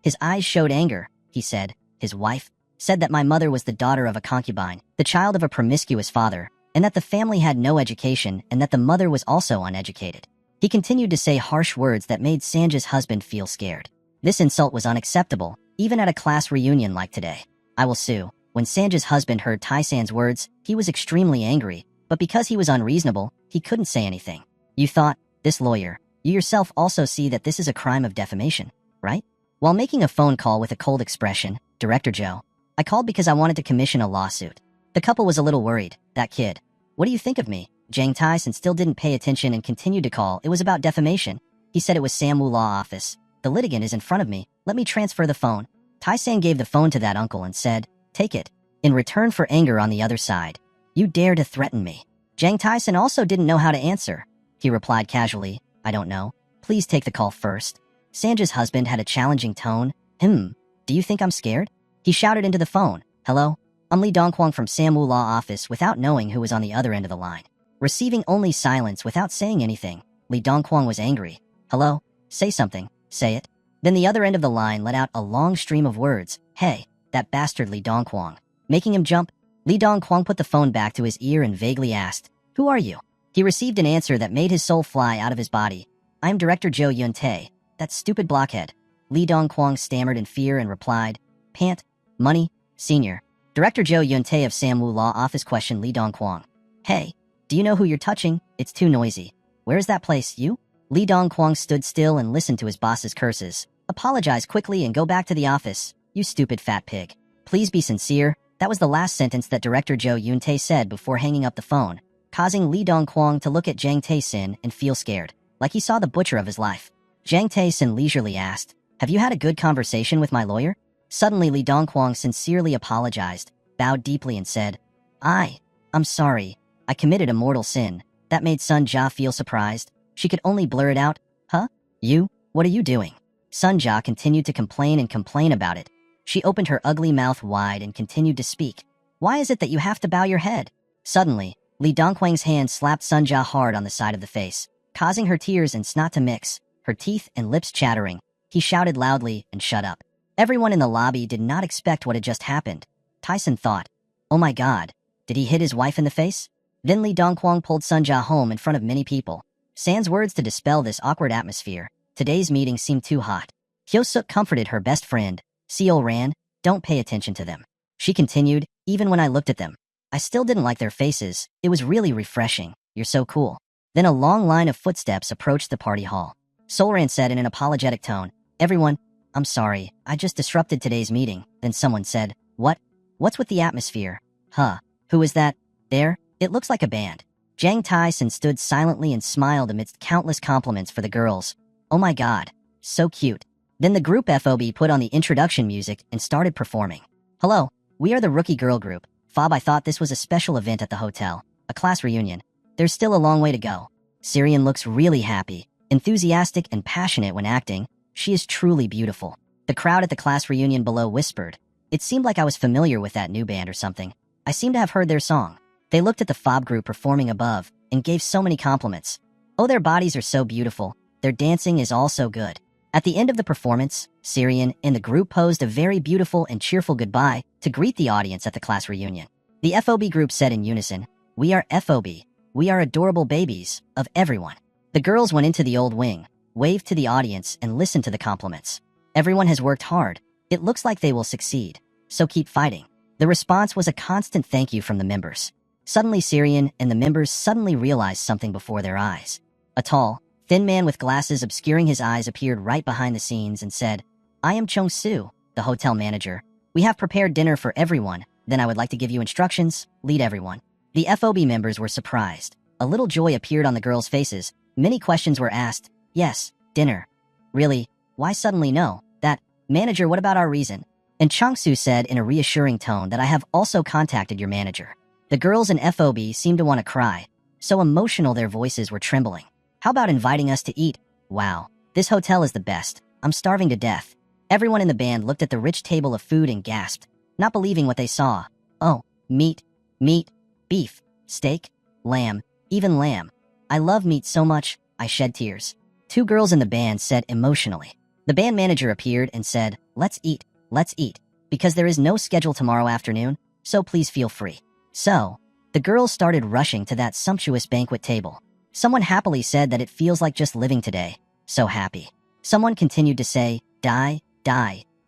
His eyes showed anger. He said, "His wife said that my mother was the daughter of a concubine, the child of a promiscuous father, and that the family had no education and that the mother was also uneducated." He continued to say harsh words that made Sanja's husband feel scared. This insult was unacceptable, even at a class reunion like today. I will sue. When Sanja's husband heard Tai-san's words, he was extremely angry, but because he was unreasonable, he couldn't say anything. You thought, this lawyer, you yourself also see that this is a crime of defamation, right? While making a phone call with a cold expression, Director Joe, I called because I wanted to commission a lawsuit. The couple was a little worried. That kid. What do you think of me? Jang Tai-san still didn't pay attention and continued to call. It was about defamation. He said it was Samwoo Law Office. The litigant is in front of me. Let me transfer the phone. Tai-san gave the phone to that uncle and said, take it. In return for anger on the other side. You dare to threaten me. Jang Tai-san also didn't know how to answer. He replied casually, I don't know. Please take the call first. Sanja's husband had a challenging tone. Do you think I'm scared? He shouted into the phone. Hello? I'm Lee Dongkwang from Samwoo Law Office without knowing who was on the other end of the line. Receiving only silence without saying anything, Lee Dongkwang was angry. Hello? Say something. Say it. Then the other end of the line let out a long stream of words. Hey, that bastard Lee Dongkwang. Making him jump, Lee Dongkwang put the phone back to his ear and vaguely asked, who are you? He received an answer that made his soul fly out of his body. I'm Director Joe Yun-tae, that stupid blockhead. Lee Dongkwang stammered in fear and replied, Pant, money, senior. Director Joe Yun-tae of Samwoo Law Office questioned Lee Dongkwang. Hey, do you know who you're touching? It's too noisy. Where's that place, you? Lee Dongkwang stood still and listened to his boss's curses. Apologize quickly and go back to the office, you stupid fat pig. Please be sincere. That was the last sentence that Director Joe Yun-tae said before hanging up the phone, causing Lee Dongkwang to look at Jang Tae-sin and feel scared, like he saw the butcher of his life. Jang Tae-sin leisurely asked, have you had a good conversation with my lawyer? Suddenly Lee Dongkwang sincerely apologized, bowed deeply and said, I'm sorry. I committed a mortal sin. That made Sun Ja feel surprised. She could only blur it out. Huh? You? What are you doing? Sun Ja continued to complain and complain about it. She opened her ugly mouth wide and continued to speak. Why is it that you have to bow your head? Suddenly, Lee Dongkwang's hand slapped Sun Ja hard on the side of the face, causing her tears and snot to mix, her teeth and lips chattering. He shouted loudly and shut up. Everyone in the lobby did not expect what had just happened. Tyson thought, oh my god, did he hit his wife in the face? Then Lee Dongkwang pulled Sun Ja home in front of many people. Sans words to dispel this awkward atmosphere. Today's meeting seemed too hot. Hyo-suk comforted her best friend. Seo ran, don't pay attention to them. She continued, even when I looked at them, I still didn't like their faces. It was really refreshing. You're so cool. Then a long line of footsteps approached the party hall. Solran said in an apologetic tone, everyone, I'm sorry, I just disrupted today's meeting. Then someone said, what? What's with the atmosphere? Huh, who is that? There, it looks like a band. Jang Tai-sin stood silently and smiled amidst countless compliments for the girls. Oh my god, so cute. Then the group FOB put on the introduction music and started performing. Hello, we are the Rookie Girl Group. Fob, I thought this was a special event at the hotel, a class reunion. There's still a long way to go. Syrian looks really happy, enthusiastic and passionate when acting. She is truly beautiful. The crowd at the class reunion below whispered. It seemed like I was familiar with that new band or something. I seem to have heard their song. They looked at the Fob group performing above and gave so many compliments. Oh, their bodies are so beautiful. Their dancing is all so good. At the end of the performance, Syrian and the group posed a very beautiful and cheerful goodbye to greet the audience at the class reunion. The FOB group said in unison, we are FOB. We are adorable babies of everyone. The girls went into the old wing, waved to the audience and listened to the compliments. Everyone has worked hard. It looks like they will succeed. So keep fighting. The response was a constant thank you from the members. Suddenly Syrian and the members suddenly realized something before their eyes. A tall, thin man with glasses obscuring his eyes appeared right behind the scenes and said, I am Chong-soo, the hotel manager. We have prepared dinner for everyone. Then I would like to give you instructions. Lead everyone. The FOB members were surprised. A little joy appeared on the girls' faces. Many questions were asked. Yes, dinner. Really? Why suddenly no? That, manager, what about our reason? And Chong-soo said in a reassuring tone that I have also contacted your manager. The girls in FOB seemed to want to cry. So emotional their voices were trembling. How about inviting us to eat? Wow, this hotel is the best. I'm starving to death. Everyone in the band looked at the rich table of food and gasped, not believing what they saw. Oh, meat, beef, steak, lamb, even lamb. I love meat so much, I shed tears. Two girls in the band said emotionally. The band manager appeared and said, let's eat, because there is no schedule tomorrow afternoon, so please feel free. So, the girls started rushing to that sumptuous banquet table. Someone happily said that it feels like just living today. So happy. Someone continued to say, Die.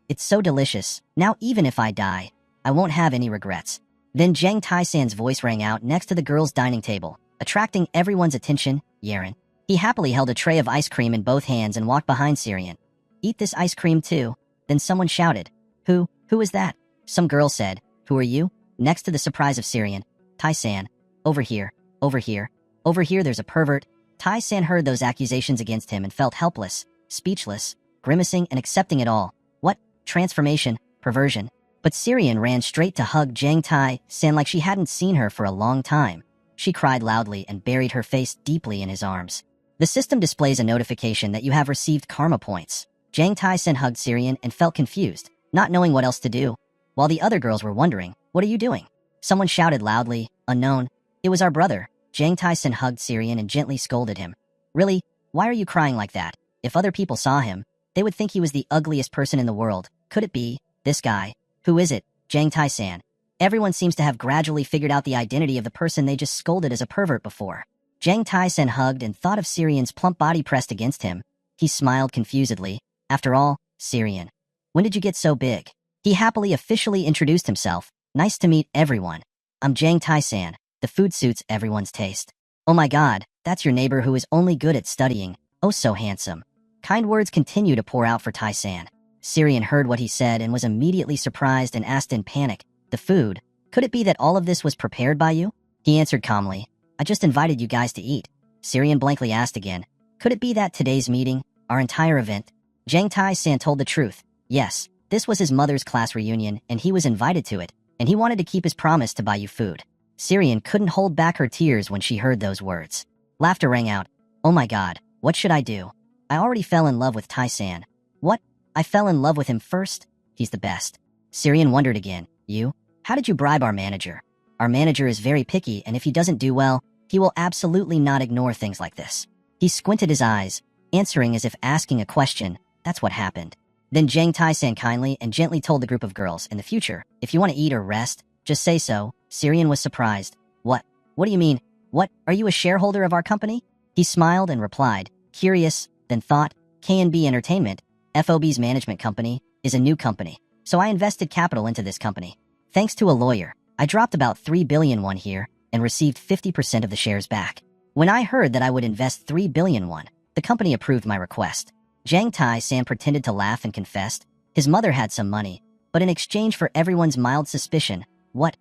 It's so delicious. Now even if I die, I won't have any regrets. Then Jang Tai-san's voice rang out next to the girls' dining table, attracting everyone's attention. Yaren. He happily held a tray of ice cream in both hands and walked behind Syrian. Eat this ice cream too. Then someone shouted. Who is that? Some girl said. Who are you? Next to the surprise of Syrian. Tai-san. Over here. There's a pervert. Tai-san heard those accusations against him and felt helpless, speechless, grimacing and accepting it all. What? Transformation, perversion. But Syrian ran straight to hug Jang Tai-san like she hadn't seen her for a long time. She cried loudly and buried her face deeply in his arms. The system displays a notification that you have received karma points. Jang Tai-san hugged Syrian and felt confused, not knowing what else to do. While the other girls were wondering, what are you doing? Someone shouted loudly, unknown. It was our brother. Jang Tai-san hugged Syrian and gently scolded him. Really? Why are you crying like that? If other people saw him, they would think he was the ugliest person in the world. Could it be this guy? Who is it? Jang Tai-san. Everyone seems to have gradually figured out the identity of the person they just scolded as a pervert before. Jang Tai-san hugged and thought of Syrian's plump body pressed against him. He smiled confusedly. After all, Syrian. When did you get so big? He happily officially introduced himself. Nice to meet everyone. I'm Jang Tai-san. The food suits everyone's taste. Oh my god, that's your neighbor who is only good at studying. Oh so handsome. Kind words continue to pour out for Tai-san. Syrian heard what he said and was immediately surprised and asked in panic. The food? Could it be that all of this was prepared by you? He answered calmly. I just invited you guys to eat. Syrian blankly asked again. Could it be that today's meeting, our entire event? Jang Tai-san told the truth. Yes, this was his mother's class reunion and he was invited to it, and he wanted to keep his promise to buy you food. Syrian couldn't hold back her tears when she heard those words. Laughter rang out. Oh my god, what should I do? I already fell in love with Tai-san. What? I fell in love with him first? He's the best. Syrian wondered again. You? How did you bribe our manager? Our manager is very picky, and if he doesn't do well, he will absolutely not ignore things like this. He squinted his eyes, answering as if asking a question. That's what happened. Then Jang Tai-san kindly and gently told the group of girls, in the future, if you want to eat or rest, just say so. Syrian was surprised. What? What do you mean? What? Are you a shareholder of our company? He smiled and replied, curious, then thought, K&B Entertainment, FOB's management company, is a new company. So I invested capital into this company. Thanks to a lawyer, I dropped about 3 billion won here and received 50% of the shares back. When I heard that I would invest 3 billion won, the company approved my request. Jang Tai-san pretended to laugh and confessed. His mother had some money, but in exchange for everyone's mild suspicion, What?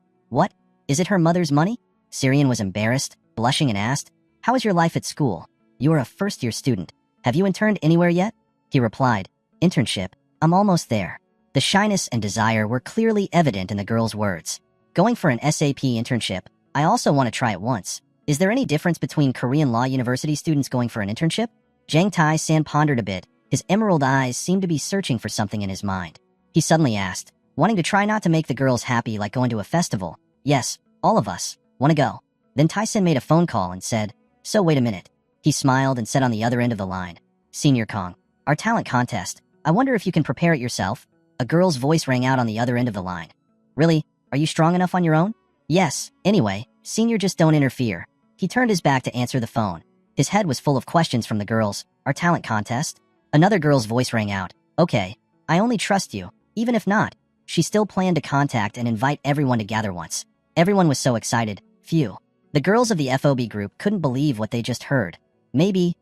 Is it her mother's money? Syrian was embarrassed, blushing and asked, how is your life at school? You are a first-year student. Have you interned anywhere yet? He replied, internship, I'm almost there. The shyness and desire were clearly evident in the girl's words. Going for an SAP internship, I also want to try it once. Is there any difference between Korean Law University students going for an internship? Jang Tai-san pondered a bit. His emerald eyes seemed to be searching for something in his mind. He suddenly asked, wanting to try not to make the girls happy like going to a festival. Yes, all of us. Want to go? Then Tai-san made a phone call and said, so wait a minute. He smiled and said on the other end of the line, Senior Kong, our talent contest. I wonder if you can prepare it yourself? A girl's voice rang out on the other end of the line. Really? Are you strong enough on your own? Yes. Anyway, Senior, just don't interfere. He turned his back to answer the phone. His head was full of questions from the girls. Our talent contest? Another girl's voice rang out. Okay, I only trust you, even if not. She still planned to contact and invite everyone to gather once. Everyone was so excited. Phew. The girls of the FOB group couldn't believe what they just heard. Maybe,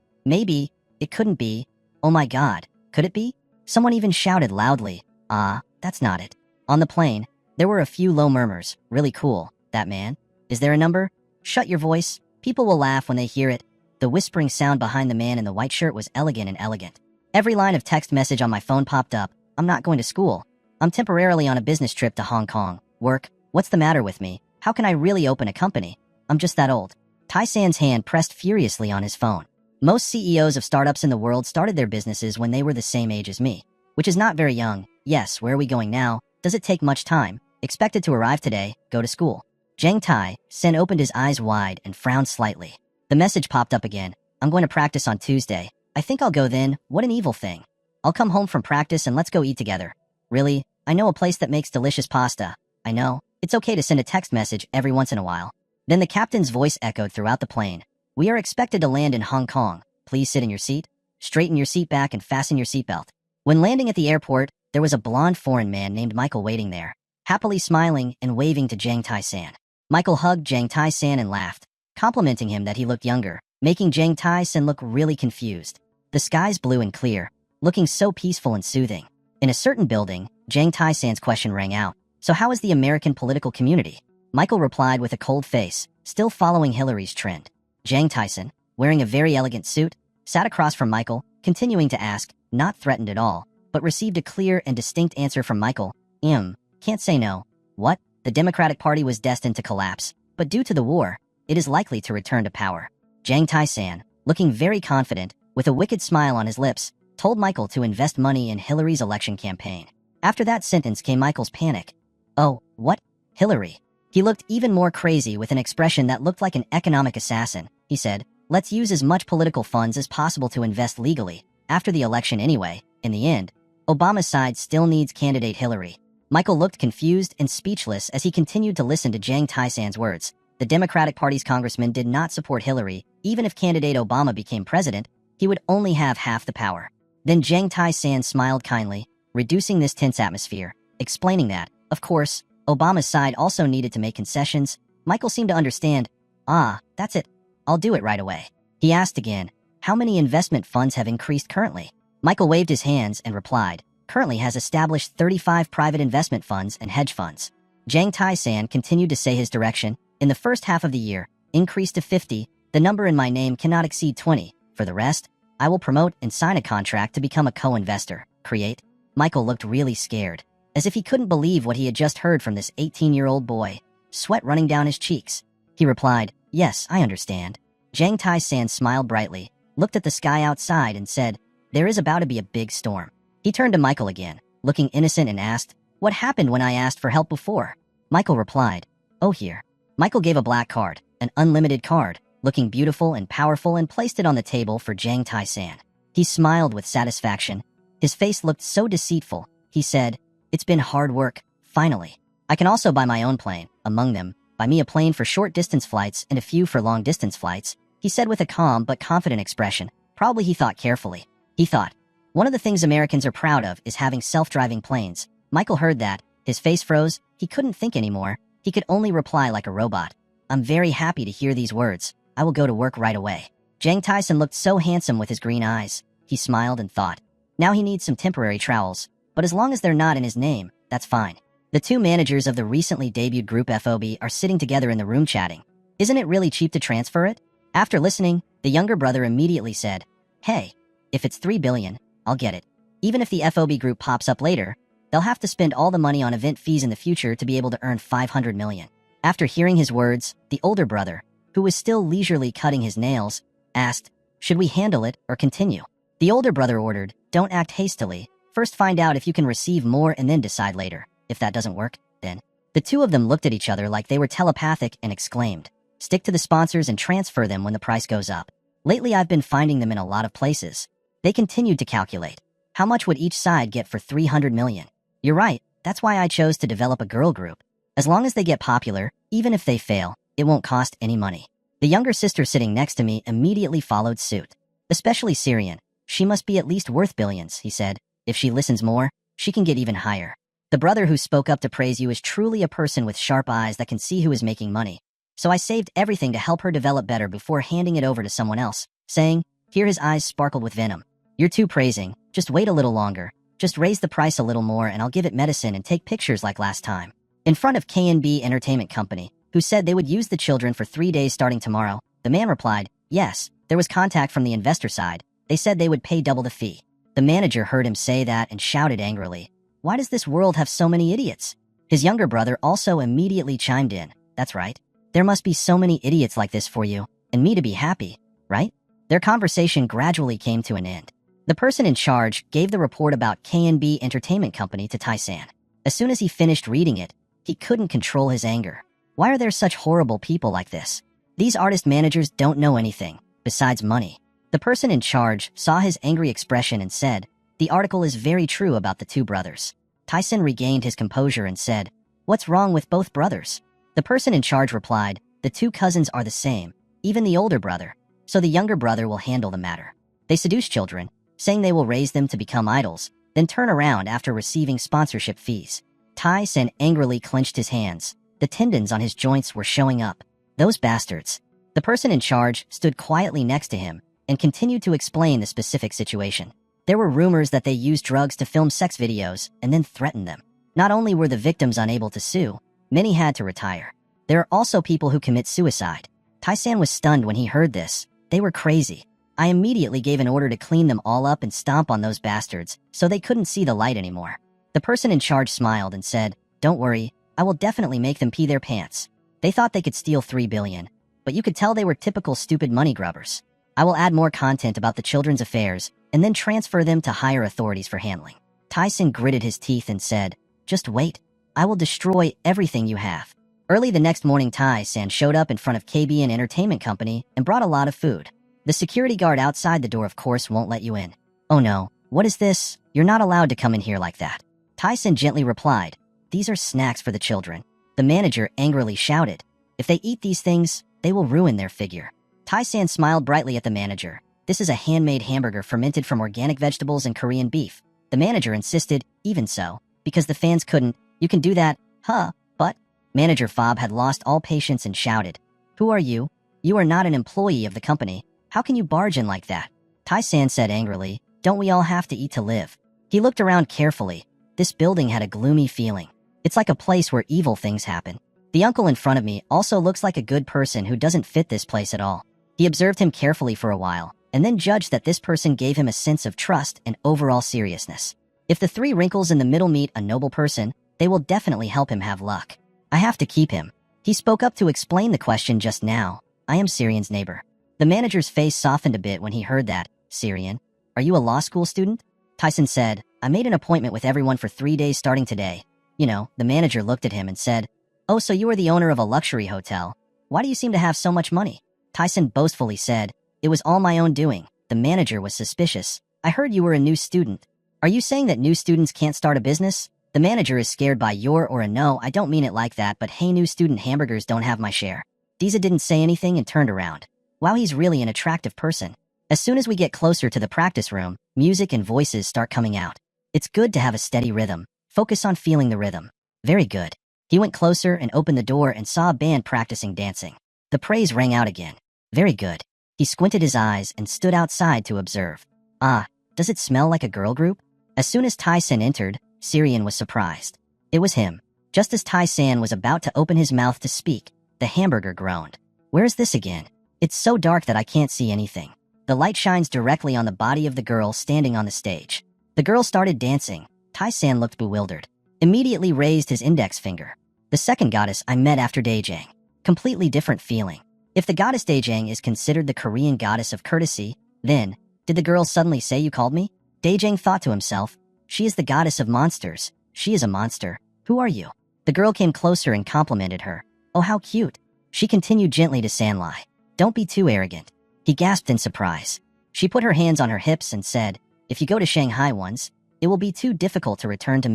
it couldn't be. Oh my god, could it be? Someone even shouted loudly. That's not it. On the plane, there were a few low murmurs. Really cool. That man? Is there a number? Shut your voice. People will laugh when they hear it. The whispering sound behind the man in the white shirt was elegant. Every line of text message on my phone popped up. I'm not going to school. I'm temporarily on a business trip to Hong Kong. Work? What's the matter with me? How can I really open a company? I'm just that old. Tai-san's hand pressed furiously on his phone. Most CEOs of startups in the world started their businesses when they were the same age as me, which is not very young. Yes, where are we going now? Does it take much time? Expected to arrive today. Go to school. Jang Tai-san opened his eyes wide and frowned slightly. The message popped up again. I'm going to practice on Tuesday. I think I'll go then. What an evil thing. I'll come home from practice and let's go eat together. Really? I know a place that makes delicious pasta. I know. It's okay to send a text message every once in a while. Then the captain's voice echoed throughout the plane. We are expected to land in Hong Kong. Please sit in your seat. Straighten your seat back and fasten your seatbelt. When landing at the airport, there was a blonde foreign man named Michael waiting there, happily smiling and waving to Jang Tai-san. Michael hugged Jang Tai-san and laughed, complimenting him that he looked younger, making Jang Tai-san look really confused. The skies blue and clear, looking so peaceful and soothing. In a certain building, Jang Tai-san's question rang out. So how is the American political community? Michael replied with a cold face, still following Hillary's trend. Jang Tai-san, wearing a very elegant suit, sat across from Michael, continuing to ask, not threatened at all, but received a clear and distinct answer from Michael. Can't say no. What? The Democratic Party was destined to collapse, but due to the war, it is likely to return to power. Jang Tai-san, looking very confident, with a wicked smile on his lips, told Michael to invest money in Hillary's election campaign. After that sentence came Michael's panic. Oh, what? Hillary? He looked even more crazy with an expression that looked like an economic assassin. He said, let's use as much political funds as possible to invest legally. After the election anyway, in the end, Obama's side still needs candidate Hillary. Michael looked confused and speechless as he continued to listen to Jang Tai-san's words. The Democratic Party's congressman did not support Hillary. Even if candidate Obama became president, he would only have half the power. Then Jang Tai-san smiled kindly, reducing this tense atmosphere, explaining that, of course, Obama's side also needed to make concessions. Michael seemed to understand. That's it. I'll do it right away. He asked again, how many investment funds have increased currently? Michael waved his hands and replied, currently has established 35 private investment funds and hedge funds. Jang Tai-san continued to say his direction, in the first half of the year, increased to 50, the number in my name cannot exceed 20. For the rest, I will promote and sign a contract to become a co-investor. Create. Michael looked really scared, as if he couldn't believe what he had just heard from this 18-year-old boy, sweat running down his cheeks. He replied, yes, I understand. Jang Tai-san smiled brightly, looked at the sky outside and said, there is about to be a big storm. He turned to Michael again, looking innocent and asked, what happened when I asked for help before? Michael replied, oh here. Michael gave a black card, an unlimited card, looking beautiful and powerful, and placed it on the table for Jang Tai-san. He smiled with satisfaction. His face looked so deceitful. He said, it's been hard work, finally. I can also buy my own plane, among them, buy me a plane for short-distance flights and a few for long-distance flights, he said with a calm but confident expression. Probably he thought carefully. He thought, one of the things Americans are proud of is having self-driving planes. Michael heard that. His face froze. He couldn't think anymore. He could only reply like a robot. I'm very happy to hear these words. I will go to work right away. Jang Tai-san looked so handsome with his green eyes. He smiled and thought, now he needs some temporary trowels, but as long as they're not in his name, that's fine. The two managers of the recently debuted group FOB are sitting together in the room chatting. Isn't it really cheap to transfer it? After listening, the younger brother immediately said, hey, if it's 3 billion, I'll get it. Even if the FOB group pops up later, they'll have to spend all the money on event fees in the future to be able to earn 500 million. After hearing his words, the older brother, who was still leisurely cutting his nails, asked, should we handle it or continue? The older brother ordered, don't act hastily. First find out if you can receive more and then decide later. If that doesn't work, then. The two of them looked at each other like they were telepathic and exclaimed, stick to the sponsors and transfer them when the price goes up. Lately I've been finding them in a lot of places. They continued to calculate. How much would each side get for 300 million? You're right, that's why I chose to develop a girl group. As long as they get popular, even if they fail, it won't cost any money. The younger sister sitting next to me immediately followed suit. Especially Syrian. She must be at least worth billions, he said. If she listens more, she can get even higher. The brother who spoke up to praise you is truly a person with sharp eyes that can see who is making money. So I saved everything to help her develop better before handing it over to someone else, saying, here his eyes sparkled with venom. You're too praising, just wait a little longer. Just raise the price a little more and I'll give it medicine and take pictures like last time. In front of KNB Entertainment Company, who said they would use the children for 3 days starting tomorrow, the man replied, yes, there was contact from the investor side. They said they would pay double the fee. The manager heard him say that and shouted angrily, why does this world have so many idiots? His younger brother also immediately chimed in, that's right. There must be so many idiots like this for you, and me to be happy, right? Their conversation gradually came to an end. The person in charge gave the report about KNB Entertainment Company to Tai-san. As soon as he finished reading it, he couldn't control his anger. Why are there such horrible people like this? These artist managers don't know anything, besides money. The person in charge saw his angry expression and said, the article is very true about the two brothers. Tai-san regained his composure and said, what's wrong with both brothers? The person in charge replied, the two cousins are the same, even the older brother, so the younger brother will handle the matter. They seduce children, saying they will raise them to become idols, then turn around after receiving sponsorship fees. Tai-san angrily clenched his hands. The tendons on his joints were showing up. Those bastards. The person in charge stood quietly next to him and continued to explain the specific situation. There were rumors that they used drugs to film sex videos and then threatened them. Not only were the victims unable to sue, many had to retire. There are also people who commit suicide. Tai-san was stunned when he heard this. They were crazy. I immediately gave an order to clean them all up and stomp on those bastards so they couldn't see the light anymore. The person in charge smiled and said, "Don't worry, I will definitely make them pee their pants." They thought they could steal $3 billion, but you could tell they were typical stupid money grubbers. I will add more content about the children's affairs and then transfer them to higher authorities for handling. Tai-san gritted his teeth and said, "Just wait. I will destroy everything you have." Early the next morning, Tai-san showed up in front of KBN Entertainment Company and brought a lot of food. The security guard outside the door, of course, won't let you in. "Oh no, what is this? You're not allowed to come in here like that." Tai-san gently replied, "These are snacks for the children." The manager angrily shouted, "If they eat these things, they will ruin their figure." Tai-san smiled brightly at the manager. "This is a handmade hamburger fermented from organic vegetables and Korean beef." The manager insisted, "Even so, because the fans couldn't, you can do that, huh?" But Manager Fob had lost all patience and shouted, "Who are you? You are not an employee of the company. How can you barge in like that?" Tai-san said angrily, "Don't we all have to eat to live?" He looked around carefully. This building had a gloomy feeling. It's like a place where evil things happen. The uncle in front of me also looks like a good person who doesn't fit this place at all. He observed him carefully for a while, and then judged that this person gave him a sense of trust and overall seriousness. If the three wrinkles in the middle meet a noble person, they will definitely help him have luck. I have to keep him. He spoke up to explain the question just now. "I am Syrian's neighbor." The manager's face softened a bit when he heard that. "Syrian, are you a law school student?" Tai-san said, "I made an appointment with everyone for 3 days starting today." The manager looked at him and said, "Oh, so you are the owner of a luxury hotel. Why do you seem to have so much money?" Tai-san boastfully said, "It was all my own doing." The manager was suspicious. "I heard you were a new student. Are you saying that new students can't start a business?" The manager is scared by your or a no. "I don't mean it like that, but hey, new student hamburgers don't have my share." Diza didn't say anything and turned around. Wow, he's really an attractive person. As soon as we get closer to the practice room, music and voices start coming out. It's good to have a steady rhythm. Focus on feeling the rhythm. Very good. He went closer and opened the door and saw a band practicing dancing. The praise rang out again. Very good. He squinted his eyes and stood outside to observe. Ah, does it smell like a girl group? As soon as Tai-san entered, Syrian was surprised. It was him. Just as Tai-san was about to open his mouth to speak, the hamburger groaned. "Where is this again? It's so dark that I can't see anything." The light shines directly on the body of the girl standing on the stage. The girl started dancing. Tai-san looked bewildered. Immediately raised his index finger. "The second goddess I met after Daejang. Completely different feeling. If the goddess Daejang is considered the Korean goddess of courtesy, then, did the girl suddenly say you called me?" Daejang thought to himself, "She is the goddess of monsters. She is a monster. Who are you?" The girl came closer and complimented her. "Oh, how cute." She continued gently to Sanlai. "Don't be too arrogant." He gasped in surprise. She put her hands on her hips and said, "If you go to Shanghai once, it will be too difficult to return to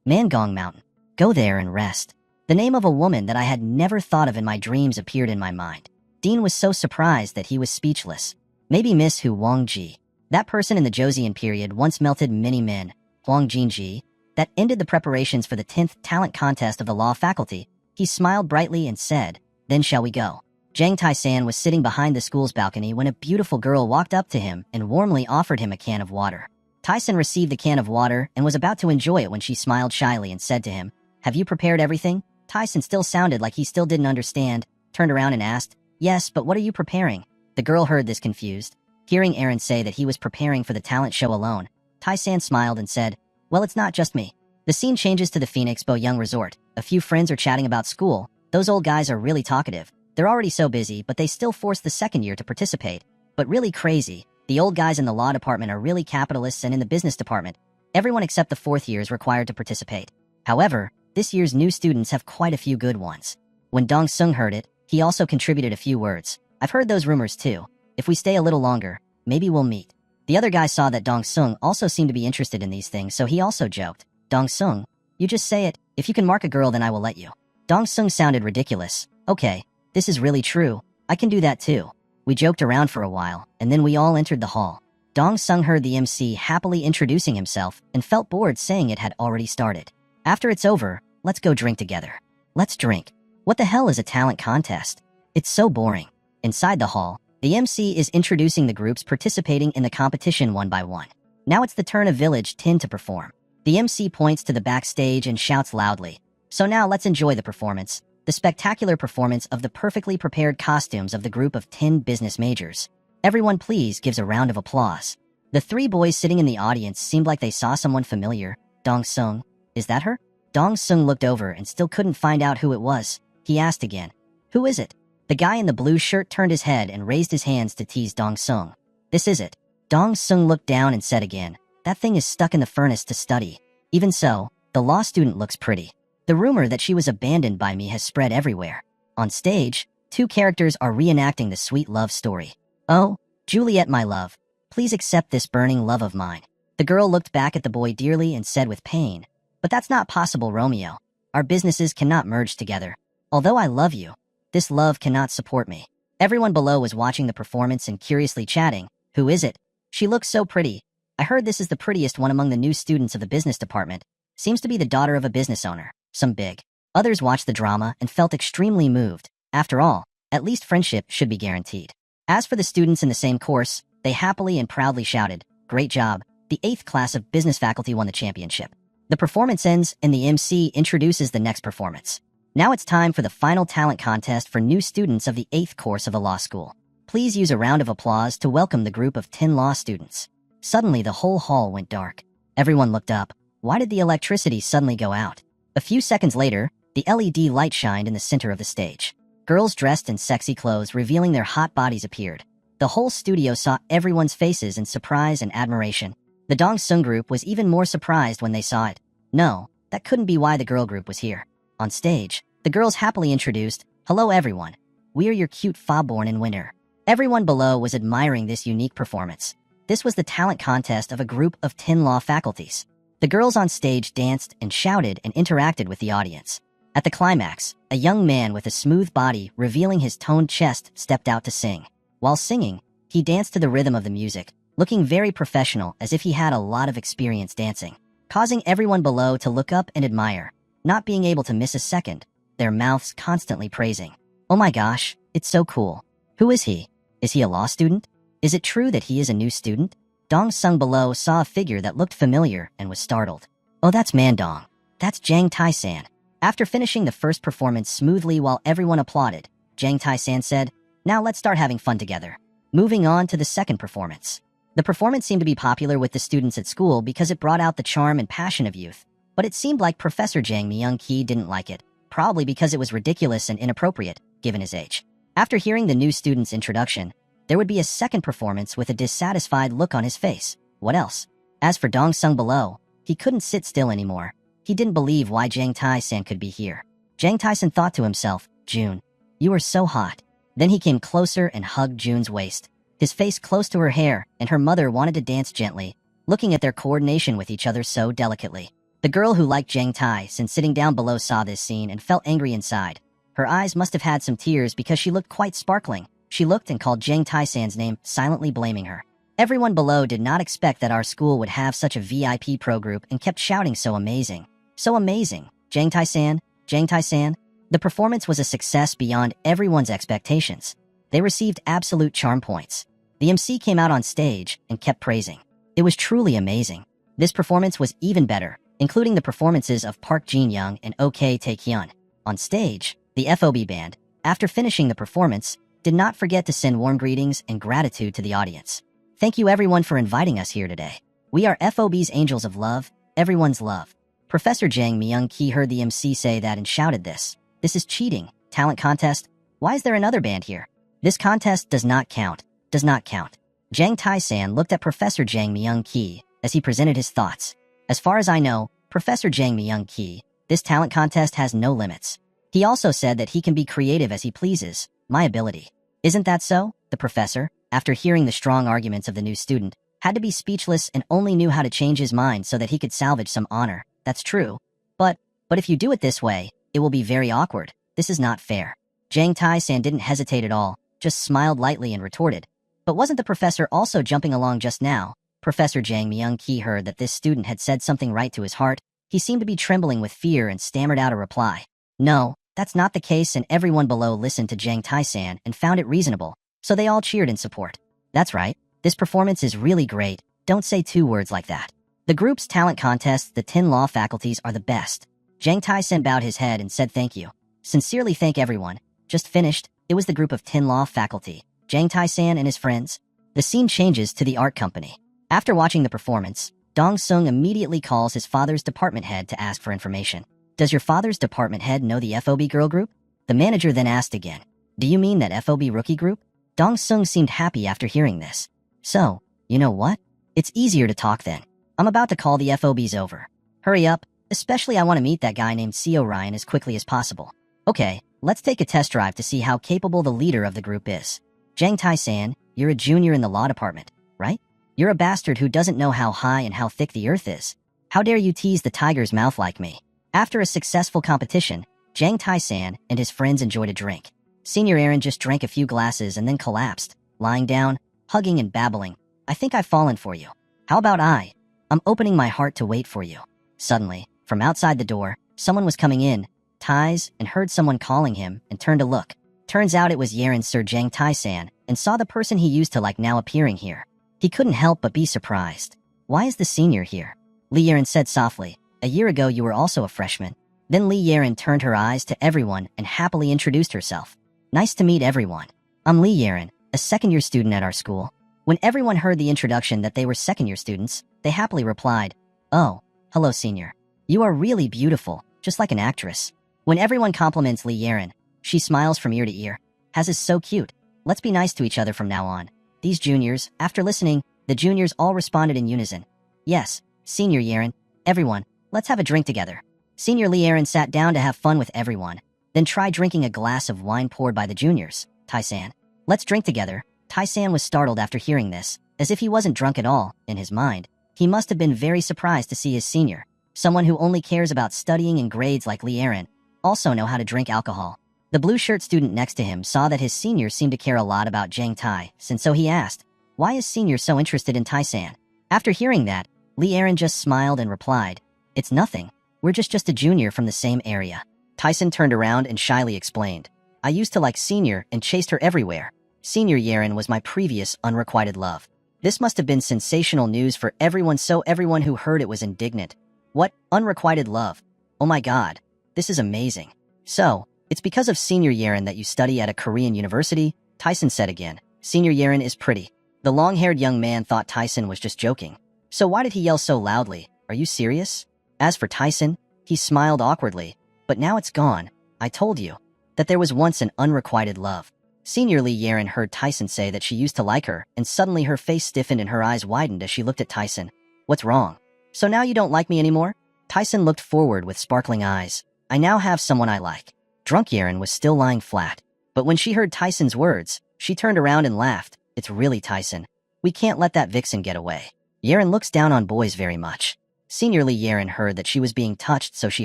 Mangong Mountain. Go there and rest." The name of a woman that I had never thought of in my dreams appeared in my mind. Dean was so surprised that he was speechless. Maybe Miss Hu Wangji. That person in the Joseon period once melted many men. Huang Jinji. That ended the preparations for the 10th talent contest of the law faculty. He smiled brightly and said, "Then shall we go?" Jang Tai-san was sitting behind the school's balcony when a beautiful girl walked up to him and warmly offered him a can of water. Tai-san received the can of water and was about to enjoy it when she smiled shyly and said to him, "Have you prepared everything?" Tai-san still sounded like he still didn't understand, turned around and asked, "Yes, but what are you preparing?" The girl heard this confused. Hearing Aaron say that he was preparing for the talent show alone, Tai-san smiled and said, "Well, it's not just me." The scene changes to the Phoenix Bo Young Resort. A few friends are chatting about school. Those old guys are really talkative. They're already so busy, but they still force the second year to participate. But really crazy, the old guys in the law department are really capitalists, and in the business department, everyone except the fourth year is required to participate. However, this year's new students have quite a few good ones. When Dong Sung heard it, he also contributed a few words. "I've heard those rumors too. If we stay a little longer, maybe we'll meet." The other guy saw that Dong Sung also seemed to be interested in these things, so he also joked, "Dong Sung, you just say it. If you can mark a girl, then I will let you." Dong Sung sounded ridiculous. "Okay, this is really true. I can do that too." We joked around for a while, and then we all entered the hall. Dong Sung heard the MC happily introducing himself and felt bored saying it had already started. After it's over, let's go drink together. Let's drink. What the hell is a talent contest? It's so boring. Inside the hall, the MC is introducing the groups participating in the competition one by one. Now it's the turn of Village 10 to perform. The MC points to the backstage and shouts loudly. So now let's enjoy the performance. The spectacular performance of the perfectly prepared costumes of the group of 10 business majors. Everyone please gives a round of applause. The three boys sitting in the audience seemed like they saw someone familiar. Dong Sung, is that her? Dong Sung looked over and still couldn't find out who it was. He asked again, who is it? The guy in the blue shirt turned his head and raised his hands to tease Dong Sung. This is it. Dong Sung looked down and said again, that thing is stuck in the furnace to study. Even so, the law student looks pretty. The rumor that she was abandoned by me has spread everywhere. On stage, two characters are reenacting the sweet love story. Oh, Juliet, my love, please accept this burning love of mine. The girl looked back at the boy dearly and said with pain, but that's not possible, Romeo. Our businesses cannot merge together. Although I love you, this love cannot support me. Everyone below was watching the performance and curiously chatting. Who is it? She looks so pretty. I heard this is the prettiest one among the new students of the business department. Seems to be the daughter of a business owner. Some big. Others watched the drama and felt extremely moved. After all, at least friendship should be guaranteed. As for the students in the same course, they happily and proudly shouted, great job, the 8th class of business faculty won the championship. The performance ends and the MC introduces the next performance. Now it's time for the final talent contest for new students of the 8th course of the law school. Please use a round of applause to welcome the group of 10 law students. Suddenly the whole hall went dark. Everyone looked up. Why did the electricity suddenly go out? A few seconds later, the LED light shined in the center of the stage. Girls dressed in sexy clothes revealing their hot bodies appeared. The whole studio saw everyone's faces in surprise and admiration. The Dong Sung group was even more surprised when they saw it. No, that couldn't be why the girl group was here. On stage, the girls happily introduced, hello everyone. We're your cute fob-born in winter. Everyone below was admiring this unique performance. This was the talent contest of a group of 10 law faculties. The girls on stage danced and shouted and interacted with the audience. At the climax, a young man with a smooth body revealing his toned chest stepped out to sing. While singing, he danced to the rhythm of the music, looking very professional as if he had a lot of experience dancing, causing everyone below to look up and admire, not being able to miss a second, their mouths constantly praising. Oh my gosh, it's so cool. Who is he? Is he a law student? Is it true that he is a new student? Dong Sung below saw a figure that looked familiar and was startled. Oh, that's Mandong. That's Jang Tai-san. After finishing the first performance smoothly while everyone applauded, Jang Tai-san said, now let's start having fun together. Moving on to the second performance. The performance seemed to be popular with the students at school because it brought out the charm and passion of youth. But it seemed like Professor Jang Myung-ki didn't like it, probably because it was ridiculous and inappropriate, given his age. After hearing the new student's introduction, there would be a second performance with a dissatisfied look on his face. What else? As for Dong Sung below, he couldn't sit still anymore. He didn't believe why Jang Tai-san could be here. Jang Tai-san thought to himself, June, you are so hot. Then he came closer and hugged June's waist, his face close to her hair, and her mother wanted to dance gently, looking at their coordination with each other so delicately. The girl who liked Jang Tai-san sitting down below saw this scene and felt angry inside. Her eyes must have had some tears because she looked quite sparkling. She looked and called Jang Tai-san's name, silently blaming her. Everyone below did not expect that our school would have such a VIP pro group and kept shouting so amazing. So amazing. Jang Tai-san, Jang Tai-san. The performance was a success beyond everyone's expectations. They received absolute charm points. The MC came out on stage and kept praising. It was truly amazing. This performance was even better, including the performances of Park Jin-young and OK Tae-kyun. On stage, the FOB band, after finishing the performance, did not forget to send warm greetings and gratitude to the audience. Thank you everyone for inviting us here today. We are FOB's Angels of Love, everyone's love. Professor Jang Myung-ki heard the MC say that and shouted this. This is cheating. Talent contest? Why is there another band here? This contest does not count. Does not count. Jang Tai-san looked at Professor Jang Myung-ki as he presented his thoughts. As far as I know, Professor Jang Myung-ki, this talent contest has no limits. He also said that he can be creative as he pleases. My ability. Isn't that so? The professor, after hearing the strong arguments of the new student, had to be speechless and only knew how to change his mind so that he could salvage some honor. That's true. But if you do it this way, it will be very awkward. This is not fair. Jang Tai-san didn't hesitate at all, just smiled lightly and retorted. But wasn't the professor also jumping along just now? Professor Jang Myung-ki heard that this student had said something right to his heart. He seemed to be trembling with fear and stammered out a reply. No, that's not the case, and everyone below listened to Jang Tai-san and found it reasonable, so they all cheered in support. That's right. This performance is really great. Don't say two words like that. The group's talent contests, the 10 law faculties, are the best. Jang Tai-san bowed his head and said thank you. Sincerely thank everyone. Just finished. It was the group of 10 law faculty, Jang Tai-san and his friends. The scene changes to the art company. After watching the performance, Dong Sung immediately calls his father's department head to ask for information. Does your father's department head know the FOB girl group? The manager then asked again. Do you mean that FOB rookie group? Dong Sung seemed happy after hearing this. So, you know what? It's easier to talk then. I'm about to call the FOBs over. Hurry up, especially I want to meet that guy named Seo Ryan as quickly as possible. Okay, let's take a test drive to see how capable the leader of the group is. Jang Tai-san, you're a junior in the law department, right? You're a bastard who doesn't know how high and how thick the earth is. How dare you tease the tiger's mouth like me? After a successful competition, Jang Tai-san and his friends enjoyed a drink. Senior Aaron just drank a few glasses and then collapsed, lying down, hugging and babbling. I think I've fallen for you. How about I? I'm opening my heart to wait for you. Suddenly, from outside the door, someone was coming in, Tais, and heard someone calling him and turned to look. Turns out it was Yeren Sir Jang Tai-san, and saw the person he used to like now appearing here. He couldn't help but be surprised. Why is the senior here? Lee Yeren said softly. A year ago you were also a freshman. Then Lee Yeren turned her eyes to everyone and happily introduced herself. Nice to meet everyone. I'm Lee Yeren, a second-year student at our school. When everyone heard the introduction that they were second-year students, they happily replied, Oh, hello senior. You are really beautiful, just like an actress. When everyone compliments Lee Yeren, she smiles from ear to ear. Haz is so cute. Let's be nice to each other from now on. These juniors, after listening, the juniors all responded in unison. Yes, Senior Yeren, everyone, let's have a drink together. Senior Lee Yeren sat down to have fun with everyone, then tried drinking a glass of wine poured by the juniors. Tai-san, let's drink together. Tai-san was startled after hearing this, as if he wasn't drunk at all. In his mind, he must have been very surprised to see his senior, someone who only cares about studying and grades like Lee Yeren, also know how to drink alcohol. The blue shirt student next to him saw that his senior seemed to care a lot about Jang Tai, and so he asked, why is senior so interested in Tai-san? After hearing that, Lee Yeren just smiled and replied, it's nothing. We're just a junior from the same area. Tyson turned around and shyly explained, I used to like senior and chased her everywhere. Senior Yeren was my previous unrequited love. This must have been sensational news for everyone, so everyone who heard it was indignant. What? Unrequited love? Oh my god. This is amazing. So, it's because of Senior Yeren that you study at a Korean university? Tyson said again. Senior Yeren is pretty. The long-haired young man thought Tyson was just joking. So why did he yell so loudly? Are you serious? As for Tyson, he smiled awkwardly. But now it's gone. I told you that there was once an unrequited love. Senior Lee Yeren heard Tyson say that she used to like her, and suddenly her face stiffened and her eyes widened as she looked at Tyson. What's wrong? So now you don't like me anymore? Tyson looked forward with sparkling eyes. I now have someone I like. Drunk Yeren was still lying flat. But when she heard Tyson's words, she turned around and laughed. It's really Tyson. We can't let that vixen get away. Yeren looks down on boys very much. Senior Lee Yeren heard that she was being touched, so she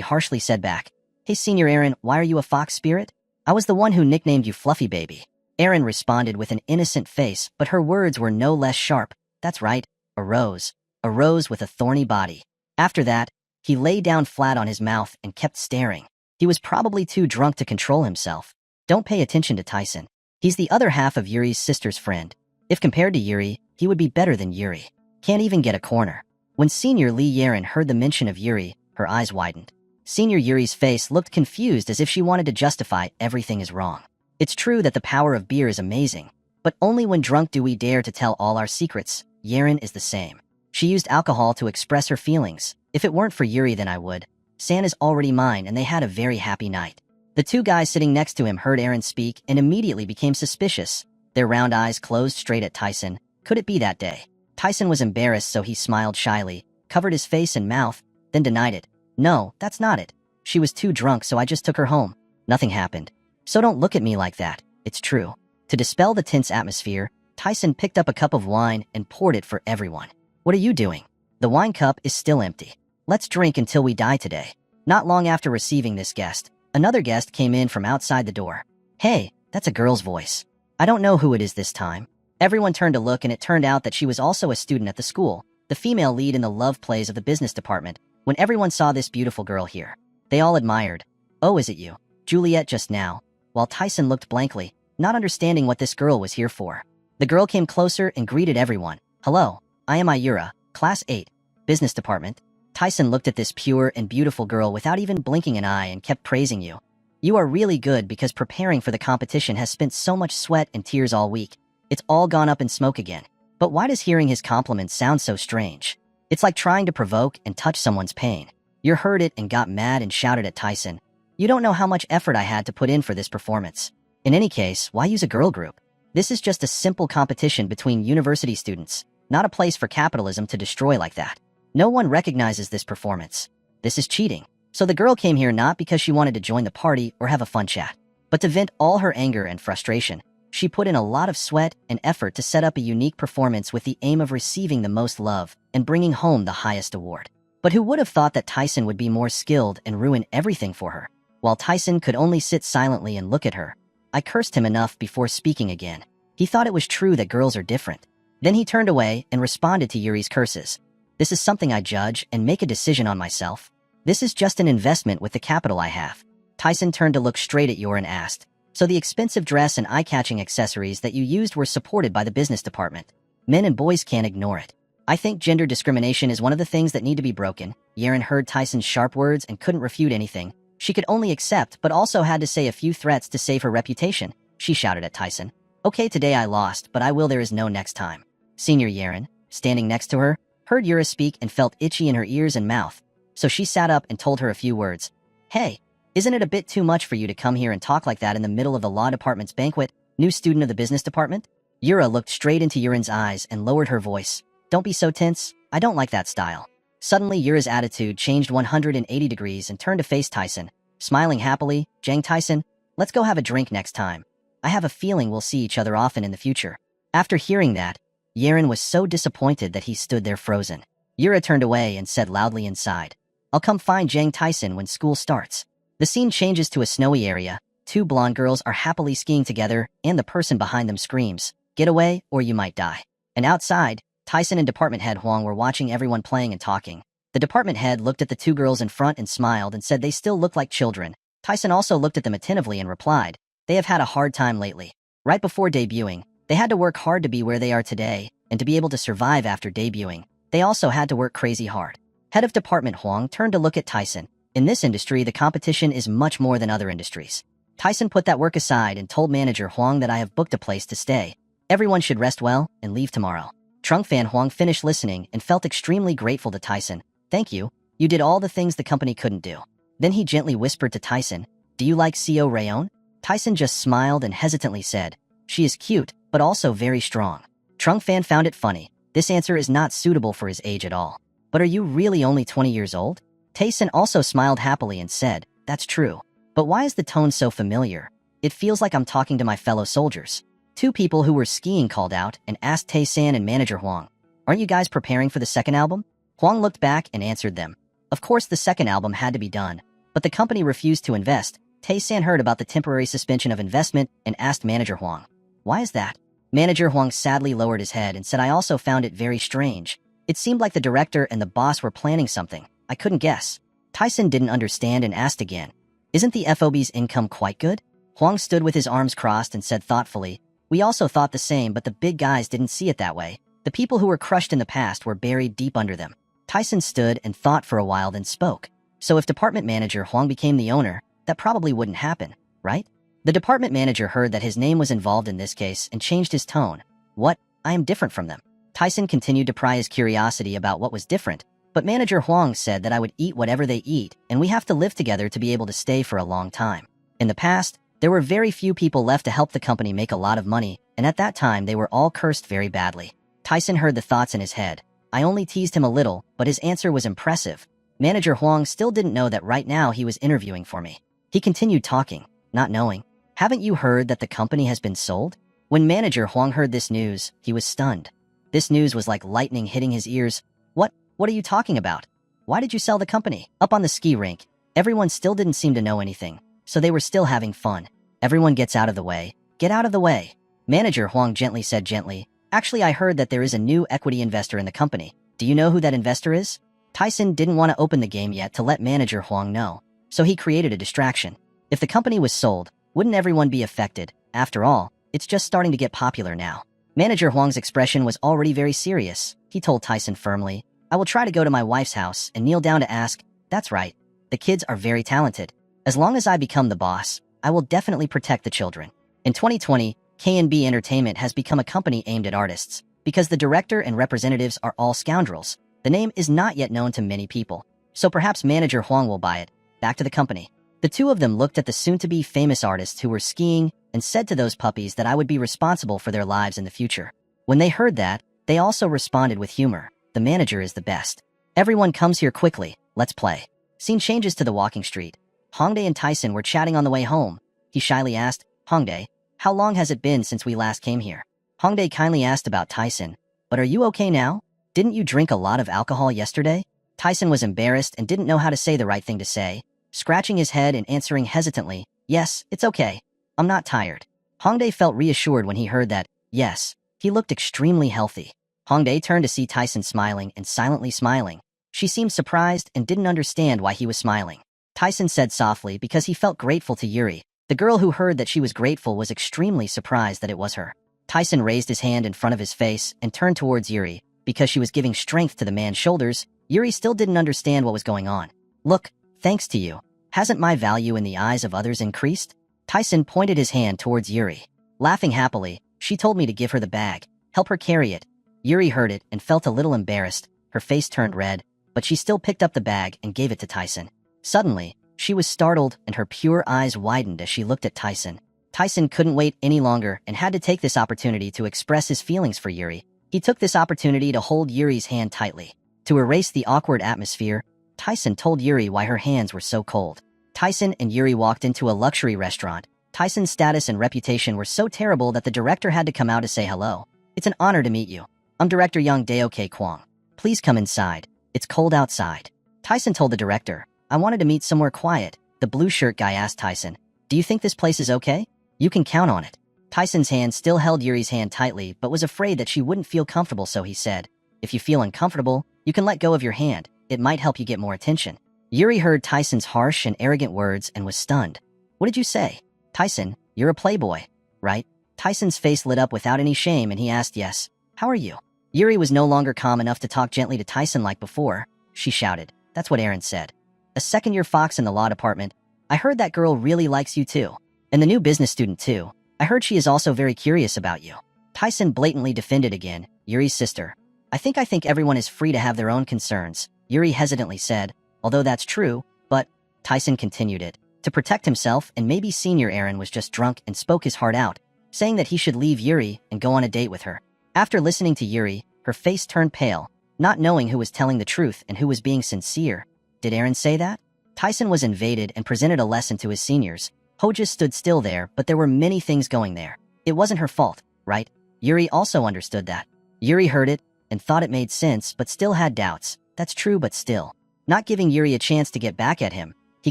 harshly said back, Hey Senior Aaron, why are you a fox spirit? I was the one who nicknamed you Fluffy Baby. Aaron responded with an innocent face, but her words were no less sharp. That's right, a rose. A rose with a thorny body. After that, he lay down flat on his mouth and kept staring. He was probably too drunk to control himself. Don't pay attention to Tyson. He's the other half of Yuri's sister's friend. If compared to Yuri, he would be better than Yuri. Can't even get a corner. When Senior Lee Yeren heard the mention of Yuri, her eyes widened. Senior Yuri's face looked confused as if she wanted to justify everything is wrong. It's true that the power of beer is amazing, but only when drunk do we dare to tell all our secrets. Yeren is the same. She used alcohol to express her feelings. If it weren't for Yuri, then I would. San is already mine, and they had a very happy night. The two guys sitting next to him heard Aaron speak and immediately became suspicious. Their round eyes closed straight at Tyson. Could it be that day? Tyson was embarrassed, so he smiled shyly, covered his face and mouth, then denied it. No, that's not it. She was too drunk, so I just took her home. Nothing happened. So don't look at me like that. It's true. To dispel the tense atmosphere, Tyson picked up a cup of wine and poured it for everyone. What are you doing? The wine cup is still empty. Let's drink until we die today. Not long after receiving this guest, another guest came in from outside the door. Hey, that's a girl's voice. I don't know who it is this time. Everyone turned to look, and it turned out that she was also a student at the school, the female lead in the love plays of the business department. When everyone saw this beautiful girl here, they all admired. "Oh, is it you, Juliet, just now?" While Tyson looked blankly, not understanding what this girl was here for. The girl came closer and greeted everyone. "Hello, I am Ayura, Class 8, Business Department." Tyson looked at this pure and beautiful girl without even blinking an eye and kept praising you. "You are really good because preparing for the competition has spent so much sweat and tears all week. It's all gone up in smoke again." But why does hearing his compliments sound so strange? It's like trying to provoke and touch someone's pain. You heard it and got mad and shouted at Tyson. "You don't know how much effort I had to put in for this performance. In any case, why use a girl group? This is just a simple competition between university students, not a place for capitalism to destroy like that. No one recognizes this performance. This is cheating." So the girl came here not because she wanted to join the party or have a fun chat, but to vent all her anger and frustration. She put in a lot of sweat and effort to set up a unique performance with the aim of receiving the most love and bringing home the highest award. But who would have thought that Tyson would be more skilled and ruin everything for her? While Tyson could only sit silently and look at her, I cursed him enough before speaking again. He thought it was true that girls are different. Then he turned away and responded to Yuri's curses. "This is something I judge and make a decision on myself. This is just an investment with the capital I have." Tyson turned to look straight at Yuri and asked, "So the expensive dress and eye-catching accessories that you used were supported by the business department? Men and boys can't ignore it. I think gender discrimination is one of the things that need to be broken." Yaren heard Tyson's sharp words and couldn't refute anything. She could only accept, but also had to say a few threats to save her reputation. She shouted at Tyson, "Okay, today I lost, but I will. There is no next time." Senior Yaren, standing next to her, heard Yura speak and felt itchy in her ears and mouth. So she sat up and told her a few words. "Hey, isn't it a bit too much for you to come here and talk like that in the middle of the law department's banquet, new student of the business department?" Yura looked straight into Yurin's eyes and lowered her voice. "Don't be so tense. I don't like that style." Suddenly, Yura's attitude changed 180 degrees and turned to face Tyson, smiling happily. "Jang Tyson, let's go have a drink next time. I have a feeling we'll see each other often in the future." After hearing that, Yaren was so disappointed that he stood there frozen. Yura turned away and said loudly inside, "I'll come find Jang Tyson when school starts." The scene changes to a snowy area. Two blonde girls are happily skiing together, and the person behind them screams, "Get away, or you might die." And outside, Tyson and department head Huang were watching everyone playing and talking. The department head looked at the two girls in front and smiled and said they still look like children. Tyson also looked at them attentively and replied, "They have had a hard time lately. Right before debuting, they had to work hard to be where they are today, and to be able to survive after debuting, they also had to work crazy hard." Head of department Huang turned to look at Tyson. In this industry, the competition is much more than other industries. Tyson put that work aside and told manager Huang that I have booked a place to stay. Everyone should rest well and leave tomorrow. Trung Fan Huang finished listening and felt extremely grateful to Tyson. "Thank you. You did all the things the company couldn't do." Then he gently whispered to Tyson, "Do you like Co Rayon?" Tyson just smiled and hesitantly said, "She is cute, but also very strong." Trung Fan found it funny. This answer is not suitable for his age at all. "But are you really only 20 years old?" Tyson also smiled happily and said, "That's true. But why is the tone so familiar? It feels like I'm talking to my fellow soldiers." Two people who were skiing called out and asked Tae-san and manager Huang, "Aren't you guys preparing for the second album?" Huang looked back and answered them. Of course the second album had to be done, but the company refused to invest. Tae-san heard about the temporary suspension of investment and asked manager Huang, "Why is that?" Manager Huang sadly lowered his head and said, "I also found it very strange. It seemed like the director and the boss were planning something. I couldn't guess." Tyson didn't understand and asked again, "Isn't the FOB's income quite good?" Huang stood with his arms crossed and said thoughtfully, "We also thought the same, but the big guys didn't see it that way. The people who were crushed in the past were buried deep under them." Tyson stood and thought for a while, then spoke. "So if department manager Huang became the owner, that probably wouldn't happen, right?" The department manager heard that his name was involved in this case and changed his tone. "What? I am different from them." Tyson continued to pry his curiosity about what was different, but manager Huang said that I would eat whatever they eat, and we have to live together to be able to stay for a long time. In the past, there were very few people left to help the company make a lot of money, and at that time they were all cursed very badly. Tyson heard the thoughts in his head. I only teased him a little, but his answer was impressive. Manager Huang still didn't know that right now he was interviewing for me. He continued talking, not knowing. "Haven't you heard that the company has been sold?" When manager Huang heard this news, he was stunned. This news was like lightning hitting his ears. What are you talking about? Why did you sell the company?" Up on the ski rink, everyone still didn't seem to know anything, so they were still having fun. "Everyone gets out of the way. Get out of the way." Manager Huang gently said gently, "Actually, I heard that there is a new equity investor in the company. Do you know who that investor is?" Tyson didn't want to open the game yet to let Manager Huang know, so he created a distraction. If the company was sold, wouldn't everyone be affected? After all, it's just starting to get popular now. Manager Huang's expression was already very serious. He told Tyson firmly, "I will try to go to my wife's house and kneel down to ask, that's right. The kids are very talented. As long as I become the boss, I will definitely protect the children." In 2020, K&B Entertainment has become a company aimed at artists. Because the director and representatives are all scoundrels, the name is not yet known to many people. So perhaps Manager Huang will buy it. Back to the company. The two of them looked at the soon-to-be famous artists who were skiing and said to those puppies that I would be responsible for their lives in the future. When they heard that, they also responded with humor. "The manager is the best. Everyone comes here quickly. Let's play." Scene changes to the walking street. Hongdae and Tyson were chatting on the way home. He shyly asked, "Hongdae, how long has it been since we last came here?" Hongdae kindly asked about Tyson, "But are you okay now? Didn't you drink a lot of alcohol yesterday?" Tyson was embarrassed and didn't know how to say the right thing to say, scratching his head and answering hesitantly, "Yes, it's okay. I'm not tired." Hongdae felt reassured when he heard that, yes, he looked extremely healthy. Hongdae turned to see Tyson smiling and silently smiling. She seemed surprised and didn't understand why he was smiling. Tyson said softly because he felt grateful to Yuri. The girl who heard that she was grateful was extremely surprised that it was her. Tyson raised his hand in front of his face and turned towards Yuri. Because she was giving strength to the man's shoulders, Yuri still didn't understand what was going on. "Look, thanks to you. Hasn't my value in the eyes of others increased?" Tyson pointed his hand towards Yuri. Laughing happily, "She told me to give her the bag. Help her carry it." Yuri heard it and felt a little embarrassed. Her face turned red, but she still picked up the bag and gave it to Tyson. Suddenly, she was startled and her pure eyes widened as she looked at Tyson. Tyson couldn't wait any longer and had to take this opportunity to express his feelings for Yuri. He took this opportunity to hold Yuri's hand tightly. To erase the awkward atmosphere, Tyson told Yuri why her hands were so cold. Tyson and Yuri walked into a luxury restaurant. Tyson's status and reputation were so terrible that the director had to come out to say hello. "It's an honor to meet you. I'm Director Young Daoke Kwang. Please come inside. It's cold outside." Tyson told the director, "I wanted to meet somewhere quiet." The blue shirt guy asked Tyson, "Do you think this place is okay? You can count on it." Tyson's hand still held Yuri's hand tightly but was afraid that she wouldn't feel comfortable, so he said, "If you feel uncomfortable, you can let go of your hand. It might help you get more attention." Yuri heard Tyson's harsh and arrogant words and was stunned. "What did you say?" "Tyson, you're a playboy, right?" Tyson's face lit up without any shame and he asked, "Yes. How are you?" Yuri was no longer calm enough to talk gently to Tyson like before. She shouted, "That's what Aaron said. A second-year fox in the law department. I heard that girl really likes you too. And the new business student too. I heard she is also very curious about you." Tyson blatantly defended again, "Yuri's sister. I think everyone is free to have their own concerns," Yuri hesitantly said, "although that's true, but..." Tyson continued it. To protect himself and maybe senior Aaron was just drunk and spoke his heart out, saying that he should leave Yuri and go on a date with her. After listening to Yuri, her face turned pale, not knowing who was telling the truth and who was being sincere. Did Aaron say that? Tyson was invaded and presented a lesson to his seniors. Ho just stood still there, but there were many things going there. It wasn't her fault, right? Yuri also understood that. Yuri heard it and thought it made sense, but still had doubts. That's true, but still. Not giving Yuri a chance to get back at him, he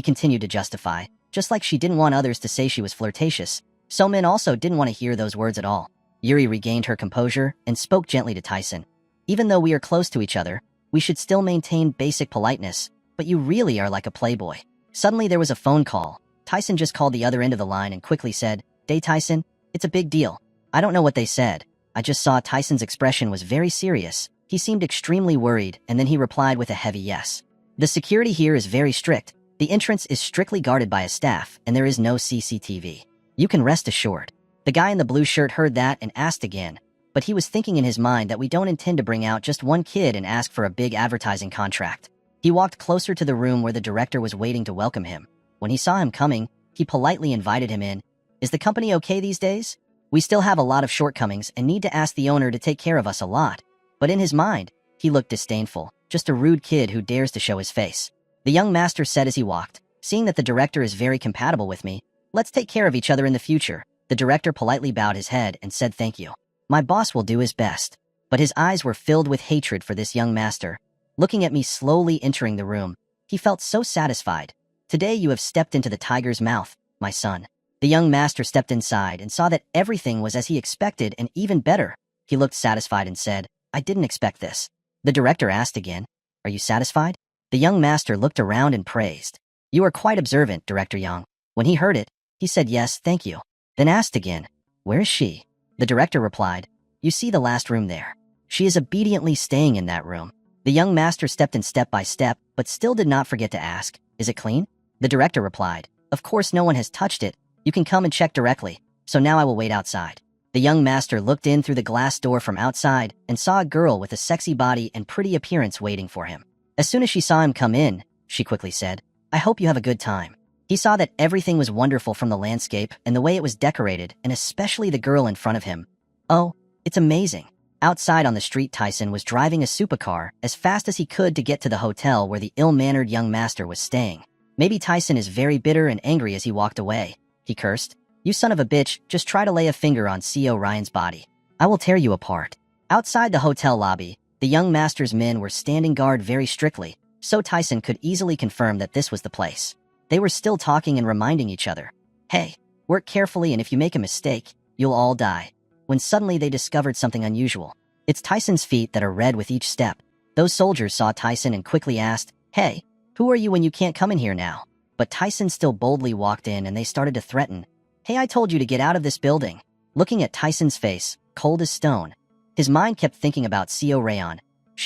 continued to justify, just like she didn't want others to say she was flirtatious. So men also didn't want to hear those words at all. Yuri regained her composure and spoke gently to Tyson. "Even though we are close to each other, we should still maintain basic politeness, but you really are like a playboy." Suddenly there was a phone call. Tyson just called the other end of the line and quickly said, "Day Tyson, it's a big deal." I don't know what they said. I just saw Tyson's expression was very serious. He seemed extremely worried, and then he replied with a heavy yes. "The security here is very strict. The entrance is strictly guarded by a staff, and there is no CCTV. You can rest assured." The guy in the blue shirt heard that and asked again, but he was thinking in his mind that we don't intend to bring out just one kid and ask for a big advertising contract. He walked closer to the room where the director was waiting to welcome him. When he saw him coming, he politely invited him in. "Is the company okay these days? We still have a lot of shortcomings and need to ask the owner to take care of us a lot." But in his mind, he looked disdainful, just a rude kid who dares to show his face. The young master said as he walked, "Seeing that the director is very compatible with me, let's take care of each other in the future." The director politely bowed his head and said thank you. "My boss will do his best." But his eyes were filled with hatred for this young master. Looking at me slowly entering the room, he felt so satisfied. "Today you have stepped into the tiger's mouth, my son." The young master stepped inside and saw that everything was as he expected and even better. He looked satisfied and said, I didn't expect this. The director asked again, Are you satisfied? The young master looked around and praised. You are quite observant, Director Young. When he heard it, he said yes, thank you. Then asked again, Where is she? The director replied, You see the last room there. She is obediently staying in that room. The young master stepped in step by step, but still did not forget to ask, Is it clean? The director replied, Of course no one has touched it. You can come and check directly. So now I will wait outside. The young master looked in through the glass door from outside and saw a girl with a sexy body and pretty appearance waiting for him. As soon as she saw him come in, she quickly said, I hope you have a good time. He saw that everything was wonderful from the landscape and the way it was decorated, and especially the girl in front of him. Oh, it's amazing. Outside on the street, Tyson was driving a supercar as fast as he could to get to the hotel where the ill-mannered young master was staying. Maybe Tyson is very bitter and angry as he walked away. He cursed, You son of a bitch, just try to lay a finger on CO Ryan's body. I will tear you apart. Outside the hotel lobby, the young master's men were standing guard very strictly, so Tyson could easily confirm that this was the place. They were still talking and reminding each other, Hey, work carefully, and if you make a mistake, you'll all die. When suddenly they discovered something unusual. It's Tyson's feet that are red with each step. Those soldiers saw Tyson and quickly asked, Hey, who are you when you can't come in here now? But Tyson still boldly walked in and they started to threaten, Hey, I told you to get out of this building. Looking at Tyson's face, cold as stone, his mind kept thinking about CO Rayon.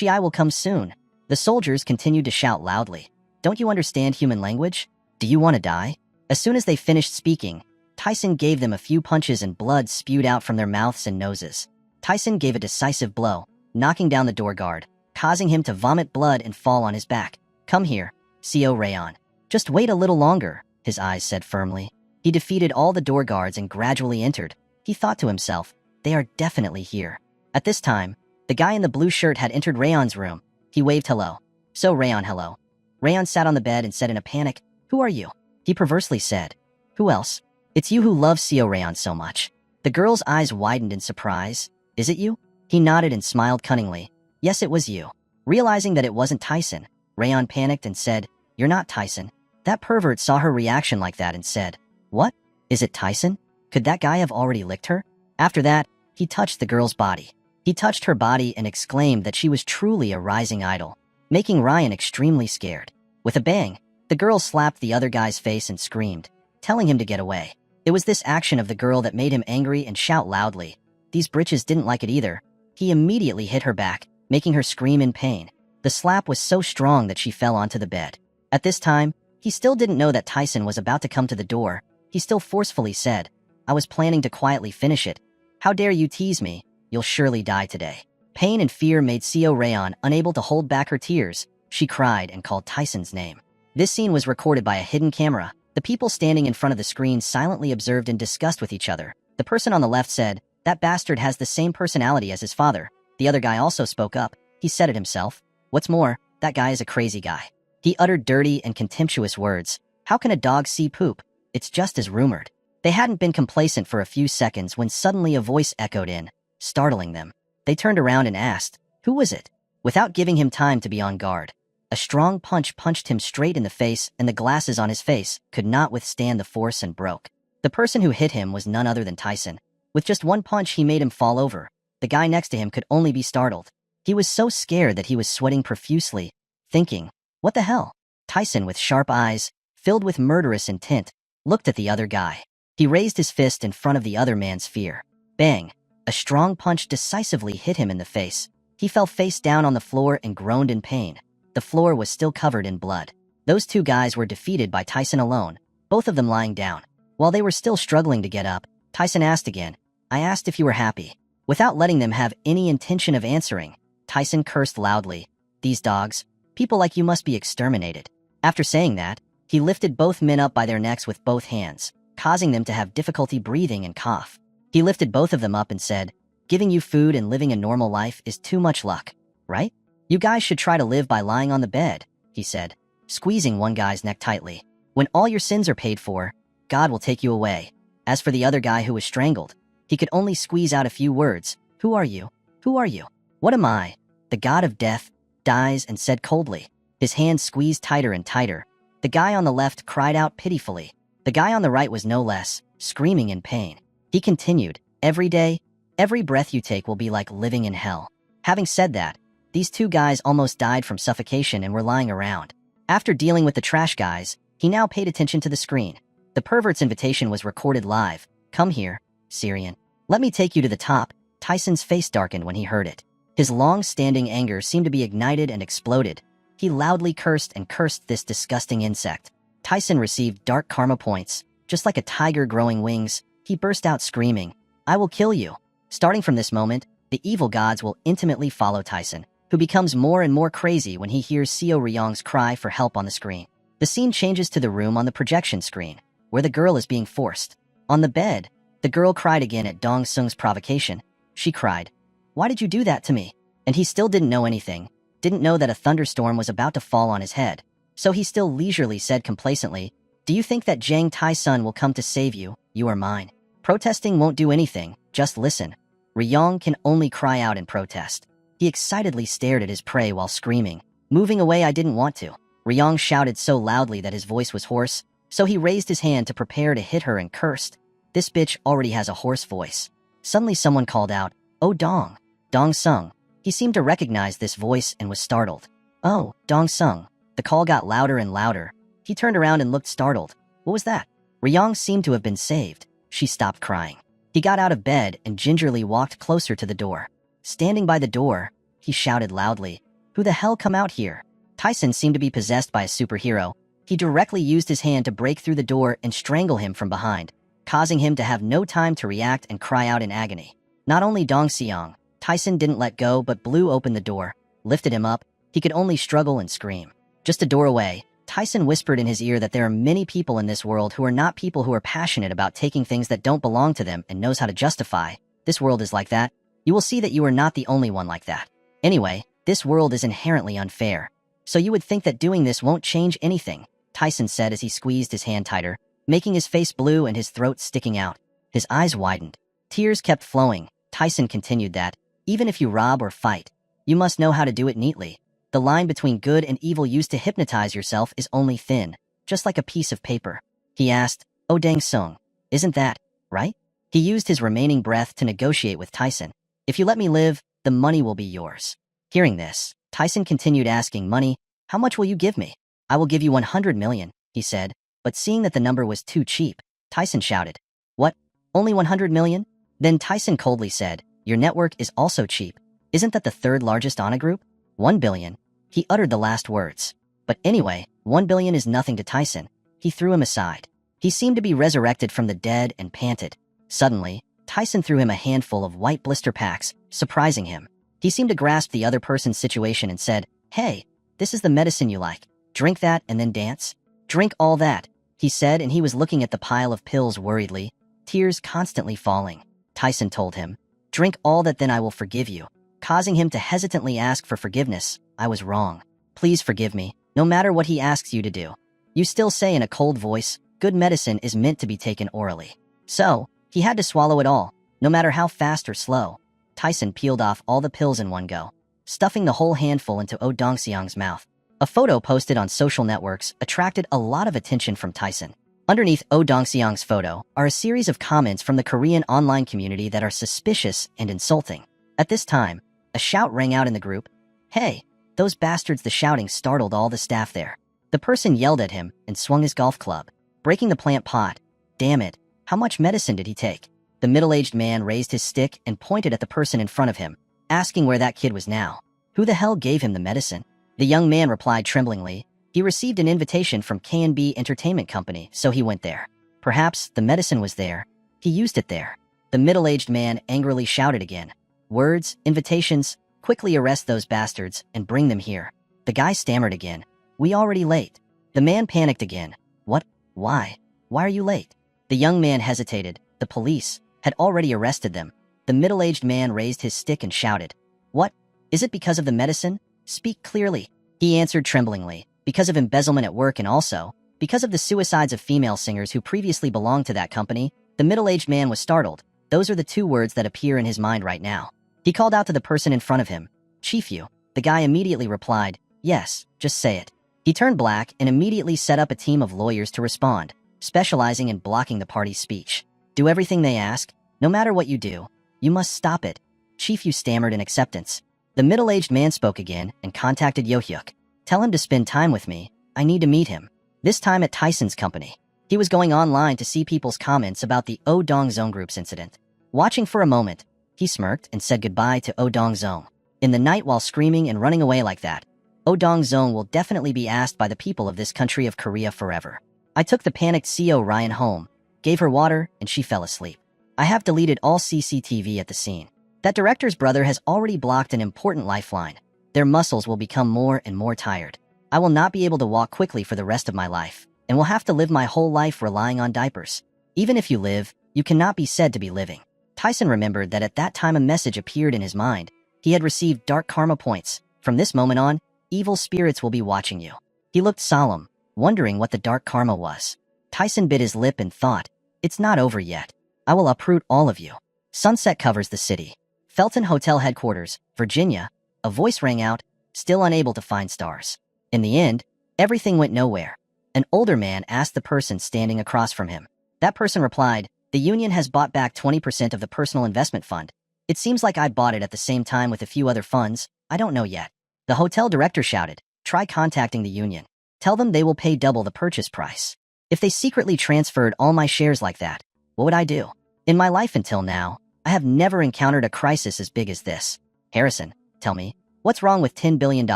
I will come soon. The soldiers continued to shout loudly, Don't you understand human language? Do you want to die? As soon as they finished speaking, Tyson gave them a few punches and blood spewed out from their mouths and noses. Tyson gave a decisive blow, knocking down the door guard, causing him to vomit blood and fall on his back. Come here, CO Rayon. Just wait a little longer, his eyes said firmly. He defeated all the door guards and gradually entered. He thought to himself, They are definitely here. At this time, the guy in the blue shirt had entered Rayon's room. He waved hello. So Rayon, hello. Rayon sat on the bed and said in a panic, Who are you? He perversely said, Who else? It's you who love CO Rayon so much. The girl's eyes widened in surprise. Is it you? He nodded and smiled cunningly. Yes, it was you. Realizing that it wasn't Tyson, Rayon panicked and said, You're not Tyson. That pervert saw her reaction like that and said, What? Is it Tyson? Could that guy have already licked her? After that, he touched the girl's body. He touched her body and exclaimed that she was truly a rising idol, making Ryan extremely scared. With a bang, the girl slapped the other guy's face and screamed, telling him to get away. It was this action of the girl that made him angry and shout loudly. These britches didn't like it either. He immediately hit her back, making her scream in pain. The slap was so strong that she fell onto the bed. At this time, he still didn't know that Tyson was about to come to the door. He still forcefully said, I was planning to quietly finish it. How dare you tease me? You'll surely die today. Pain and fear made CO Rayon unable to hold back her tears. She cried and called Tyson's name. This scene was recorded by a hidden camera. The people standing in front of the screen silently observed and discussed with each other. The person on the left said, That bastard has the same personality as his father. The other guy also spoke up. He said it himself. What's more, that guy is a crazy guy. He uttered dirty and contemptuous words. How can a dog see poop? It's just as rumored. They hadn't been complacent for a few seconds when suddenly a voice echoed in, startling them. They turned around and asked, Who was it? Without giving him time to be on guard, a strong punch punched him straight in the face, and the glasses on his face could not withstand the force and broke. The person who hit him was none other than Tyson. With just one punch, he made him fall over. The guy next to him could only be startled. He was so scared that he was sweating profusely, thinking, What the hell? Tyson, with sharp eyes, filled with murderous intent, looked at the other guy. He raised his fist in front of the other man's fear. Bang! A strong punch decisively hit him in the face. He fell face down on the floor and groaned in pain. The floor was still covered in blood. Those two guys were defeated by Tyson alone, both of them lying down. While they were still struggling to get up, Tyson asked again, I asked if you were happy. Without letting them have any intention of answering, Tyson cursed loudly. These dogs, people like you must be exterminated. After saying that, he lifted both men up by their necks with both hands, causing them to have difficulty breathing and cough. He lifted both of them up and said, Giving you food and living a normal life is too much luck, right? You guys should try to live by lying on the bed, he said, squeezing one guy's neck tightly. When all your sins are paid for, God will take you away. As for the other guy who was strangled, he could only squeeze out a few words. Who are you? Who are you? What am I? The god of death dies and said coldly. His hand squeezed tighter and tighter. The guy on the left cried out pitifully. The guy on the right was no less, screaming in pain. He continued, "Every day, every breath you take will be like living in hell." Having said that, these two guys almost died from suffocation and were lying around. After dealing with the trash guys, he now paid attention to the screen. The pervert's invitation was recorded live. "Come here, Syrian. Let me take you to the top." Tyson's face darkened when he heard it. His long-standing anger seemed to be ignited and exploded. He loudly cursed and cursed this disgusting insect. Tyson received dark karma points. Just like a tiger growing wings, he burst out screaming, "I will kill you." Starting from this moment, the evil gods will intimately follow Tyson, who becomes more and more crazy when he hears Seo Ryong's cry for help on the screen. The scene changes to the room on the projection screen, where the girl is being forced. On the bed, the girl cried again at Dong Sung's provocation. She cried, "Why did you do that to me?" And he still didn't know anything, didn't know that a thunderstorm was about to fall on his head. So he still leisurely said complacently, "Do you think that Jang Tai-sun will come to save you? You are mine." Protesting won't do anything, just listen. Ryong can only cry out in protest. He excitedly stared at his prey while screaming, "Moving away, I didn't want to." Ryong shouted so loudly that his voice was hoarse, so he raised his hand to prepare to hit her and cursed, "This bitch already has a hoarse voice." Suddenly someone called out, "Oh Dong." Dong Sung. He seemed to recognize this voice and was startled. "Oh, Dong Sung." The call got louder and louder. He turned around and looked startled. What was that? Ryong seemed to have been saved. She stopped crying. He got out of bed and gingerly walked closer to the door. Standing by the door, he shouted loudly, "Who the hell come out here?" Tyson seemed to be possessed by a superhero. He directly used his hand to break through the door and strangle him from behind, causing him to have no time to react and cry out in agony. Not only Dong Seong, Tyson didn't let go but blew open the door, lifted him up. He could only struggle and scream. Just a door away, Tyson whispered in his ear that there are many people in this world who are not people who are passionate about taking things that don't belong to them and knows how to justify. This world is like that. You will see that you are not the only one like that. Anyway, this world is inherently unfair. So you would think that doing this won't change anything, Tyson said as he squeezed his hand tighter, making his face blue and his throat sticking out. His eyes widened. Tears kept flowing. Tyson continued that, even if you rob or fight, you must know how to do it neatly. The line between good and evil used to hypnotize yourself is only thin, just like a piece of paper. He asked, "Oh Dang Sung, isn't that right?" He used his remaining breath to negotiate with Tyson. "If you let me live, the money will be yours." Hearing this, Tyson continued asking, "Money? How much will you give me?" "I will give you 100 million, he said, but seeing that the number was too cheap, Tyson shouted, "What? Only 100 million? Then Tyson coldly said, "Your network is also cheap. Isn't that the third largest Ana group? 1 billion. He uttered the last words. But anyway, 1 billion is nothing to Tyson. He threw him aside. He seemed to be resurrected from the dead and panted. Suddenly, Tyson threw him a handful of white blister packs, surprising him. He seemed to grasp the other person's situation and said, "Hey, this is the medicine you like. Drink that and then dance." "Drink all that," he said, and he was looking at the pile of pills worriedly, tears constantly falling. Tyson told him, "Drink all that, then I will forgive you," causing him to hesitantly ask for forgiveness. "I was wrong. Please forgive me, no matter what he asks you to do." You still say in a cold voice, "Good medicine is meant to be taken orally." So, he had to swallow it all, no matter how fast or slow. Tyson peeled off all the pills in one go, stuffing the whole handful into Oh Dongseong's mouth. A photo posted on social networks attracted a lot of attention from Tyson. Underneath Oh Dongseong's photo are a series of comments from the Korean online community that are suspicious and insulting. At this time, a shout rang out in the group, "Hey, those bastards!" The shouting startled all the staff there. The person yelled at him and swung his golf club, breaking the plant pot. "Damn it, how much medicine did he take?" The middle-aged man raised his stick and pointed at the person in front of him, asking where that kid was now. Who the hell gave him the medicine? The young man replied tremblingly, he received an invitation from K&B Entertainment Company, so he went there. Perhaps the medicine was there. He used it there. The middle-aged man angrily shouted again, "Words, invitations, quickly arrest those bastards and bring them here." The guy stammered again, "We already late." The man panicked again. "What? Why? Why are you late?" The young man hesitated. The police had already arrested them. The middle-aged man raised his stick and shouted, "What? Is it because of the medicine? Speak clearly." He answered tremblingly, "Because of embezzlement at work and also because of the suicides of female singers who previously belonged to that company." The middle-aged man was startled. Those are the two words that appear in his mind right now. He called out to the person in front of him, "Chief you." The guy immediately replied, "Yes, just say it." He turned black and immediately set up a team of lawyers to respond, specializing in blocking the party's speech. Do everything they ask. No matter what you do, you must stop it. Chief, you stammered in acceptance. The middle-aged man spoke again and contacted Yohyuk. Tell him to spend time with me. I need to meet him. This time at Tyson's company. He was going online to see people's comments about the Odong Zone Group's incident. Watching for a moment, he smirked and said goodbye to Odong Zone. In the night while screaming and running away like that, Odong Zone will definitely be asked by the people of this country of Korea forever. I took the panicked CO Ryan home, gave her water, and she fell asleep. I have deleted all CCTV at the scene. That director's brother has already blocked an important lifeline. Their muscles will become more and more tired. I will not be able to walk quickly for the rest of my life, and will have to live my whole life relying on diapers. Even if you live, you cannot be said to be living. Tyson remembered that at that time a message appeared in his mind. He had received dark karma points. From this moment on, evil spirits will be watching you. He looked solemn, wondering what the dark karma was. Tyson bit his lip and thought, it's not over yet. I will uproot all of you. Sunset covers the city. Felton Hotel headquarters, Virginia. A voice rang out, still unable to find stars. In the end, everything went nowhere. An older man asked the person standing across from him. That person replied, the union has bought back 20% of the personal investment fund. It seems like I bought it at the same time with a few other funds. I don't know yet. The hotel director shouted, try contacting the union. Tell them they will pay double the purchase price. If they secretly transferred all my shares like that, what would I do? In my life until now, I have never encountered a crisis as big as this. Harrison, tell me, what's wrong with $10 billion,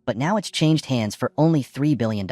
but now it's changed hands for only $3 billion?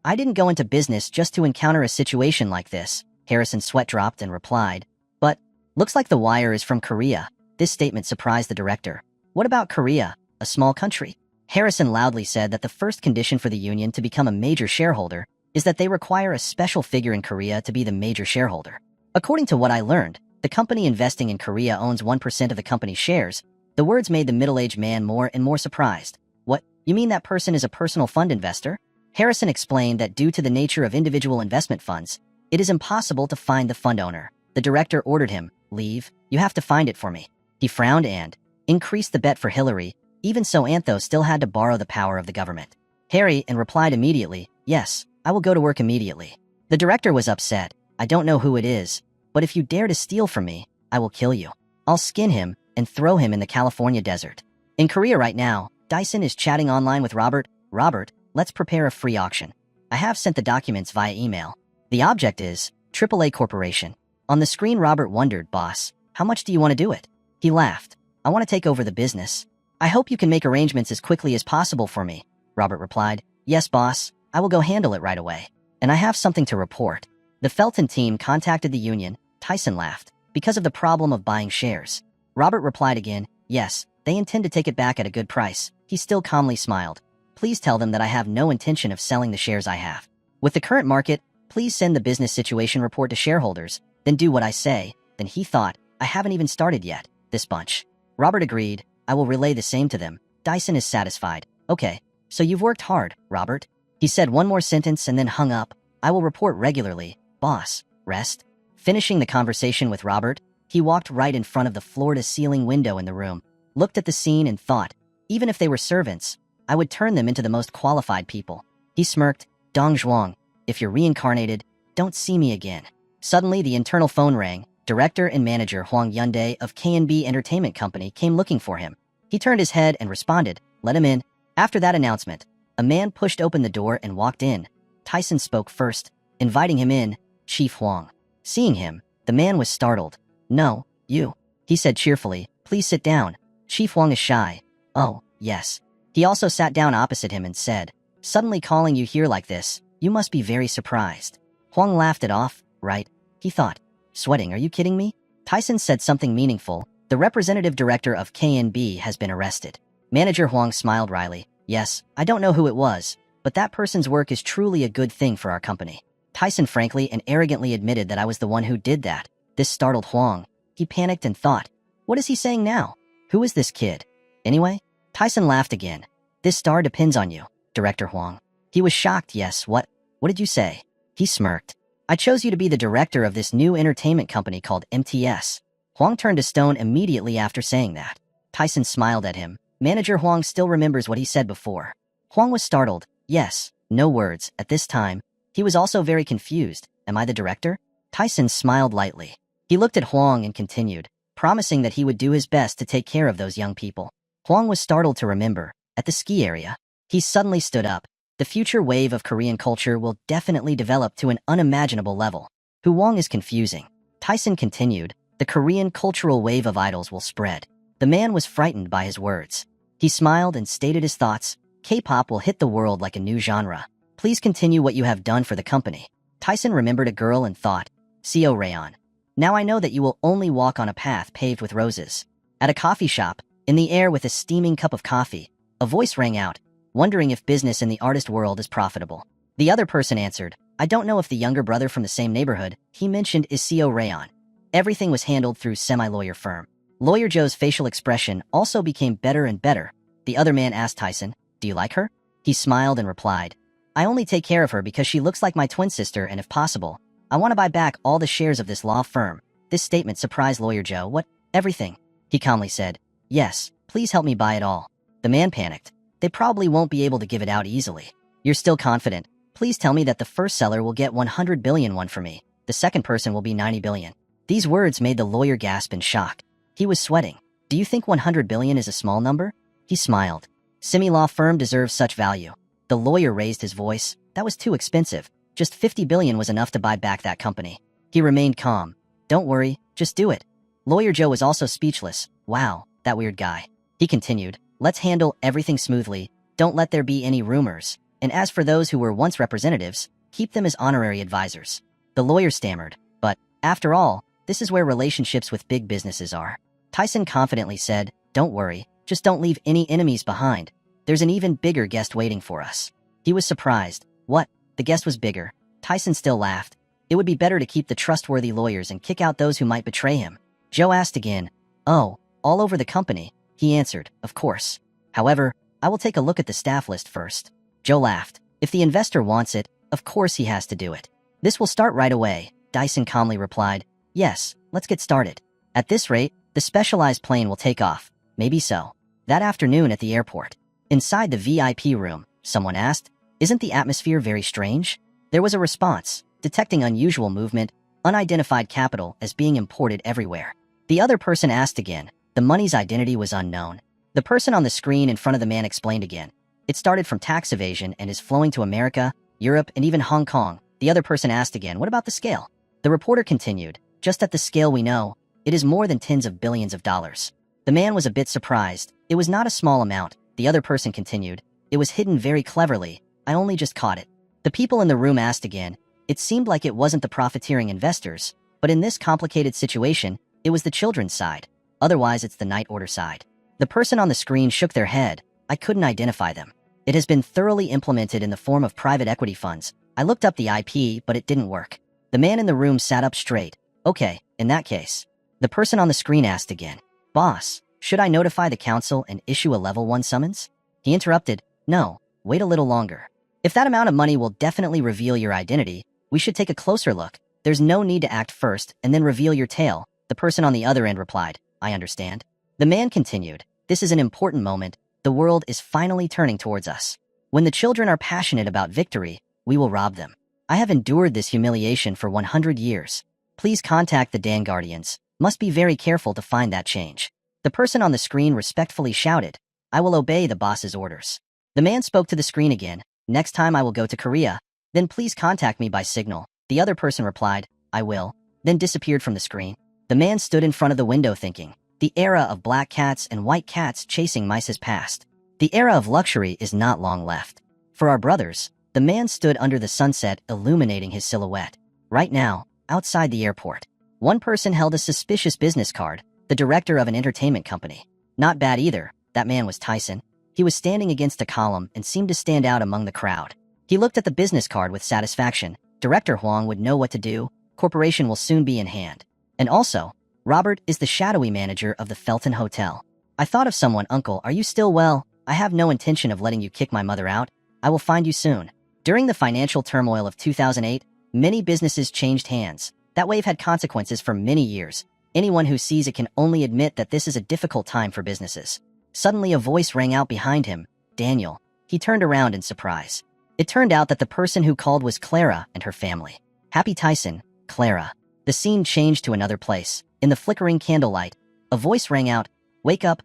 I didn't go into business just to encounter a situation like this. Harrison's sweat dropped and replied, but, looks like the wire is from Korea. This statement surprised the director. What about Korea, a small country? Harrison loudly said that the first condition for the union to become a major shareholder is that they require a special figure in Korea to be the major shareholder. According to what I learned, the company investing in Korea owns 1% of the company's shares. The words made the middle-aged man more and more surprised. What, you mean that person is a personal fund investor? Harrison explained that due to the nature of individual investment funds, it is impossible to find the fund owner. The director ordered him, leave, you have to find it for me. He frowned and increased the bet for Hillary. Even so, Antho still had to borrow the power of the government. Harry and replied immediately, yes, I will go to work immediately. The director was upset. I don't know who it is, but if you dare to steal from me, I will kill you. I'll skin him and throw him in the California desert. In Korea right now, Dyson is chatting online with Robert. Robert, let's prepare a free auction. I have sent the documents via email. The object is AAA Corporation. On the screen, Robert wondered, boss, how much do you want to do it? He laughed. I want to take over the business. I hope you can make arrangements as quickly as possible for me. Robert replied, yes, boss, I will go handle it right away. And I have something to report. The Felton team contacted the union. Tyson laughed, because of the problem of buying shares. Robert replied again, yes, they intend to take it back at a good price. He still calmly smiled. Please tell them that I have no intention of selling the shares I have. With the current market, please send the business situation report to shareholders, then do what I say. Then he thought, I haven't even started yet, this bunch. Robert agreed, I will relay the same to them. Dyson is satisfied. Okay, so you've worked hard, Robert. He said one more sentence and then hung up. I will report regularly, boss. Rest. Finishing the conversation with Robert, he walked right in front of the floor-to-ceiling window in the room, looked at the scene and thought, even if they were servants, I would turn them into the most qualified people. He smirked, Dong Zhuang, if you're reincarnated, don't see me again. Suddenly, the internal phone rang. Director and manager Huang Yunde of K&B Entertainment Company came looking for him. He turned his head and responded, let him in. After that announcement, a man pushed open the door and walked in. Tyson spoke first, inviting him in, Chief Huang. Seeing him, the man was startled. No, you, he said cheerfully, please sit down. Chief Huang is shy. Oh, yes. He also sat down opposite him and said, suddenly calling you here like this, you must be very surprised. Huang laughed it off, right? He thought. Sweating, are you kidding me? Tyson said something meaningful. The representative director of KNB has been arrested. Manager Huang smiled wryly. Yes, I don't know who it was, but that person's work is truly a good thing for our company. Tyson frankly and arrogantly admitted that I was the one who did that. This startled Huang. He panicked and thought, what is he saying now? Who is this kid? Anyway, Tyson laughed again. This star depends on you, Director Huang. He was shocked. Yes, what did you say? He smirked. I chose you to be the director of this new entertainment company called MTS. Huang turned to stone immediately after saying that. Tyson smiled at him. Manager Huang still remembers what he said before. Huang was startled. Yes, no words. At this time, he was also very confused. Am I the director? Tyson smiled lightly. He looked at Huang and continued, promising that he would do his best to take care of those young people. Huang was startled to remember, at the ski area, he suddenly stood up. The future wave of Korean culture will definitely develop to an unimaginable level. Huang is confusing. Tyson continued, the Korean cultural wave of idols will spread. The man was frightened by his words. He smiled and stated his thoughts. K-pop will hit the world like a new genre. Please continue what you have done for the company. Tyson remembered a girl and thought, Co Rayon. Now I know that you will only walk on a path paved with roses. At a coffee shop, in the air with a steaming cup of coffee, a voice rang out, wondering if business in the artist world is profitable. The other person answered, I don't know if the younger brother from the same neighborhood he mentioned is Co Rayon. Everything was handled through semi-lawyer firm. Lawyer Joe's facial expression also became better and better. The other man asked Tyson, do you like her? He smiled and replied, I only take care of her because she looks like my twin sister and if possible, I want to buy back all the shares of this law firm. This statement surprised Lawyer Joe. What? Everything? He calmly said, yes, please help me buy it all. The man panicked. They probably won't be able to give it out easily. You're still confident. Please tell me that the first seller will get 100 billion won for me. The second person will be 90 billion. These words made the lawyer gasp in shock. He was sweating. Do you think 100 billion is a small number? He smiled. Simi law firm deserves such value. The lawyer raised his voice. That was too expensive. Just 50 billion was enough to buy back that company. He remained calm. Don't worry, just do it. Lawyer Joe was also speechless. Wow, that weird guy. He continued, let's handle everything smoothly. Don't let there be any rumors. And as for those who were once representatives, keep them as honorary advisors. The lawyer stammered. But, after all, this is where relationships with big businesses are. Tyson confidently said, don't worry, just don't leave any enemies behind. There's an even bigger guest waiting for us. He was surprised. What? The guest was bigger. Tyson still laughed. It would be better to keep the trustworthy lawyers and kick out those who might betray him. Joe asked again, oh, all over the company? He answered, of course. However, I will take a look at the staff list first. Joe laughed. If the investor wants it, of course he has to do it. This will start right away, Dyson calmly replied. Yes, let's get started. At this rate, the specialized plane will take off. Maybe so. That afternoon at the airport. Inside the VIP room, someone asked, isn't the atmosphere very strange? There was a response, detecting unusual movement, unidentified capital as being imported everywhere. The other person asked again. The money's identity was unknown. The person on the screen in front of the man explained again. It started from tax evasion and is flowing to America, Europe, and even Hong Kong. The other person asked again, what about the scale? The reporter continued, just at the scale we know, it is more than tens of billions of dollars. The man was a bit surprised. It was not a small amount. The other person continued, it was hidden very cleverly. I only just caught it. The people in the room asked again. It seemed like it wasn't the profiteering investors, but in this complicated situation, it was the children's side. Otherwise, it's the night order side. The person on the screen shook their head. I couldn't identify them. It has been thoroughly implemented in the form of private equity funds. I looked up the IP, but it didn't work. The man in the room sat up straight. Okay, in that case. The person on the screen asked again. Boss, should I notify the council and issue a level 1 summons? He interrupted. No, wait a little longer. If that amount of money will definitely reveal your identity, we should take a closer look. There's no need to act first and then reveal your tail. The person on the other end replied, I understand. The man continued, this is an important moment. The world is finally turning towards us. When the children are passionate about victory, we will rob them. I have endured this humiliation for 100 years. Please contact the Dan Guardians. Must be very careful to find that change. The person on the screen respectfully shouted, I will obey the boss's orders. The man spoke to the screen again. Next time I will go to Korea. Then please contact me by signal. The other person replied, I will, then disappeared from the screen. The man stood in front of the window thinking, the era of black cats and white cats chasing mice has passed. The era of luxury is not long left. For our brothers, the man stood under the sunset illuminating his silhouette. Right now, outside the airport, one person held a suspicious business card, the director of an entertainment company. Not bad either, that man was Tyson. He was standing against a column and seemed to stand out among the crowd. He looked at the business card with satisfaction. Director Huang would know what to do. Corporation will soon be in hand. And also, Robert is the shadowy manager of the Felton Hotel. I thought of someone, Uncle, are you still well? I have no intention of letting you kick my mother out. I will find you soon. During the financial turmoil of 2008, many businesses changed hands. That wave had consequences for many years. Anyone who sees it can only admit that this is a difficult time for businesses. Suddenly a voice rang out behind him, Daniel. He turned around in surprise. It turned out that the person who called was Clara and her family. Happy Tyson, Clara. The scene changed to another place. In the flickering candlelight, a voice rang out, wake up,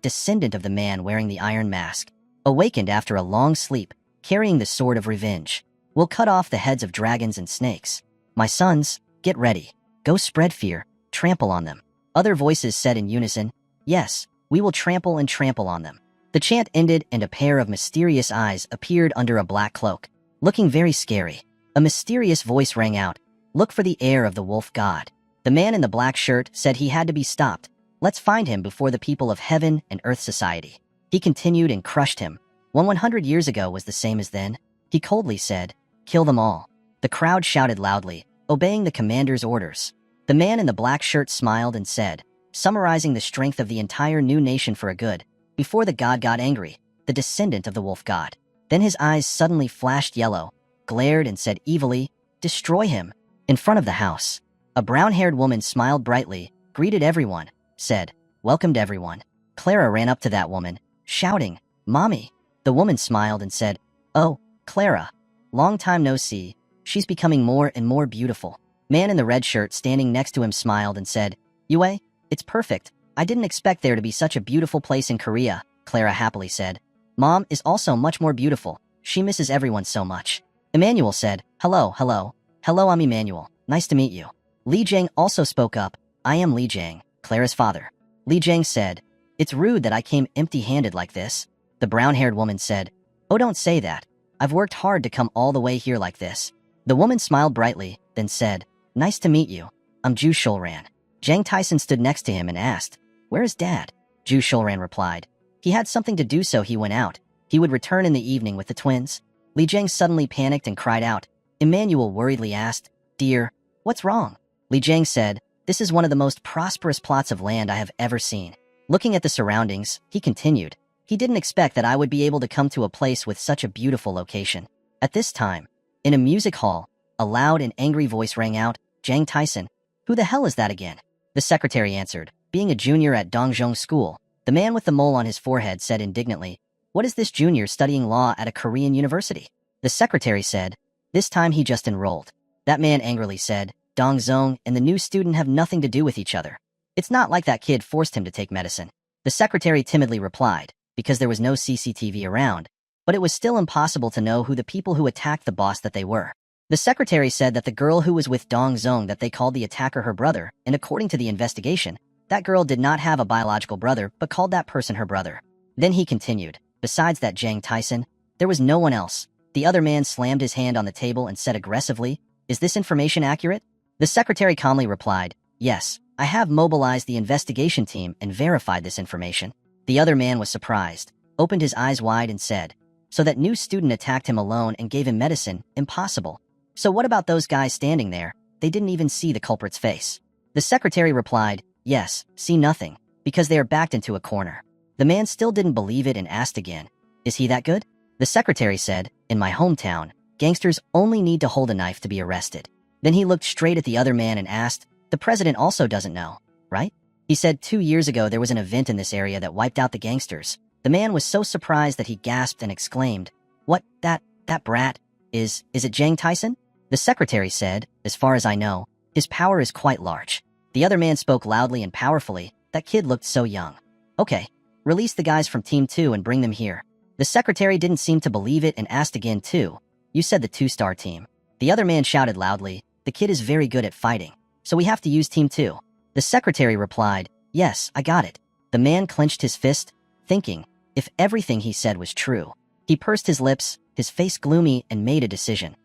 descendant of the man wearing the iron mask. Awakened after a long sleep, carrying the sword of revenge. We'll cut off the heads of dragons and snakes. My sons, get ready. Go spread fear, trample on them. Other voices said in unison, yes, we will trample and trample on them. The chant ended and a pair of mysterious eyes appeared under a black cloak, looking very scary. A mysterious voice rang out, look for the heir of the wolf god. The man in the black shirt said he had to be stopped. Let's find him before the people of heaven and earth society. He continued and crushed him. 100 years ago was the same as then. He coldly said, kill them all. The crowd shouted loudly, obeying the commander's orders. The man in the black shirt smiled and said, summarizing the strength of the entire new nation for a good, before the god got angry, the descendant of the wolf god. Then his eyes suddenly flashed yellow, glared and said evilly, destroy him. In front of the house, a brown-haired woman smiled brightly, greeted everyone, said, welcomed everyone. Clara ran up to that woman, shouting, Mommy. The woman smiled and said, oh, Clara. Long time no see. She's becoming more and more beautiful. Man in the red shirt standing next to him smiled and said, Yue, it's perfect. I didn't expect there to be such a beautiful place in Korea, Clara happily said. Mom is also much more beautiful. She misses everyone so much. Emmanuel said, hello, I'm Emmanuel. Nice to meet you. Li Jiang also spoke up. I am Li Jiang, Clara's father. Li Jiang said, it's rude that I came empty-handed like this. The brown-haired woman said, oh, don't say that. I've worked hard to come all the way here like this. The woman smiled brightly, then said, nice to meet you. I'm Ju Shulran. Jiang Tyson stood next to him and asked, where is Dad? Ju Shulran replied, he had something to do so he went out. He would return in the evening with the twins. Li Jiang suddenly panicked and cried out. Emmanuel worriedly asked, dear, what's wrong? Li Jiang said, this is one of the most prosperous plots of land I have ever seen. Looking at the surroundings, he continued, he didn't expect that I would be able to come to a place with such a beautiful location. At this time, in a music hall, a loud and angry voice rang out, Jiang Tyson, who the hell is that again? The secretary answered, being a junior at Dongzhong School. The man with the mole on his forehead said indignantly, what is this junior studying law at a Korean university? The secretary said, this time he just enrolled. That man angrily said, Dongzhong and the new student have nothing to do with each other. It's not like that kid forced him to take medicine. The secretary timidly replied, because there was no CCTV around, but it was still impossible to know who the people who attacked the boss that they were. The secretary said that the girl who was with Dongzhong that they called the attacker her brother, and according to the investigation, that girl did not have a biological brother but called that person her brother. Then he continued, besides that Jiang Tyson, there was no one else. The other man slammed his hand on the table and said aggressively, is this information accurate? The secretary calmly replied, yes, I have mobilized the investigation team and verified this information. The other man was surprised, opened his eyes wide and said, so that new student attacked him alone and gave him medicine, impossible. So what about those guys standing there? They didn't even see the culprit's face. The secretary replied, yes, see nothing, because they are backed into a corner. The man still didn't believe it and asked again, is he that good? The secretary said, in my hometown, gangsters only need to hold a knife to be arrested. Then he looked straight at the other man and asked, the president also doesn't know, right? He said 2 years ago there was an event in this area that wiped out the gangsters. The man was so surprised that he gasped and exclaimed, what, that brat, is it Jiang Tyson? The secretary said, as far as I know, his power is quite large. The other man spoke loudly and powerfully, that kid looked so young. Okay, release the guys from Team 2 and bring them here. The secretary didn't seem to believe it and asked again too, you said the 2-star team. The other man shouted loudly, the kid is very good at fighting, so we have to use Team 2. The secretary replied, yes, I got it. The man clenched his fist, thinking, if everything he said was true. He pursed his lips, his face gloomy, and made a decision.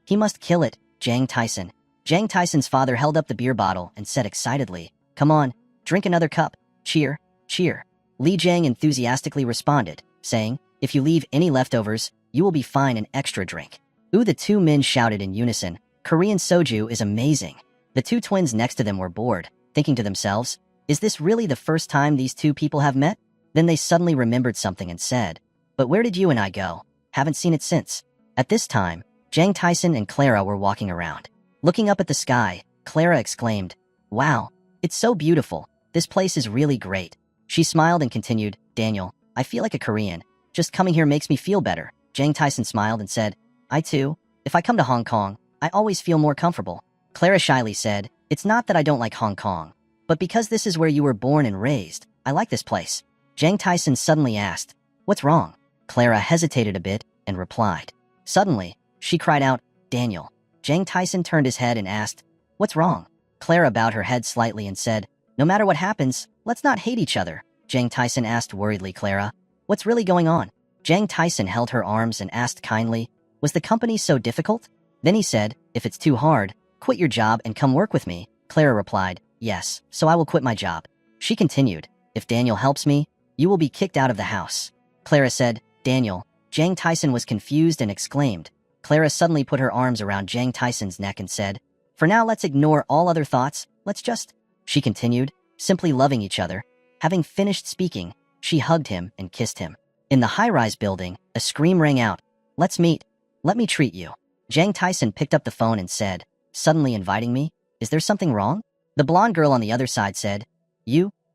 He must kill it, Jiang Tyson. Jiang Tyson's father held up the beer bottle and said excitedly, come on, drink another cup. Cheer, cheer. Li Jiang enthusiastically responded, saying, if you leave any leftovers, you will be fine an extra drink. Ooh, the two men shouted in unison, Korean soju is amazing. The two twins next to them were bored, thinking to themselves, is this really the first time these two people have met? Then they suddenly remembered something and said, but where did you and I go? Haven't seen it since. At this time, Jiang Tyson and Clara were walking around. Looking up at the sky, Clara exclaimed, wow, it's so beautiful. This place is really great. She smiled and continued, Daniel, I feel like a Korean. Just coming here makes me feel better. Jiang Tyson smiled and said, I too. If I come to Hong Kong, I always feel more comfortable. Clara shyly said, "It's not that I don't like Hong Kong, but because this is where you were born and raised, I like this place." Jang Tyson suddenly asked, "What's wrong?" Clara hesitated a bit and replied. Suddenly, she cried out, "Daniel." Jang Tyson turned his head and asked, "What's wrong?" Clara bowed her head slightly and said, "No matter what happens, let's not hate each other." Jang Tyson asked worriedly, "Clara, what's really going on?" Jang Tyson held her arms and asked kindly, "Was the company so difficult?" Then he said, "If it's too hard, quit your job and come work with me." Clara replied, "Yes, so I will quit my job." She continued, "If Daniel helps me, you will be kicked out of the house." Clara said, "Daniel." Jang Tyson was confused and exclaimed. Clara suddenly put her arms around Jang Tyson's neck and said, "For now, let's ignore all other thoughts. Let's just..." She continued, "Simply loving each other." Having finished speaking, she hugged him and kissed him. In the high-rise building, a scream rang out, "Let's meet. Let me treat you." Jang Tyson picked up the phone and said, suddenly inviting me, "Is there something wrong?" The blonde girl on the other side said,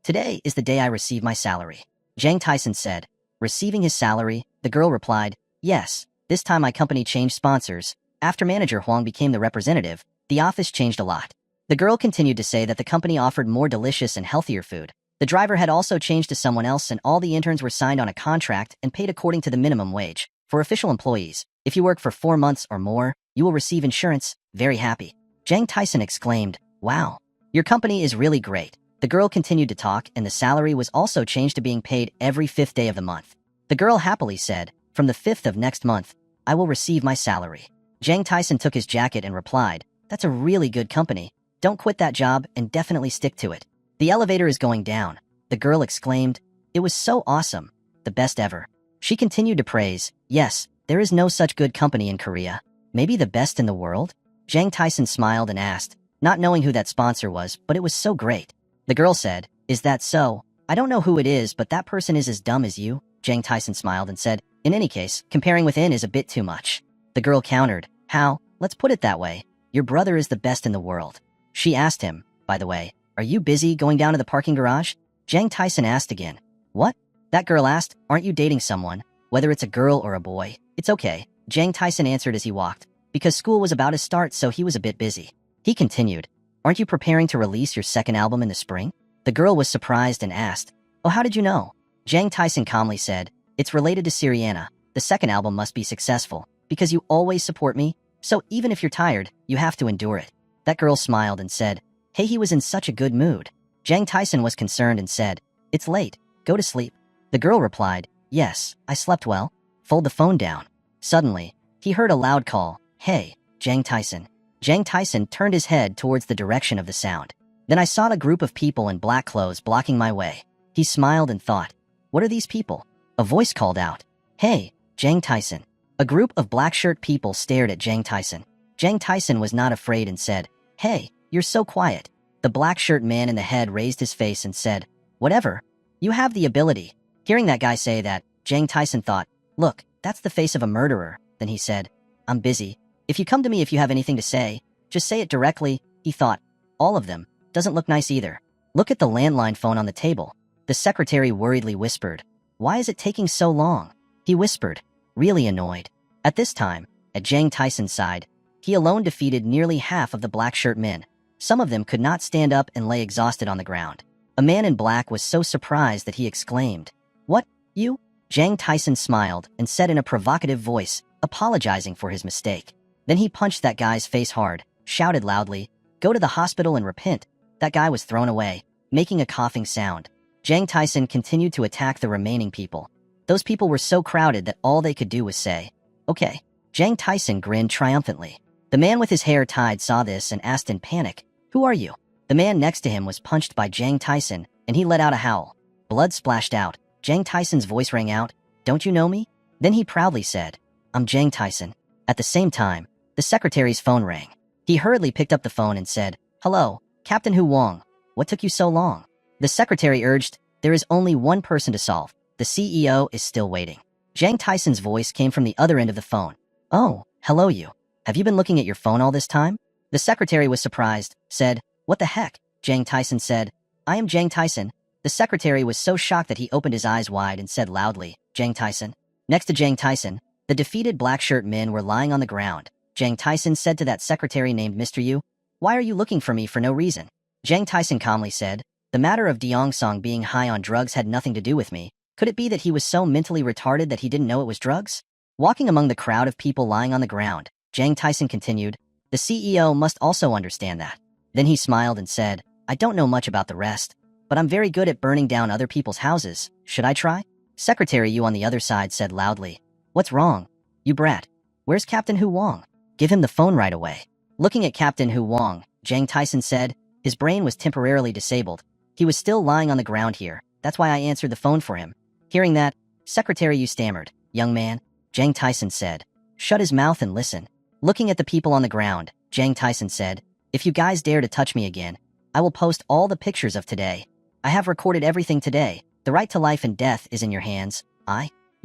Today is the day I receive my salary." Jang Tyson said, "Receiving his salary?" The girl replied, "Yes, this time my company changed sponsors. After manager Huang became the representative, the office changed a lot." The girl continued to say that the company offered more delicious and healthier food. The driver had also changed to someone else and all the interns were signed on a contract and paid according to the minimum wage. For official employees, if you work for 4 months or more, you will receive insurance. Very happy. Jang Tyson exclaimed, "Wow, your company is really great." The girl continued to talk and the salary was also changed to being paid every 5th day of the month. The girl happily said, "From the 5th of next month, I will receive my salary." Jang Tyson took his jacket and replied, "That's a really good company. Don't quit that job and definitely stick to it." "The elevator is going down." The girl exclaimed, "It was so awesome. The best ever." She continued to praise, "Yes, there is no such good company in Korea. Maybe the best in the world?" Jang Tyson smiled and asked, not knowing who that sponsor was, but it was so great. The girl said, "Is that so? I don't know who it is, but that person is as dumb as you." Jang Tyson smiled and said, "In any case, comparing with In is a bit too much." The girl countered, "How? Let's put it that way. Your brother is the best in the world." She asked him, "By the way, are you busy going down to the parking garage?" Jang Tyson asked again. "What?" That girl asked, "Aren't you dating someone? Whether it's a girl or a boy, it's okay." Jang Tyson answered as he walked, because school was about to start so he was a bit busy. He continued, "Aren't you preparing to release your second album in the spring?" The girl was surprised and asked, "Oh, how did you know?" Jang Tyson calmly said, "It's related to Syriana. The second album must be successful, because you always support me, so even if you're tired, you have to endure it." That girl smiled and said, "Hey, he was in such a good mood." Jang Tyson was concerned and said, "It's late. Go to sleep." The girl replied, "Yes, I slept well. Fold the phone down." Suddenly, he heard a loud call, "Hey, Jang Tyson." Jang Tyson turned his head towards the direction of the sound. Then I saw a group of people in black clothes blocking my way. He smiled and thought, "What are these people?" A voice called out, "Hey, Jang Tyson." A group of black shirt people stared at Jang Tyson. Jang Tyson was not afraid and said, "Hey, you're so quiet." The black shirt man in the head raised his face and said, "Whatever. You have the ability." Hearing that guy say that, Jang Tyson thought, "Look, that's the face of a murderer." Then he said, "I'm busy. If you come to me if you have anything to say, just say it directly." He thought, "All of them. Doesn't look nice either." "Look at the landline phone on the table." The secretary worriedly whispered, "Why is it taking so long?" He whispered, really annoyed. At this time, at Jang Tyson's side, he alone defeated nearly half of the black shirt men. Some of them could not stand up and lay exhausted on the ground. A man in black was so surprised that he exclaimed, "What, you?" Jang Tyson smiled and said in a provocative voice, apologizing for his mistake. Then he punched that guy's face hard, shouted loudly, "Go to the hospital and repent." That guy was thrown away, making a coughing sound. Jang Tyson continued to attack the remaining people. Those people were so crowded that all they could do was say, "Okay." Jang Tyson grinned triumphantly. The man with his hair tied saw this and asked in panic, "Who are you?" The man next to him was punched by Jang Tyson, and he let out a howl. Blood splashed out. Jang Tyson's voice rang out, "Don't you know me?" Then he proudly said, "I'm Jang Tyson." At the same time, the secretary's phone rang. He hurriedly picked up the phone and said, "Hello, Captain Hu Wong. What took you so long?" The secretary urged, "There is only one person to solve. The CEO is still waiting." Jang Tyson's voice came from the other end of the phone. "Oh, hello you. Have you been looking at your phone all this time?" The secretary was surprised, said, "What the heck?" Jang Tyson said, "I am Jang Tyson." The secretary was so shocked that he opened his eyes wide and said loudly, "Jang Tyson." Next to Jang Tyson, the defeated black shirt men were lying on the ground. Jang Tyson said to that secretary named Mr. Yu, Why are you looking for me for no reason? Jang Tyson calmly said, the matter of Deongsong being high on drugs had nothing to do with me. Could it be that he was so mentally retarded that he didn't know it was drugs? Walking among the crowd of people lying on the ground, Jang Tyson continued, the CEO must also understand that. Then he smiled and said, I don't know much about the rest, but I'm very good at burning down other people's houses. Should I try? Secretary Yu on the other side said loudly, what's wrong? You brat. Where's Captain Hu Wong? Give him the phone right away. Looking at Captain Hu Wong, Jang Tyson said, his brain was temporarily disabled. He was still lying on the ground here. That's why I answered the phone for him. Hearing that, Secretary Yu stammered, young man, Jang Tyson said, shut his mouth and listen. Looking at the people on the ground, Jang Tyson said, if you guys dare to touch me again, I will post all the pictures of today. I have recorded everything today. The right to life and death is in your hands.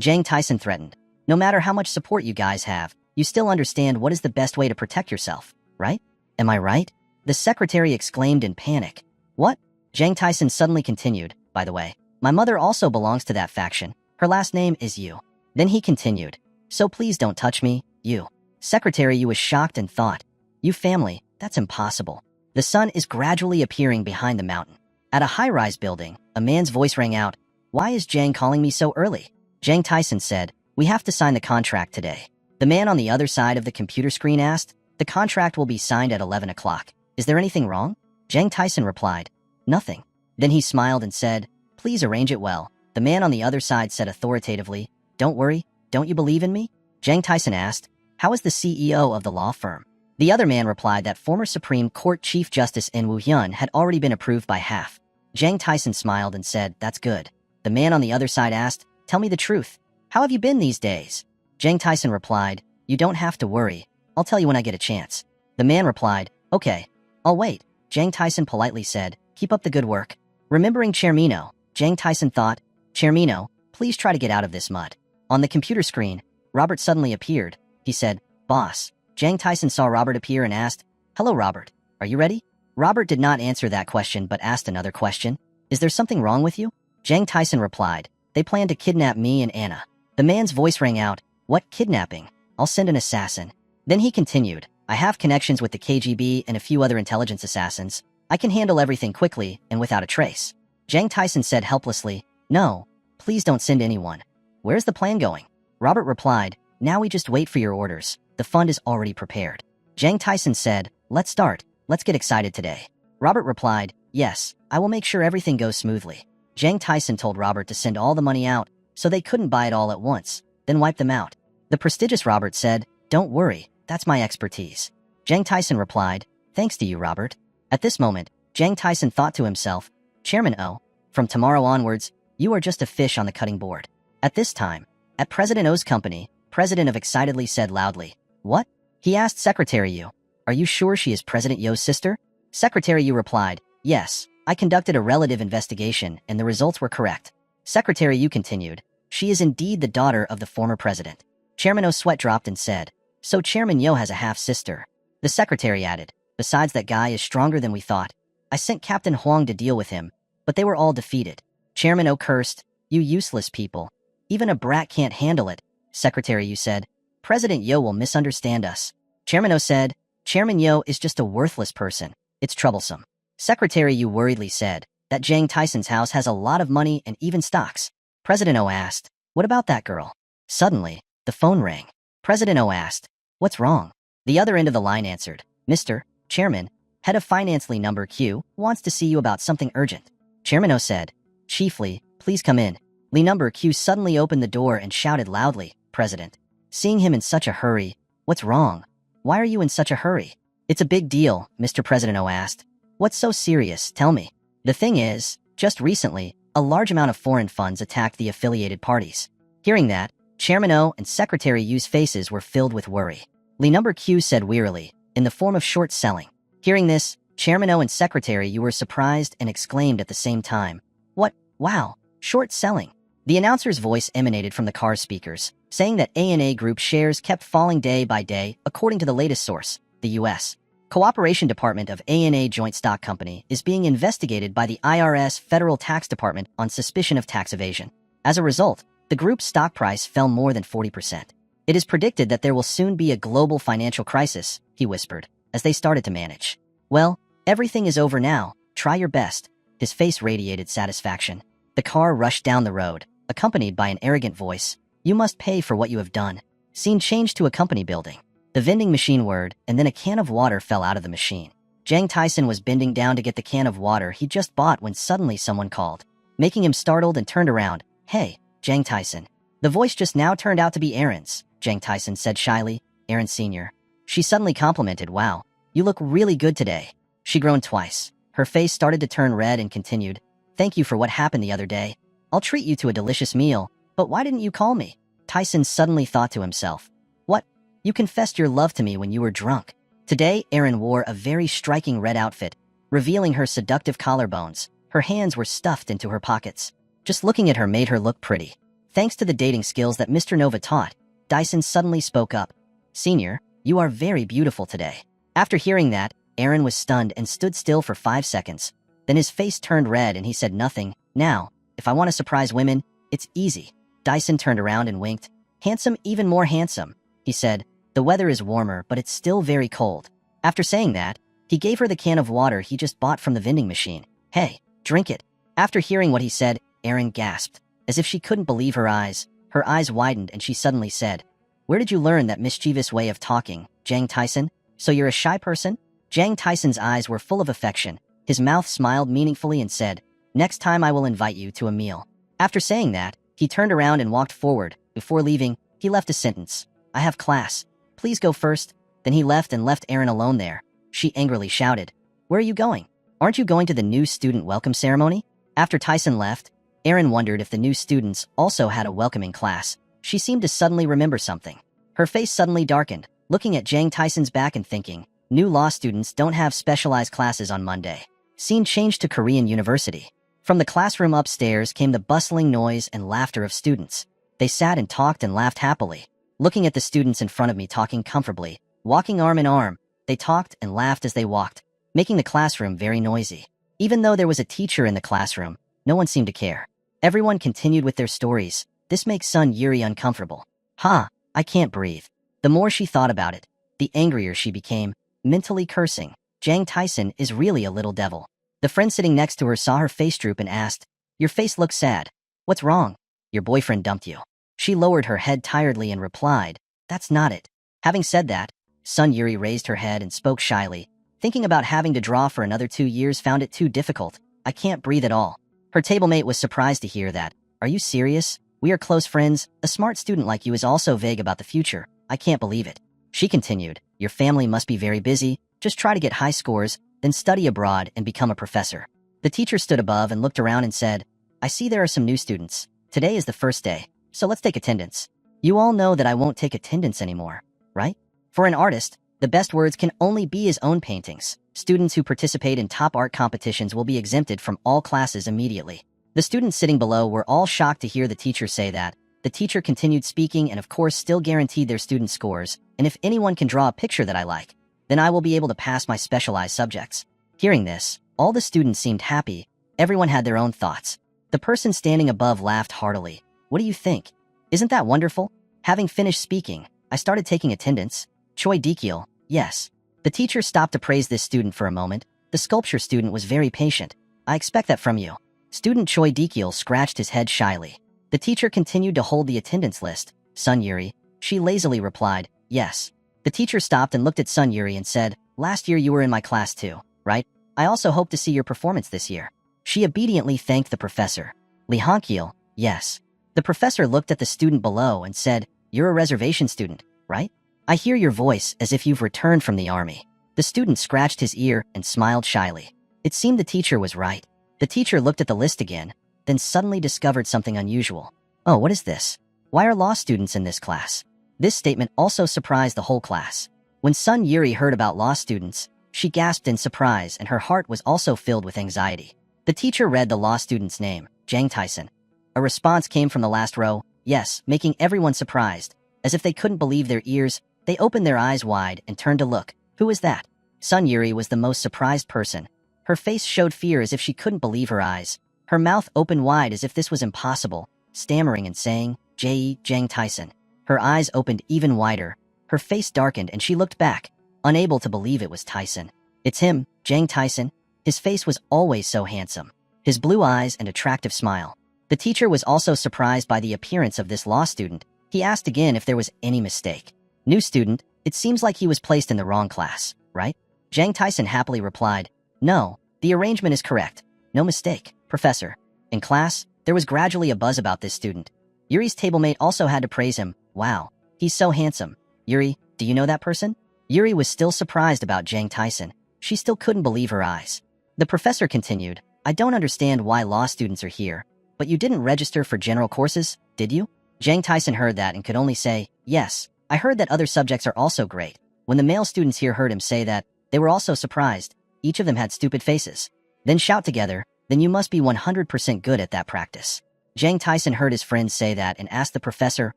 Jang Tyson threatened. No matter how much support you guys have, you still understand what is the best way to protect yourself, right? Am I right? The secretary exclaimed in panic. What? Jang Tyson suddenly continued, by the way, my mother also belongs to that faction. Her last name is Yu. Then he continued, so please don't touch me, Yu. Secretary Yu was shocked and thought, you family, that's impossible. The sun is gradually appearing behind the mountain. At a high-rise building, a man's voice rang out, why is Jang calling me so early? Jang Tyson said, we have to sign the contract today. The man on the other side of the computer screen asked, the contract will be signed at 11 o'clock. Is there anything wrong? Jang Tyson replied, nothing. Then he smiled and said, please arrange it well. The man on the other side said authoritatively, don't worry, don't you believe in me? Jang Tyson asked, how is the CEO of the law firm? The other man replied that former Supreme Court Chief Justice En Woo-hyun had already been approved by half. Jang Tyson smiled and said, that's good. The man on the other side asked, tell me the truth. How have you been these days? Jang Tyson replied, you don't have to worry. I'll tell you when I get a chance. The man replied, okay, I'll wait. Jang Tyson politely said, keep up the good work. Remembering Chairmino, Jang Tyson thought, Chairmino, please try to get out of this mud. On the computer screen, Robert suddenly appeared. He said, boss. Jang Tyson saw Robert appear and asked, hello Robert, are you ready? Robert did not answer that question but asked another question. Is there something wrong with you? Jang Tyson replied, they plan to kidnap me and Anna. The man's voice rang out, what kidnapping? I'll send an assassin. Then he continued, I have connections with the KGB and a few other intelligence assassins. I can handle everything quickly and without a trace. Jang Tyson said helplessly, no, please don't send anyone. Where's the plan going? Robert replied, now we just wait for your orders. The fund is already prepared. Jang Tyson said, let's start. Let's get excited today. Robert replied, yes, I will make sure everything goes smoothly. Jang Tyson told Robert to send all the money out so they couldn't buy it all at once, then wipe them out. The prestigious Robert said, don't worry, that's my expertise. Jang Tyson replied, thanks to you, Robert. At this moment, Jang Tyson thought to himself, Chairman O, from tomorrow onwards, you are just a fish on the cutting board. At this time, at President O's company, President of excitedly said loudly, what? He asked Secretary Yu, are you sure she is President Yo's sister? Secretary Yu replied, yes, I conducted a relative investigation and the results were correct. Secretary Yu continued, she is indeed the daughter of the former president. Chairman O's sweat dropped and said, so Chairman Yo has a half-sister. The secretary added, besides that guy is stronger than we thought. I sent Captain Huang to deal with him, but they were all defeated. Chairman O cursed, you useless people. Even a brat can't handle it. Secretary Yu said, President Yo will misunderstand us. Chairman O said, Chairman Yo is just a worthless person. It's troublesome. Secretary Yu worriedly said, that Jang Tyson's house has a lot of money and even stocks. President O asked, what about that girl? Suddenly, the phone rang. President O asked, what's wrong? The other end of the line answered, Mr. Chairman, head of finance Lee number Q wants to see you about something urgent. Chairman O said, Chief Lee, please come in. Lee number Q suddenly opened the door and shouted loudly, President. Seeing him in such a hurry, what's wrong? Why are you in such a hurry? It's a big deal, Mr. President O asked. What's so serious? Tell me. The thing is, just recently, a large amount of foreign funds attacked the affiliated parties. Hearing that, Chairman O and Secretary Yu's faces were filled with worry. Lee number Q said wearily, in the form of short selling. Hearing this, Chairman O and Secretary Yu were surprised and exclaimed at the same time, what? Wow, short selling. The announcer's voice emanated from the car speakers, saying that ANA Group shares kept falling day by day, according to the latest source, the U.S. Cooperation Department of ANA Joint Stock Company is being investigated by the IRS Federal Tax Department on suspicion of tax evasion. As a result, the group's stock price fell more than 40%. It is predicted that there will soon be a global financial crisis, he whispered, as they started to manage. Well, everything is over now. Try your best. His face radiated satisfaction. The car rushed down the road, accompanied by an arrogant voice. You must pay for what you have done. Scene changed to a company building. The vending machine whirred, and then a can of water fell out of the machine. Jang Tyson was bending down to get the can of water he just bought when suddenly someone called, making him startled and turned around. Hey, Jang Tyson. The voice just now turned out to be Aaron's, Jang Tyson said shyly. Aaron Sr. She suddenly complimented, wow, you look really good today. She groaned twice. Her face started to turn red and continued, thank you for what happened the other day. I'll treat you to a delicious meal, but why didn't you call me? Tyson suddenly thought to himself. What? You confessed your love to me when you were drunk. Today, Aaron wore a very striking red outfit, revealing her seductive collarbones. Her hands were stuffed into her pockets. Just looking at her made her look pretty. Thanks to the dating skills that Mr. Nova taught, Dyson suddenly spoke up. Senior, you are very beautiful today. After hearing that, Aaron was stunned and stood still for 5 seconds. Then his face turned red and he said nothing. Now, if I want to surprise women, it's easy. Dyson turned around and winked. Handsome, even more handsome, he said. The weather is warmer, but it's still very cold. After saying that, he gave her the can of water he just bought from the vending machine. Hey, drink it. After hearing what he said, Aaron gasped. As if she couldn't believe her eyes. Her eyes widened and she suddenly said, where did you learn that mischievous way of talking, Jang Tyson? So you're a shy person? Jang Tyson's eyes were full of affection. His mouth smiled meaningfully and said, next time I will invite you to a meal. After saying that, he turned around and walked forward. Before leaving, he left a sentence. I have class. Please go first. Then he left and left Aaron alone there. She angrily shouted, where are you going? Aren't you going to the new student welcome ceremony? After Tyson left, Aaron wondered if the new students also had a welcoming class. She seemed to suddenly remember something. Her face suddenly darkened, looking at Jang Tyson's back and thinking, new law students don't have specialized classes on Monday. Scene changed to Korean University. From the classroom upstairs came the bustling noise and laughter of students. They sat and talked and laughed happily. Looking at the students in front of me talking comfortably, walking arm in arm, they talked and laughed as they walked, making the classroom very noisy. Even though there was a teacher in the classroom, no one seemed to care. Everyone continued with their stories. This makes Sun Yuri uncomfortable. I can't breathe. The more she thought about it, the angrier she became, mentally cursing. Jang Tyson is really a little devil. The friend sitting next to her saw her face droop and asked, your face looks sad. What's wrong? Your boyfriend dumped you. She lowered her head tiredly and replied, that's not it. Having said that, Sun Yuri raised her head and spoke shyly. Thinking about having to draw for another 2 years found it too difficult. I can't breathe at all. Her tablemate was surprised to hear that. Are you serious? We are close friends. A smart student like you is also vague about the future. I can't believe it. She continued, your family must be very busy. Just try to get high scores, then study abroad and become a professor. The teacher stood above and looked around and said, I see there are some new students. Today is the first day, so let's take attendance. You all know that I won't take attendance anymore, right? For an artist, the best words can only be his own paintings. Students who participate in top art competitions will be exempted from all classes immediately. The students sitting below were all shocked to hear the teacher say that. The teacher continued speaking and of course still guaranteed their student scores, and if anyone can draw a picture that I like, then I will be able to pass my specialized subjects. Hearing this, all the students seemed happy. Everyone had their own thoughts. The person standing above laughed heartily. What do you think? Isn't that wonderful? Having finished speaking, I started taking attendance. Choi Dekiel, yes. The teacher stopped to praise this student for a moment. The sculpture student was very patient. I expect that from you. Student Choi Dekiel scratched his head shyly. The teacher continued to hold the attendance list. Sun Yuri, she lazily replied, yes. The teacher stopped and looked at Sun Yuri and said, last year you were in my class too, right? I also hope to see your performance this year. She obediently thanked the professor. Lee Hankiel, yes. The professor looked at the student below and said, you're a reservation student, right? I hear your voice as if you've returned from the army. The student scratched his ear and smiled shyly. It seemed the teacher was right. The teacher looked at the list again, then suddenly discovered something unusual. Oh, what is this? Why are law students in this class? This statement also surprised the whole class. When Sun Yuri heard about law students, she gasped in surprise and her heart was also filled with anxiety. The teacher read the law student's name, Jang Tyson. A response came from the last row, yes, making everyone surprised. As if they couldn't believe their ears, they opened their eyes wide and turned to look. Who is that? Sun Yuri was the most surprised person. Her face showed fear as if she couldn't believe her eyes. Her mouth opened wide as if this was impossible, stammering and saying, Jang Tyson. Her eyes opened even wider. Her face darkened and she looked back, unable to believe it was Tyson. It's him, Jang Tyson. His face was always so handsome. His blue eyes and attractive smile. The teacher was also surprised by the appearance of this law student. He asked again if there was any mistake. New student, it seems like he was placed in the wrong class, right? Jang Tyson happily replied, no, the arrangement is correct. No mistake, professor. In class, there was gradually a buzz about this student. Yuri's tablemate also had to praise him. Wow, he's so handsome. Yuri, do you know that person? Yuri was still surprised about Jang Tyson. She still couldn't believe her eyes. The professor continued, I don't understand why law students are here, but you didn't register for general courses, did you? Jang Tyson heard that and could only say, yes, I heard that other subjects are also great. When the male students here heard him say that, they were also surprised. Each of them had stupid faces. Then shout together, then you must be 100% good at that practice. Jang Tyson heard his friends say that and asked the professor,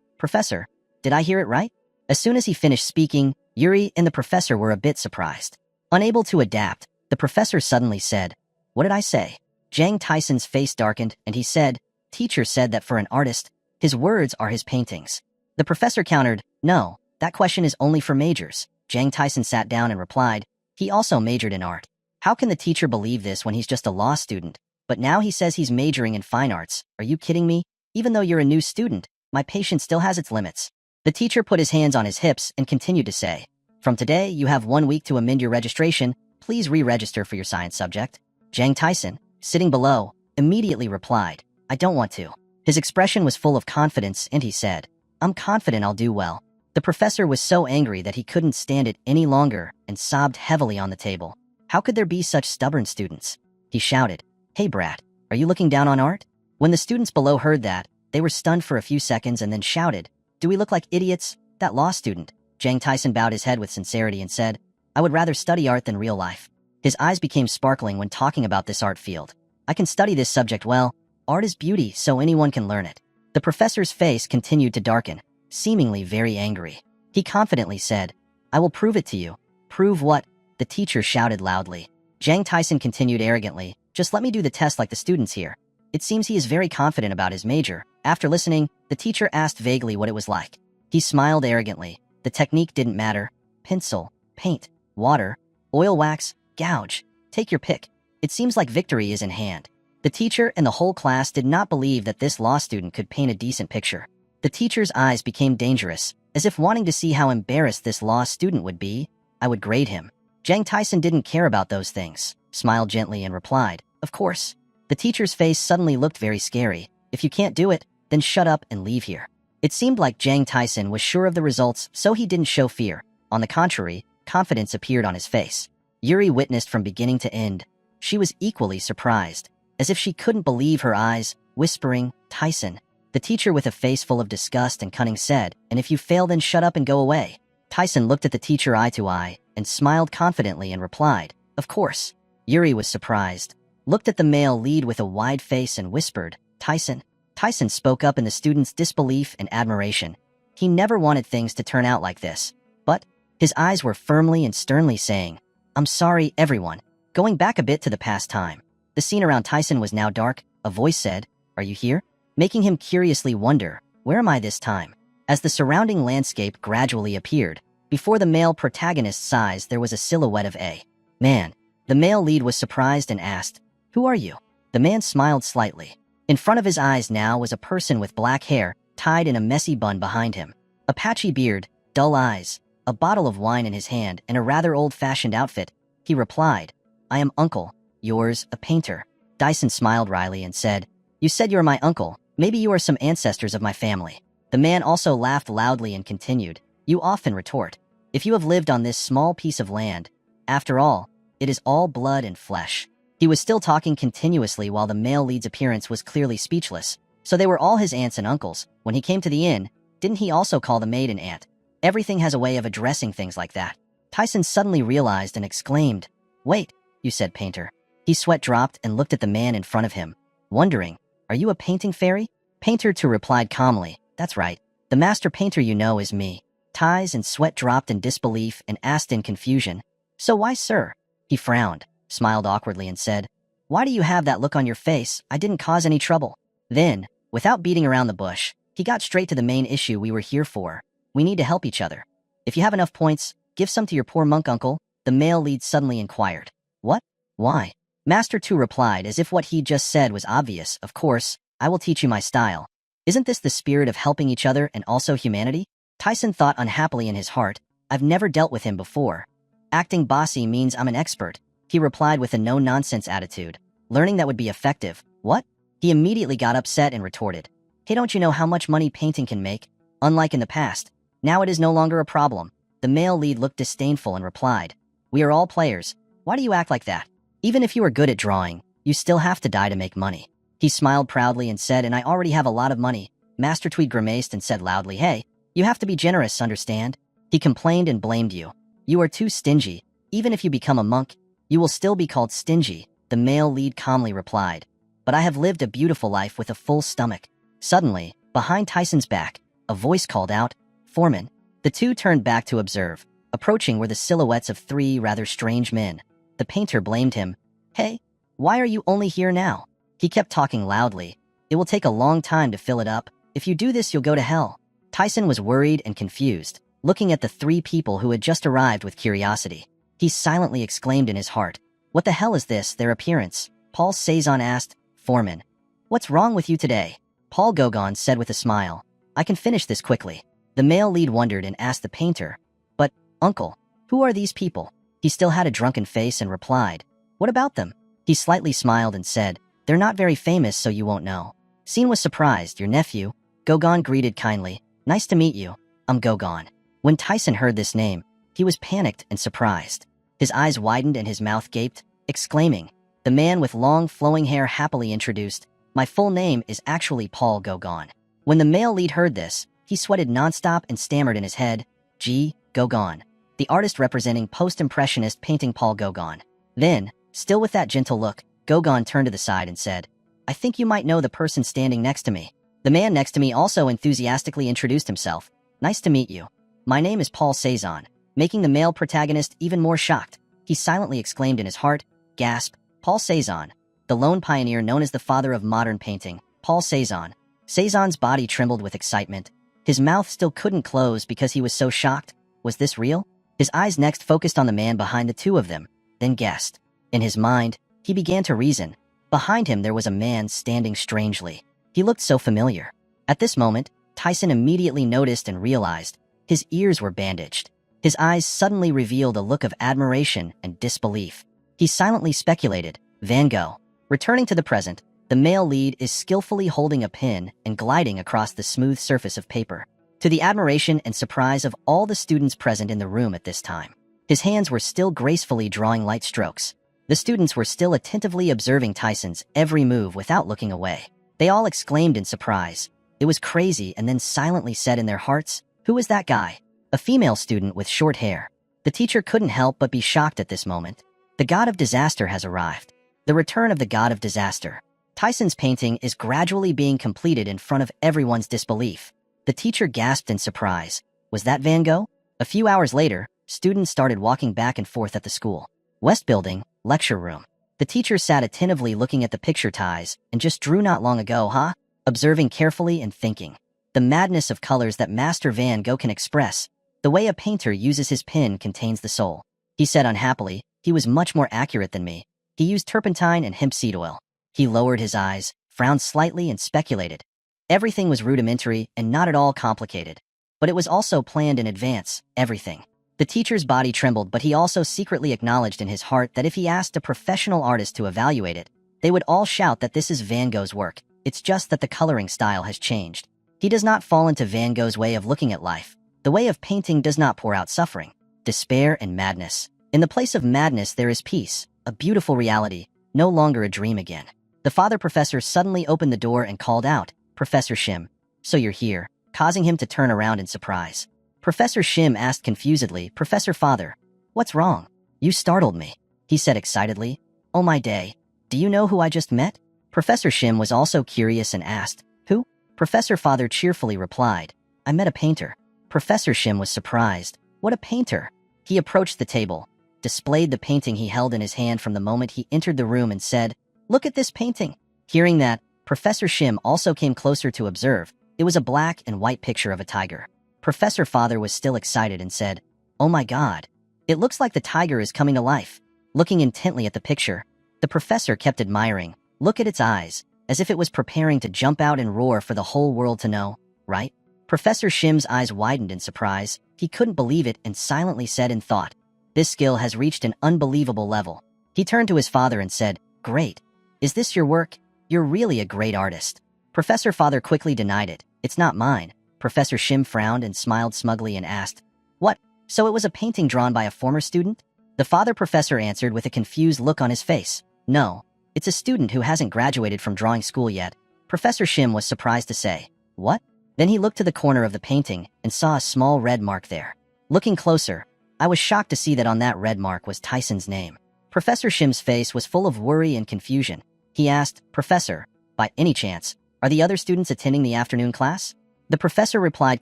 Professor, did I hear it right? As soon as he finished speaking, Yuri and the professor were a bit surprised. Unable to adapt, the professor suddenly said, what did I say? Jang Tyson's face darkened and he said, teacher said that for an artist, his words are his paintings. The professor countered, no, that question is only for majors. Jang Tyson sat down and replied, he also majored in art. How can the teacher believe this when he's just a law student? But now he says he's majoring in fine arts. Are you kidding me? Even though you're a new student, my patience still has its limits. The teacher put his hands on his hips and continued to say, from today, you have 1 week to amend your registration. Please re-register for your science subject. Jang Tyson, sitting below, immediately replied, I don't want to. His expression was full of confidence and he said, I'm confident I'll do well. The professor was so angry that he couldn't stand it any longer and sobbed heavily on the table. How could there be such stubborn students? He shouted, hey brat, are you looking down on art? When the students below heard that, they were stunned for a few seconds and then shouted, do we look like idiots? That law student. Jang Tyson bowed his head with sincerity and said, I would rather study art than real life. His eyes became sparkling when talking about this art field. I can study this subject well. Art is beauty, so anyone can learn it. The professor's face continued to darken, seemingly very angry. He confidently said, I will prove it to you. Prove what? The teacher shouted loudly. Jang Tyson continued arrogantly, just let me do the test like the students here. It seems he is very confident about his major. After listening, the teacher asked vaguely what it was like. He smiled arrogantly. The technique didn't matter. Pencil, paint, water, oil wax, gouge. Take your pick. It seems like victory is in hand. The teacher and the whole class did not believe that this law student could paint a decent picture. The teacher's eyes became dangerous, as if wanting to see how embarrassed this law student would be. I would grade him. Jang Tyson didn't care about those things, smiled gently and replied, of course. The teacher's face suddenly looked very scary. If you can't do it, then shut up and leave here. It seemed like Jang Tyson was sure of the results, so he didn't show fear. On the contrary, confidence appeared on his face. Yuri witnessed from beginning to end. She was equally surprised, as if she couldn't believe her eyes, whispering, Tyson. The teacher with a face full of disgust and cunning said, and if you fail then shut up and go away. Tyson looked at the teacher eye to eye, and smiled confidently and replied, of course. Yuri was surprised, looked at the male lead with a wide face and whispered, Tyson. Tyson spoke up in the student's disbelief and admiration. He never wanted things to turn out like this, but his eyes were firmly and sternly saying, I'm sorry, everyone. Going back a bit to the past time. The scene around Tyson was now dark. A voice said, are you here? Making him curiously wonder, where am I this time? As the surrounding landscape gradually appeared, before the male protagonist's eyes there was a silhouette of a man. The male lead was surprised and asked, who are you? The man smiled slightly. In front of his eyes now was a person with black hair, tied in a messy bun behind him. A patchy beard, dull eyes, a bottle of wine in his hand, and a rather old-fashioned outfit. He replied, I am uncle, yours, a painter. Dyson smiled wryly and said, you said you're my uncle. Maybe you are some ancestors of my family. The man also laughed loudly and continued, you often retort, if you have lived on this small piece of land, after all, it is all blood and flesh. He was still talking continuously while the male lead's appearance was clearly speechless. So they were all his aunts and uncles. When he came to the inn, didn't he also call the maid an aunt? Everything has a way of addressing things like that. Tyson suddenly realized and exclaimed, wait, you said painter. His sweat dropped and looked at the man in front of him, wondering, are you a painting fairy? Painter too replied calmly, that's right. The master painter you know is me. Ty's sweat dropped in disbelief and asked in confusion, so why, sir? He frowned, smiled awkwardly and said, why do you have that look on your face? I didn't cause any trouble. Then, without beating around the bush, he got straight to the main issue we were here for. We need to help each other. If you have enough points, give some to your poor monk uncle. The male lead suddenly inquired. What? Why? Master 2 replied as if what he just said was obvious. Of course, I will teach you my style. Isn't this the spirit of helping each other and also humanity? Tyson thought unhappily in his heart. I've never dealt with him before. Acting bossy means I'm an expert, he replied with a no-nonsense attitude. Learning that would be effective. What? He immediately got upset and retorted. Hey, don't you know how much money painting can make? Unlike in the past, now it is no longer a problem. The male lead looked disdainful and replied, We are all players. Why do you act like that? Even if you are good at drawing, you still have to die to make money. He smiled proudly and said, And I already have a lot of money. Master Tweed grimaced and said loudly, Hey, you have to be generous, understand? He complained and blamed you. You are too stingy. Even if you become a monk, you will still be called stingy, the male lead calmly replied. But I have lived a beautiful life with a full stomach. Suddenly, behind Tyson's back, a voice called out, Foreman. The two turned back to observe. Approaching were the silhouettes of three rather strange men. The painter blamed him. Hey, why are you only here now? He kept talking loudly. It will take a long time to fill it up. If you do this, you'll go to hell. Tyson was worried and confused, looking at the three people who had just arrived with curiosity. He silently exclaimed in his heart, What the hell is this, their appearance? Paul Cezanne asked, Foreman. What's wrong with you today? Paul Gauguin said with a smile, I can finish this quickly. The male lead wondered and asked the painter, But, uncle, who are these people? He still had a drunken face and replied, What about them? He slightly smiled and said, They're not very famous, so you won't know. Scene was surprised. Your nephew, Gauguin greeted kindly. Nice to meet you. I'm Gauguin. When Tyson heard this name, he was panicked and surprised. His eyes widened and his mouth gaped, exclaiming, The man with long flowing hair happily introduced, My full name is actually Paul Gauguin. When the male lead heard this, he sweated nonstop and stammered in his head, G. Gauguin, the artist representing post-impressionist painting Paul Gauguin. Then, still with that gentle look, Gauguin turned to the side and said, I think you might know the person standing next to me. The man next to me also enthusiastically introduced himself. Nice to meet you. My name is Paul Cezanne, making the male protagonist even more shocked. He silently exclaimed in his heart, Gasp, Paul Cezanne, the lone pioneer known as the father of modern painting, Paul Cezanne. Cezanne's body trembled with excitement. His mouth still couldn't close because he was so shocked. Was this real? His eyes next focused on the man behind the two of them, then guessed. In his mind, he began to reason. Behind him there was a man standing strangely. He looked so familiar. At this moment, Tyson immediately noticed and realized his ears were bandaged. His eyes suddenly revealed a look of admiration and disbelief. He silently speculated, Van Gogh. Returning to the present, the male lead is skillfully holding a pen and gliding across the smooth surface of paper. To the admiration and surprise of all the students present in the room at this time, his hands were still gracefully drawing light strokes. The students were still attentively observing Tyson's every move without looking away. They all exclaimed in surprise. It was crazy, and then silently said in their hearts, Who is that guy? A female student with short hair. The teacher couldn't help but be shocked at this moment. The god of disaster has arrived. The return of the god of disaster. Tyson's painting is gradually being completed in front of everyone's disbelief. The teacher gasped in surprise. Was that Van Gogh? A few hours later, students started walking back and forth at the school. West Building, lecture room. The teacher sat attentively looking at the picture ties and just drew not long ago, huh? Observing carefully and thinking. The madness of colors that Master Van Gogh can express. The way a painter uses his pen contains the soul. He said unhappily, he was much more accurate than me. He used turpentine and hemp seed oil. He lowered his eyes, frowned slightly and speculated. Everything was rudimentary and not at all complicated. But it was also planned in advance, everything. The teacher's body trembled, but he also secretly acknowledged in his heart that if he asked a professional artist to evaluate it, they would all shout that this is Van Gogh's work. It's just that the coloring style has changed. He does not fall into Van Gogh's way of looking at life. The way of painting does not pour out suffering, despair, and madness. In the place of madness there is peace, a beautiful reality, no longer a dream again. The father professor suddenly opened the door and called out, Professor Shim, so you're here, causing him to turn around in surprise. Professor Shim asked confusedly, Professor Father, what's wrong? You startled me, he said excitedly. Oh my day, do you know who I just met? Professor Shim was also curious and asked, Who? Professor Father cheerfully replied, I met a painter. Professor Shim was surprised. What a painter! He approached the table, displayed the painting he held in his hand from the moment he entered the room and said, Look at this painting. Hearing that, Professor Shim also came closer to observe. It was a black and white picture of a tiger. Professor Father was still excited and said, Oh my God. It looks like the tiger is coming to life. Looking intently at the picture, the professor kept admiring. Look at its eyes, as if it was preparing to jump out and roar for the whole world to know, right? Professor Shim's eyes widened in surprise. He couldn't believe it and silently said in thought, "This skill has reached an unbelievable level." He turned to his father and said, "Great. Is this your work? You're really a great artist." Professor Father quickly denied it. "It's not mine." Professor Shim frowned and smiled smugly and asked, "What? So it was a painting drawn by a former student?" The father professor answered with a confused look on his face. "No, it's a student who hasn't graduated from drawing school yet." Professor Shim was surprised to say, "What?" Then he looked to the corner of the painting and saw a small red mark there. Looking closer, I was shocked to see that on that red mark was Tyson's name. Professor Shim's face was full of worry and confusion. He asked, "Professor, by any chance, are the other students attending the afternoon class?" The professor replied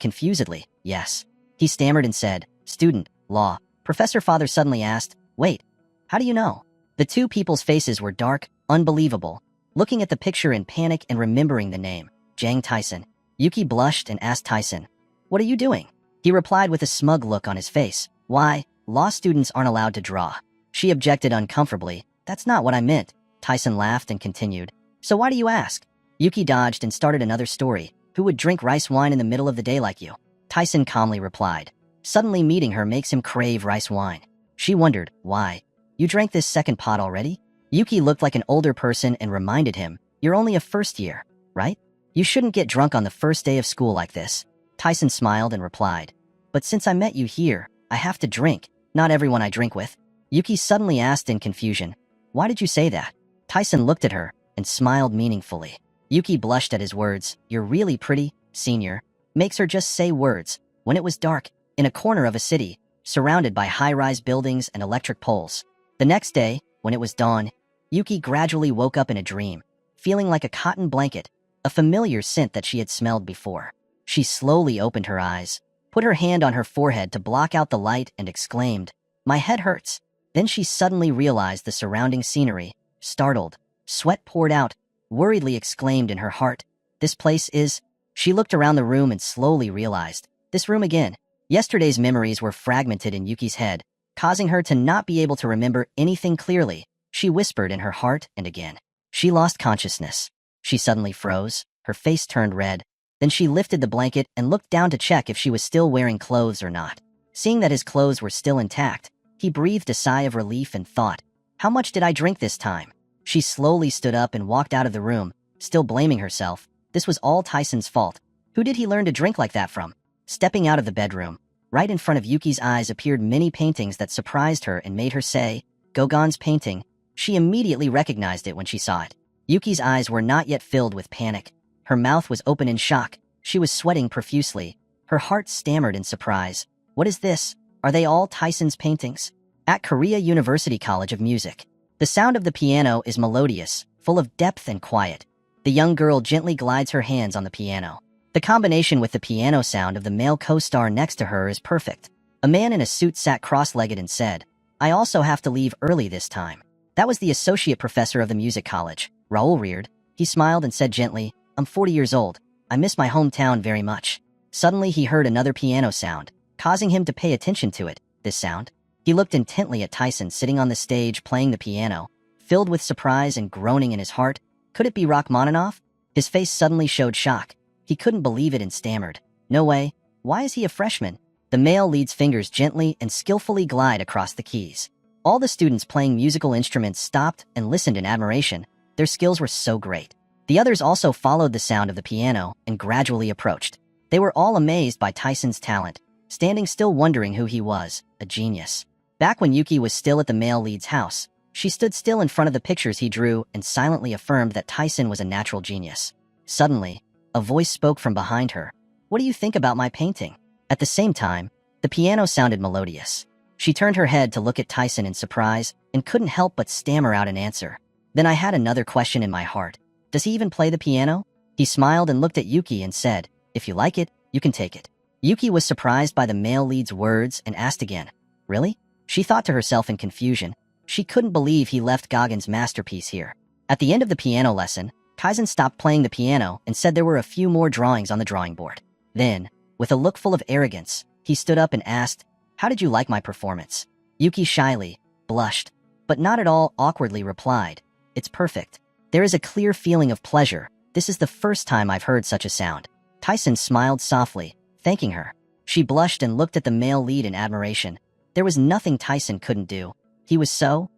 confusedly, "Yes." He stammered and said, "Student, law." Professor Father suddenly asked, "Wait, how do you know?" The two people's faces were dark, unbelievable. Looking at the picture in panic and remembering the name, Jang Tyson, Yuki blushed and asked Tyson, "What are you doing?" He replied with a smug look on his face, "Why, law students aren't allowed to draw." She objected uncomfortably, "That's not what I meant." Tyson laughed and continued, "So why do you ask?" Yuki dodged and started another story. "Who would drink rice wine in the middle of the day like you?" Tyson calmly replied, "Suddenly meeting her makes him crave rice wine." She wondered, "Why? You drank this second pot already?" Yuki looked like an older person and reminded him, "You're only a first year, right? You shouldn't get drunk on the first day of school like this." Tyson smiled and replied, "But since I met you here, I have to drink. Not everyone I drink with." Yuki suddenly asked in confusion, "Why did you say that?" Tyson looked at her and smiled meaningfully. Yuki blushed at his words. "You're really pretty, senior." Makes her just say words. When it was dark, in a corner of a city, surrounded by high-rise buildings and electric poles. The next day, when it was dawn, Yuki gradually woke up in a dream, feeling like a cotton blanket, a familiar scent that she had smelled before. She slowly opened her eyes, put her hand on her forehead to block out the light, and exclaimed, "My head hurts." Then she suddenly realized the surrounding scenery. Startled, sweat poured out, worriedly exclaimed in her heart, "This place is..." She looked around the room and slowly realized, this room again. Yesterday's memories were fragmented in Yuki's head, causing her to not be able to remember anything clearly. She whispered in her heart, and again. She lost consciousness. She suddenly froze, her face turned red. Then she lifted the blanket and looked down to check if she was still wearing clothes or not. Seeing that his clothes were still intact, he breathed a sigh of relief and thought, "How much did I drink this time?" She slowly stood up and walked out of the room, still blaming herself. This was all Tyson's fault. Who did he learn to drink like that from? Stepping out of the bedroom, right in front of Yuki's eyes appeared many paintings that surprised her and made her say, "Gauguin's painting." She immediately recognized it when she saw it. Yuki's eyes were not yet filled with panic. Her mouth was open in shock. She was sweating profusely. Her heart stammered in surprise. "What is this? Are they all Tyson's paintings?" At Korea University College of Music. The sound of the piano is melodious, full of depth and quiet. The young girl gently glides her hands on the piano. The combination with the piano sound of the male co-star next to her is perfect. A man in a suit sat cross-legged and said, "I also have to leave early this time." That was the associate professor of the music college, Raoul Reard. He smiled and said gently, "I'm 40 years old. I miss my hometown very much." Suddenly he heard another piano sound, causing him to pay attention to it. This sound? He looked intently at Tyson sitting on the stage playing the piano, filled with surprise and groaning in his heart. Could it be Rachmaninoff? His face suddenly showed shock. He couldn't believe it and stammered, "No way. Why is he a freshman?" The male lead's fingers gently and skillfully glide across the keys. All the students playing musical instruments stopped and listened in admiration. Their skills were so great. The others also followed the sound of the piano and gradually approached. They were all amazed by Tyson's talent, standing still wondering who he was, a genius. Back when Yuki was still at the male lead's house, she stood still in front of the pictures he drew and silently affirmed that Tyson was a natural genius. Suddenly, a voice spoke from behind her. "What do you think about my painting?" At the same time, the piano sounded melodious. She turned her head to look at Tyson in surprise and couldn't help but stammer out an answer. Then I had another question in my heart. "Does he even play the piano?" He smiled and looked at Yuki and said, "If you like it, you can take it." Yuki was surprised by the male lead's words and asked again, "Really?" She thought to herself in confusion. She couldn't believe he left Gauguin's masterpiece here. At the end of the piano lesson, Kaizen stopped playing the piano and said there were a few more drawings on the drawing board. Then, with a look full of arrogance, he stood up and asked, "How did you like my performance?" Yuki shyly blushed, but not at all awkwardly replied, "It's perfect. There is a clear feeling of pleasure. This is the first time I've heard such a sound." Tyson smiled softly, thanking her. She blushed and looked at the male lead in admiration. There was nothing Tyson couldn't do. He was so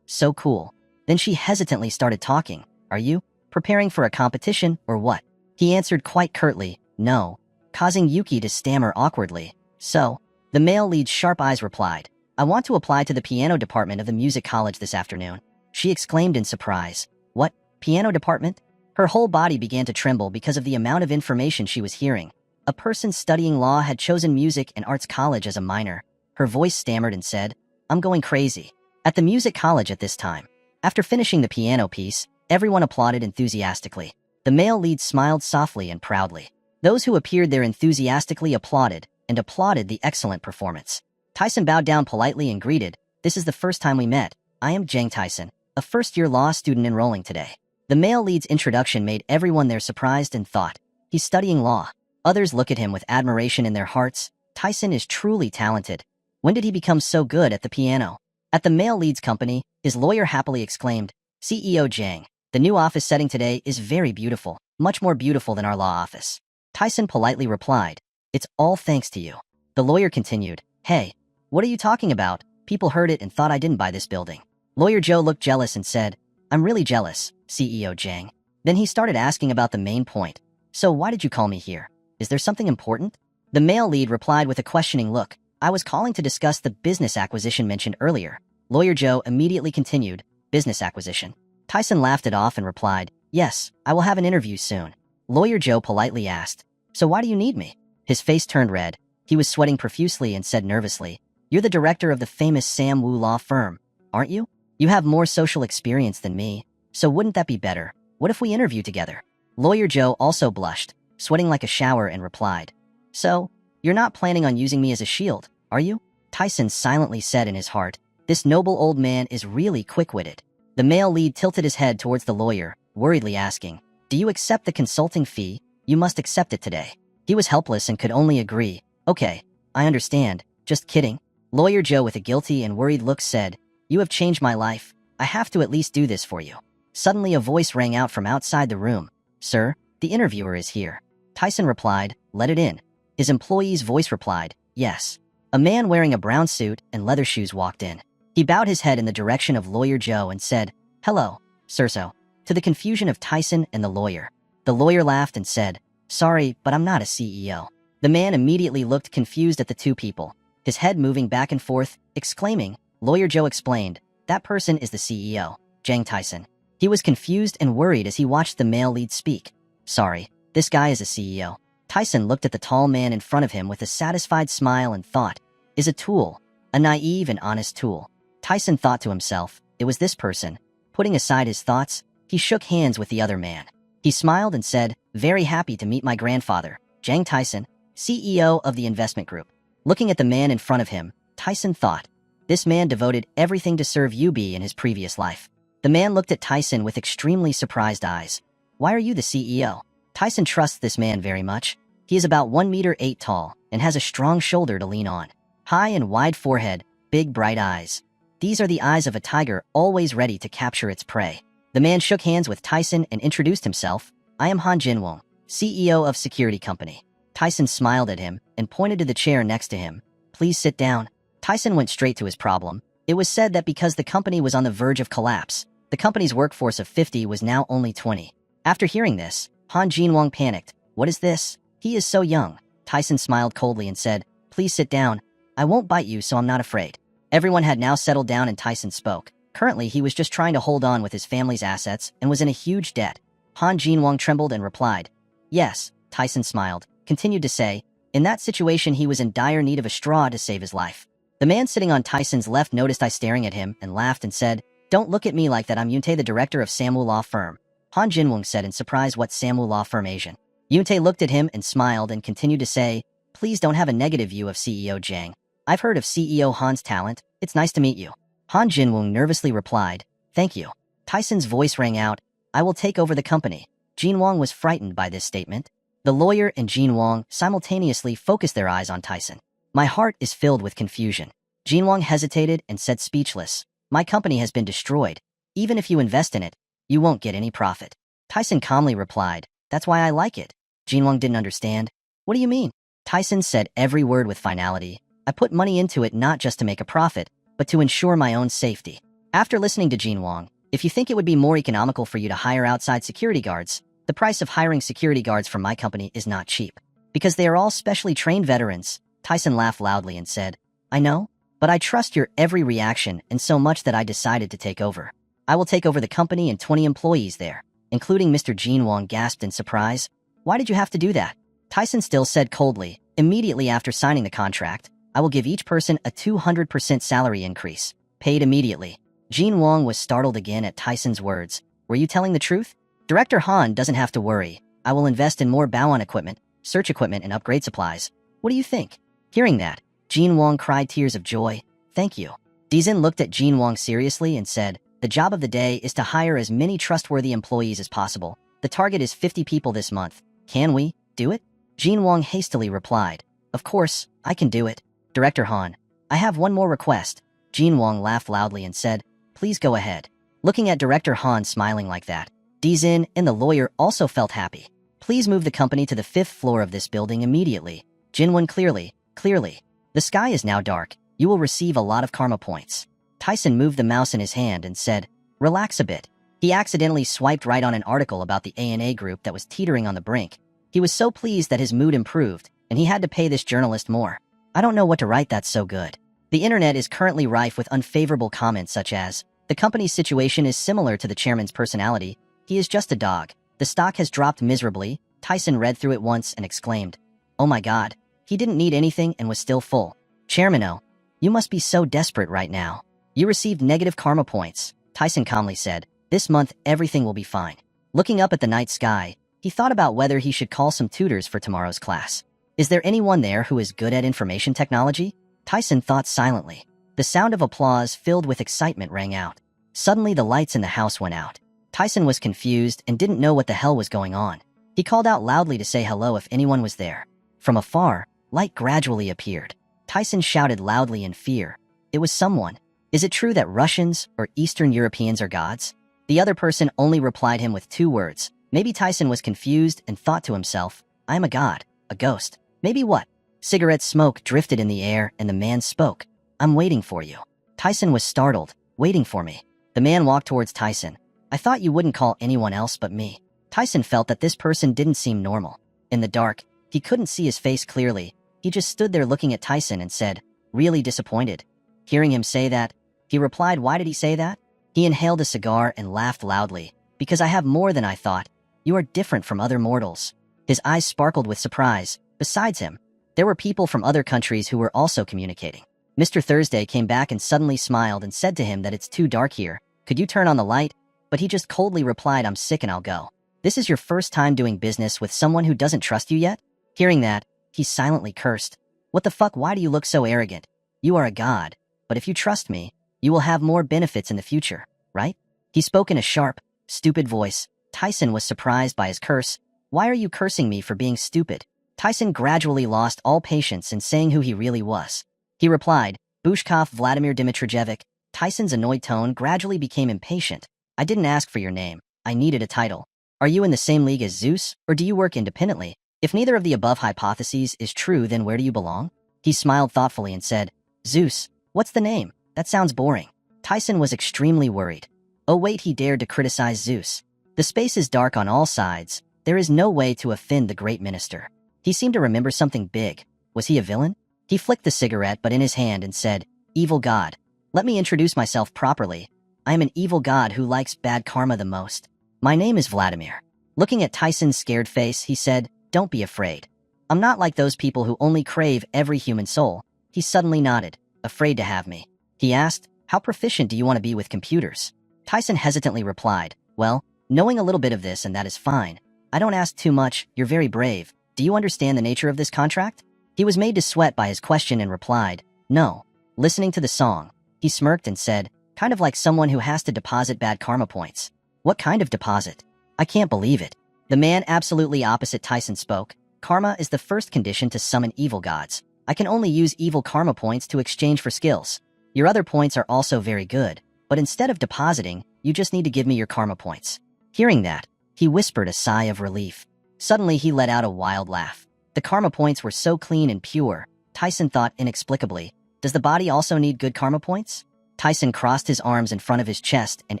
cool. Then she hesitantly started talking. "Are you preparing for a competition or what?" He answered quite curtly, "No," causing Yuki to stammer awkwardly. "So?" The male lead's sharp eyes replied, "I want to apply to the piano department of the music college this afternoon." She exclaimed in surprise. "What? Piano department?" Her whole body began to tremble because of the amount of information she was hearing. A person studying law had chosen music and arts college as a minor. Her voice stammered and said, "I'm going crazy." At the music college at this time. After finishing the piano piece, everyone applauded enthusiastically. The male lead smiled softly and proudly. Those who appeared there enthusiastically applauded the excellent performance. Tyson bowed down politely and greeted, "This is the first time we met. I am Jang Tyson, a first-year law student enrolling today." The male lead's introduction made everyone there surprised and thought, "He's studying law." Others look at him with admiration in their hearts. Tyson is truly talented. When did he become so good at the piano? At the male lead's company, his lawyer happily exclaimed, "CEO Jang, the new office setting today is very beautiful, much more beautiful than our law office." Tyson politely replied, "It's all thanks to you." The lawyer continued, "Hey, what are you talking about? People heard it and thought I didn't buy this building." Lawyer Joe looked jealous and said, "I'm really jealous, CEO Jang." Then he started asking about the main point. "So why did you call me here? Is there something important?" The male lead replied with a questioning look, "I was calling to discuss the business acquisition mentioned earlier." Lawyer Joe immediately continued, "Business acquisition?" Tyson laughed it off and replied, "Yes, I will have an interview soon." Lawyer Joe politely asked, "So why do you need me?" His face turned red. He was sweating profusely and said nervously, "You're the director of the famous Sam Wu law firm, aren't you? You have more social experience than me, so wouldn't that be better? What if we interview together?" Lawyer Joe also blushed, sweating like a shower, and replied, "So, you're not planning on using me as a shield, are you?" Tyson silently said in his heart, "This noble old man is really quick-witted." The male lead tilted his head towards the lawyer, worriedly asking, "Do you accept the consulting fee? You must accept it today." He was helpless and could only agree, "Okay, I understand, just kidding." Lawyer Joe with a guilty and worried look said, "You have changed my life. I have to at least do this for you." Suddenly a voice rang out from outside the room, "Sir, the interviewer is here." Tyson replied, "Let it in." His employee's voice replied, "Yes." A man wearing a brown suit and leather shoes walked in. He bowed his head in the direction of Lawyer Joe and said, "Hello, Sirso," to the confusion of Tyson and the lawyer. The lawyer laughed and said, "Sorry, but I'm not a CEO." The man immediately looked confused at the two people, his head moving back and forth, exclaiming, Lawyer Joe explained, "That person is the CEO, Jang Tyson." He was confused and worried as he watched the male lead speak. "Sorry, this guy is a CEO." Tyson looked at the tall man in front of him with a satisfied smile and thought, "Is a tool, a naive and honest tool." Tyson thought to himself, it was this person. Putting aside his thoughts, he shook hands with the other man. He smiled and said, "Very happy to meet my grandfather, Jang Tyson, CEO of the investment group." Looking at the man in front of him, Tyson thought, this man devoted everything to serve UB in his previous life. The man looked at Tyson with extremely surprised eyes. "Why are you the CEO?" Tyson trusts this man very much. He is about 1 meter 8 tall and has a strong shoulder to lean on. High and wide forehead, big bright eyes. These are the eyes of a tiger always ready to capture its prey. The man shook hands with Tyson and introduced himself. "I am Han Jinwon, CEO of Security Company." Tyson smiled at him and pointed to the chair next to him. "Please sit down." Tyson went straight to his problem. It was said that because the company was on the verge of collapse, the company's workforce of 50 was now only 20. After hearing this, Han Jinwon panicked. "What is this? He is so young." Tyson smiled coldly and said, "Please sit down. I won't bite you, so I'm not afraid." Everyone had now settled down and Tyson spoke. Currently, he was just trying to hold on with his family's assets and was in a huge debt. Han Jinwon trembled and replied, "Yes." Tyson smiled, continued to say, "In that situation, he was in dire need of a straw to save his life." The man sitting on Tyson's left noticed I staring at him and laughed and said, "Don't look at me like that. I'm Yuntae, the director of Samwoo Law Firm." Han Jinwon said in surprise, "What Samwoo Law Firm, Asian?" Yuntae looked at him and smiled and continued to say, "Please don't have a negative view of CEO Jang. I've heard of CEO Han's talent. It's nice to meet you." Han Jinwon nervously replied, "Thank you." Tyson's voice rang out, "I will take over the company." Jinwon was frightened by this statement. The lawyer and Jinwon simultaneously focused their eyes on Tyson. "My heart is filled with confusion. Jinwang hesitated and said speechless. My company has been destroyed. Even if you invest in it, you won't get any profit. Tyson calmly replied, that's why I like it. Jinwang didn't understand. What do you mean? Tyson said every word with finality. I put money into it not just to make a profit, but to ensure my own safety. After listening to Jinwang, if you think it would be more economical for you to hire outside security guards, the price of hiring security guards from my company is not cheap. Because they are all specially trained veterans. Tyson laughed loudly and said, I know, but I trust your every reaction and so much that I decided to take over. I will take over the company and 20 employees there, including Mr. Jinwang gasped in surprise. Why did you have to do that? Tyson still said coldly, immediately after signing the contract, I will give each person a 200% salary increase, paid immediately. Jinwang was startled again at Tyson's words. Were you telling the truth? Director Han doesn't have to worry. I will invest in more Baoan equipment, search equipment, and upgrade supplies. What do you think? Hearing that, Jinwang cried tears of joy. Thank you. Dizin looked at Jinwang seriously and said, the job of the day is to hire as many trustworthy employees as possible. The target is 50 people this month. Can we do it? Jinwang hastily replied, of course, I can do it. Director Han, I have one more request. Jinwang laughed loudly and said, please go ahead. Looking at Director Han smiling like that, Dizin and the lawyer also felt happy. Please move the company to the 5th floor of this building immediately. Jinwang clearly. The sky is now dark. You will receive a lot of karma points. Tyson moved the mouse in his hand and said, relax a bit. He accidentally swiped right on an article about the ANA group that was teetering on the brink. He was so pleased that his mood improved, and he had to pay this journalist more. I don't know what to write that's so good. The internet is currently rife with unfavorable comments such as, the company's situation is similar to the chairman's personality. He is just a dog. The stock has dropped miserably. Tyson read through it once and exclaimed, oh my god. He didn't need anything and was still full. Chairman O, you must be so desperate right now. You received negative karma points. Tyson calmly said, this month everything will be fine. Looking up at the night sky, he thought about whether he should call some tutors for tomorrow's class. Is there anyone there who is good at information technology? Tyson thought silently. The sound of applause filled with excitement rang out. Suddenly the lights in the house went out. Tyson was confused and didn't know what the hell was going on. He called out loudly to say hello if anyone was there. From afar, light gradually appeared. Tyson shouted loudly in fear. It was someone. Is it true that Russians or Eastern Europeans are gods? The other person only replied him with 2 words. Maybe Tyson was confused and thought to himself, I am a god, a ghost. Maybe what? Cigarette smoke drifted in the air and the man spoke. I'm waiting for you. Tyson was startled. Waiting for me. The man walked towards Tyson. I thought you wouldn't call anyone else but me. Tyson felt that this person didn't seem normal. In the dark, he couldn't see his face clearly. He just stood there looking at Tyson and said, really disappointed. Hearing him say that, he replied, why did he say that? He inhaled a cigar and laughed loudly. Because I have more than I thought. You are different from other mortals. His eyes sparkled with surprise. Besides him, there were people from other countries who were also communicating. Mr. Thursday came back and suddenly smiled and said to him that it's too dark here. Could you turn on the light? But he just coldly replied, I'm sick and I'll go. This is your first time doing business with someone who doesn't trust you yet? Hearing that, he silently cursed. What the fuck, why do you look so arrogant? You are a god, but if you trust me, you will have more benefits in the future, right? He spoke in a sharp, stupid voice. Tyson was surprised by his curse. Why are you cursing me for being stupid? Tyson gradually lost all patience in saying who he really was. He replied, Bushkov Vladimir Dmitrijevic. Tyson's annoyed tone gradually became impatient. I didn't ask for your name. I needed a title. Are you in the same league as Zeus, or do you work independently? If neither of the above hypotheses is true, then where do you belong? He smiled thoughtfully and said, Zeus, what's the name? That sounds boring. Tyson was extremely worried. Oh wait, he dared to criticize Zeus. The space is dark on all sides. There is no way to offend the great minister. He seemed to remember something big. Was he a villain? He flicked the cigarette but in his hand and said, evil god. Let me introduce myself properly. I am an evil god who likes bad karma the most. My name is Vladimir. Looking at Tyson's scared face, he said, don't be afraid. I'm not like those people who only crave every human soul. He suddenly nodded. Afraid to have me. He asked, how proficient do you want to be with computers? Tyson hesitantly replied, well, knowing a little bit of this and that is fine. I don't ask too much, you're very brave. Do you understand the nature of this contract? He was made to sweat by his question and replied, no. Listening to the song, he smirked and said, kind of like someone who has to deposit bad karma points. What kind of deposit? I can't believe it. The man absolutely opposite Tyson spoke. Karma is the first condition to summon evil gods. I can only use evil karma points to exchange for skills. Your other points are also very good, but instead of depositing, you just need to give me your karma points." Hearing that, he whispered a sigh of relief. Suddenly, he let out a wild laugh. The karma points were so clean and pure, Tyson thought inexplicably, "Does the body also need good karma points?" Tyson crossed his arms in front of his chest and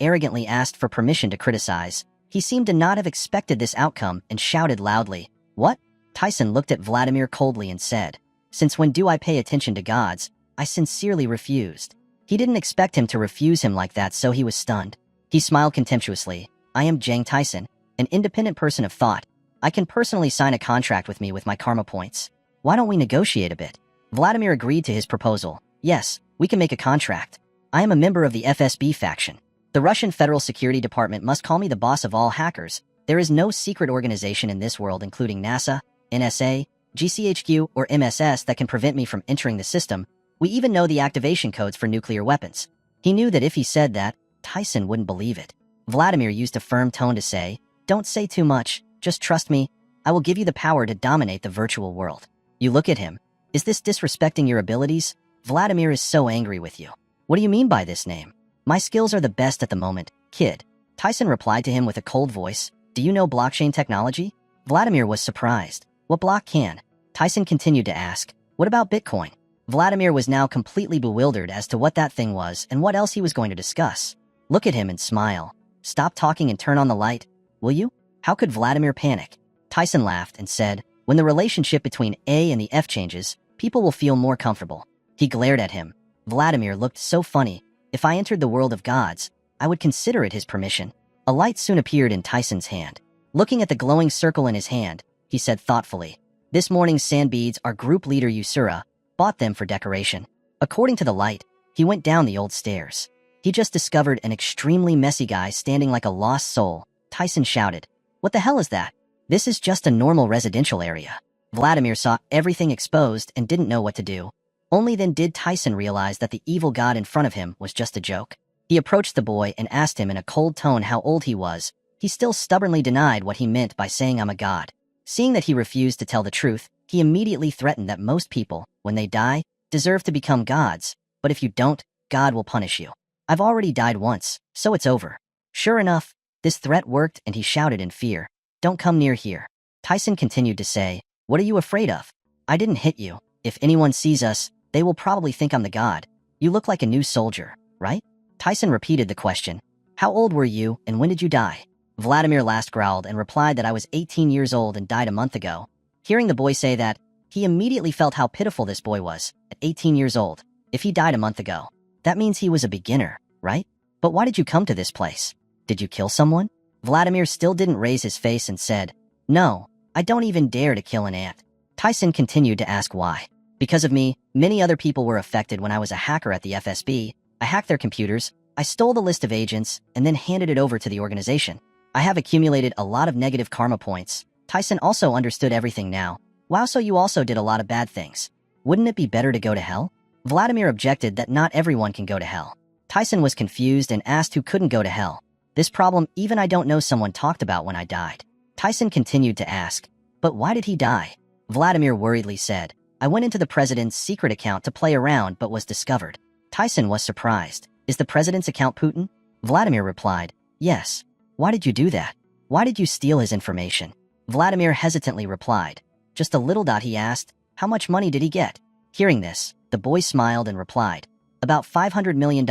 arrogantly asked for permission to criticize. He seemed to not have expected this outcome and shouted loudly, "What?" Tyson looked at Vladimir coldly and said, "Since when do I pay attention to gods? I sincerely refused." He didn't expect him to refuse him like that, so he was stunned. He smiled contemptuously. "I am Jang Tyson, an independent person of thought. I can personally sign a contract with me with my karma points. Why don't we negotiate a bit?" Vladimir agreed to his proposal. "Yes, we can make a contract. I am a member of the FSB faction. The Russian Federal Security Department must call me the boss of all hackers. There is no secret organization in this world, including NASA, NSA, GCHQ, or MSS, that can prevent me from entering the system. We even know the activation codes for nuclear weapons." He knew that if he said that, Tyson wouldn't believe it. Vladimir used a firm tone to say, "Don't say too much, just trust me. I will give you the power to dominate the virtual world." You look at him. Is this disrespecting your abilities? Vladimir is so angry with you. "What do you mean by this name?" "My skills are the best at the moment, kid." Tyson replied to him with a cold voice. "Do you know blockchain technology?" Vladimir was surprised. "What block can?" Tyson continued to ask. "What about Bitcoin?" Vladimir was now completely bewildered as to what that thing was and what else he was going to discuss. Look at him and smile. "Stop talking and turn on the light, will you?" How could Vladimir panic? Tyson laughed and said, "When the relationship between A and the F changes, people will feel more comfortable." He glared at him. Vladimir looked so funny. "If I entered the world of gods, I would consider it his permission." A light soon appeared in Tyson's hand. Looking at the glowing circle in his hand, he said thoughtfully, "This morning's sand beads our group leader Asura bought them for decoration." According to the light, he went down the old stairs. He just discovered an extremely messy guy standing like a lost soul. Tyson shouted, "What the hell is that?" "This is just a normal residential area." Vladimir saw everything exposed and didn't know what to do. Only then did Tyson realize that the evil god in front of him was just a joke. He approached the boy and asked him in a cold tone how old he was. He still stubbornly denied what he meant by saying "I'm a god." Seeing that he refused to tell the truth, he immediately threatened that most people, when they die, deserve to become gods, but if you don't, God will punish you. "I've already died once, so it's over." Sure enough, this threat worked and he shouted in fear, "Don't come near here." Tyson continued to say, "What are you afraid of? I didn't hit you. If anyone sees us, they will probably think I'm the god. You look like a new soldier, right?" Tyson repeated the question. "How old were you and when did you die?" Vladimir last growled and replied that I was 18 years old and died a month ago. Hearing the boy say that, he immediately felt how pitiful this boy was, at 18 years old. If he died a month ago, that means he was a beginner, right? "But why did you come to this place? Did you kill someone?" Vladimir still didn't raise his face and said, "No, I don't even dare to kill an ant." Tyson continued to ask why. "Because of me, many other people were affected when I was a hacker at the FSB. I hacked their computers, I stole the list of agents, and then handed it over to the organization. I have accumulated a lot of negative karma points." Tyson also understood everything now. "Wow, so you also did a lot of bad things. Wouldn't it be better to go to hell?" Vladimir objected that not everyone can go to hell. Tyson was confused and asked who couldn't go to hell. "This problem even I don't know someone talked about when I died." Tyson continued to ask, "But why did he die?" Vladimir worriedly said, "I went into the president's secret account to play around but was discovered." Tyson was surprised. "Is the president's account Putin?" Vladimir replied, "Yes." "Why did you do that? Why did you steal his information?" Vladimir hesitantly replied, "Just a little." He asked, "How much money did he get?" Hearing this, the boy smiled and replied, "About $500 million.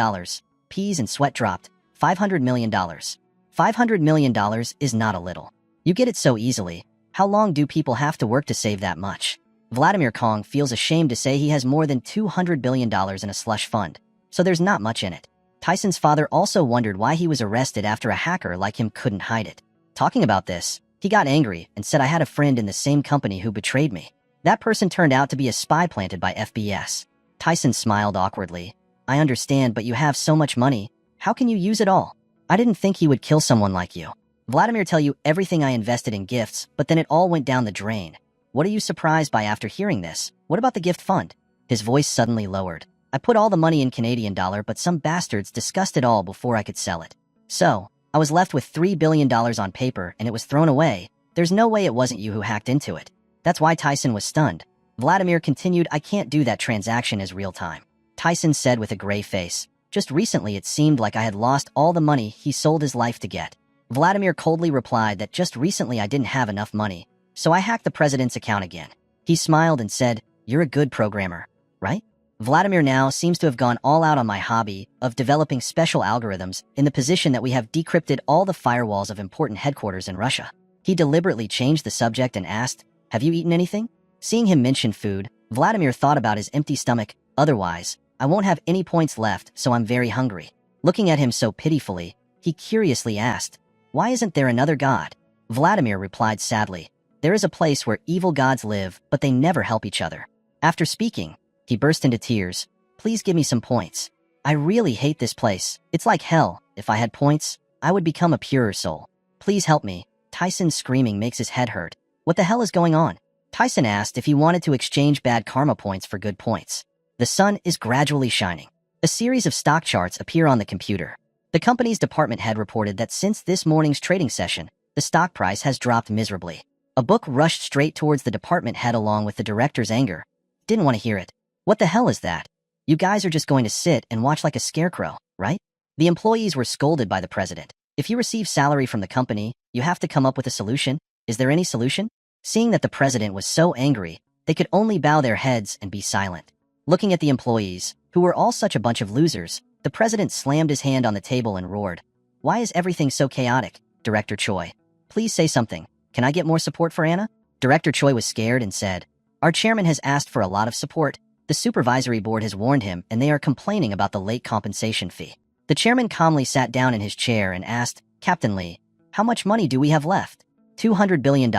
Peas and sweat dropped. $500 million. $500 million is not a little. You get it so easily. How long do people have to work to save that much?" Vladimir Kong feels ashamed to say he has more than $200 billion in a slush fund, so there's not much in it. Tyson's father also wondered why he was arrested after a hacker like him couldn't hide it. Talking about this, he got angry and said, "I had a friend in the same company who betrayed me. That person turned out to be a spy planted by FBS." Tyson smiled awkwardly. "I understand, but you have so much money. How can you use it all?" "I didn't think he would kill someone like you. Vladimir tell you everything I invested in gifts, but then it all went down the drain. What are you surprised by after hearing this? What about the gift fund?" His voice suddenly lowered. "I put all the money in Canadian dollar, but some bastards discussed it all before I could sell it. So, I was left with $3 billion on paper and it was thrown away. There's no way it wasn't you who hacked into it." That's why Tyson was stunned. Vladimir continued, I can't do that transaction as real time. Tyson said with a gray face. Just recently it seemed like I had lost all the money he sold his life to get. Vladimir coldly replied that just recently I didn't have enough money, so I hacked the president's account again. He smiled and said, you're a good programmer, right? Vladimir now seems to have gone all out on my hobby of developing special algorithms in the position that we have decrypted all the firewalls of important headquarters in Russia. He deliberately changed the subject and asked, have you eaten anything? Seeing him mention food, Vladimir thought about his empty stomach. Otherwise, I won't have any points left, so I'm very hungry. Looking at him so pitifully, he curiously asked, why isn't there another god? Vladimir replied sadly, there is a place where evil gods live, but they never help each other. After speaking, he burst into tears. Please give me some points. I really hate this place. It's like hell. If I had points, I would become a purer soul. Please help me. Tyson's screaming makes his head hurt. What the hell is going on? Tyson asked if he wanted to exchange bad karma points for good points. The sun is gradually shining. A series of stock charts appear on the computer. The company's department head reported that since this morning's trading session, the stock price has dropped miserably. A book rushed straight towards the department head along with the director's anger. Didn't want to hear it. What the hell is that? You guys are just going to sit and watch like a scarecrow, right? The employees were scolded by the president. If you receive salary from the company, you have to come up with a solution. Is there any solution? Seeing that the president was so angry, they could only bow their heads and be silent. Looking at the employees, who were all such a bunch of losers, the president slammed his hand on the table and roared. Why is everything so chaotic? Director Choi, please say something. Can I get more support for Anna? Director Choi was scared and said, our chairman has asked for a lot of support. The supervisory board has warned him and they are complaining about the late compensation fee. The chairman calmly sat down in his chair and asked, Captain Lee, how much money do we have left? $200 billion.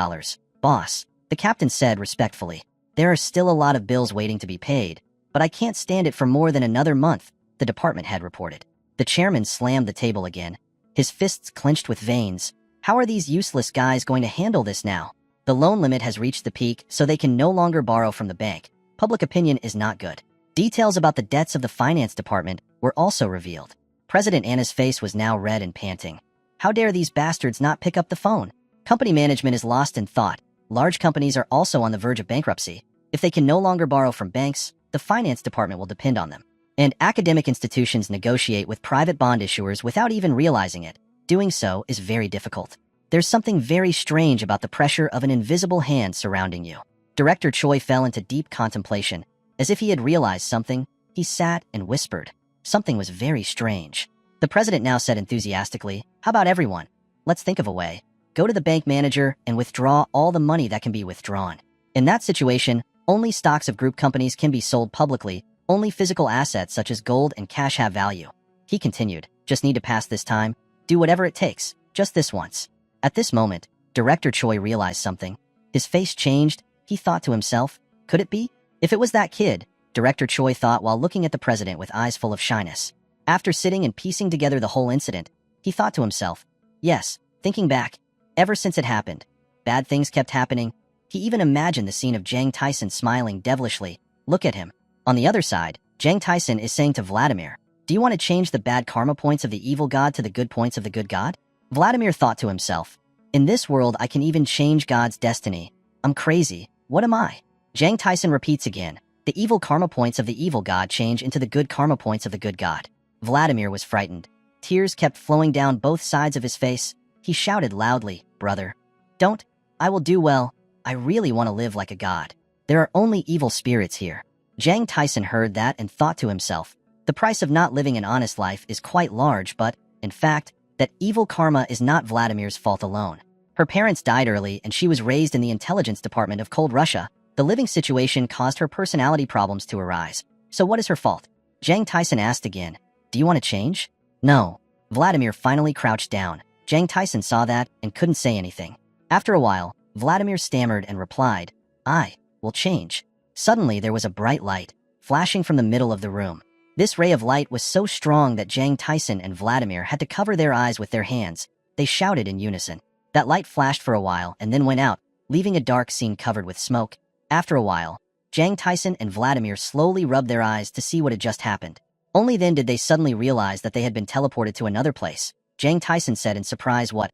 Boss, the captain said respectfully. There are still a lot of bills waiting to be paid, but I can't stand it for more than another month, the department head reported. The chairman slammed the table again. His fists clenched with veins. How are these useless guys going to handle this now? The loan limit has reached the peak, so they can no longer borrow from the bank. Public opinion is not good. Details about the debts of the finance department were also revealed. President Anna's face was now red and panting. How dare these bastards not pick up the phone? Company management is lost in thought. Large companies are also on the verge of bankruptcy. If they can no longer borrow from banks, the finance department will depend on them. And academic institutions negotiate with private bond issuers without even realizing it. Doing so is very difficult. There's something very strange about the pressure of an invisible hand surrounding you. Director Choi fell into deep contemplation. As if he had realized something, he sat and whispered. Something was very strange. The president now said enthusiastically, how about everyone? Let's think of a way. Go to the bank manager and withdraw all the money that can be withdrawn. In that situation, only stocks of group companies can be sold publicly. Only physical assets such as gold and cash have value. He continued, just need to pass this time. Do whatever it takes, just this once. At this moment, Director Choi realized something. His face changed. He thought to himself, could it be? If it was that kid, Director Choi thought while looking at the president with eyes full of shyness. After sitting and piecing together the whole incident, he thought to himself, yes, thinking back, ever since it happened, bad things kept happening. He even imagined the scene of Jang Tyson smiling devilishly. Look at him. On the other side, Jang Tyson is saying to Vladimir, do you want to change the bad karma points of the evil god to the good points of the good god? Vladimir thought to himself, in this world I can even change God's destiny. I'm crazy. What am I? Jang Tyson repeats again, the evil karma points of the evil god change into the good karma points of the good god. Vladimir was frightened. Tears kept flowing down both sides of his face. He shouted loudly, brother, don't. I will do well. I really want to live like a god. There are only evil spirits here. Jang Tyson heard that and thought to himself, the price of not living an honest life is quite large, but, in fact, that evil karma is not Vladimir's fault alone. Her parents died early and she was raised in the intelligence department of cold Russia. The living situation caused her personality problems to arise. So what is her fault? Jang Tyson asked again, do you want to change? No. Vladimir finally crouched down. Jang Tyson saw that and couldn't say anything. After a while, Vladimir stammered and replied, I will change. Suddenly there was a bright light, flashing from the middle of the room. This ray of light was so strong that Jang Tyson and Vladimir had to cover their eyes with their hands. They shouted in unison. That light flashed for a while and then went out, leaving a dark scene covered with smoke. After a while, Jang Tyson and Vladimir slowly rubbed their eyes to see what had just happened. Only then did they suddenly realize that they had been teleported to another place. Jang Tyson said in surprise, What?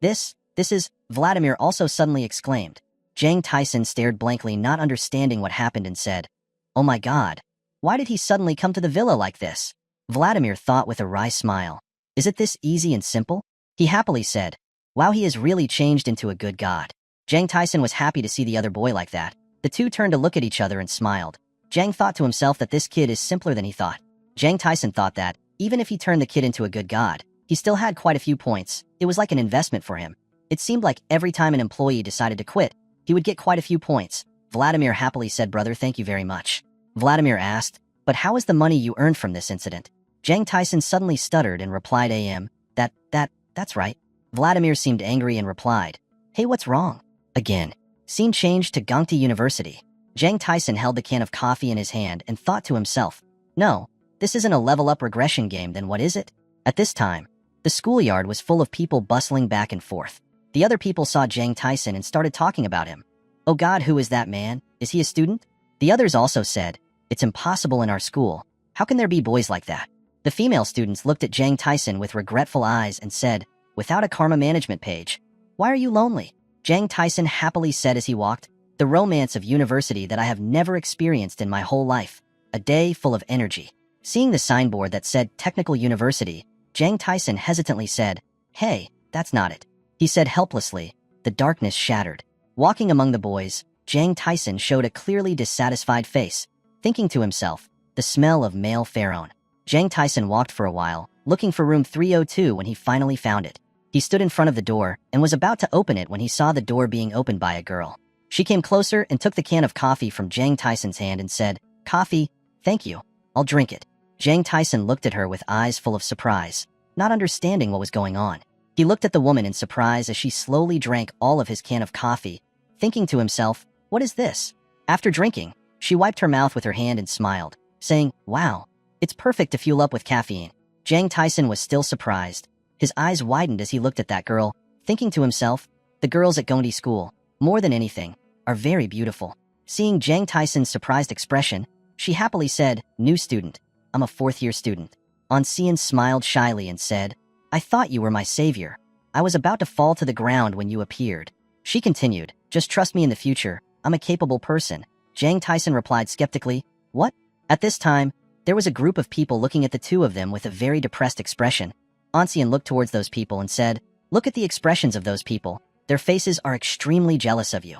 This is, Vladimir also suddenly exclaimed. Jang Tyson stared blankly, not understanding what happened, and said, "Oh my god. Why did he suddenly come to the villa like this?" Vladimir thought with a wry smile. "Is it this easy and simple?" He happily said, "Wow, he has really changed into a good god." Jang Tyson was happy to see the other boy like that. The two turned to look at each other and smiled. Jang thought to himself that this kid is simpler than he thought. Jang Tyson thought that, even if he turned the kid into a good god, he still had quite a few points. It was like an investment for him. It seemed like every time an employee decided to quit, he would get quite a few points. Vladimir happily said, "Brother, thank you very much." Vladimir asked, "But how is the money you earned from this incident?" Jang Tyson suddenly stuttered and replied, That's right." Vladimir seemed angry and replied, "Hey, what's wrong?" Again. Scene changed to Gangti University. Jang Tyson held the can of coffee in his hand and thought to himself, "No, this isn't a level-up regression game, then what is it?" At this time, the schoolyard was full of people bustling back and forth. The other people saw Jang Tyson and started talking about him. "Oh god, who is that man? Is he a student?" The others also said, "It's impossible in our school. How can there be boys like that?" The female students looked at Jang Tyson with regretful eyes and said, "Without a karma management page, why are you lonely?" Jang Tyson happily said as he walked, "The romance of university that I have never experienced in my whole life. A day full of energy." Seeing the signboard that said Technical University, Jang Tyson hesitantly said, "Hey, that's not it." He said helplessly. The darkness shattered. Walking among the boys, Jang Tyson showed a clearly dissatisfied face, thinking to himself, the smell of male pharaoh. Jang Tyson walked for a while, looking for room 302 when he finally found it. He stood in front of the door and was about to open it when he saw the door being opened by a girl. She came closer and took the can of coffee from Jang Tyson's hand and said, "Coffee? Thank you. I'll drink it." Jang Tyson looked at her with eyes full of surprise, not understanding what was going on. He looked at the woman in surprise as she slowly drank all of his can of coffee, thinking to himself, "What is this?" After drinking, she wiped her mouth with her hand and smiled, saying, "Wow, it's perfect to fuel up with caffeine." Jang Tyson was still surprised. His eyes widened as he looked at that girl, thinking to himself, the girls at Gondi School, more than anything, are very beautiful. Seeing Jang Tyson's surprised expression, she happily said, "New student. I'm a fourth-year student." Ancian smiled shyly and said, "I thought you were my savior. I was about to fall to the ground when you appeared." She continued, "Just trust me in the future. I'm a capable person." Jang Tyson replied skeptically, "What?" At this time, there was a group of people looking at the two of them with a very depressed expression. Ancian looked towards those people and said, "Look at the expressions of those people. Their faces are extremely jealous of you."